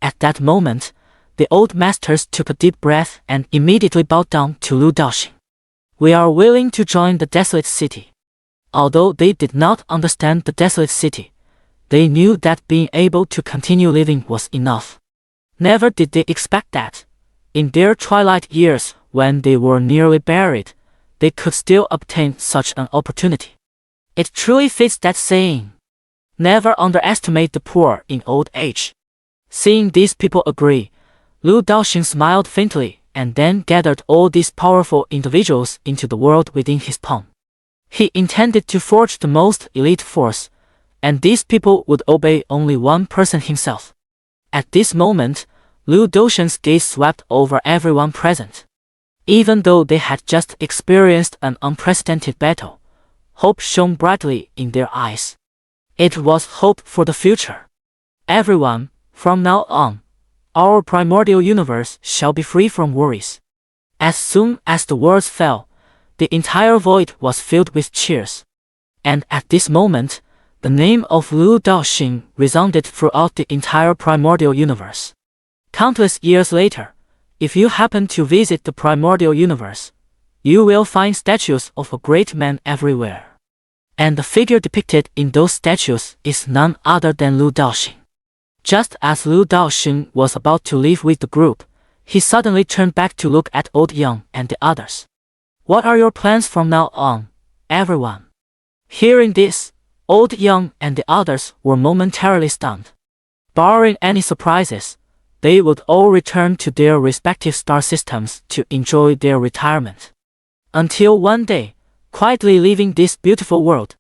At that moment, the old masters took a deep breath and immediately bowed down to Lu Daosheng. "We are willing to join the desolate city." Although they did not understand the desolate city, they knew that being able to continue living was enough. Never did they expect that, in their twilight years when they were nearly buried, they could still obtain such an opportunity. It truly fits that saying, "Never underestimate the poor in old age." Seeing these people agree, Lu Daosheng smiled faintly and then gathered all these powerful individuals into the world within his palm. He intended to forge the most elite force, and these people would obey only one person himself. At this moment, Lu Daosheng's gaze swept over everyone present. Even though they had just experienced an unprecedented battle, hope shone brightly in their eyes. It was hope for the future. "Everyone, from now on, our primordial universe shall be free from worries." As soon as the words fell, the entire void was filled with cheers. And at this moment, the name of Lu Daosheng resounded throughout the entire primordial universe. Countless years later, if you happen to visit the primordial universe, you will find statues of a great man everywhere. And the figure depicted in those statues is none other than Lu Daosheng. Just as Lu Daosheng was about to leave with the group, he suddenly turned back to look at Old Yang and the others. "What are your plans from now on, everyone?" Hearing this, Old Yang and the others were momentarily stunned. Barring any surprises, they would all return to their respective star systems to enjoy their retirement. Until one day, quietly leaving this beautiful world.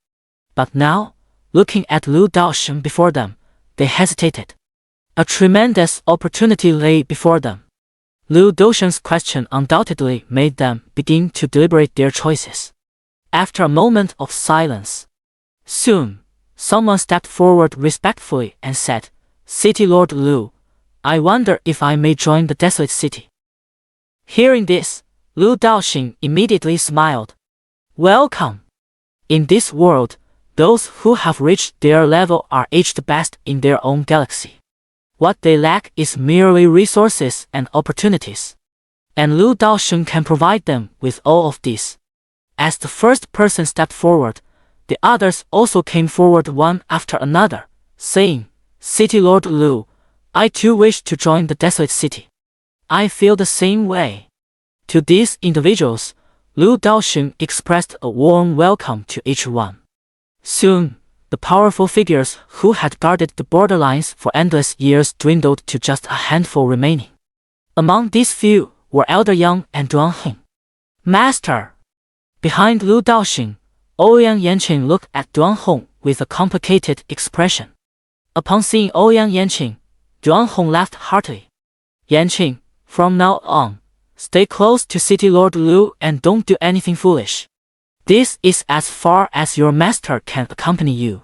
But now, looking at Lu Daosheng before them, they hesitated. A tremendous opportunity lay before them. Lu Daosheng's question undoubtedly made them begin to deliberate their choices. After a moment of silence, soon, someone stepped forward respectfully and said, "City Lord Lu, I wonder if I may join the desolate city." Hearing this, Lu Daosheng immediately smiled. "Welcome. In this world, those who have reached their level are aged best in their own galaxy. What they lack is merely resources and opportunities. And Lu Daosheng can provide them with all of these." As the first person stepped forward, the others also came forward one after another, saying, "City Lord Lu, I too wish to join the desolate city." "I feel the same way." To these individuals, Lu Daoxun expressed a warm welcome to each one. Soon, the powerful figures who had guarded the borderlines for endless years dwindled to just a handful remaining. Among these few were Elder Yang and Duanhong. Master! Behind Lu Daoxun, Ouyang Yanqing looked at Duanhong with a complicated expression. Upon seeing Ouyang Yanqing, Duanhong laughed heartily. Yanqing, from now on, stay close to City Lord Lu and don't do anything foolish. This is as far as your master can accompany you.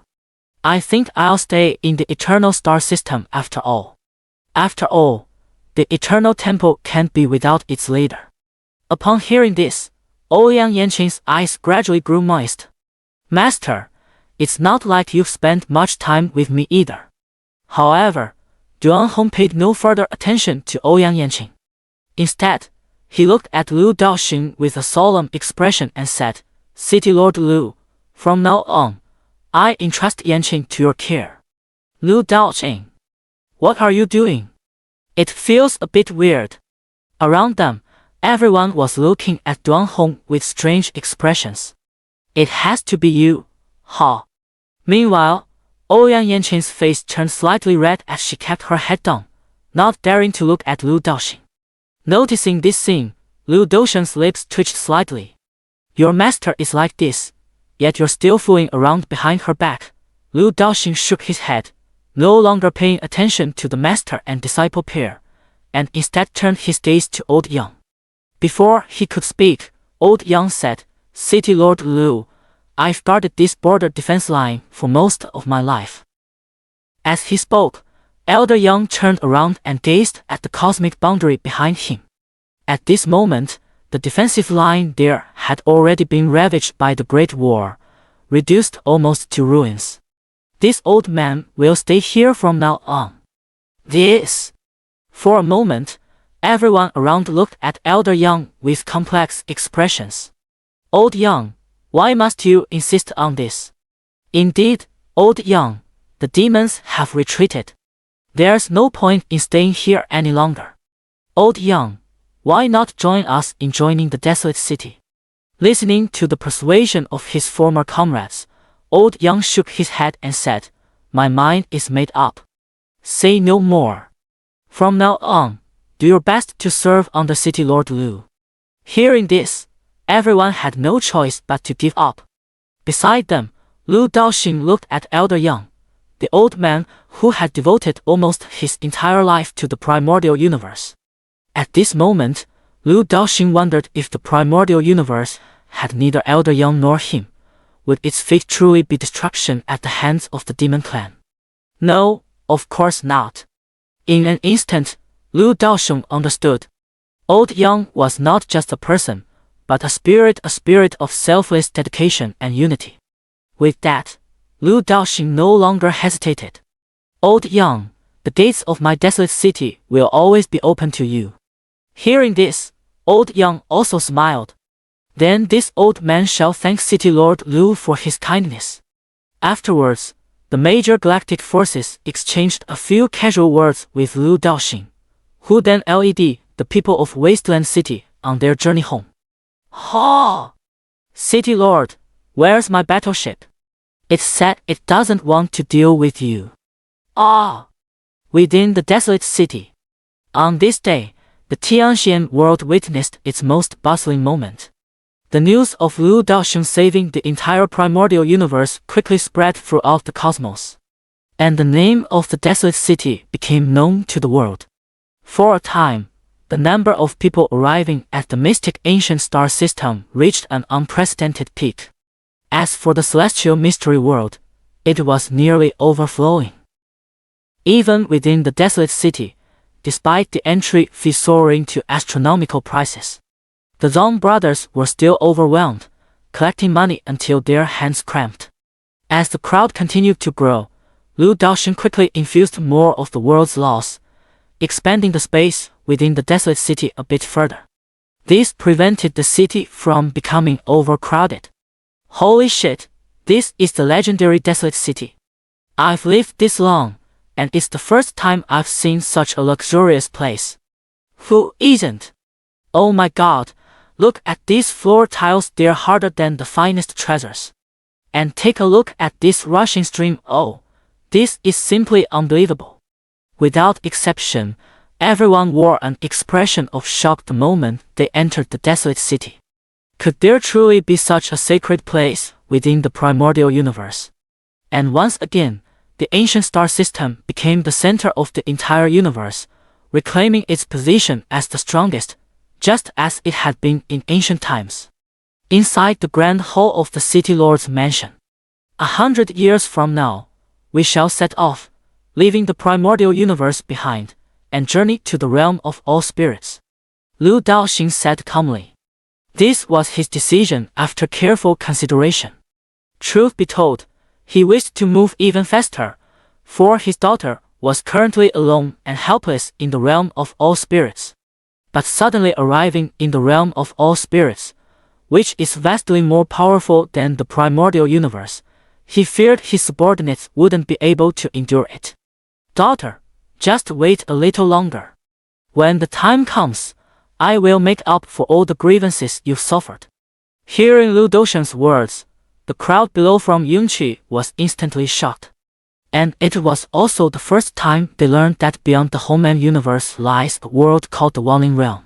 I think I'll stay in the Eternal Star System after all. After all, the Eternal Temple can't be without its leader. Upon hearing this, Ouyang Yanqing's eyes gradually grew moist. Master, it's not like you've spent much time with me either. However, Duanhong paid no further attention to Ouyang Yanqing. Instead, he looked at Lu Daoxun with a solemn expression and said, City Lord Lu, from now on, I entrust Yanqing to your care. Lu Daoxun, what are you doing? It feels a bit weird. Around them, everyone was looking at Duanhong with strange expressions. It has to be you, huh? Meanwhile, Ouyang Yanqing's face turned slightly red as she kept her head down, not daring to look at Lu Daoxun. Noticing this scene, Lu Daoxun's lips twitched slightly. Your master is like this, yet you're still fooling around behind her back. Lu Daoxun shook his head, no longer paying attention to the master and disciple pair, and instead turned his gaze to Old Yang. Before he could speak, Old Yang said, City Lord Lu, I've guarded this border defense line for most of my life. As he spoke, Elder Yang turned around and gazed at the cosmic boundary behind him. At this moment, the defensive line there had already been ravaged by the Great War, reduced almost to ruins. This old man will stay here from now on. This. For a moment, everyone around looked at Elder Yang with complex expressions. Old Yang, why must you insist on this? Indeed, Old Yang, the demons have retreated. There's no point in staying here any longer. Old Yang, why not join us in joining the desolate city? Listening to the persuasion of his former comrades, Old Yang shook his head and said, My mind is made up. Say no more. From now on, do your best to serve under City Lord Lu. Hearing this, everyone had no choice but to give up. Beside them, Lu Daoxun looked at Elder Yang, the old man who had devoted almost his entire life to the primordial universe. At this moment, Lu Daoxun wondered if the primordial universe had neither Elder Yang nor him. Would its fate truly be destruction at the hands of the demon clan? No, of course not. In an instant, Lu Daoxun understood. Old Yang was not just a person, but a spirit of selfless dedication and unity. With that, Lu Daoxun no longer hesitated. Old Yang, the gates of my desolate city will always be open to you. Hearing this, Old Yang also smiled. Then this old man shall thank City Lord Lu for his kindness. Afterwards, the major galactic forces exchanged a few casual words with Lu Daoxun, who then led the people of Wasteland City on their journey home. Ha! City Lord, where's my battleship? It said it doesn't want to deal with you. Ah! Within the desolate city. On this day, the Xianxian world witnessed its most bustling moment. The news of Lu Daoxun saving the entire primordial universe quickly spread throughout the cosmos. And the name of the desolate city became known to the world. For a time, the number of people arriving at the mystic ancient star system reached an unprecedented peak. As for the celestial mystery world, it was nearly overflowing. Even within the desolate city, despite the entry fee soaring to astronomical prices, the Zong brothers were still overwhelmed, collecting money until their hands cramped. As the crowd continued to grow, Lu Daoxun quickly infused more of the world's laws, expanding the space within the desolate city a bit further. This prevented the city from becoming overcrowded. Holy shit, this is the legendary desolate city. I've lived this long, and it's the first time I've seen such a luxurious place. Who isn't? Oh my god, Look at these floor tiles, they're harder than the finest treasures. And take a look at this rushing stream. Oh, this is simply unbelievable. Without exception, everyone wore an expression of shock the moment they entered the desolate city. Could there truly be such a sacred place within the primordial universe? And once again, the ancient star system became the center of the entire universe, reclaiming its position as the strongest, just as it had been in ancient times. Inside the grand hall of the city lord's mansion. 100 years from now, we shall set off, leaving the primordial universe behind, and journey to the realm of all spirits. Lu Daoxing said calmly. This was his decision after careful consideration. Truth be told, he wished to move even faster, for his daughter was currently alone and helpless in the realm of all spirits. But suddenly arriving in the realm of all spirits, which is vastly more powerful than the primordial universe, he feared his subordinates wouldn't be able to endure it. Daughter, just wait a little longer. When the time comes, I will make up for all the grievances you've suffered. Hearing Lu Daoxing's words, the crowd below from Yunqi was instantly shocked. And it was also the first time they learned that beyond the Homeland universe lies a world called the Wanling Realm.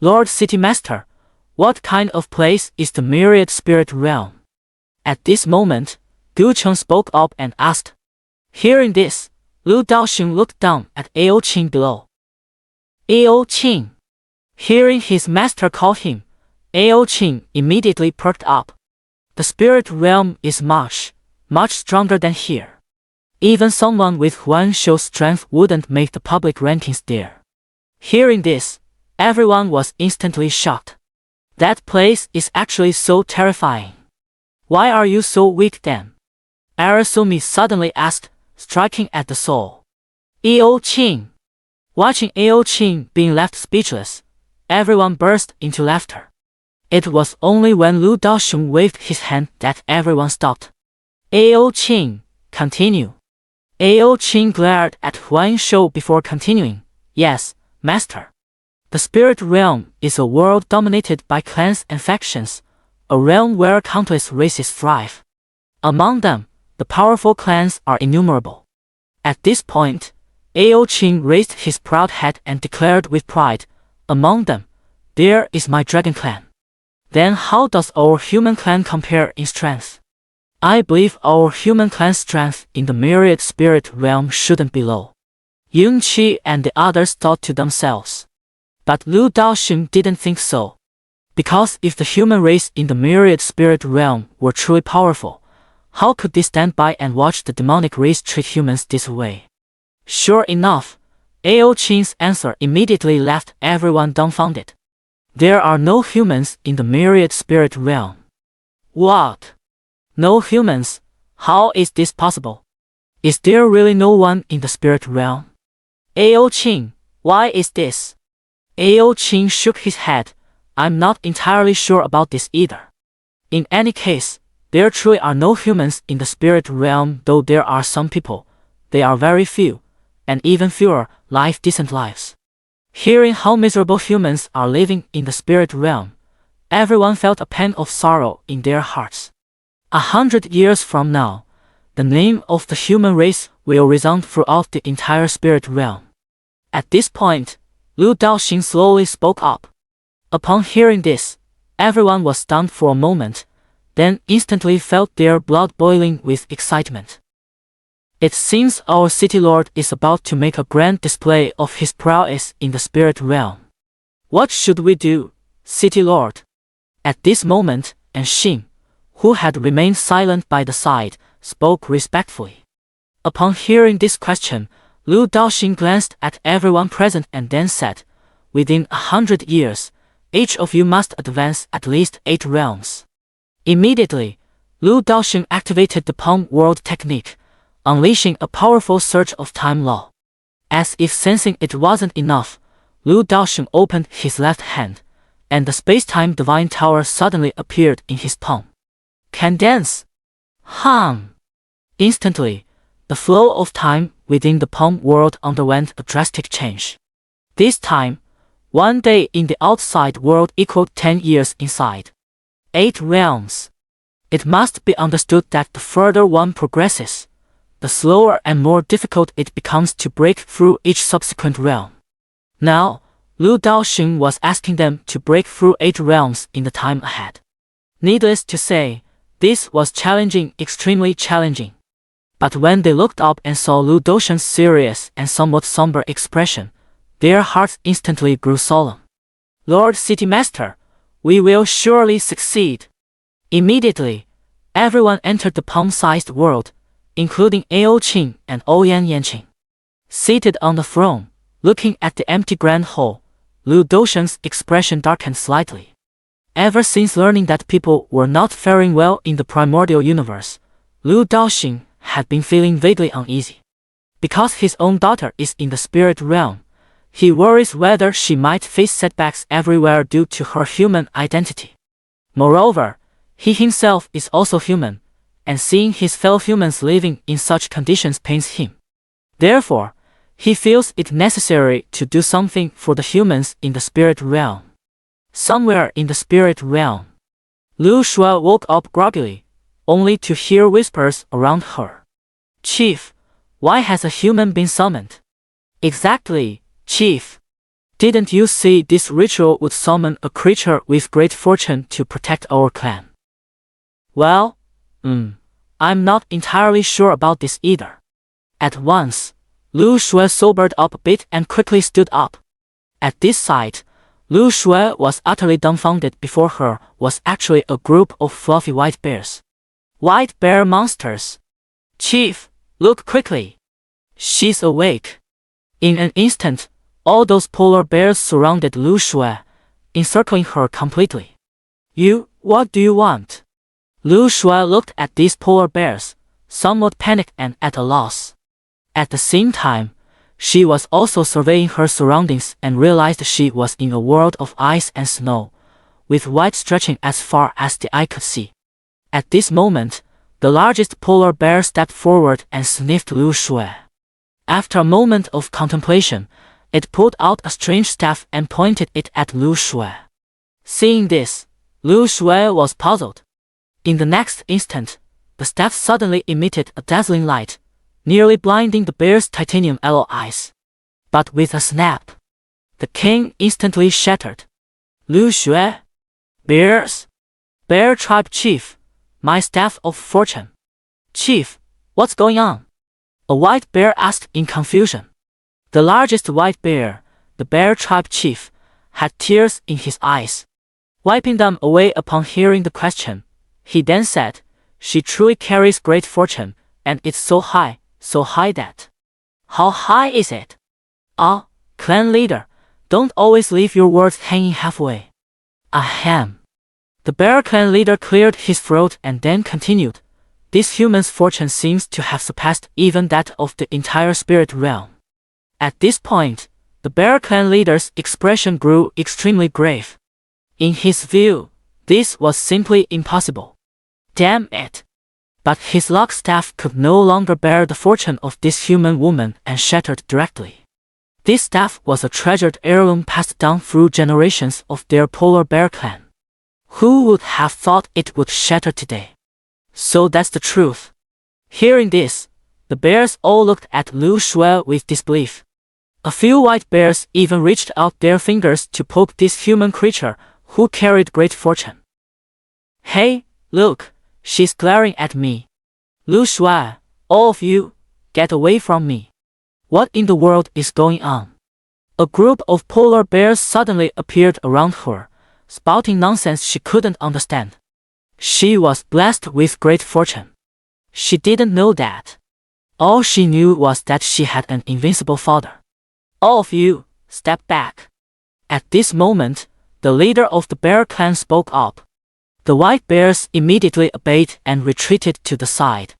Lord City Master, what kind of place is the Myriad Spirit Realm? At this moment, Gu Cheng spoke up and asked. Hearing this, Lu Daoxing looked down at Ao Qing below. Ao Qing. Hearing his master call him, Ao Qing immediately perked up. The spirit realm is much stronger than here. Even someone with Huan Shou's strength wouldn't make the public rankings there. Hearing this, everyone was instantly shocked. That place is actually so terrifying. Why are you so weak then? Arasumi suddenly asked, striking at the soul. Ao Qing. Watching Ao Qing being left speechless, everyone burst into laughter. It was only when Lu Daoxing waved his hand that everyone stopped. Ao Qing, continue. Ao Qing glared at Huan Shou before continuing. Yes, master. The spirit realm is a world dominated by clans and factions, a realm where countless races thrive. Among them, the powerful clans are innumerable. At this point, Ao Qing raised his proud head and declared with pride, among them, there is my dragon clan. Then how does our human clan compare in strength? I believe our human clan's strength in the myriad spirit realm shouldn't be low. Yunqi and the others thought to themselves. But Lu Daoxing didn't think so. Because if the human race in the myriad spirit realm were truly powerful, how could they stand by and watch the demonic race treat humans this way? Sure enough, Ao Qing's answer immediately left everyone dumbfounded. There are no humans in the myriad spirit realm. What? No humans? How is this possible? Is there really no one in the spirit realm? Ao Qing, why is this? Ao Qing shook his head. I'm not entirely sure about this either. In any case, there truly are no humans in the spirit realm, though there are some people. They are very few, and even fewer live decent lives. Hearing how miserable humans are living in the spirit realm, everyone felt a pang of sorrow in their hearts. 100 years from now, the name of the human race will resound throughout the entire spirit realm. At this point, Lu Daoxing slowly spoke up. Upon hearing this, everyone was stunned for a moment, then instantly felt their blood boiling with excitement. It seems our city lord is about to make a grand display of his prowess in the spirit realm. What should we do, city lord? At this moment, Xin, who had remained silent by the side, spoke respectfully. Upon hearing this question, Lu Daoxing glanced at everyone present and then said, within 100 years, each of you must advance at least 8 realms. Immediately, Lu Daoxing activated the Palm World technique, unleashing a powerful surge of time law. As if sensing it wasn't enough, Lu Daoxing opened his left hand, and the space-time divine tower suddenly appeared in his palm. Can dance? Instantly, the flow of time within the Palm World underwent a drastic change. This time, One day in the outside world equaled 10 years inside. 8 realms. It must be understood that the further one progresses, the slower and more difficult it becomes to break through each subsequent realm. Now, Lu Daoxing was asking them to break through 8 realms in the time ahead. Needless to say, this was challenging, extremely challenging. But when they looked up and saw Lu Daoxing's serious and somewhat somber expression, their hearts instantly grew solemn. Lord City Master, we will surely succeed. Immediately, everyone entered the palm-sized world, including Ao Qing and Ouyang Yanqing. Seated on the throne, looking at the empty grand hall, Lu Daoxing's expression darkened slightly. Ever since learning that people were not faring well in the primordial universe, Lu Daoxing had been feeling vaguely uneasy. Because his own daughter is in the spirit realm, he worries whether she might face setbacks everywhere due to her human identity. Moreover, he himself is also human, and seeing his fellow humans living in such conditions pains him. Therefore, he feels it necessary to do something for the humans in the spirit realm. Somewhere in the spirit realm, Lu Shuai woke up groggily, only to hear whispers around her. Chief, why has a human been summoned? Exactly, Chief. Didn't you see this ritual would summon a creature with great fortune to protect our clan? Well, I'm not entirely sure about this either. At once, Lu Shuai sobered up a bit and quickly stood up. At this sight, Lu Shuai was utterly dumbfounded. Before her was actually a group of fluffy white bears. White bear monsters. Chief, look quickly. She's awake. In an instant, all those polar bears surrounded Lu Shuai, encircling her completely. What do you want? Lu Shuai looked at these polar bears, somewhat panicked and at a loss. At the same time, she was also surveying her surroundings and realized she was in a world of ice and snow, with white stretching as far as the eye could see. At this moment, the largest polar bear stepped forward and sniffed Lu Shuai. After a moment of contemplation, it pulled out a strange staff and pointed it at Lu Shuai. Seeing this, Lu Shuai was puzzled. In the next instant, the staff suddenly emitted a dazzling light, nearly blinding the bear's titanium yellow eyes. But with a snap, the king instantly shattered. Lu Shuai? Bears? Bear tribe chief, my staff of fortune. Chief, what's going on? A white bear asked in confusion. The largest white bear, the bear tribe chief, had tears in his eyes. Wiping them away upon hearing the question, he then said, she truly carries great fortune, and it's so high that. How high is it? Clan leader, don't always leave your words hanging halfway. Ahem. The bear clan leader cleared his throat and then continued, this human's fortune seems to have surpassed even that of the entire spirit realm. At this point, the bear clan leader's expression grew extremely grave. In his view, this was simply impossible. Damn it! But his lock staff could no longer bear the fortune of this human woman and shattered directly. This staff was a treasured heirloom passed down through generations of their polar bear clan. Who would have thought it would shatter today? So that's the truth. Hearing this, the bears all looked at Lu Shuai with disbelief. A few white bears even reached out their fingers to poke this human creature who carried great fortune. Hey, look, she's glaring at me. Lu Shuai, all of you, get away from me. What in the world is going on? A group of polar bears suddenly appeared around her, spouting nonsense she couldn't understand. She was blessed with great fortune. She didn't know that. All she knew was that she had an invincible father. All of you, step back. At this moment, the leader of the bear clan spoke up. The white bears immediately obeyed and retreated to the side.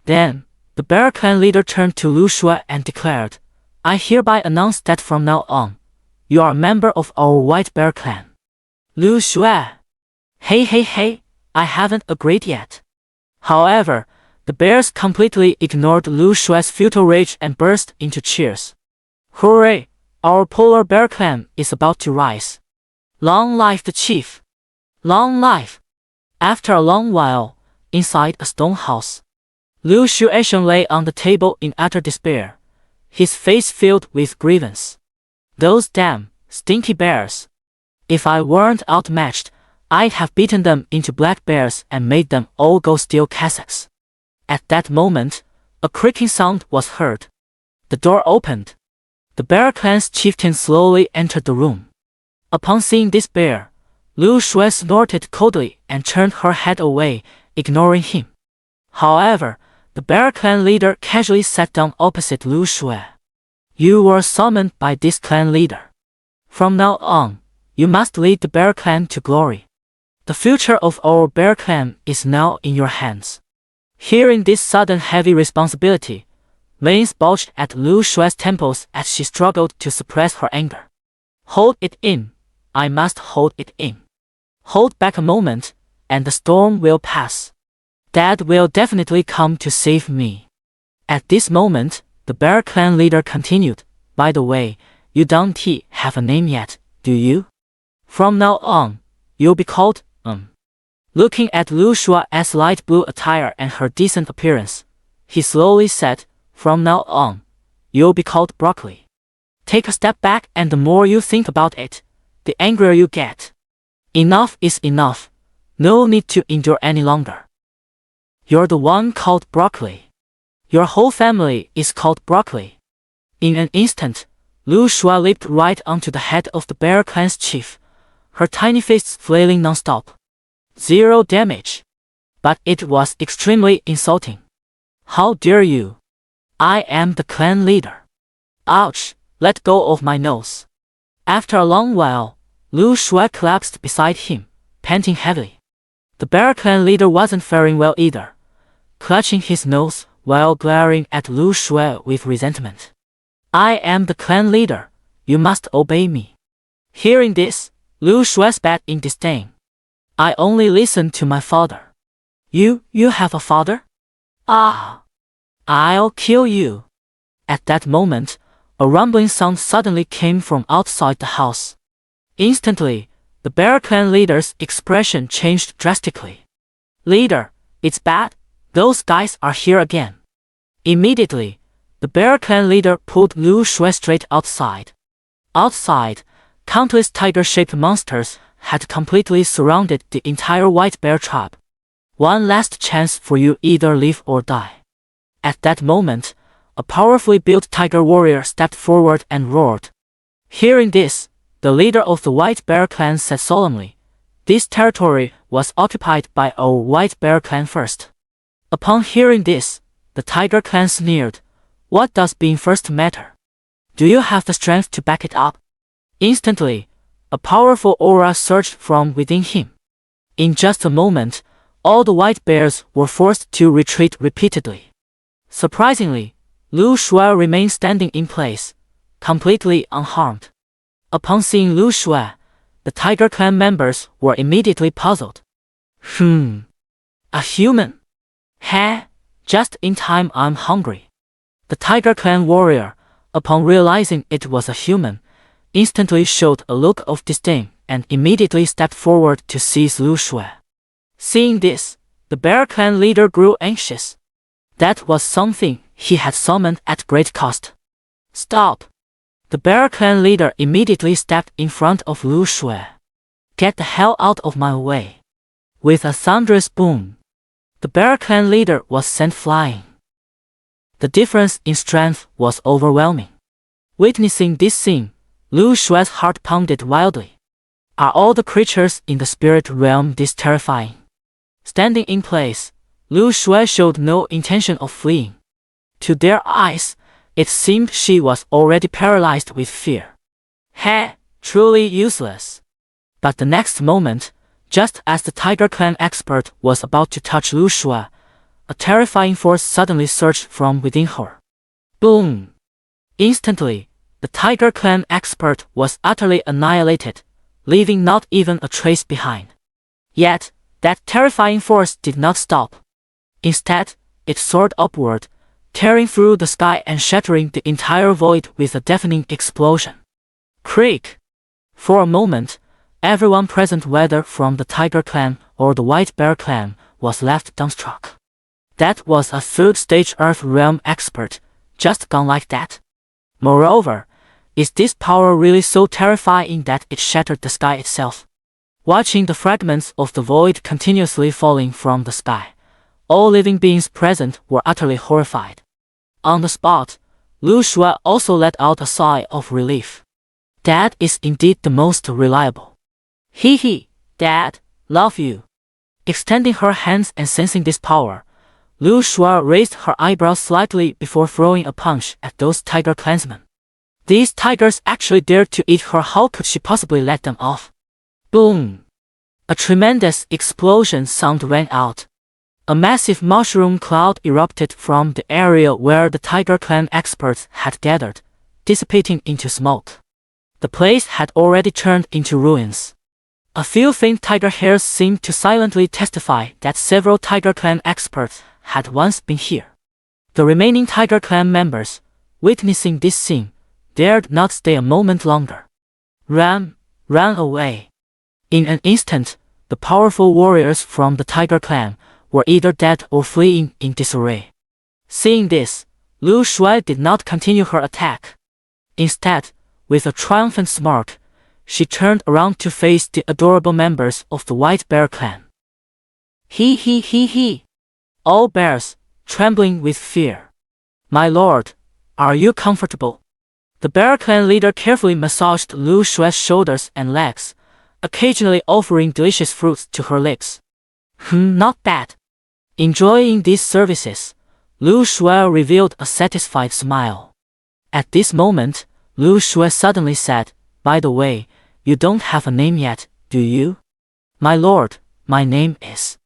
Then, the bear clan leader turned to Lu Shuai and declared, I hereby announce that from now on, you are a member of our white bear clan. Lu Shuai. Hey, I haven't agreed yet. However, the bears completely ignored Lu Shuai's futile rage and burst into cheers. Hooray! our polar bear clan is about to rise. Long life the chief! Long life! After a long while, inside a stone house, Liu Shuaishen lay on the table in utter despair, his face filled with grievance. Those damn, stinky bears! If I weren't outmatched, I'd have beaten them into black bears and made them all go steal cassocks. At that moment, a creaking sound was heard. The door opened. The bear clan's chieftain slowly entered the room. Upon seeing this bear, Liu Shui snorted coldly and turned her head away, ignoring him. However, the bear clan leader casually sat down opposite Liu Shui. You were summoned by this clan leader. From now on, you must lead the bear clan to glory. The future of our bear clan is now in your hands. Hearing this sudden heavy responsibility, veins bulged at Liu Shui's temples as she struggled to suppress her anger. Hold it in. I must hold it in. Hold back a moment, and the storm will pass. Dad will definitely come to save me. At this moment, the bear clan leader continued, By the way, you don't have a name yet, do you? From now on, you'll be called, Looking at Liu Shui's light blue attire and her decent appearance, he slowly said, From now on, you'll be called Broccoli. Take a step back, and the more you think about it, the angrier you get. Enough is enough. No need to endure any longer. You're the one called Broccoli. Your whole family is called Broccoli. In an instant, Liu Shui leaped right onto the head of the bear clan's chief, her tiny fists flailing non-stop. 0 damage. But it was extremely insulting. How dare you? I am the clan leader. Ouch, let go of my nose. After a long while, Liu Shui collapsed beside him, panting heavily. The bear clan leader wasn't faring well either, clutching his nose while glaring at Liu Shui with resentment. I am the clan leader. You must obey me. Hearing this, Liu Shui spat in disdain. I only listen to my father. You have a father? Ah! I'll kill you. At that moment, a rumbling sound suddenly came from outside the house. Instantly, the bear clan leader's expression changed drastically. Leader, it's bad. Those guys are here again. Immediately, the bear clan leader pulled Liu Shui straight outside. Outside, countless tiger-shaped monsters had completely surrounded the entire white bear tribe. One last chance for you, either live or die. At that moment, a powerfully built tiger warrior stepped forward and roared. Hearing this, the leader of the white bear clan said solemnly, This territory was occupied by our white bear clan first. Upon hearing this, the tiger clan sneered, What does being first matter? Do you have the strength to back it up? Instantly, a powerful aura surged from within him. In just a moment, all the white bears were forced to retreat repeatedly. Surprisingly, Liu Shui remained standing in place, completely unharmed. Upon seeing Liu Shui, the tiger clan members were immediately puzzled. A human? Heh, just in time, I'm hungry. The tiger clan warrior, upon realizing it was a human, instantly showed a look of disdain and immediately stepped forward to seize Liu Shui. Seeing this, the bear clan leader grew anxious. That was something he had summoned at great cost. Stop! The bear clan leader immediately stepped in front of Liu Shui. Get the hell out of my way. With a thunderous boom, the bear clan leader was sent flying. The difference in strength was overwhelming. Witnessing this scene, Liu Shui's heart pounded wildly. Are all the creatures in the spirit realm this terrifying? Standing in place, Liu Shui showed no intention of fleeing. To their eyes, it seemed she was already paralyzed with fear. Heh, truly useless. But the next moment, just as the Tiger Clan expert was about to touch Liu Shui, a terrifying force suddenly surged from within her. Boom! Instantly, the Tiger Clan expert was utterly annihilated, leaving not even a trace behind. Yet, that terrifying force did not stop. Instead, it soared upward, tearing through the sky and shattering the entire void with a deafening explosion. Creak! For a moment, everyone present, whether from the Tiger Clan or the White Bear Clan, was left dumbstruck. That was a third-stage Earth Realm expert, just gone like that. Moreover, is this power really so terrifying that it shattered the sky itself? Watching the fragments of the void continuously falling from the sky, all living beings present were utterly horrified. On the spot, Lu Shui also let out a sigh of relief. That is indeed the most reliable. Hee, Dad, love you. Extending her hands and sensing this power, Lu Shui raised her eyebrows slightly before throwing a punch at those tiger clansmen. These tigers actually dared to eat her. How could she possibly let them off? Boom! A tremendous explosion sound rang out. A massive mushroom cloud erupted from the area where the Tiger Clan experts had gathered, dissipating into smoke. The place had already turned into ruins. A few faint tiger hairs seemed to silently testify that several Tiger Clan experts had once been here. The remaining Tiger Clan members, witnessing this scene, dared not stay a moment longer. Ran away. In an instant, the powerful warriors from the Tiger Clan were either dead or fleeing in disarray. Seeing this, Lu Shui did not continue her attack. Instead, with a triumphant smirk, she turned around to face the adorable members of the White Bear Clan. He. All bears, trembling with fear. My lord, are you comfortable? The Bear Clan leader carefully massaged Lu Shui's shoulders and legs, occasionally offering delicious fruits to her lips. Not bad. Enjoying these services, Lu Shui revealed a satisfied smile. At this moment, Lu Shui suddenly said, By the way, you don't have a name yet, do you? My lord, my name is.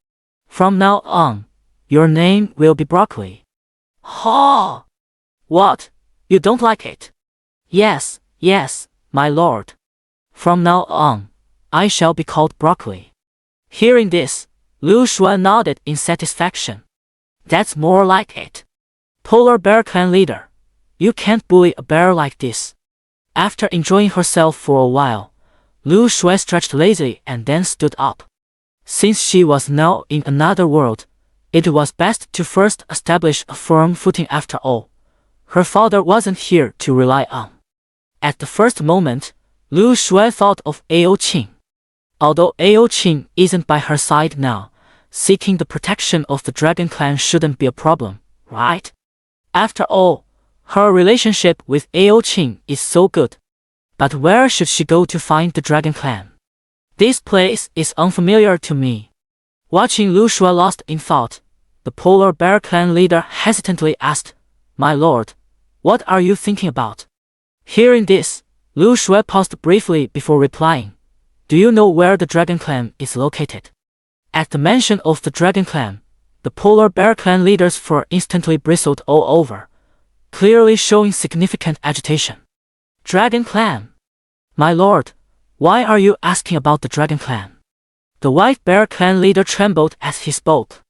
From now on, your name will be Broccoli. Ha! What? You don't like it? Yes, my lord. From now on, I shall be called Broccoli. Hearing this, Lu Shui nodded in satisfaction. That's more like it. Polar Bear Clan leader, you can't bully a bear like this. After enjoying herself for a while, Lu Shui stretched lazily and then stood up. Since she was now in another world, it was best to first establish a firm footing. After all, her father wasn't here to rely on. At the first moment, Lu Shui thought of Ao Qing. Although Ao Qing isn't by her side now, seeking the protection of the Dragon Clan shouldn't be a problem, right? After all, her relationship with Ao Qing is so good. But where should she go to find the Dragon Clan? This place is unfamiliar to me. Watching Lu Shui lost in thought, the Polar Bear Clan leader hesitantly asked, My lord, what are you thinking about? Hearing this, Lu Shui paused briefly before replying, Do you know where the Dragon Clan is located? At the mention of the Dragon Clan, the Polar Bear Clan leader's fur instantly bristled all over, clearly showing significant agitation. Dragon Clan? My lord, why are you asking about the Dragon Clan? The White Bear Clan leader trembled as he spoke.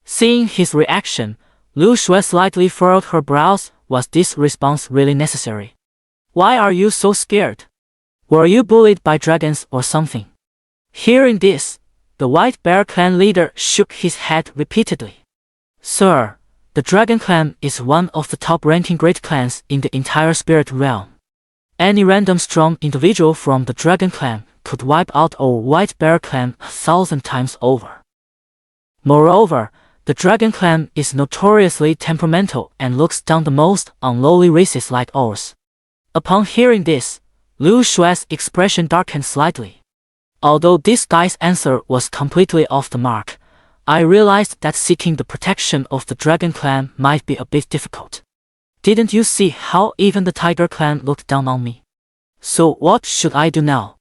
Seeing his reaction, Lu Shui slightly furrowed her brows. Was this response really necessary? Why are you so scared? Were you bullied by dragons or something? Hearing this, the White Bear Clan leader shook his head repeatedly. Sir, the Dragon Clan is one of the top-ranking great clans in the entire spirit realm. Any random strong individual from the Dragon Clan could wipe out our White Bear Clan 1,000 times over. Moreover, the Dragon Clan is notoriously temperamental and looks down the most on lowly races like ours. Upon hearing this, Lu Shui's expression darkened slightly. Although this guy's answer was completely off the mark, I realized that seeking the protection of the Dragon Clan might be a bit difficult. Didn't you see how even the Tiger Clan looked down on me? So what should I do now?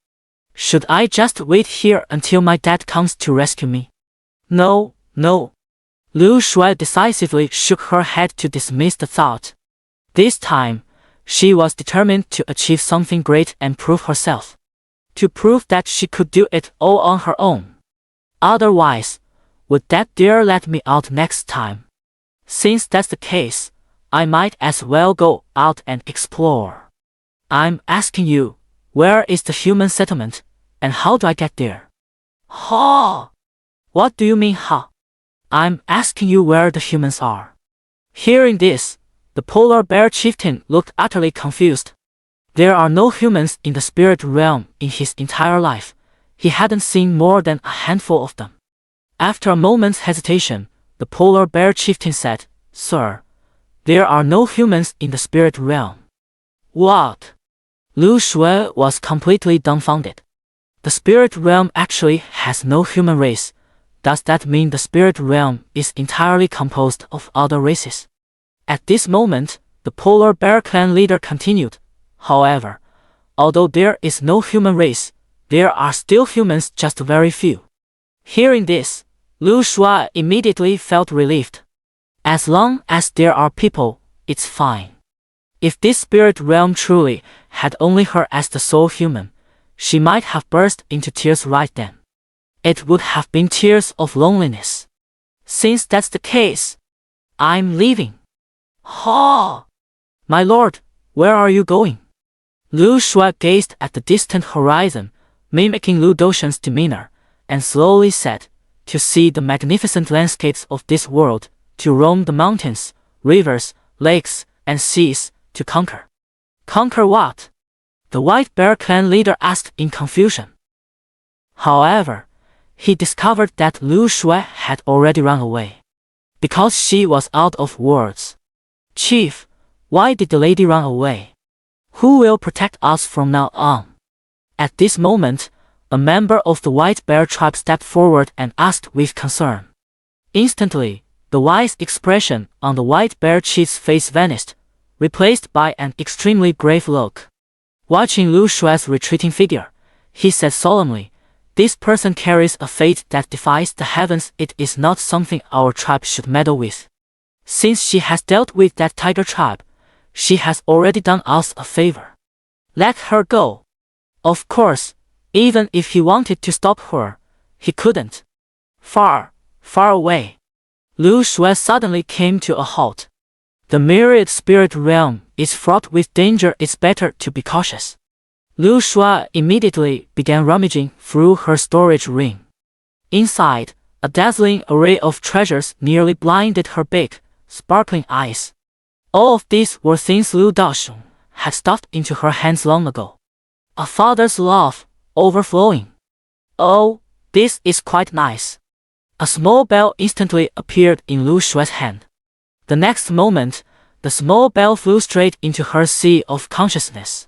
Should I just wait here until my dad comes to rescue me? No. Lu Shui decisively shook her head to dismiss the thought. This time, she was determined to achieve something great and prove herself. To prove that she could do it all on her own. Otherwise, would that dare let me out next time? Since that's the case, I might as well go out and explore. I'm asking you, Where is the human settlement, and how do I get there? Ha! What do you mean, ha? I'm asking you where the humans are. Hearing this, the polar bear chieftain looked utterly confused. There are no humans in the spirit realm in his entire life. He hadn't seen more than a handful of them. After a moment's hesitation, the polar bear chieftain said, Sir, there are no humans in the spirit realm. What? Lu Shui was completely dumbfounded. The spirit realm actually has no human race. Does that mean the spirit realm is entirely composed of other races? At this moment, the polar bear clan leader continued, However, although there is no human race, there are still humans, just very few. Hearing this, Lu Shui immediately felt relieved. As long as there are people, it's fine. If this spirit realm truly had only her as the sole human, she might have burst into tears right then. It would have been tears of loneliness. Since that's the case, I'm leaving. Ha! My lord, where are you going? Lu Shui gazed at the distant horizon, mimicking Lu Doshan's demeanor, and slowly said, To see the magnificent landscapes of this world, to roam the mountains, rivers, lakes, and seas, to conquer. Conquer what? The White Bear clan leader asked in confusion. However, he discovered that Lu Shui had already run away. Because she was out of words. Chief, why did the lady run away? Who will protect us from now on? At this moment, a member of the White Bear tribe stepped forward and asked with concern. Instantly, the wise expression on the White Bear chief's face vanished, replaced by an extremely grave look. Watching Lu Shui's retreating figure, he said solemnly, This person carries a fate that defies the heavens. It is not something our tribe should meddle with. Since she has dealt with that tiger tribe, she has already done us a favor. Let her go. Of course, even if he wanted to stop her, he couldn't. Far, far away. Lu Shui suddenly came to a halt. The myriad spirit realm is fraught with danger. It's better to be cautious. Lu Shui immediately began rummaging through her storage ring. Inside, a dazzling array of treasures nearly blinded her big, sparkling eyes. All of these were things Lu Daoshun had stuffed into her hands long ago. A father's love, overflowing. Oh, this is quite nice. A small bell instantly appeared in Lu Shui's hand. The next moment, the small bell flew straight into her sea of consciousness.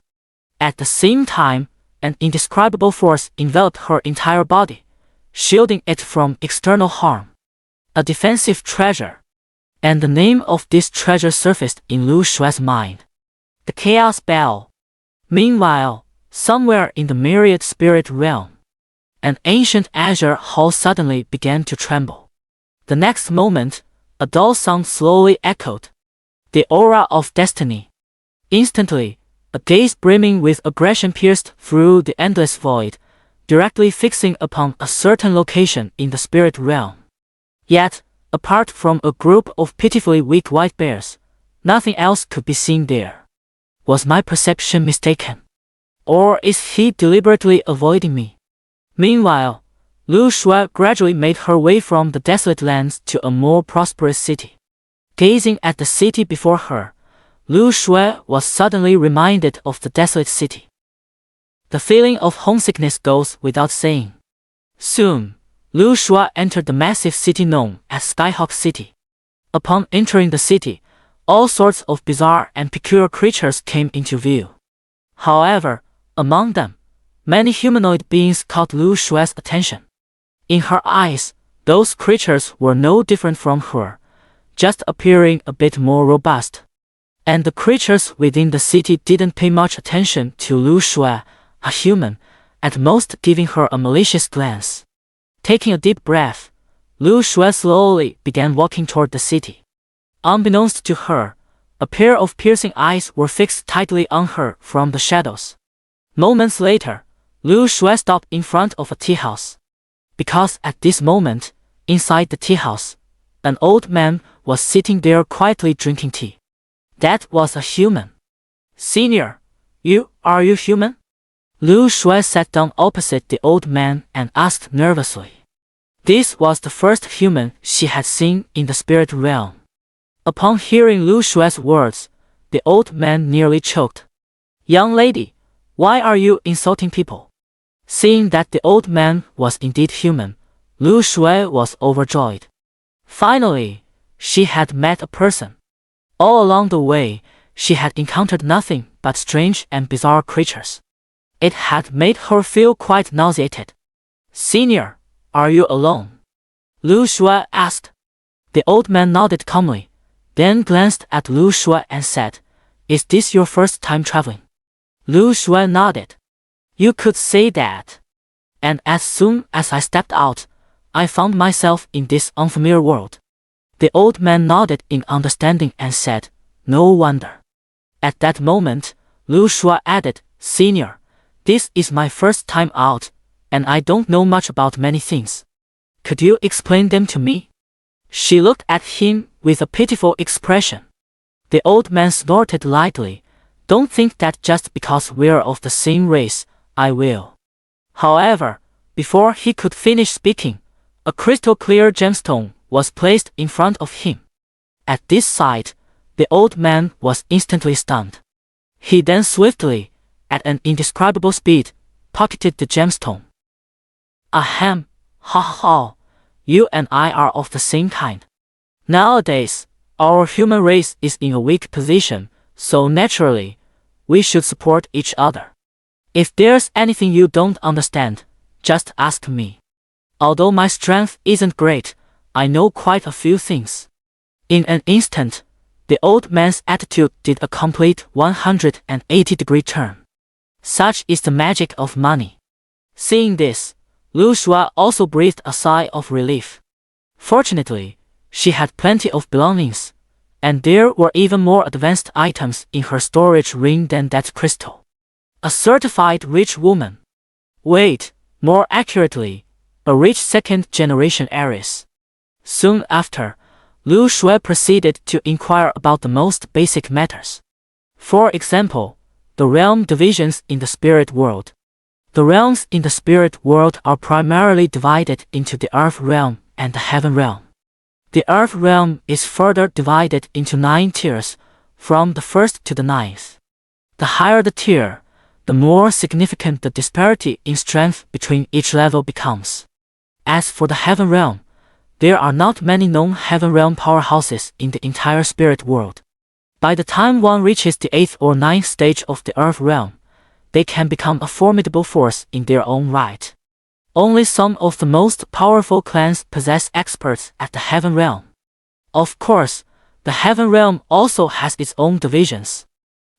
At the same time, an indescribable force enveloped her entire body, shielding it from external harm. A defensive treasure. And the name of this treasure surfaced in Lu Shui's mind. The Chaos Bell. Meanwhile, somewhere in the myriad spirit realm, an ancient azure hall suddenly began to tremble. The next moment, a dull sound slowly echoed. The aura of destiny. Instantly, a gaze brimming with aggression pierced through the endless void, directly fixing upon a certain location in the spirit realm. Yet, apart from a group of pitifully weak white bears, nothing else could be seen there. Was my perception mistaken? Or is he deliberately avoiding me? Meanwhile, Lu Shui gradually made her way from the desolate lands to a more prosperous city. Gazing at the city before her, Lu Shui was suddenly reminded of the desolate city. The feeling of homesickness goes without saying. Soon, Lu Shui entered the massive city known as Skyhawk City. Upon entering the city, all sorts of bizarre and peculiar creatures came into view. However, among them, many humanoid beings caught Lu Shui's attention. In her eyes, those creatures were no different from her, just appearing a bit more robust. And the creatures within the city didn't pay much attention to Lu Shui, a human, at most giving her a malicious glance. Taking a deep breath, Lu Shui slowly began walking toward the city. Unbeknownst to her, a pair of piercing eyes were fixed tightly on her from the shadows. Moments later, Lu Shui stopped in front of a tea house. Because at this moment, inside the tea house, an old man was sitting there quietly drinking tea. That was a human. Senior, are you human? Lu Shui sat down opposite the old man and asked nervously. This was the first human she had seen in the spirit realm. Upon hearing Lu Shui's words, the old man nearly choked. Young lady, why are you insulting people? Seeing that the old man was indeed human, Lu Shui was overjoyed. Finally, she had met a person. All along the way, she had encountered nothing but strange and bizarre creatures. It had made her feel quite nauseated. Senior, are you alone? Lu Shui asked. The old man nodded calmly, then glanced at Lu Shui and said, Is this your first time traveling? Lu Shui nodded. You could say that. And as soon as I stepped out, I found myself in this unfamiliar world. The old man nodded in understanding and said, No wonder. At that moment, Lu Shui added, Senior, this is my first time out, and I don't know much about many things. Could you explain them to me? She looked at him with a pitiful expression. The old man snorted lightly. Don't think that just because we're of the same race, I will. However, before he could finish speaking, a crystal-clear gemstone was placed in front of him. At this sight, the old man was instantly stunned. He then swiftly, at an indescribable speed, pocketed the gemstone. Ahem, ha ha, you and I are of the same kind. Nowadays, our human race is in a weak position, so naturally, we should support each other. If there's anything you don't understand, just ask me. Although my strength isn't great, I know quite a few things. In an instant, the old man's attitude did a complete 180-degree turn. Such is the magic of money. Seeing this, Lu Shui also breathed a sigh of relief. Fortunately, she had plenty of belongings, and there were even more advanced items in her storage ring than that crystal. A certified rich woman. Wait, more accurately, a rich second-generation heiress. Soon after, Lu Shui proceeded to inquire about the most basic matters. For example, the realm divisions in the spirit world. The realms in the spirit world are primarily divided into the earth realm and the heaven realm. The earth realm is further divided into 9 tiers, from the 1st to the 9th. The higher the tier, the more significant the disparity in strength between each level becomes. As for the heaven realm, there are not many known heaven realm powerhouses in the entire spirit world. By the time one reaches the 8th or 9th stage of the earth realm, they can become a formidable force in their own right. Only some of the most powerful clans possess experts at the heaven realm. Of course, the heaven realm also has its own divisions.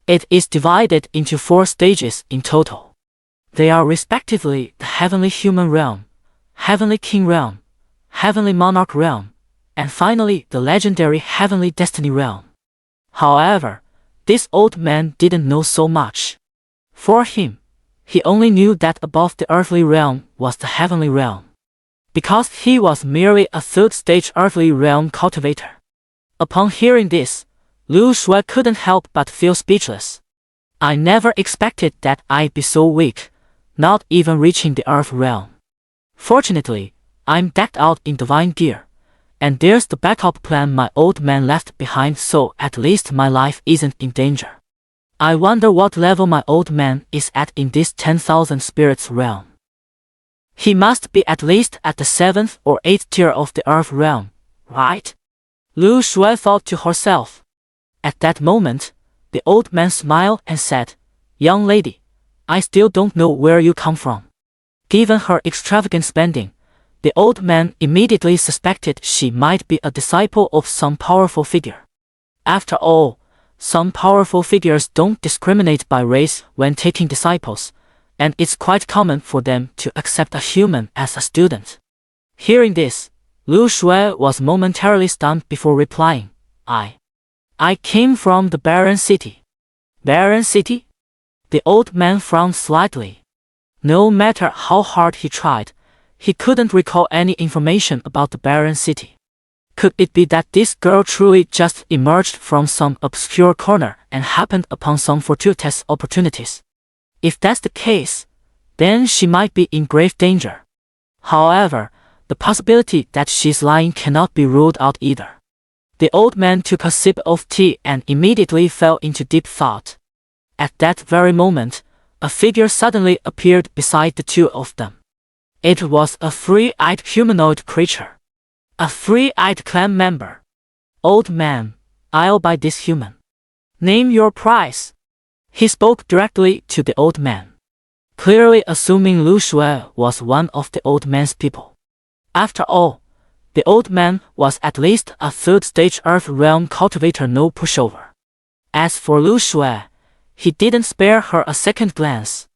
It is divided into 4 stages in total. They are respectively the heavenly human realm, heavenly king realm, heavenly monarch realm, and finally the legendary heavenly destiny realm. However, this old man didn't know so much. For him, he only knew that above the earthly realm was the heavenly realm. Because he was merely a 3rd-stage earthly realm cultivator. Upon hearing this, Lu Shui couldn't help but feel speechless. I never expected that I'd be so weak, not even reaching the earth realm. Fortunately, I'm decked out in divine gear, and there's the backup plan my old man left behind, so at least my life isn't in danger. I wonder what level my old man is at in this 10,000 spirits realm. He must be at least at the 7th or 8th tier of the earth realm, right? Lu Shui thought to herself. At that moment, the old man smiled and said, Young lady, I still don't know where you come from. Given her extravagant spending, the old man immediately suspected she might be a disciple of some powerful figure. After all, some powerful figures don't discriminate by race when taking disciples, and it's quite common for them to accept a human as a student. Hearing this, Lu Shui was momentarily stunned before replying, I came from the Barren City. Barren City? The old man frowned slightly. No matter how hard he tried, he couldn't recall any information about the Barren City. Could it be that this girl truly just emerged from some obscure corner and happened upon some fortuitous opportunities? If that's the case, then she might be in grave danger. However, the possibility that she's lying cannot be ruled out either. The old man took a sip of tea and immediately fell into deep thought. At that very moment, a figure suddenly appeared beside the two of them. It was a three-eyed humanoid creature. A three-eyed clan member. Old man, I'll buy this human. Name your price. He spoke directly to the old man, clearly assuming Lu Shui was one of the old man's people. After all, the old man was at least a third-stage Earth Realm cultivator, no pushover. As for Lu Shui, he didn't spare her a second glance.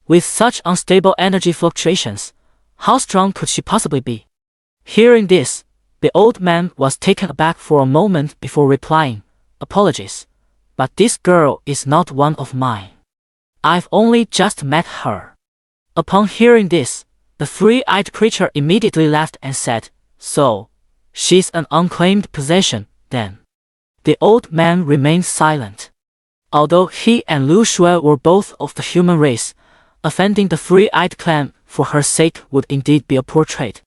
With such unstable energy fluctuations, how strong could she possibly be? Hearing this, the old man was taken aback for a moment before replying, "Apologies, but this girl is not one of mine. I've only just met her." Upon hearing this, the three-eyed creature immediately laughed and said, "So, she's an unclaimed possession, then." The old man remained silent. Although he and Lu Shui were both of the human race, offending the three-eyed clan for her sake would indeed be a poor trade.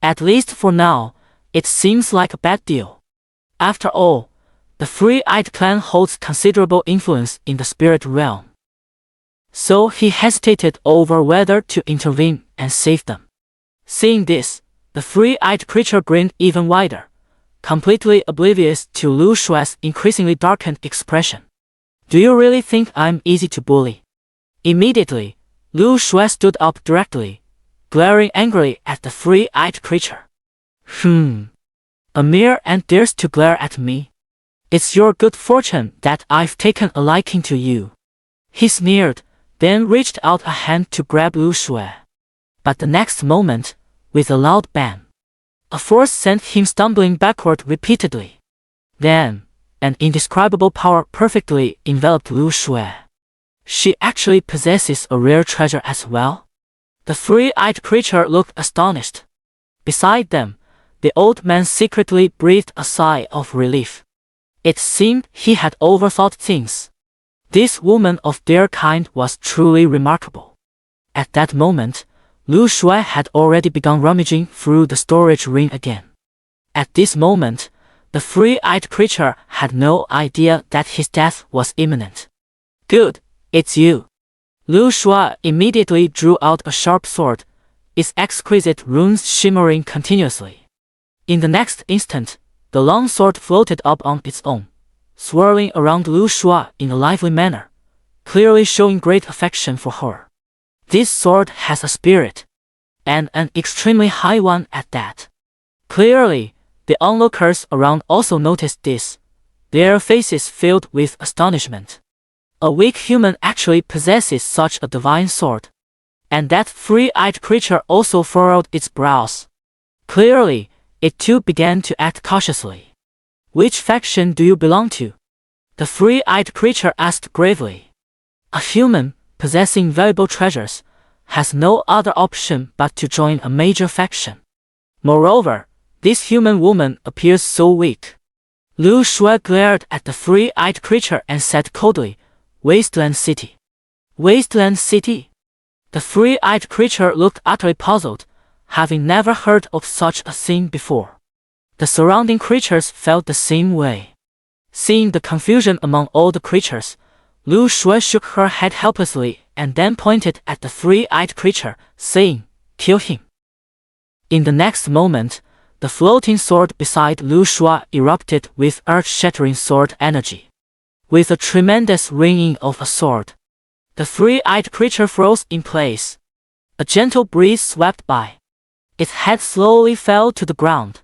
At least for now, it seems like a bad deal. After all, the three-eyed clan holds considerable influence in the spirit realm. So he hesitated over whether to intervene and save them. Seeing this, the three-eyed creature grinned even wider, completely oblivious to Lu Shui's increasingly darkened expression. "Do you really think I'm easy to bully?" Immediately, Lu Shui stood up directly, glaring angrily at the three-eyed creature. A mere ant dares to glare at me? It's your good fortune that I've taken a liking to you." He sneered, then reached out a hand to grab Lu Shui. But the next moment, with a loud bang, a force sent him stumbling backward repeatedly. Then, an indescribable power perfectly enveloped Lu Shui. She actually possesses a rare treasure as well? The three-eyed creature looked astonished. Beside them, the old man secretly breathed a sigh of relief. It seemed he had overthought things. This woman of their kind was truly remarkable. At that moment, Lu Shui had already begun rummaging through the storage ring again. At this moment, the three-eyed creature had no idea that his death was imminent. "Good, it's you." Lu Shui immediately drew out a sharp sword, its exquisite runes shimmering continuously. In the next instant, the long sword floated up on its own, swirling around Lu Shui in a lively manner, clearly showing great affection for her. This sword has a spirit, and an extremely high one at that. Clearly, the onlookers around also noticed this, their faces filled with astonishment. A weak human actually possesses such a divine sword. And that three-eyed creature also furrowed its brows. Clearly, it too began to act cautiously. "Which faction do you belong to?" the three-eyed creature asked gravely. A human, possessing valuable treasures, has no other option but to join a major faction. Moreover, this human woman appears so weak. Lu Shui glared at the three-eyed creature and said coldly, "Wasteland City." "Wasteland City?" The three-eyed creature looked utterly puzzled, having never heard of such a thing before. The surrounding creatures felt the same way. Seeing the confusion among all the creatures, Lu Shui shook her head helplessly and then pointed at the three-eyed creature, saying, "Kill him." In the next moment, the floating sword beside Lu Shui erupted with earth-shattering sword energy. With a tremendous ringing of a sword, the three-eyed creature froze in place. A gentle breeze swept by. Its head slowly fell to the ground.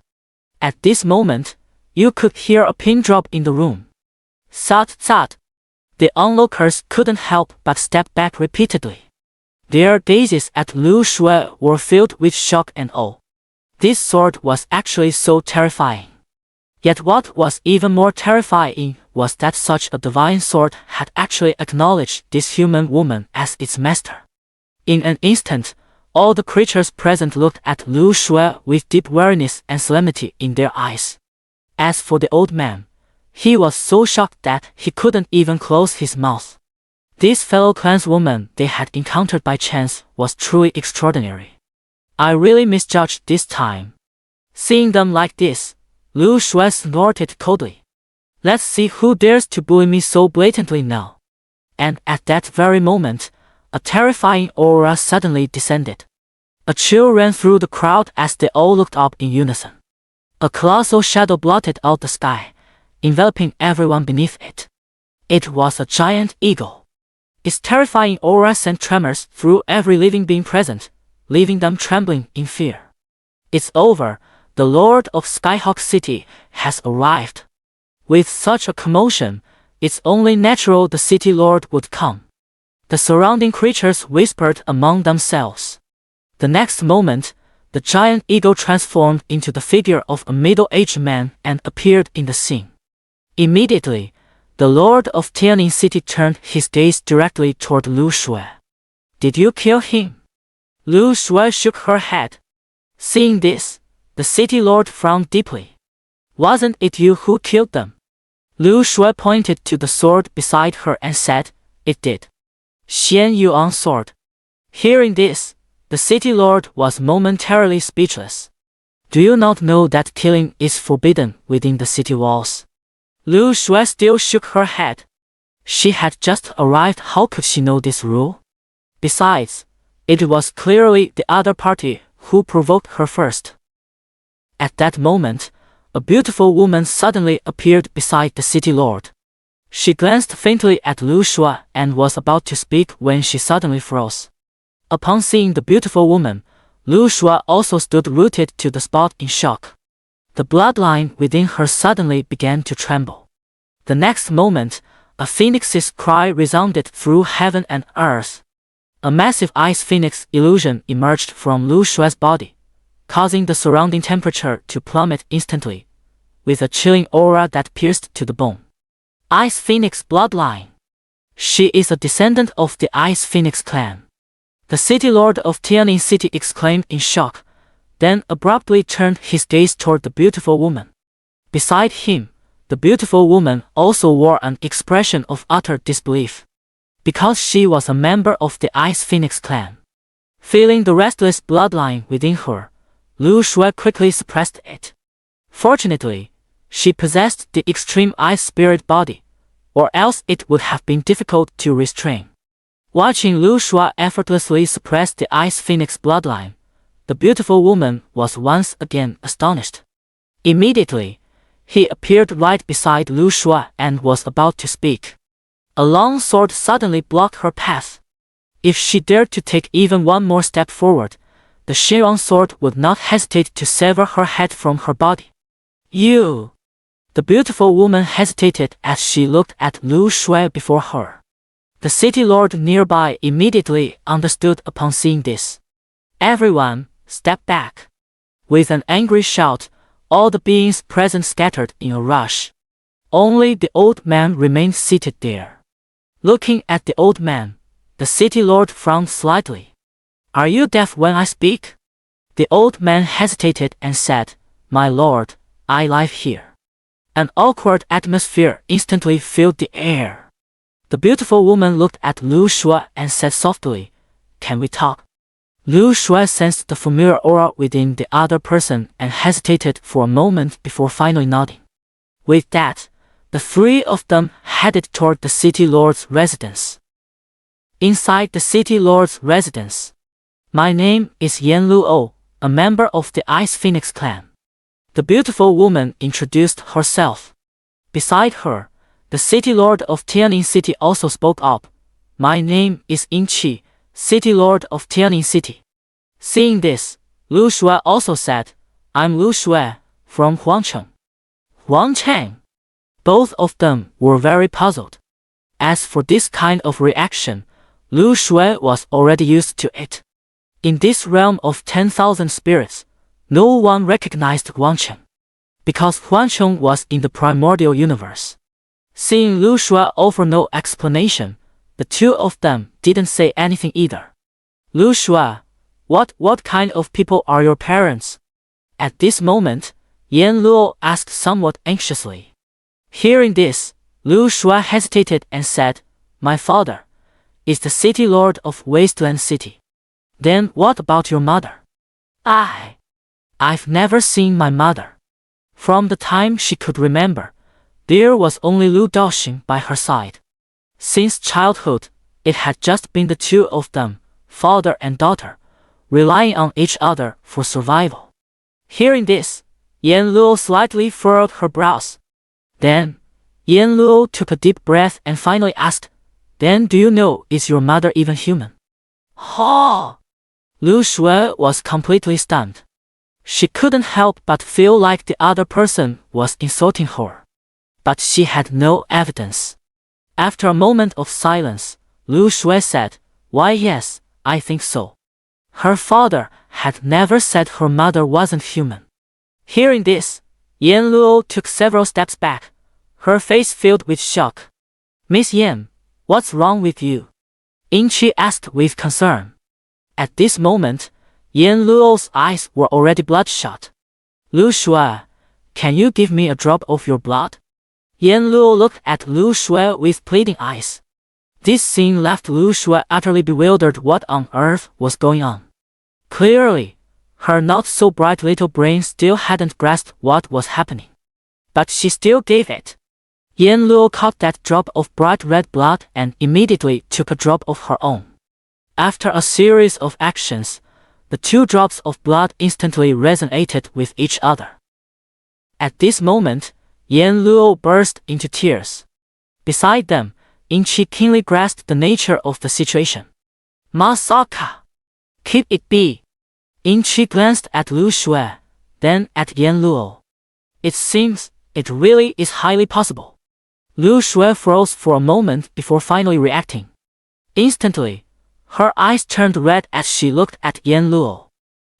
At this moment, you could hear a pin drop in the room. Thud, thud. The onlookers couldn't help but step back repeatedly. Their gazes at Lu Shui were filled with shock and awe. This sword was actually so terrifying. Yet what was even more terrifying was that such a divine sword had actually acknowledged this human woman as its master. In an instant, all the creatures present looked at Lu Shui with deep weariness and solemnity in their eyes. As for the old man, he was so shocked that he couldn't even close his mouth. This fellow clanswoman they had encountered by chance was truly extraordinary. I really misjudged this time. Seeing them like this, Lu Shui snorted coldly. Let's see who dares to bully me so blatantly now. And at that very moment, a terrifying aura suddenly descended. A chill ran through the crowd as they all looked up in unison. A colossal shadow blotted out the sky, enveloping everyone beneath it. It was a giant eagle. Its terrifying aura sent tremors through every living being present, leaving them trembling in fear. It's over, the Lord of Skyhawk City has arrived. With such a commotion, it's only natural the city lord would come. The surrounding creatures whispered among themselves. The next moment, the giant eagle transformed into the figure of a middle-aged man and appeared in the scene. Immediately, the Lord of Tianning City turned his gaze directly toward Lu Shui. Did you kill him? Lu Shui shook her head. Seeing this, the city lord frowned deeply. Wasn't it you who killed them? Lu Shui pointed to the sword beside her and said, It did. Xian Yuan's sword. Hearing this, the city lord was momentarily speechless. Do you not know that killing is forbidden within the city walls? Lu Shui still shook her head. She had just arrived, how could she know this rule? Besides, it was clearly the other party who provoked her first. At that moment, a beautiful woman suddenly appeared beside the city lord. She glanced faintly at Lu Shui and was about to speak when she suddenly froze. Upon seeing the beautiful woman, Lu Shui also stood rooted to the spot in shock. The bloodline within her suddenly began to tremble. The next moment, a phoenix's cry resounded through heaven and earth. A massive ice phoenix illusion emerged from Lu Shui's body, causing the surrounding temperature to plummet instantly, with a chilling aura that pierced to the bone. Ice Phoenix bloodline. She is a descendant of the Ice Phoenix clan. The city lord of Tianning City exclaimed in shock, then abruptly turned his gaze toward the beautiful woman. Beside him, the beautiful woman also wore an expression of utter disbelief. Because she was a member of the Ice Phoenix clan. Feeling the restless bloodline within her, Lu Shui quickly suppressed it. Fortunately, she possessed the extreme ice spirit body, or else it would have been difficult to restrain. Watching Lu Shui effortlessly suppress the Ice Phoenix bloodline, the beautiful woman was once again astonished. Immediately, he appeared right beside Lu Shui and was about to speak. A long sword suddenly blocked her path. If she dared to take even one more step forward, the Xianxia sword would not hesitate to sever her head from her body. You! The beautiful woman hesitated as she looked at Lu Shui before her. The city lord nearby immediately understood upon seeing this. Everyone, step back. With an angry shout, all the beings present scattered in a rush. Only the old man remained seated there. Looking at the old man, the city lord frowned slightly. Are you deaf when I speak? The old man hesitated and said, My lord, I live here. An awkward atmosphere instantly filled the air. The beautiful woman looked at Lu Shui and said softly, Can we talk? Lu Shui sensed the familiar aura within the other person and hesitated for a moment before finally nodding. With that, the three of them headed toward the city lord's residence. Inside the city lord's residence. My name is Yan Luo, a member of the Ice Phoenix clan. The beautiful woman introduced herself. Beside her, the city lord of Tianning City also spoke up. My name is Yin Qi, city lord of Tianning City. Seeing this, Lu Shui also said, I'm Lu Shui, from Huangcheng. Huangcheng? Both of them were very puzzled. As for this kind of reaction, Lu Shui was already used to it. In this realm of 10,000 spirits, no one recognized Huangcheng, because Huangcheng was in the primordial universe. Seeing Lu Shui offer no explanation, the two of them didn't say anything either. Lu Shui, what kind of people are your parents? At this moment, Yan Luo asked somewhat anxiously. Hearing this, Lu Shui hesitated and said, My father, is the city lord of Wasteland City. Then what about your mother? I've never seen my mother. From the time she could remember, there was only Lu Daoxing by her side. Since childhood, it had just been the two of them, father and daughter, relying on each other for survival. Hearing this, Yan Luo slightly furrowed her brows. Then, Yan Luo took a deep breath and finally asked, "Then do you know, is your mother even human?" "Ha!" Lu Shui was completely stunned. She couldn't help but feel like the other person was insulting her. But she had no evidence. After a moment of silence, Lu Shui said, "Why yes, I think so." Her father had never said her mother wasn't human. Hearing this, Yan Luo took several steps back, her face filled with shock. "Miss Yan, what's wrong with you?" Inchi asked with concern. At this moment, Yan Luo's eyes were already bloodshot. "Lu Shui, can you give me a drop of your blood?" Yan Luo looked at Lu Shui with pleading eyes. This scene left Lu Shui utterly bewildered. What on earth was going on? Clearly, her not-so-bright little brain still hadn't grasped what was happening. But she still gave it. Yan Luo caught that drop of bright red blood and immediately took a drop of her own. After a series of actions, the two drops of blood instantly resonated with each other. At this moment, Yan Luo burst into tears. Beside them, Inchi keenly grasped the nature of the situation. "Masaka! Keep it be!" Inchi glanced at Lu Shui, then at Yan Luo. "It seems it really is highly possible." Lu Shui froze for a moment before finally reacting. Instantly, her eyes turned red as she looked at Yan Luo.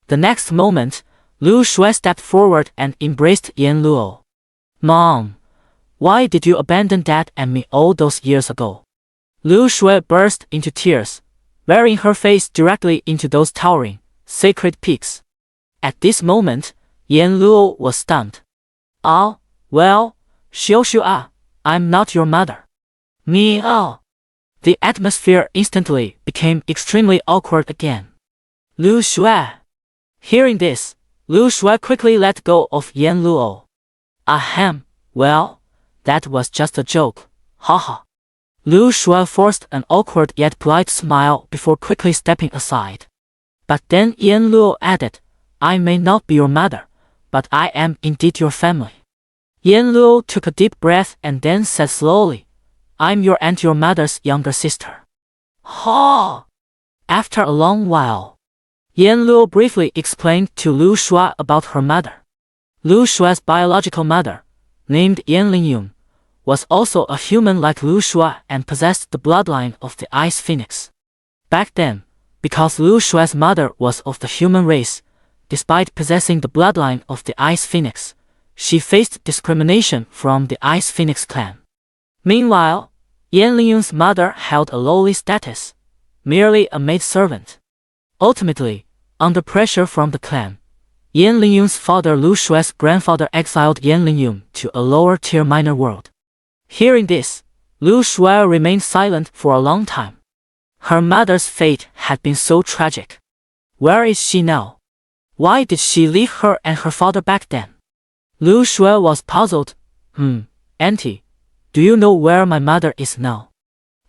The next moment, Lu Shui stepped forward and embraced Yan Luo. "Mom, why did you abandon Dad and me all those years ago?" Lu Shui burst into tears, burying her face directly into those towering, sacred peaks. At this moment, Yan Luo was stunned. "Oh, well, Xiu, I'm not your mother." "Meow." The atmosphere instantly became extremely awkward again. "Lu Shui." Hearing this, Lu Shui quickly let go of Yan Luo. "Ahem, well, that was just a joke, haha." Lu Shui forced an awkward yet polite smile before quickly stepping aside. But then Yan Luo added, "I may not be your mother, but I am indeed your family." Yan Luo took a deep breath and then said slowly, "I'm your aunt, your mother's younger sister." "Ha!" After a long while, Yan Luo briefly explained to Lu Shui about her mother. Lu Shui's biological mother, named Yan Lingyun, was also a human like Lu Shui and possessed the bloodline of the Ice Phoenix. Back then, because Lu Shui's mother was of the human race, despite possessing the bloodline of the Ice Phoenix, she faced discrimination from the Ice Phoenix clan. Meanwhile, Yan Lingyun's mother held a lowly status, merely a maidservant. Ultimately, under pressure from the clan, Yan Lingyun's father Lu Shui's grandfather exiled Yan Lingyun to a lower-tier minor world. Hearing this, Lu Shui remained silent for a long time. Her mother's fate had been so tragic. Where is she now? Why did she leave her and her father back then? Lu Shui was puzzled. Auntie, do you know where my mother is now?"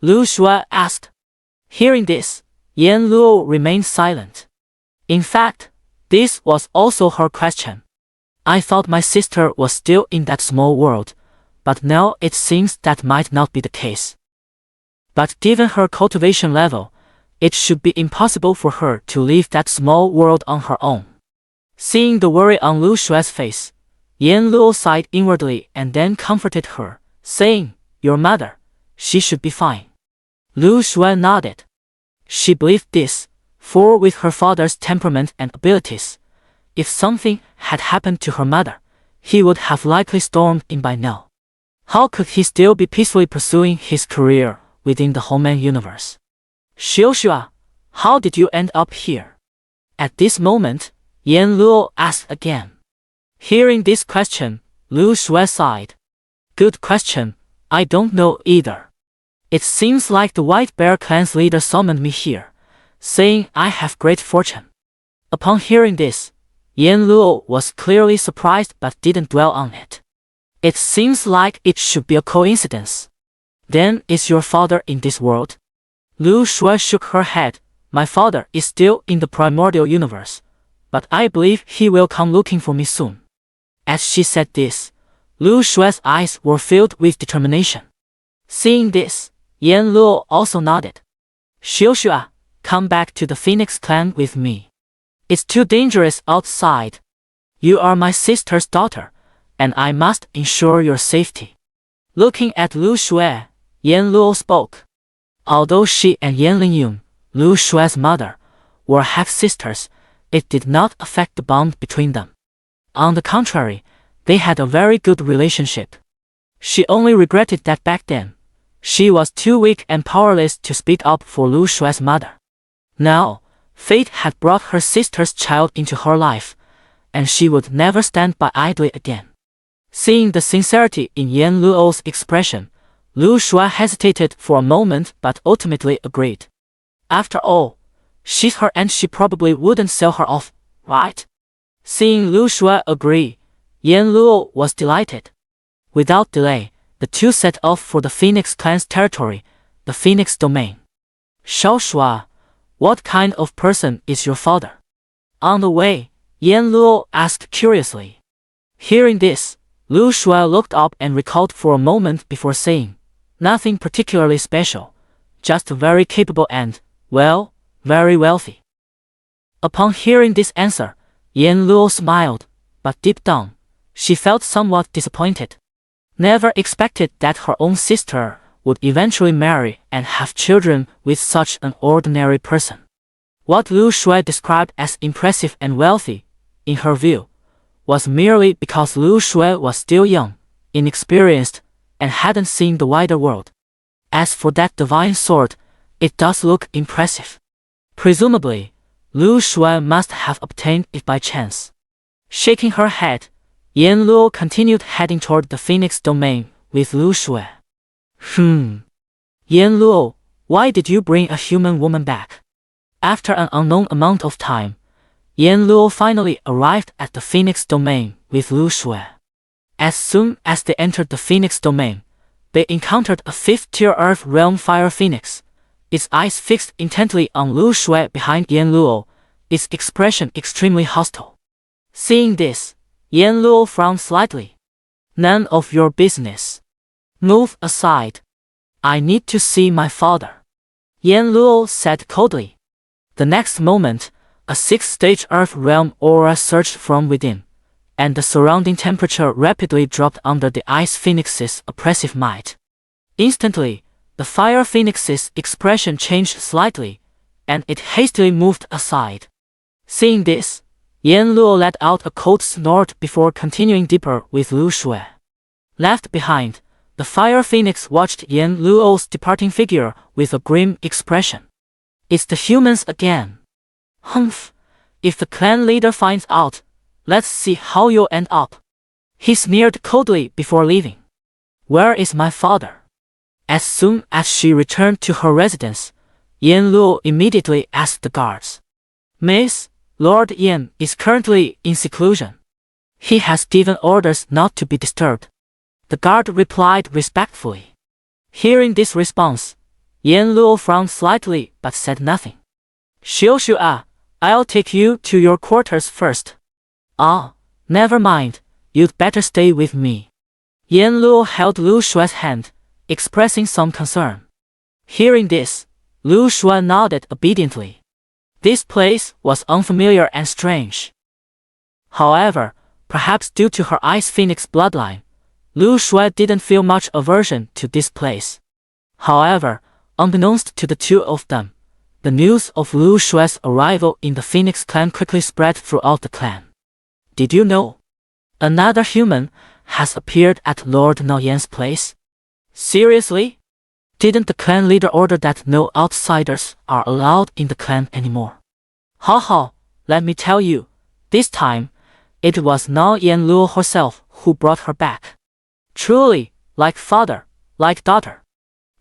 Lu Shui asked. Hearing this, Yan Luo remained silent. In fact, this was also her question. "I thought my sister was still in that small world, but now it seems that might not be the case." But given her cultivation level, it should be impossible for her to leave that small world on her own. Seeing the worry on Lu Shui's face, Yan Luo sighed inwardly and then comforted her, saying, "Your mother, she should be fine." Lu Shui nodded. She believed this, for with her father's temperament and abilities, if something had happened to her mother, he would have likely stormed in by now. How could he still be peacefully pursuing his career within the Homeman universe? "Xiu, how did you end up here?" At this moment, Yan Luo asked again. Hearing this question, Lu Shui sighed. "Good question, I don't know either." It seems like the White Bear clan's leader summoned me here, saying I have great fortune. Upon hearing this, Yan Luo was clearly surprised but didn't dwell on it. It seems like it should be a coincidence. Then is your father in this world? Lu Shui shook her head. My father is still in the primordial universe, but I believe he will come looking for me soon. As she said this, Lu Shui's eyes were filled with determination. Seeing this, Yan Luo also nodded. Xianxia, come back to the Phoenix clan with me. It's too dangerous outside. You are my sister's daughter, and I must ensure your safety. Looking at Lu Shui, Yan Luo spoke. Although she and Yan Lingyun, Lu Shui's mother, were half-sisters, it did not affect the bond between them. On the contrary, they had a very good relationship. She only regretted that back then, she was too weak and powerless to speak up for Lu Shui's mother. Now, fate had brought her sister's child into her life, and she would never stand by idly again. Seeing the sincerity in Yan Luo's expression, Lu Shui hesitated for a moment but ultimately agreed. After all, she's her and she probably wouldn't sell her off, right? Seeing Lu Shui agree, Yan Luo was delighted. Without delay, the two set off for the Phoenix clan's territory, the Phoenix domain. Xianxia, what kind of person is your father? On the way, Yan Luo asked curiously. Hearing this, Lu Shui looked up and recalled for a moment before saying, nothing particularly special, just very capable and, well, very wealthy. Upon hearing this answer, Yan Luo smiled, but deep down, she felt somewhat disappointed. Never expected that her own sister would eventually marry and have children with such an ordinary person. What Lu Shui described as impressive and wealthy, in her view, was merely because Lu Shui was still young, inexperienced, and hadn't seen the wider world. As for that divine sword, it does look impressive. Presumably, Lu Shui must have obtained it by chance. Shaking her head, Yan Luo continued heading toward the Phoenix domain with Lu Shui. Yan Luo, why did you bring a human woman back? After an unknown amount of time, Yan Luo finally arrived at the Phoenix domain with Lu Shui. As soon as they entered the Phoenix domain, they encountered a 5th-tier Earth Realm Fire Phoenix, its eyes fixed intently on Lu Shui behind Yan Luo, its expression extremely hostile. Seeing this, Yan Luo frowned slightly. None of your business. Move aside. I need to see my father. Yan Luo said coldly. The next moment, a 6th-stage Earth Realm aura surged from within, and the surrounding temperature rapidly dropped under the Ice Phoenix's oppressive might. Instantly, the Fire Phoenix's expression changed slightly, and it hastily moved aside. Seeing this, Yan Luo let out a cold snort before continuing deeper with Lu Shui. Left behind, the Fire Phoenix watched Yan Luo's departing figure with a grim expression. It's the humans again. Humph, if the clan leader finds out, let's see how you'll end up. He sneered coldly before leaving. Where is my father? As soon as she returned to her residence, Yan Luo immediately asked the guards. Miss, Lord Yan is currently in seclusion. He has given orders not to be disturbed. The guard replied respectfully. Hearing this response, Yan Luo frowned slightly but said nothing. Xianxia, I'll take you to your quarters first. Ah, never mind, you'd better stay with me. Yan Luo held Lu Shui's hand, expressing some concern. Hearing this, Lu Shui nodded obediently. This place was unfamiliar and strange. However, perhaps due to her Ice Phoenix bloodline, Lu Shui didn't feel much aversion to this place. However, unbeknownst to the two of them, the news of Lu Shui's arrival in the Phoenix clan quickly spread throughout the clan. Did you know? Another human has appeared at Lord Naoyan's place? Seriously? Didn't the clan leader order that no outsiders are allowed in the clan anymore? Haha, let me tell you, this time, it was Yan Luo herself who brought her back. Truly, like father, like daughter.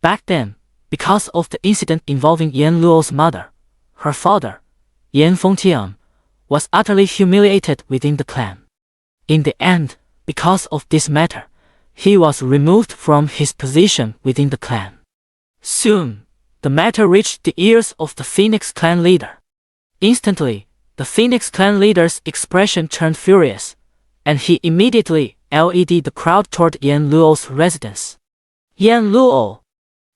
Back then, because of the incident involving Yan Luo's mother, her father, Yan Fengtian, was utterly humiliated within the clan. In the end, because of this matter, he was removed from his position within the clan. Soon, the matter reached the ears of the Phoenix clan leader. Instantly, the Phoenix clan leader's expression turned furious, and he immediately led the crowd toward Yan Luo's residence. Yan Luo,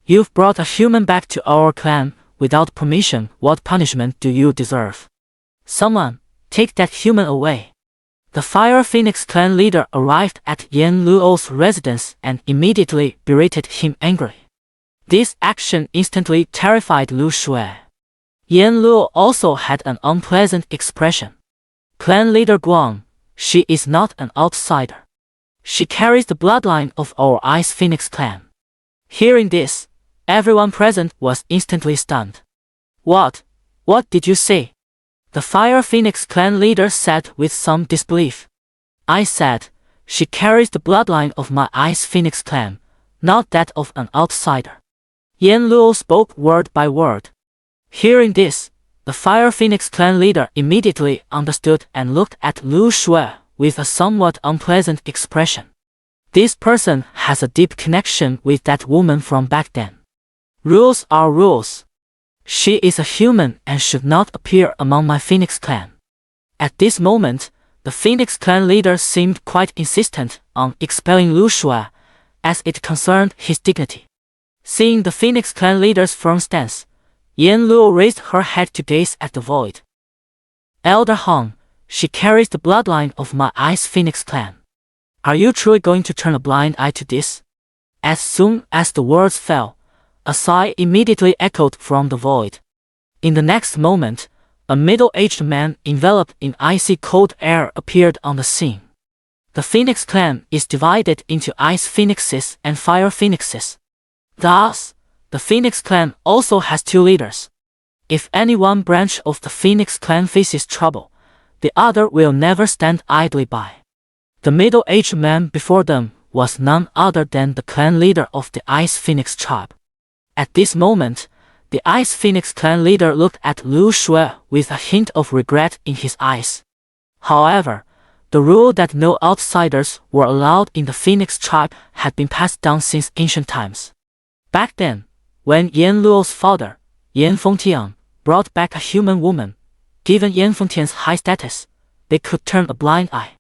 you've brought a human back to our clan without permission. What punishment do you deserve? Someone, take that human away. The Fire Phoenix clan leader arrived at Yan Luo's residence and immediately berated him angrily. This action instantly terrified Lu Shui. Yan Luo also had an unpleasant expression. Clan leader Guang, she is not an outsider. She carries the bloodline of our Ice Phoenix clan. Hearing this, everyone present was instantly stunned. What did you say? The Fire Phoenix clan leader said with some disbelief. I said, she carries the bloodline of my Ice Phoenix clan, not that of an outsider. Yan Luo spoke word by word. Hearing this, the Fire Phoenix clan leader immediately understood and looked at Lu Shui with a somewhat unpleasant expression. This person has a deep connection with that woman from back then. Rules are rules. She is a human and should not appear among my Phoenix clan. At this moment, the Phoenix clan leader seemed quite insistent on expelling Lu Shui, as it concerned his dignity. Seeing the Phoenix clan leader's firm stance, Yan Luo raised her head to gaze at the void. Elder Hong, she carries the bloodline of my Ice Phoenix clan. Are you truly going to turn a blind eye to this? As soon as the words fell, a sigh immediately echoed from the void. In the next moment, a middle-aged man enveloped in icy cold air appeared on the scene. The Phoenix clan is divided into Ice Phoenixes and Fire Phoenixes. Thus, the Phoenix clan also has two leaders. If any one branch of the Phoenix clan faces trouble, the other will never stand idly by. The middle-aged man before them was none other than the clan leader of the Ice Phoenix tribe. At this moment, the Ice Phoenix clan leader looked at Lu Shui with a hint of regret in his eyes. However, the rule that no outsiders were allowed in the Phoenix tribe had been passed down since ancient times. Back then, when Yan Luo's father, Yan Fengtian, brought back a human woman, given Yan Fengtian's high status, they could turn a blind eye.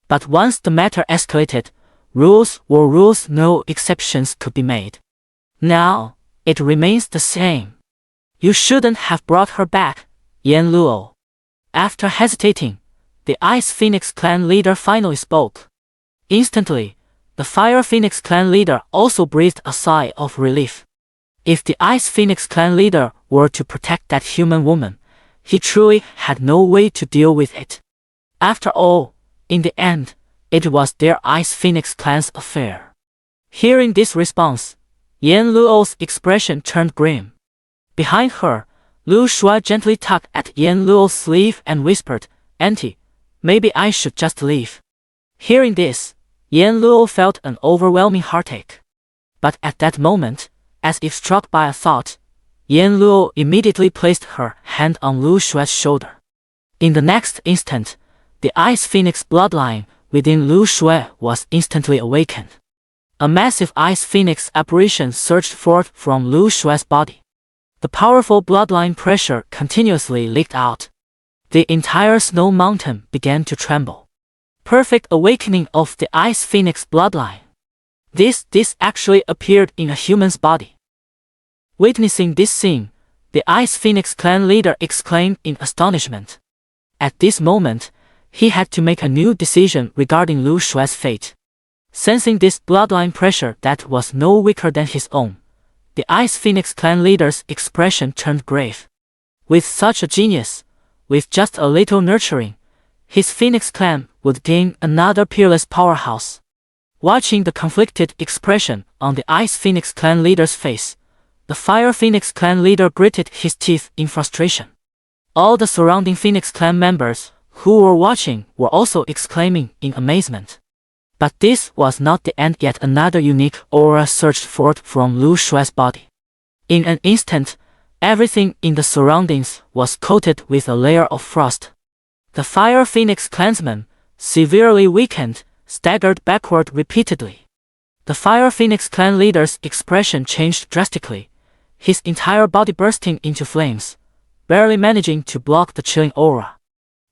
But once the matter escalated, rules were rules, no exceptions could be made. Now, it remains the same. You shouldn't have brought her back, Yan Luo. After hesitating, the Ice Phoenix clan leader finally spoke. Instantly, the Fire Phoenix clan leader also breathed a sigh of relief. If the Ice Phoenix clan leader were to protect that human woman, he truly had no way to deal with it. After all, in the end, it was their Ice Phoenix clan's affair. Hearing this response, Yan Luo's expression turned grim. Behind her, Lu Shui gently tugged at Yan Luo's sleeve and whispered, Auntie, maybe I should just leave. Hearing this, Yan Luo felt an overwhelming heartache. But at that moment, as if struck by a thought, Yan Luo immediately placed her hand on Lu Shui's shoulder. In the next instant, the Ice Phoenix bloodline within Lu Shui was instantly awakened. A massive Ice Phoenix apparition surged forth from Lu Shui's body. The powerful bloodline pressure continuously leaked out. The entire snow mountain began to tremble. Perfect awakening of the Ice Phoenix bloodline. This actually appeared in a human's body. Witnessing this scene, the Ice Phoenix clan leader exclaimed in astonishment. At this moment, he had to make a new decision regarding Lu Shui's fate. Sensing this bloodline pressure that was no weaker than his own, the Ice Phoenix clan leader's expression turned grave. With such a genius, with just a little nurturing, his Phoenix clan would gain another peerless powerhouse. Watching the conflicted expression on the Ice Phoenix clan leader's face, the Fire Phoenix clan leader gritted his teeth in frustration. All the surrounding Phoenix clan members who were watching were also exclaiming in amazement. But this was not the end. Yet another unique aura surged forth from Lu Shue's body. In an instant, everything in the surroundings was coated with a layer of frost. The Fire Phoenix clansman, severely weakened, staggered backward repeatedly. The Fire Phoenix clan leader's expression changed drastically, his entire body bursting into flames, barely managing to block the chilling aura.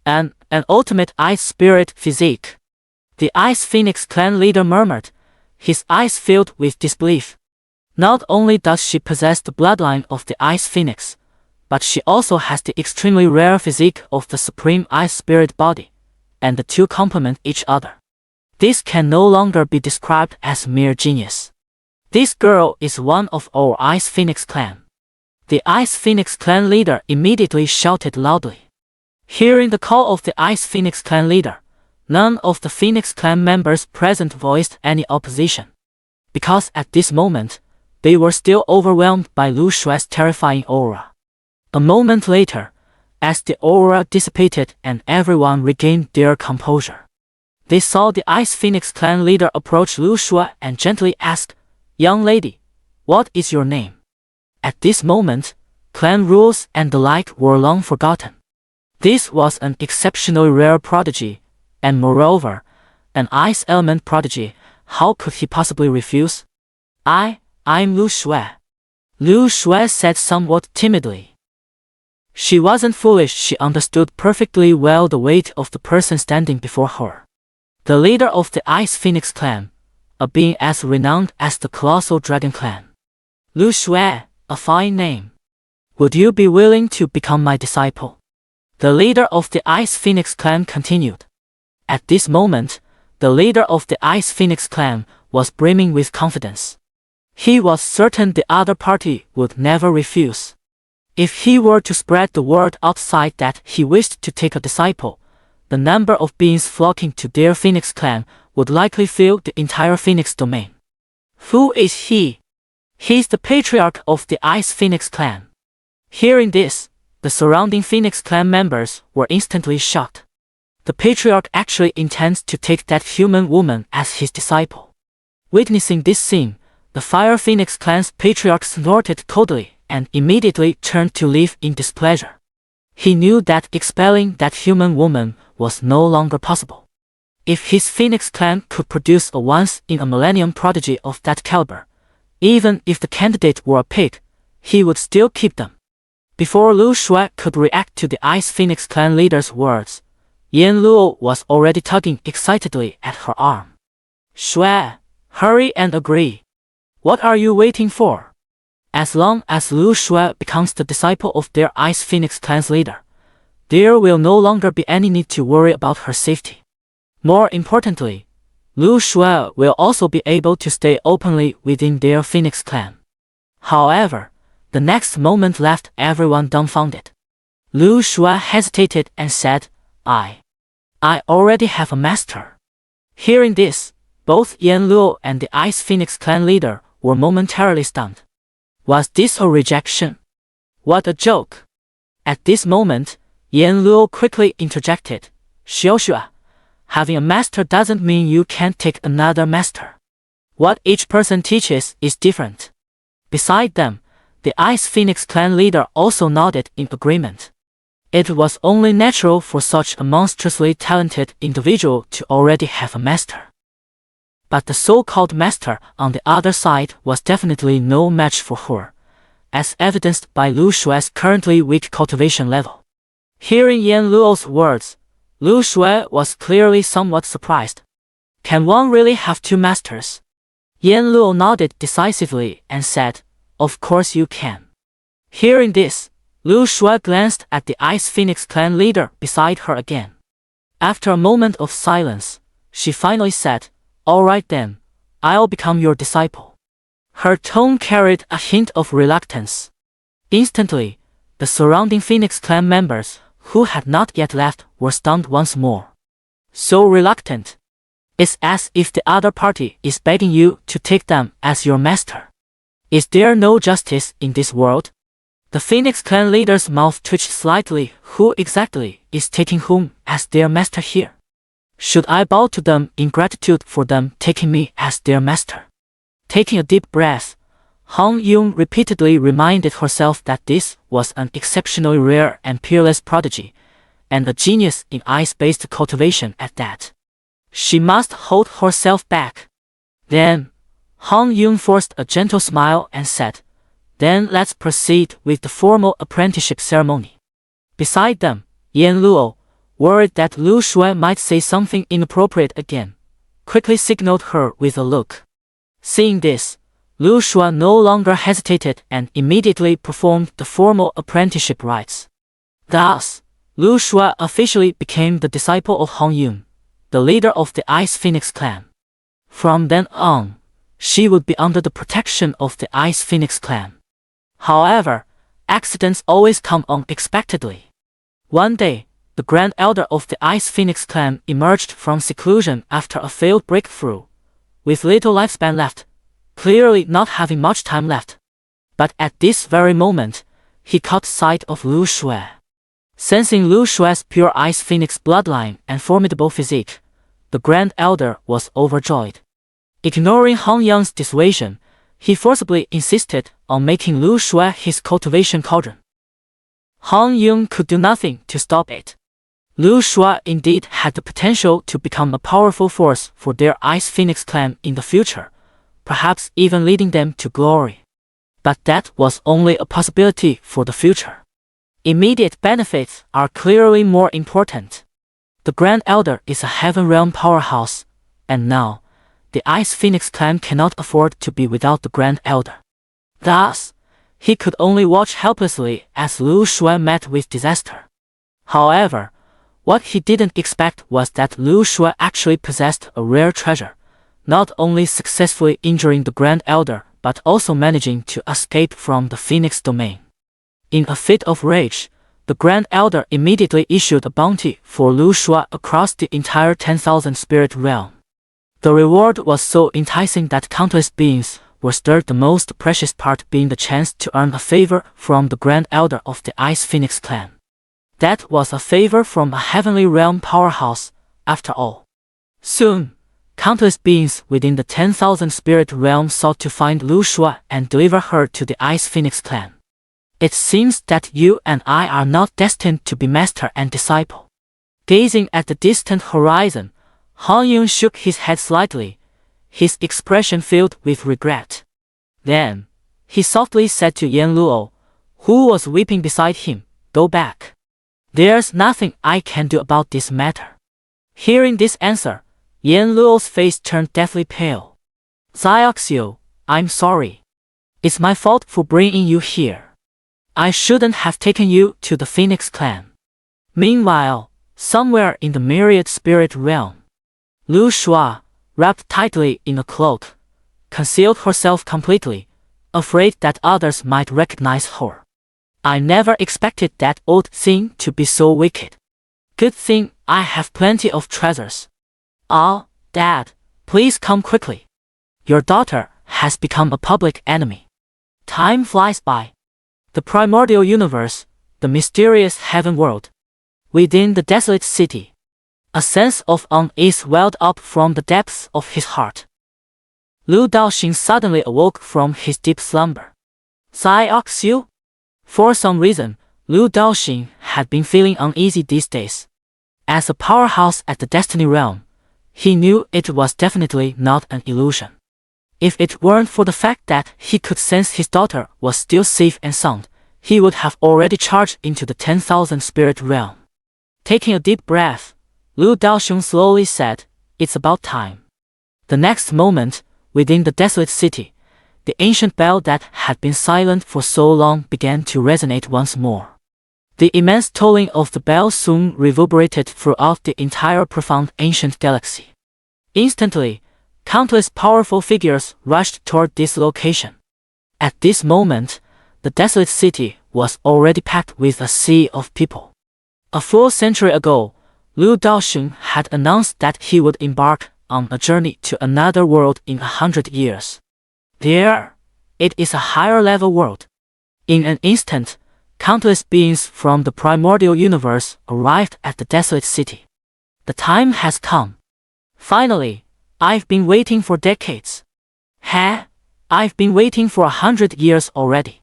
An ultimate ice spirit physique. The Ice Phoenix clan leader murmured, his eyes filled with disbelief. Not only does she possess the bloodline of the Ice Phoenix, but she also has the extremely rare physique of the Supreme Ice Spirit body, and the two complement each other. This can no longer be described as mere genius. This girl is one of our Ice Phoenix clan. The Ice Phoenix clan leader immediately shouted loudly. Hearing the call of the Ice Phoenix clan leader, none of the Phoenix clan members present voiced any opposition, because at this moment, they were still overwhelmed by Lu Shue's terrifying aura. A moment later, as the aura dissipated and everyone regained their composure, they saw the Ice Phoenix clan leader approach Lu Shue and gently ask, "Young lady, what is your name?" At this moment, clan rules and the like were long forgotten. This was an exceptionally rare prodigy, and moreover, an ice element prodigy. How could he possibly refuse? I'm Lu Shue. Lu Shue said somewhat timidly. She wasn't foolish. She understood perfectly well the weight of the person standing before her. The leader of the Ice Phoenix clan, a being as renowned as the Colossal Dragon clan. Lu Shue, a fine name. Would you be willing to become my disciple? The leader of the Ice Phoenix clan continued. At this moment, the leader of the Ice Phoenix clan was brimming with confidence. He was certain the other party would never refuse. If he were to spread the word outside that he wished to take a disciple, the number of beings flocking to their Phoenix clan would likely fill the entire Phoenix domain. Who is he? He's the patriarch of the Ice Phoenix clan. Hearing this, the surrounding Phoenix clan members were instantly shocked. The patriarch actually intends to take that human woman as his disciple. Witnessing this scene, the Fire Phoenix clan's patriarch snorted coldly and immediately turned to leave in displeasure. He knew that expelling that human woman was no longer possible. If his Phoenix clan could produce a once-in-a-millennium prodigy of that caliber, even if the candidate were a pig, he would still keep them. Before Lu Shue could react to the Ice Phoenix clan leader's words, Yan Luo was already tugging excitedly at her arm. "Shue, hurry and agree. What are you waiting for?" As long as Lu Shue becomes the disciple of their Ice Phoenix clan's leader, there will no longer be any need to worry about her safety. More importantly, Lu Shue will also be able to stay openly within their Phoenix clan. However, the next moment left everyone dumbfounded. Lu Shue hesitated and said, I already have a master." Hearing this, both Yan Luo and the Ice Phoenix clan leader were momentarily stunned. Was this a rejection? What a joke! At this moment, Yan Luo quickly interjected, "Xiaoxua, having a master doesn't mean you can't take another master. What each person teaches is different." Beside them, the Ice Phoenix clan leader also nodded in agreement. It was only natural for such a monstrously talented individual to already have a master. But the so-called master on the other side was definitely no match for her, as evidenced by Lu Shue's currently weak cultivation level. Hearing Yan Luo's words, Lu Shue was clearly somewhat surprised. Can one really have two masters? Yan Luo nodded decisively and said, "Of course you can." Hearing this, Lu Shue glanced at the Ice Phoenix clan leader beside her again. After a moment of silence, she finally said, "All right then, I'll become your disciple." Her tone carried a hint of reluctance. Instantly, the surrounding Phoenix clan members, who had not yet left, were stunned once more. So reluctant. It's as if the other party is begging you to take them as your master. Is there no justice in this world? The Phoenix clan leader's mouth twitched slightly. Who exactly is taking whom as their master here? Should I bow to them in gratitude for them taking me as their master? Taking a deep breath, Han Yun repeatedly reminded herself that this was an exceptionally rare and peerless prodigy, and a genius in ice-based cultivation at that. She must hold herself back. Then, Han Yun forced a gentle smile and said, "Then let's proceed with the formal apprenticeship ceremony." Beside them, Yan Luo, worried that Lu Xue might say something inappropriate again, quickly signaled her with a look. Seeing this, Lu Xue no longer hesitated and immediately performed the formal apprenticeship rites. Thus, Lu Xue officially became the disciple of Han Yun, the leader of the Ice Phoenix clan. From then on, she would be under the protection of the Ice Phoenix clan. However, accidents always come unexpectedly. One day, the Grand Elder of the Ice Phoenix clan emerged from seclusion after a failed breakthrough, with little lifespan left, clearly not having much time left. But at this very moment, he caught sight of Lu Xue. Sensing Lu Xue's pure Ice Phoenix bloodline and formidable physique, the Grand Elder was overjoyed. Ignoring Han Yun's dissuasion, he forcibly insisted on making Lu Xue his cultivation cauldron. Han Yun could do nothing to stop it. Lu Xue indeed had the potential to become a powerful force for their Ice Phoenix clan in the future, perhaps even leading them to glory. But that was only a possibility for the future. Immediate benefits are clearly more important. The Grand Elder is a Heaven Realm powerhouse, and now, the Ice Phoenix clan cannot afford to be without the Grand Elder. Thus, he could only watch helplessly as Lu Xue met with disaster. However, what he didn't expect was that Lu Xue actually possessed a rare treasure, not only successfully injuring the Grand Elder but also managing to escape from the Phoenix domain. In a fit of rage, the Grand Elder immediately issued a bounty for Lu Xue across the entire 10,000 spirit realm. The reward was so enticing that countless beings were stirred, the most precious part being the chance to earn a favor from the Grand Elder of the Ice Phoenix clan. That was a favor from a heavenly realm powerhouse, after all. Soon, countless beings within the 10,000 spirit realm sought to find Lu Xue and deliver her to the Ice Phoenix clan. It seems that you and I are not destined to be master and disciple. Gazing at the distant horizon, Han Yun shook his head slightly, his expression filled with regret. Then, he softly said to Yan Luo, who was weeping beside him, "Go back. There's nothing I can do about this matter." Hearing this answer, Yan Luo's face turned deathly pale. "Xianxia, I'm sorry. It's my fault for bringing you here. I shouldn't have taken you to the Phoenix clan." Meanwhile, somewhere in the myriad spirit realm, Lu Xue, wrapped tightly in a cloak, concealed herself completely, afraid that others might recognize her. "I never expected that old thing to be so wicked. Good thing I have plenty of treasures. Ah, Dad, please come quickly. Your daughter has become a public enemy." Time flies by. The primordial universe, the mysterious heaven world. Within the desolate city, a sense of unease welled up from the depths of his heart. Lu Daoxing suddenly awoke from his deep slumber. "Xianxia?" For some reason, Lu Daoxing had been feeling uneasy these days. As a powerhouse at the Destiny Realm, he knew it was definitely not an illusion. If it weren't for the fact that he could sense his daughter was still safe and sound, he would have already charged into the 10,000 spirit realm. Taking a deep breath, Lu Daoxing slowly said, "It's about time." The next moment, within the desolate city, the ancient bell that had been silent for so long began to resonate once more. The immense tolling of the bell soon reverberated throughout the entire profound ancient galaxy. Instantly, countless powerful figures rushed toward this location. At this moment, the desolate city was already packed with a sea of people. A full century ago, Lu Daoxing had announced that he would embark on a journey to another world in 100 years. There, it is a higher level world. In an instant, countless beings from the primordial universe arrived at the desolate city. The time has come. Finally, I've been waiting for decades. I've been waiting for 100 years already.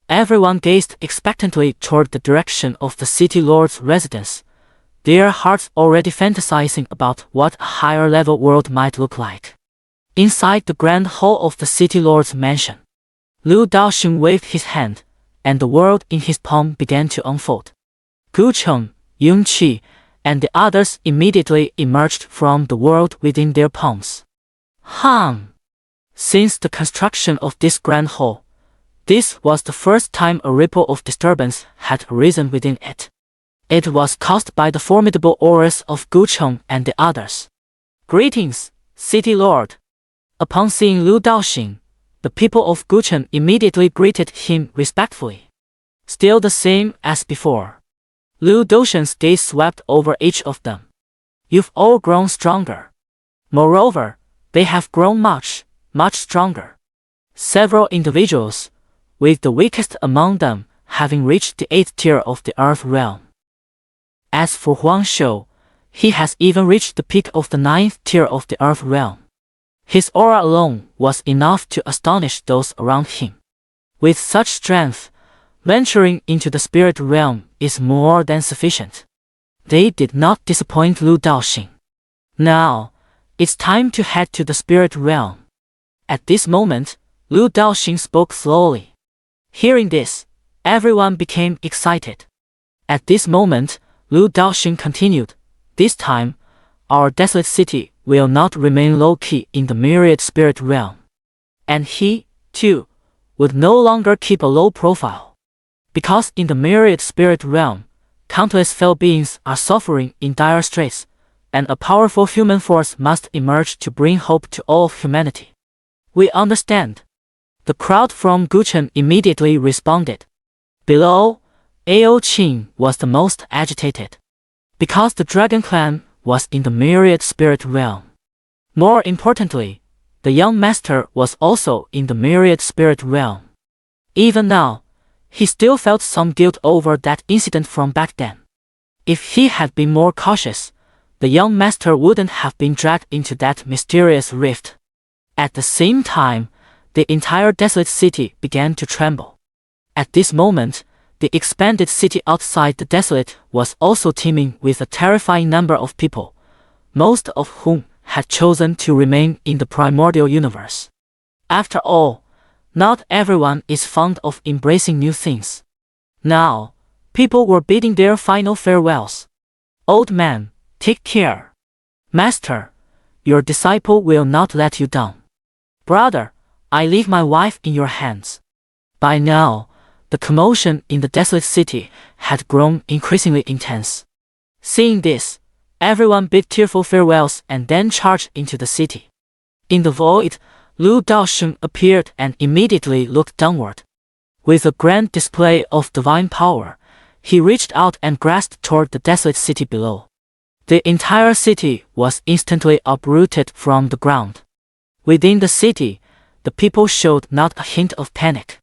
Everyone gazed expectantly toward the direction of the city lord's residence, their hearts already fantasizing about what a higher-level world might look like. Inside the grand hall of the city lord's mansion, Lu Daoxing waved his hand, and the world in his palm began to unfold. Gu Cheng, Yun Qi, and the others immediately emerged from the world within their palms. Since the construction of this grand hall, this was the first time a ripple of disturbance had arisen within it. It was caused by the formidable auras of Gu Cheng and the others. Greetings, City Lord. Upon seeing Lu Daoxing, the people of Gu Cheng immediately greeted him respectfully. Still the same as before. Lu Daoxing's gaze swept over each of them. You've all grown stronger. Moreover, they have grown much stronger. Several individuals, with the weakest among them having reached the 8th tier of the Earth realm. As for Huang Shou, he has even reached the peak of the 9th tier of the Earth realm. His aura alone was enough to astonish those around him. With such strength, venturing into the spirit realm is more than sufficient. They did not disappoint Lu Daoxing. Now, it's time to head to the spirit realm. At this moment, Lu Daoxing spoke slowly. Hearing this, everyone became excited. At this moment, Lu Daoxing continued, this time, our desolate city will not remain low-key in the myriad spirit realm. And he, too, would no longer keep a low profile. Because in the myriad spirit realm, countless fell beings are suffering in dire straits, and a powerful human force must emerge to bring hope to all of humanity. We understand. The crowd from Gu Cheng immediately responded. Below, Ao Qing was the most agitated. Because the Dragon Clan was in the myriad spirit realm. More importantly, the young master was also in the myriad spirit realm. Even now, he still felt some guilt over that incident from back then. If he had been more cautious, the young master wouldn't have been dragged into that mysterious rift. At the same time, the entire desolate city began to tremble. At this moment, the expanded city outside the desolate was also teeming with a terrifying number of people, most of whom had chosen to remain in the primordial universe. After all, not everyone is fond of embracing new things. Now, people were bidding their final farewells. Old man, take care. Master, your disciple will not let you down. Brother, I leave my wife in your hands. By now, the commotion in the desolate city had grown increasingly intense. Seeing this, everyone bid tearful farewells and then charged into the city. In the void, Lu Daoxing appeared and immediately looked downward. With a grand display of divine power, he reached out and grasped toward the desolate city below. The entire city was instantly uprooted from the ground. Within the city, the people showed not a hint of panic.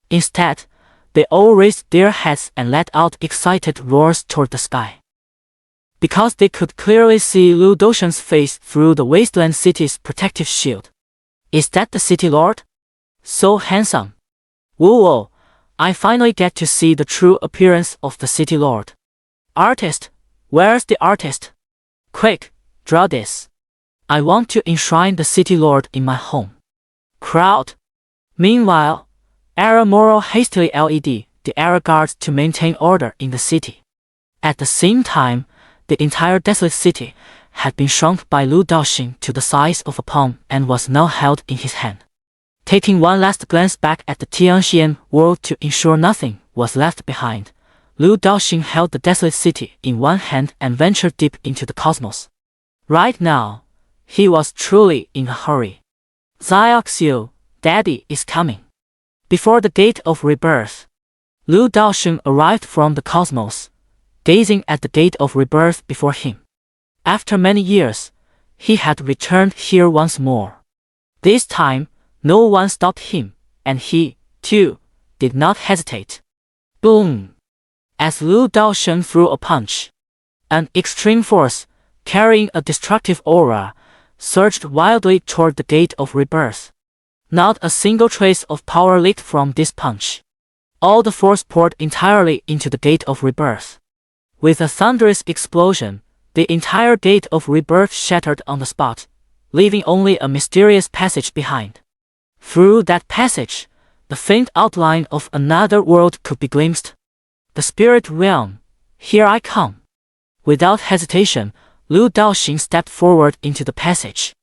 Instead, they all raised their heads and let out excited roars toward the sky. Because they could clearly see Lu Daoxing's face through the wasteland city's protective shield. Is that the city lord? So handsome. Whoa, I finally get to see the true appearance of the city lord. Artist, where's the artist? Quick, draw this. I want to enshrine the city lord in my home. Crowd. Meanwhile, Era Moral hastily led the Era guards to maintain order in the city. At the same time, the entire desolate city had been shrunk by Lu Daoxing to the size of a palm and was now held in his hand. Taking one last glance back at the Xianxia world to ensure nothing was left behind, Lu Daoxing held the desolate city in one hand and ventured deep into the cosmos. Right now, he was truly in a hurry. Xiaoxiu, Daddy is coming. Before the gate of rebirth, Lu Daoxing arrived from the cosmos, gazing at the gate of rebirth before him. After many years, he had returned here once more. This time, no one stopped him, and he, too, did not hesitate. Boom! As Lu Daoxing threw a punch, an extreme force, carrying a destructive aura, surged wildly toward the gate of rebirth. Not a single trace of power leaked from this punch. All the force poured entirely into the gate of rebirth. With a thunderous explosion, the entire gate of rebirth shattered on the spot, leaving only a mysterious passage behind. Through that passage, the faint outline of another world could be glimpsed. The spirit realm. Here I come. Without hesitation, Lu Daoxing stepped forward into the passage.